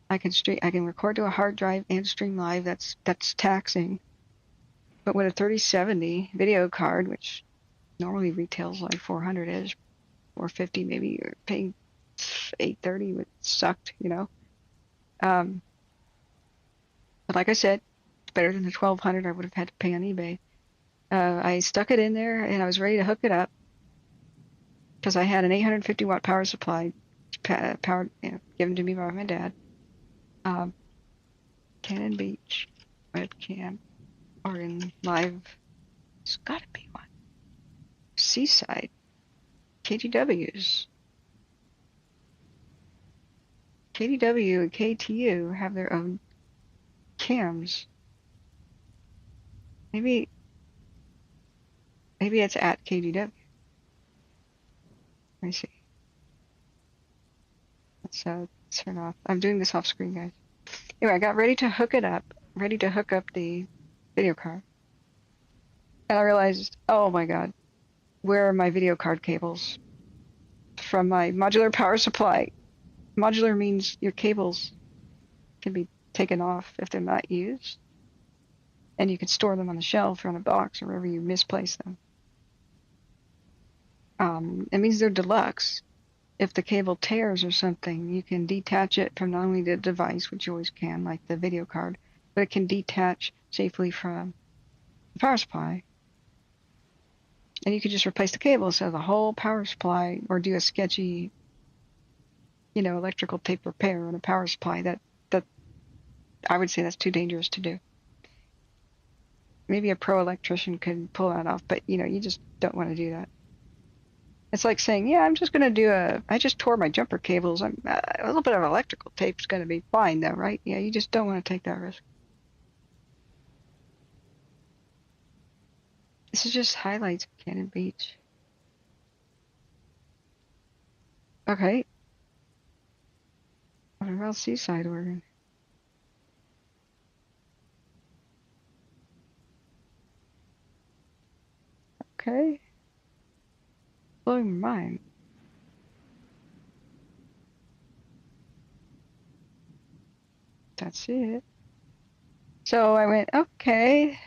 I can record to a hard drive and stream live. That's taxing. But with a 3070 video card, which normally retails like $400-ish, $450 maybe, you're paying $830, which sucked, But like I said, it's better than the $1,200 I would have had to pay on eBay. I stuck it in there and I was ready to hook it up because I had an 850 watt power supply powered, given to me by my dad. Cannon Beach webcam, Oregon live. It's got to be one. Seaside, KGWs. KDW and KTU have their own cams. Maybe it's at KGW. Let me see. Let's turn off. I'm doing this off screen, guys. Anyway, I got ready to hook it up, ready to hook up the video card. And I realized, oh my God, where are my video card cables from my modular power supply? Modular means your cables can be taken off if they're not used. And you can store them on the shelf or on a box or wherever you misplace them. It means they're deluxe. If the cable tears or something, you can detach it from not only the device, which you always can, like the video card, but it can detach safely from the power supply. And you could just replace the cable instead of the whole power supply, or do a sketchy, electrical tape repair on a power supply. That I would say that's too dangerous to do. Maybe a pro electrician could pull that off, but you just don't want to do that. It's like saying, yeah, I'm just going to I just tore my jumper cables. A little bit of electrical tape's going to be fine though, right? Yeah, you just don't want to take that risk. This is just highlights of Cannon Beach. Okay. What about Seaside, Oregon? Okay. Blowing my mind. That's it. So I went, okay,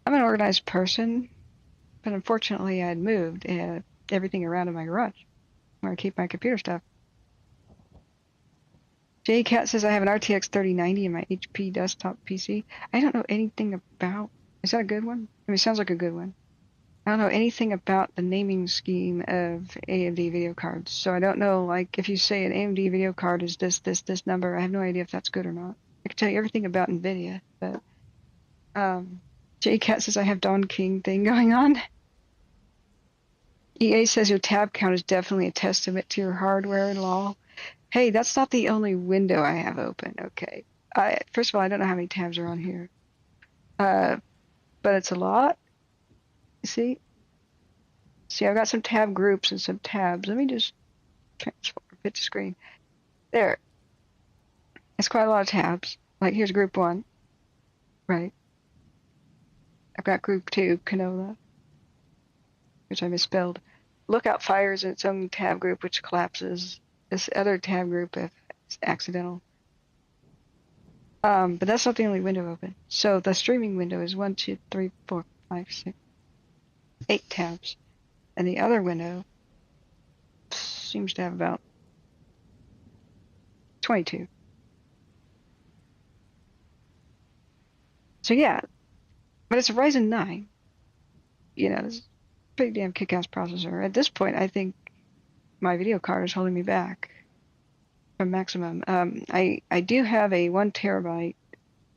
I'm an organized person, but unfortunately I had moved everything around in my garage where I keep my computer stuff. Cat says I have an RTX 3090 in my HP desktop PC. I don't know anything about, is that a good one? I mean, it sounds like a good one. I don't know anything about the naming scheme of AMD video cards. So I don't know, like, if you say an AMD video card is this number, I have no idea if that's good or not. I can tell you everything about NVIDIA, but Cat says I have Don King thing going on. EA says your tab count is definitely a testament to your hardware and law. Hey, that's not the only window I have open. Okay. First of all, I don't know how many tabs are on here. But it's a lot. See, I've got some tab groups and some tabs. Let me just transform, hit the screen. There. It's quite a lot of tabs. Like here's group 1. Right. I've got group 2, canola, which I misspelled. Lookout fire is its own tab group, which collapses this other tab group if it's accidental. But that's not the only window open. So the streaming window is 1, 2, 3, 4, 5, 6, 8 tabs. And the other window seems to have about 22. So yeah, but it's a Ryzen 9. It's a pretty damn kick-ass processor. At this point, I think my video card is holding me back from maximum. I do have a 1 terabyte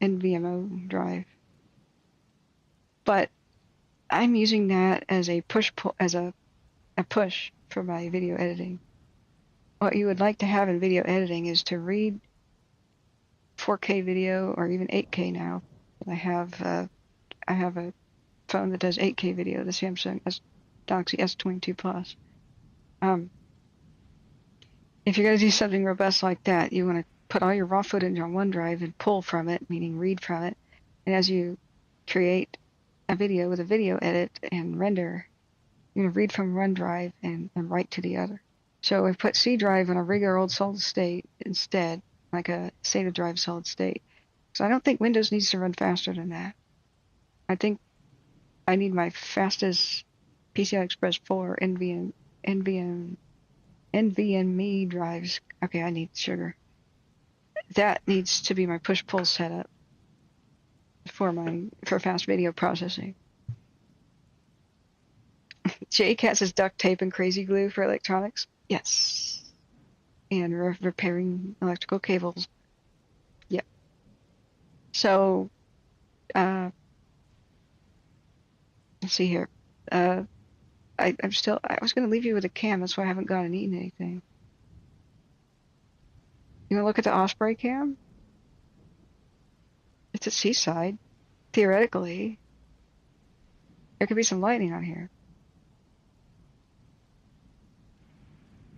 NVMe drive, but I'm using that as a push for my video editing. What you would like to have in video editing is to read 4K video or even 8K now. I have a phone that does 8K video, the Samsung Galaxy S22 Plus. If you're going to do something robust like that, you want to put all your raw footage on OneDrive and pull from it, meaning read from it. And as you create a video with a video edit and render, you're going to read from one drive and write to the other. So we put C drive on a regular old solid state instead, like a SATA drive solid state. So I don't think Windows needs to run faster than that. I think I need my fastest PCI Express 4 NVMe drives. Okay, I need sugar. That needs to be my push-pull setup for fast video processing. Cat says duct tape and crazy glue for electronics. Yes. And repairing electrical cables. Yep. So, let's see here. I was going to leave you with a cam. That's why I haven't gone and eaten anything. You want to look at the Osprey cam? It's at Seaside. Theoretically, there could be some lightning on here.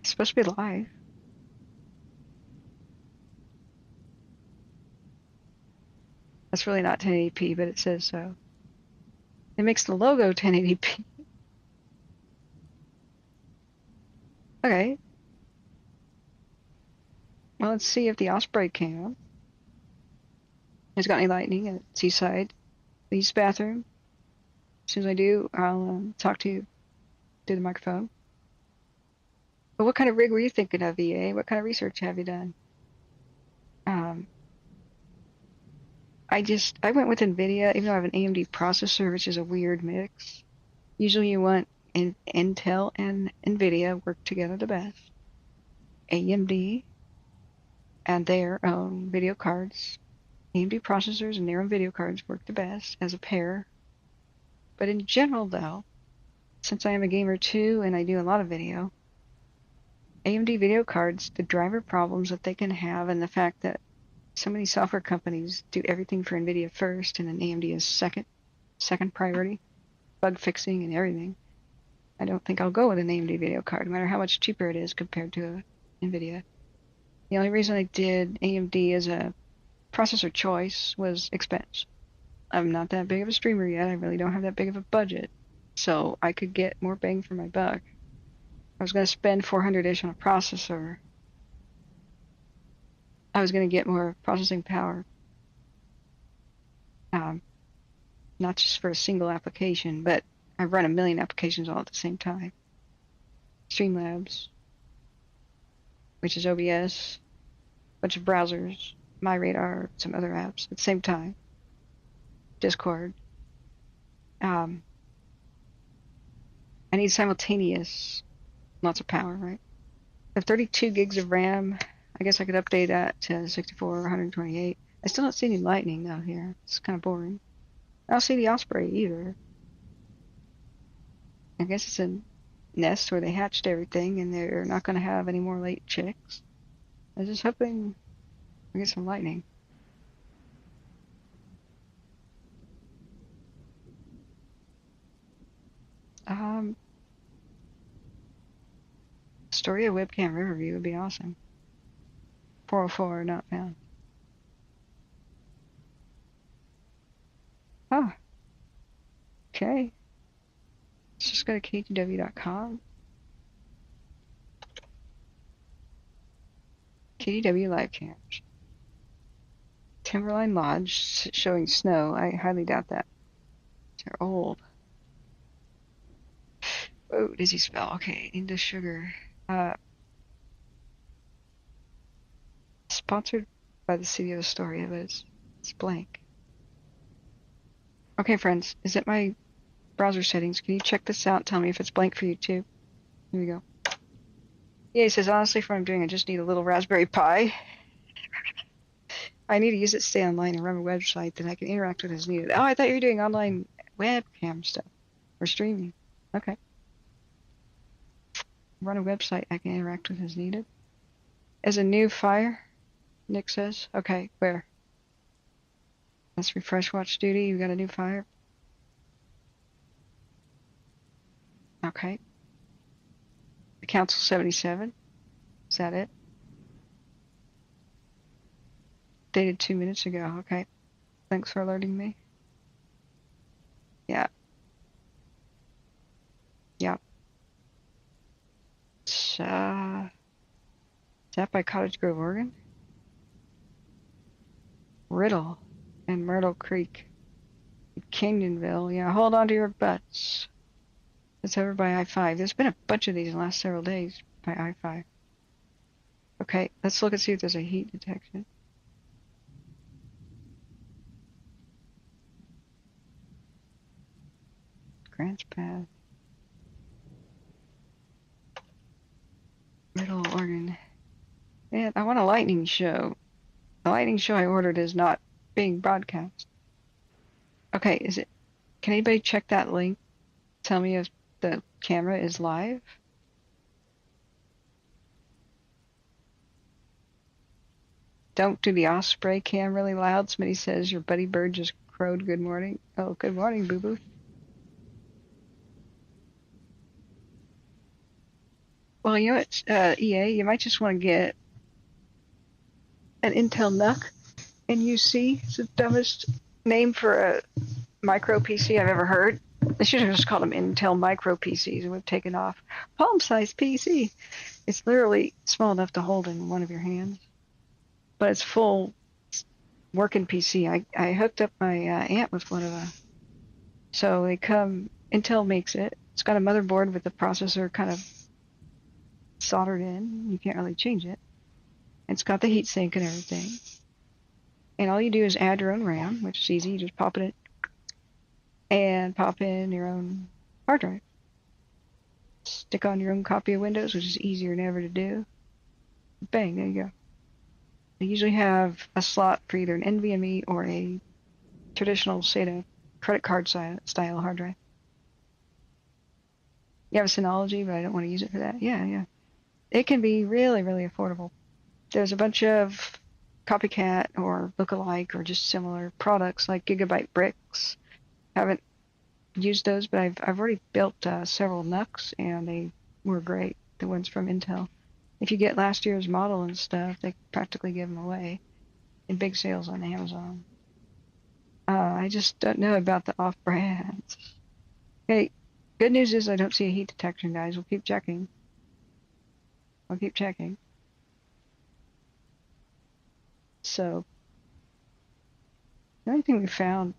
It's supposed to be live. That's really not 1080p, but it says so. It makes the logo 1080p. Okay. Well, let's see if the Osprey cam has got any lightning at Seaside. Lee's bathroom. As soon as I do, I'll talk to you through the microphone. But what kind of rig were you thinking of, EA? What kind of research have you done? I went with NVIDIA, even though I have an AMD processor, which is a weird mix. Usually you want Intel and NVIDIA work together the best. AMD and their own video cards. AMD processors and their own video cards work the best as a pair. But in general, though, since I am a gamer too and I do a lot of video, AMD video cards, the driver problems that they can have and the fact that so many software companies do everything for NVIDIA first and then AMD is second priority, bug fixing and everything. I don't think I'll go with an AMD video card, no matter how much cheaper it is compared to NVIDIA. The only reason I did AMD as a processor choice was expense. I'm not that big of a streamer yet. I really don't have that big of a budget. So I could get more bang for my buck. I was going to spend 400-ish on a processor. I was going to get more processing power. Not just for a single application, but I run a million applications all at the same time. Streamlabs, which is OBS, a bunch of browsers, MyRadar, some other apps at the same time. Discord. I need simultaneous, lots of power, right? I have 32 gigs of RAM. I guess I could update that to 64 or 128. I still don't see any lightning out here. It's kind of boring. I don't see the Osprey either. I guess it's a nest where they hatched everything and they're not going to have any more late chicks. I was just hoping I get some lightning. Story of webcam Riverview would be awesome. 404 not found. Oh. Okay. Let's just go to ktw.com. KTW live cams. Timberline Lodge showing snow. I highly doubt that. They're old. Oh, dizzy spell. Okay, into sugar. Sponsored by the city of Astoria, but it's blank. Okay, friends, is it my browser settings? Can you check this out? Tell me if it's blank for you too. Here we go. Yeah, he says, honestly, for what I'm doing, I just need a little Raspberry Pi. I need to use it to stay online and run a website that I can interact with as needed. Oh, I thought you were doing online webcam stuff or streaming. Okay. Run a website I can interact with as needed. As a new fire, Nick says. Okay, where? Let's refresh watch duty. You got a new fire? Okay. The Council 77. Is that it? Dated 2 minutes ago. Okay. Thanks for alerting me. Yeah. Yeah. Is that by Cottage Grove, Oregon? Riddle and Myrtle Creek. Canyonville. Yeah, hold on to your butts. It's over by I-5. There's been a bunch of these in the last several days by I-5. Okay, let's look and see if there's a heat detection. Grants Path. Middle Oregon. Man, I want a lightning show. The lightning show I ordered is not being broadcast. Okay, is it? Can anybody check that link? Tell me if the camera is live? Don't do the Osprey cam really loud. Smitty says your buddy bird just crowed good morning. Oh, good morning, boo-boo. Well, you know what, EA, you might just want to get an Intel NUC NUC. It's the dumbest name for a micro PC I've ever heard. They should have just called them Intel micro PCs and would have taken off. Palm-sized PC. It's literally small enough to hold in one of your hands, but it's full working PC. I hooked up my aunt with one of them. So they come, Intel makes it. It's got a motherboard with the processor kind of soldered in. You can't really change it. It's got the heatsink and everything. And all you do is add your own RAM, which is easy. You just pop it in and pop in your own hard drive. Stick on your own copy of Windows, which is easier than ever to do. Bang, there you go. They usually have a slot for either an NVMe or a traditional SATA credit card style hard drive. You have a Synology, but I don't want to use it for that. Yeah. It can be really, really affordable. There's a bunch of copycat or lookalike or just similar products like Gigabyte Bricks. Haven't used those, but I've already built several NUCs, and they were great. The ones from Intel. If you get last year's model and stuff, they practically give them away in big sales on Amazon. I just don't know about the off-brands. Hey, good news is I don't see a heat detection, guys. We'll keep checking. So, the only thing we found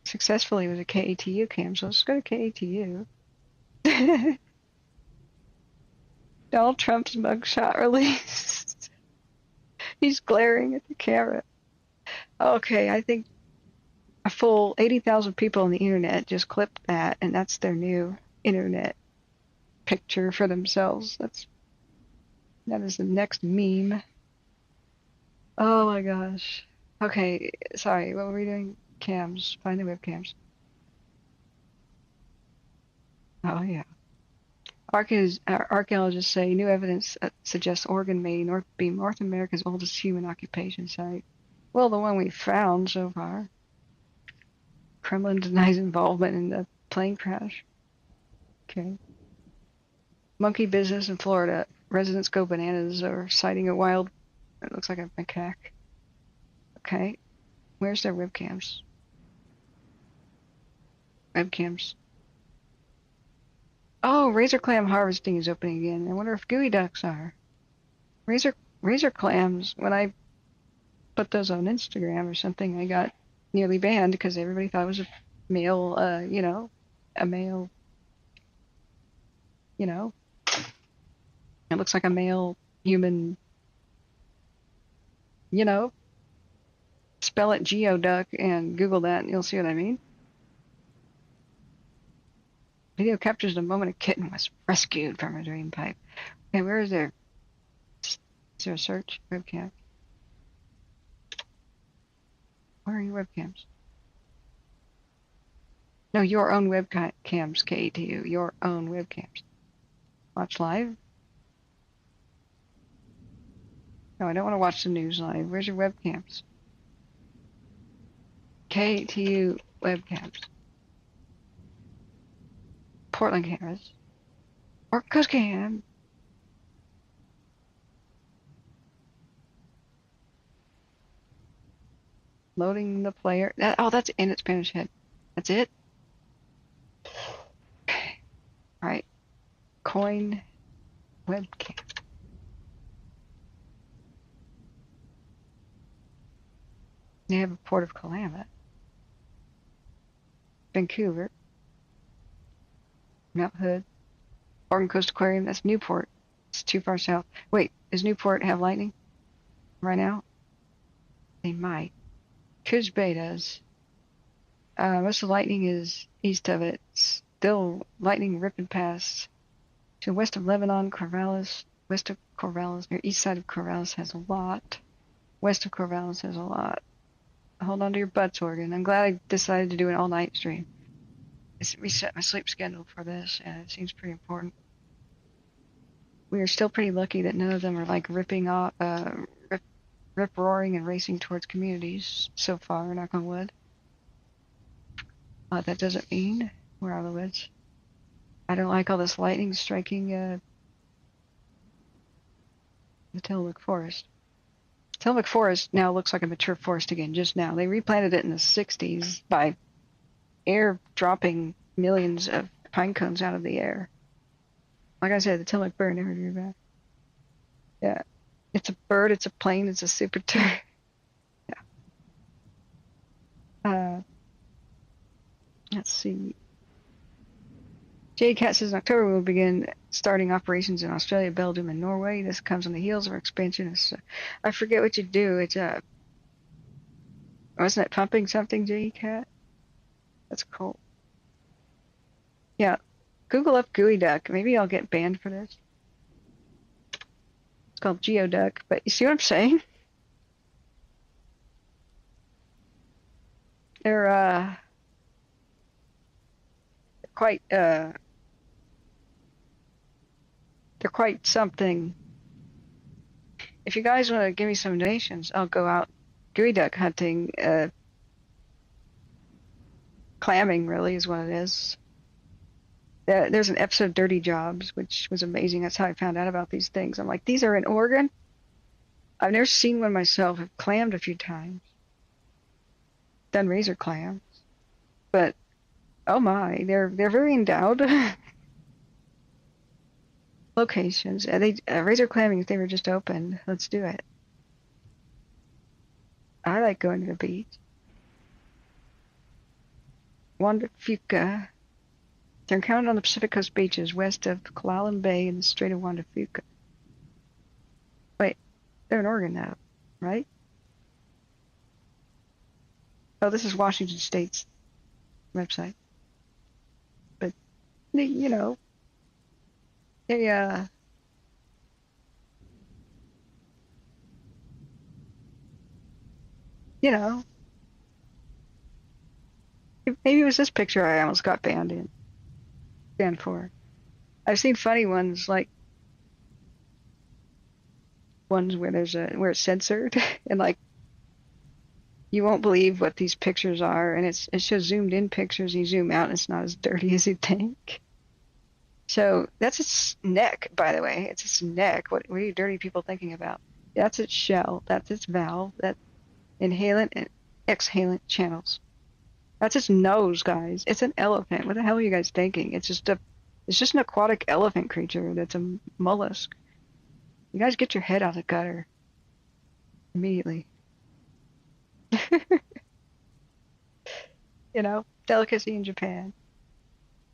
successfully was a KATU cam, so let's go to KATU. Donald Trump's mugshot released. He's glaring at the camera. Okay, I think a full 80,000 people on the internet just clipped that, and that's their new internet picture for themselves. That is the next meme. Oh my gosh. Okay, sorry, what were we doing? Cams. Find the webcams. Oh yeah. Archaeologists say new evidence suggests Oregon may be North America's oldest human occupation site. Well, the one we found so far. Kremlin denies involvement in the plane crash. Okay. Monkey business in Florida. Residents go bananas over sighting a wild, it looks like a macaque. Okay. Where's their webcams? Oh, razor clam harvesting is opening again. I wonder if gooey ducks are. Razor clams, when I put those on Instagram or something, I got nearly banned because everybody thought it was a male, it looks like a male human, spell it geoduck and Google that and you'll see what I mean. Video captures the moment a kitten was rescued from a drain pipe. Okay, where is there? Is there a search? Webcam. Where are your webcams? No, your own webcams, KATU. Your own webcams. Watch live? No, I don't want to watch the news live. Where's your webcams? KATU webcams. Portland cameras. Or Cuscam. Loading the player. That's in its Spanish head. That's it? Okay. Alright. Coin webcam. They have a Port of Willamette. Vancouver. Mount Hood. Oregon Coast Aquarium. That's Newport. It's too far south. Wait, does Newport have lightning right now? They might. Coos Bay does. Most of the lightning is east of it. Still lightning ripping past. To west of Lebanon, Corvallis. West of Corvallis, or east side of Corvallis has a lot. West of Corvallis has a lot. Hold on to your butts, Oregon. I'm glad I decided to do an all-night stream. I reset my sleep schedule for this, and it seems pretty important. We are still pretty lucky that none of them are like rip-roaring and racing towards communities so far, knock on wood. That doesn't mean we're out of the woods. I don't like all this lightning striking the Tillamook Forest. Tillamook Forest now looks like a mature forest again just now. They replanted it in the 60s by air dropping millions of pine cones out of the air. Like I said, the Tillamook bird never grew back. Yeah. It's a bird, it's a plane, it's a super turd. Yeah. Let's see. JCAT says in October we will begin starting operations in Australia, Belgium, and Norway. This comes on the heels of our expansion. I forget what you do. It's wasn't it pumping something, JCAT? That's cool. Yeah. Google up Gooey Duck. Maybe I'll get banned for this. It's called Geoduck, but you see what I'm saying? They're quite something. If you guys want to give me some donations, I'll go out Gooey Duck hunting. Clamming really is what it is. There's an episode of Dirty Jobs, which was amazing. That's how I found out about these things. I'm like, these are in Oregon? I've never seen one myself. I've clammed a few times. Done razor clams. But, oh my, they're very endowed. Locations. Razor clamming, if they were just open, let's do it. I like going to the beach. Juan Fuca. They're encountered on the Pacific Coast beaches west of Kalalan Bay and the Strait of Juan de Fuca. Wait, they're in Oregon now, right? Oh, this is Washington State's website. But, you know, they're maybe it was this picture I almost got banned for. I've seen funny ones like ones where where it's censored and like you won't believe what these pictures are, and it shows zoomed in pictures. You zoom out and it's not as dirty as you think. So that's its neck, by the way. It's its neck. What are you dirty people thinking about? That's its shell. That's its valve. That inhalant and exhalant channels. That's its nose, guys. It's an elephant. What the hell are you guys thinking? It's just an aquatic elephant creature that's a mollusk. You guys get your head out of the gutter immediately. You know, delicacy in Japan.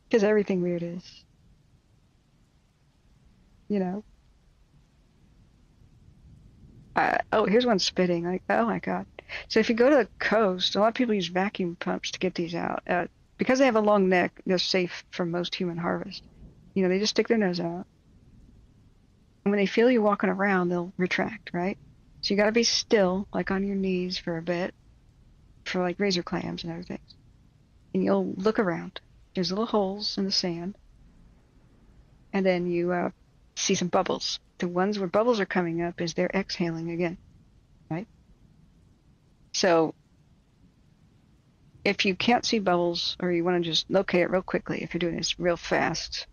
Because everything weird is. You know. Oh, here's one spitting. Like, oh my god. So if you go to the coast, a lot of people use vacuum pumps to get these out. Because they have a long neck, they're safe from most human harvest. You know, they just stick their nose out. And when they feel you walking around, they'll retract, right? So you got to be still, like on your knees for a bit, for like razor clams and other things. And you'll look around. There's little holes in the sand. And then you see some bubbles. The ones where bubbles are coming up is they're exhaling again, right? So if you can't see bubbles or you want to just locate it real quickly, if you're doing this real fast,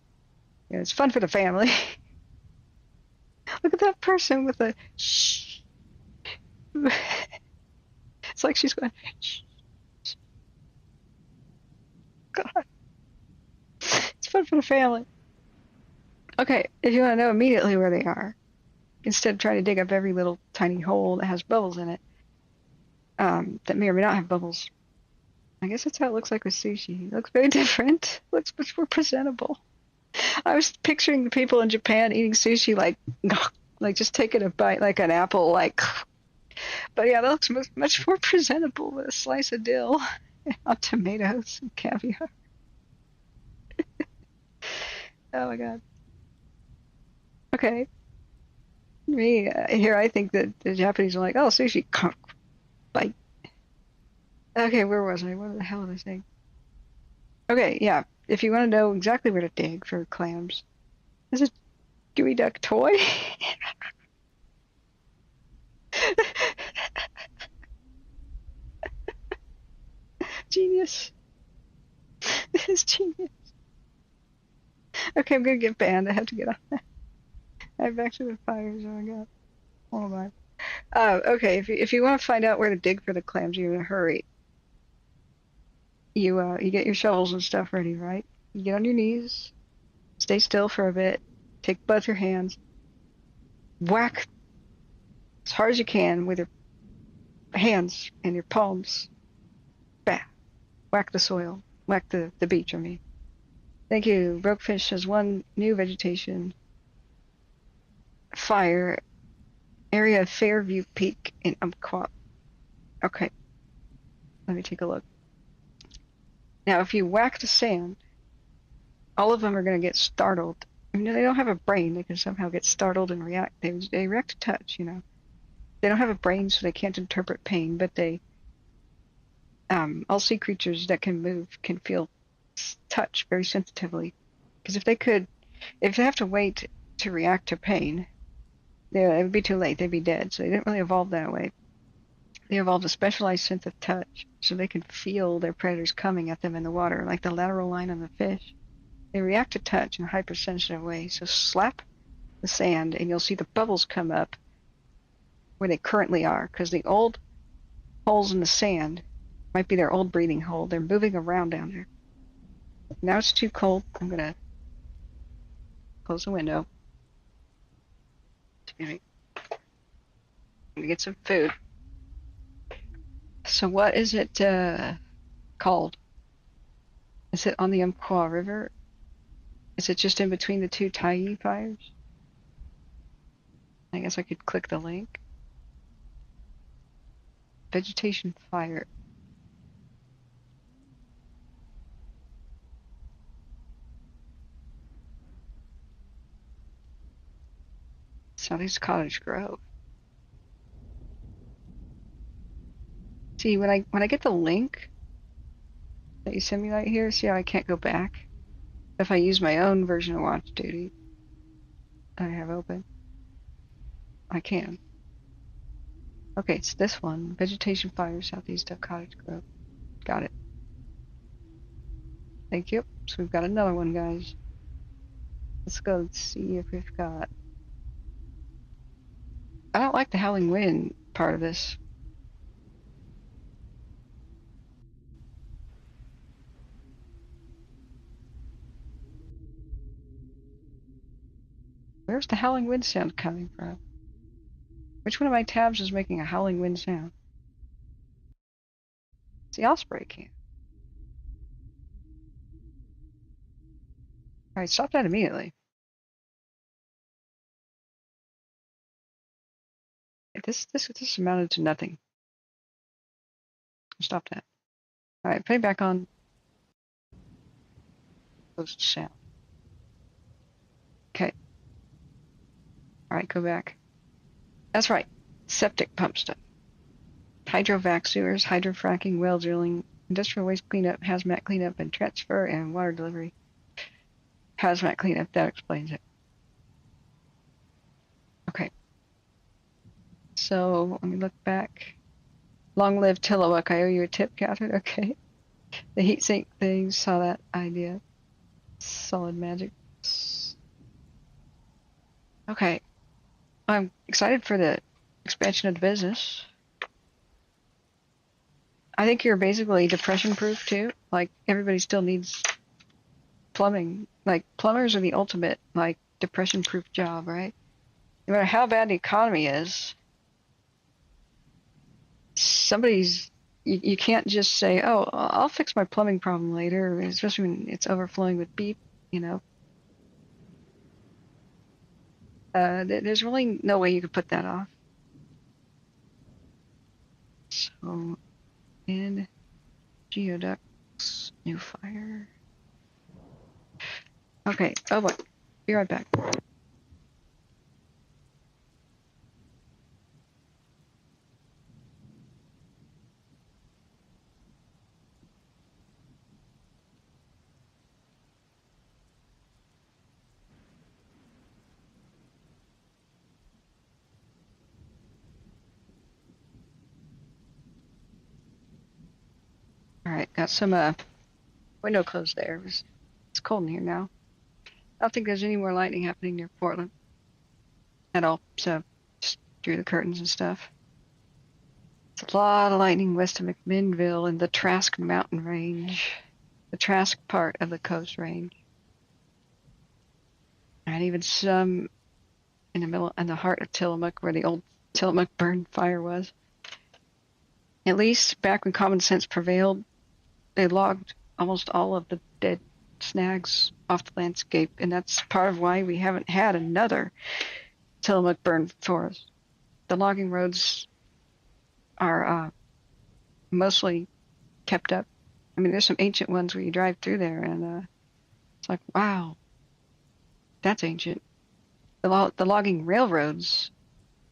you know, it's fun for the family. Look at that person with a shh. It's like she's going, shh. God. It's fun for the family. Okay, if you want to know immediately where they are, instead of trying to dig up every little tiny hole that has bubbles in it, that may or may not have bubbles. I guess that's how it looks like with sushi. It looks very different. It looks much more presentable. I was picturing the people in Japan eating sushi like just taking a bite like an apple, like. But yeah, that looks much more presentable with a slice of dill on tomatoes and caviar. Oh my god. Okay. Here I think that the Japanese are like, oh, sushi, bite. Okay, where was I? What the hell was I saying? Okay, yeah. If you want to know exactly where to dig for clams, this is Gooey Duck toy. Genius. This is genius. Okay, I'm gonna get banned. I have to get on that. I have actually been fired, oh my god. Hold on. Okay, if you want to find out where to dig for the clams, you're in a hurry. You get your shovels and stuff ready, right? You get on your knees, stay still for a bit, take both your hands, whack as hard as you can with your hands and your palms. Bah, whack the soil, whack the beach. I mean, thank you. Roguefish has one new vegetation fire area of Fairview Peak in Umpqua. Okay, let me take a look. Now, if you whack the sand, all of them are going to get startled. I mean, they don't have a brain. They can somehow get startled and react. They react to touch, you know. They don't have a brain, so they can't interpret pain, but all sea creatures that can move can feel touch very sensitively. Because if they have to wait to react to pain, it would be too late. They'd be dead. So they didn't really evolve that way. They evolved a specialized sense of touch, so they can feel their predators coming at them in the water, like the lateral line on the fish. They react to touch in a hypersensitive way. So slap the sand, and you'll see the bubbles come up where they currently are, because the old holes in the sand might be their old breeding hole. They're moving around down there. Now it's too cold. I'm gonna close the window. I'm gonna get some food. So what is it called? Is it on the Umpqua River? Is it just in between the two Tyee fires? I guess I could click the link. Vegetation fire. Southeast Cottage Grove. See, when I get the link that you send me right here, see how I can't go back? If I use my own version of Watch Duty I have open, I can. Okay, it's this one. Vegetation fire southeast of Cottage Grove. Got it. Thank you. So we've got another one, guys. Let's go see if we've got... I don't like the howling wind part of this. Where's the howling wind sound coming from? Which one of my tabs is making a howling wind sound? It's the Osprey can. Alright, stop that immediately. This amounted to nothing. Stop that. Alright, put it back on. Post sound. Okay. Alright, go back. That's right. Septic pump stuff. Hydrovac sewers, hydrofracking, well drilling, industrial waste cleanup, hazmat cleanup, and transfer and water delivery. Hazmat cleanup, that explains it. Okay. So let me look back. Long live Tillamook. I owe you a tip, Catherine. Okay. The heat sink thing, saw that idea. Solid magic. Okay. I'm excited for the expansion of the business. I think you're basically depression proof too. Like everybody still needs plumbing. Like plumbers are the ultimate like depression proof job, right? No matter how bad the economy is, you can't just say, oh, I'll fix my plumbing problem later, especially when it's overflowing with beep, you know. There's really no way you could put that off. So, in geoducts, new fire. Okay, oh boy, be right back. All right, got some window closed there. It's cold in here now. I don't think there's any more lightning happening near Portland at all, so just drew the curtains and stuff. It's a lot of lightning west of McMinnville in the Trask Mountain Range, the Trask part of the Coast Range, and even some in the heart of Tillamook, where the old Tillamook burn fire was. At least back when common sense prevailed, they logged almost all of the dead snags off the landscape, and that's part of why we haven't had another Tillamook burn forest. The logging roads are mostly kept up. I mean, there's some ancient ones where you drive through there, and it's like, wow, that's ancient. The logging railroads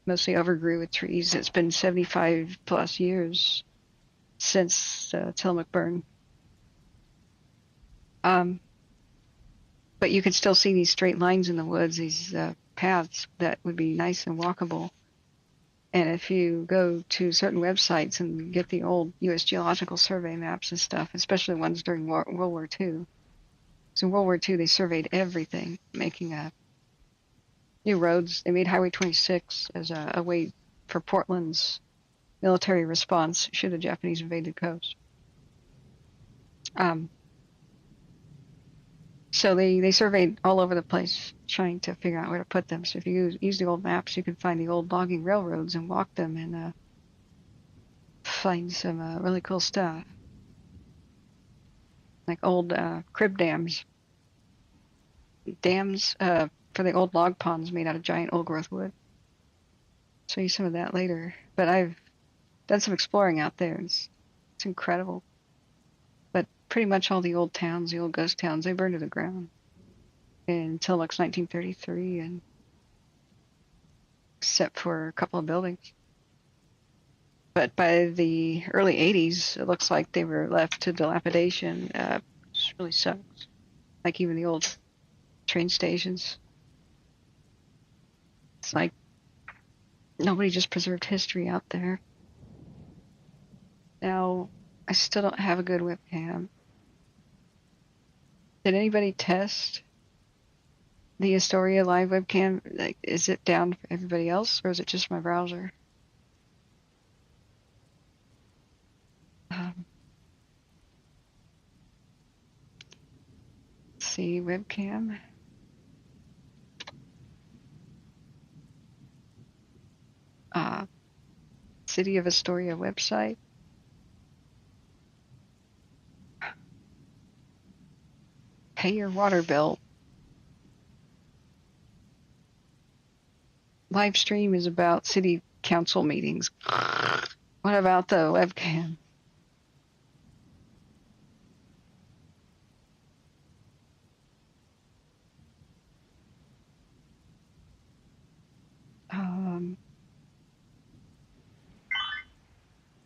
mostly overgrew with trees. It's been 75 plus years since Tillamook burn. But you can still see these straight lines in the woods, these paths that would be nice and walkable. And if you go to certain websites and get the old U.S. Geological Survey maps and stuff, especially ones during World War II. So in World War II, they surveyed everything, making new roads. They made Highway 26 as a way for Portland's military response should the Japanese invade the coast. So they surveyed all over the place, trying to figure out where to put them. So if you use the old maps, you can find the old logging railroads and walk them and find some really cool stuff. Like old crib dams. Dams for the old log ponds made out of giant old growth wood. Show you some of that later. But I've done some exploring out there. It's incredible. But pretty much all the old towns, the old ghost towns, they burned to the ground in Tillamook's 1933, and except for a couple of buildings. But by the early 80s, it looks like they were left to dilapidation. Which really sucks. Like even the old train stations. It's like nobody just preserved history out there. Now, I still don't have a good webcam. Did anybody test the Astoria live webcam? Like, is it down for everybody else, or is it just my browser? Let's see, webcam. City of Astoria website. Pay your water bill. Live stream is about city council meetings. What about the webcam?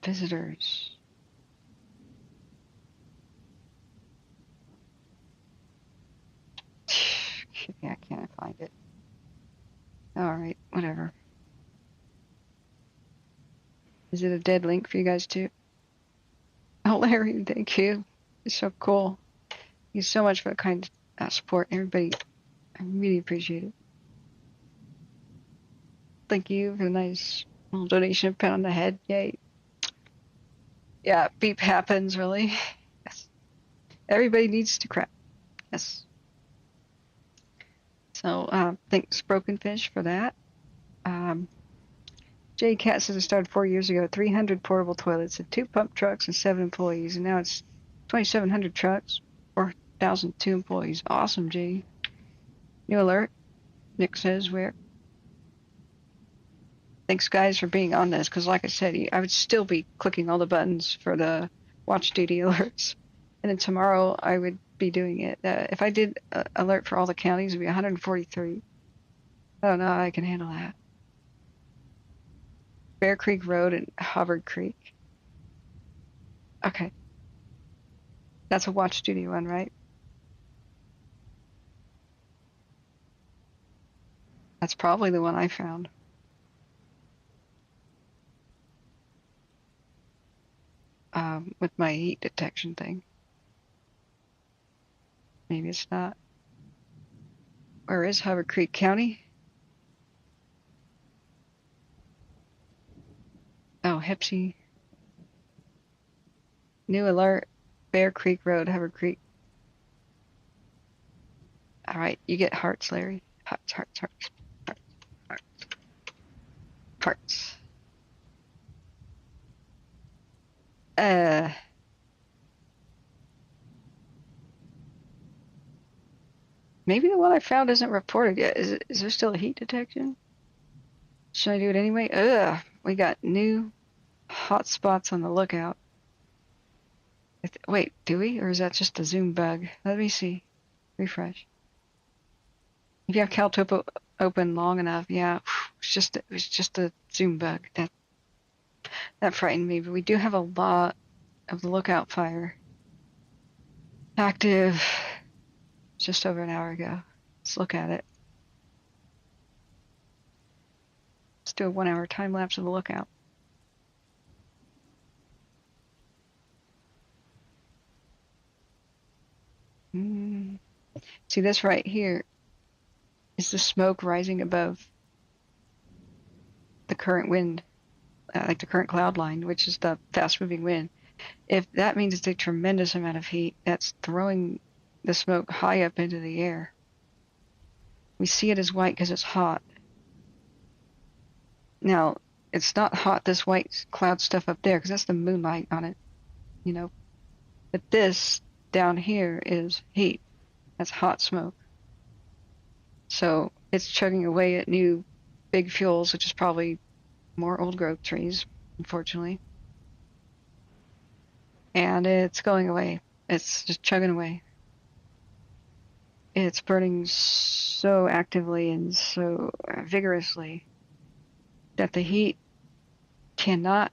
Visitors. Yeah, I can't find it. All right, whatever. Is it a dead link for you guys too? Oh, Larry, thank you. It's so cool. Thank you so much for the kind support. Everybody, I really appreciate it. Thank you for the nice little donation, pat on the head. Yay. Yeah, beep happens, really. Yes. Everybody needs to crack. Yes. So thanks, Broken Fish, for that. Jay Cat says it started 4 years ago, 300 portable toilets and 2 pump trucks and 7 employees. And now it's 2,700 trucks, 4,002 employees. Awesome, Jay. New alert. Nick says where. Thanks, guys, for being on this, because like I said, I would still be clicking all the buttons for the watch duty alerts. And then tomorrow I would be doing it. If I did alert for all the counties, it would be 143. I don't know how I can handle that. Bear Creek Road and Hubbard Creek. Okay. That's a watch duty one, right? That's probably the one I found. With my heat detection thing. Maybe it's not. Where is Hubbard Creek County? Oh, Hepsy. New alert. Bear Creek Road, Hubbard Creek. All right, you get hearts, Larry. Hearts, hearts, hearts, hearts, hearts, hearts. Maybe the one I found isn't reported yet. Is there still a heat detection? Should I do it anyway? Ugh, we got new hot spots on the lookout. Wait, do we? Or is that just a Zoom bug? Let me see. Refresh. If you have Caltopo open long enough, yeah, it was just a Zoom bug. That frightened me, but we do have a lot of the lookout fire active just over an hour ago. Let's look at it. Let's do a 1 hour time lapse of the lookout. See, this right here is the smoke rising above the current wind, like the current cloud line, which is the fast moving wind. If that means it's a tremendous amount of heat, that's throwing the smoke high up into the air. We see it as white because it's hot. Now, it's not hot, this white cloud stuff up there, because that's the moonlight on it, you know. But this down here is heat. That's hot smoke. So it's chugging away at new big fuels, which is probably more old growth trees, unfortunately. And it's going away. It's just chugging away. It's burning so actively and so vigorously that the heat cannot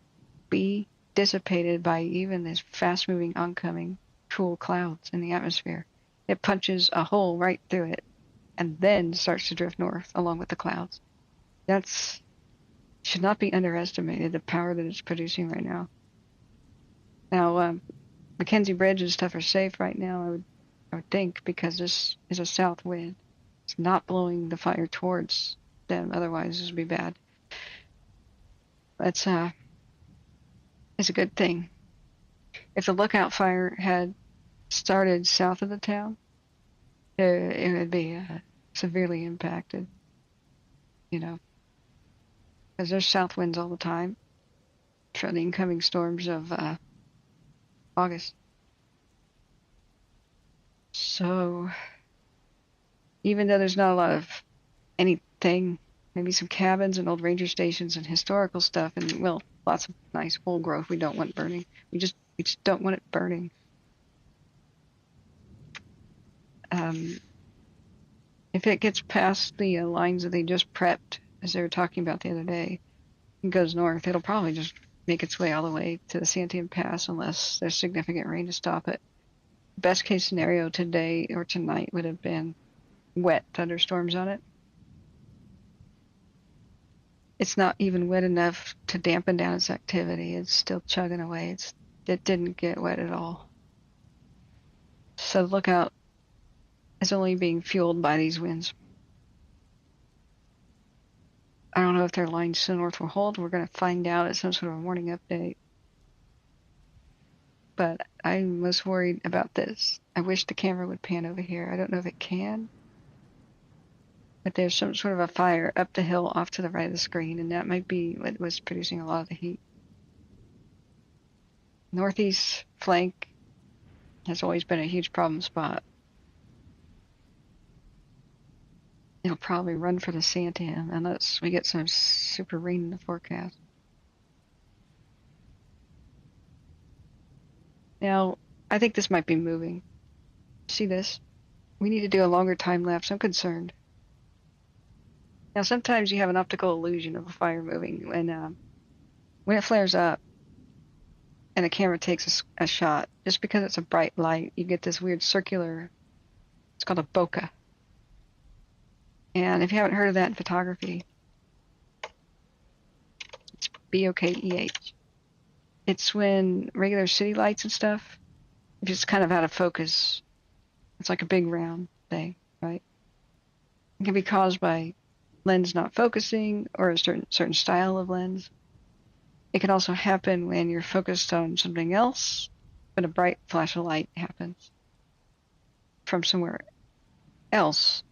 be dissipated by even this fast-moving oncoming cool clouds in the atmosphere. It punches a hole right through it and then starts to drift north along with the clouds. That's should not be underestimated, the power that it's producing right now. Now, McKenzie Bridge and stuff are safe right now, I would think, because this is a south wind. It's not blowing the fire towards them, otherwise this would be bad. It's a good thing. If the lookout fire had started south of the town, it would be severely impacted, you know, because there's south winds all the time for the incoming storms of August. So even though there's not a lot of anything, maybe some cabins and old ranger stations and historical stuff, and well, lots of nice old growth we don't want burning. We just don't want it burning. If it gets past the lines that they just prepped, as they were talking about the other day, and goes north, it'll probably just make its way all the way to the Santiam Pass unless there's significant rain to stop it. Best case scenario today or tonight would have been wet thunderstorms on it. It's not even wet enough to dampen down its activity. It's still chugging away. It didn't get wet at all. So the lookout is only being fueled by these winds. I don't know if their lines to the north will hold. We're going to find out at some sort of a morning update. But I'm most worried about this. I wish the camera would pan over here. I don't know if it can. But there's some sort of a fire up the hill off to the right of the screen, and that might be what was producing a lot of the heat. Northeast flank has always been a huge problem spot. It'll probably run for the Santiam unless we get some super rain in the forecast. Now, I think this might be moving. See this? We need to do a longer time lapse. I'm concerned. Now, sometimes you have an optical illusion of a fire moving when it flares up and the camera takes a shot. Just because it's a bright light, you get this weird circular, it's called a bokeh. And if you haven't heard of that in photography, it's B-O-K-E-H. It's when regular city lights and stuff, if it's kind of out of focus, it's like a big round thing, right? It can be caused by lens not focusing or a certain style of lens. It can also happen when you're focused on something else but a bright flash of light happens from somewhere else.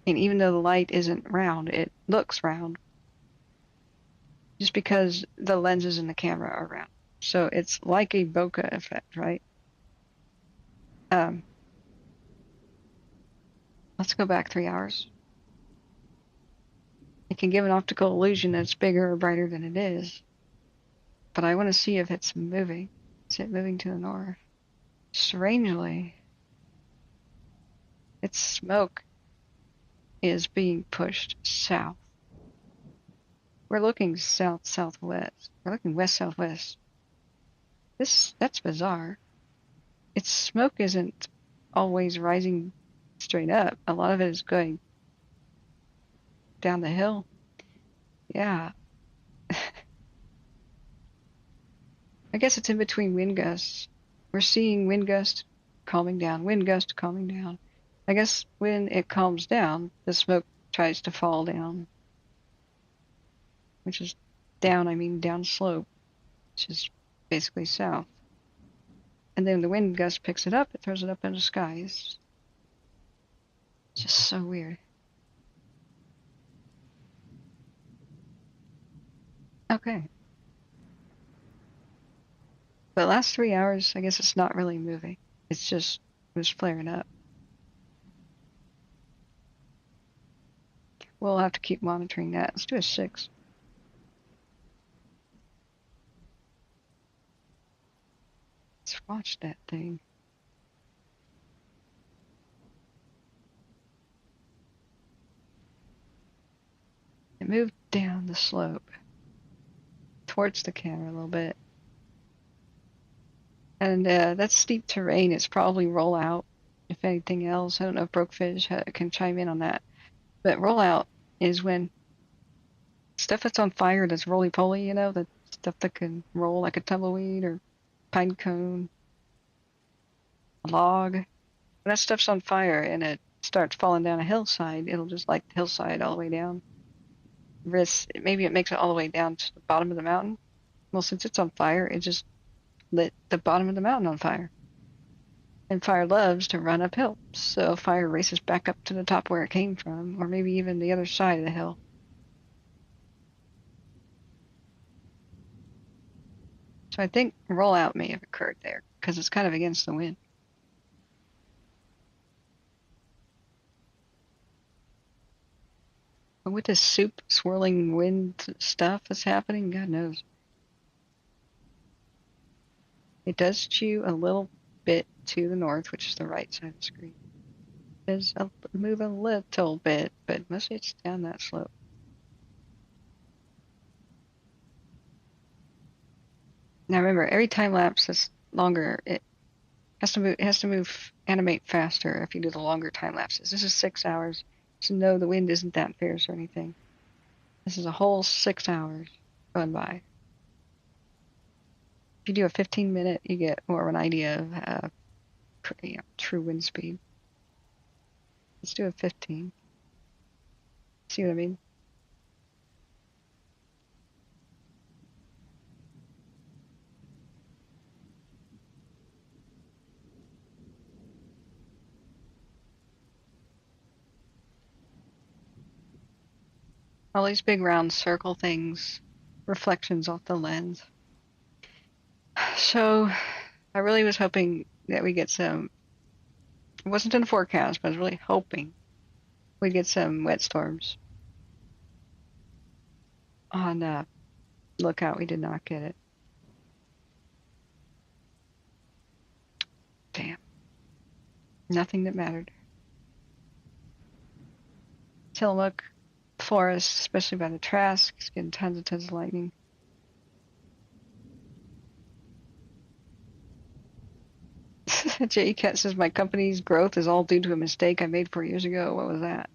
And even though the light isn't round, it looks round just because the lenses in the camera are round. So it's like a bokeh effect, right? Let's go back 3 hours. It can give an optical illusion that it's bigger or brighter than it is. But I want to see if it's moving. Is it moving to the north? Strangely, its smoke is being pushed south. We're looking south-southwest. We're looking west-southwest. That's bizarre. Its smoke isn't always rising straight up. A lot of it is going down the hill. Yeah. I guess it's in between wind gusts. We're seeing wind gust calming down, wind gust calming down. I guess when it calms down, the smoke tries to fall down. Which is down, I mean down slope, which is basically south. And then the wind gust picks it up, it throws it up into the skies. It's just so weird. Okay. But last 3 hours, I guess it's not really moving. It's just, it was flaring up. We'll have to keep monitoring that. Let's do a 6. Let's watch that thing. It moved down the slope towards the camera a little bit. And that's steep terrain. It's probably roll out, if anything else. I don't know if Brokefish can chime in on that. But roll out is when stuff that's on fire that's roly-poly, you know, the stuff that can roll like a tumbleweed or pine cone, a log. When that stuff's on fire and it starts falling down a hillside, it'll just light the hillside all the way down. Maybe it makes it all the way down to the bottom of the mountain. Well, since it's on fire, it just lit the bottom of the mountain on fire. And fire loves to run uphill, so fire races back up to the top where it came from, or maybe even the other side of the hill. So I think rollout may have occurred there, because it's kind of against the wind. But with this soup swirling wind stuff that's happening, God knows. It does chew a little bit to the north, which is the right side of the screen. It does move a little bit, but mostly it's down that slope. Now remember, every time lapse that's longer, it has to move, animate faster if you do the longer time lapses. This is 6 hours, so no, the wind isn't that fierce or anything. This is a whole 6 hours going by. If you do a 15-minute, you get more of an idea of true wind speed. Let's do a 15. See what I mean? All these big round circle things, reflections off the lens. So I really was hoping that we get some, it wasn't in the forecast, but I was really hoping we'd get some wet storms. On lookout, we did not get it. Damn. Nothing that mattered. Tillamook forest, especially by the Trask, is getting tons and tons of lightning. J.E. Cat says my company's growth is all due to a mistake I made 4 years ago. What was that?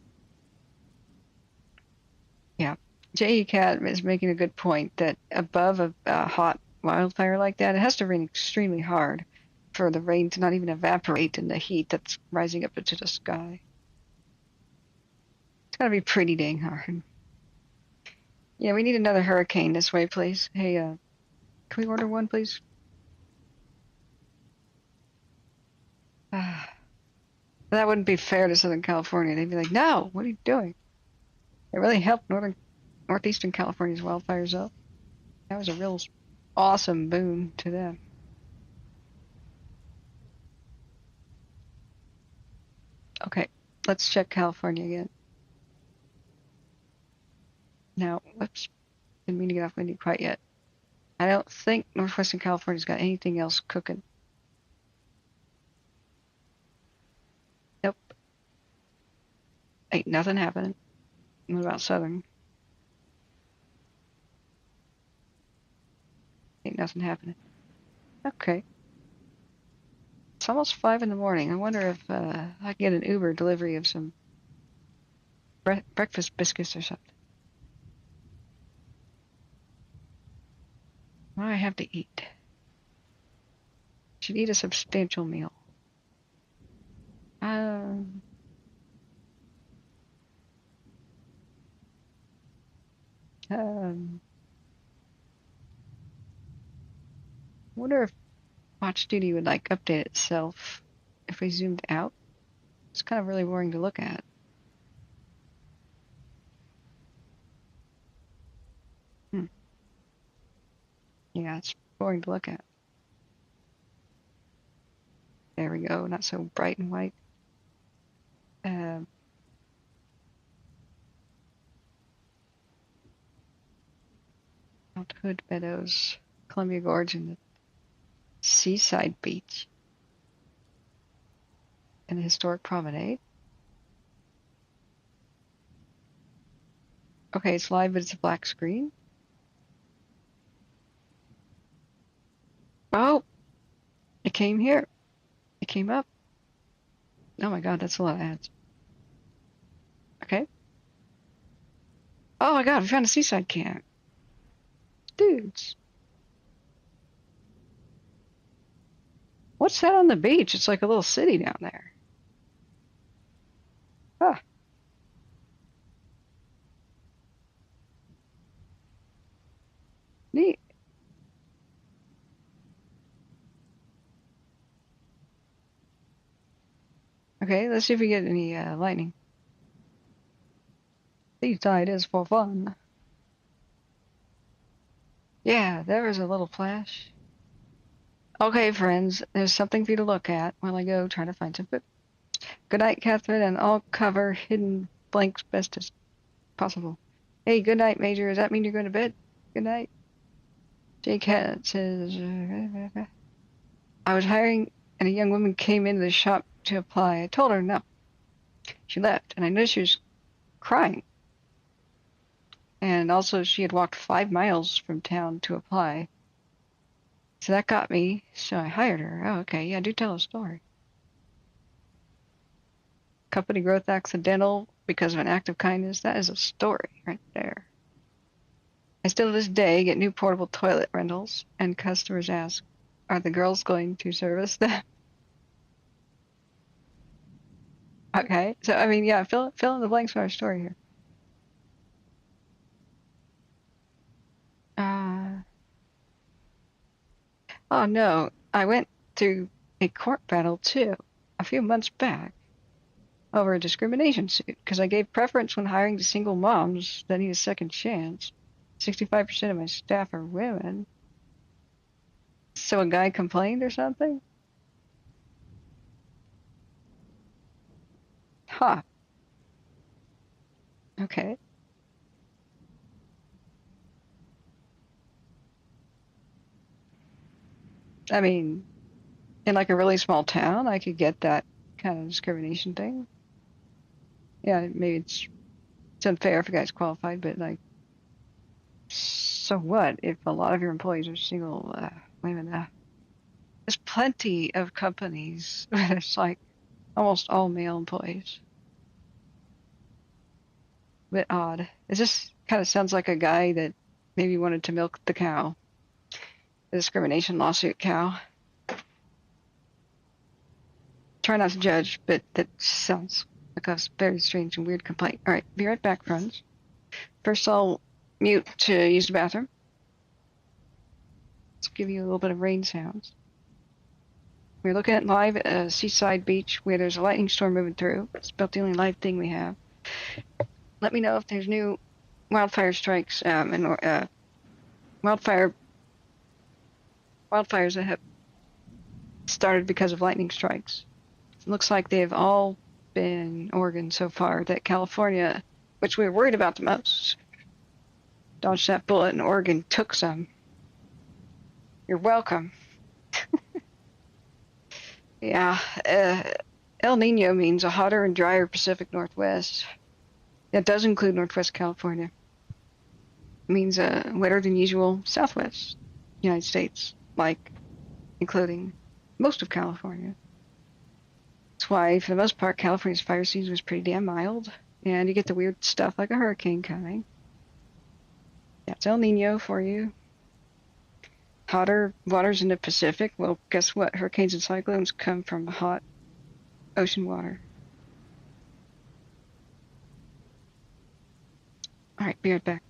Yeah. J.E. Cat is making a good point that above a hot wildfire like that, it has to rain extremely hard for the rain to not even evaporate in the heat that's rising up into the sky. It's got to be pretty dang hard. Yeah, we need another hurricane this way, please. Hey, can we order one, please? That wouldn't be fair to Southern California. They'd be like, no, what are you doing? It really helped Northeastern California's wildfires up. That was a real awesome boon to them. Okay, let's check California again. Now, whoops, didn't mean to get off windy quite yet. I don't think Northwestern California's got anything else cooking. Nope. Ain't nothing happening. What about Southern? Ain't nothing happening. Okay. It's almost 5 in the morning. I wonder if I can get an Uber delivery of some breakfast biscuits or something. What do I have to eat? Should eat a substantial meal. Wonder if Watch Duty would like update itself if we zoomed out. It's kind of really boring to look at. Yeah, it's boring to look at. There we go, not so bright and white. Mount Hood Meadows, Columbia Gorge, and the Seaside Beach. And the Historic Promenade. Okay, it's live, but it's a black screen. Oh! It came here. It came up. Oh my god, that's a lot of ads. Okay. Oh my god, we found a seaside camp. Dudes. What's that on the beach? It's like a little city down there. Huh. Neat. Okay, let's see if we get any lightning. Seaside is for fun. Yeah, there was a little flash. Okay, friends, there's something for you to look at while I go try to find some food. Good night, Catherine, and I'll cover hidden blanks best as possible. Hey, good night, Major. Does that mean you're going to bed? Good night. Jake says, I was hiring, and a young woman came into the shop to apply. I told her no. She left, and I noticed she was crying. And also, she had walked 5 miles from town to apply. So that got me, so I hired her. Oh, okay, yeah, do tell a story. Company growth accidental because of an act of kindness. That is a story right there. I still to this day get new portable toilet rentals, and customers ask, are the girls going to service them? Okay, so I mean, yeah, fill in the blanks for our story here. Oh no, I went through a court battle too, a few months back, over a discrimination suit, because I gave preference when hiring to single moms that need a second chance. 65% of my staff are women. So a guy complained or something? Huh. Okay. I mean, in like a really small town, I could get that kind of discrimination thing. Yeah, maybe it's unfair if a guy's qualified, but like, so what if a lot of your employees are single women? There's plenty of companies where it's like almost all male employees. A bit odd. It just kind of sounds like a guy that maybe wanted to milk the cow. The discrimination lawsuit cow. Try not to judge, but that sounds like a very strange and weird complaint. All right, be right back, friends. First, I'll mute to use the bathroom. Let's give you a little bit of rain sounds. We're looking at live at a seaside beach where there's a lightning storm moving through. It's about the only live thing we have. Let me know if there's new wildfire strikes and wildfires that have started because of lightning strikes. It looks like they've all been Oregon so far. That California, which we were worried about the most, dodged that bullet, and Oregon took some. You're welcome. Yeah, El Nino means a hotter and drier Pacific Northwest. That does include Northwest California. It means a wetter than usual Southwest United States, like including most of California. That's why, for the most part, California's fire season was pretty damn mild, and you get the weird stuff like a hurricane coming. That's El Nino for you. Hotter waters in the Pacific. Well, guess what? Hurricanes and cyclones come from hot ocean water. All right, be right back.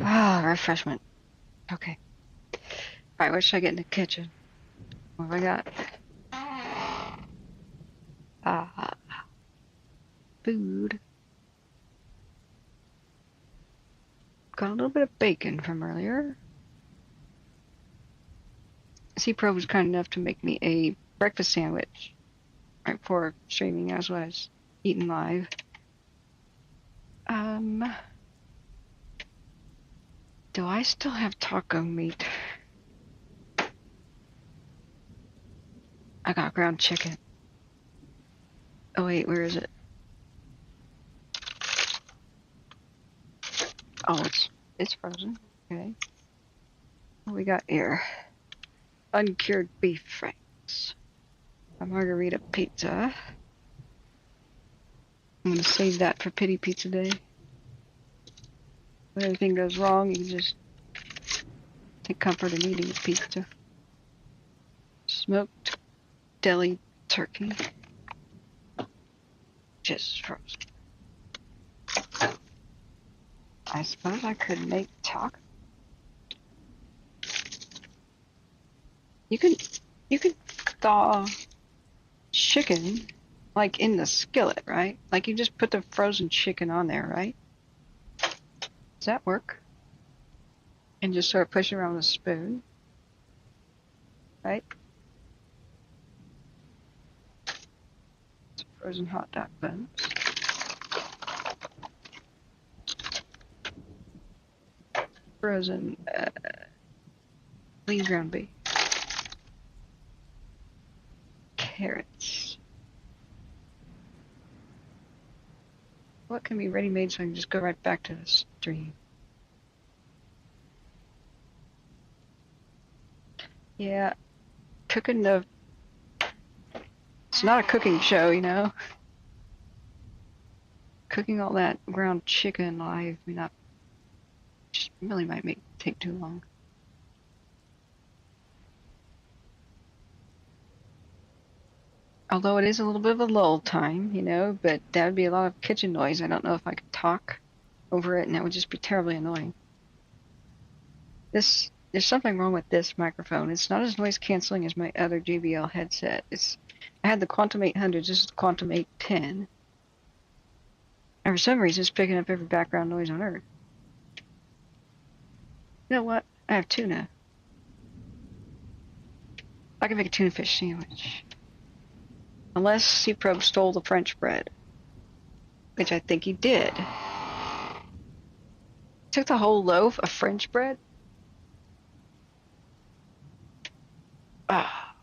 Ah, refreshment. Okay. I wish I get in the kitchen. What have I got? Food. Got a little bit of bacon from earlier. C-Pro was kind enough to make me a breakfast sandwich right before streaming as I was eating live. Do I still have taco meat? I got ground chicken. Oh wait, where is it? Oh, it's frozen. Okay. What we got here? Uncured beef franks. A margarita pizza. I'm gonna save that for Pity Pizza Day. When anything goes wrong, you can just take comfort in eating a pizza. Smoked deli turkey. Just frozen. I suppose I could make taco. You can thaw chicken like in the skillet, right? Like you just put the frozen chicken on there, right? Does that work? And just sort of push it around with a spoon, right? Some frozen hot dog buns. Frozen lean ground beef. Carrots. What can be ready-made so I can just go right back to the stream? Yeah, cooking the... It's not a cooking show, you know? Cooking all that ground chicken live may not... Just really might take too long. Although it is a little bit of a lull time, you know, but that would be a lot of kitchen noise. I don't know if I could talk over it, and that would just be terribly annoying. There's something wrong with this microphone. It's not as noise canceling as my other JBL headset. I had the Quantum 800, this is the Quantum 810. And for some reason, it's picking up every background noise on Earth. You know what? I have tuna. I can make a tuna fish sandwich. Unless C-Probe stole the French bread. Which I think he did. Took the whole loaf of French bread? Ah.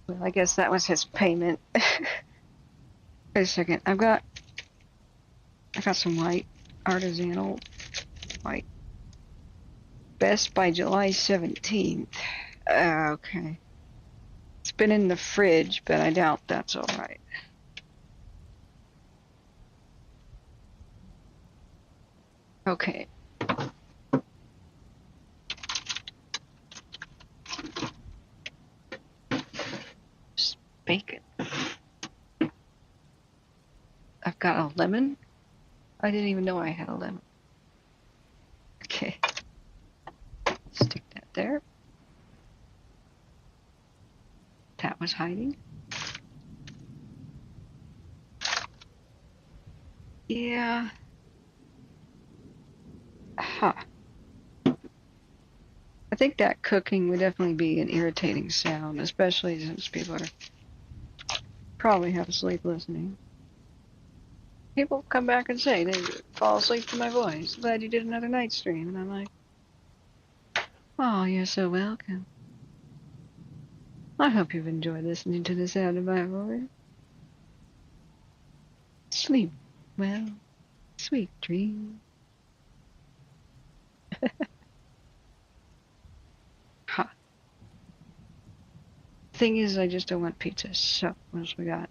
Well, I guess that was his payment. Wait a second. I got some white. Artisanal white. Best by July 17th. Okay. It's been in the fridge, but I doubt that's alright. Okay. Just bacon. I've got a lemon. I didn't even know I had a lemon. Okay. Stick that there. That was hiding. Yeah. Huh. I think that cooking would definitely be an irritating sound, especially since people are probably half asleep listening. People come back and say they fall asleep to my voice. Glad you did another night stream. And I'm like, oh, you're so welcome. I hope you've enjoyed listening to the sound of my voice. Sleep well. Sweet dreams. Ha. Thing is, I just don't want pizza. So, what else we got?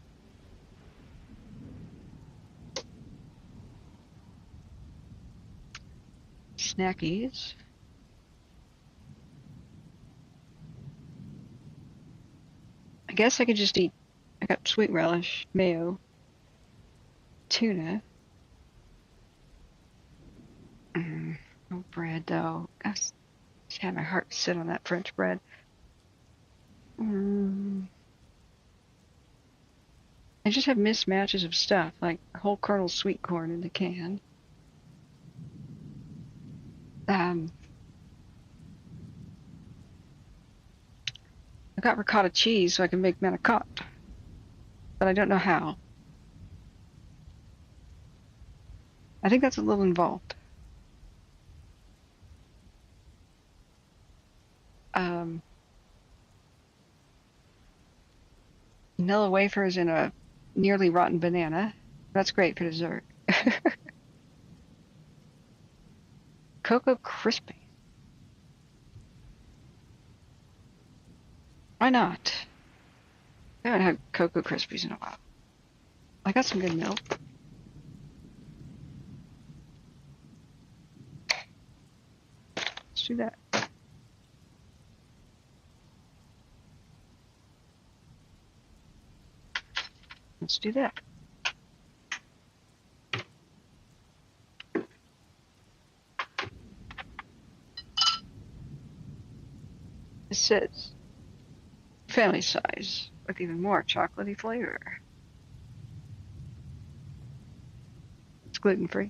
Snackies. I guess I could just eat. I got sweet relish, mayo, tuna. No bread. bread though. I just had my heart sit on that French bread. I just have mismatches of stuff, like whole kernel sweet corn in the can. I got ricotta cheese so I can make manicotti, but I don't know how. I think that's a little involved. Vanilla wafers and a nearly rotten banana. That's great for dessert. Cocoa Krispies. Why not? I haven't had Cocoa Krispies in a while. I got some good milk. Let's do that. Let's do that. It says family size with even more chocolatey flavor. It's gluten-free.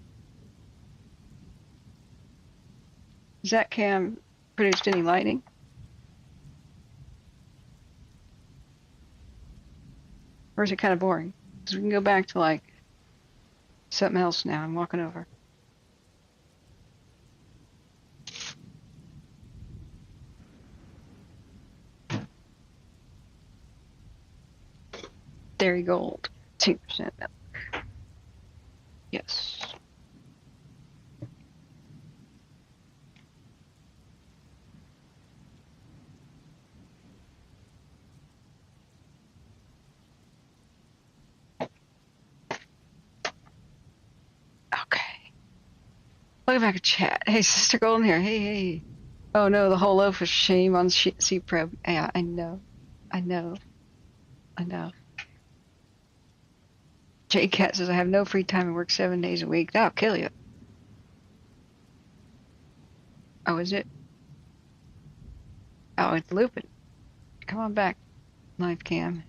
Has that cam produced any lightning? Or is it kind of boring? Because we can go back to like something else now. I'm walking over. Dairy Gold, 2% milk. Yes. Okay. Look back at chat. Hey, Sister Golden here. Hey, hey. Oh no, the whole loaf of shame on C-Prep. Yeah, I know. I know. I know. J-Cat says, I have no free time and work 7 days a week. That'll kill you. Oh, is it? Oh, it's looping. Come on back, live cam.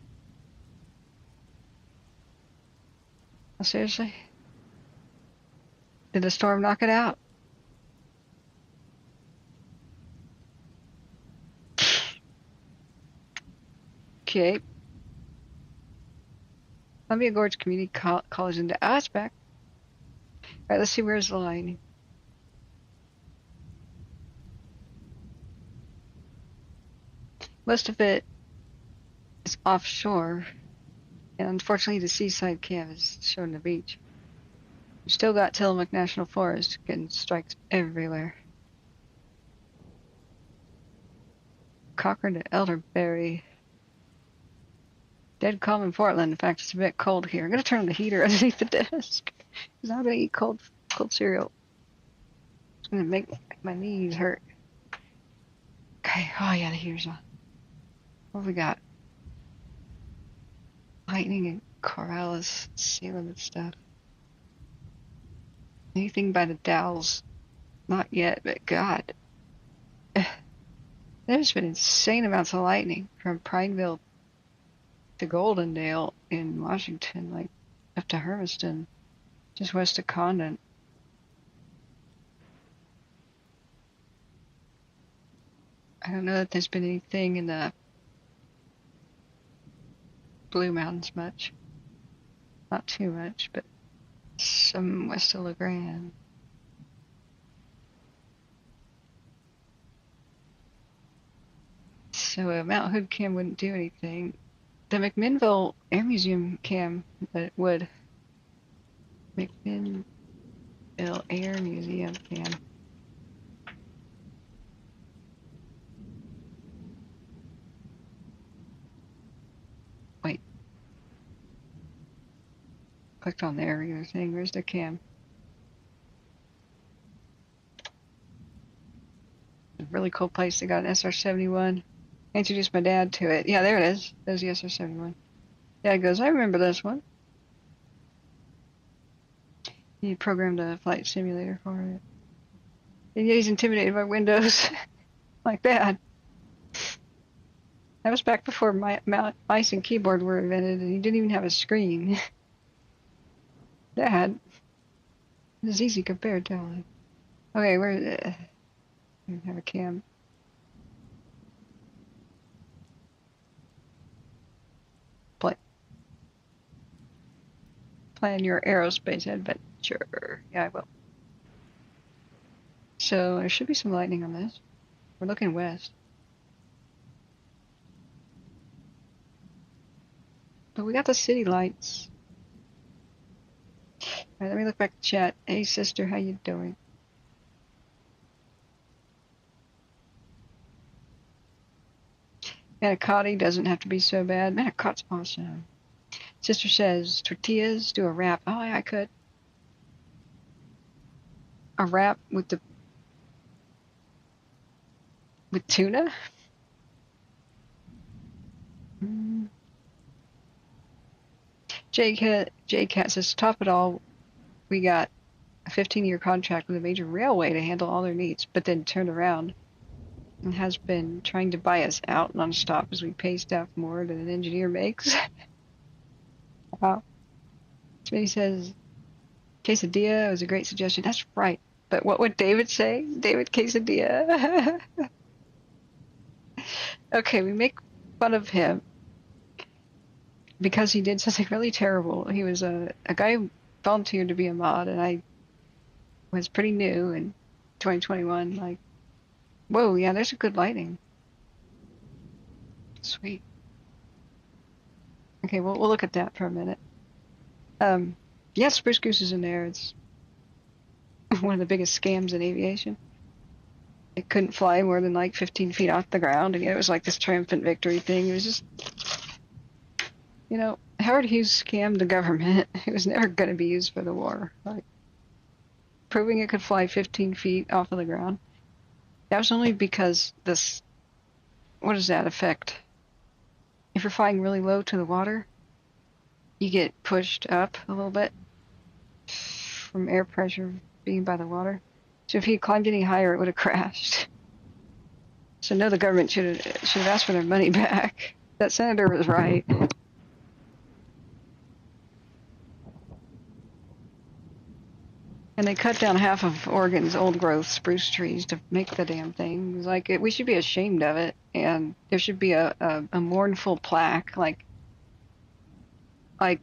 Oh, seriously? Did the storm knock it out? Okay. Columbia Gorge Community College into it's back. Alright, let's see where's the lightning. Most of it is offshore, and unfortunately the seaside cam is showing the beach. We still got Tillamook National Forest getting strikes everywhere. Cochrane to Elderberry. Dead calm in Portland. In fact, it's a bit cold here. I'm gonna turn on the heater underneath the desk because I'm gonna eat cold cereal. It's gonna make my knees hurt. Okay. Oh yeah, the heater's on. What have we got? Lightning and Corvallis, Salem and stuff. Anything by the Dalles? Not yet, but God. There's been insane amounts of lightning from Prineville to Goldendale in Washington, like up to Hermiston, just west of Condon. I don't know that there's been anything in the Blue Mountains much. Not too much, but some west of LeGrand. So Mount Hood cam wouldn't do anything. The McMinnville Air Museum cam, but it would. McMinnville Air Museum cam. Wait. Clicked on the area thing. Where's the cam? A really cool place. They got an SR-71. I introduced my dad to it. Yeah, there it is. There's the SR-71. Dad goes, I remember this one. He programmed a flight simulator for it. And yet he's intimidated by Windows like that. That was back before mice and keyboard were invented, and he didn't even have a screen. That is easy compared to him. Okay, where? I don't have a cam. Plan your aerospace adventure. Yeah, I will. So there should be some lightning on this. We're looking west. But we got the city lights. All right, let me look back at the chat. Hey, sister, how you doing? Manicotti doesn't have to be so bad. Manicotti's awesome. Sister says, tortillas, do a wrap. Oh, yeah, I could. A wrap with tuna? J-Cat says, to top it all, we got a 15-year contract with a major railway to handle all their needs, but then turned around and has been trying to buy us out nonstop as we pay staff more than an engineer makes. Wow. Smitty says, quesadilla was a great suggestion. That's right. But what would David say? David quesadilla. Okay, we make fun of him because he did something really terrible. He was a guy who volunteered to be a mod, and I was pretty new in 2021. Like, whoa, yeah, there's a good lighting. Sweet. Okay, we'll look at that for a minute. Yeah, Spruce Goose is in there. It's one of the biggest scams in aviation. It couldn't fly more than like 15 feet off the ground, and yet it was like this triumphant victory thing. It was just, you know, Howard Hughes scammed the government. It was never going to be used for the war. Like, proving it could fly 15 feet off of the ground. That was only because this, what does that affect? If you're flying really low to the water, you get pushed up a little bit from air pressure being by the water. So if he climbed any higher, it would have crashed. So no, the government should have asked for their money back. That senator was right. And they cut down half of Oregon's old growth spruce trees to make the damn thing. It's like, we should be ashamed of it, and there should be a mournful plaque, like,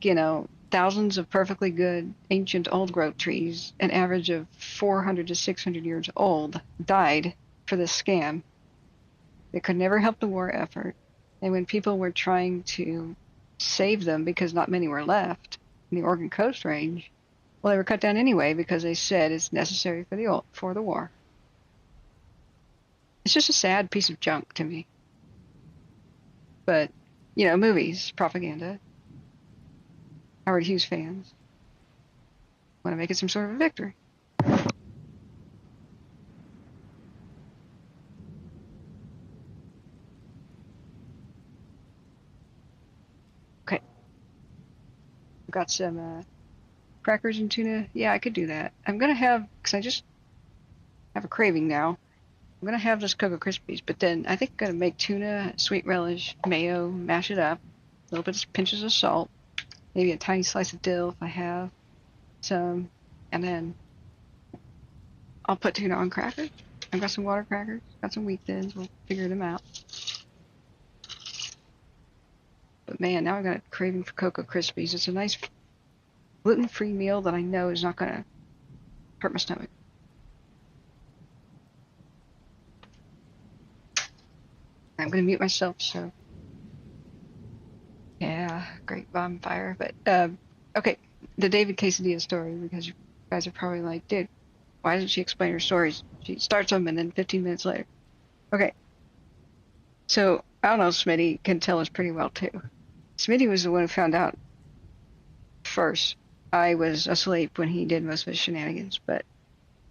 you know, thousands of perfectly good ancient old growth trees, an average of 400 to 600 years old, died for this scam. They could never help the war effort. And when people were trying to save them because not many were left in the Oregon Coast Range, well, they were cut down anyway because they said it's necessary for the war. It's just a sad piece of junk to me. But, you know, movies, propaganda. Howard Hughes fans want to make it some sort of a victory. Okay. I've got some crackers and tuna. Yeah, I could do that. I'm going to have, because I just have a craving now, I'm going to have those Cocoa Krispies, but then I think I'm going to make tuna, sweet relish, mayo, mash it up, a little bit of pinches of salt, maybe a tiny slice of dill if I have some, and then I'll put tuna on crackers. I've got some water crackers, got some wheat thins, we'll figure them out. But man, now I've got a craving for Cocoa Krispies. It's a nice gluten-free meal that I know is not going to hurt my stomach. I'm going to mute myself, so yeah, great bonfire. But okay, the David Quesadilla story, because you guys are probably like, dude, why doesn't she explain her stories? She starts them and then 15 minutes later. Okay, so I don't know, Smitty can tell us pretty well too. Smitty was the one who found out first. I was asleep when he did most of his shenanigans, but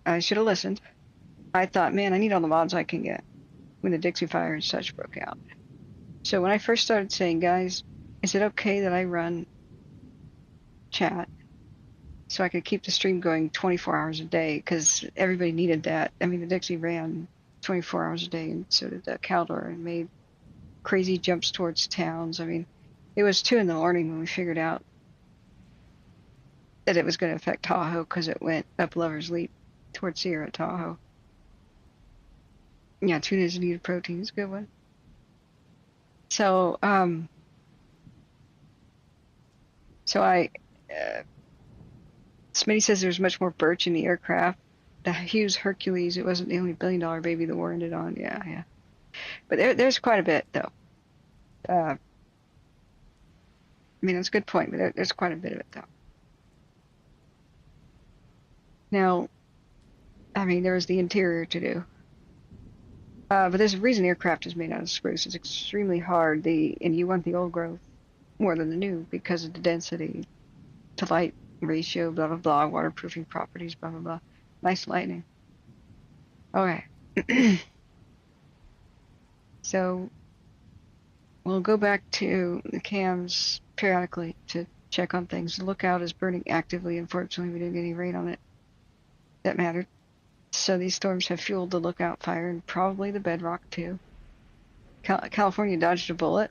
I should have listened. I thought, man, I need all the mods I can get when the Dixie Fire and such broke out. So when I first started saying, guys, is it okay that I run chat? so I could keep the stream going 24 hours a day because everybody needed that. I mean, the Dixie ran 24 hours a day, and so did the Caldor, and made crazy jumps towards towns. I mean, it was 2 in the morning when we figured out that it was going to affect Tahoe because it went up Lover's Leap towards Sierra Tahoe. Yeah, tuna is a needed protein. It's a good one. So, Smitty says there's much more birch in the aircraft. The Hughes Hercules, it wasn't the only billion-dollar baby the war ended on. Yeah. But there's quite a bit, though. I mean, that's a good point, but there's quite a bit of it, though. Now, I mean, there was the interior to do. But there's a reason aircraft is made out of spruce. It's extremely hard, and you want the old growth more than the new because of the density to light ratio, blah, blah, blah, waterproofing properties, blah, blah, blah. Nice lighting. Okay. So we'll go back to the cams periodically to check on things. The lookout is burning actively. Unfortunately, we didn't get any rain on it. That mattered. So these storms have fueled the lookout fire and probably the Bedrock too. California dodged a bullet.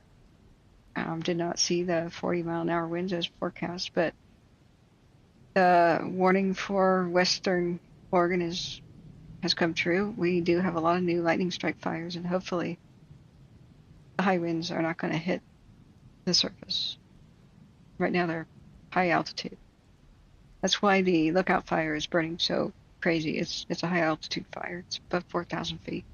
Did not see the 40-mile-an-hour winds as forecast, but the warning for Western Oregon has come true. We do have a lot of new lightning strike fires, and hopefully the high winds are not going to hit the surface. Right now they're high altitude. That's why the lookout fire is burning so crazy. It's a high altitude fire. It's above 4,000 feet.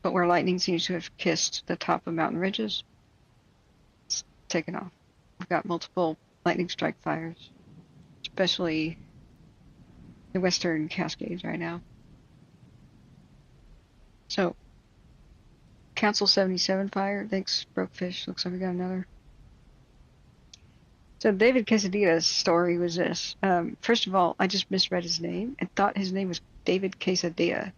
But where lightning seems to have kissed the top of mountain ridges, it's taken off. We've got multiple lightning strike fires, especially the Western Cascades right now. So, Council 77 fire. Thanks, Brokefish. Looks like we got another. So David Quesadilla's story was this. First of all, I just misread his name and thought his name was David Quesadilla.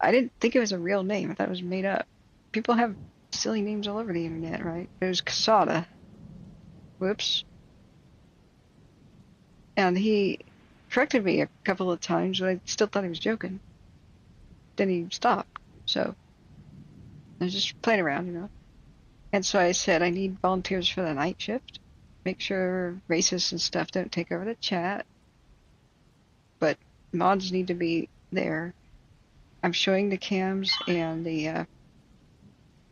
I didn't think it was a real name. I thought it was made up. People have silly names all over the internet, right? It was Quesada. Whoops. And he corrected me a couple of times, but I still thought he was joking. Then he stopped. So I was just playing around, you know. And so I said, I need volunteers for the night shift. Make sure racists and stuff don't take over the chat. But mods need to be there. I'm showing the cams and the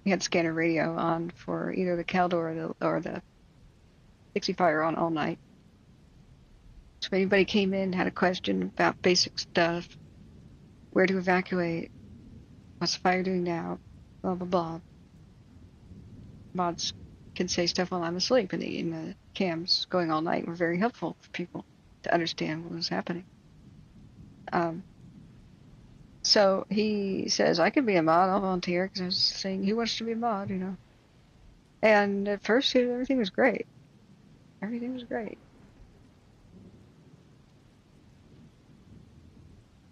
we had scanner radio on for either the Caldor or the Dixie Fire on all night. So if anybody came in, had a question about basic stuff, where to evacuate, what's the fire doing now, blah, blah, blah. Mods can say stuff while I'm asleep, and the cams going all night were very helpful for people to understand what was happening. So he says, I could be a mod, I'll volunteer, because I was saying, who wants to be a mod, you know? And at first, everything was great. Everything was great.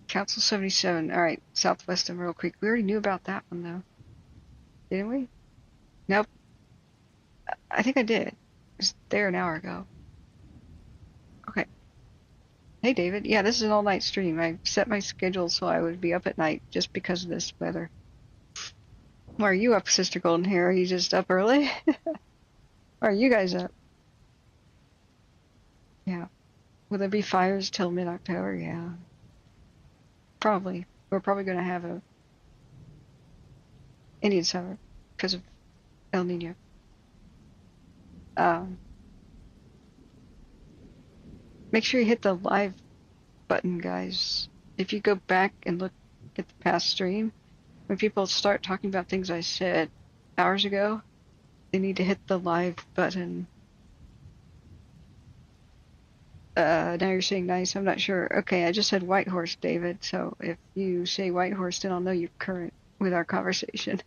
Council 77, all right, southwest of Myrtle Creek. We already knew about that one, though. Didn't we? Nope. I think I did. It was there an hour ago. Okay. Hey, David. Yeah, this is an all-night stream. I set my schedule so I would be up at night just because of this weather. Why are you up, Sister Golden Hair? Are you just up early? Why are you guys up? Yeah. Will there be fires till mid-October? Yeah. Probably. We're probably going to have a Indian summer because of El Nino. Make sure you hit the live button, guys. If you go back and look at the past stream, when people start talking about things I said hours ago, they need to hit the live button. Now you're saying nice. I'm not sure. Okay, I just said Whitehorse, David. So if you say Whitehorse, then I'll know you're current with our conversation.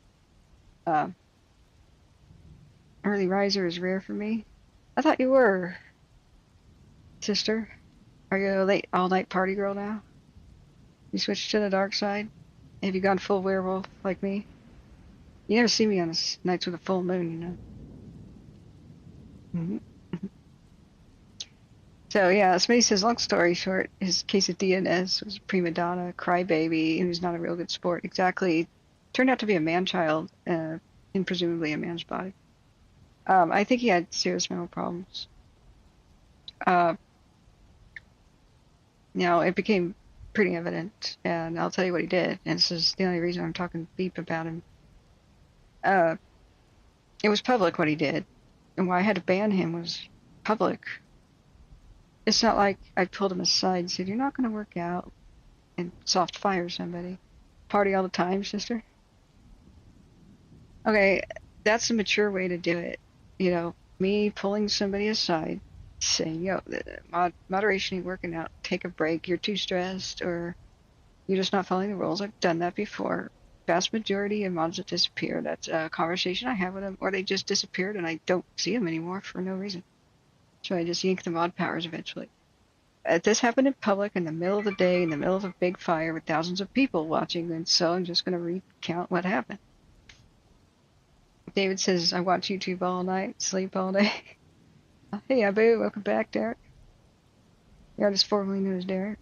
Early riser is rare for me. I thought you were, sister. Are you a late all-night party girl now? You switched to the dark side? Have you gone full werewolf like me? You never see me on nights with a full moon, you know. So yeah, somebody says, long story short, his quesadilla was a prima donna, crybaby, and was not a real good sport. Exactly. Turned out to be a man-child, in presumably a man's body. I think he had serious mental problems. Uh, Now it became pretty evident, and I'll tell you what he did. And this is the only reason I'm talking beep about him. Uh, it was public what he did, and why I had to ban him was public. It's not like I pulled him aside and said, "You're not going to work out," and soft fire somebody. Party all the time, sister. Okay, that's a mature way to do it. You know, me pulling somebody aside, saying, "Yo, moderation ain't working out. Take a break. You're too stressed, or you're just not following the rules." I've done that before. Vast majority of mods that disappear, that's a conversation I have with them, or they just disappeared and I don't see them anymore for no reason. So I just yank the mod powers eventually. This happened in public in the middle of the day, in the middle of a big fire with thousands of people watching, and so I'm just going to recount what happened. David says, I watch YouTube all night, sleep all day. Hey, Abu, welcome back, Derek. The artist formerly known as Derek.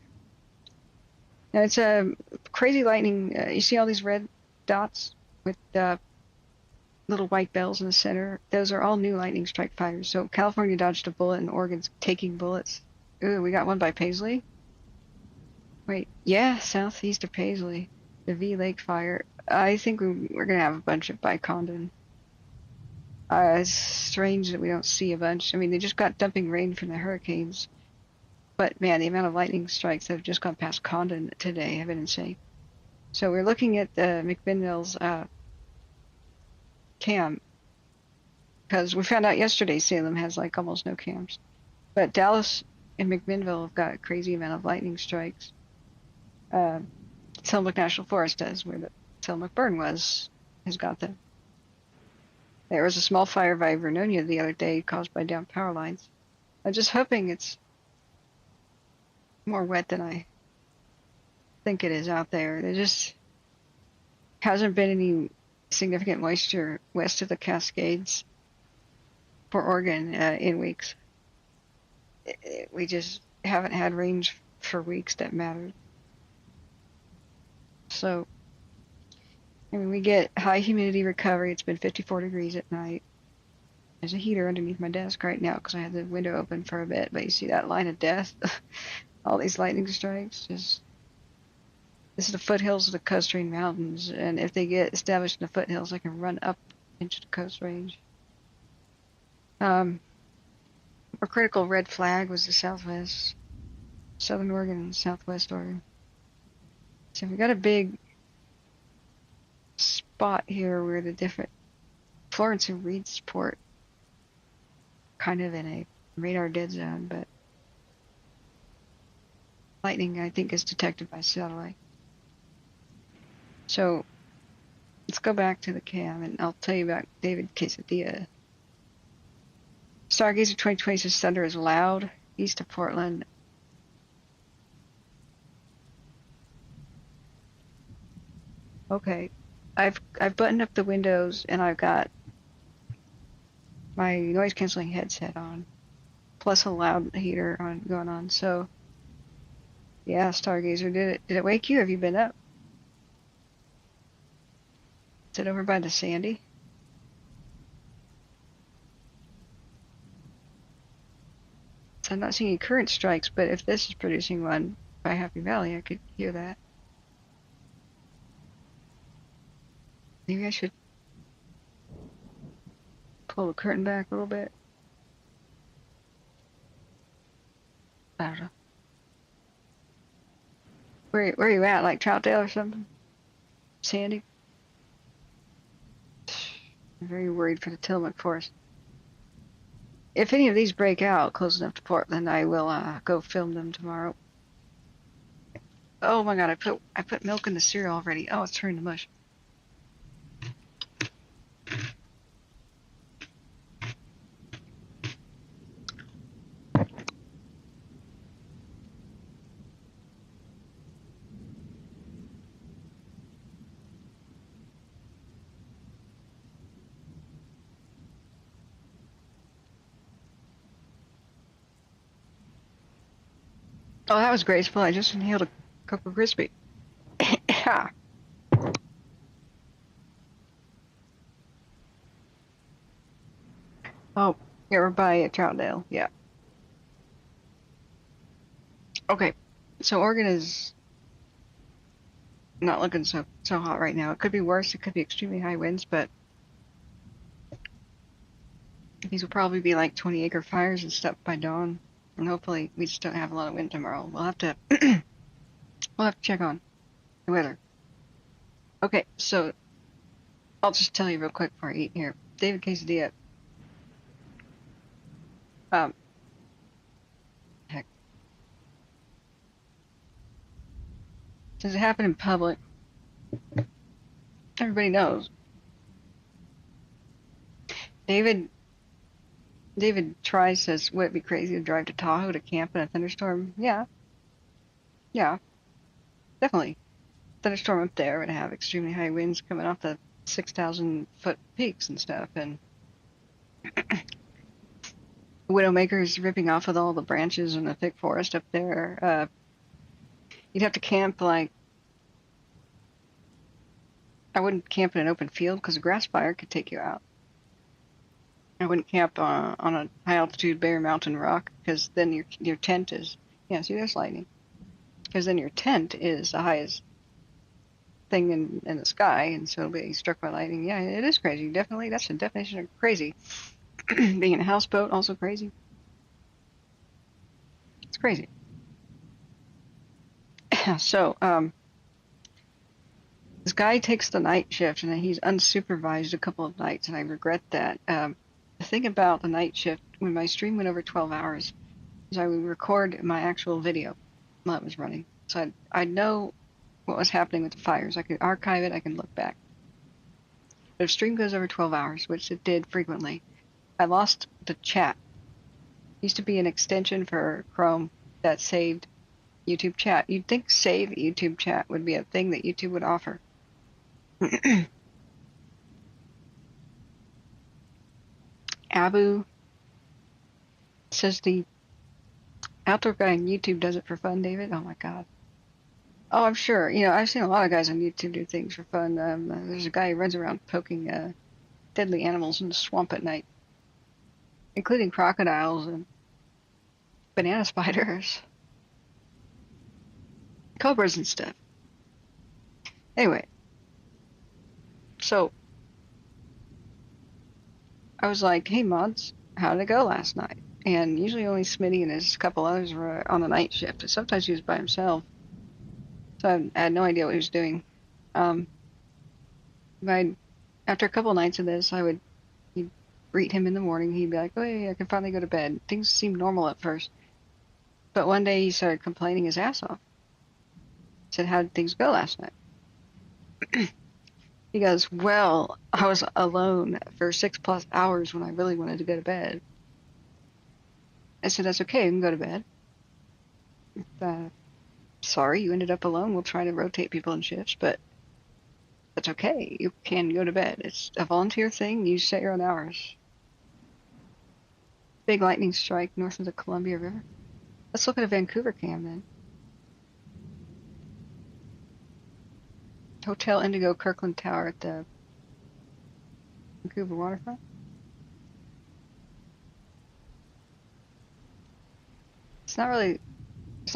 Now, it's a crazy lightning. You see all these red dots with little white bells in the center? Those are all new lightning strike fires. So California dodged a bullet and Oregon's taking bullets. Ooh, we got one by Paisley. Wait, yeah, southeast of Paisley. The V Lake fire. I think we're going to have a bunch of by Condon. It's strange that we don't see a bunch. I mean, they just got dumping rain from the hurricanes. But man, the amount of lightning strikes that have just gone past Condon today have been insane. So we're looking at the McMinnville's cam, because we found out yesterday Salem has like almost no cams. But Dallas and McMinnville have got a crazy amount of lightning strikes. Tillamook National Forest does, where the Tillamook burn was, has got them. There was a small fire by Vernonia the other day caused by down power lines. I'm just hoping it's more wet than I think it is out there. There just hasn't been any significant moisture west of the Cascades for Oregon in weeks. We just haven't had rains for weeks that mattered. So, I mean, we get high humidity recovery. It's been 54 degrees at night. There's a heater underneath my desk right now because I had the window open for a bit. But you see that line of death? All these lightning strikes. This is the foothills of the Coast Range Mountains. And if they get established in the foothills, they can run up into the Coast Range. Our critical red flag was the southwest, southern Oregon and southwest Oregon. So we got a big spot here where the different Florence and Reedsport kind of in a radar dead zone, but lightning I think is detected by satellite. So let's go back to the cam and I'll tell you about David Quesadilla. Stargazer 2020 says thunder is loud east of Portland. Okay, I've buttoned up the windows and I've got my noise canceling headset on, plus a loud heater on going on. So yeah, Stargazer, did it wake you? Have you been up? Is it over by the Sandy? So I'm not seeing any current strikes, but if this is producing one by Happy Valley, I could hear that. Maybe I should pull the curtain back a little bit. I don't know. Where are you at? Like Troutdale or something? Sandy? I'm very worried for the Tillamook Forest. If any of these break out close enough to Portland, I will go film them tomorrow. Oh my god, I put milk in the cereal already. Oh, it's turning to mush. Oh, that was graceful. I just inhaled a Cocoa Crispy. Oh, yeah, we're by Troutdale. Yeah. Okay. So Oregon is not looking so hot right now. It could be worse. It could be extremely high winds, but these will probably be like 20-acre fires and stuff by dawn. And hopefully we just don't have a lot of wind tomorrow. We'll have to check on the weather. Okay, so I'll just tell you real quick before I eat here. David Quesadilla. Heck. Since it happened in public, everybody knows. David tries says, would it be crazy to drive to Tahoe to camp in a thunderstorm? Yeah, definitely. Thunderstorm up there would have extremely high winds coming off the 6,000-foot peaks and stuff, and Widowmakers ripping off with all the branches in the thick forest up there. You'd have to camp like, I wouldn't camp in an open field because a grass fire could take you out. I wouldn't camp on a high altitude bare mountain rock because then your tent is, yeah, see, there's lightning. Because then your tent is the highest thing in the sky, and so it'll be struck by lightning. Yeah, it is crazy. Definitely, that's the definition of crazy. Being in a houseboat, also crazy. It's crazy. So, this guy takes the night shift, and he's unsupervised a couple of nights, and I regret that. The thing about the night shift, when my stream went over 12 hours, is I would record my actual video while it was running. So I'd know what was happening with the fires. I could archive it, I can look back. But if stream goes over 12 hours, which it did frequently, I lost the chat. It used to be an extension for Chrome that saved YouTube chat. You'd think save YouTube chat would be a thing that YouTube would offer. Abu says the outdoor guy on YouTube does it for fun, David. Oh my God. Oh, I'm sure. You know, I've seen a lot of guys on YouTube do things for fun. There's a guy who runs around poking deadly animals in the swamp at night, including crocodiles and banana spiders, cobras and stuff. Anyway, so I was like, hey, mods, how did it go last night? And usually only Smitty and his couple others were on the night shift. But sometimes he was by himself. So I had no idea what he was doing. After a couple of nights of this, he'd greet him in the morning. He'd be like, oh, hey, I can finally go to bed. Things seemed normal at first. But one day he started complaining his ass off. Said, how did things go last night? He goes, well, I was alone for 6+ hours when I really wanted to go to bed. I said, that's okay, you can go to bed. Sorry, you ended up alone. We'll try to rotate people in shifts, but that's okay. You can go to bed. It's a volunteer thing. You set your own hours. Big lightning strike north of the Columbia River. Let's look at a Vancouver cam then. Hotel Indigo Kirkland Tower at the Vancouver waterfront. It's not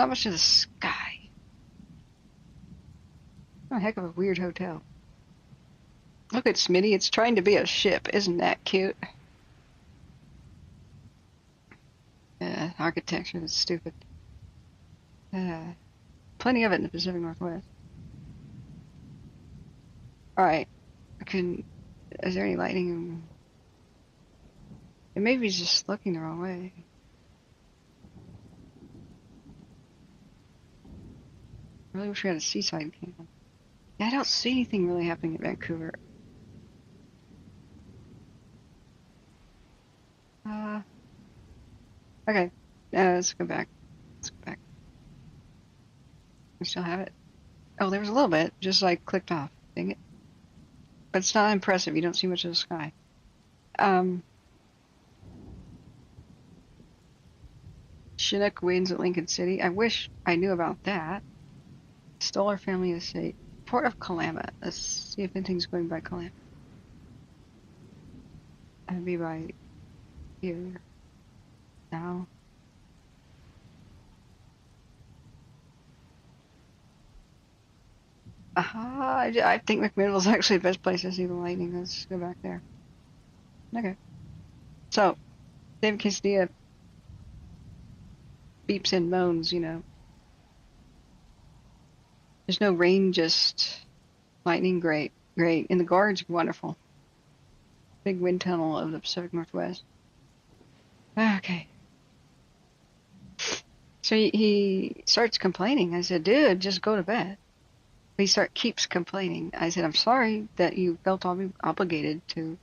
much of the sky. Oh, heck of a weird hotel. Look at Smitty, it's trying to be a ship. Isn't that cute? Architecture is stupid. Plenty of it in the Pacific Northwest. Alright. Is there any lightning? It may be just looking the wrong way. I really wish we had a seaside cam. Yeah, I don't see anything really happening in Vancouver. Okay. Let's go back. We still have it. Oh, there was a little bit. Just like clicked off. Dang it. But it's not impressive. You don't see much of the sky. Chinook winds at Lincoln City. I wish I knew about that. Stole our family estate. Port of Kalama. Let's see if anything's going by Kalama. That'd be by here. Now. Aha! I think McMinnville's actually the best place to see the lightning. Let's go back there. Okay. So, David Quesadilla beeps and moans, you know. There's no rain, just lightning. Great, great. And the gorge, wonderful. Big wind tunnel of the Pacific Northwest. Okay. So he starts complaining. I said, dude, just go to bed. He keeps complaining. I said, I'm sorry that you felt obligated to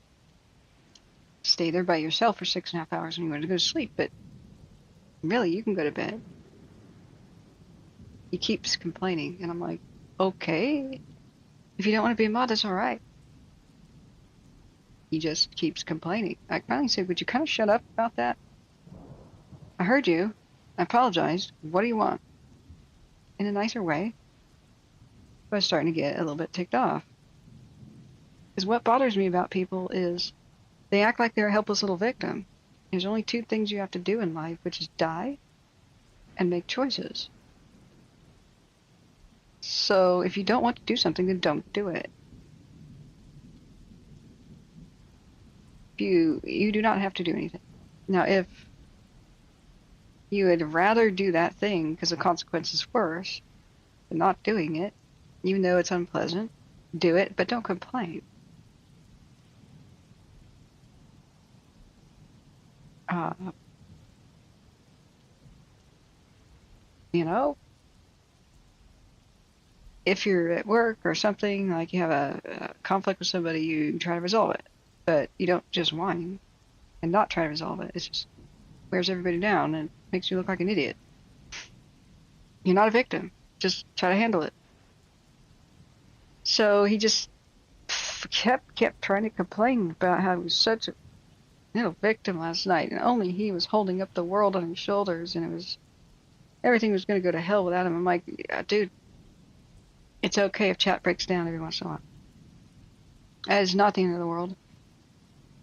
stay there by yourself for 6.5 hours when you wanted to go to sleep, but really, you can go to bed. He keeps complaining, and I'm like, okay. If you don't want to be a mod, that's all right. He just keeps complaining. I finally said, would you kind of shut up about that? I heard you. I apologized. What do you want? In a nicer way. But I was starting to get a little bit ticked off. Because what bothers me about people is they act like they're a helpless little victim. There's only 2 things you have to do in life, which is die and make choices. So if you don't want to do something, then don't do it. You do not have to do anything. Now, if you would rather do that thing because the consequence is worse than not doing it, even though it's unpleasant, do it, but don't complain. You know, if you're at work or something, like you have a conflict with somebody, you try to resolve it. But you don't just whine and not try to resolve it. It just wears everybody down and makes you look like an idiot. You're not a victim. Just try to handle it. So he just kept trying to complain about how he was such a victim last night, and only he was holding up the world on his shoulders, and everything was going to go to hell without him. I'm like, yeah, dude, it's okay if chat breaks down every once in a while. That is not the end of the world.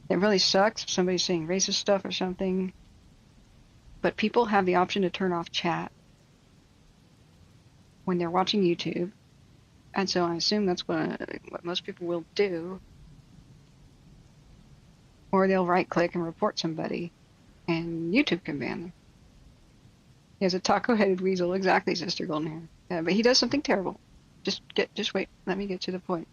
It really sucks if somebody's saying racist stuff or something, but people have the option to turn off chat when they're watching YouTube, and so I assume that's what most people will do. Or they'll right-click and report somebody, and YouTube can ban them. He has a taco-headed weasel, exactly, Sister Golden Hair. Yeah, but he does something terrible. Just wait. Let me get to the point.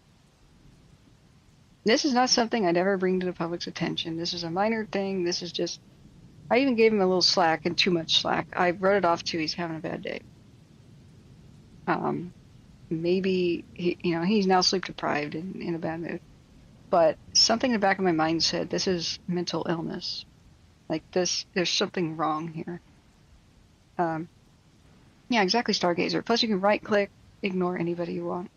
This is not something I'd ever bring to the public's attention. This is a minor thing. This is just... I even gave him a little slack, and too much slack. I wrote it off to he's having a bad day. Maybe he's now sleep deprived and in a bad mood. But something in the back of my mind said, this is mental illness. Like this, there's something wrong here. Yeah, exactly, Stargazer. Plus you can right-click, ignore anybody you want.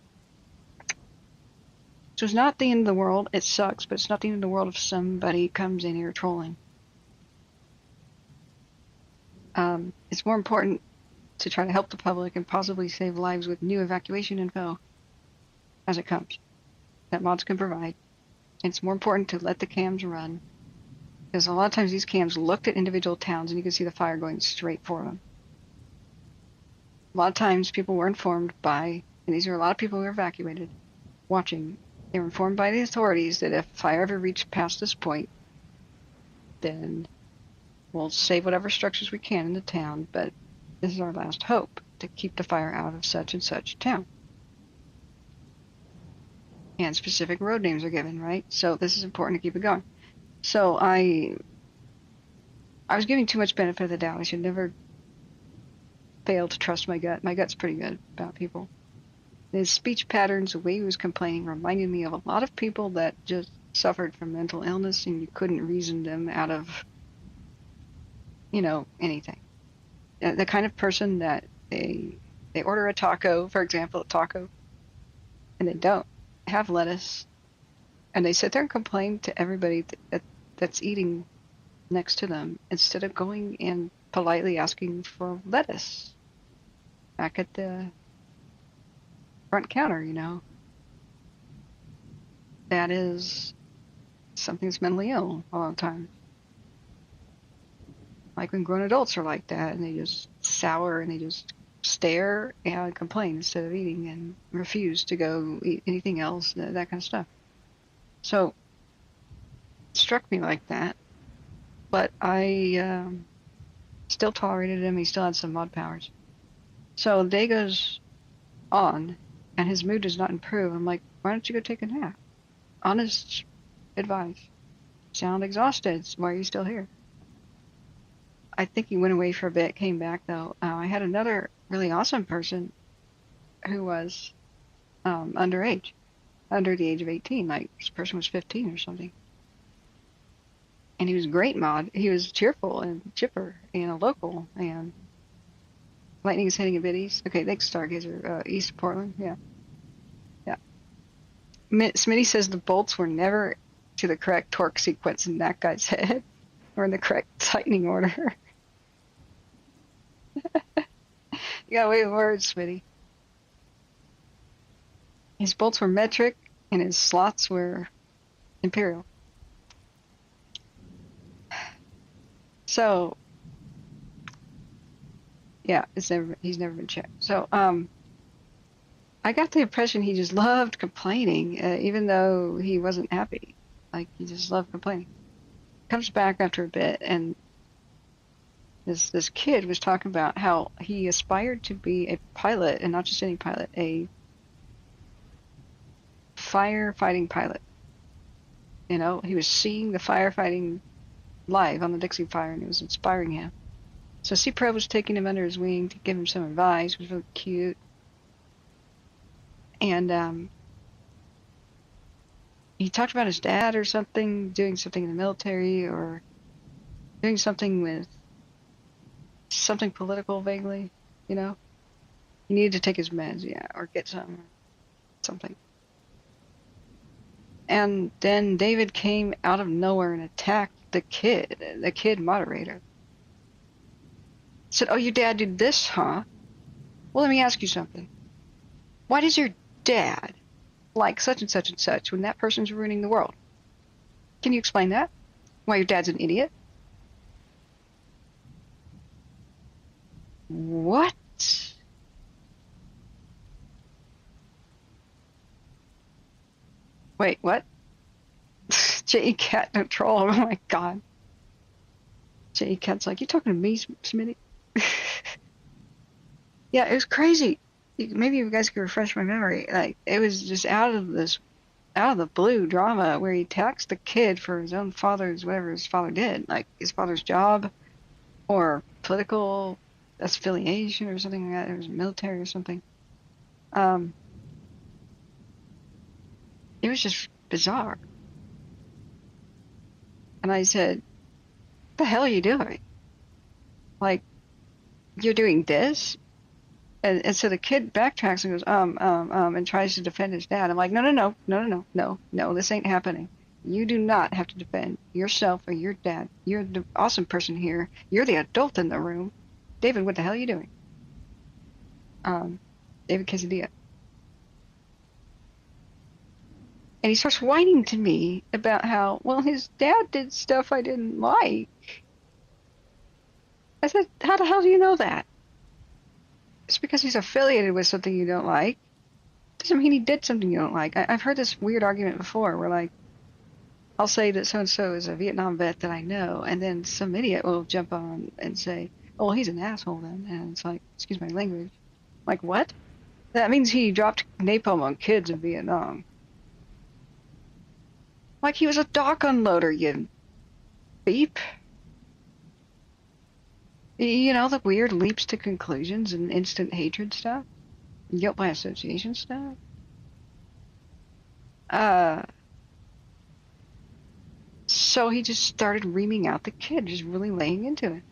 So it's not the end of the world. It sucks, but it's not the end of the world if somebody comes in here trolling. It's more important to try to help the public and possibly save lives with new evacuation info as it comes that mods can provide. And it's more important to let the cams run, because a lot of times these cams looked at individual towns and you can see the fire going straight for them. A lot of times people were informed by, and these are a lot of people who were evacuated, watching. They were informed by the authorities that if fire ever reached past this point, then we'll save whatever structures we can in the town, but this is our last hope to keep the fire out of such and such town. And specific road names are given, right? So this is important to keep it going. So I was giving too much benefit of the doubt. I should never fail to trust my gut. My gut's pretty good about people. His speech patterns, the way he was complaining, reminded me of a lot of people that just suffered from mental illness and you couldn't reason them out of, anything. The kind of person that they order a taco, for example, and they don't have lettuce, and they sit there and complain to everybody that's eating next to them instead of going and politely asking for lettuce back at the front counter, you know. That is something that's mentally ill a lot of times. Like when grown adults are like that and they just sour and they just stare and complain instead of eating and refuse to go eat anything else, that kind of stuff. So it struck me like that, but I still tolerated him. He still had some mod powers. So the day goes on and his mood does not improve. I'm like, why don't you go take a nap? Honest advice. Sound exhausted. Why are you still here? I think he went away for a bit, came back though. I had another really awesome person who was underage, under the age of 18. Like this person was 15 or something. And he was a great mod. He was cheerful and chipper and a local. And lightning is hitting a bit east. Okay, thanks, Stargazer. East of Portland. Yeah. Yeah. Smitty says the bolts were never to the correct torque sequence in that guy's head or in the correct tightening order. You got away with words, Smitty. His bolts were metric and his slots were imperial. So, yeah, he's never been checked. So, I got the impression he just loved complaining, even though he wasn't happy. Like, he just loved complaining. Comes back after a bit, and this kid was talking about how he aspired to be a pilot, and not just any pilot, a firefighting pilot. You know, he was seeing the firefighting live on the Dixie Fire, and it was inspiring him. So C-Pro was taking him under his wing to give him some advice. It was really cute. And he talked about his dad or something, doing something in the military, or doing something with something political vaguely, you know? He needed to take his meds, yeah, or get something. And then David came out of nowhere and attacked the kid moderator. Said, oh, your dad did this, huh? Well, let me ask you something. Why does your dad like such and such and such when that person's ruining the world? Can you explain that? Why your dad's an idiot? What? Wait, what? J.E. Cat, don't troll. Oh my god. J.E. Cat's like, you talking to me, Smitty? Yeah, it was crazy. Maybe you guys could refresh my memory. Like, it was just out of the blue drama where he attacks the kid for his own father's, whatever his father did, like his father's job or political affiliation or something like that. It was military or something. It was just bizarre. And I said, what the hell are you doing? Like, you're doing this? And so the kid backtracks and goes, and tries to defend his dad. I'm like, no, this ain't happening. You do not have to defend yourself or your dad. You're the awesome person here. You're the adult in the room. David, what the hell are you doing? David Quesadilla. And he starts whining to me about how, well, his dad did stuff I didn't like. I said, how the hell do you know that? It's because he's affiliated with something you don't like. Doesn't mean he did something you don't like. I've heard this weird argument before where, like, I'll say that so-and-so is a Vietnam vet that I know, and then some idiot will jump on and say, oh, well, he's an asshole then. And it's like, excuse my language. Like, what? That means he dropped napalm on kids in Vietnam. Like he was a dock unloader, you beep. You know, the weird leaps to conclusions and instant hatred stuff? Guilt by association stuff? So he just started reaming out the kid, just really laying into it.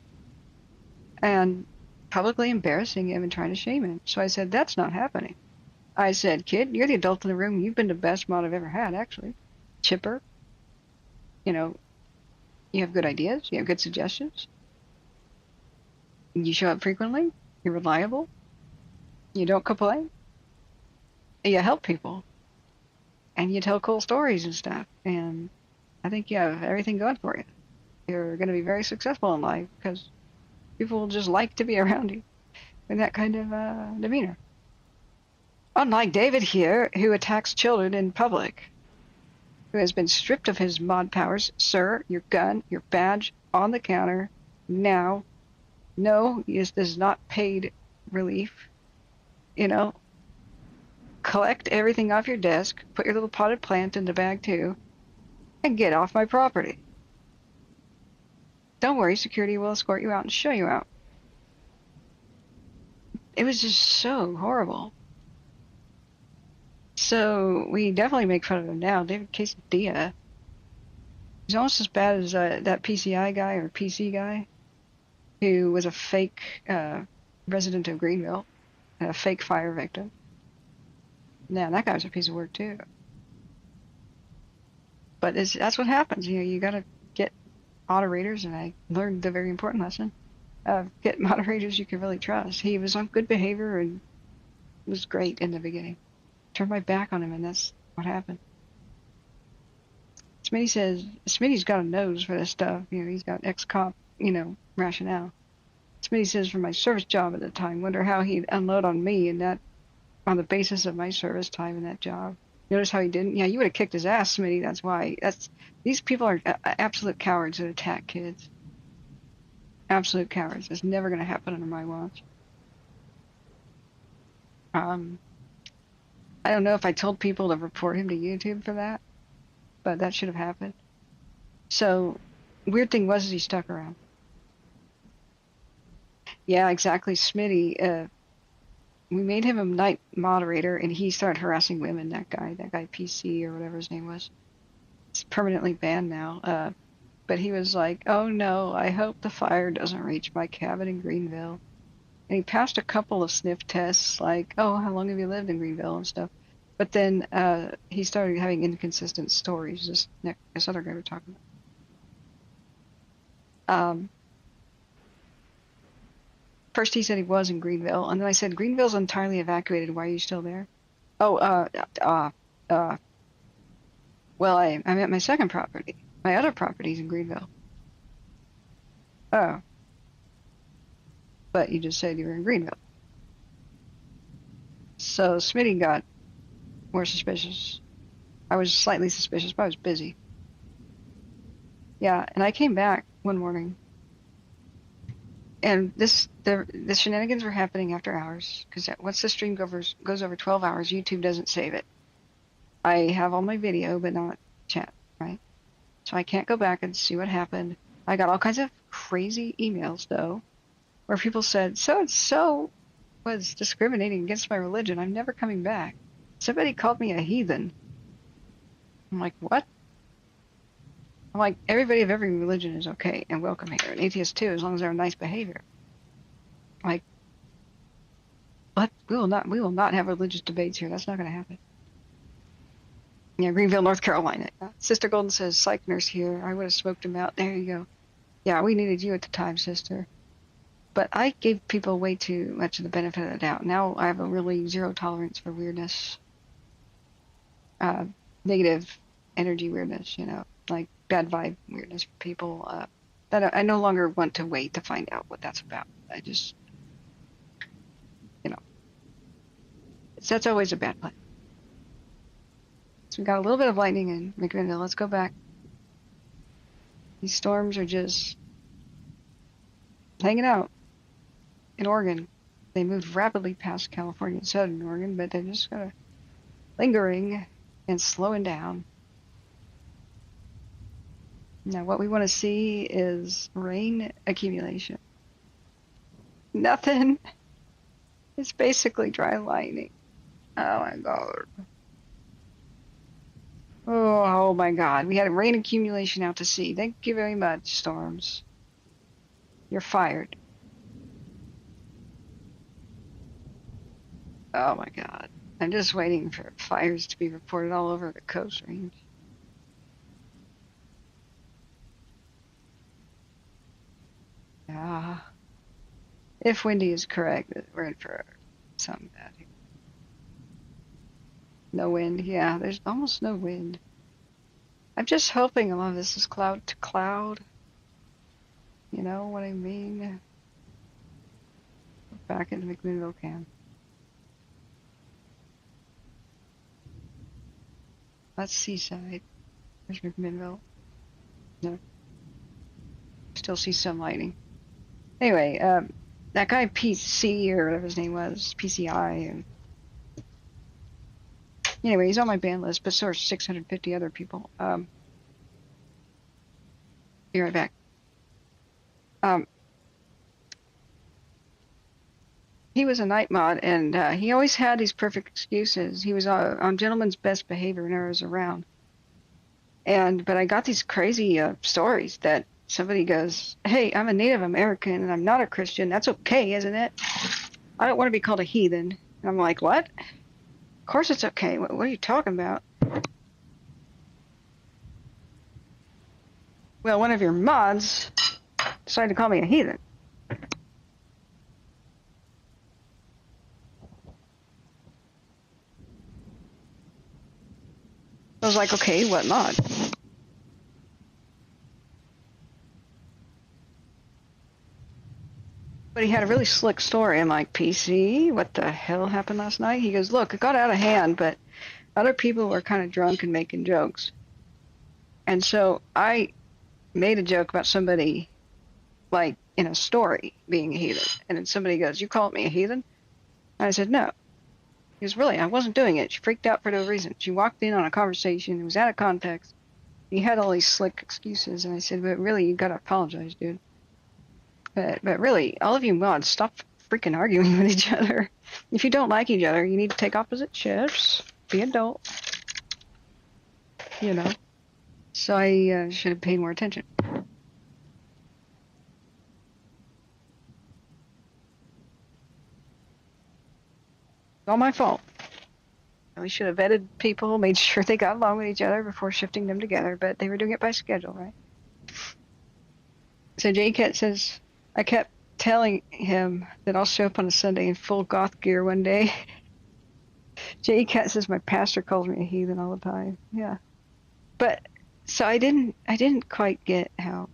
And publicly embarrassing him and trying to shame him. So I said, that's not happening. I said, kid, you're the adult in the room. You've been the best mod I've ever had, actually. Chipper. You know, you have good ideas. You have good suggestions. You show up frequently, you're reliable, you don't complain, you help people, and you tell cool stories and stuff. And I think you have everything going for you. You're going to be very successful in life because people just like to be around you with that kind of demeanor. Unlike David here, who attacks children in public, who has been stripped of his mod powers. Sir, your gun, your badge on the counter now. No, this is not paid relief. You know, collect everything off your desk, put your little potted plant in the bag too, and get off my property. Don't worry, security will escort you out and show you out. It was just so horrible. So we definitely make fun of him now. David Quesadilla. He's almost as bad as that PCI guy or PC guy who was a fake resident of Greenville, a fake fire victim. Now that guy was a piece of work too. But that's what happens. You know, you got to get moderators, and I learned the very important lesson of get moderators you can really trust. He was on good behavior and was great in the beginning. Turned my back on him, and that's what happened. Smitty says Smitty's got a nose for this stuff. You know, he's got ex-cop, rationale. Smitty says for my service job at the time, wonder how he'd unload on me and that on the basis of my service time in that job. Notice how he didn't? Yeah, you would have kicked his ass, Smitty. That's why. These people are absolute cowards that attack kids. Absolute cowards. It's never going to happen under my watch. I don't know if I told people to report him to YouTube for that, but that should have happened. So, weird thing was he stuck around. Yeah, exactly, Smitty. We made him a night moderator, and he started harassing women. That guy PC or whatever his name was. It's permanently banned now. But he was like, "Oh no, I hope the fire doesn't reach my cabin in Greenville." And he passed a couple of sniff tests, like, "Oh, how long have you lived in Greenville?" and stuff. But then he started having inconsistent stories. This other guy we're talking about. First he said he was in Greenville, and then I said, "Greenville's entirely evacuated. Why are you still there?" Oh, well, I'm at my second property. My other property's in Greenville. Oh. But you just said you were in Greenville. So Smitty got more suspicious. I was slightly suspicious, but I was busy. Yeah, and I came back one morning, and the shenanigans were happening after hours, because once the stream goes over 12 hours, YouTube doesn't save it. I have all my video, but not chat, right? So I can't go back and see what happened. I got all kinds of crazy emails, though, where people said, so-and-so was discriminating against my religion. I'm never coming back. Somebody called me a heathen. I'm like, what? I'm like, everybody of every religion is okay and welcome here, and atheists too, as long as they're nice behavior. Like, what? We will not have religious debates here. That's not going to happen. Yeah, Greenville, North Carolina. Sister Golden says, psych nurse here. I would have smoked him out. There you go. Yeah, we needed you at the time, sister. But I gave people way too much of the benefit of the doubt. Now I have a really zero tolerance for weirdness. Negative energy weirdness, like bad vibe weirdness for people. That I no longer want to wait to find out what that's about. I just, that's always a bad plan. So we got a little bit of lightning in McKenzie. Let's go back. These storms are just hanging out in Oregon. They moved rapidly past California and southern Oregon, but they're just kind of lingering and slowing down. Now, what we want to see is rain accumulation. Nothing. It's basically dry lightning. Oh my god. Oh my god. We had rain accumulation out to sea. Thank you very much, storms. You're fired. Oh my god. I'm just waiting for fires to be reported all over the Coast Range. Yeah. If Wendy is correct, we're in for something bad here. No wind. Yeah, there's almost no wind. I'm just hoping a lot of this is cloud to cloud. You know what I mean? Back into McMinnville Cam. That's Seaside. There's McMinnville. No. Still see some lighting. Anyway, that guy PC or whatever his name was, PCI, and anyway, he's on my ban list, but so are 650 other people. Be right back. He was a night mod, and he always had these perfect excuses. He was on gentleman's best behavior when I was around. But I got these crazy stories that somebody goes, "Hey, I'm a Native American and I'm not a Christian. That's okay, isn't it? I don't want to be called a heathen." And I'm like, "What? Of course it's okay. What are you talking about?" Well, one of your mods decided to call me a heathen. I was like, "Okay, what mod?" But he had a really slick story. I'm like, "PC, what the hell happened last night?" He goes, "Look, it got out of hand, but other people were kind of drunk and making jokes. And so I made a joke about somebody, like, in a story being a heathen. And then somebody goes, 'You called me a heathen?' And I said, 'No.' He goes, 'Really? I wasn't doing it. She freaked out for no reason. She walked in on a conversation. It was out of context. He had all these slick excuses.' And I said, 'But really, you gotta apologize, dude. But really, all of you mods, stop freaking arguing with each other. If you don't like each other, you need to take opposite shifts. Be adult. You know.' So I should have paid more attention. It's all my fault. We should have vetted people, made sure they got along with each other before shifting them together, but they were doing it by schedule, right? So J-Cat says, I kept telling him that I'll show up on a Sunday in full goth gear one day. J-Cat says my pastor calls me a heathen all the time. Yeah. But so I didn't quite get how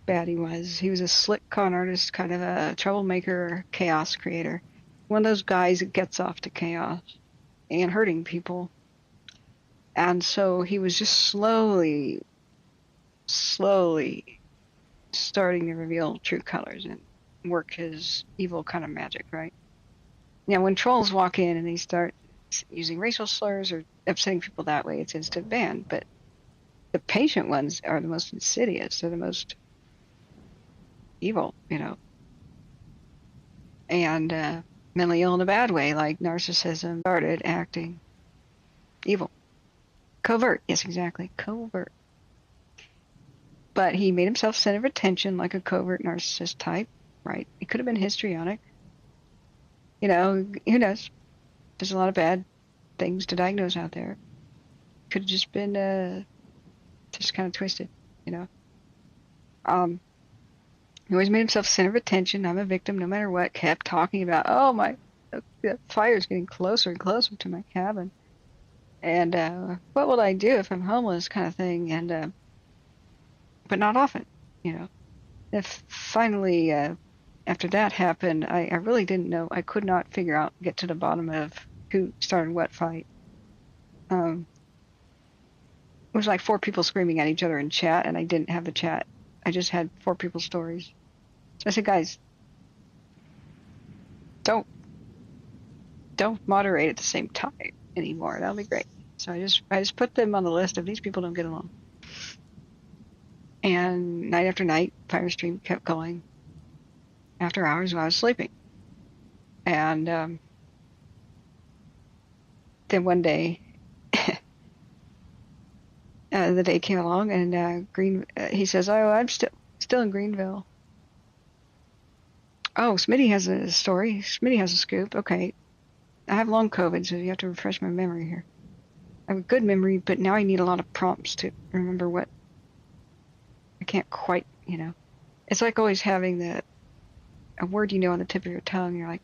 bad he was. He was a slick con artist, kind of a troublemaker, chaos creator. One of those guys that gets off to chaos and hurting people. And so he was just slowly starting to reveal true colors and work his evil kind of magic, right? Now, when trolls walk in and they start using racial slurs or upsetting people that way, it's instant ban. But the patient ones are the most insidious. They're the most evil, you know. And mentally ill in a bad way, like narcissism, started acting evil. Covert, yes, exactly, covert. But he made himself center of attention like a covert narcissist type, right? It could have been histrionic. You know, who knows? There's a lot of bad things to diagnose out there. Could have just been just kind of twisted, you know. He always made himself center of attention. I'm a victim no matter what. Kept talking about, oh, the fire's getting closer and closer to my cabin. And what will I do if I'm homeless, kind of thing. And but not often, you know. If finally, after that happened, I really didn't know. I could not get to the bottom of who started what fight. It was like 4 people screaming at each other in chat, and I didn't have the chat. I just had 4 people's stories. So I said, guys, don't moderate at the same time anymore. That'll be great. So I just put them on the list of these people don't get along. And night after night, fire stream kept going after hours while I was sleeping. And then one day, the day came along, and he says, "Oh, I'm still in Greenville." Oh, Smitty has a story. Smitty has a scoop. Okay, I have long COVID, so you have to refresh my memory here. I have a good memory, but now I need a lot of prompts to remember what. I can't quite, you know. It's like always having the a word you know on the tip of your tongue. You're like,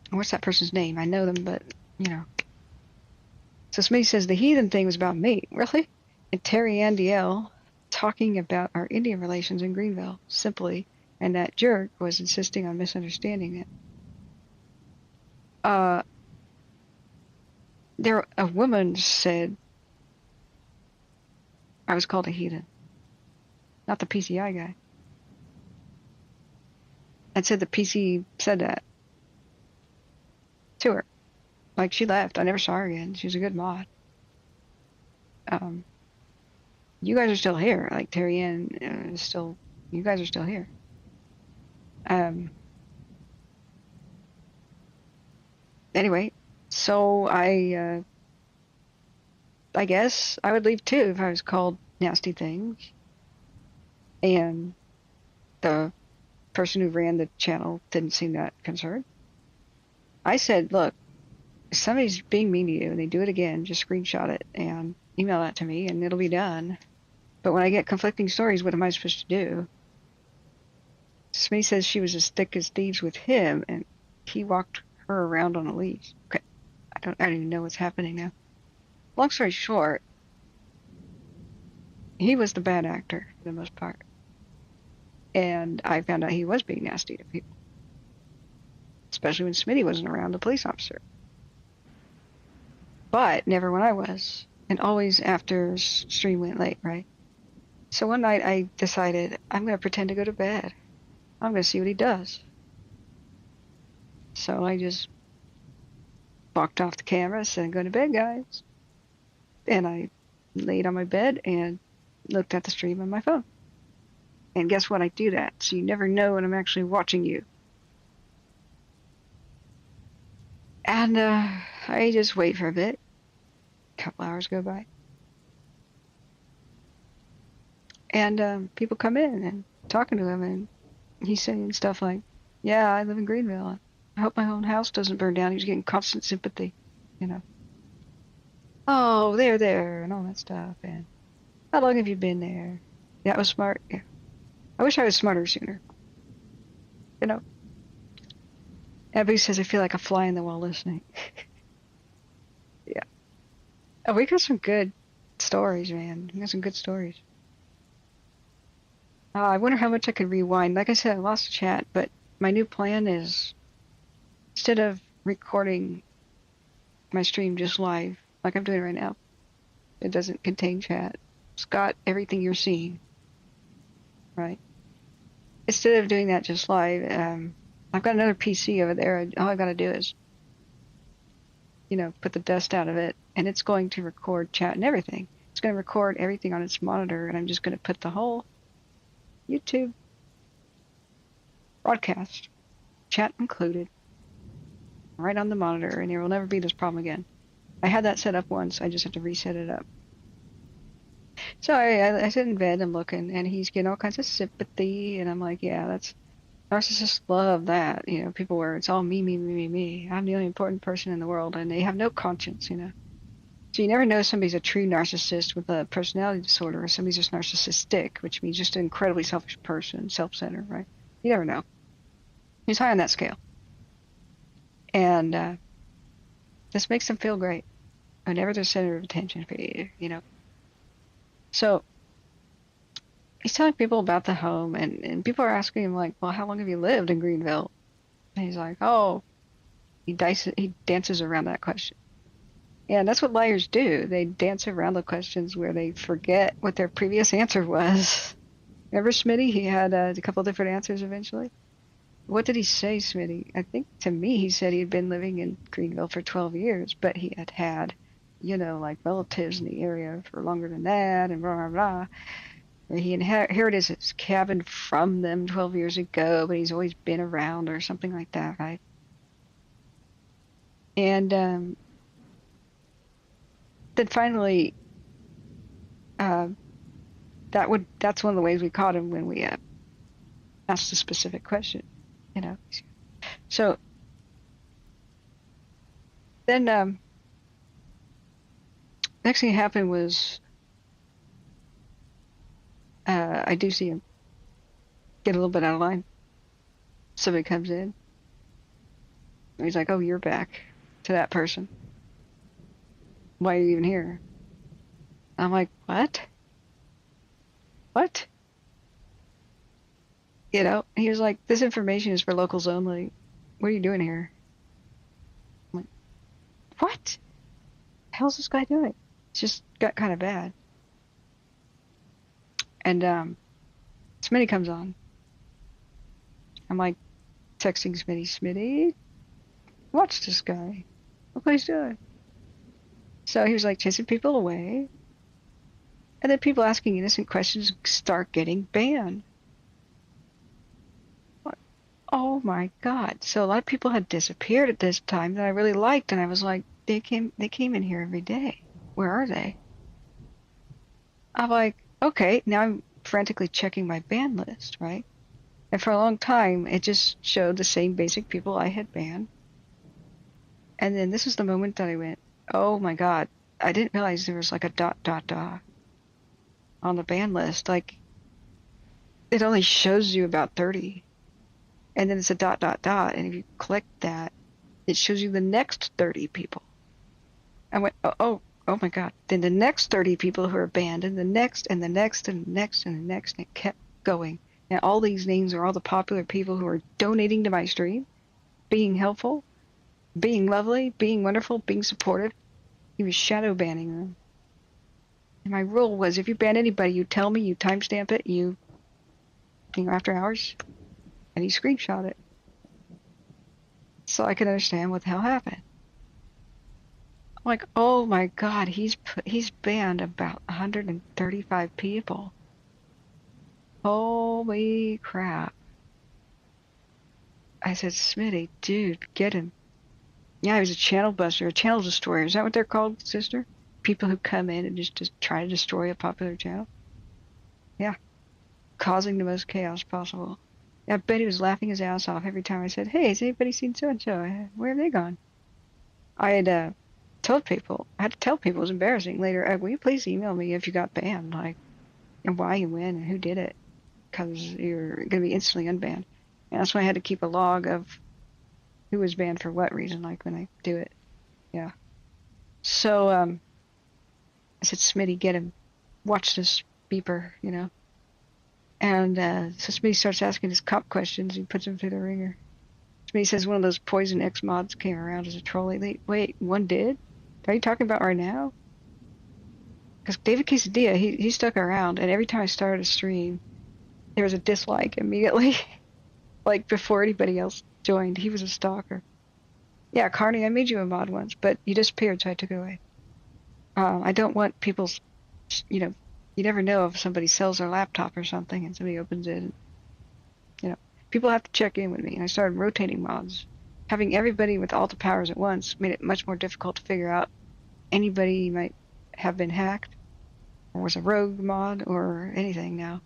what's that person's name? I know them, but, you know. So Smitty says the heathen thing was about me. Really? And Terry Ann DL talking about our Indian relations in Greenville, simply, and that jerk was insisting on misunderstanding it. A woman said I was called a heathen, not the PCI guy. And said the PC said that to her. Like, she left. I never saw her again. She was a good mod. You guys are still here. Like, Terry Ann is still, you guys are still here. Anyway, so I guess I would leave too if I was called nasty things. And the person who ran the channel didn't seem that concerned. I said, look, if somebody's being mean to you and they do it again, just screenshot it and email that to me and it'll be done. But when I get conflicting stories, what am I supposed to do? Smitty says she was as thick as thieves with him and he walked her around on a leash. Okay, I don't even know what's happening now. Long story short, he was the bad actor for the most part. And I found out he was being nasty to people. Especially when Smitty wasn't around, the police officer. But never when I was. And always after stream went late, right? So one night I decided I'm going to pretend to go to bed. I'm going to see what he does. So I just walked off the camera, said, I'm going to bed, guys. And I laid on my bed and looked at the stream on my phone. And guess what? I do that. So you never know when I'm actually watching you. And I just wait for a bit. A couple hours go by. And people come in and talking to him. And he's saying stuff like, yeah, I live in Greenville. I hope my own house doesn't burn down. He's getting constant sympathy, you know. Oh, there, and all that stuff. And how long have you been there? Yeah, I was smart. Yeah. I wish I was smarter sooner. You know. Everybody says I feel like a fly in the wall listening. Yeah. Oh, we got some good stories, man. We got some good stories. I wonder how much I could rewind. Like I said, I lost the chat, but my new plan is instead of recording my stream just live, like I'm doing right now, it doesn't contain chat. It's got everything you're seeing, right? Instead of doing that just live, I've got another PC over there. All I got to do is, you know, put the dust out of it, and it's going to record chat and everything. It's going to record everything on its monitor, and I'm just going to put the whole YouTube broadcast, chat included, right on the monitor, and there will never be this problem again. I had that set up once. I just have to reset it up. So I sit in bed, I'm looking, and he's getting all kinds of sympathy, and I'm like, yeah, that's narcissists love that. You know, people where it's all me, me, me, me, me. I'm the only important person in the world, and they have no conscience, you know. So you never know if somebody's a true narcissist with a personality disorder, or somebody's just narcissistic, which means just an incredibly selfish person, self-centered, right? You never know. He's high on that scale. And this makes them feel great. Whenever they're center of attention for you, you know. So he's telling people about the home, and people are asking him, like, well, how long have you lived in Greenville? And he's like, oh, he dances around that question. Yeah, and that's what liars do. They dance around the questions where they forget what their previous answer was. Remember Smitty? He had a couple different answers eventually. What did he say, Smitty? I think to me he said he had been living in Greenville for 12 years, but he had, you know, like relatives in the area for longer than that, and blah, blah, blah. He inherited his cabin from them 12 years ago, but he's always been around or something like that, right? And then finally, that's one of the ways we caught him when we asked a specific question, you know. So then next thing that happened was I do see him. get a little bit out of line. Somebody comes in. And he's like, "Oh, you're back," to that person. "Why are you even here?" I'm like, "What? What?" You know, he was like, "This information is for locals only. What are you doing here?" I'm like, "What the hell's this guy doing?" It just got kind of bad. And Smitty comes on. I'm like texting Smitty, "Smitty, watch this guy. Look what he's doing." So he was like chasing people away. And then people asking innocent questions start getting banned. Oh my God. So a lot of people had disappeared at this time that I really liked, and I was like, they came in here every day. Where are they? I'm like, okay, now I'm frantically checking my ban list, right? And for a long time, it just showed the same basic people I had banned. And then this is the moment that I went, oh my God, I didn't realize there was like a ... on the ban list. Like, it only shows you about 30. And then it's a ... And if you click that, it shows you the next 30 people. I went, oh my God. Then the next 30 people who are banned, and the next, and the next, and the next, and the next, and it kept going. And all these names are all the popular people who are donating to my stream, being helpful, being lovely, being wonderful, being supportive. He was shadow banning them. And my rule was, if you ban anybody, you tell me, you timestamp it, you know, after hours, and he screenshot it. So I could understand what the hell happened. I'm like, oh my God, he's banned about 135 people. Holy crap. I said, Smitty, dude, get him. Yeah, he was a channel buster, a channel destroyer. Is that what they're called, sister? People who come in and just try to destroy a popular channel? Yeah. Causing the most chaos possible. I bet he was laughing his ass off every time I said, hey, has anybody seen so-and-so? Where have they gone? I had told people, I had to tell people, it was embarrassing later, will you please email me if you got banned, like, and why you win and who did it, because you're going to be instantly unbanned. And that's why I had to keep a log of who was banned for what reason, like when I do it. Yeah. So I said, Smitty, get him. Watch this beeper, you know. And so Smitty starts asking his cop questions. He puts him through the ringer. Smitty says one of those Poison X mods came around as a troll lately. Wait, one did? Are you talking about right now? Because David Quesadilla, he stuck around, and every time I started a stream, there was a dislike immediately. Like before anybody else joined, he was a stalker. Yeah, Carney, I made you a mod once, but you disappeared, so I took it away. I don't want people's, you know, you never know if somebody sells their laptop or something and somebody opens it. And, you know, people have to check in with me, and I started rotating mods. Having everybody with all the powers at once made it much more difficult to figure out anybody might have been hacked or was a rogue mod or anything now.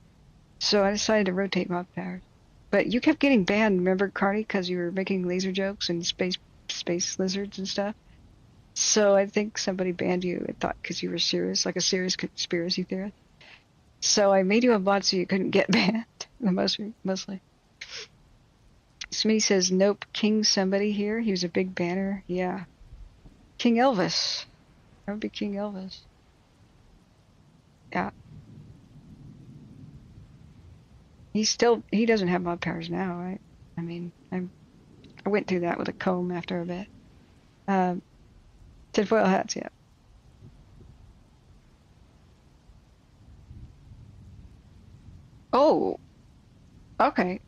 So I decided to rotate mod powers. But you kept getting banned, remember, Carney, because you were making laser jokes and space lizards and stuff. So I think somebody banned you, I thought, because you were serious, like a serious conspiracy theorist. So I made you a mod so you couldn't get banned, mostly. Smitty says, nope, King somebody here. He was a big banner. Yeah. King Elvis. That would be King Elvis. Yeah. He doesn't have mod powers now, right? I mean, I went through that with a comb after a bit. Tinfoil hats, yeah. Oh, okay.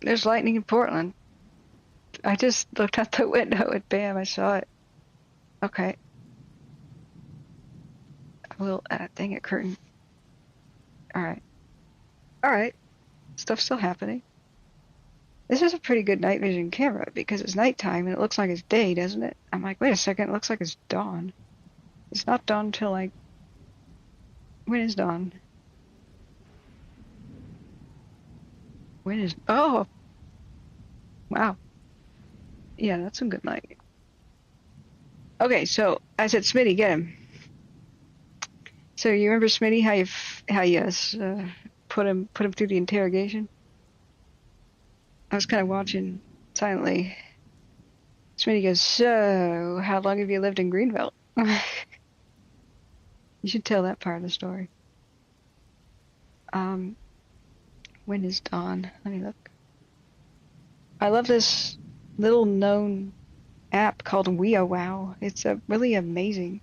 There's lightning in Portland. I just looked out the window and bam, I saw it. Okay. I will, dang it, curtain. Alright. Alright. Stuff's still happening. This is a pretty good night vision camera because it's nighttime and it looks like it's day, doesn't it? I'm like, wait a second, it looks like it's dawn. It's not dawn until like, when is dawn? Oh! Wow. Yeah, that's some good light. Okay, so I said, Smitty, get him. So you remember, Smitty, how you put him through the interrogation. I was kind of watching silently. Smitty goes, "So, how long have you lived in Greenbelt?" You should tell that part of the story. When is dawn? Let me look. I love this little known app called WeaWow. It's a really amazing,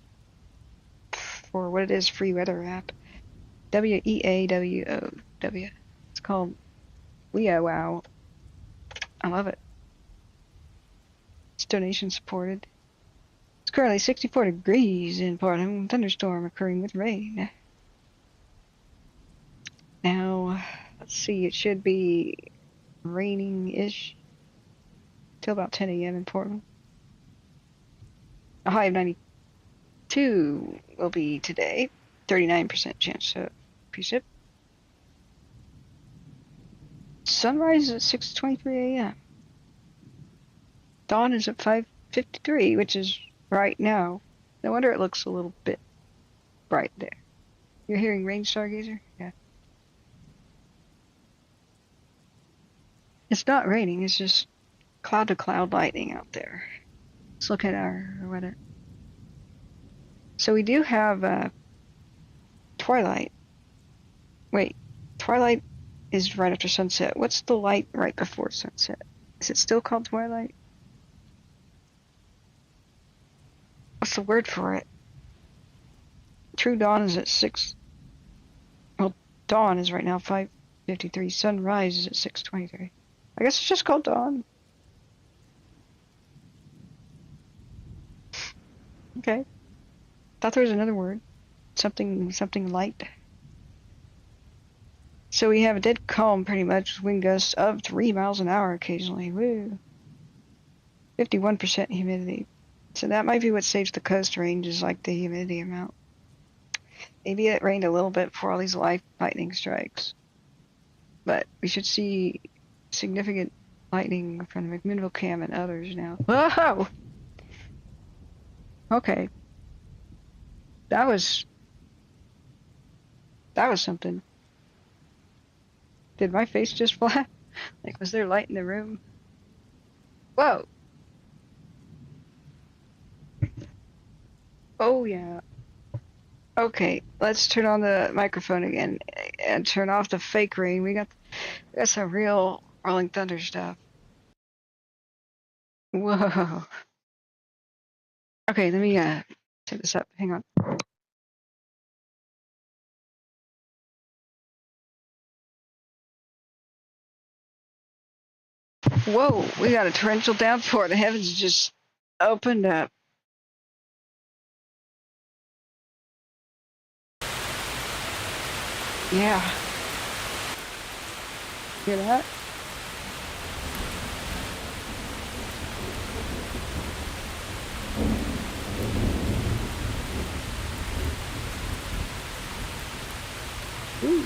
for what it is, free weather app. WeaWow. It's called WeaWow. I love it. It's donation supported. It's currently 64 degrees in Portland. Thunderstorm occurring with rain. Now, let's see, it should be raining-ish till about 10 a.m. in Portland. A high of 92 will be today. 39% chance of precip. Sunrise is at 6:23 a.m. Dawn is at 5:53, which is right now. No wonder it looks a little bit bright there. You're hearing rain, Stargazer? Yeah. It's not raining, it's just cloud-to-cloud lightning out there. Let's look at our weather. So we do have twilight. Wait, twilight is right after sunset. What's the light right before sunset? Is it still called twilight? What's the word for it? True dawn is at 6. Well, dawn is right now 5:53. Sunrise is at 6:23. I guess it's just called dawn. Okay. Thought there was another word. Something light. So we have a dead calm pretty much, with wind gusts of 3 miles an hour occasionally. Woo. 51% humidity. So that might be what saves the coast ranges, like the humidity amount. Maybe it rained a little bit before all these lightning strikes. But we should see significant lightning from the McMinnville Cam and others now. Whoa! Okay. That was something. Did my face just flash? Like, was there light in the room? Whoa! Oh, yeah. Okay, let's turn on the microphone again and turn off the fake rain. We got some real rolling thunder stuff. Whoa. Okay, let me set this up. Hang on. Whoa, we got a torrential downpour. The heavens just opened up. Yeah. Hear that? Ooh.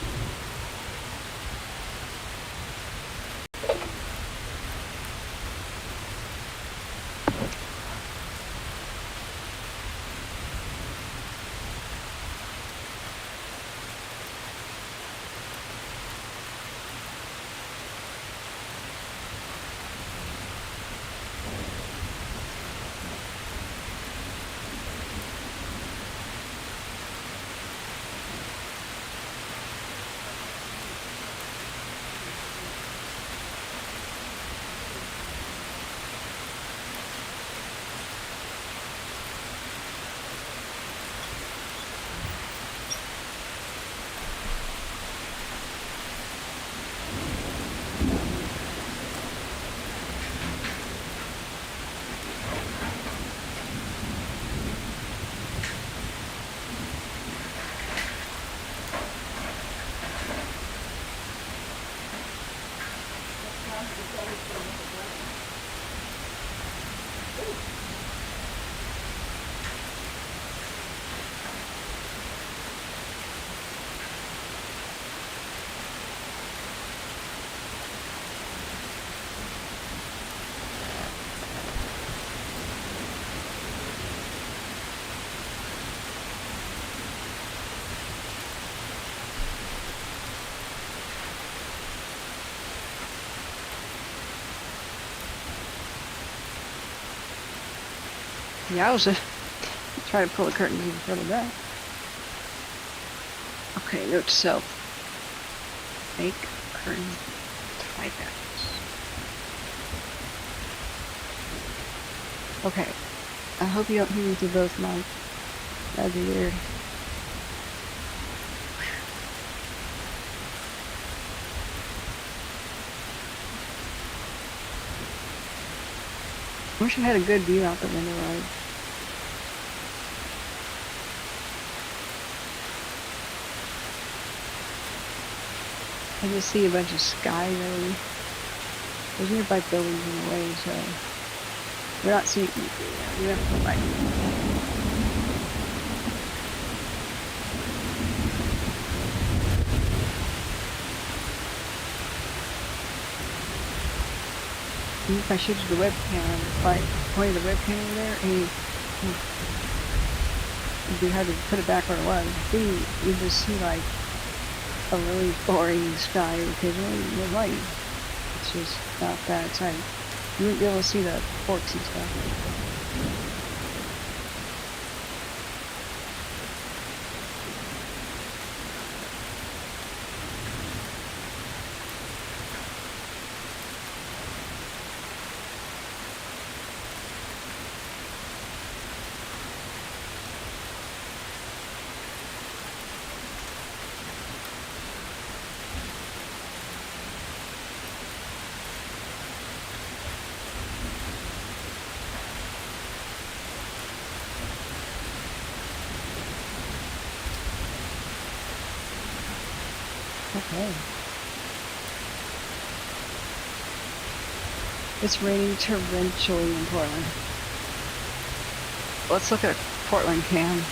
Yeah, I was trying to pull the curtains even further back. Okay, note to self. Make curtain tie backs. Okay. I hope you don't hear me through both mics. That'd be weird. I wish I had a good view out the window, right? I just see a bunch of sky really. There's nearby buildings in the way, so we're not seeing. Yeah, we have to put lighting. If I shifted the webcam, if I pointed the webcam over there, it'd be hard to put it back where it was. You just see like a really boring sky occasionally with light. It's just not that exciting. You wouldn't be able to see the forks and stuff. Okay. It's raining torrentially in Portland. Let's look at a Portland cam.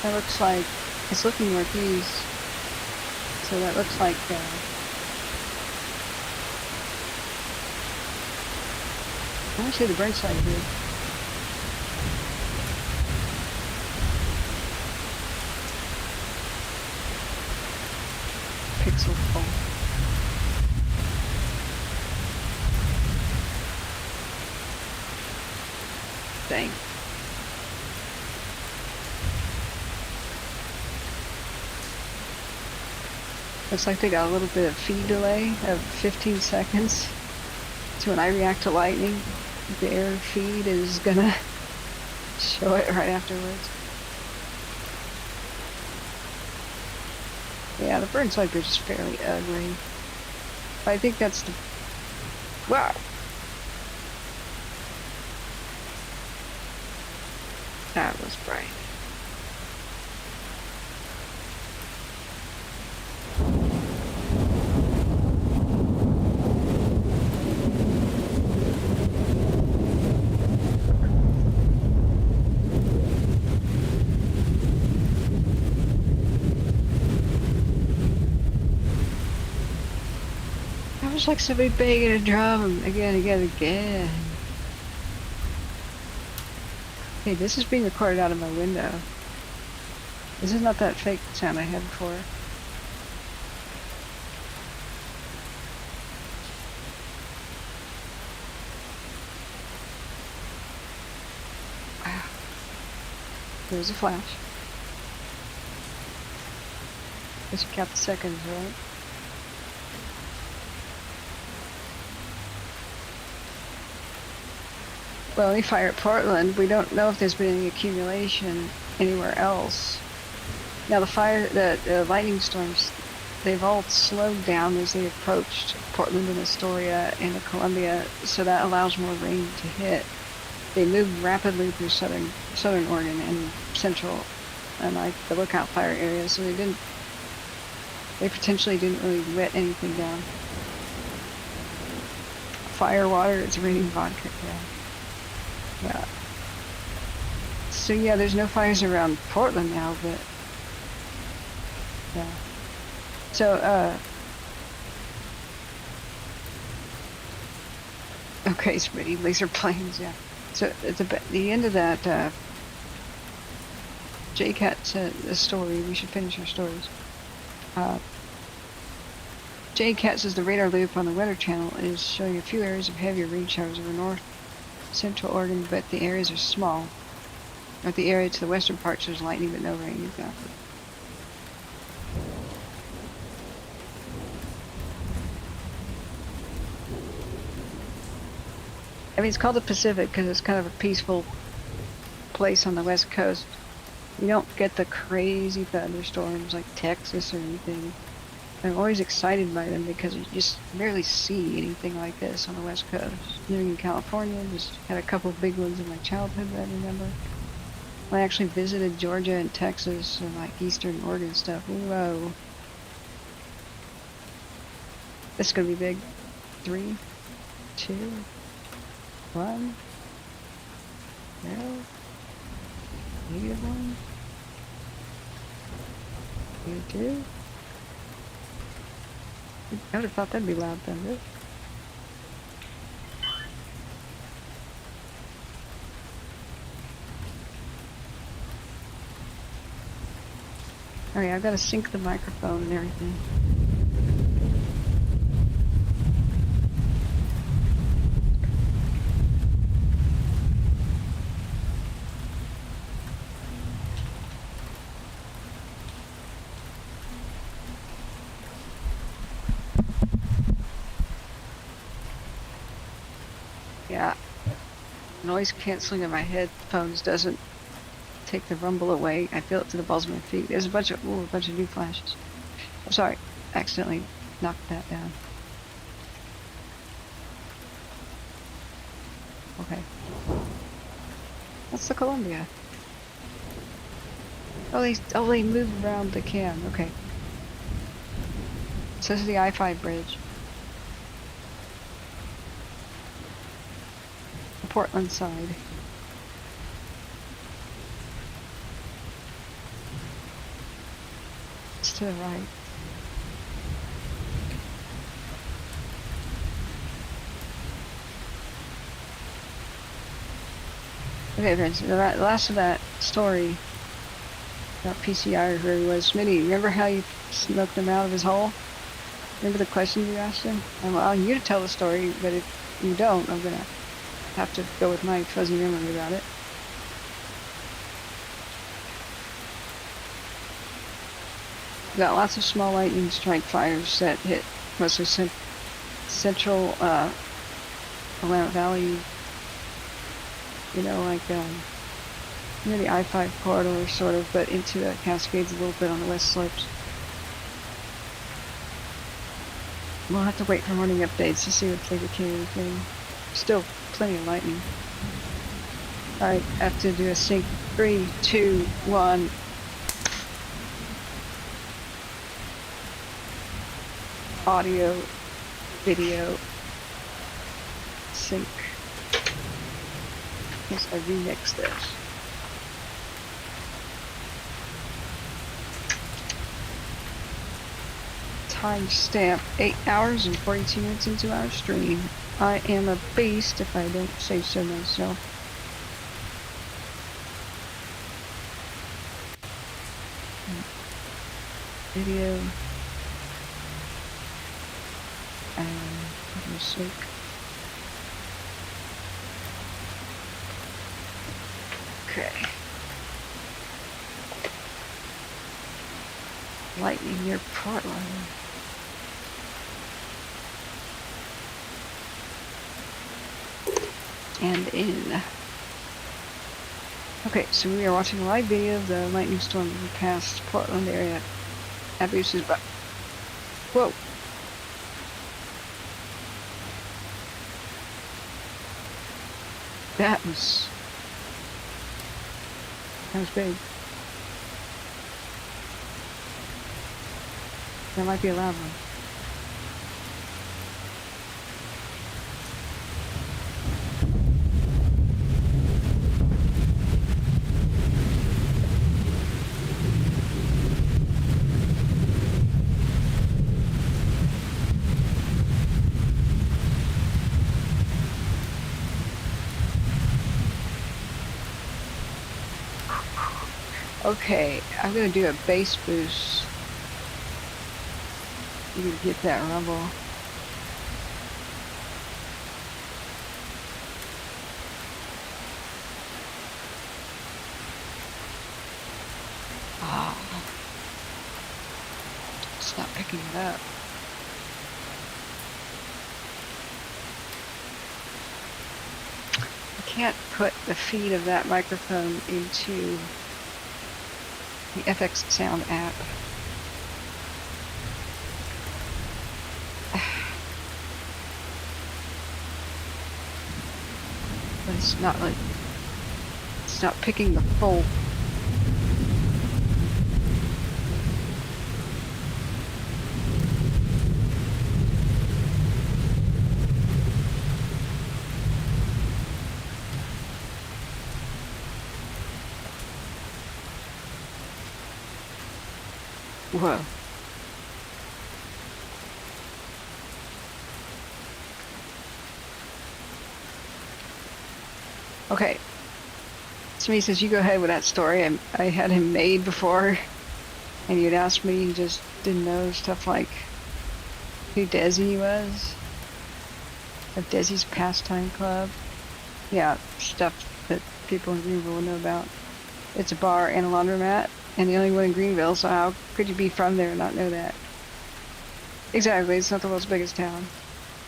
That looks like, it's looking northeast, so that looks like, I want to see the bright side here. Pixel full. Dang. Looks like they got a little bit of feed delay of 15 seconds. So when I react to lightning, their feed is gonna show it right afterwards. Yeah, the Burnside Bridge is fairly ugly. I think that's the... Wow! That was bright. It's like somebody banging a drum again. Okay, this is being recorded out of my window. This is not that fake sound I had before. Wow. There's a flash. Guess you count the seconds, right? Well, any fire at Portland, we don't know if there's been any accumulation anywhere else. Now the lightning storms, they've all slowed down as they approached Portland and Astoria and Columbia, so that allows more rain to hit. They moved rapidly through southern Oregon and central and like the Lookout Fire area, so they potentially didn't really wet anything down. fire water, it's raining vodka. Yeah. Yeah. So yeah, there's no fires around Portland now, but yeah. So okay, it's pretty laser planes, yeah. So at the end of that, JCat said the story. We should finish our stories. JCat says the radar loop on the Weather Channel is showing a few areas of heavier rain showers over north central Oregon, but the areas are small. At the area to the western part shows lightning but no rain. Exactly. I mean, it's called the Pacific because it's kind of a peaceful place on the west coast. You don't get the crazy thunderstorms like Texas or anything. I'm always excited by them because you just rarely see anything like this on the west coast. Living in California, just had a couple of big ones in my childhood that I remember. When I actually visited Georgia and Texas and like eastern Oregon stuff. Whoa. This is gonna be big. 3, 2, 1. No. -1. -2. I would have thought that'd be loud thunder. Alright, I've got to sync the microphone and everything. Yeah, noise canceling in my headphones doesn't take the rumble away. I feel it to the balls of my feet. There's a bunch of new flashes. I'm sorry, accidentally knocked that down. Okay. That's the Columbia. Oh, they moved around the cam. Okay. So this is the I-5 bridge. The Portland side. It's to the right. Okay, friends, the last of that story about PCI or whoever he was, Smitty, remember how you smoked him out of his hole? Remember the question you asked him? I'm allowing you to tell the story, but if you don't, I'm gonna have to go with my fuzzy memory about it. We got lots of small lightning strike fires that hit mostly central Willamette Valley. You know, like near the I-5 corridor, sort of, but into the Cascades a little bit on the west slopes. We'll have to wait for morning updates to see if they became anything. Still plenty of lightning. Alright, I have to do a sync. 3, 2, 1. Audio, video, sync. Guess I remix this. Timestamp 8 hours and 42 minutes into our stream. I am a beast if I don't say so myself. Video and sync. Okay. Lightning near Portland. And in. Okay, so we are watching a live video of the lightning storm moving past Portland area. Abuse is back. Whoa. That was big. That might be a loud one. Okay, I'm gonna do a base boost. You can get that rumble. Ah, it's not picking it up. I can't put the feed of that microphone into the FX Sound app. But it's not like, it's not picking the full. Whoa. Okay. Smee says, you go ahead with that story. I had him made before, and you'd asked me, you just didn't know stuff like who Desi was, of Desi's Pastime Club. Yeah, stuff that people in Greenville will know about. It's a bar and a laundromat, and the only one in Greenville, so how could you be from there and not know that? Exactly, it's not the world's biggest town.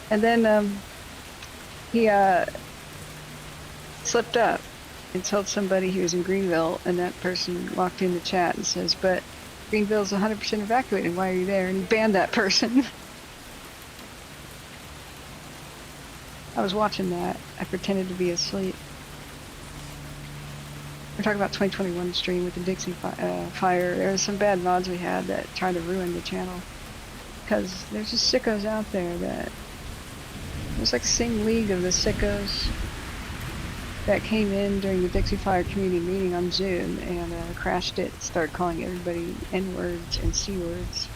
And then he slipped up and told somebody he was in Greenville, and that person walked in the chat and says, but Greenville's 100% evacuated, why are you there? And he banned that person. I was watching that. I pretended to be asleep. We're talking about 2021 stream with the Dixie fire. There was some bad mods we had that tried to ruin the channel. Because there's just sickos out there that... It's like the same league of the sickos that came in during the Dixie Fire community meeting on Zoom and crashed it, started calling everybody N-words and C-words.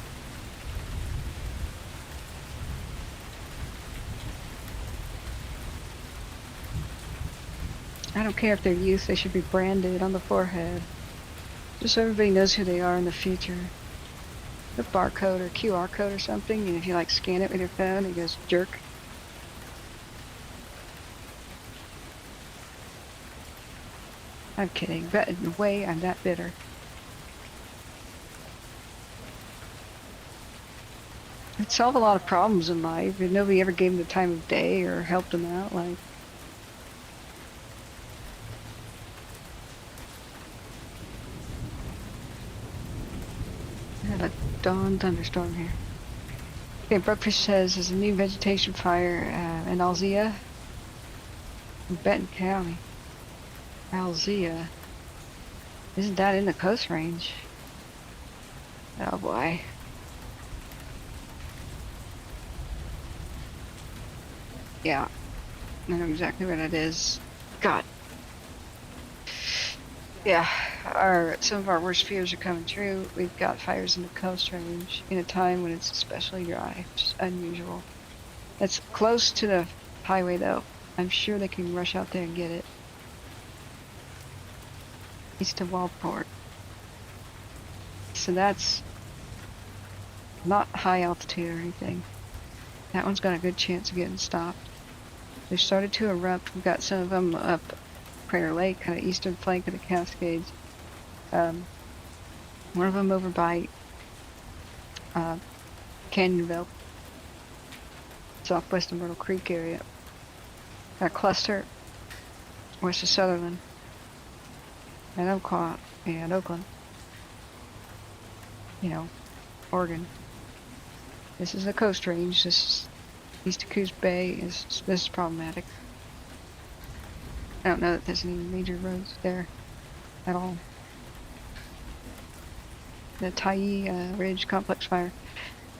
I don't care if they're youth, they should be branded on the forehead. Just so everybody knows who they are in the future. A barcode or QR code or something, and if you like scan it with your phone, it goes jerk. I'm kidding, but in a way, I'm that bitter. It'd solve a lot of problems in life, and nobody ever gave them the time of day or helped them out, like... I have a dawn thunderstorm here. Okay, Brookfish says there's a new vegetation fire in Alzea, in Benton County. Alzea. Isn't that in the Coast Range? Oh boy. Yeah, I know exactly where that is. God. Yeah, some of our worst fears are coming true. We've got fires in the Coast Range in a time when it's especially dry, which is unusual. It's close to the highway though. I'm sure they can rush out there and get it. East of Waldport. So that's not high altitude or anything. That one's got a good chance of getting stopped. They started to erupt. We've got some of them up Crater Lake, kind of eastern flank of the Cascades. One of them over by Canyonville, southwest of Myrtle Creek area. A cluster west of Sutherland and Oakland and Oakland. You know, Oregon. This is the Coast Range. This is east of Coos Bay. This is problematic. I don't know that there's any major roads there at all. The Tyee Ridge Complex Fire.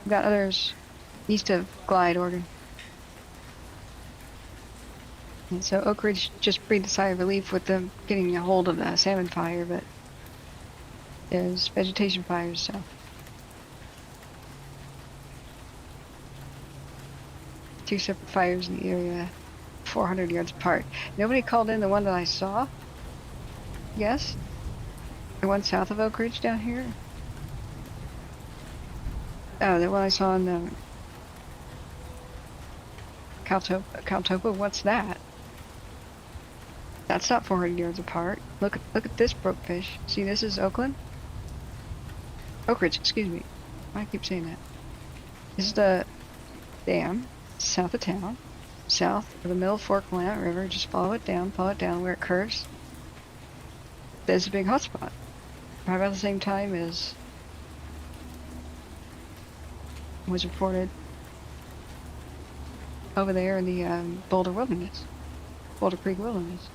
We've got others east of Glide, Oregon. And so Oak Ridge just breathed a sigh of relief with them getting a hold of the salmon fire, but there's vegetation fires, so. Two separate fires in the area, 400 yards apart. Nobody called in the one that I saw? Yes? The one south of Oak Ridge down here? Oh, the one I saw in Caltopa. What's that? That's not 400 yards apart. Look at this broke fish. See, this is Oakland? Oak Ridge, excuse me. I keep saying that. This is the dam, south of town, south of the Middle Fork Willamette River. Just follow it down where it curves. There's a big hotspot. Right about the same time as was reported over there in the Boulder Creek Wilderness.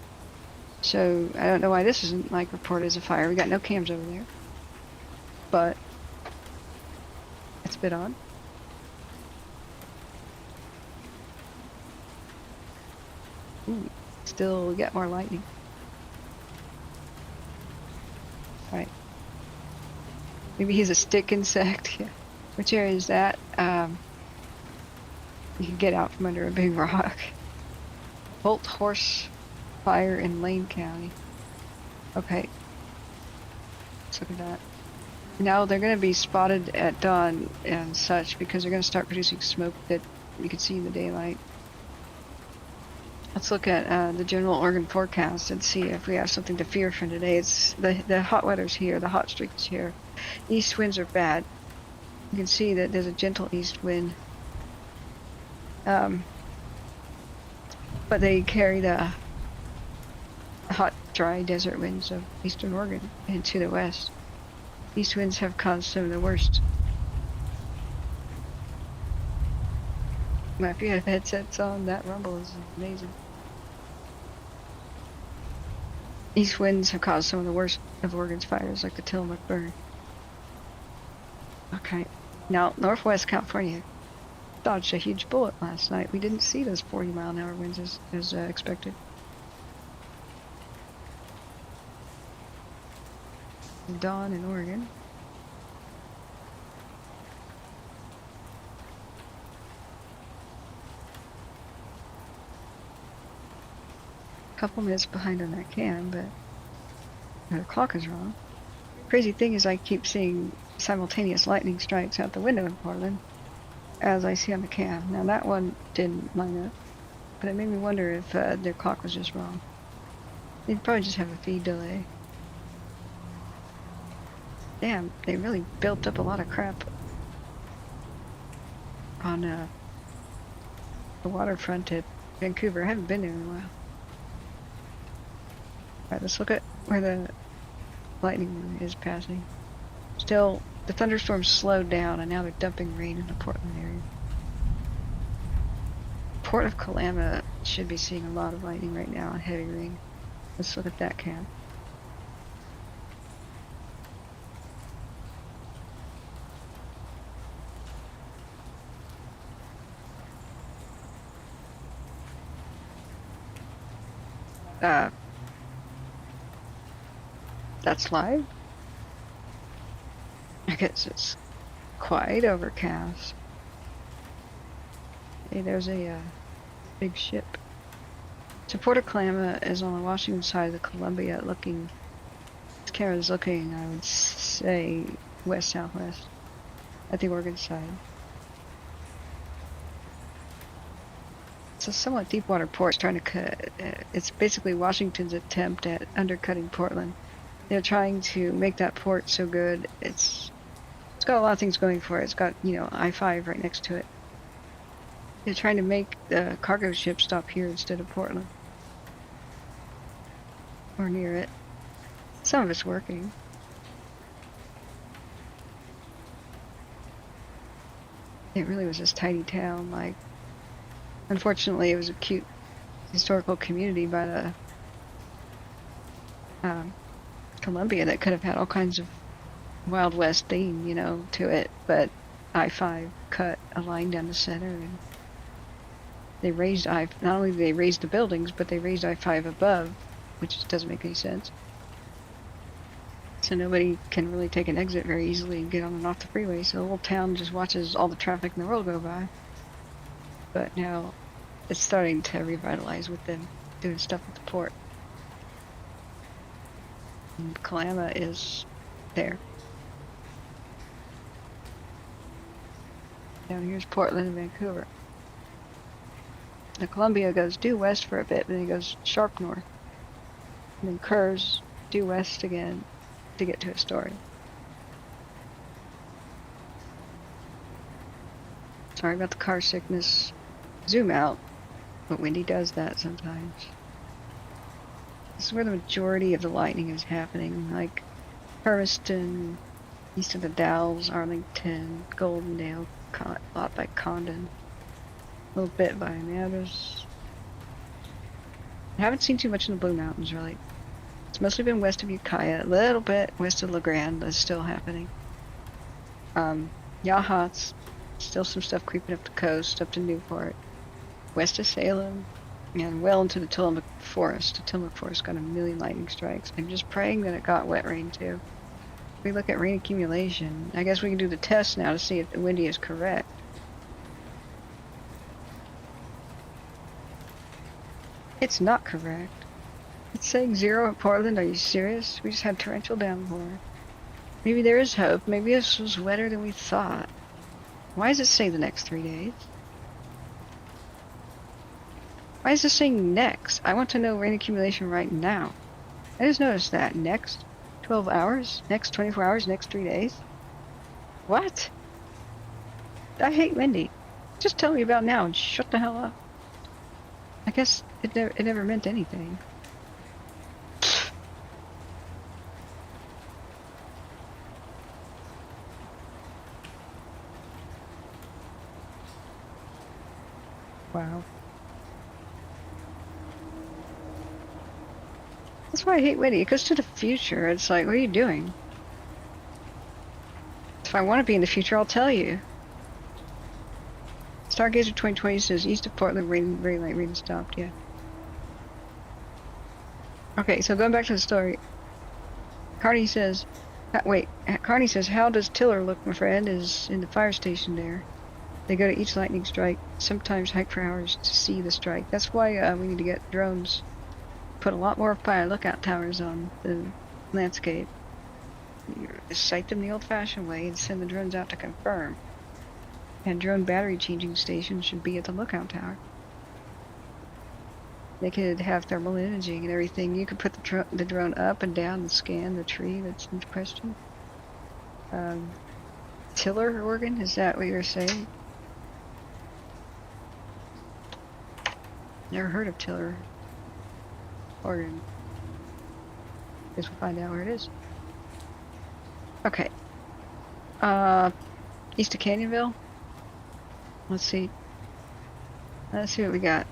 So I don't know why this isn't like reported as a fire. We got no cams over there, but it's a bit odd. Ooh, still we got more lightning. All right. Maybe he's a stick insect. Yeah. Which area is that? You can get out from under a big rock. Bolt Horse Fire in Lane County. Okay. Let's look at that. Now they're going to be spotted at dawn and such because they're going to start producing smoke that you can see in the daylight. Let's look at the general Oregon forecast and see if we have something to fear from today. It's the hot weather's here, the hot streak is here. East winds are bad. You can see that there's a gentle east wind. But they carry the hot, dry desert winds of eastern Oregon into the west. East winds have caused some of the worst. Now, if you have headsets on, that rumble is amazing. East winds have caused some of the worst of Oregon's fires, like the Tillamook burn. Okay, now Northwest California dodged a huge bullet last night. We didn't see those 40-mile-an-hour winds as expected. Dawn in Oregon. Couple minutes behind on that cam, but the clock is wrong. Crazy thing is I keep seeing simultaneous lightning strikes out the window in Portland as I see on the cam. Now that one didn't line up, but it made me wonder if their clock was just wrong. They'd probably just have a feed delay. Damn, they really built up a lot of crap on the waterfront at Vancouver. I haven't been there in a while. Alright, let's look at where the lightning is passing. Still, the thunderstorms slowed down and now they're dumping rain in the Portland area. Port of Kalama should be seeing a lot of lightning right now and heavy rain. Let's look at that cam. That's live. I guess it's quite overcast. Hey, there's a big ship. So Port of Kalama is on the Washington side of the Columbia, looking. This camera is looking, I would say, west-southwest at the Oregon side. It's a somewhat deep water port. It's trying to cut. It's basically Washington's attempt at undercutting Portland. They're trying to make that port so good. It's got a lot of things going for it. It's got, you know, I-5 right next to it. They're trying to make the cargo ship stop here instead of Portland. Or near it. Some of it's working. It really was this tiny town, like, unfortunately it was a cute historical community by the Columbia that could have had all kinds of Wild West theme, you know, to it, but I-5 cut a line down the center and they raised not only did they raise the buildings, but they raised I-5 above, which doesn't make any sense. So nobody can really take an exit very easily and get on and off the freeway, so the whole town just watches all the traffic in the world go by. But now it's starting to revitalize with them doing stuff at the port. And Kalama is there. Down here's Portland and Vancouver. Now Columbia goes due west for a bit, but then it goes sharp north. And then curves due west again to get to Astoria. Sorry about the car sickness. Zoom out, but Windy does that sometimes. This is where the majority of the lightning is happening, like Hermiston, east of the Dalles, Arlington, Goldendale, a lot by Condon, a little bit by Madras. I haven't seen too much in the Blue Mountains, really. It's mostly been west of Ukiah, a little bit west of La Grande is still happening. Yachats, still some stuff creeping up the coast, up to Newport, west of Salem, and well into the Tillamook Forest. The Tillamook Forest got a million lightning strikes. I'm just praying that it got wet rain too. If we look at rain accumulation, I guess we can do the test now to see if the windy is correct. It's not correct. It's saying 0 in Portland. Are you serious? We just had torrential downpour. Maybe there is hope. Maybe this was wetter than we thought. Why does it say the next 3 days? Why is it saying next? I want to know rain accumulation right now. I just noticed that. Next 12 hours? Next 24 hours? Next 3 days? What? I hate windy. Just tell me about now and shut the hell up. I guess it never meant anything. Wow. That's why I hate windy. It goes to the future. It's like, what are you doing? If I want to be in the future, I'll tell you. Stargazer 2020 says east of Portland, rain, very light rain stopped. Yeah. Okay, so going back to the story. Carney says, wait. Carney says, how does Tiller look, my friend? Is in the fire station there. They go to each lightning strike, sometimes hike for hours to see the strike. That's why we need to get drones. Put a lot more fire lookout towers on the landscape. You sight them the old-fashioned way and send the drones out to confirm. And drone battery changing stations should be at the lookout tower. They could have thermal imaging and everything. You could put the drone up and down and scan the tree that's in question. Tiller, Oregon, is that what you're saying? Never heard of Tiller, Oregon. Guess we'll find out where it is. Okay. East of Canyonville. Let's see. Let's see what we got.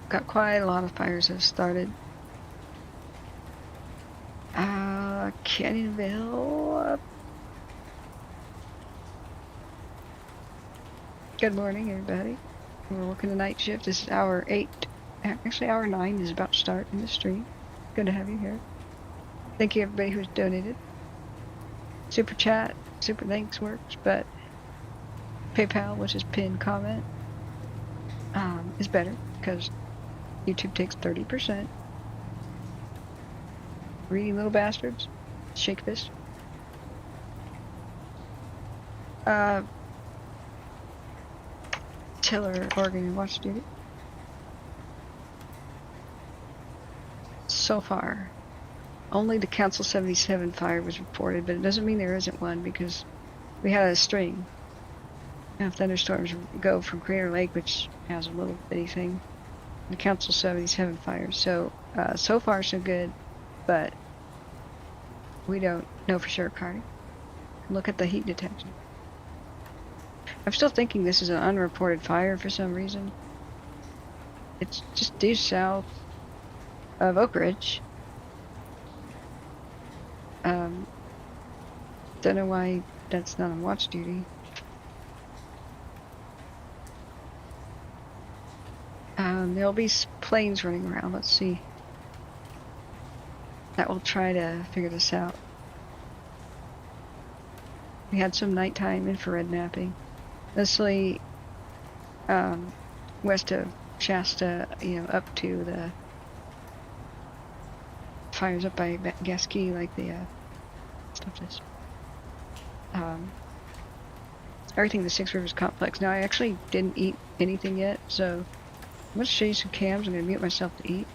Got quite a lot of fires have started. Canyonville. Good morning, everybody. We're working the night shift. This is hour 8. Actually, hour 9 is about to start in the stream. Good to have you here. Thank you, everybody who's donated. Super chat, super thanks works, but PayPal, which is pinned comment, is better because YouTube takes 30%. Greedy little bastards. Shake fist. Tiller, Oregon, watch duty. So far, only the Council 77 fire was reported, but it doesn't mean there isn't one because we had a string. Now thunderstorms go from Crater Lake, which has a little bitty thing, the Council 77 fire. So, so far so good, but we don't know for sure, Cardi. Look at the heat detection. I'm still thinking this is an unreported fire for some reason. It's just due south of Oak Ridge. Don't know why that's not on watch duty. There'll be planes running around. Let's see. That will try to figure this out. We had some nighttime infrared mapping. Mostly west of Shasta, up to the fires up by Gasquet, like the stuff is. Everything in the Six Rivers complex. Now I actually didn't eat anything yet, so I'm gonna show you some cams. I'm gonna mute myself to eat.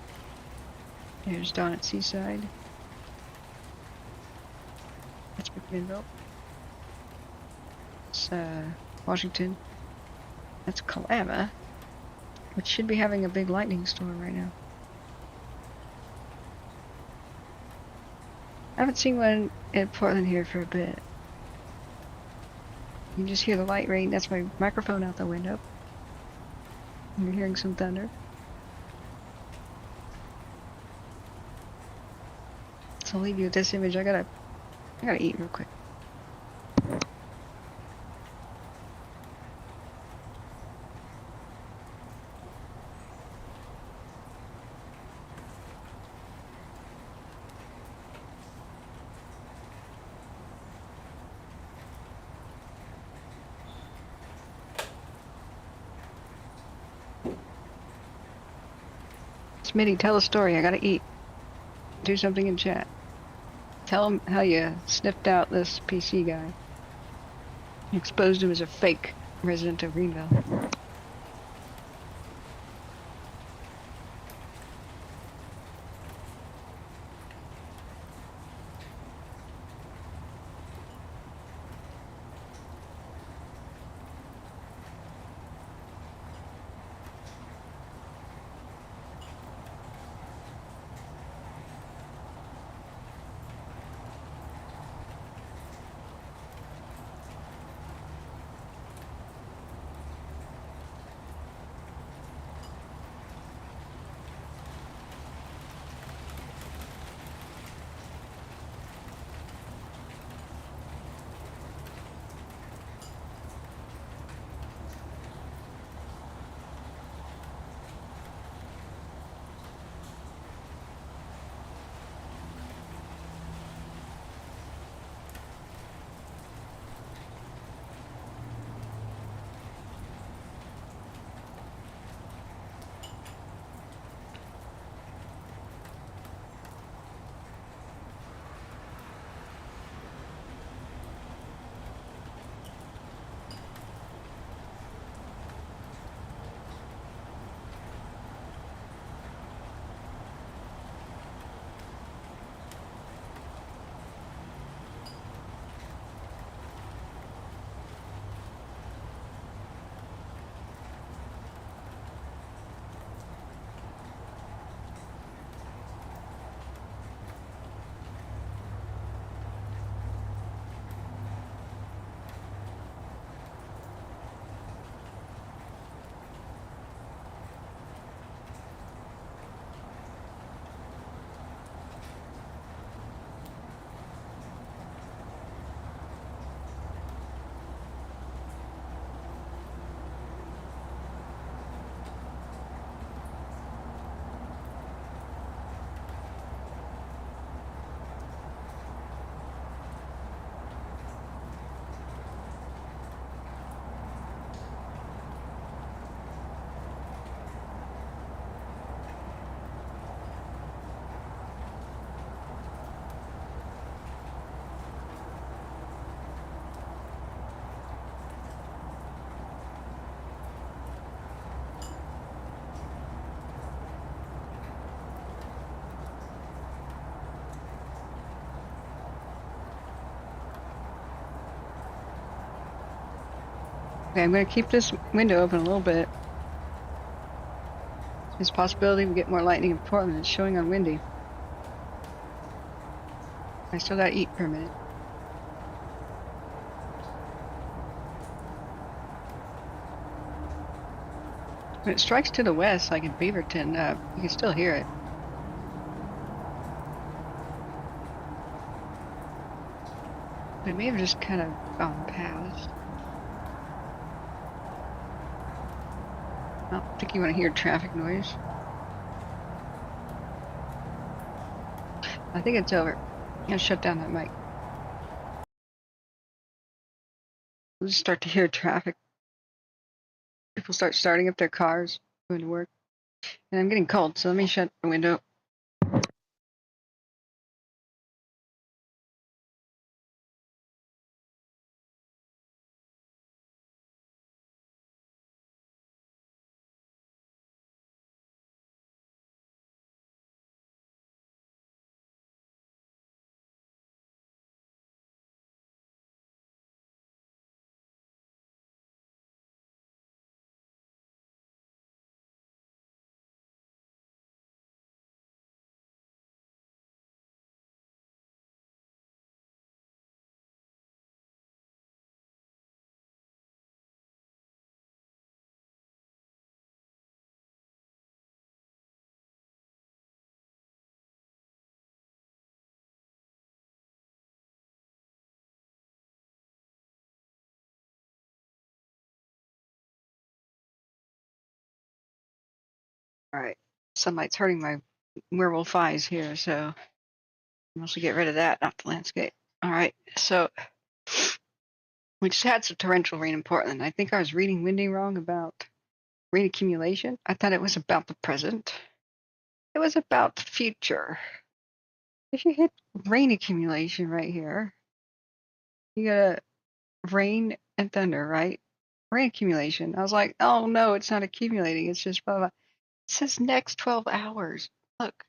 There's Dawn at Seaside. That's McMinnville. It's Washington. That's Kalama, which should be having a big lightning storm right now. I haven't seen one in Portland here for a bit. You can just hear the light rain. That's my microphone out the window. And you're hearing some thunder. So I'll leave you with this image. I gotta eat real quick. Smitty, tell a story. I gotta eat. Do something in chat. Tell him how you sniffed out this PC guy. You exposed him as a fake resident of Greenville. Okay, I'm going to keep this window open a little bit. There's a possibility we get more lightning in Portland. It's showing on windy. I still got to eat for a minute. When it strikes to the west, like in Beaverton, you can still hear it. It may have just kind of gone past. I don't think you want to hear traffic noise. I think it's over. I'm gonna shut down that mic. We'll just start to hear traffic. People start starting up their cars, going to work. And I'm getting cold, so let me shut the window. All right. Sunlight's hurting my werewolf eyes here, so I must get rid of that, not the landscape. All right. So we just had some torrential rain in Portland. I think I was reading Windy wrong about rain accumulation. I thought it was about the present. It was about the future. If you hit rain accumulation right here, you got rain and thunder, right? Rain accumulation. I was like, oh no, it's not accumulating. It's just blah, blah. It says next 12 hours. Look,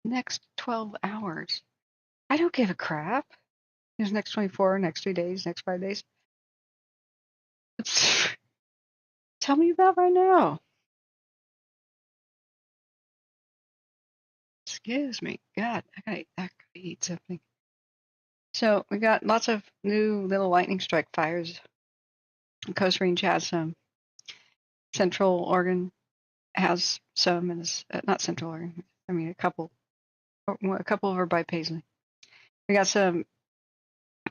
next 12 hours. I don't give a crap. There's next 24, next 3 days, next 5 days. Tell me about right now. Excuse me. God, I gotta eat something. So we got lots of new little lightning strike fires. Coast Range has some. Central Oregon has some, and not Central Oregon. I mean, a couple over by Paisley. We got some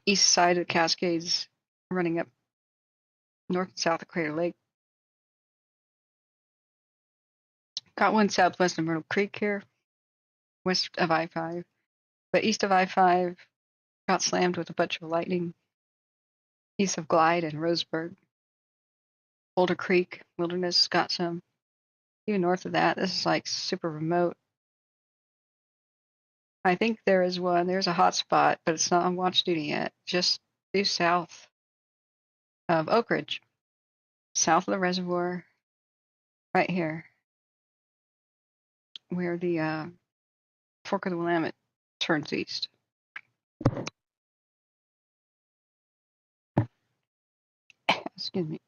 east side of the Cascades running up north and south of Crater Lake. Got one southwest of Myrtle Creek here, west of I-5. But east of I-5 got slammed with a bunch of lightning. East of Glide and Roseburg. Boulder Creek Wilderness got some. Even north of that, this is like super remote. I think there is one. There's a hot spot, but it's not on watch duty yet. Just due south of Oak Ridge, south of the reservoir, right here, where the Fork of the Willamette turns east. Excuse me.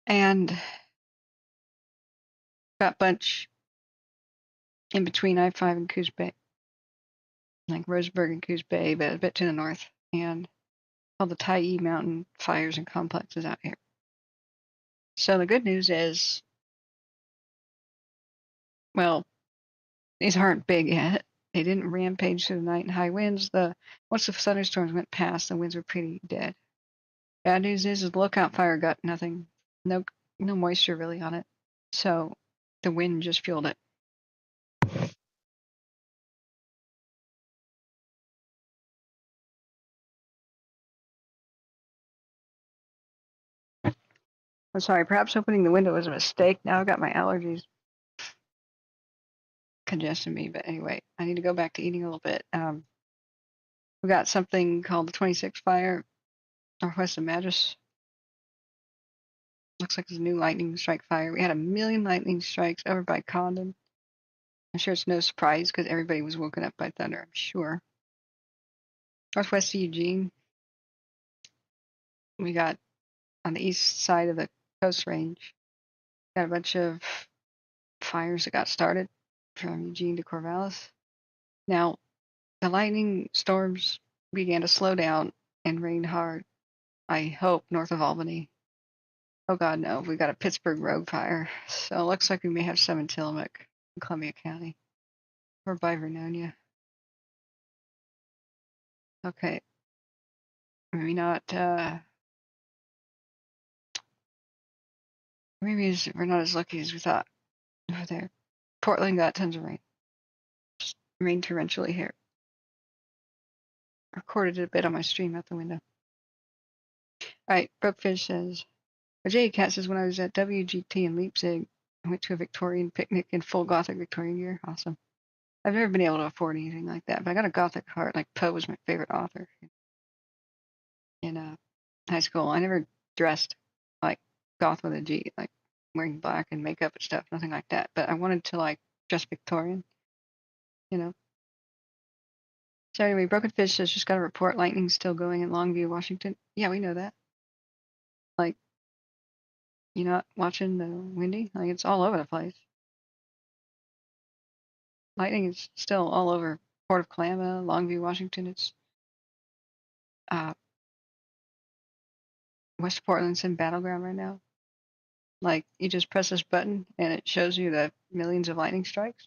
And got bunch in between I-5 and Coos Bay, like Roseburg and Coos Bay, but a bit to the north, and all the Tyee Mountain fires and complexes out here. So the good news is, well, these aren't big yet. They didn't rampage through the night in high winds. Once the thunderstorms went past, the winds were pretty dead. Bad news is the lookout fire got nothing, no moisture really on it, so the wind just fueled it. I'm sorry, perhaps opening the window was a mistake. Now I've got my allergies congesting me, but anyway, I need to go back to eating a little bit. We got something called the 26 fire northwest of Madras. Looks like it's a new lightning strike fire. We had 1 million lightning strikes over by Condon. I'm sure it's no surprise because everybody was woken up by thunder, I'm sure. Northwest of Eugene, we got on the east side of the Coast Range, got a bunch of fires that got started from Eugene to Corvallis. Now, the lightning storms began to slow down and rain hard, I hope, north of Albany. Oh God, no, we got a Pittsburgh road fire. So it looks like we may have some in Tillamook in Columbia County or by Vernonia. Okay. Maybe not, maybe we're not as lucky as we thought over there. Portland got tons of rain. Just rained torrentially here. Recorded it a bit on my stream out the window. All right, Brokefish says, J Cat says, when I was at WGT in Leipzig, I went to a Victorian picnic in full Gothic Victorian gear. Awesome. I've never been able to afford anything like that, but I got a Gothic heart. Like Poe was my favorite author in high school. I never dressed like goth with a G, like wearing black and makeup and stuff, nothing like that. But I wanted to like dress Victorian, you know. So anyway, Broken Fish says, just got a report lightning's still going in Longview, Washington. Yeah, we know that. Like, you're not watching the Windy? Like, it's all over the place. Lightning is still all over Port of Kalama, Longview, Washington. It's West Portland's in battleground right now. Like, you just press this button and it shows you the millions of lightning strikes.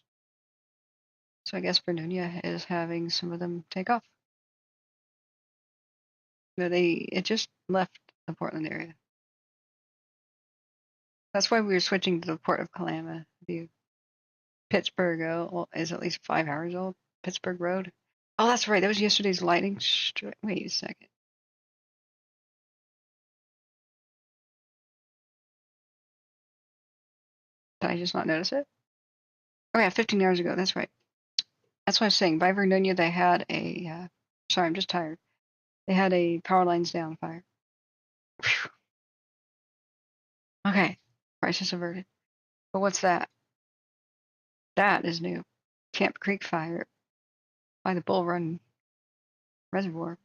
So I guess Vernonia is having some of them take off. But it just left the Portland area. That's why we were switching to the Port of Kalama. Pittsburgh is at least 5 hours old. Pittsburgh Road. Oh, that's right. That was yesterday's lightning strike. Wait a second. Did I just not notice it? Oh yeah, 15 hours ago. That's right. That's what I was saying. By Vernonia, they had a. Sorry, I'm just tired. They had a power lines down fire. Whew. Okay, crisis averted. But what's that? That is new. Camp Creek fire by the Bull Run Reservoir.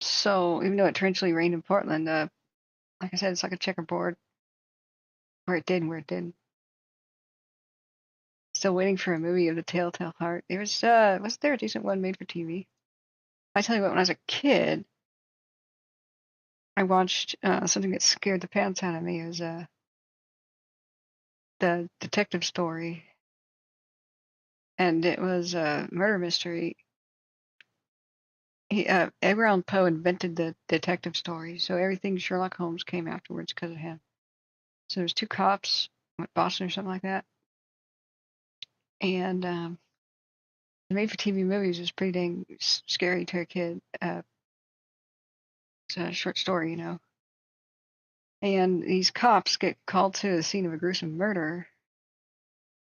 So even though it torrentially rained in Portland, like I said, it's like a checkerboard. Where it did and where it didn't. Still waiting for a movie of the Telltale Heart. Wasn't there a decent one made for TV? I tell you what, when I was a kid, I watched something that scared the pants out of me. It was the detective story, and it was a murder mystery. Edgar Allan Poe invented the detective story, so everything Sherlock Holmes came afterwards because of him. So there's two cops, Boston or something like that, and the made-for-TV movies was pretty dang scary to a kid. It's a short story, you know. And these cops get called to the scene of a gruesome murder,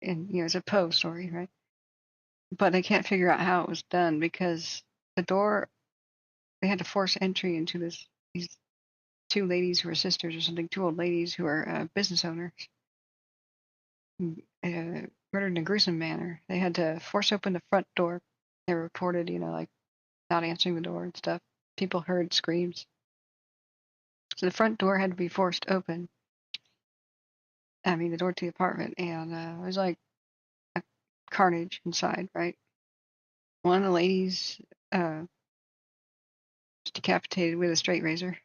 and it's a Poe story, right? But they can't figure out how it was done because the door, they had to force entry into these two ladies who are sisters or something, two old ladies who are business owners, murdered in a gruesome manner. They had to force open the front door. They reported, like not answering the door and stuff. People heard screams. So the front door had to be forced open. I mean, the door to the apartment, and it was like a carnage inside, right? One of the ladies was decapitated with a straight razor.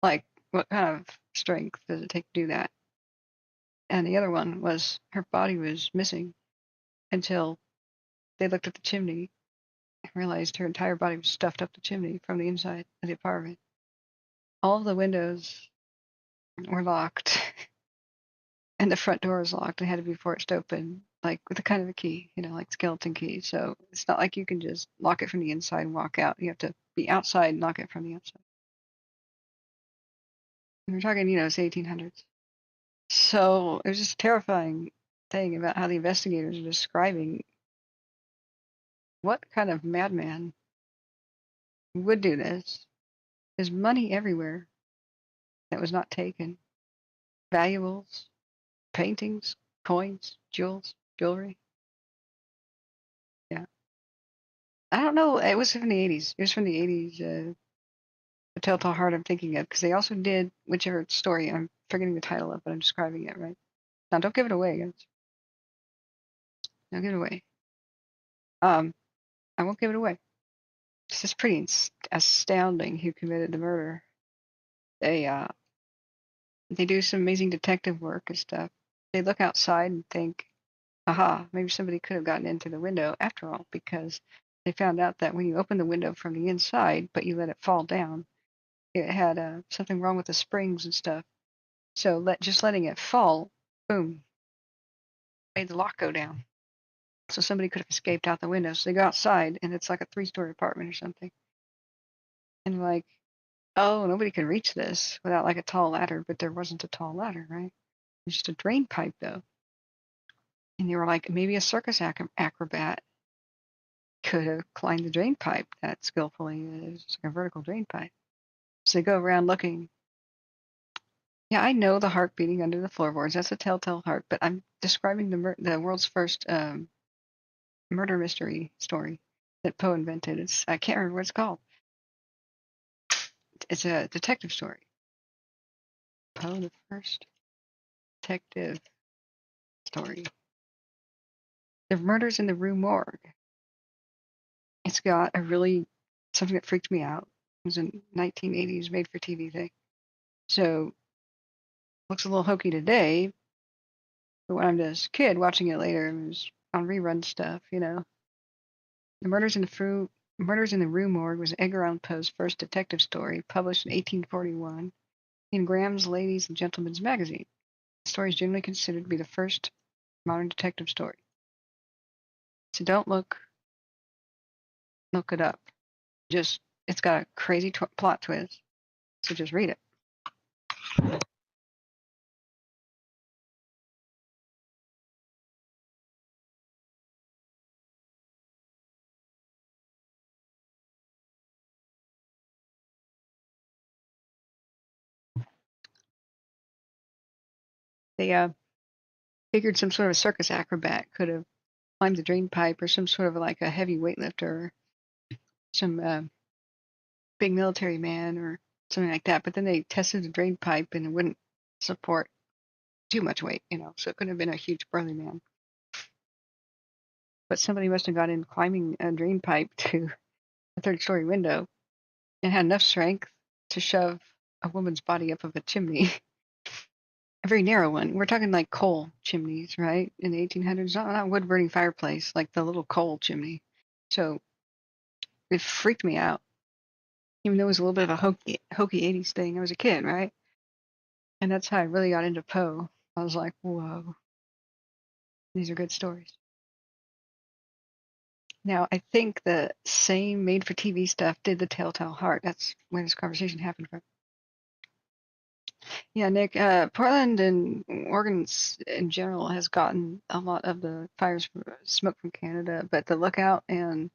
Like, what kind of strength does it take to do that? And the other one was her body was missing until they looked at the chimney and realized her entire body was stuffed up the chimney from the inside of the apartment. All of the windows were locked, and the front door was locked and had to be forced open, like with a kind of a key, like skeleton key. So it's not like you can just lock it from the inside and walk out. You have to be outside and lock it from the outside. And we're talking, it's 1800s. So it was just a terrifying thing about how the investigators are describing what kind of madman would do this. There's money everywhere that was not taken. Valuables, paintings, coins, jewelry. Yeah. I don't know. It was from the 80s. It was from the 80s. The Telltale Heart I'm thinking of, because they also did whichever story. I'm forgetting the title of, but I'm describing it right. Now, don't give it away, guys. Don't give it away. I won't give it away. It's just pretty astounding who committed the murder. They do some amazing detective work and stuff. They look outside and think, aha, maybe somebody could have gotten into the window after all, because they found out that when you open the window from the inside, but you let it fall down, it had something wrong with the springs and stuff. So just letting it fall, boom, made the lock go down. So somebody could have escaped out the window. So they go outside, and it's like a 3-story apartment or something. And like, oh, nobody can reach this without like a tall ladder, but there wasn't a tall ladder, right? It's just a drain pipe, though. And they were like, maybe a circus acrobat could have climbed the drain pipe that skillfully. It was like a vertical drain pipe. So they go around looking. Yeah, I know the heart beating under the floorboards. That's a telltale heart, but I'm describing the world's first murder mystery story that Poe invented. I can't remember what it's called. It's a detective story. Poe, the first detective story. The Murders in the Rue Morgue. It's got something that freaked me out. It was a 1980s made-for-TV thing. So, looks a little hokey today, but when I'm just a kid watching it later, it was on rerun stuff, The Murders in the Murders in the Rue Morgue was Edgar Allan Poe's first detective story, published in 1841 in Graham's Ladies and Gentlemen's Magazine. The story is generally considered to be the first modern detective story. So don't look it up. Just, it's got a crazy plot twist. So just read it. They figured some sort of circus acrobat could have climbed the drain pipe, or some sort of like a heavy weightlifter, or some big military man or something like that. But then they tested the drain pipe and it wouldn't support too much weight, so it couldn't have been a huge burly man. But somebody must have got in climbing a drain pipe to a third-story window and had enough strength to shove a woman's body up of a chimney. A very narrow one. We're talking like coal chimneys, right? In the 1800s, not wood-burning fireplace, like the little coal chimney. So it freaked me out. Even though it was a little bit of a hokey 80s thing. I was a kid, right? And that's how I really got into Poe. I was like, whoa, these are good stories. Now, I think the same made-for-TV stuff did The Telltale Heart. That's where this conversation happened from. Yeah, Nick, Portland and Oregon in general has gotten a lot of the fires smoke from Canada, but the Lookout and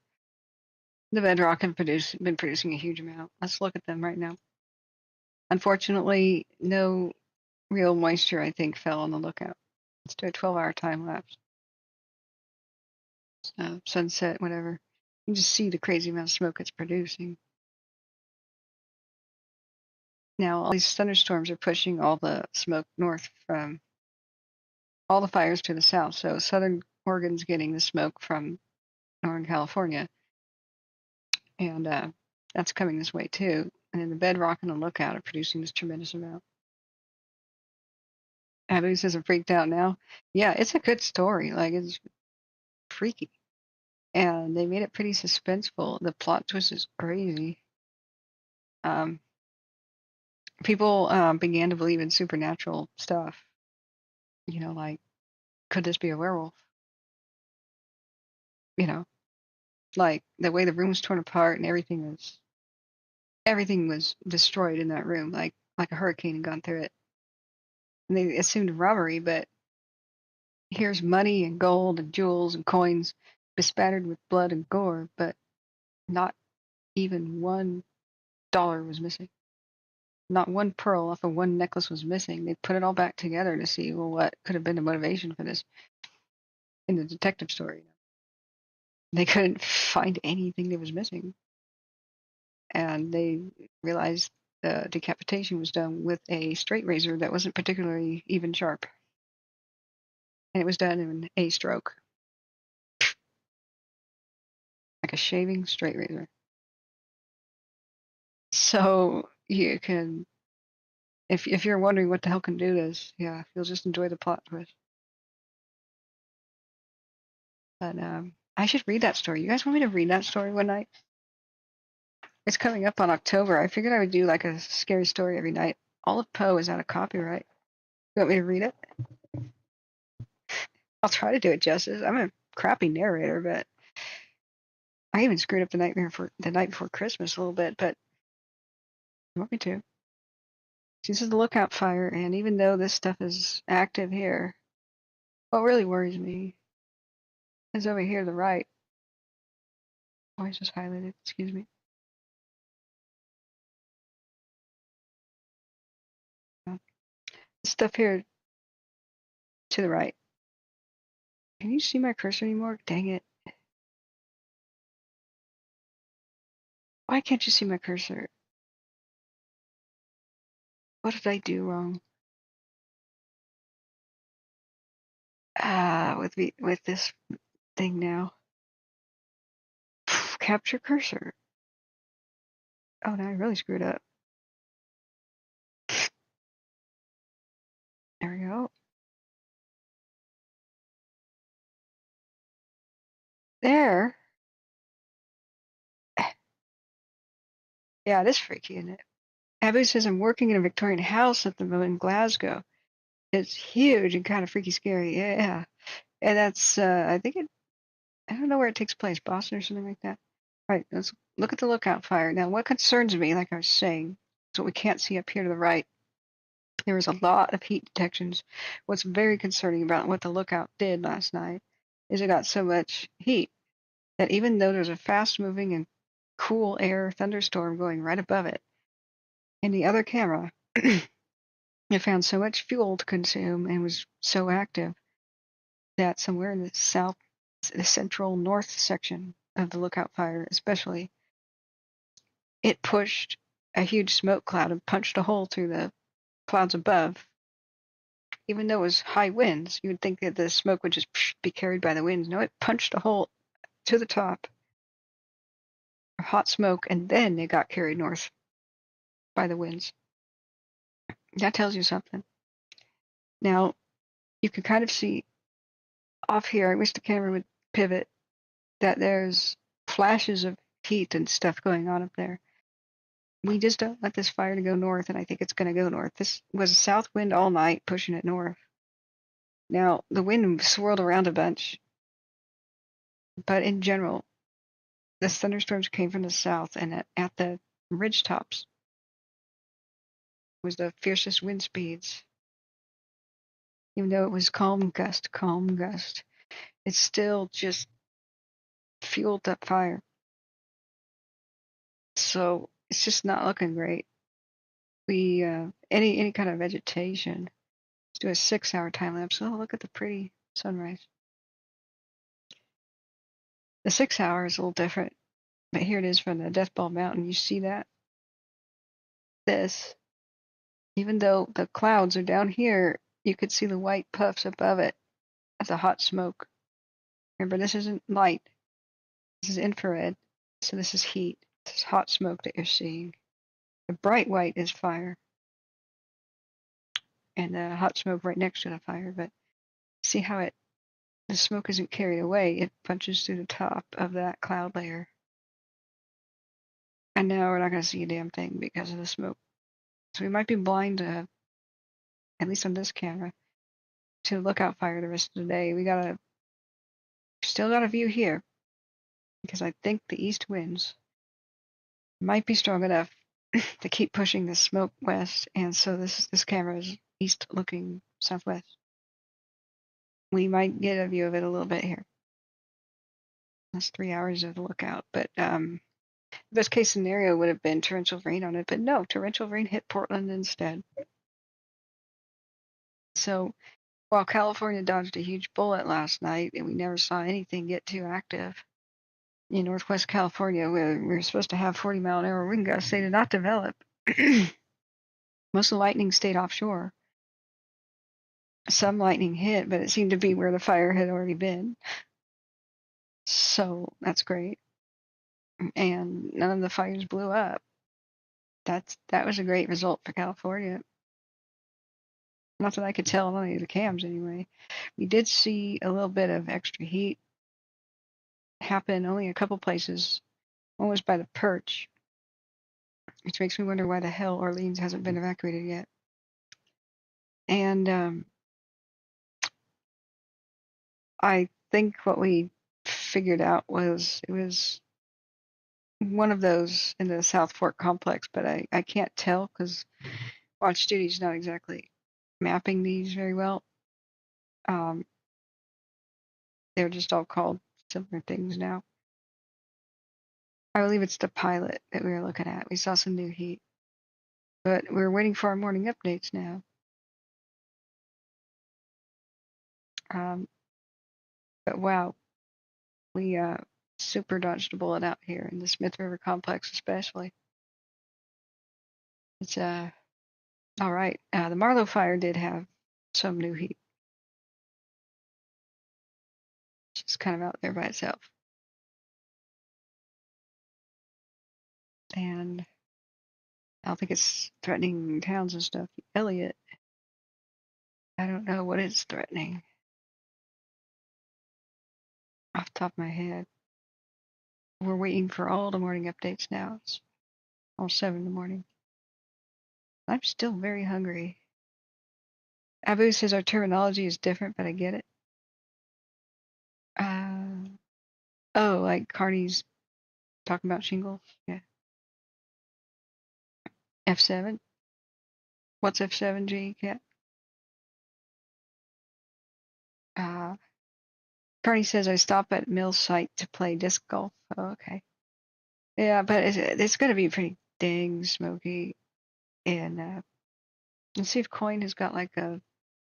the Bedrock have been producing a huge amount. Let's look at them right now. Unfortunately, no real moisture, I think, fell on the Lookout. Let's do a 12-hour time lapse. Sunset, whatever. You can just see the crazy amount of smoke it's producing. Now, all these thunderstorms are pushing all the smoke north from all the fires to the south. So southern Oregon's getting the smoke from Northern California, and that's coming this way too. And then the Bedrock and the Lookout are producing this tremendous amount. Abby says I'm freaked out now. Yeah, it's a good story. Like, it's freaky. And they made it pretty suspenseful. The plot twist is crazy. People began to believe in supernatural stuff. Like, could this be a werewolf? Like the way the room was torn apart and everything was destroyed in that room, like a hurricane had gone through it. And they assumed robbery, but here's money and gold and jewels and coins bespattered with blood and gore, but not even $1 was missing. Not one pearl off of one necklace was missing. They put it all back together to see, well, what could have been the motivation for this in the detective story. They couldn't find anything that was missing. And they realized the decapitation was done with a straight razor that wasn't particularly even sharp. And it was done in a stroke. Like a shaving straight razor. So you can, if you're wondering what the hell can do this, yeah, you'll just enjoy the plot twist. But I should read that story. You guys want me to read that story one night? It's coming up on October. I figured I would do like a scary story every night. All of Poe is out of copyright. You want me to read it? I'll try to do it justice. I'm a crappy narrator, but I even screwed up the night before Christmas a little bit, but you want me to? This is the Lookout fire, and even though this stuff is active here, what really worries me is over here to the right. Why is this highlighted? Excuse me. This stuff here to the right. Can you see my cursor anymore? Dang it. Why can't you see my cursor? What did I do wrong? With this thing now. Capture cursor. Oh, now I really screwed up. There we go. There. Yeah, it is freaky, isn't it? Abby says I'm working in a Victorian house at the moment in Glasgow. It's huge and kind of freaky scary. Yeah. And that's, I think I don't know where it takes place, Boston or something like that. All right, let's look at the lookout fire. Now, what concerns me, like I was saying, is what we can't see up here to the right. There was a lot of heat detections. What's very concerning about what the lookout did last night is it got so much heat that even though there's a fast moving and cool air thunderstorm going right above it, in the other camera, it found so much fuel to consume and was so active that somewhere in the central north section of the lookout fire, especially, it pushed a huge smoke cloud and punched a hole through the clouds above. Even though it was high winds, you would think that the smoke would just be carried by the winds. No, it punched a hole to the top of hot smoke, and then it got carried north by the winds. That tells you something. Now, you can kind of see off here, I wish the camera would pivot, that there's flashes of heat and stuff going on up there. We just don't want this fire to go north, and I think it's going to go north. This was a south wind all night, pushing it north. Now, the wind swirled around a bunch, but in general, the thunderstorms came from the south, and at the ridge tops was the fiercest wind speeds. Even though it was calm gust, it still just fueled that fire. So it's just not looking great. We any kind of vegetation. Let's do a 6-hour time lapse. Oh, look at the pretty sunrise. The 6 hour is a little different, but here it is from the Death Ball Mountain. You see that? This, even though the clouds are down here, you could see the white puffs above it of the hot smoke. Remember, this isn't light. This is infrared. So this is heat. This is hot smoke that you're seeing. The bright white is fire. And the hot smoke right next to the fire. But see how the smoke isn't carried away. It punches through the top of that cloud layer. And now we're not going to see a damn thing because of the smoke. So we might be blind to, at least on this camera, to lookout fire the rest of the day. We still got a view here because I think the east winds might be strong enough to keep pushing the smoke west, and so this camera is east looking southwest. We might get a view of it a little bit here. That's 3 hours of the lookout, but the best case scenario would have been torrential rain on it, but no, torrential rain hit Portland instead. So while California dodged a huge bullet last night and we never saw anything get too active, in Northwest California, where we were supposed to have 40-mile-an-hour wind gusts, they did not develop. Most of the lightning stayed offshore. Some lightning hit, but it seemed to be where the fire had already been. So that's great. And none of the fires blew up. That was a great result for California. Not that I could tell on any of the cams anyway. We did see a little bit of extra heat happen only a couple places. One was by the Perch, which makes me wonder why the hell Orleans hasn't been evacuated yet. And I think what we figured out was it was one of those in the South Fork complex, but I can't tell because Watch Duty's not exactly mapping these very well. They're just all called similar things now. I believe it's the pilot that we were looking at. We saw some new heat, but we're waiting for our morning updates now. But wow, we super dodged a bullet out here in the Smith River complex, especially. It's all right. The Marlow fire did have some new heat. It's just kind of out there by itself. And I don't think it's threatening towns and stuff. Elliott, I don't know what it's threatening off the top of my head. We're waiting for all the morning updates now. It's almost 7 in the morning. I'm still very hungry. Abu says our terminology is different, but I get it. Oh, like Carney's talking about shingles? Yeah. F7? What's F7G, Cat? Carney says I stop at Mill site to play disc golf. Oh, okay. Yeah, but it's going to be pretty dang smoky. And let's see if Coin has got like a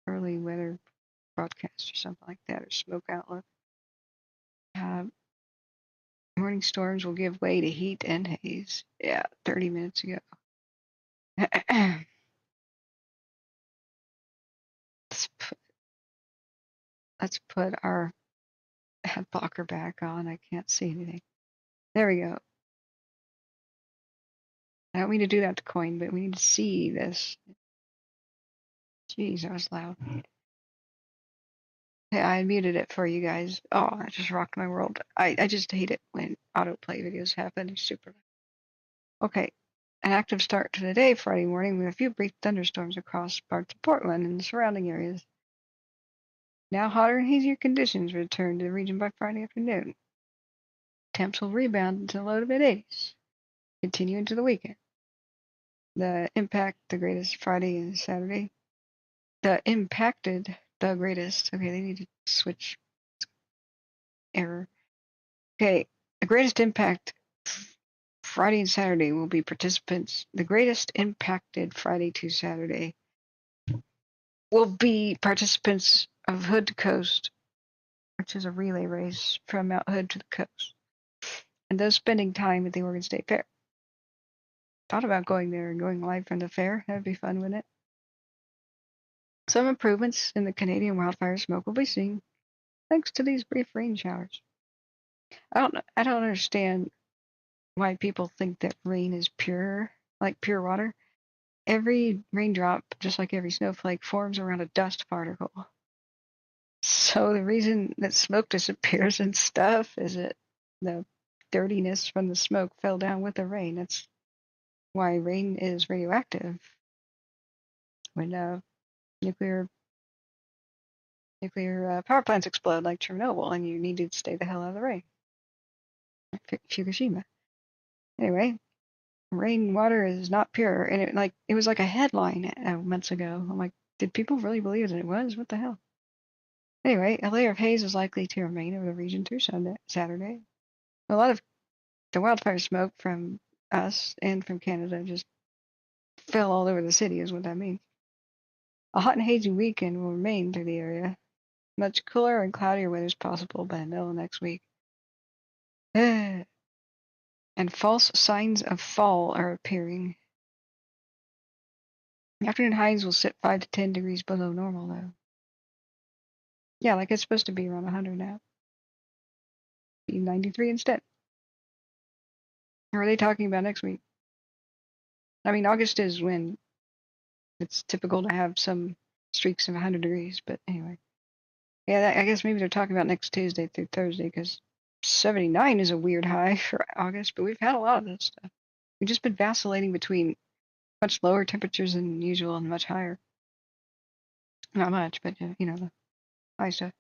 early weather broadcast or something like that, or smoke outlook. Morning storms will give way to heat and haze. Yeah, 30 minutes ago. Let's put our ad blocker back on. I can't see anything. There we go. I don't mean to do that to Coin, but we need to see this. Jeez, that was loud. Hey, I muted it for you guys. Oh, that just rocked my world. I just hate it when autoplay videos happen. It's super loud. Okay, an active start to the day Friday morning with a few brief thunderstorms across parts of Portland and the surrounding areas. Now hotter and hazier conditions return to the region by Friday afternoon. Temps will rebound into the low to mid-80s, continue into the weekend. The impact the greatest Friday and Saturday. The impacted the greatest. Okay, they need to switch. Error. Okay, the greatest impact Friday and Saturday will be participants. The greatest impacted Friday to Saturday will be participants of Hood to Coast, which is a relay race from Mount Hood to the coast, and those spending time at the Oregon State Fair. Thought about going there and going live from the fair. That'd be fun, wouldn't it? Some improvements in the Canadian wildfire smoke will be seen thanks to these brief rain showers. I don't understand why people think that rain is pure, like pure water. Every raindrop, just like every snowflake, forms around a dust particle. So the reason that smoke disappears and stuff is that the dirtiness from the smoke fell down with the rain. That's why rain is radioactive. When nuclear power plants explode like Chernobyl, and you need to stay the hell out of the rain. Like Fukushima. Anyway, rainwater is not pure, and it was like a headline months ago. I'm like, did people really believe that it was? What the hell? Anyway, a layer of haze is likely to remain over the region through Saturday. A lot of the wildfire smoke from us and from Canada just fell all over the city, is what that means. A hot and hazy weekend will remain through the area. Much cooler and cloudier weather is possible by the middle of next week. And false signs of fall are appearing. Afternoon highs will sit 5 to 10 degrees below normal, though. Yeah, like it's supposed to be around 100 now. Be 93 instead. Or are they talking about next week? I mean, August is when it's typical to have some streaks of 100 degrees, but anyway. Yeah, I guess maybe they're talking about next Tuesday through Thursday, because 79 is a weird high for August, but we've had a lot of this stuff. We've just been vacillating between much lower temperatures than usual and much higher. Not much, but the high stuff.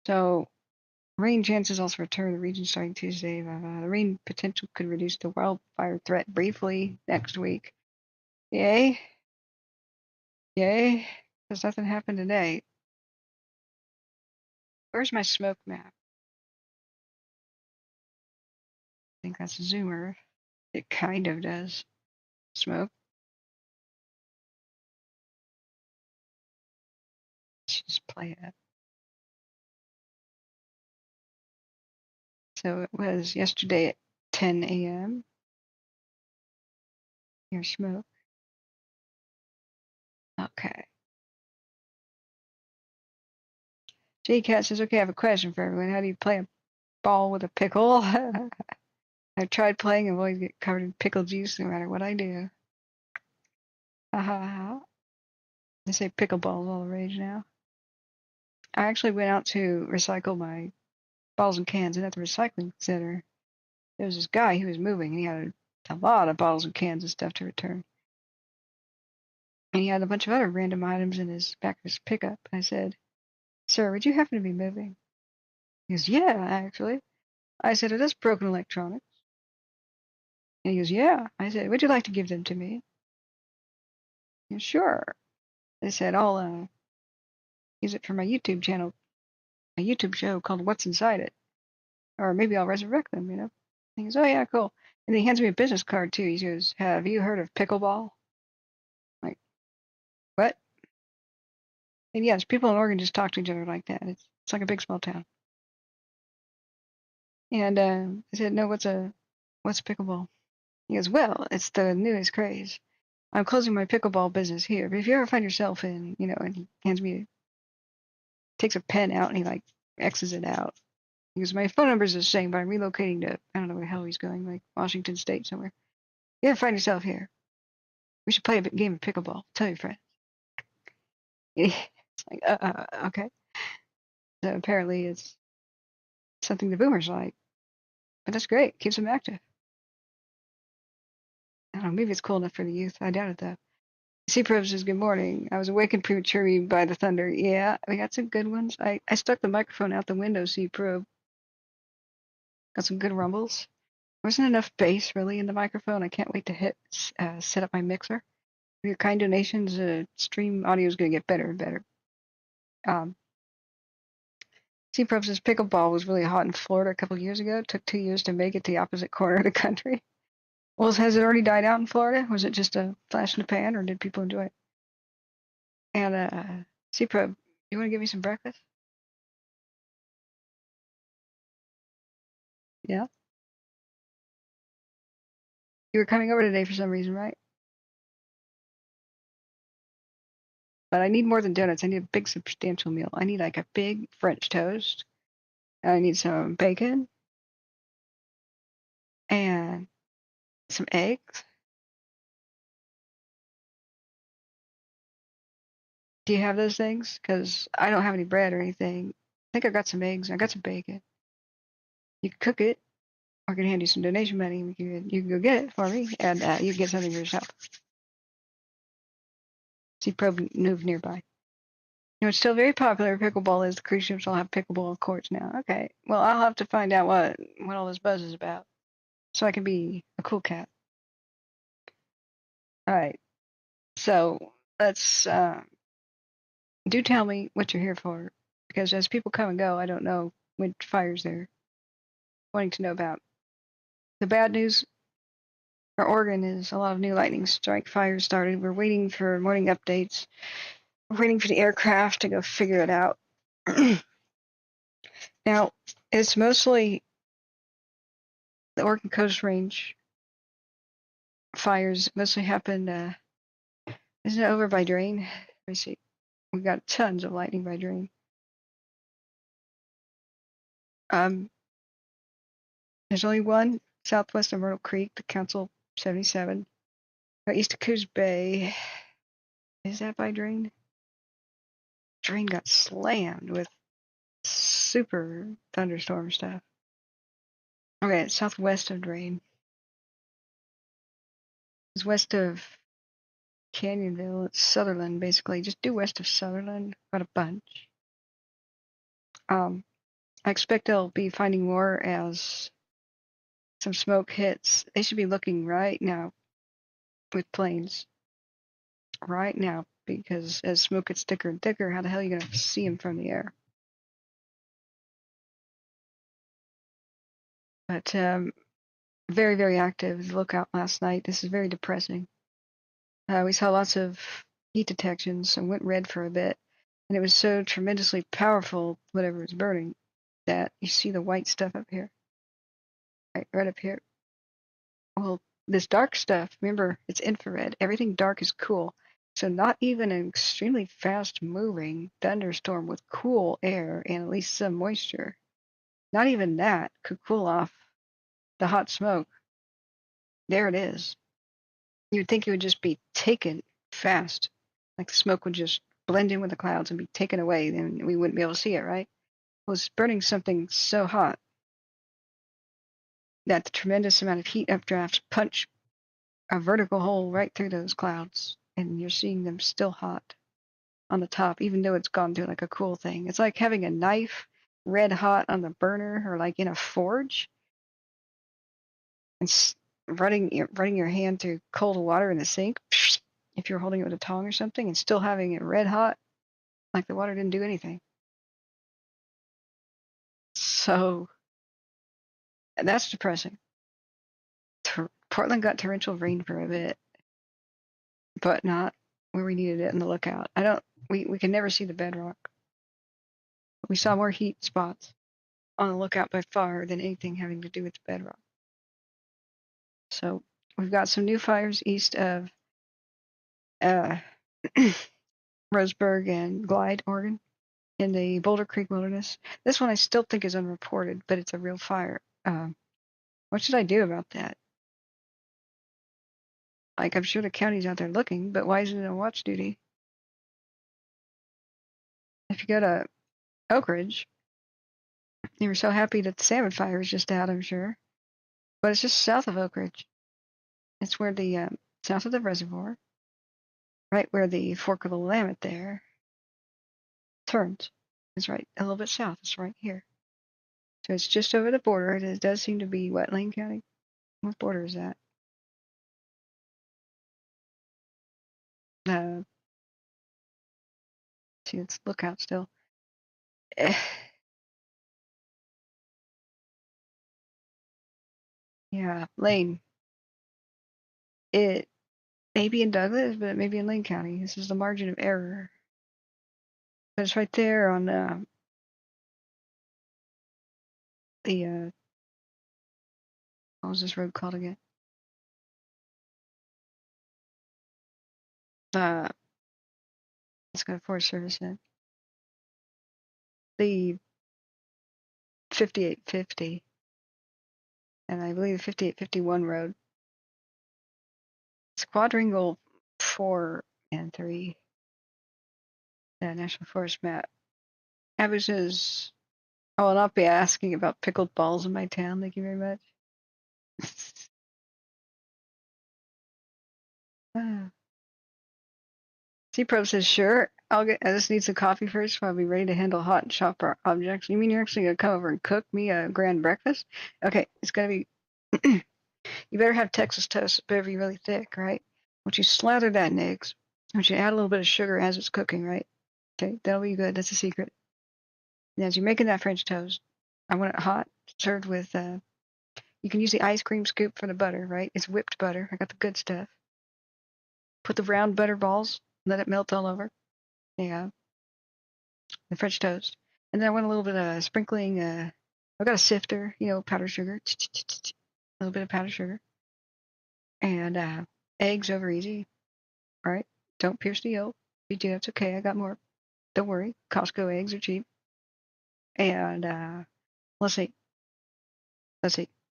So rain chances also return to the region starting Tuesday. The rain potential could reduce the wildfire threat briefly next week. Yay. Yay. Because nothing happened today. Where's my smoke map? I think that's a zoomer. It kind of does. Smoke. Let's just play it. So it was yesterday at 10 a.m. Here's smoke. Okay. J-Cat says, okay, I have a question for everyone. How do you play a ball with a pickle? I've tried playing and always get covered in pickle juice no matter what I do. They say pickleball's all the rage now. I actually went out to recycle my balls and cans, and at the recycling center, there was this guy who was moving, and he had a a lot of bottles and cans and stuff to return. And he had a bunch of other random items in his back of his pickup. I said, "Sir, would you happen to be moving?" He goes, "Yeah, actually." I said, "Are those broken electronics?" And he goes, "Yeah." I said, "Would you like to give them to me?" He goes, "Sure." I said, "I'll use it for my YouTube channel, a YouTube show called What's Inside It. Or maybe I'll resurrect them, you know?" He goes, "Oh, yeah, cool." And then he hands me a business card, too. He goes, "Have you heard of pickleball?" I'm like, what? And yes, people in Oregon just talk to each other like that. It's like a big, small town. And I said, "No, what's pickleball?" He goes, "Well, it's the newest craze. I'm closing my pickleball business here, but if you ever find yourself in, you know," and he hands me, takes a pen out and he like X's it out. He goes, "My phone number's the same, but I'm relocating to, I don't know where the hell he's going, like Washington State somewhere. If you ever find yourself here, we should play a game of pickleball. Tell your friends." It's like, okay. So apparently it's something the boomers like, but that's great. Keeps them active. I don't know, maybe it's cool enough for the youth. I doubt it though. C-Pro says, "Good morning. I was awakened prematurely by the thunder." Yeah, we got some good ones. I stuck the microphone out the window, C-Pro. Got some good rumbles. There wasn't enough bass really in the microphone. I can't wait to set up my mixer. With your kind donations, stream audio is going to get better and better. C-Pro says, "Pickleball was really hot in Florida a couple of years ago. It took 2 years to make it to the opposite corner of the country." Well, has it already died out in Florida? Was it just a flash in the pan, or did people enjoy it? And C-Pro, you want to give me some breakfast? Yeah. You were coming over today for some reason, right? But I need more than donuts. I need a big, substantial meal. I need like a big French toast. I need some bacon and some eggs. Do you have those things? Because I don't have any bread or anything. I think I got some eggs. I got some bacon. You can cook it. I can hand you some donation money. You can go get it for me, and you can get something for yourself. See, probe moved nearby. You know, it's still very popular. Pickleball is. The cruise ships all have pickleball courts now. Okay. Well, I'll have to find out what all this buzz is about, so I can be a cool cat. All right. So let's do tell me what you're here for, because as people come and go, I don't know which fires they're wanting to know about. The bad news for Oregon is a lot of new lightning strike fires started. We're waiting for morning updates. We're waiting for the aircraft to go figure it out. Now, it's mostly the Oregon Coast Range fires. Mostly happened, isn't it over by Drain? Let me see. We got tons of lightning by Drain. There's only one southwest of Myrtle Creek, the Council 77. East of Coos Bay. Is that by Drain? Drain got slammed with super thunderstorm stuff. Okay, it's southwest of Drain. It's west of Canyonville. It's Sutherland, basically. Just due west of Sutherland. Got a bunch. I expect they'll be finding more as some smoke hits. They should be looking right now with planes. Right now, because as smoke gets thicker and thicker, how the hell are you going to see them from the air? But very, very active. The lookout last night. This is very depressing. We saw lots of heat detections and went red for a bit. And it was so tremendously powerful, whatever was burning, that you see the white stuff up here. Right up here. Well, this dark stuff, remember, it's infrared. Everything dark is cool. So not even an extremely fast-moving thunderstorm with cool air and at least some moisture, not even that could cool off the hot smoke. There it is. You'd think it would just be taken fast, like the smoke would just blend in with the clouds and be taken away, and we wouldn't be able to see it, right? Well, it's burning something so hot that the tremendous amount of heat updrafts punch a vertical hole right through those clouds, and you're seeing them still hot on the top, even though it's gone through like a cool thing. It's like having a knife red hot on the burner or like in a forge and running your hand through cold water in the sink, if you're holding it with a tongue or something, and still having it red hot, like the water didn't do anything. So that's depressing. Portland got torrential rain for a bit, but not where we needed it in the lookout. We can never see the bedrock. We saw more heat spots on the lookout by far than anything having to do with the bedrock. So we've got some new fires east of Roseburg and Glide, Oregon, in the Boulder Creek Wilderness. This one I still think is unreported, but it's a real fire. What should I do about that? Like, I'm sure the county's out there looking, but why isn't it on watch duty? If you go to Oak Ridge, you were so happy that the salmon fire is just out, I'm sure. But it's just south of Oak Ridge. It's where the south of the reservoir, right where the fork of the Willamette there turns. It's right a little bit south. It's right here. So it's just over the border. It does seem to be what, Lane County? What border is that? See, it's lookout still. Yeah, Lane. It may be in Douglas, but it may be in Lane County. This is the margin of error. But it's right there on the what was this road called again? It's got a Forest Service in it. The 5850, and I believe the 5851 road. It's quadrangle 4 and 3. National Forest Map. Averages. I will not be asking about pickled balls in my town. Thank you very much. C-Pro says, sure. I just need some coffee first, so I'll be ready to handle hot and sharp objects. You mean you're actually going to come over and cook me a grand breakfast? Okay, it's going to be... You better have Texas toast. It better be really thick, right? Once you slather that in eggs, once you add a little bit of sugar as it's cooking, right? Okay, that'll be good. That's a secret. And as you're making that French toast, I want it hot, served with... you can use the ice cream scoop for the butter, right? It's whipped butter. I got the good stuff. Put the round butter balls, let it melt all over. Yeah, the French toast. And then I want a little bit of sprinkling. I've got a sifter, powdered sugar. A little bit of powdered sugar. And eggs over easy. All right. Don't pierce the yolk. If you do, that's okay. I got more. Don't worry. Costco eggs are cheap. And let's see.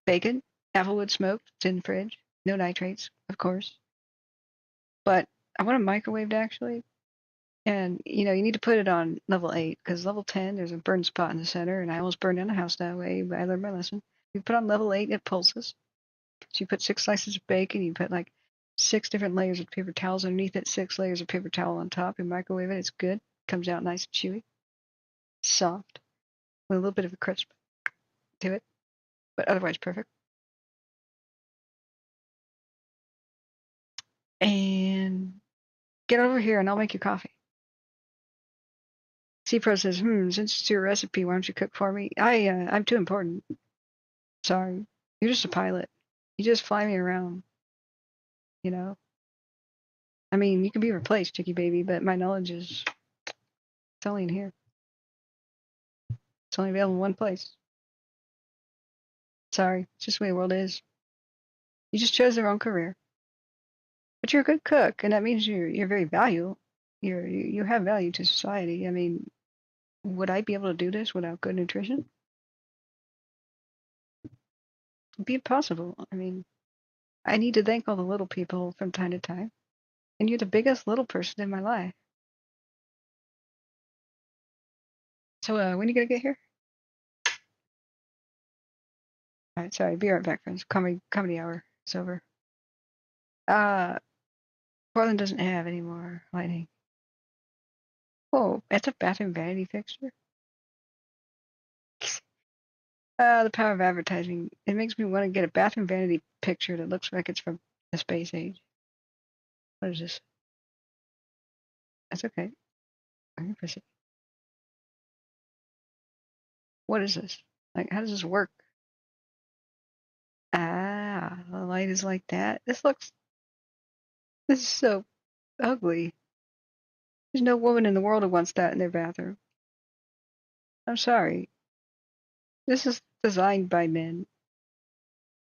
Bacon, applewood smoked. It's in the fridge. No nitrates, of course. But I want it microwaved actually. And, you need to put it on level 8 because level 10, there's a burn spot in the center, and I almost burned down a house that way, but I learned my lesson. You put on level 8, it pulses. So you put 6 slices of bacon, you put like 6 different layers of paper towels underneath it, 6 layers of paper towel on top, you microwave it, it's good. Comes out nice and chewy, soft, with a little bit of a crisp to it, but otherwise perfect. And get over here and I'll make you coffee. C-Pro says, since it's your recipe, why don't you cook for me? I'm too important. Sorry. You're just a pilot. You just fly me around. I mean, you can be replaced, Chicky Baby, but my knowledge is it's only in here. It's only available in one place. Sorry. It's just the way the world is. You just chose the wrong career. But you're a good cook, and that means you're very valuable. You have value to society. I mean, would I be able to do this without good nutrition? It'd be impossible. I mean, I need to thank all the little people from time to time. And you're the biggest little person in my life. So when are you gonna get here? All right, sorry. Be right back, friends. Comedy hour is over. Portland doesn't have any more lighting. Oh, that's a bathroom vanity fixture. The power of advertising. It makes me want to get a bathroom vanity picture that looks like it's from the space age. What is this? That's okay. I'm gonna press it. What is this? Like, how does this work? Ah, the light is like that. This is so ugly. There's no woman in the world who wants that in their bathroom. I'm sorry. This is designed by men.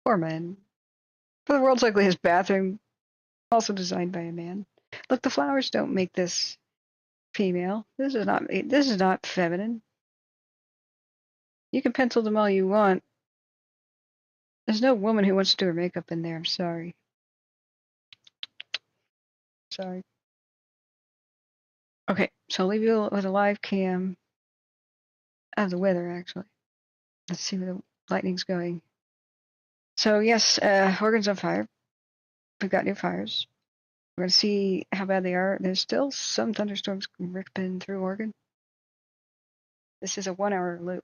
For men. For the world's ugliest bathroom, also designed by a man. Look, the flowers don't make this female. This is not feminine. You can pencil them all you want. There's no woman who wants to do her makeup in there. I'm sorry. Sorry. Okay, so I'll leave you with a live cam of the weather, actually. Let's see where the lightning's going. So, yes, Oregon's on fire. We've got new fires. We're going to see how bad they are. There's still some thunderstorms ripping through Oregon. This is a 1 hour loop.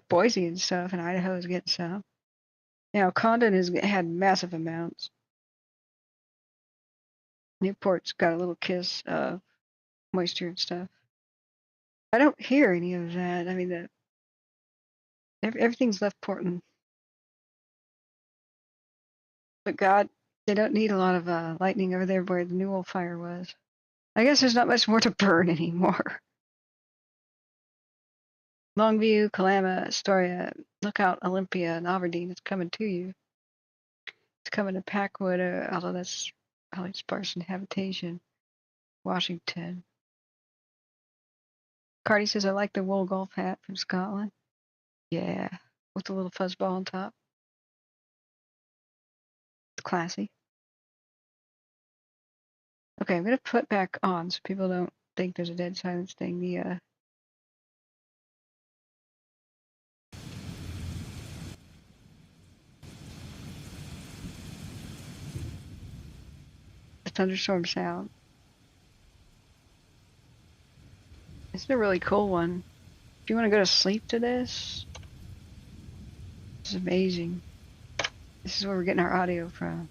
Boise and stuff, and Idaho is getting some. Now, Condon has had massive amounts. Newport's got a little kiss of moisture and stuff. I don't hear any of that. I mean, everything's left Portland. But God, they don't need a lot of lightning over there where the Newell fire was. I guess there's not much more to burn anymore. Longview, Kalama, Astoria, Lookout, Olympia, and Aberdeen. It's coming to you. It's coming to Packwood, although that's probably sparse in habitation. Washington. Cardi says, I like the wool golf hat from Scotland. Yeah, with the little fuzzball on top. It's classy. Okay, I'm going to put back on so people don't think there's a dead silence thing. The thunderstorm sound. It's a really cool one. If you want to go to sleep to this, it's amazing. This is where we're getting our audio from.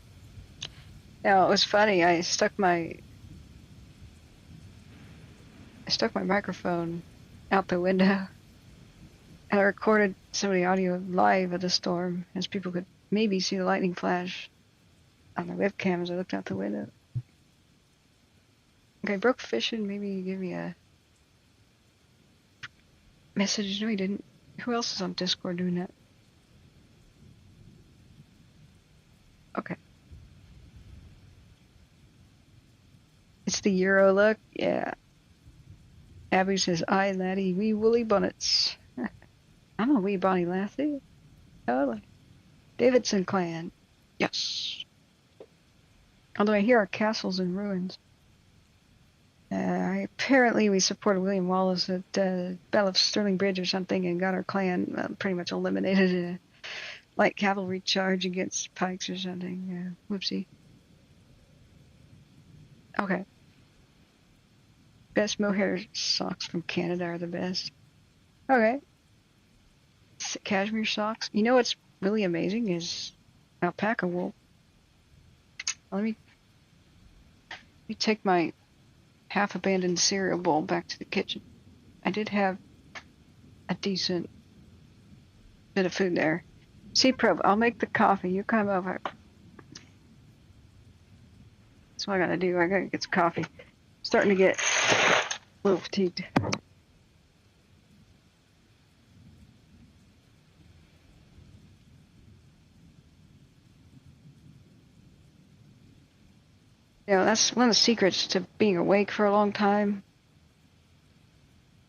Now, it was funny. I stuck my microphone out the window, and I recorded some of the audio live of the storm, as people could maybe see the lightning flash on the webcam as I looked out the window. Okay, broke fishing. Maybe you give me a message. No, he didn't. Who else is on Discord doing that? Okay. It's the Euro look. Yeah. Abby says, aye, laddie, wee woolly bonnets. I'm a wee bonny lassie. Totally. Davidson clan. Yes. Although I hear our castle's in ruins. Apparently we supported William Wallace at Battle of Stirling Bridge or something and got our clan pretty much eliminated in a light cavalry charge against pikes or something. Whoopsie. Okay. Best mohair socks from Canada are the best. Okay. Cashmere socks. You know what's really amazing is alpaca wool. Let me take my half-abandoned cereal bowl back to the kitchen. I did have a decent bit of food there. C-Probe, I'll make the coffee. You come over. That's what I gotta do. I gotta get some coffee. Starting to get a little fatigued. You know, that's one of the secrets to being awake for a long time.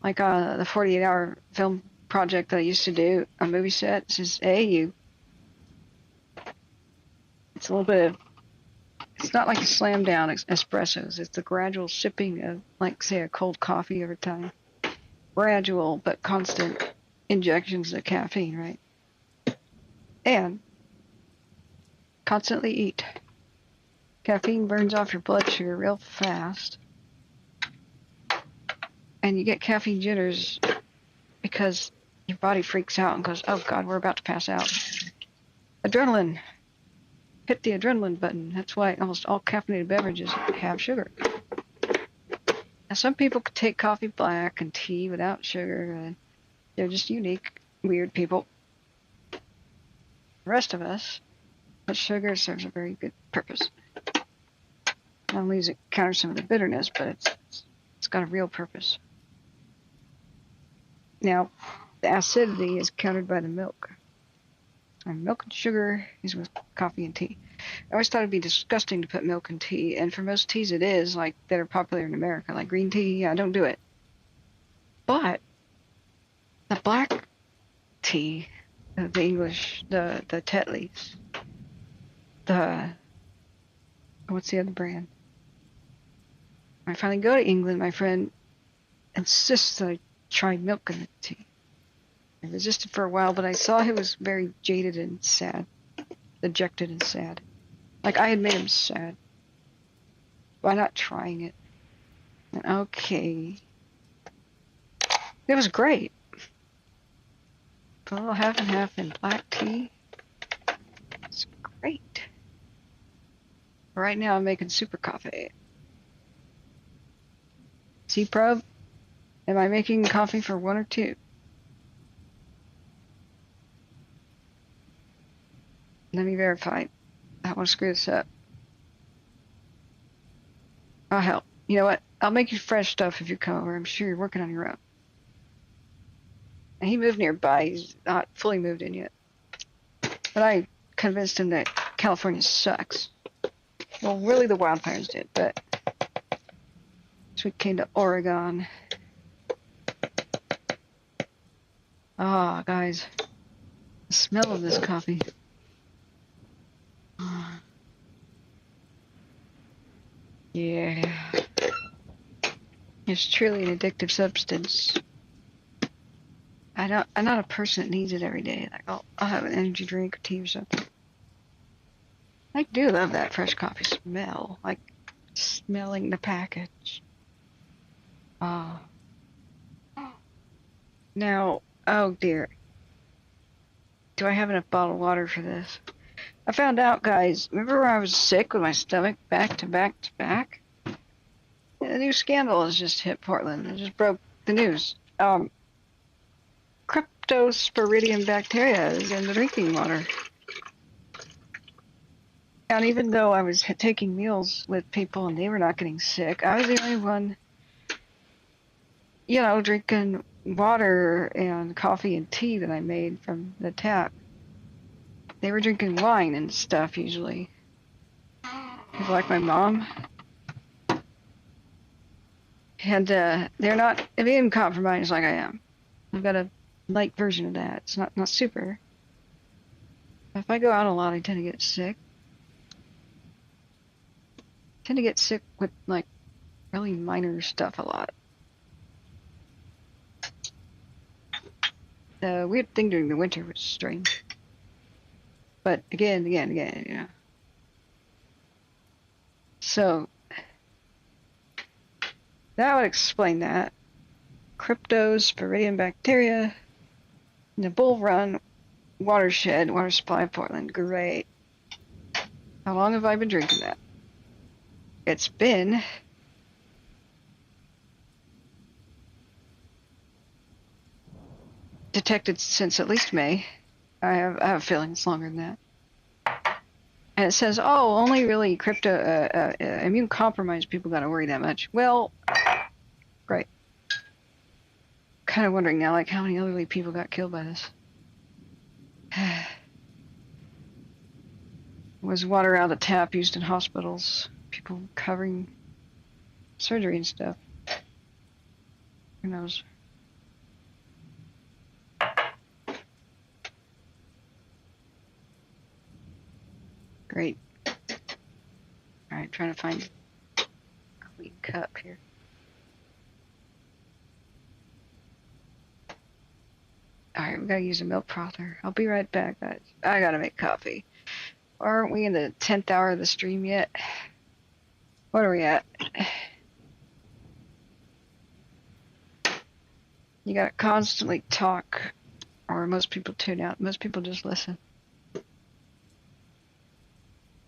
Like the 48-hour film project that I used to do on movie sets is it's a little bit of, it's not like a slam down espressos. It's the gradual sipping of, like, say, a cold coffee over time. Gradual but constant injections of caffeine, right? And constantly eat. Caffeine burns off your blood sugar real fast. And you get caffeine jitters because your body freaks out and goes, oh God, we're about to pass out. Adrenaline. Hit the adrenaline button. That's why almost all caffeinated beverages have sugar. Now, some people could take coffee black and tea without sugar. And they're just unique, weird people. The rest of us, but sugar serves a very good purpose. Not only does it counter some of the bitterness, but it's got a real purpose. Now, the acidity is countered by the milk. And milk and sugar is with coffee and tea. I always thought it'd be disgusting to put milk in tea, and for most teas it is, like that are popular in America, like green tea. I don't do it. But the black tea, the English, the Tetleys, what's the other brand? When I finally go to England, my friend insists that I try milk in the tea. I resisted for a while, but I saw he was very jaded and sad. Dejected and sad. Like I had made him sad. Why not trying it? And okay. It was great. Put a little half and half in black tea. It's great. Right now I'm making super coffee. C-Prob, am I making coffee for one or two? Let me verify. I don't want to screw this up. Oh, hell. You know what? I'll make you fresh stuff if you come over. I'm sure you're working on your own. And he moved nearby. He's not fully moved in yet. But I convinced him that California sucks. Well, really the wildfires did, but so we came to Oregon. Ah, guys. The smell of this coffee. Yeah. It's truly an addictive substance. I'm not a person that needs it every day. Like I'll have an energy drink or tea or something. I do love that fresh coffee smell. Like smelling the package. Now, oh dear. Do I have enough bottled water for this? I found out, guys, remember where I was sick with my stomach back to back to back? A new scandal has just hit Portland. It just broke the news. Cryptosporidium bacteria is in the drinking water. And even though I was taking meals with people and they were not getting sick, I was the only one, drinking water and coffee and tea that I made from the tap. They were drinking wine and stuff usually. People like my mom. And they're not immune compromised like I am. I've got a light version of that. It's not super. If I go out a lot, I tend to get sick. I tend to get sick with like really minor stuff a lot. The weird thing during the winter was strange. But again. So that would explain that. Cryptosporidium bacteria in the Bull Run watershed, water supply of Portland. Great. How long have I been drinking that? It's been detected since at least May. I have a feeling it's longer than that. And it says, oh, only really immune compromised people got to worry that much. Well, great. Kind of wondering now, like, how many elderly people got killed by this? Was water out of the tap used in hospitals? People covering surgery and stuff. Who knows? Great. Alright, trying to find a clean cup here. Alright, we gotta use a milk frother. I'll be right back, guys. I gotta make coffee. Aren't we in the 10th hour of the stream yet? What are we at? You gotta constantly talk, or most people tune out. Most people just listen.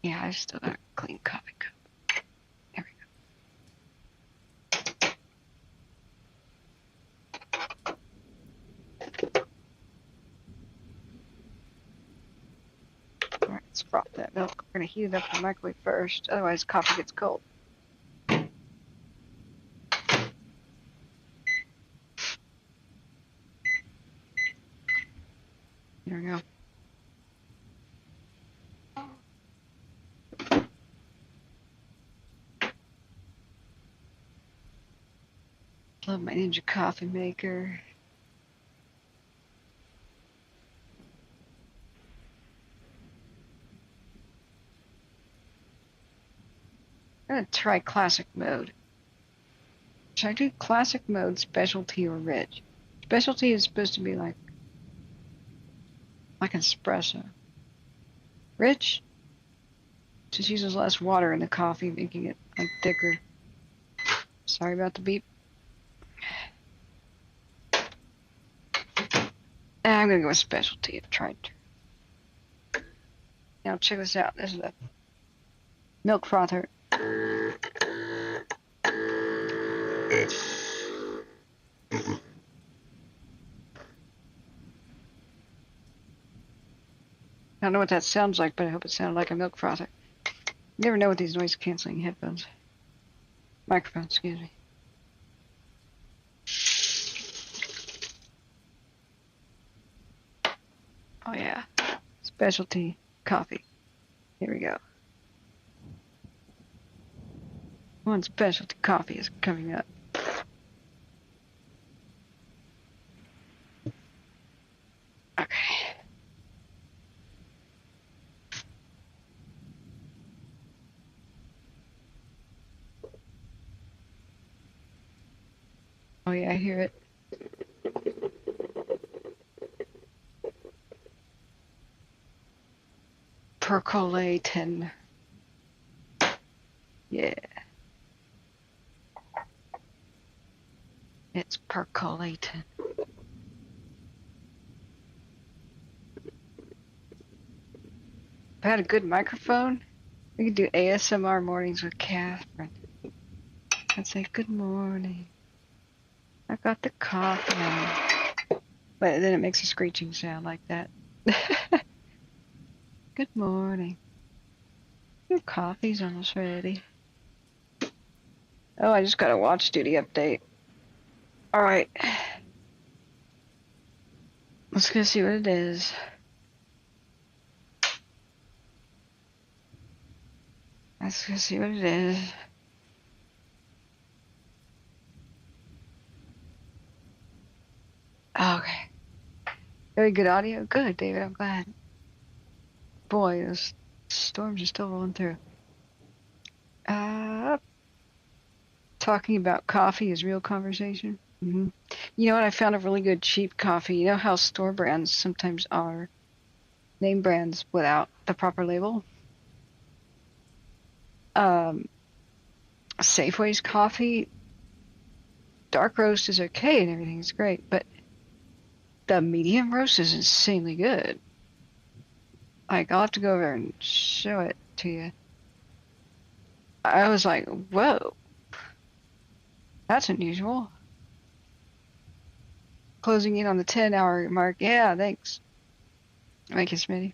Yeah, I still got a clean coffee cup. There we go. Alright, let's froth that milk. We're gonna heat it up in the microwave first, otherwise coffee gets cold. There we go. Love my Ninja coffee maker. I'm gonna try classic mode. Should I do classic mode, specialty, or rich? Specialty is supposed to be like espresso. Rich just uses less water in the coffee, making it like thicker. Sorry about the beep. I'm gonna go with specialty. I've tried. Now check this out. This is a milk frother. I don't know what that sounds like, but I hope it sounded like a milk frother. You never know with these noise canceling headphones. Microphones, excuse me. Oh yeah. Specialty coffee. Here we go. One specialty coffee is coming up. Okay. Oh yeah, I hear it. Percolating. Yeah. It's percolating. If I had a good microphone, we could do ASMR mornings with Catherine. I'd say, good morning. I got the coffee on. But then it makes a screeching sound like that. Good morning. Your coffee's almost ready. Oh, I just got a watch duty update. Alright. Let's go see what it is. Let's go see what it is. Okay. Very good audio. Good, David. I'm glad. Boy, those storms are still rolling through. Talking about coffee is real conversation. You know what? I found a really good cheap coffee. You know how store brands sometimes are name brands without the proper label? Safeway's coffee, dark roast is okay and everything's great, but the medium roast is insanely good. Like, I'll have to go over and show it to you. I was like, whoa, that's unusual. Closing in on the 10-hour mark. Yeah, thanks. Thank you, Smitty.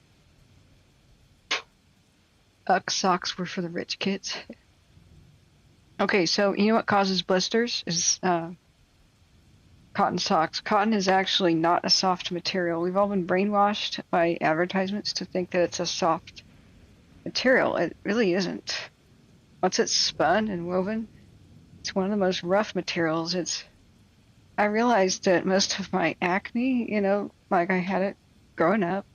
Socks were for the rich kids. Okay, so you know what causes blisters? Is cotton socks. Cotton is actually not a soft material. We've all been brainwashed by advertisements to think that it's a soft material. It really isn't. Once it's spun and woven, it's one of the most rough materials. I realized that most of my acne, you know, like I had it growing up,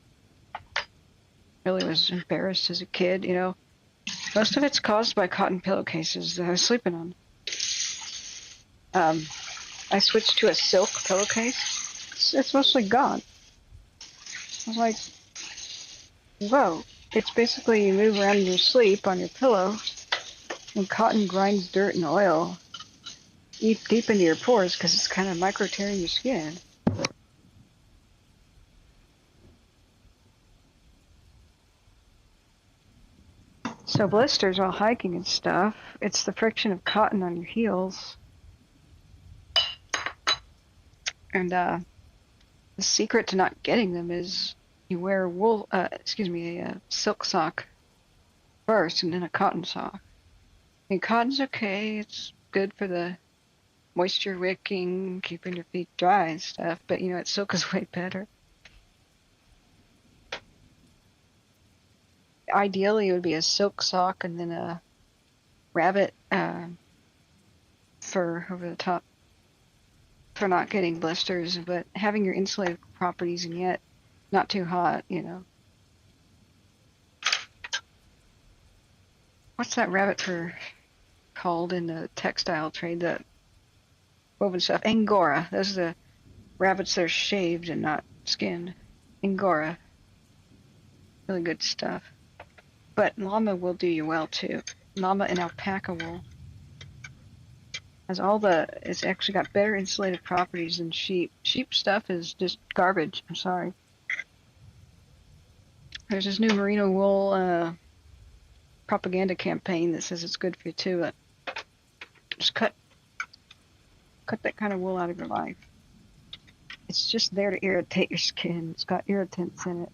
really was embarrassed as a kid, you know. Most of it's caused by cotton pillowcases that I was sleeping on. I switched to a silk pillowcase. It's mostly gone. I was like, whoa. It's basically you move around in your sleep on your pillow, And cotton grinds dirt and oil deep into your pores because it's kind of micro tearing your skin. So blisters while hiking and stuff, it's the friction of cotton on your heels. And the secret to not getting them is you wear a silk sock first and then a cotton sock. And cotton's okay, it's good for the moisture wicking, keeping your feet dry and stuff, but silk is way better. Ideally, it would be a silk sock and then a rabbit fur over the top for not getting blisters, but having your insulative properties and yet not too hot, What's that rabbit fur called in the textile trade, the woven stuff? Angora. Those are the rabbits that are shaved and not skinned. Angora. Really good stuff. But llama will do you well too. Llama and alpaca wool. It's actually got better insulative properties than sheep. Sheep stuff is just garbage. I'm sorry. There's this new merino wool propaganda campaign that says it's good for you too. But just cut that kind of wool out of your life. It's just there to irritate your skin. It's got irritants in it.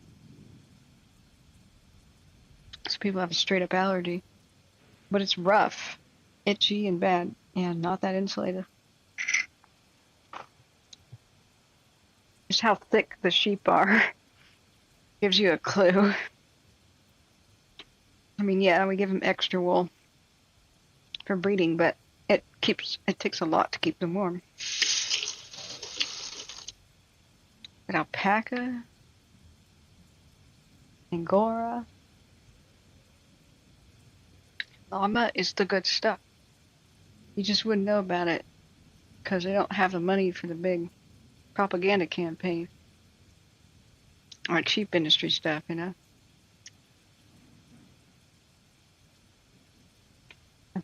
So people have a straight up allergy. But it's rough, itchy, and bad. And not that insulated. Just how thick the sheep are gives you a clue. I mean, yeah, we give them extra wool for breeding, but it takes a lot to keep them warm. But alpaca, Angora, llama is the good stuff. You just wouldn't know about it because they don't have the money for the big propaganda campaign or cheap industry stuff, I'm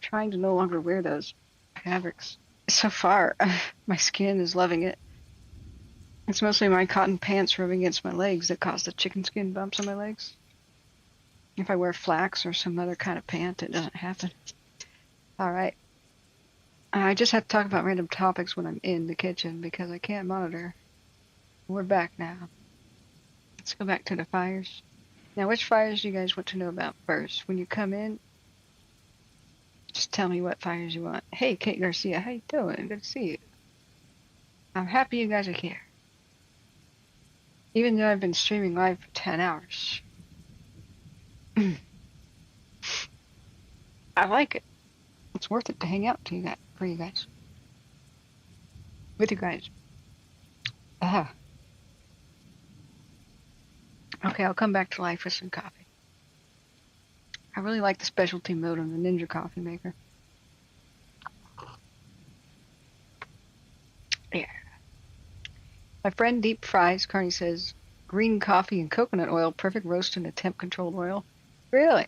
trying to no longer wear those fabrics. So far, my skin is loving it. It's mostly my cotton pants rubbing against my legs that cause the chicken skin bumps on my legs. If I wear flax or some other kind of pant, it doesn't happen. All right. I just have to talk about random topics when I'm in the kitchen because I can't monitor. We're back now. Let's go back to the fires. Now, which fires do you guys want to know about first? When you come in, just tell me what fires you want. Hey, Kate Garcia, how you doing? Good to see you. I'm happy you guys are here. Even though I've been streaming live for 10 hours. I like it. It's worth it to hang out for you guys. With you guys. Okay, I'll come back to life with some coffee. I really like the specialty mode on the Ninja coffee maker. Yeah. My friend Deep Fries, Carney says, green coffee and coconut oil, perfect roast in a temp-controlled oil. Really?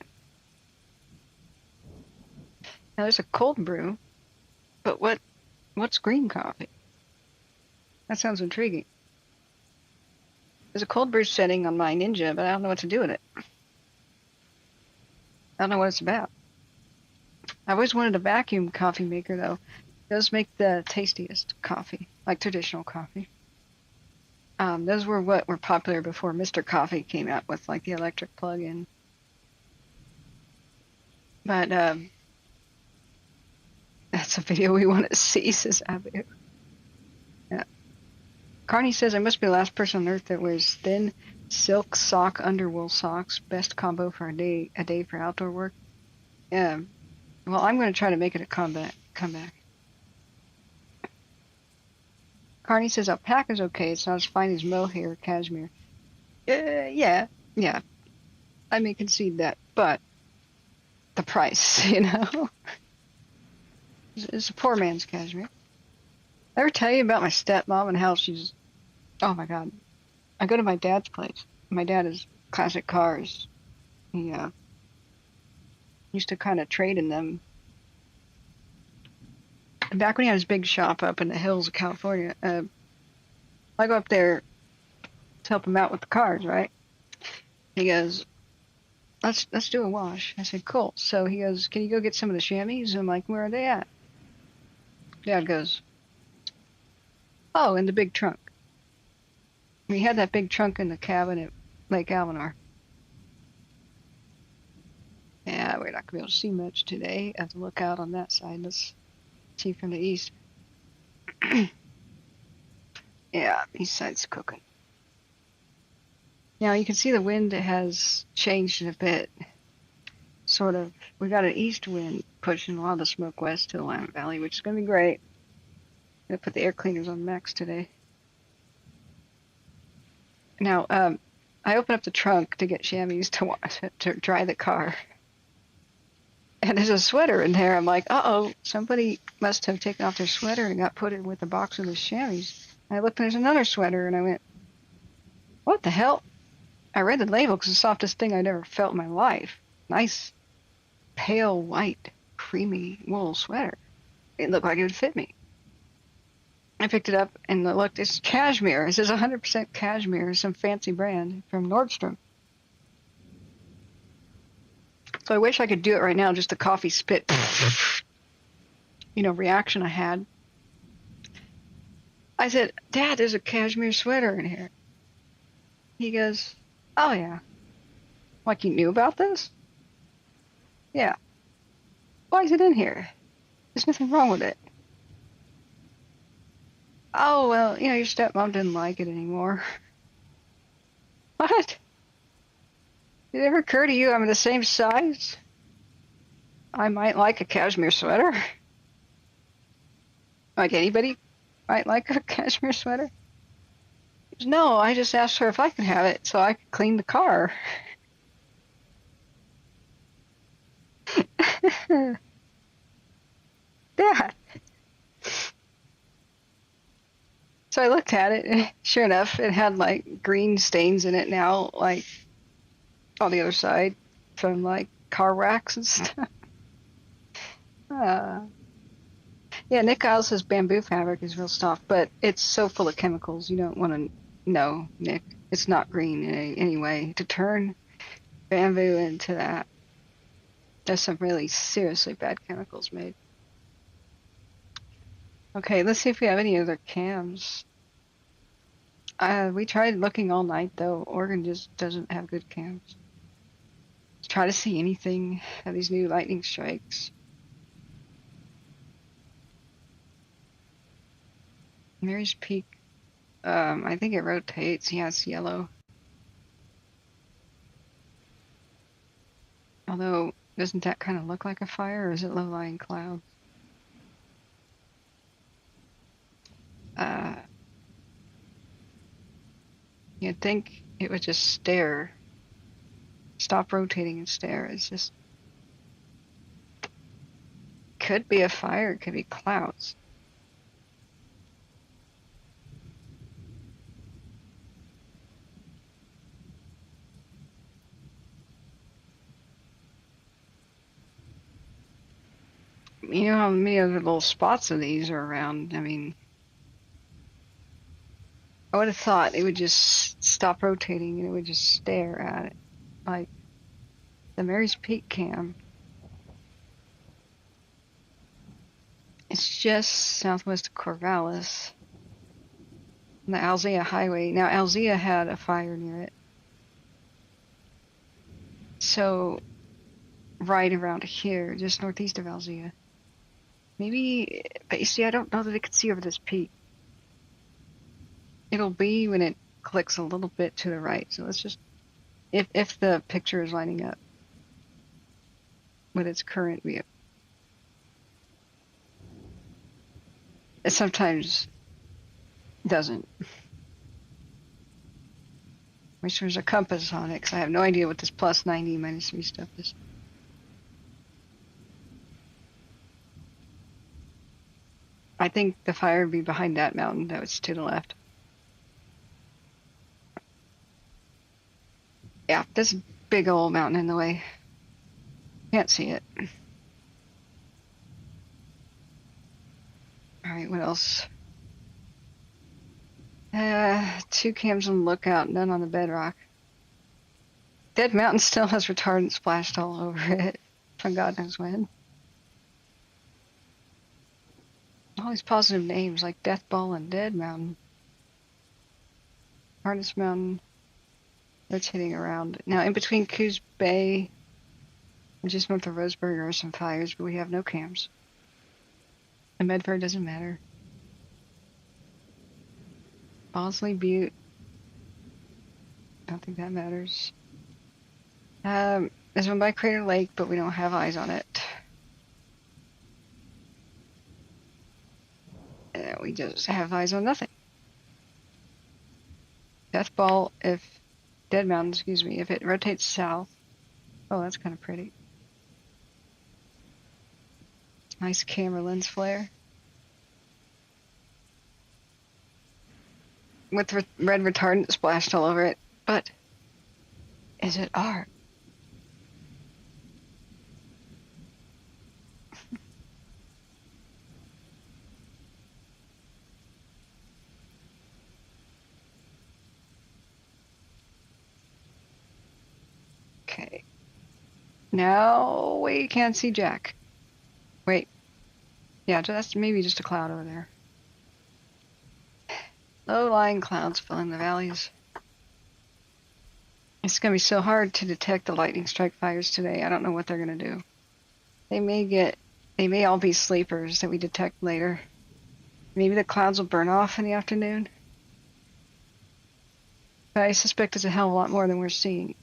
Now there's a cold brew, but what's green coffee? That sounds intriguing. There's a cold brew setting on my Ninja, but I don't know what to do with it. I don't know what it's about. I've always wanted a vacuum coffee maker, though. It does make the tastiest coffee, like traditional coffee. Those were what were popular before Mr. Coffee came out with, like, the electric plug-in. But, that's a video we want to see, says Abu. Yeah. Carney says, I must be the last person on earth that wears thin silk sock underwool socks. Best combo for a day for outdoor work. Yeah. Well, I'm going to try to make it a comeback. Carney says alpaca's okay. It's not as fine as mohair or cashmere. Yeah. I may concede that, but the price, It's a poor man's cashmere. Did I ever tell you about my stepmom and how she's... Oh, my God. I go to my dad's place. My dad is classic cars. He used to kind of trade in them back when he had his big shop up in the hills of California, I go up there to help him out with the cars, right? He goes, let's do a wash. I said, cool. So he goes, can you go get some of the chamois? I'm like, where are they at? Dad goes, oh, in the big trunk. We had that big trunk in the cabin at Lake Alvenar. Yeah, we're not going to be able to see much today. I have to look out on that side. Let's see from the east. Yeah, east side's cooking. Now you can see the wind has changed a bit. Sort of, we got an east wind pushing a lot of the smoke west to the Willamette Valley, which is going to be great. I'm going to put the air cleaners on max today. Now, I opened up the trunk to get chamois to dry the car. And there's a sweater in there. I'm like, uh-oh, somebody must have taken off their sweater and got put in with a box of the chamois. And I looked and there's another sweater and I went, what the hell? I read the label because it's the softest thing I'd ever felt in my life. Nice, pale white, creamy wool sweater. It looked like it would fit me. I picked it up and I looked, it's cashmere. It says 100% cashmere, some fancy brand from Nordstrom. So I wish I could do it right now, just the coffee spit, reaction I had. I said, Dad, there's a cashmere sweater in here. He goes, oh yeah. Like you knew about this? Yeah. Why is it in here? There's nothing wrong with it. Oh, well, your stepmom didn't like it anymore. What? Did it ever occur to you I'm the same size? I might like a cashmere sweater. Like anybody might like a cashmere sweater. No, I just asked her if I could have it so I could clean the car. Dad. So I looked at it, and sure enough, it had like green stains in it now, like on the other side from like car wax and stuff. Yeah, Nick Isles says bamboo fabric is real soft, but it's so full of chemicals. You don't want to know, Nick. It's not green in any way. To turn bamboo into that, there's some really seriously bad chemicals made. Okay, let's see if we have any other cams. We tried looking all night, though. Oregon just doesn't have good cams. Let's try to see anything of these new lightning strikes. Mary's Peak, I think it rotates. Yeah, it's yellow. Although, doesn't that kind of look like a fire, or is it low-lying clouds? You'd think it would just stare, stop rotating and stare. It's just, could be a fire, it could be clouds. You know how many other little spots of these are around? I mean, I would have thought it would just stop rotating and it would just stare at it. Like the Mary's Peak cam. It's just southwest of Corvallis. On the Alzea Highway. Now, Alzea had a fire near it. So, right around here, just northeast of Alzea. Maybe, but you see, I don't know that it could see over this peak. It'll be when it clicks a little bit to the right. So let's just, if the picture is lining up with its current view. It sometimes doesn't. Wish there was a compass on it, because I have no idea what this plus 90 minus 3 stuff is. I think the fire would be behind that mountain that was to the left. Yeah, this big old mountain in the way. Can't see it. All right, what else? 2 cams on lookout, none on the Bedrock. Dead Mountain still has retardant splashed all over it. From God knows when. All these positive names like Death Ball and Dead Mountain. Harness Mountain. Rotating around. Now, in between Coos Bay and just north of Roseburg are some fires, but we have no cams. And Medford doesn't matter. Bosley Butte. Don't think that matters. There's one by Crater Lake, but we don't have eyes on it. We just have eyes on nothing. Death Ball, Dead Mountain, excuse me, if it rotates south. Oh, that's kind of pretty. Nice camera lens flare. With red retardant splashed all over it. But, is it art? Okay. Now we can't see Jack. Wait. Yeah, that's maybe just a cloud over there. Low-lying clouds filling the valleys. It's going to be so hard to detect the lightning strike fires today. I don't know what they're going to do. They may all be sleepers that we detect later. Maybe the clouds will burn off in the afternoon. But I suspect it's a hell of a lot more than we're seeing.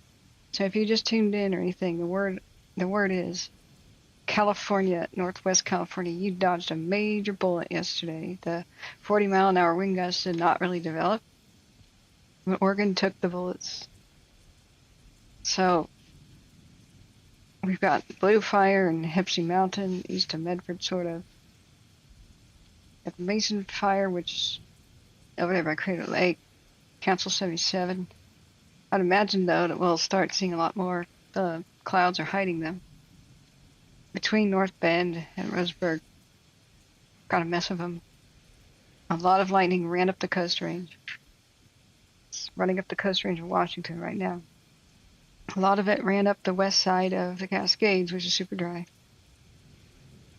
So if you just tuned in or anything, the word is California, Northwest California, you dodged a major bullet yesterday. The 40-mile-an-hour wind gusts did not really develop. Oregon took the bullets. So we've got Blue Fire and Hepsi Mountain, east of Medford, sort of. Got the Mason Fire, which over there by Crater Lake, Council 77. I'd imagine, though, that we'll start seeing a lot more. The clouds are hiding them. Between North Bend and Roseburg, got a mess of them. A lot of lightning ran up the Coast Range. It's running up the Coast Range of Washington right now. A lot of it ran up the west side of the Cascades, which is super dry.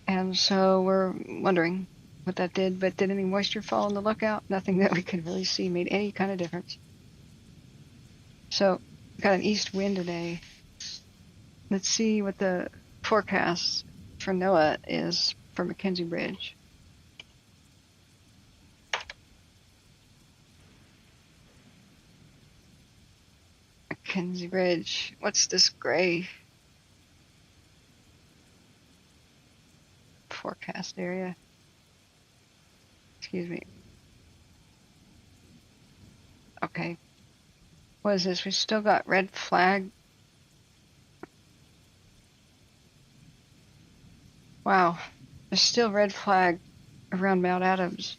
And so we're wondering what that did, but did any moisture fall in the lookout? Nothing that we could really see made any kind of difference. So, got an east wind today. Let's see what the forecast for NOAA is for McKenzie Bridge. McKenzie Bridge. What's this gray forecast area? Excuse me. Okay. What is this? We still got red flag. Wow. There's still red flag around Mount Adams.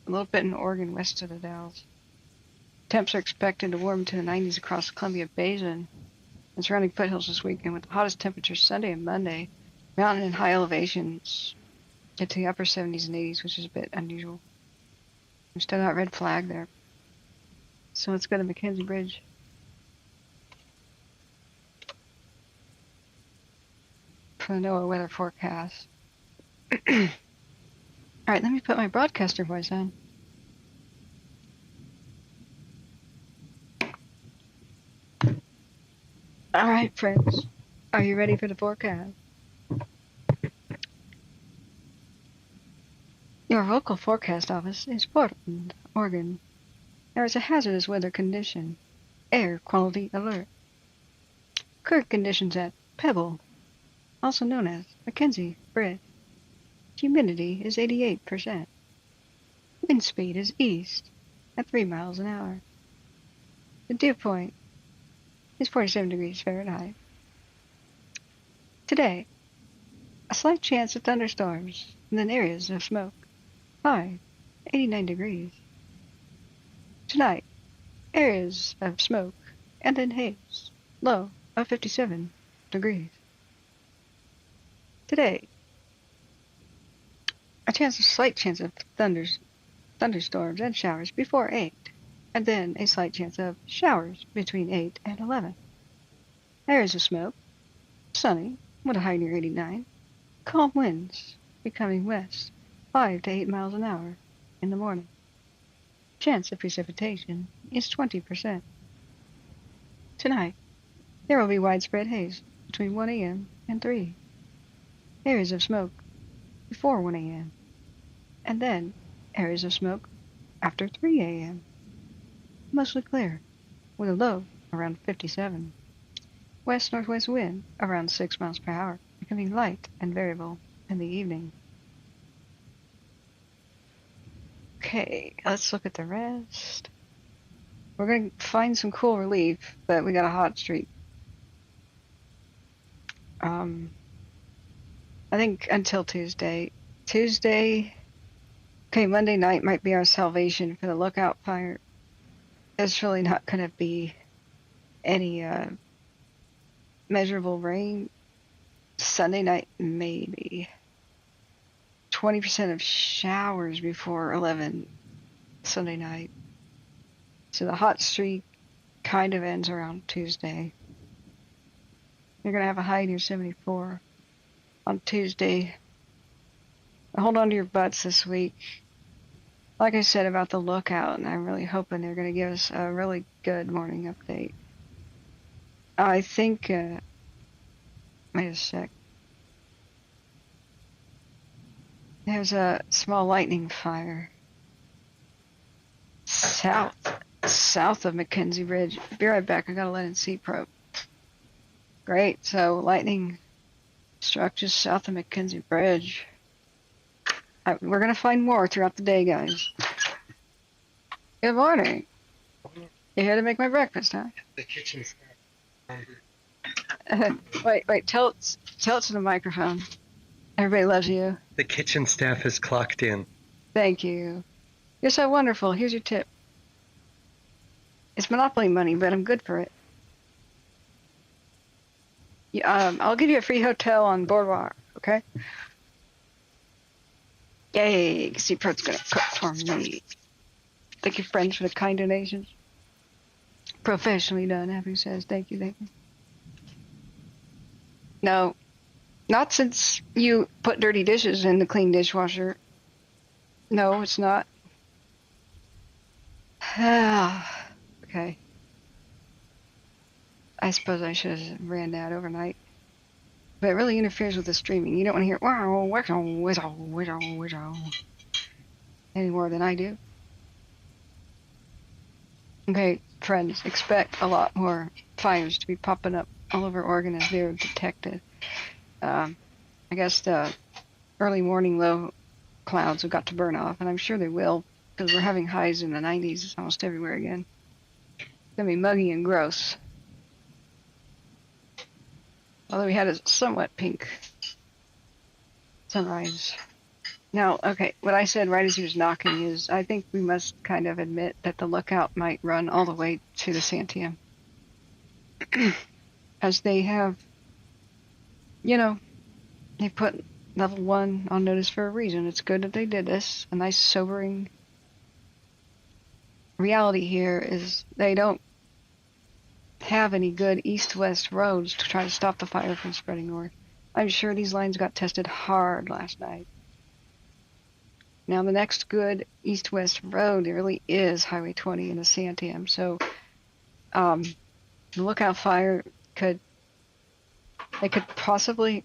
A little bit in Oregon west of the Dalles. Temps are expected to warm to the 90s across the Columbia Basin and surrounding foothills this weekend with the hottest temperatures Sunday and Monday. Mountain and high elevations get to the upper 70s and 80s, which is a bit unusual. We've still got red flag there. So let's go to McKenzie Bridge. For the NOAA weather forecast. Alright, let me put my broadcaster voice on. Alright, friends. Are you ready for the forecast? Your local forecast office is Portland, Oregon. There is a hazardous weather condition. Air quality alert. Current conditions at Pebble, also known as McKenzie Bridge. Humidity is 88%. Wind speed is east at 3 miles an hour. The dew point is 47 degrees Fahrenheit. Today, a slight chance of thunderstorms and then areas of smoke. High, 89 degrees. Tonight, areas of smoke and then haze. Low of 57 degrees. Today, a slight chance of thunderstorms and showers before 8, and then a slight chance of showers between 8 and 11. Areas of smoke, sunny, with a high near 89. Calm winds, becoming west, 5 to 8 miles an hour in the morning. Chance of precipitation is 20%. Tonight, there will be widespread haze between 1 a.m. and 3. Areas of smoke before 1 a.m. and then areas of smoke after 3 a.m. Mostly clear, with a low around 57. West-northwest wind around 6 miles per hour, becoming light and variable in the evening. Okay, let's look at the rest. We're going to find some cool relief, but we got a hot streak. I think until Tuesday. Okay, Monday night might be our salvation for the lookout fire. There's really not going to be any measurable rain. Sunday night, maybe. 20% of showers before 11 Sunday night. So the hot streak kind of ends around Tuesday. You're going to have a high near 74 on Tuesday. Hold on to your butts this week. Like I said about the lookout, and I'm really hoping they're going to give us a really good morning update. I think, wait a sec. There's a small lightning fire south of McKenzie Bridge. Be right back. I got a Linn C probe. Great. So lightning struck just south of McKenzie Bridge. We're going to find more throughout the day, guys. Good morning. You here to make my breakfast, huh? The kitchen staff. Wait. Tell it to the microphone. Everybody loves you. The kitchen staff is clocked in. Thank you. You're so wonderful. Here's your tip. It's Monopoly money, but I'm good for it. I'll give you a free hotel on Boardwalk, okay? Yay, C-Pro's gonna cook for me. Thank you, friends, for the kind donations. Professionally done, Abby says. Thank you. No, not since you put dirty dishes in the clean dishwasher. No, it's not. Okay. I suppose I should have ran that overnight. But it really interferes with the streaming. You don't want to hear wow, whizzle any more than I do. Okay, friends, expect a lot more fires to be popping up all over Oregon as they're detected. I guess the early morning low clouds have got to burn off, and I'm sure they will, because we're having highs in the 90s almost everywhere again. It's going to be muggy and gross. Although we had a somewhat pink sunrise. Now, okay, what I said right as he was knocking is I think we must kind of admit that the lookout might run all the way to the Santiam. As they have, they put level 1 on notice for a reason. It's good that they did this. A nice sobering reality here is they don't have any good east-west roads to try to stop the fire from spreading north. I'm sure these lines got tested hard last night. Now the next good east-west road there really is Highway 20 in the Santiam. So the lookout fire could possibly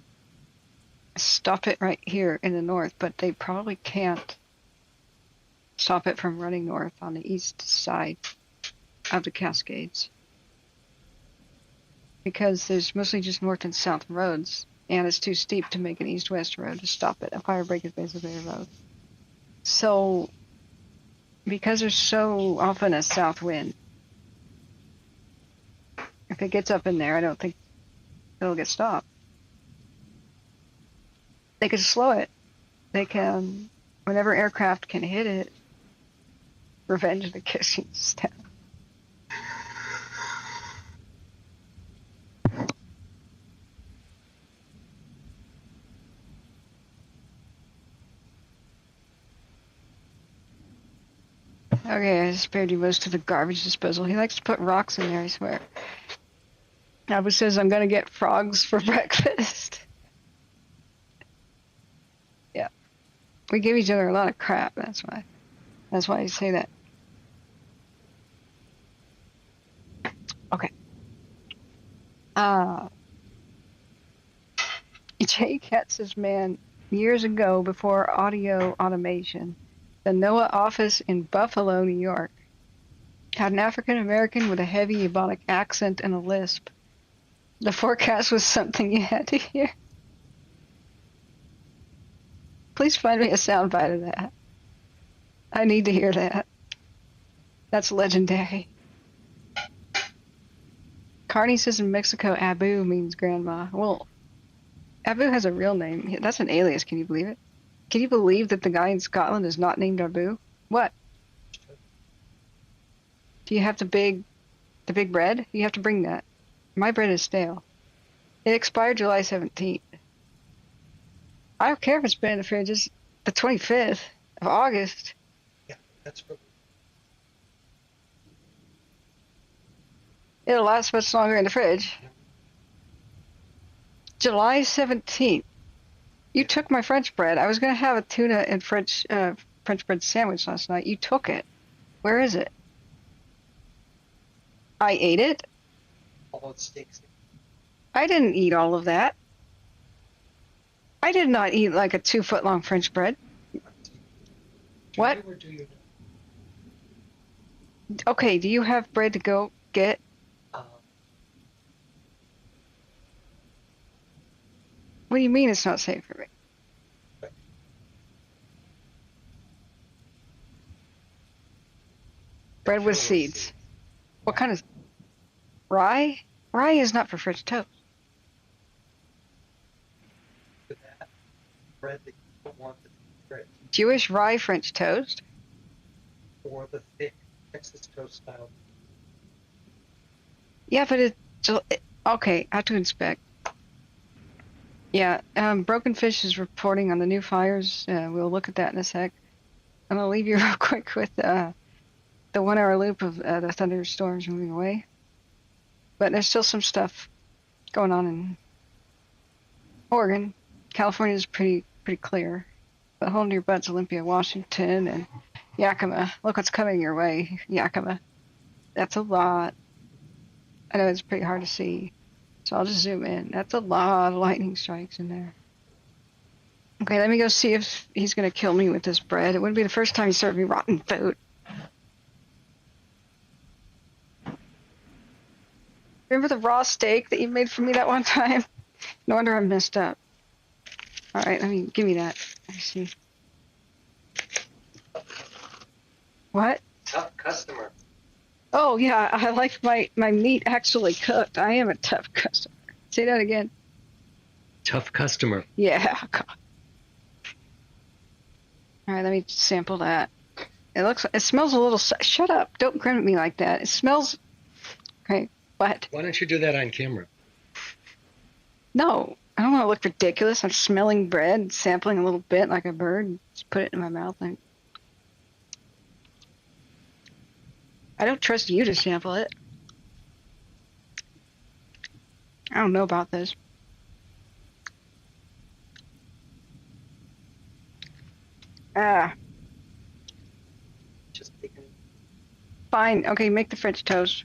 stop it right here in the north, but they probably can't stop it from running north on the east side of the Cascades, because there's mostly just north and south roads, and it's too steep to make an east-west road to stop it. A fire break is basically a road. So, because there's so often a south wind, if it gets up in there, I don't think it'll get stopped. They can slow it. They can, whenever aircraft can hit it, revenge the kitchen staff. Okay, I spared you most of the garbage disposal. He likes to put rocks in there, I swear. Abu says I'm gonna get frogs for breakfast. Yeah. We give each other a lot of crap, that's why. That's why I say that. Okay. Jay Katz's man years ago before audio automation. The NOAA office in Buffalo, New York, had an African American with a heavy Ebonic accent and a lisp. The forecast was something you had to hear. Please find me a soundbite of that. I need to hear that. That's legendary. Carney says in Mexico, Abu means grandma. Well, Abu has a real name. That's an alias. Can you believe it? Can you believe that the guy in Scotland is not named Abu? What? Do you have the big bread? You have to bring that. My bread is stale. It expired July 17th. I don't care if it's been in the fridge. It's the 25th of August. Yeah, that's for It'll last much longer in the fridge. July 17th. You took my French bread. I was going to have a tuna and French bread sandwich last night. You took it. Where is it? I ate it. all those steaks. I didn't eat all of that. I did not eat like a 2-foot-long French bread. What? Or do you Okay, do you have bread to go get? What do you mean it's not safe for me? Bread with seeds. What kind of rye? Rye is not for French toast. For that bread that you don't want the bread Jewish rye French toast? or the thick Texas toast style. Yeah, but it's okay. I have to inspect. Yeah, Broken Fish is reporting on the new fires. We'll look at that in a sec. I'm gonna leave you real quick with the 1-hour loop of the thunderstorms moving away. But there's still some stuff going on in Oregon. California is pretty clear. But hold your butts, Olympia, Washington, and Yakima. Look what's coming your way, Yakima. That's a lot. I know it's pretty hard to see, so I'll just zoom in. That's a lot of lightning strikes in there. Okay, let me go see if he's going to kill me with this bread. It wouldn't be the first time he served me rotten food. Remember the raw steak that you made for me that one time? No wonder I'm messed up. All right, give me that. Let me see. What? Tough customer. Oh yeah, I like my meat actually cooked. I am a tough customer. Say that again. Tough customer. Yeah. God. All right, let me sample that. It smells a little. Shut up! Don't grin at me like that. It smells. Okay, what? Why don't you do that on camera? No, I don't want to look ridiculous. I'm smelling bread, sampling a little bit like a bird. Just put it in my mouth. I don't trust you to sample it. I don't know about this. Just taking. Fine. Okay, make the French toast.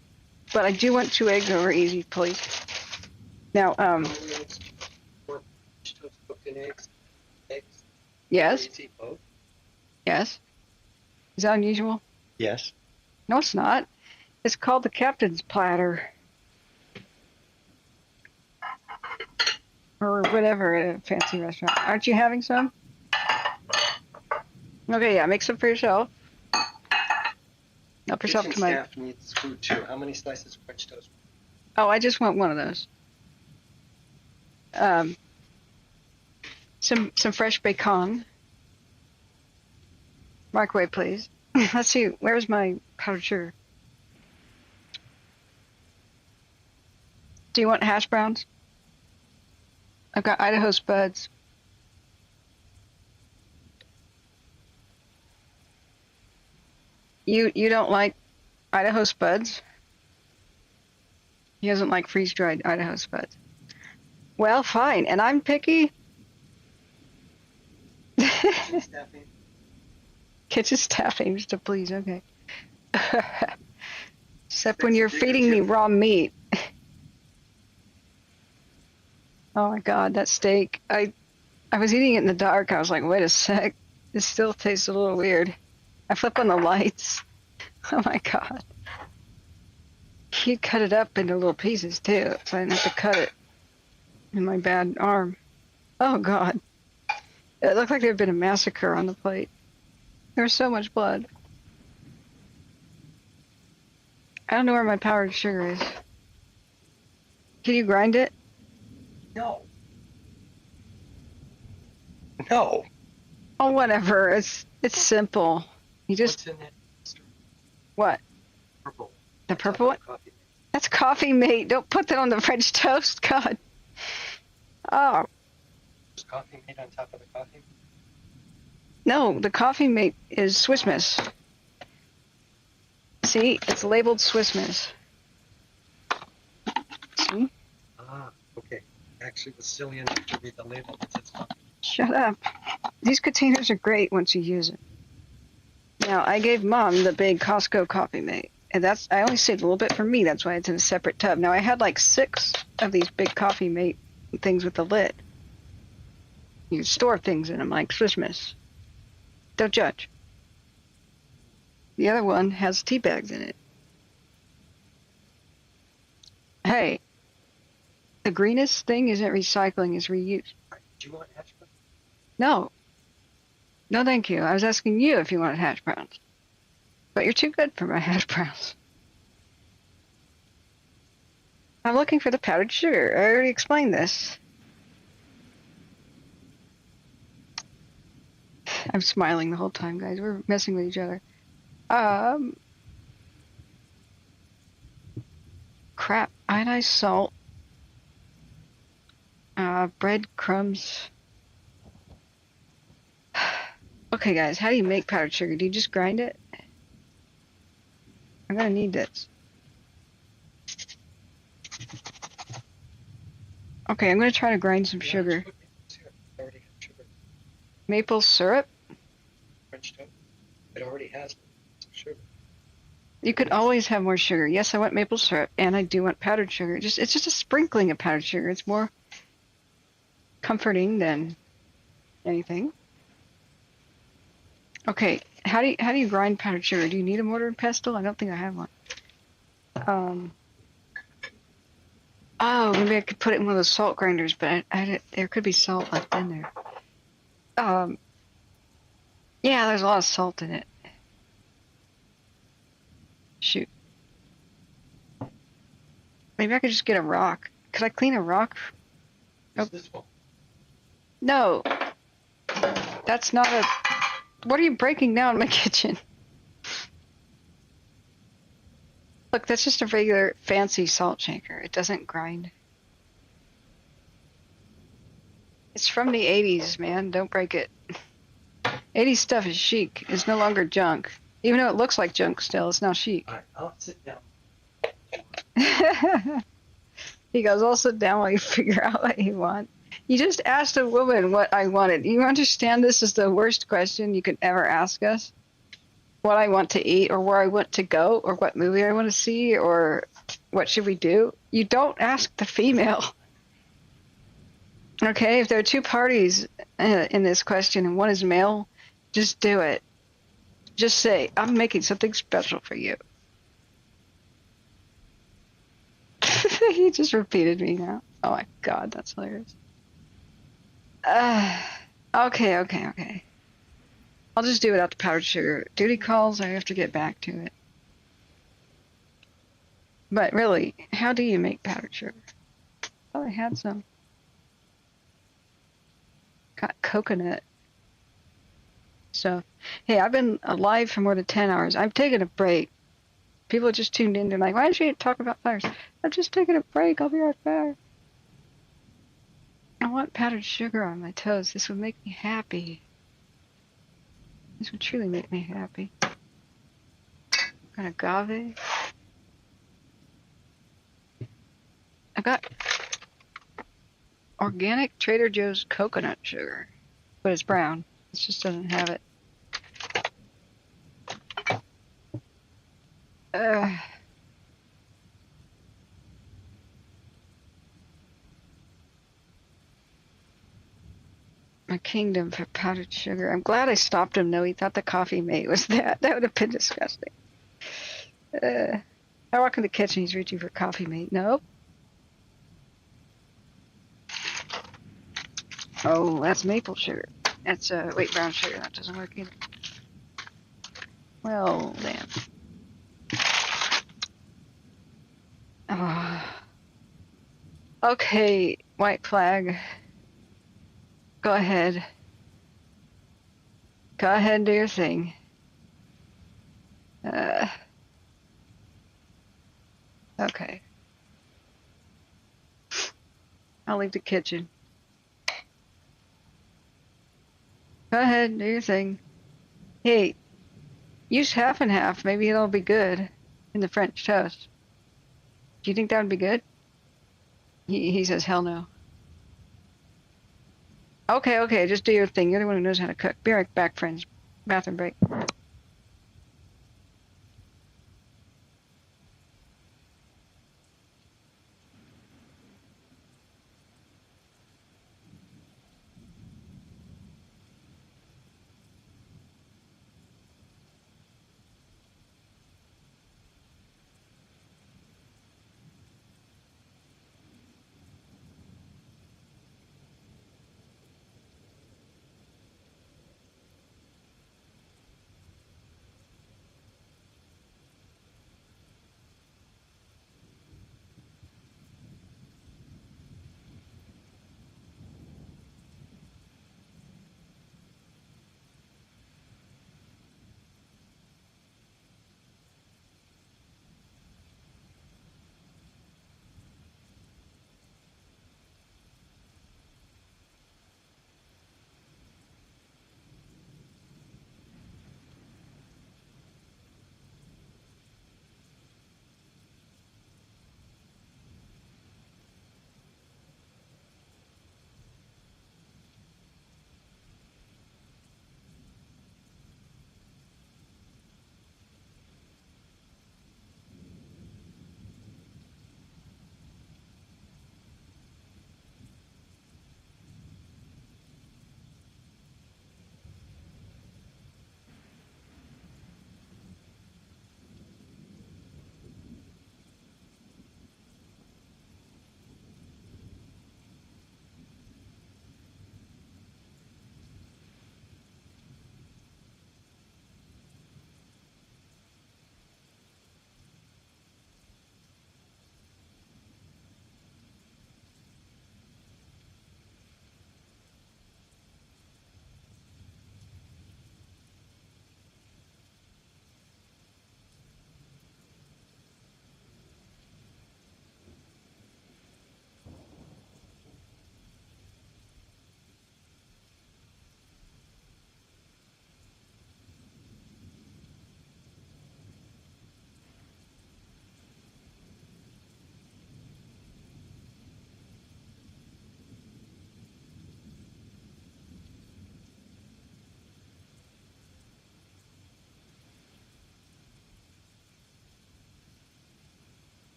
But I do want 2 eggs over easy, please. Now, Or toast cooked in eggs. Eggs. yes, Easy both. yes. Is that unusual? Yes. No, it's not. It's called the captain's platter. Or whatever at a fancy restaurant. Aren't you having some? Okay, yeah, make some for yourself. Help yourself Kitchen to my... staff needs food too. How many slices of French toast? Oh, I just want one of those. Some fresh bacon. Microwave, please. Let's see, where's my powdered sugar? Do you want hash browns? I've got Idaho Spuds. You don't like Idaho spuds? He doesn't like freeze-dried Idaho spuds. Well, fine. And I'm picky. Kitchen staffing. Kitchen staff aims to please. Okay. Except when Makes a you're bigger feeding me difference. raw meat. Oh my God, that steak. I was eating it in the dark. I was like, wait a sec. This still tastes a little weird. I flip on the lights. Oh my God. He cut it up into little pieces too, so I didn't have to cut it in my bad arm. Oh God. It looked like there had been a massacre on the plate. There was so much blood. I don't know where my powdered sugar is. Can you grind it? No. No. Oh, whatever. It's simple. You just What's in that? what? Purple. The purple one? Coffee. That's coffee mate. Don't put that on the French toast. God. Oh Is coffee made on top of the coffee? no, the coffee mate is Swiss Miss. See, it's labeled Swiss Miss. See? Ah, okay. Actually, was silly enough to read the label that says coffee. Shut up. These containers are great once you use it. Now, I gave Mom the big Costco coffee mate. And I only saved a little bit for me. That's why it's in a separate tub. Now, I had like 6 of these big coffee mate things with the lid. You store things in them like Swiss Miss. Don't judge. The other one has tea bags in it. Hey, the greenest thing isn't recycling, it's reuse. Do you want hash browns? No. No, thank you. I was asking you if you wanted hash browns. But you're too good for my hash browns. I'm looking for the powdered sugar. I already explained this. I'm smiling the whole time, guys. We're messing with each other. Crap. Ionized salt. Breadcrumbs. Okay, guys. How do you make powdered sugar? Do you just grind it? I'm gonna need this. Okay, I'm gonna try to grind some Yeah, sugar. just put maple syrup. It already has sugar. Maple syrup? French toast. It already has some sugar. You could always have more sugar. Yes, I want maple syrup, and I do want powdered sugar. It's just a sprinkling of powdered sugar. It's more comforting than anything. Okay, how do you grind powdered sugar? Do you need a mortar and pestle? I don't think I have one. Oh, maybe I could put it in one of those salt grinders, but there could be salt left in there. Yeah, there's a lot of salt in it. Shoot. Maybe I could just get a rock. Could I clean a rock? What's this one? No. That's not a... What are you breaking down in my kitchen? Look, that's just a regular fancy salt shaker. It doesn't grind. It's from the 80s, man. Don't break it. 80s stuff is chic. It's no longer junk. Even though it looks like junk still, it's now chic. All right, I'll sit down. He goes, I'll sit down while you figure out what you want. You just asked a woman what I wanted. You understand this is the worst question you could ever ask us? What I want to eat, or where I want to go, or what movie I want to see, or what should we do? You don't ask the female. Okay, if there are 2 parties in this question and one is male, just do it. Just say, I'm making something special for you. He just repeated me now. Oh my God, that's hilarious. Okay. I'll just do without the powdered sugar. Duty calls, I have to get back to it. But really, how do you make powdered sugar? Oh, I had some. Got coconut stuff. Hey, I've been alive for more than 10 hours. I'm taking a break. People just tuned in. They're like, why don't you talk about fires? I'm just taking a break. I'll be right back. I want powdered sugar on my toast. This would make me happy. This would truly make me happy. An agave. I got organic Trader Joe's coconut sugar, but it's brown. It just doesn't have it. My kingdom for powdered sugar. I'm glad I stopped him though. He thought the coffee mate was that. That would have been disgusting. I walk in the kitchen. He's reaching for coffee mate. Nope. Oh, that's maple sugar. That's wait, brown sugar. That doesn't work either. Well, damn. Okay, white flag. Go ahead. Go ahead and do your thing. Okay. I'll leave the kitchen. Go ahead and do your thing. Hey, use half and half. Maybe it'll be good in the French toast. Do you think that would be good? He says, hell no. Okay, just do your thing. You're the one who knows how to cook. Be right back, friends. Bathroom break.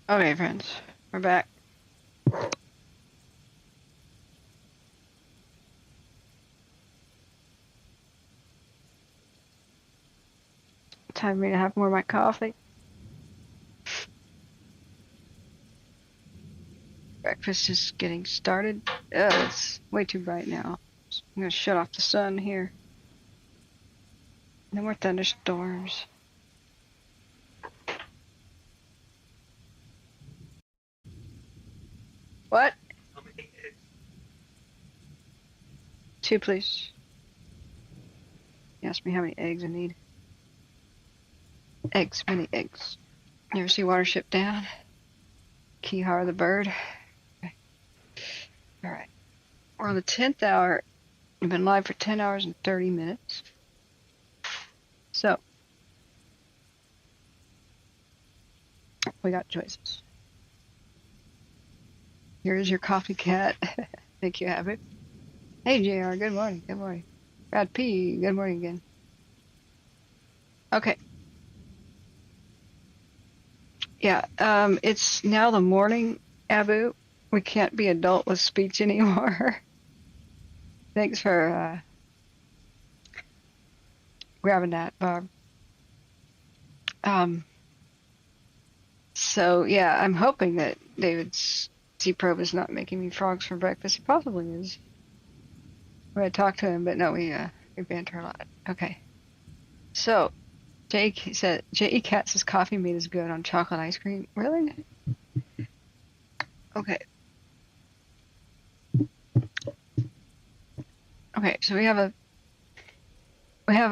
Okay, friends, we're back. Time for me to have more of my coffee. Breakfast is getting started. Oh, it's way too bright now. I'm gonna shut off the sun here. No more thunderstorms. What? How many 2, please. You asked me how many eggs I need. Eggs, many eggs. You ever see Watership Down? Kihar the bird. Okay. All right. We're on the 10th hour. We've been live for 10 hours and 30 minutes. So, we got choices. Here's your copycat. Think you have it. Hey, JR, good morning. Good morning. Brad P, good morning again. Okay. Yeah, it's now the morning, Abu. We can't be adult with speech anymore. Thanks for grabbing that, Barb. So, yeah, I'm hoping that David's C-Probe is not making me frogs for breakfast. He possibly is. I'm going to talk to him, but no, we banter a lot. Okay. So, J.E. Cat says coffee made is good on chocolate ice cream. Really? Okay. Okay, so we have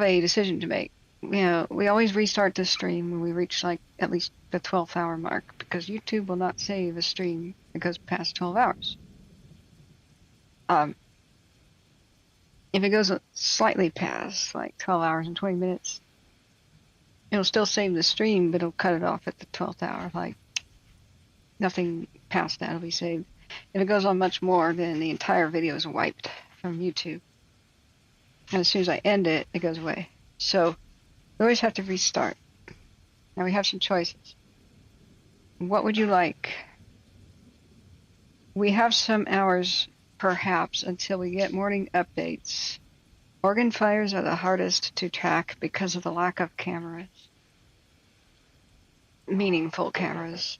a decision to make. We always restart the stream when we reach like at least the 12th hour mark because YouTube will not save a stream that goes past 12 hours. If it goes slightly past like 12 hours and 20 minutes, it'll still save the stream, but it'll cut it off at the 12th hour. Like nothing past that will be saved. If it goes on much more, then the entire video is wiped from YouTube. And as soon as I end it, it goes away. So we always have to restart. Now we have some choices. What would you like? We have some hours, perhaps, until we get morning updates. Organ fires are the hardest to track because of the lack of cameras. Meaningful cameras.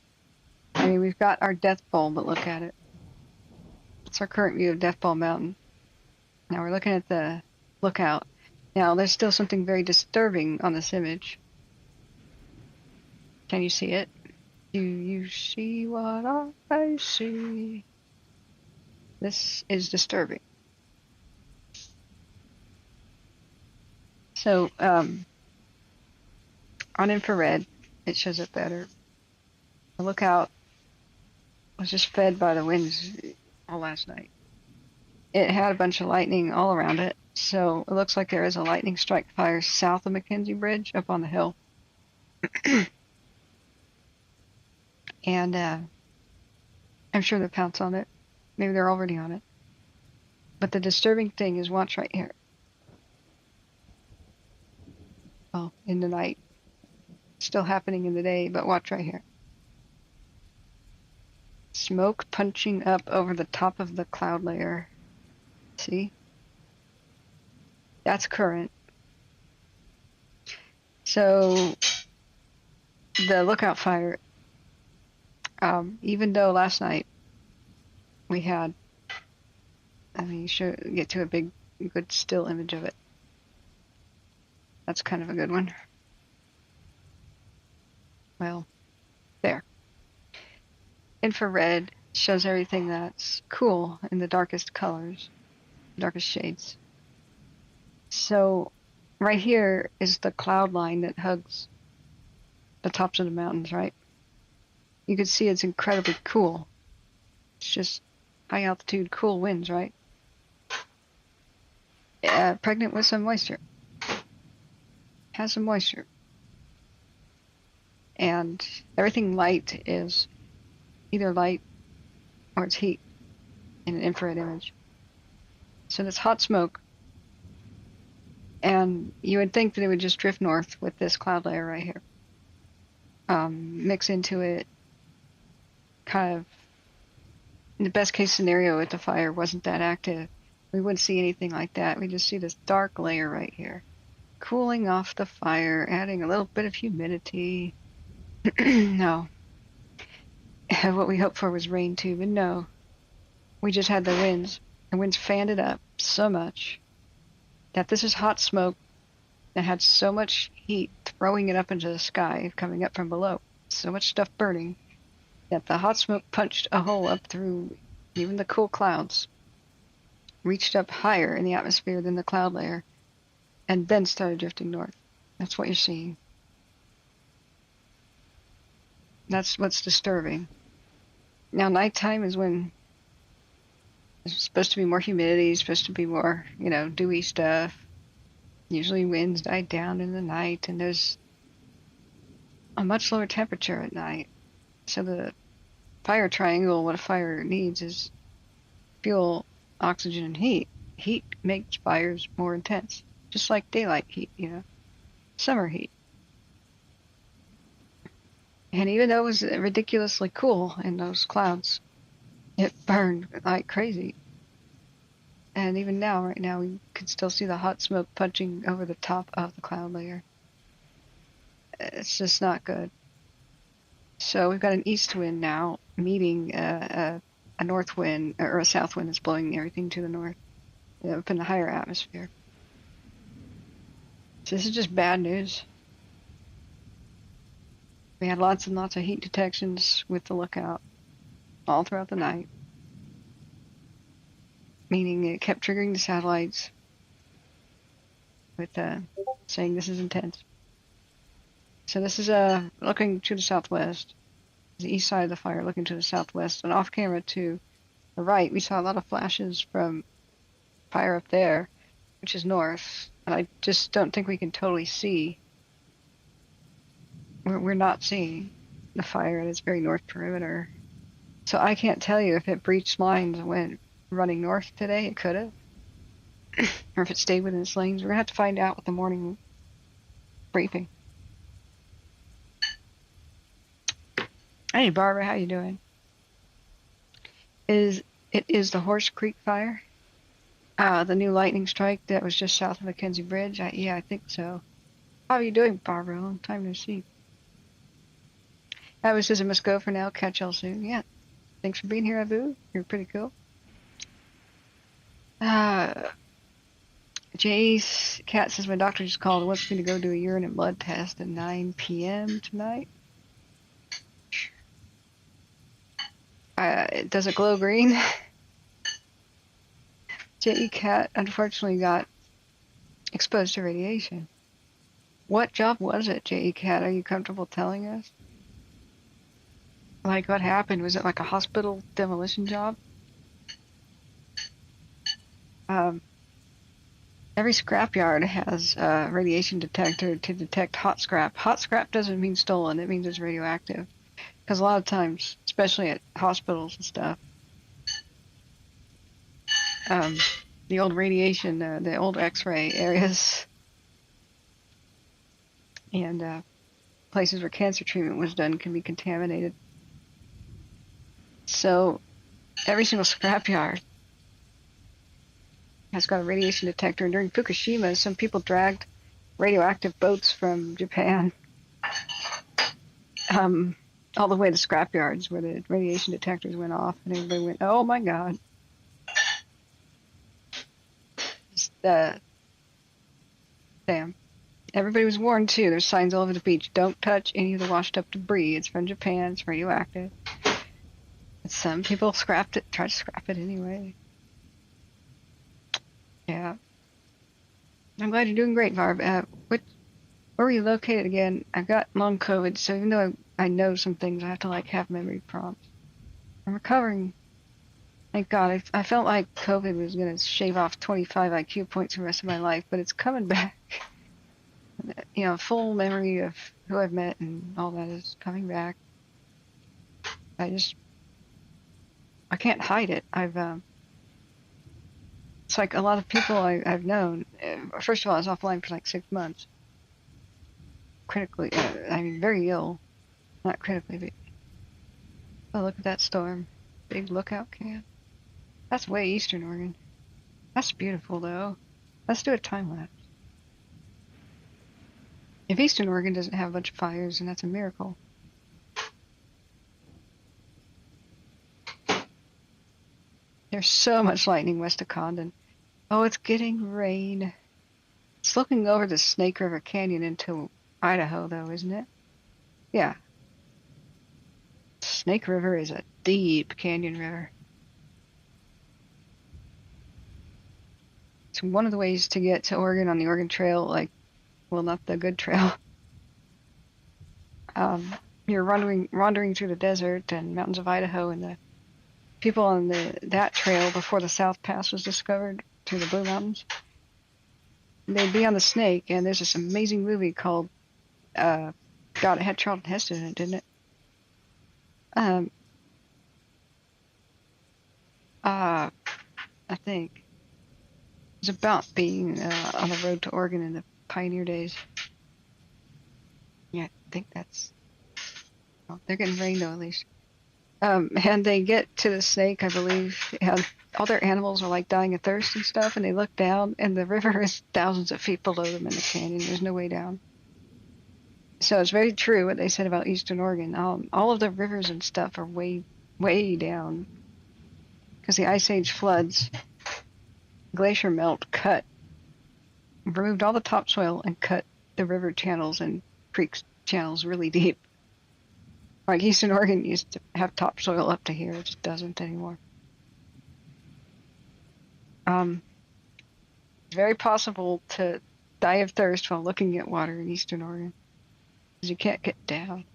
I mean, we've got our Death Bowl, but look at it. It's our current view of Death Bowl Mountain. Now we're looking at the lookout. Now, there's still something very disturbing on this image. Can you see it? Do you see what I see? This is disturbing. So, on infrared, it shows it better. The lookout was just fed by the winds all last night. It had a bunch of lightning all around it. So it looks like there is a lightning strike fire south of McKenzie Bridge up on the hill. And I'm sure they'll pounce on it. Maybe they're already on it. But the disturbing thing is watch right here. Well, in the night. Still happening in the day, but watch right here. Smoke punching up over the top of the cloud layer. See? That's current. So the lookout fire, even though last night we had, I mean, you should get to a good still image of it. That's kind of a good one. Well, there. Infrared shows everything that's cool in the darkest colors, darkest shades. So right here is the cloud line that hugs the tops of the mountains, right? You can see it's incredibly cool. It's just high altitude, cool winds, right? Pregnant with some moisture. Has some moisture. And everything light is either light or it's heat in an infrared image. So this hot smoke. And you would think that it would just drift north with this cloud layer right here. Mix into it, kind of, in the best case scenario, if the fire wasn't that active, we wouldn't see anything like that. We just see this dark layer right here, cooling off the fire, adding a little bit of humidity. No. What we hoped for was rain too, but no. We just had the winds. The winds fanned it up so much that this is hot smoke that had so much heat throwing it up into the sky, coming up from below. So much stuff burning that the hot smoke punched a hole up through even the cool clouds. reached up higher in the atmosphere than the cloud layer and then started drifting north. That's what you're seeing. That's what's disturbing. Now, nighttime is when there's supposed to be more humidity, supposed to be more, dewy stuff. Usually winds die down in the night, and there's a much lower temperature at night. So the fire triangle, what a fire needs is fuel, oxygen, and heat. Heat makes fires more intense, just like daylight heat, summer heat. And even though it was ridiculously cool in those clouds, it burned like crazy. And even now, right now, we can still see the hot smoke punching over the top of the cloud layer. It's just not good. So we've got an east wind now meeting a north wind, or a south wind that's blowing everything to the north, up in the higher atmosphere. So this is just bad news. We had lots and lots of heat detections with the lookout all throughout the night, meaning it kept triggering the satellites with saying this is intense. So this is looking to the southwest, the east side of the fire looking to the southwest, and off camera to the right we saw a lot of flashes from fire up there, which is north, and I just don't think we can totally see. We're not seeing the fire at its very north perimeter. So I can't tell you if it breached lines and went running north today. It could have. Or if it stayed within its lanes. We're going to have to find out with the morning briefing. Hey, Barbara, how you doing? It is the Horse Creek fire. The new lightning strike that was just south of McKenzie Bridge. Yeah, I think so. How are you doing, Barbara? Long time no see. That was just a must go for now. Catch y'all soon. Yeah. Thanks for being here, Abu. You're pretty cool. Jay's cat says my doctor just called and wants me to go do a urine and blood test at 9 p.m. tonight. Does it glow green? J.E. Cat unfortunately got exposed to radiation. What job was it, J.E. Cat? Are you comfortable telling us? Like, what happened? Was it like a hospital demolition job? Every scrapyard has a radiation detector to detect hot scrap. Hot scrap doesn't mean stolen. It means it's radioactive. Because a lot of times, especially at hospitals and stuff, the old radiation, the old X-ray areas, and places where cancer treatment was done can be contaminated. So every single scrapyard has got a radiation detector. And during Fukushima, some people dragged radioactive boats from Japan all the way to scrapyards where the radiation detectors went off, and everybody went, "Oh my God!" Just, damn. Everybody was warned too. There's signs all over the beach. Don't touch any of the washed up debris. It's from Japan. It's radioactive. But some people scrapped it. Tried to scrap it anyway. Yeah. I'm glad you're doing great, Barb. Where were you located again? I've got long COVID, so even though I know some things, I have to have memory prompts. I'm recovering. Thank God. I felt like COVID was going to shave off 25 IQ points for the rest of my life, but it's coming back. Full memory of who I've met and all that is coming back. I can't hide it. It's like a lot of people I've known. First of all, I was offline for 6 months. Critically, very ill. Not critically, but... Oh, look at that storm. Big lookout cam. That's way eastern Oregon. That's beautiful, though. Let's do a time lapse. If eastern Oregon doesn't have a bunch of fires, then that's a miracle. There's so much lightning west of Condon. Oh, it's getting rain. It's looking over the Snake River Canyon into Idaho, though, isn't it? Yeah. Snake River is a deep canyon river. one of the ways to get to Oregon on the Oregon Trail, like, well, not the good trail. You're wandering through the desert and mountains of Idaho, and the people on that trail before the South Pass was discovered through the Blue Mountains, they'd be on the Snake, and there's this amazing movie called, God, it had Charlton Heston in it, didn't it? I think it was about being on the road to Oregon in the pioneer days. Yeah, I think that's. Well, they're getting rain though, at least. And they get to the Snake, I believe, and all their animals are like dying of thirst and stuff, and they look down, and the river is thousands of feet below them in the canyon. There's no way down. So it's very true what they said about Eastern Oregon. All of the rivers and stuff are way, way down because the Ice Age floods, glacier melt, removed all the topsoil and cut the river channels and creek channels really deep. Like Eastern Oregon used to have topsoil up to here, it just doesn't anymore. It's very possible to die of thirst while looking at water in Eastern Oregon because you can't get down.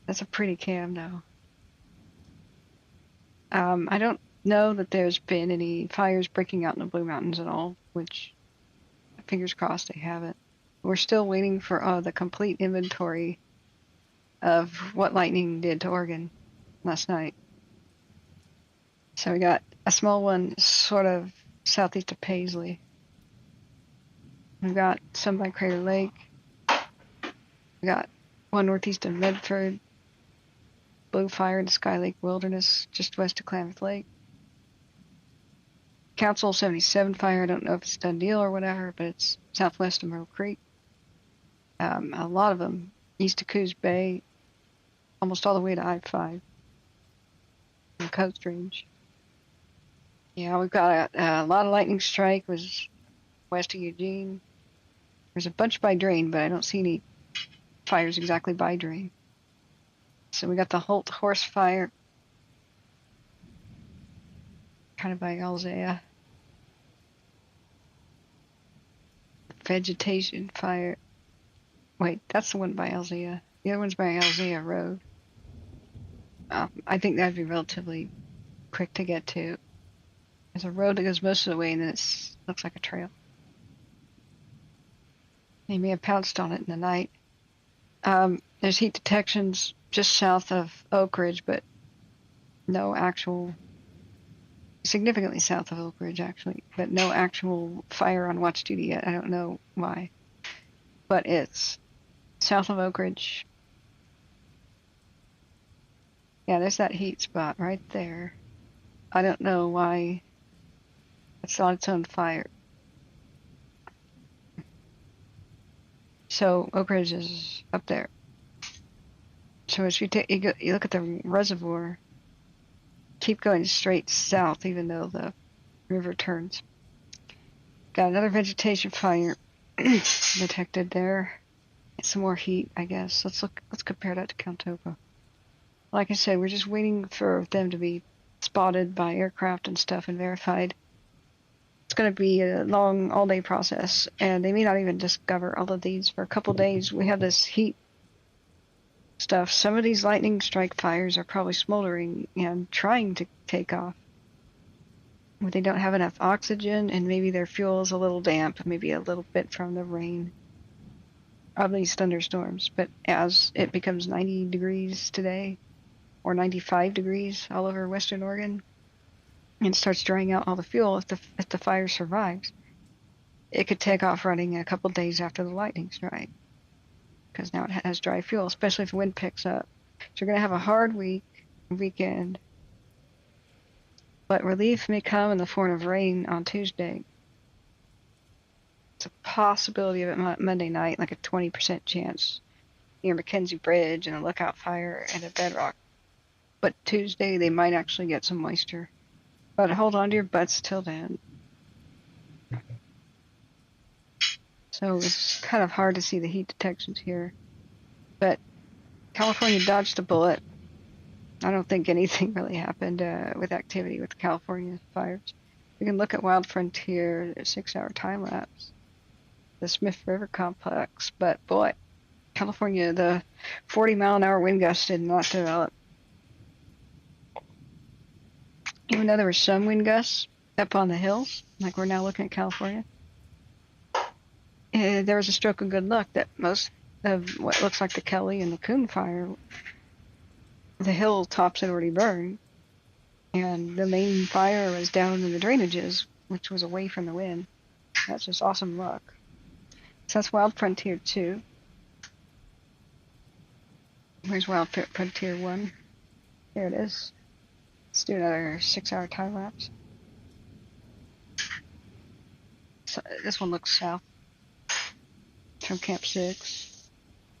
That's a pretty cam now. I don't know that there's been any fires breaking out in the Blue Mountains at all, which fingers crossed they haven't. We're still waiting for the complete inventory of what lightning did to Oregon last night. So we got a small one sort of southeast of Paisley. We've got some by Crater Lake. We got one northeast of Medford. Blue Fire in Sky Lake Wilderness, just west of Klamath Lake. Council 77 fire, I don't know if it's a done deal or whatever, but it's southwest of Myrtle Creek. A lot of them east of Coos Bay, almost all the way to I-5, in the Coast Range. Yeah, we've got a lot of lightning strike was west of Eugene. There's a bunch by Drain, but I don't see any fires exactly by Drain. So we got the Holt Horse Fire, kind of by Alzea. Vegetation Fire. Wait, that's the one by Alzea. The other one's by Alzea Road. I think that'd be relatively quick to get to. There's a road that goes most of the way, and then it looks like a trail. They may have pounced on it in the night. There's heat detections just south of Oak Ridge, but no actual, significantly south of Oak Ridge actually, but no actual fire on watch duty yet. I don't know why, but it's south of Oak Ridge. Yeah, there's that heat spot right there. I don't know why it's on its own fire. So Oak Ridge is up there. So as you look at the reservoir, keep going straight south, even though the river turns. Got another vegetation fire detected there. Some more heat, I guess. Let's compare that to Countopa. Like I said, we're just waiting for them to be spotted by aircraft and stuff and verified. It's going to be a long, all-day process, and they may not even discover all of these for a couple days. We have this heat stuff. Some of these lightning strike fires are probably smoldering and trying to take off. But they don't have enough oxygen, and maybe their fuel is a little damp, maybe a little bit from the rain of these thunderstorms. But as it becomes 90 degrees today, or 95 degrees all over western Oregon, and starts drying out all the fuel, if the fire survives, it could take off running a couple days after the lightning strike. Because now it has dry fuel, especially if the wind picks up. So you're going to have a hard weekend. But relief may come in the form of rain on Tuesday. It's a possibility of it Monday night, like a 20% chance near McKenzie Bridge and a Lookout Fire and a Bedrock. But Tuesday they might actually get some moisture. But hold on to your butts till then. So it's kind of hard to see the heat detections here. But California dodged a bullet. I don't think anything really happened with activity with the California fires. We can look at Wild Frontier, 6-hour time lapse. The Smith River Complex, but boy, California, the 40-mile-an-hour wind gusts did not develop. Even though there were some wind gusts up on the hills, like we're now looking at California, there was a stroke of good luck that most of what looks like the Kelly and the Coon fire, the hilltops had already burned, and the main fire was down in the drainages, which was away from the wind. That's just awesome luck. So that's Wild Frontier 2. Where's Wild Frontier 1? There it is. Let's do another 6-hour time lapse. So this one looks south from Camp 6.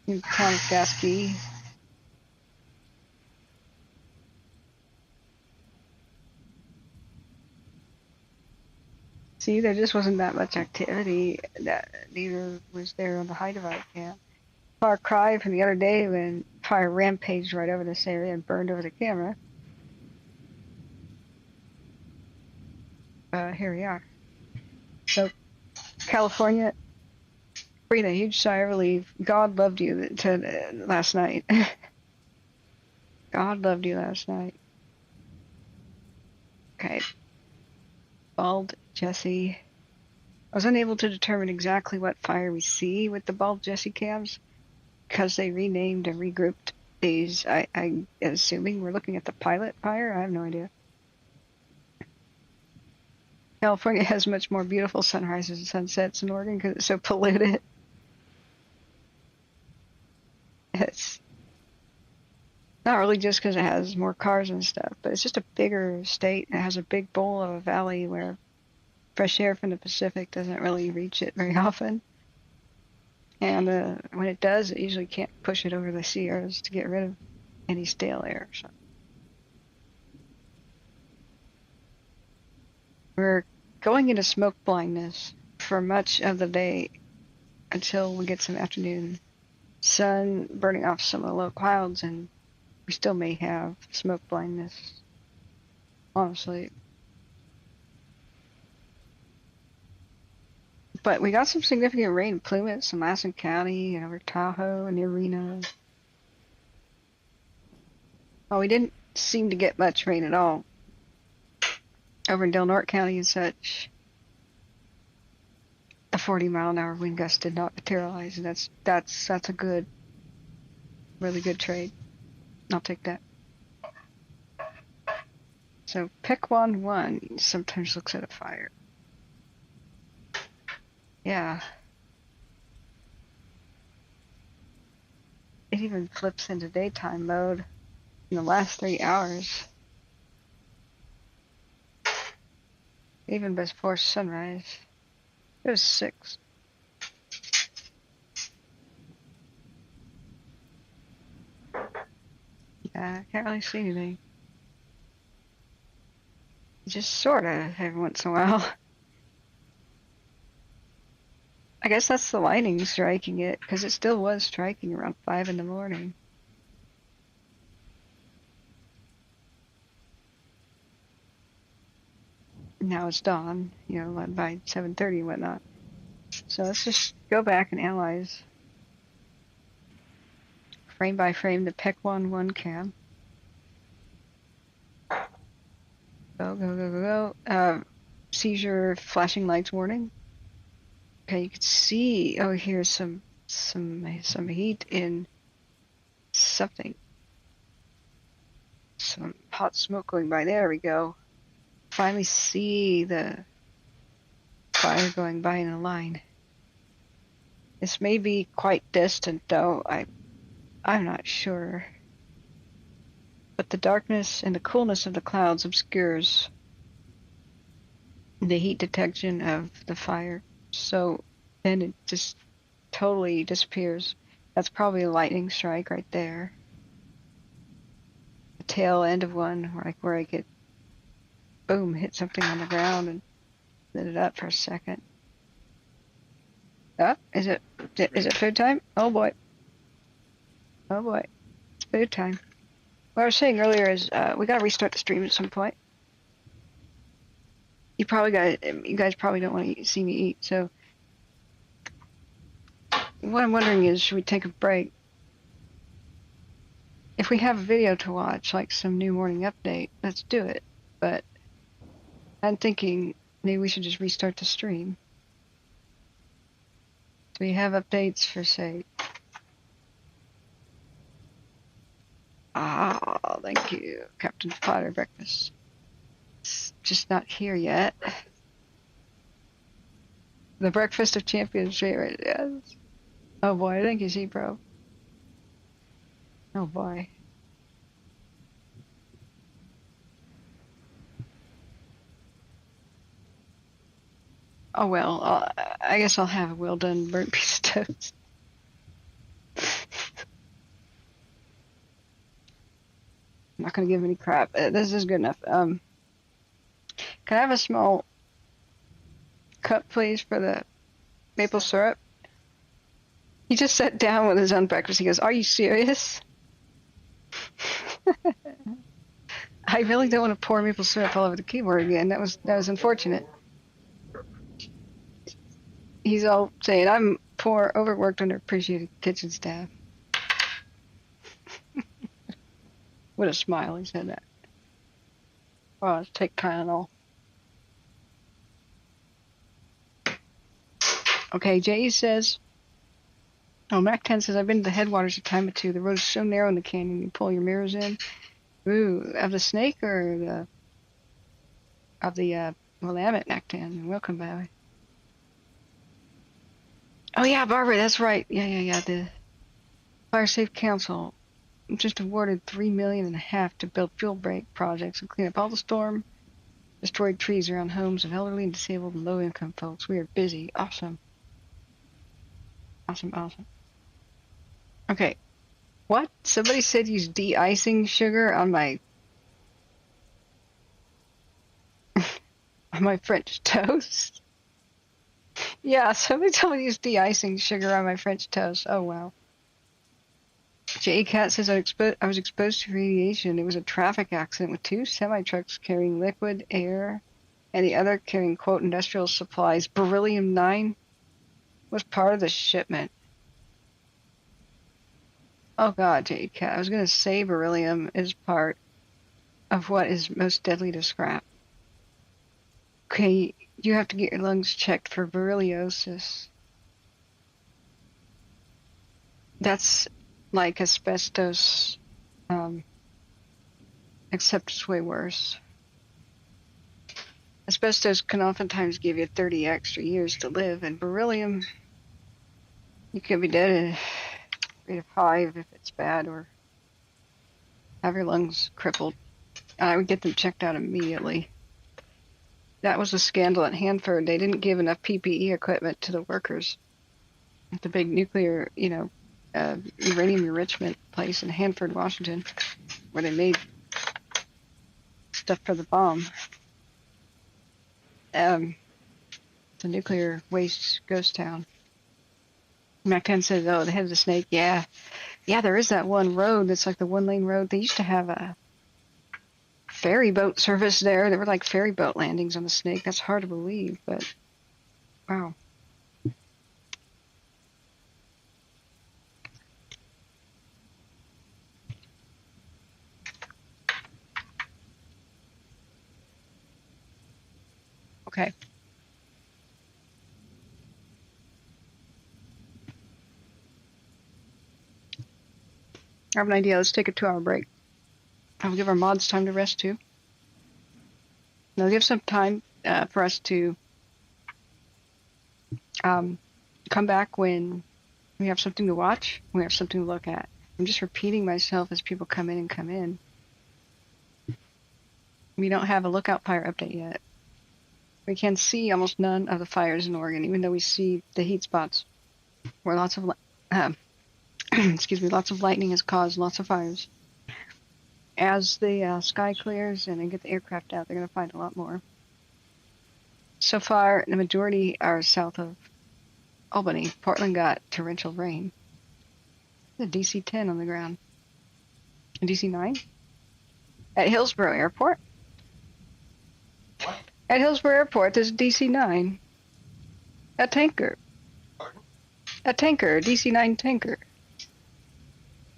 In town of Gaspee. See, there just wasn't that much activity. That neither was there on the high divide camp. Far cry from the other day when fire rampaged right over this area and burned over the camera. Here we are. So, California, breathe a huge sigh of relief. God loved you last night. God loved you last night. Okay. Bald Jesse. I was unable to determine exactly what fire we see with the Bald Jesse cams because they renamed and regrouped these. I'm assuming we're looking at the pilot fire. I have no idea. California has much more beautiful sunrises and sunsets in Oregon because it's so polluted. It's not really just because it has more cars and stuff, but it's just a bigger state. It has a big bowl of a valley where fresh air from the Pacific doesn't really reach it very often. And when it does, it usually can't push it over the Sierras to get rid of any stale air. So we're going into smoke blindness for much of the day until we get some afternoon sun burning off some of the low clouds, and we still may have smoke blindness, honestly. But we got some significant rain in Plumas, in Lassen County, and over Tahoe and near Reno. Well, we didn't seem to get much rain at all over in Del Norte County and such. The 40-mile-an-hour wind gust did not materialize, and that's a good, really good trade. I'll take that. So Pequon 1 sometimes looks at a fire. Yeah. It even flips into daytime mode in the last 3 hours. Even before sunrise. It was 6. Yeah, I can't really see anything. Just sort of every once in a while. I guess that's the lightning striking it, because it still was striking around 5 in the morning. Now it's dawn, by 7:30 and whatnot. So let's just go back and analyze frame by frame the Pequon 1 cam. Go. Seizure flashing lights warning. Okay, you can see, here's some heat in something. Some hot smoke going by. There we go. Finally see the fire going by in a line. This may be quite distant, though. I'm not sure. But the darkness and the coolness of the clouds obscures the heat detection of the fire. So then it just totally disappears. That's probably a lightning strike right there. The tail end of one, where I could, boom, hit something on the ground and lit it up for a second. Is it food time? Oh boy. It's food time. What I was saying earlier is we gotta restart the stream at some point. you guys probably don't want to see me eat. So what I'm wondering is, should we take a break? If we have a video to watch, like some new morning update, let's do it. But I'm thinking maybe we should just restart the stream. Do we have updates for, say, thank you, Captain Potter breakfast. It's just not here yet. The breakfast of champions favorite, yes. Oh boy, thank you, Z-Bro. Oh boy. Oh well, I guess I'll have a well done burnt piece of toast. I'm not gonna give any crap. This is good enough. Can I have a small cup, please, for the maple syrup? He just sat down with his own breakfast. He goes, "Are you serious?" I really don't want to pour maple syrup all over the keyboard again. That was unfortunate. He's all saying, "I'm poor, overworked, underappreciated kitchen staff." With a smile, he said that. Oh, let's take Tylenol. Okay, Jay says, Mac 10 says, I've been to the headwaters a time or two. The road is so narrow in the canyon, you pull your mirrors in. Ooh, of the snake or the Willamette, Mac 10? Welcome, by the way. Oh, yeah, Barbara, that's right. Yeah. The Fire Safe Council just awarded $3.5 million to build fuel break projects and clean up all the storm destroyed trees around homes of elderly and disabled and low-income folks. We are busy. Awesome. Okay. What? Somebody said use de-icing sugar on my on my French toast? Yeah, somebody told me to use de-icing sugar on my French toast. Oh, wow. J. Cat says, I was exposed to radiation. It was a traffic accident with 2 semi-trucks carrying liquid air and the other carrying, quote, industrial supplies. Beryllium-9 was part of the shipment. Oh, God, J. Cat. I was going to say beryllium is part of what is most deadly to scrap. Okay, you have to get your lungs checked for berylliosis. That's like asbestos, except it's way worse. Asbestos can oftentimes give you 30 extra years to live, and beryllium, you could be dead at a rate of 5 if it's bad, or have your lungs crippled. I would get them checked out immediately. That was a scandal at Hanford. They didn't give enough PPE equipment to the workers at the big nuclear, uranium enrichment place in Hanford, Washington, where they made stuff for the bomb. The nuclear waste ghost town. Mac 10 says, oh, the head of the snake. Yeah, there is that one road that's like the 1-lane road. They used to have a ferry boat service there. There were like ferry boat landings on the snake. That's hard to believe, but wow. Okay. I have an idea. Let's take a 2-hour break. I'll give our mods time to rest too. And I'll give some time for us to come back when we have something to watch, we have something to look at. I'm just repeating myself as people come in. We don't have a lookout fire update yet. We can see almost none of the fires in Oregon, even though we see the heat spots where lots of lots of lightning has caused lots of fires. As the sky clears and they get the aircraft out, they're going to find a lot more. So far, the majority are south of Albany. Portland got torrential rain. The DC-10 on the ground. DC-9? At Hillsborough Airport? What? At Hillsborough Airport, there's a DC-9. A tanker. Pardon? A tanker, a DC-9 tanker.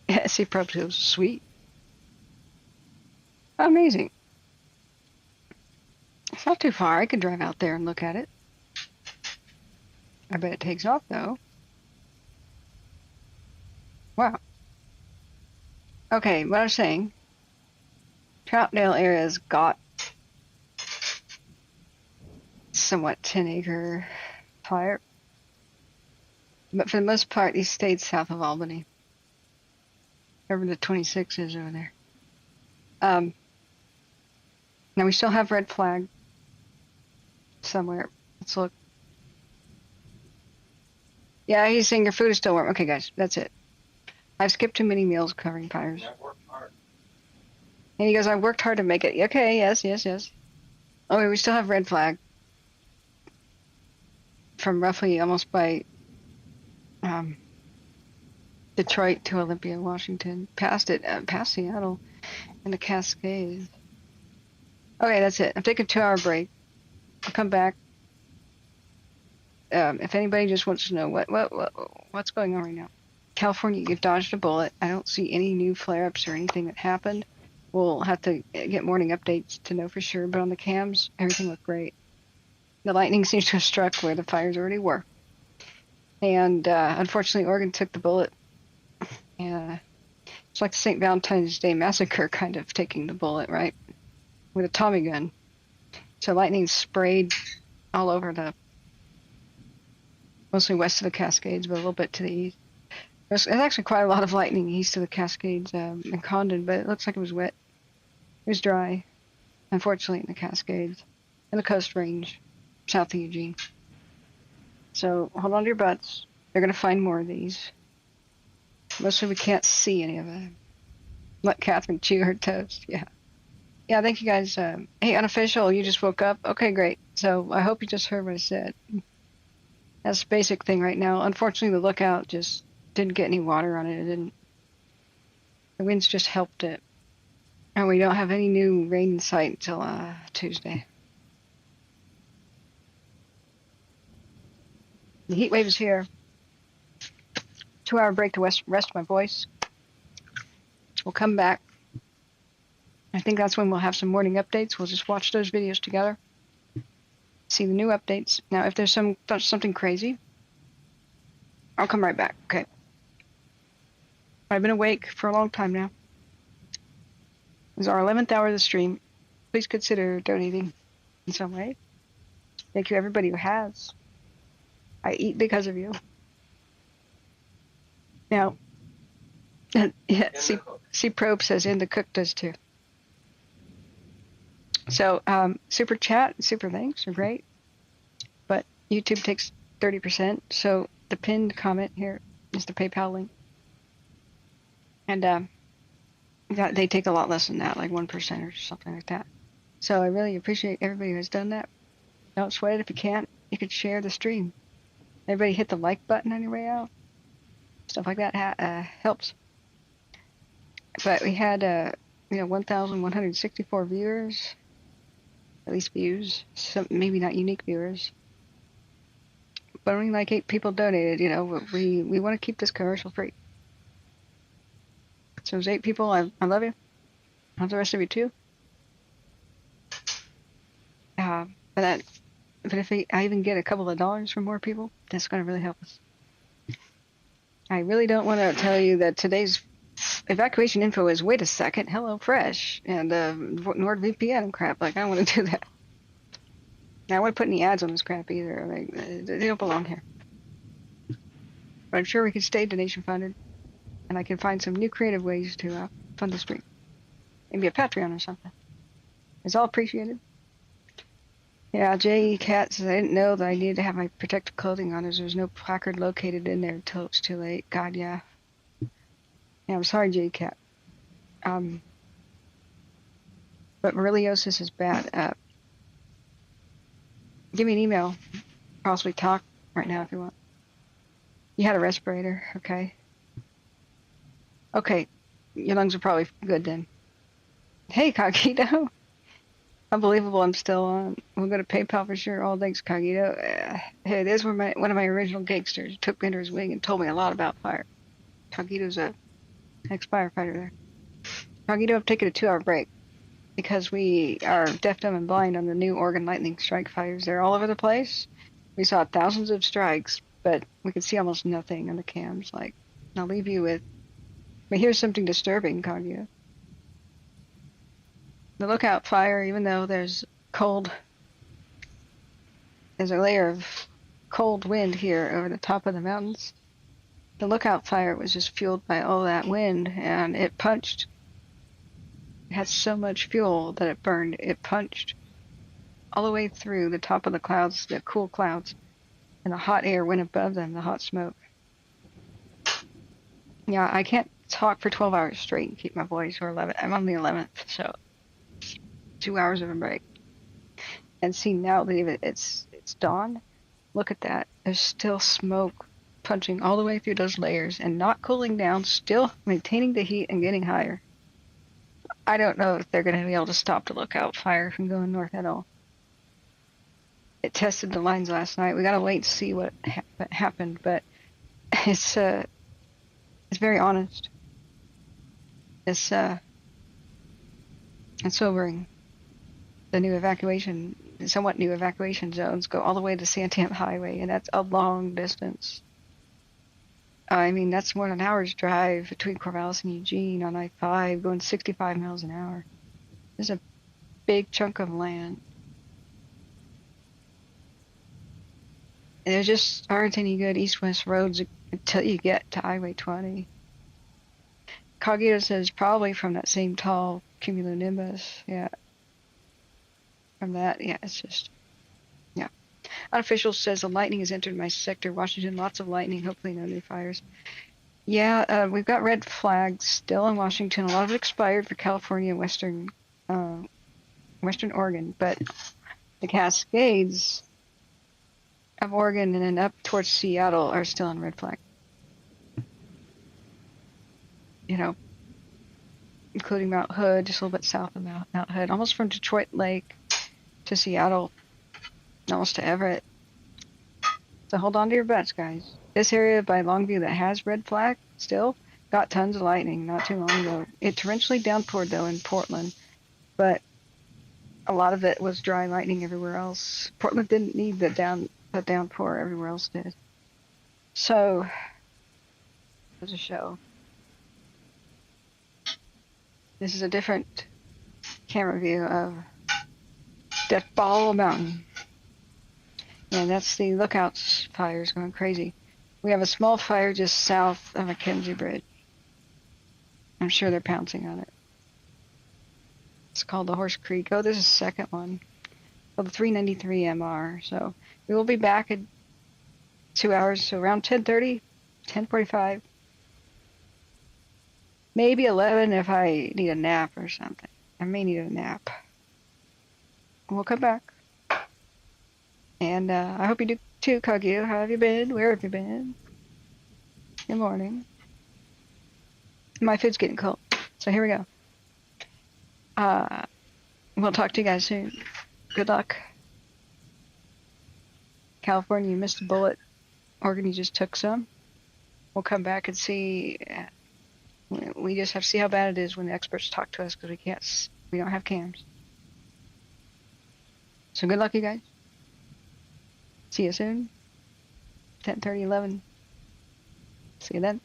Yeah, see, probably was sweet. Amazing. It's not too far. I could drive out there and look at it. I bet it takes off, though. Wow. Okay, what I was saying, Troutdale area's got somewhat 10-acre fire, but for the most part, these stayed south of Albany. Wherever the 26 is over there. Now we still have red flag somewhere. Let's look. Yeah, he's saying your food is still warm. Okay, guys, that's it. I've skipped too many meals covering fires. I've worked hard. And he goes, I worked hard to make it. Okay, yes. Oh, wait, we still have red flag. From roughly almost by Detroit to Olympia, Washington. Past it, past Seattle and the Cascades. Okay, that's it. I'm taking a 2-hour break. I'll come back. If anybody just wants to know what's going on right now. California, you've dodged a bullet. I don't see any new flare-ups or anything that happened. We'll have to get morning updates to know for sure, but on the cams, everything looked great. The lightning seems to have struck where the fires already were. And unfortunately, Oregon took the bullet. It's like the St. Valentine's Day massacre kind of taking the bullet, right? With a Tommy gun. So lightning sprayed all over mostly west of the Cascades, but a little bit to the east. There's actually quite a lot of lightning east of the Cascades in Condon, but it looks like it was wet. It was dry, unfortunately, in the Cascades and the Coast Range, south of Eugene. So hold on to your butts. They're going to find more of these. Mostly we can't see any of them. Let Catherine chew her toast. Yeah. Yeah, thank you guys. Hey, Unofficial, you just woke up? Okay, great. So I hope you just heard what I said. That's the basic thing right now. Unfortunately, the lookout just didn't get any water on it. It didn't. The winds just helped it. And we don't have any new rain in sight until Tuesday. The heat wave is here. 2-hour break to rest my voice. We'll come back. I think that's when we'll have some morning updates. We'll just watch those videos together. See the new updates. Now, if there's something crazy, I'll come right back, okay? I've been awake for a long time now. This is our 11th hour of the stream. Please consider donating in some way. Thank you, everybody who has. I eat because of you. Now, yeah, C Probe says, and the cook does too. So, super chat, super thanks are great, but YouTube takes 30%. So the pinned comment here is the PayPal link, and they take a lot less than that, like 1% or something like that. So I really appreciate everybody who has done that. Don't sweat it if you can't. You could share the stream. Everybody hit the like button on your way out. Stuff like that helps. But we had 1,164 viewers. At least views, some maybe not unique viewers, but only like 8 people donated. We want to keep this commercial free. So those 8 people, I love you. I love the rest of you too. But if I even get a couple of dollars from more people, that's going to really help us. I really don't want to tell you that today's evacuation info is, wait a second, Hello Fresh and NordVPN and crap. Like, I don't want to do that. I don't want to put any ads on this crap either. Like, they don't belong here. But I'm sure we could stay donation funded, and I can find some new creative ways to fund the stream. Maybe a Patreon or something. It's all appreciated. Yeah, J. Cat says, I didn't know that I needed to have my protective clothing on as there's no placard located in there until it's too late. God, yeah. Yeah, I'm sorry, J. Cat. But borreliosis is bad. Give me an email. Possibly talk right now if you want. You had a respirator, okay? Okay, your lungs are probably good then. Hey, Cognito. Unbelievable, I'm still on. We'll go to PayPal for sure. All thanks, Cogito. Hey, there's where one of my original gangsters took me under his wing and told me a lot about fire. Cogito's a ex-firefighter there. Cogito, I've taken a 2-hour break because we are deaf, dumb, and blind on the new Oregon lightning strike fires. They're all over the place. We saw thousands of strikes, but we could see almost nothing on the cams. Like, I'll leave you with, but here's something disturbing, Cogito. The lookout fire, even though there's a layer of cold wind here over the top of the mountains, the lookout fire was just fueled by all that wind, and it punched. It had so much fuel that it burned. It punched all the way through the top of the clouds, the cool clouds, and the hot air went above them, the hot smoke. Yeah, I can't talk for 12 hours straight and keep my voice, or 11. I'm on the 11th, so 2 hours of a break. And see, now that it's dawn, look at that. There's still smoke punching all the way through those layers and not cooling down, still maintaining the heat and getting higher. I don't know if they're going to be able to stop the lookout fire from going north at all. It tested the lines last night. We got to wait and see what happened, but it's very honest. It's sobering. The somewhat new evacuation zones go all the way to Santan Highway, and that's a long distance. I mean, that's more than an hour's drive between Corvallis and Eugene on I-5, going 65 miles an hour. There's a big chunk of land. And there just aren't any good east-west roads until you get to Highway 20. Cogito says probably from that same tall cumulonimbus, yeah. From that, yeah, it's just, yeah. Unofficial says the lightning has entered my sector. Washington, lots of lightning, hopefully no new fires. Yeah, we've got red flags still in Washington. A lot of it expired for California and Western Oregon, but the Cascades of Oregon and then up towards Seattle are still on red flag. You know, including Mount Hood, just a little bit south of Mount Hood, almost from Detroit Lake to Seattle, almost to Everett. So hold on to your butts, guys. This area by Longview that has red flag still got tons of lightning not too long ago. It torrentially downpoured though in Portland, but a lot of it was dry lightning everywhere else. Portland didn't need the downpour, everywhere else did. So there's a show. This is a different camera view of Death Ball Mountain. And that's the lookouts fires going crazy. We have a small fire just south of McKenzie Bridge. I'm sure they're pouncing on it. It's called the Horse Creek. Oh, there's a second one. Oh, the 393 MR. So we will be back in 2 hours, so around 10:30, 10:45. Maybe 11 if I need a nap or something. I may need a nap. We'll come back. And I hope you do too, Kagyu. How have you been? Where have you been? Good morning. My food's getting cold. So here we go. We'll talk to you guys soon. Good luck. California, you missed a bullet. Oregon, you just took some. We'll come back and see. We just have to see how bad it is when the experts talk to us because we don't have cams. So good luck, you guys. See you soon. 10:30, 11. See you then.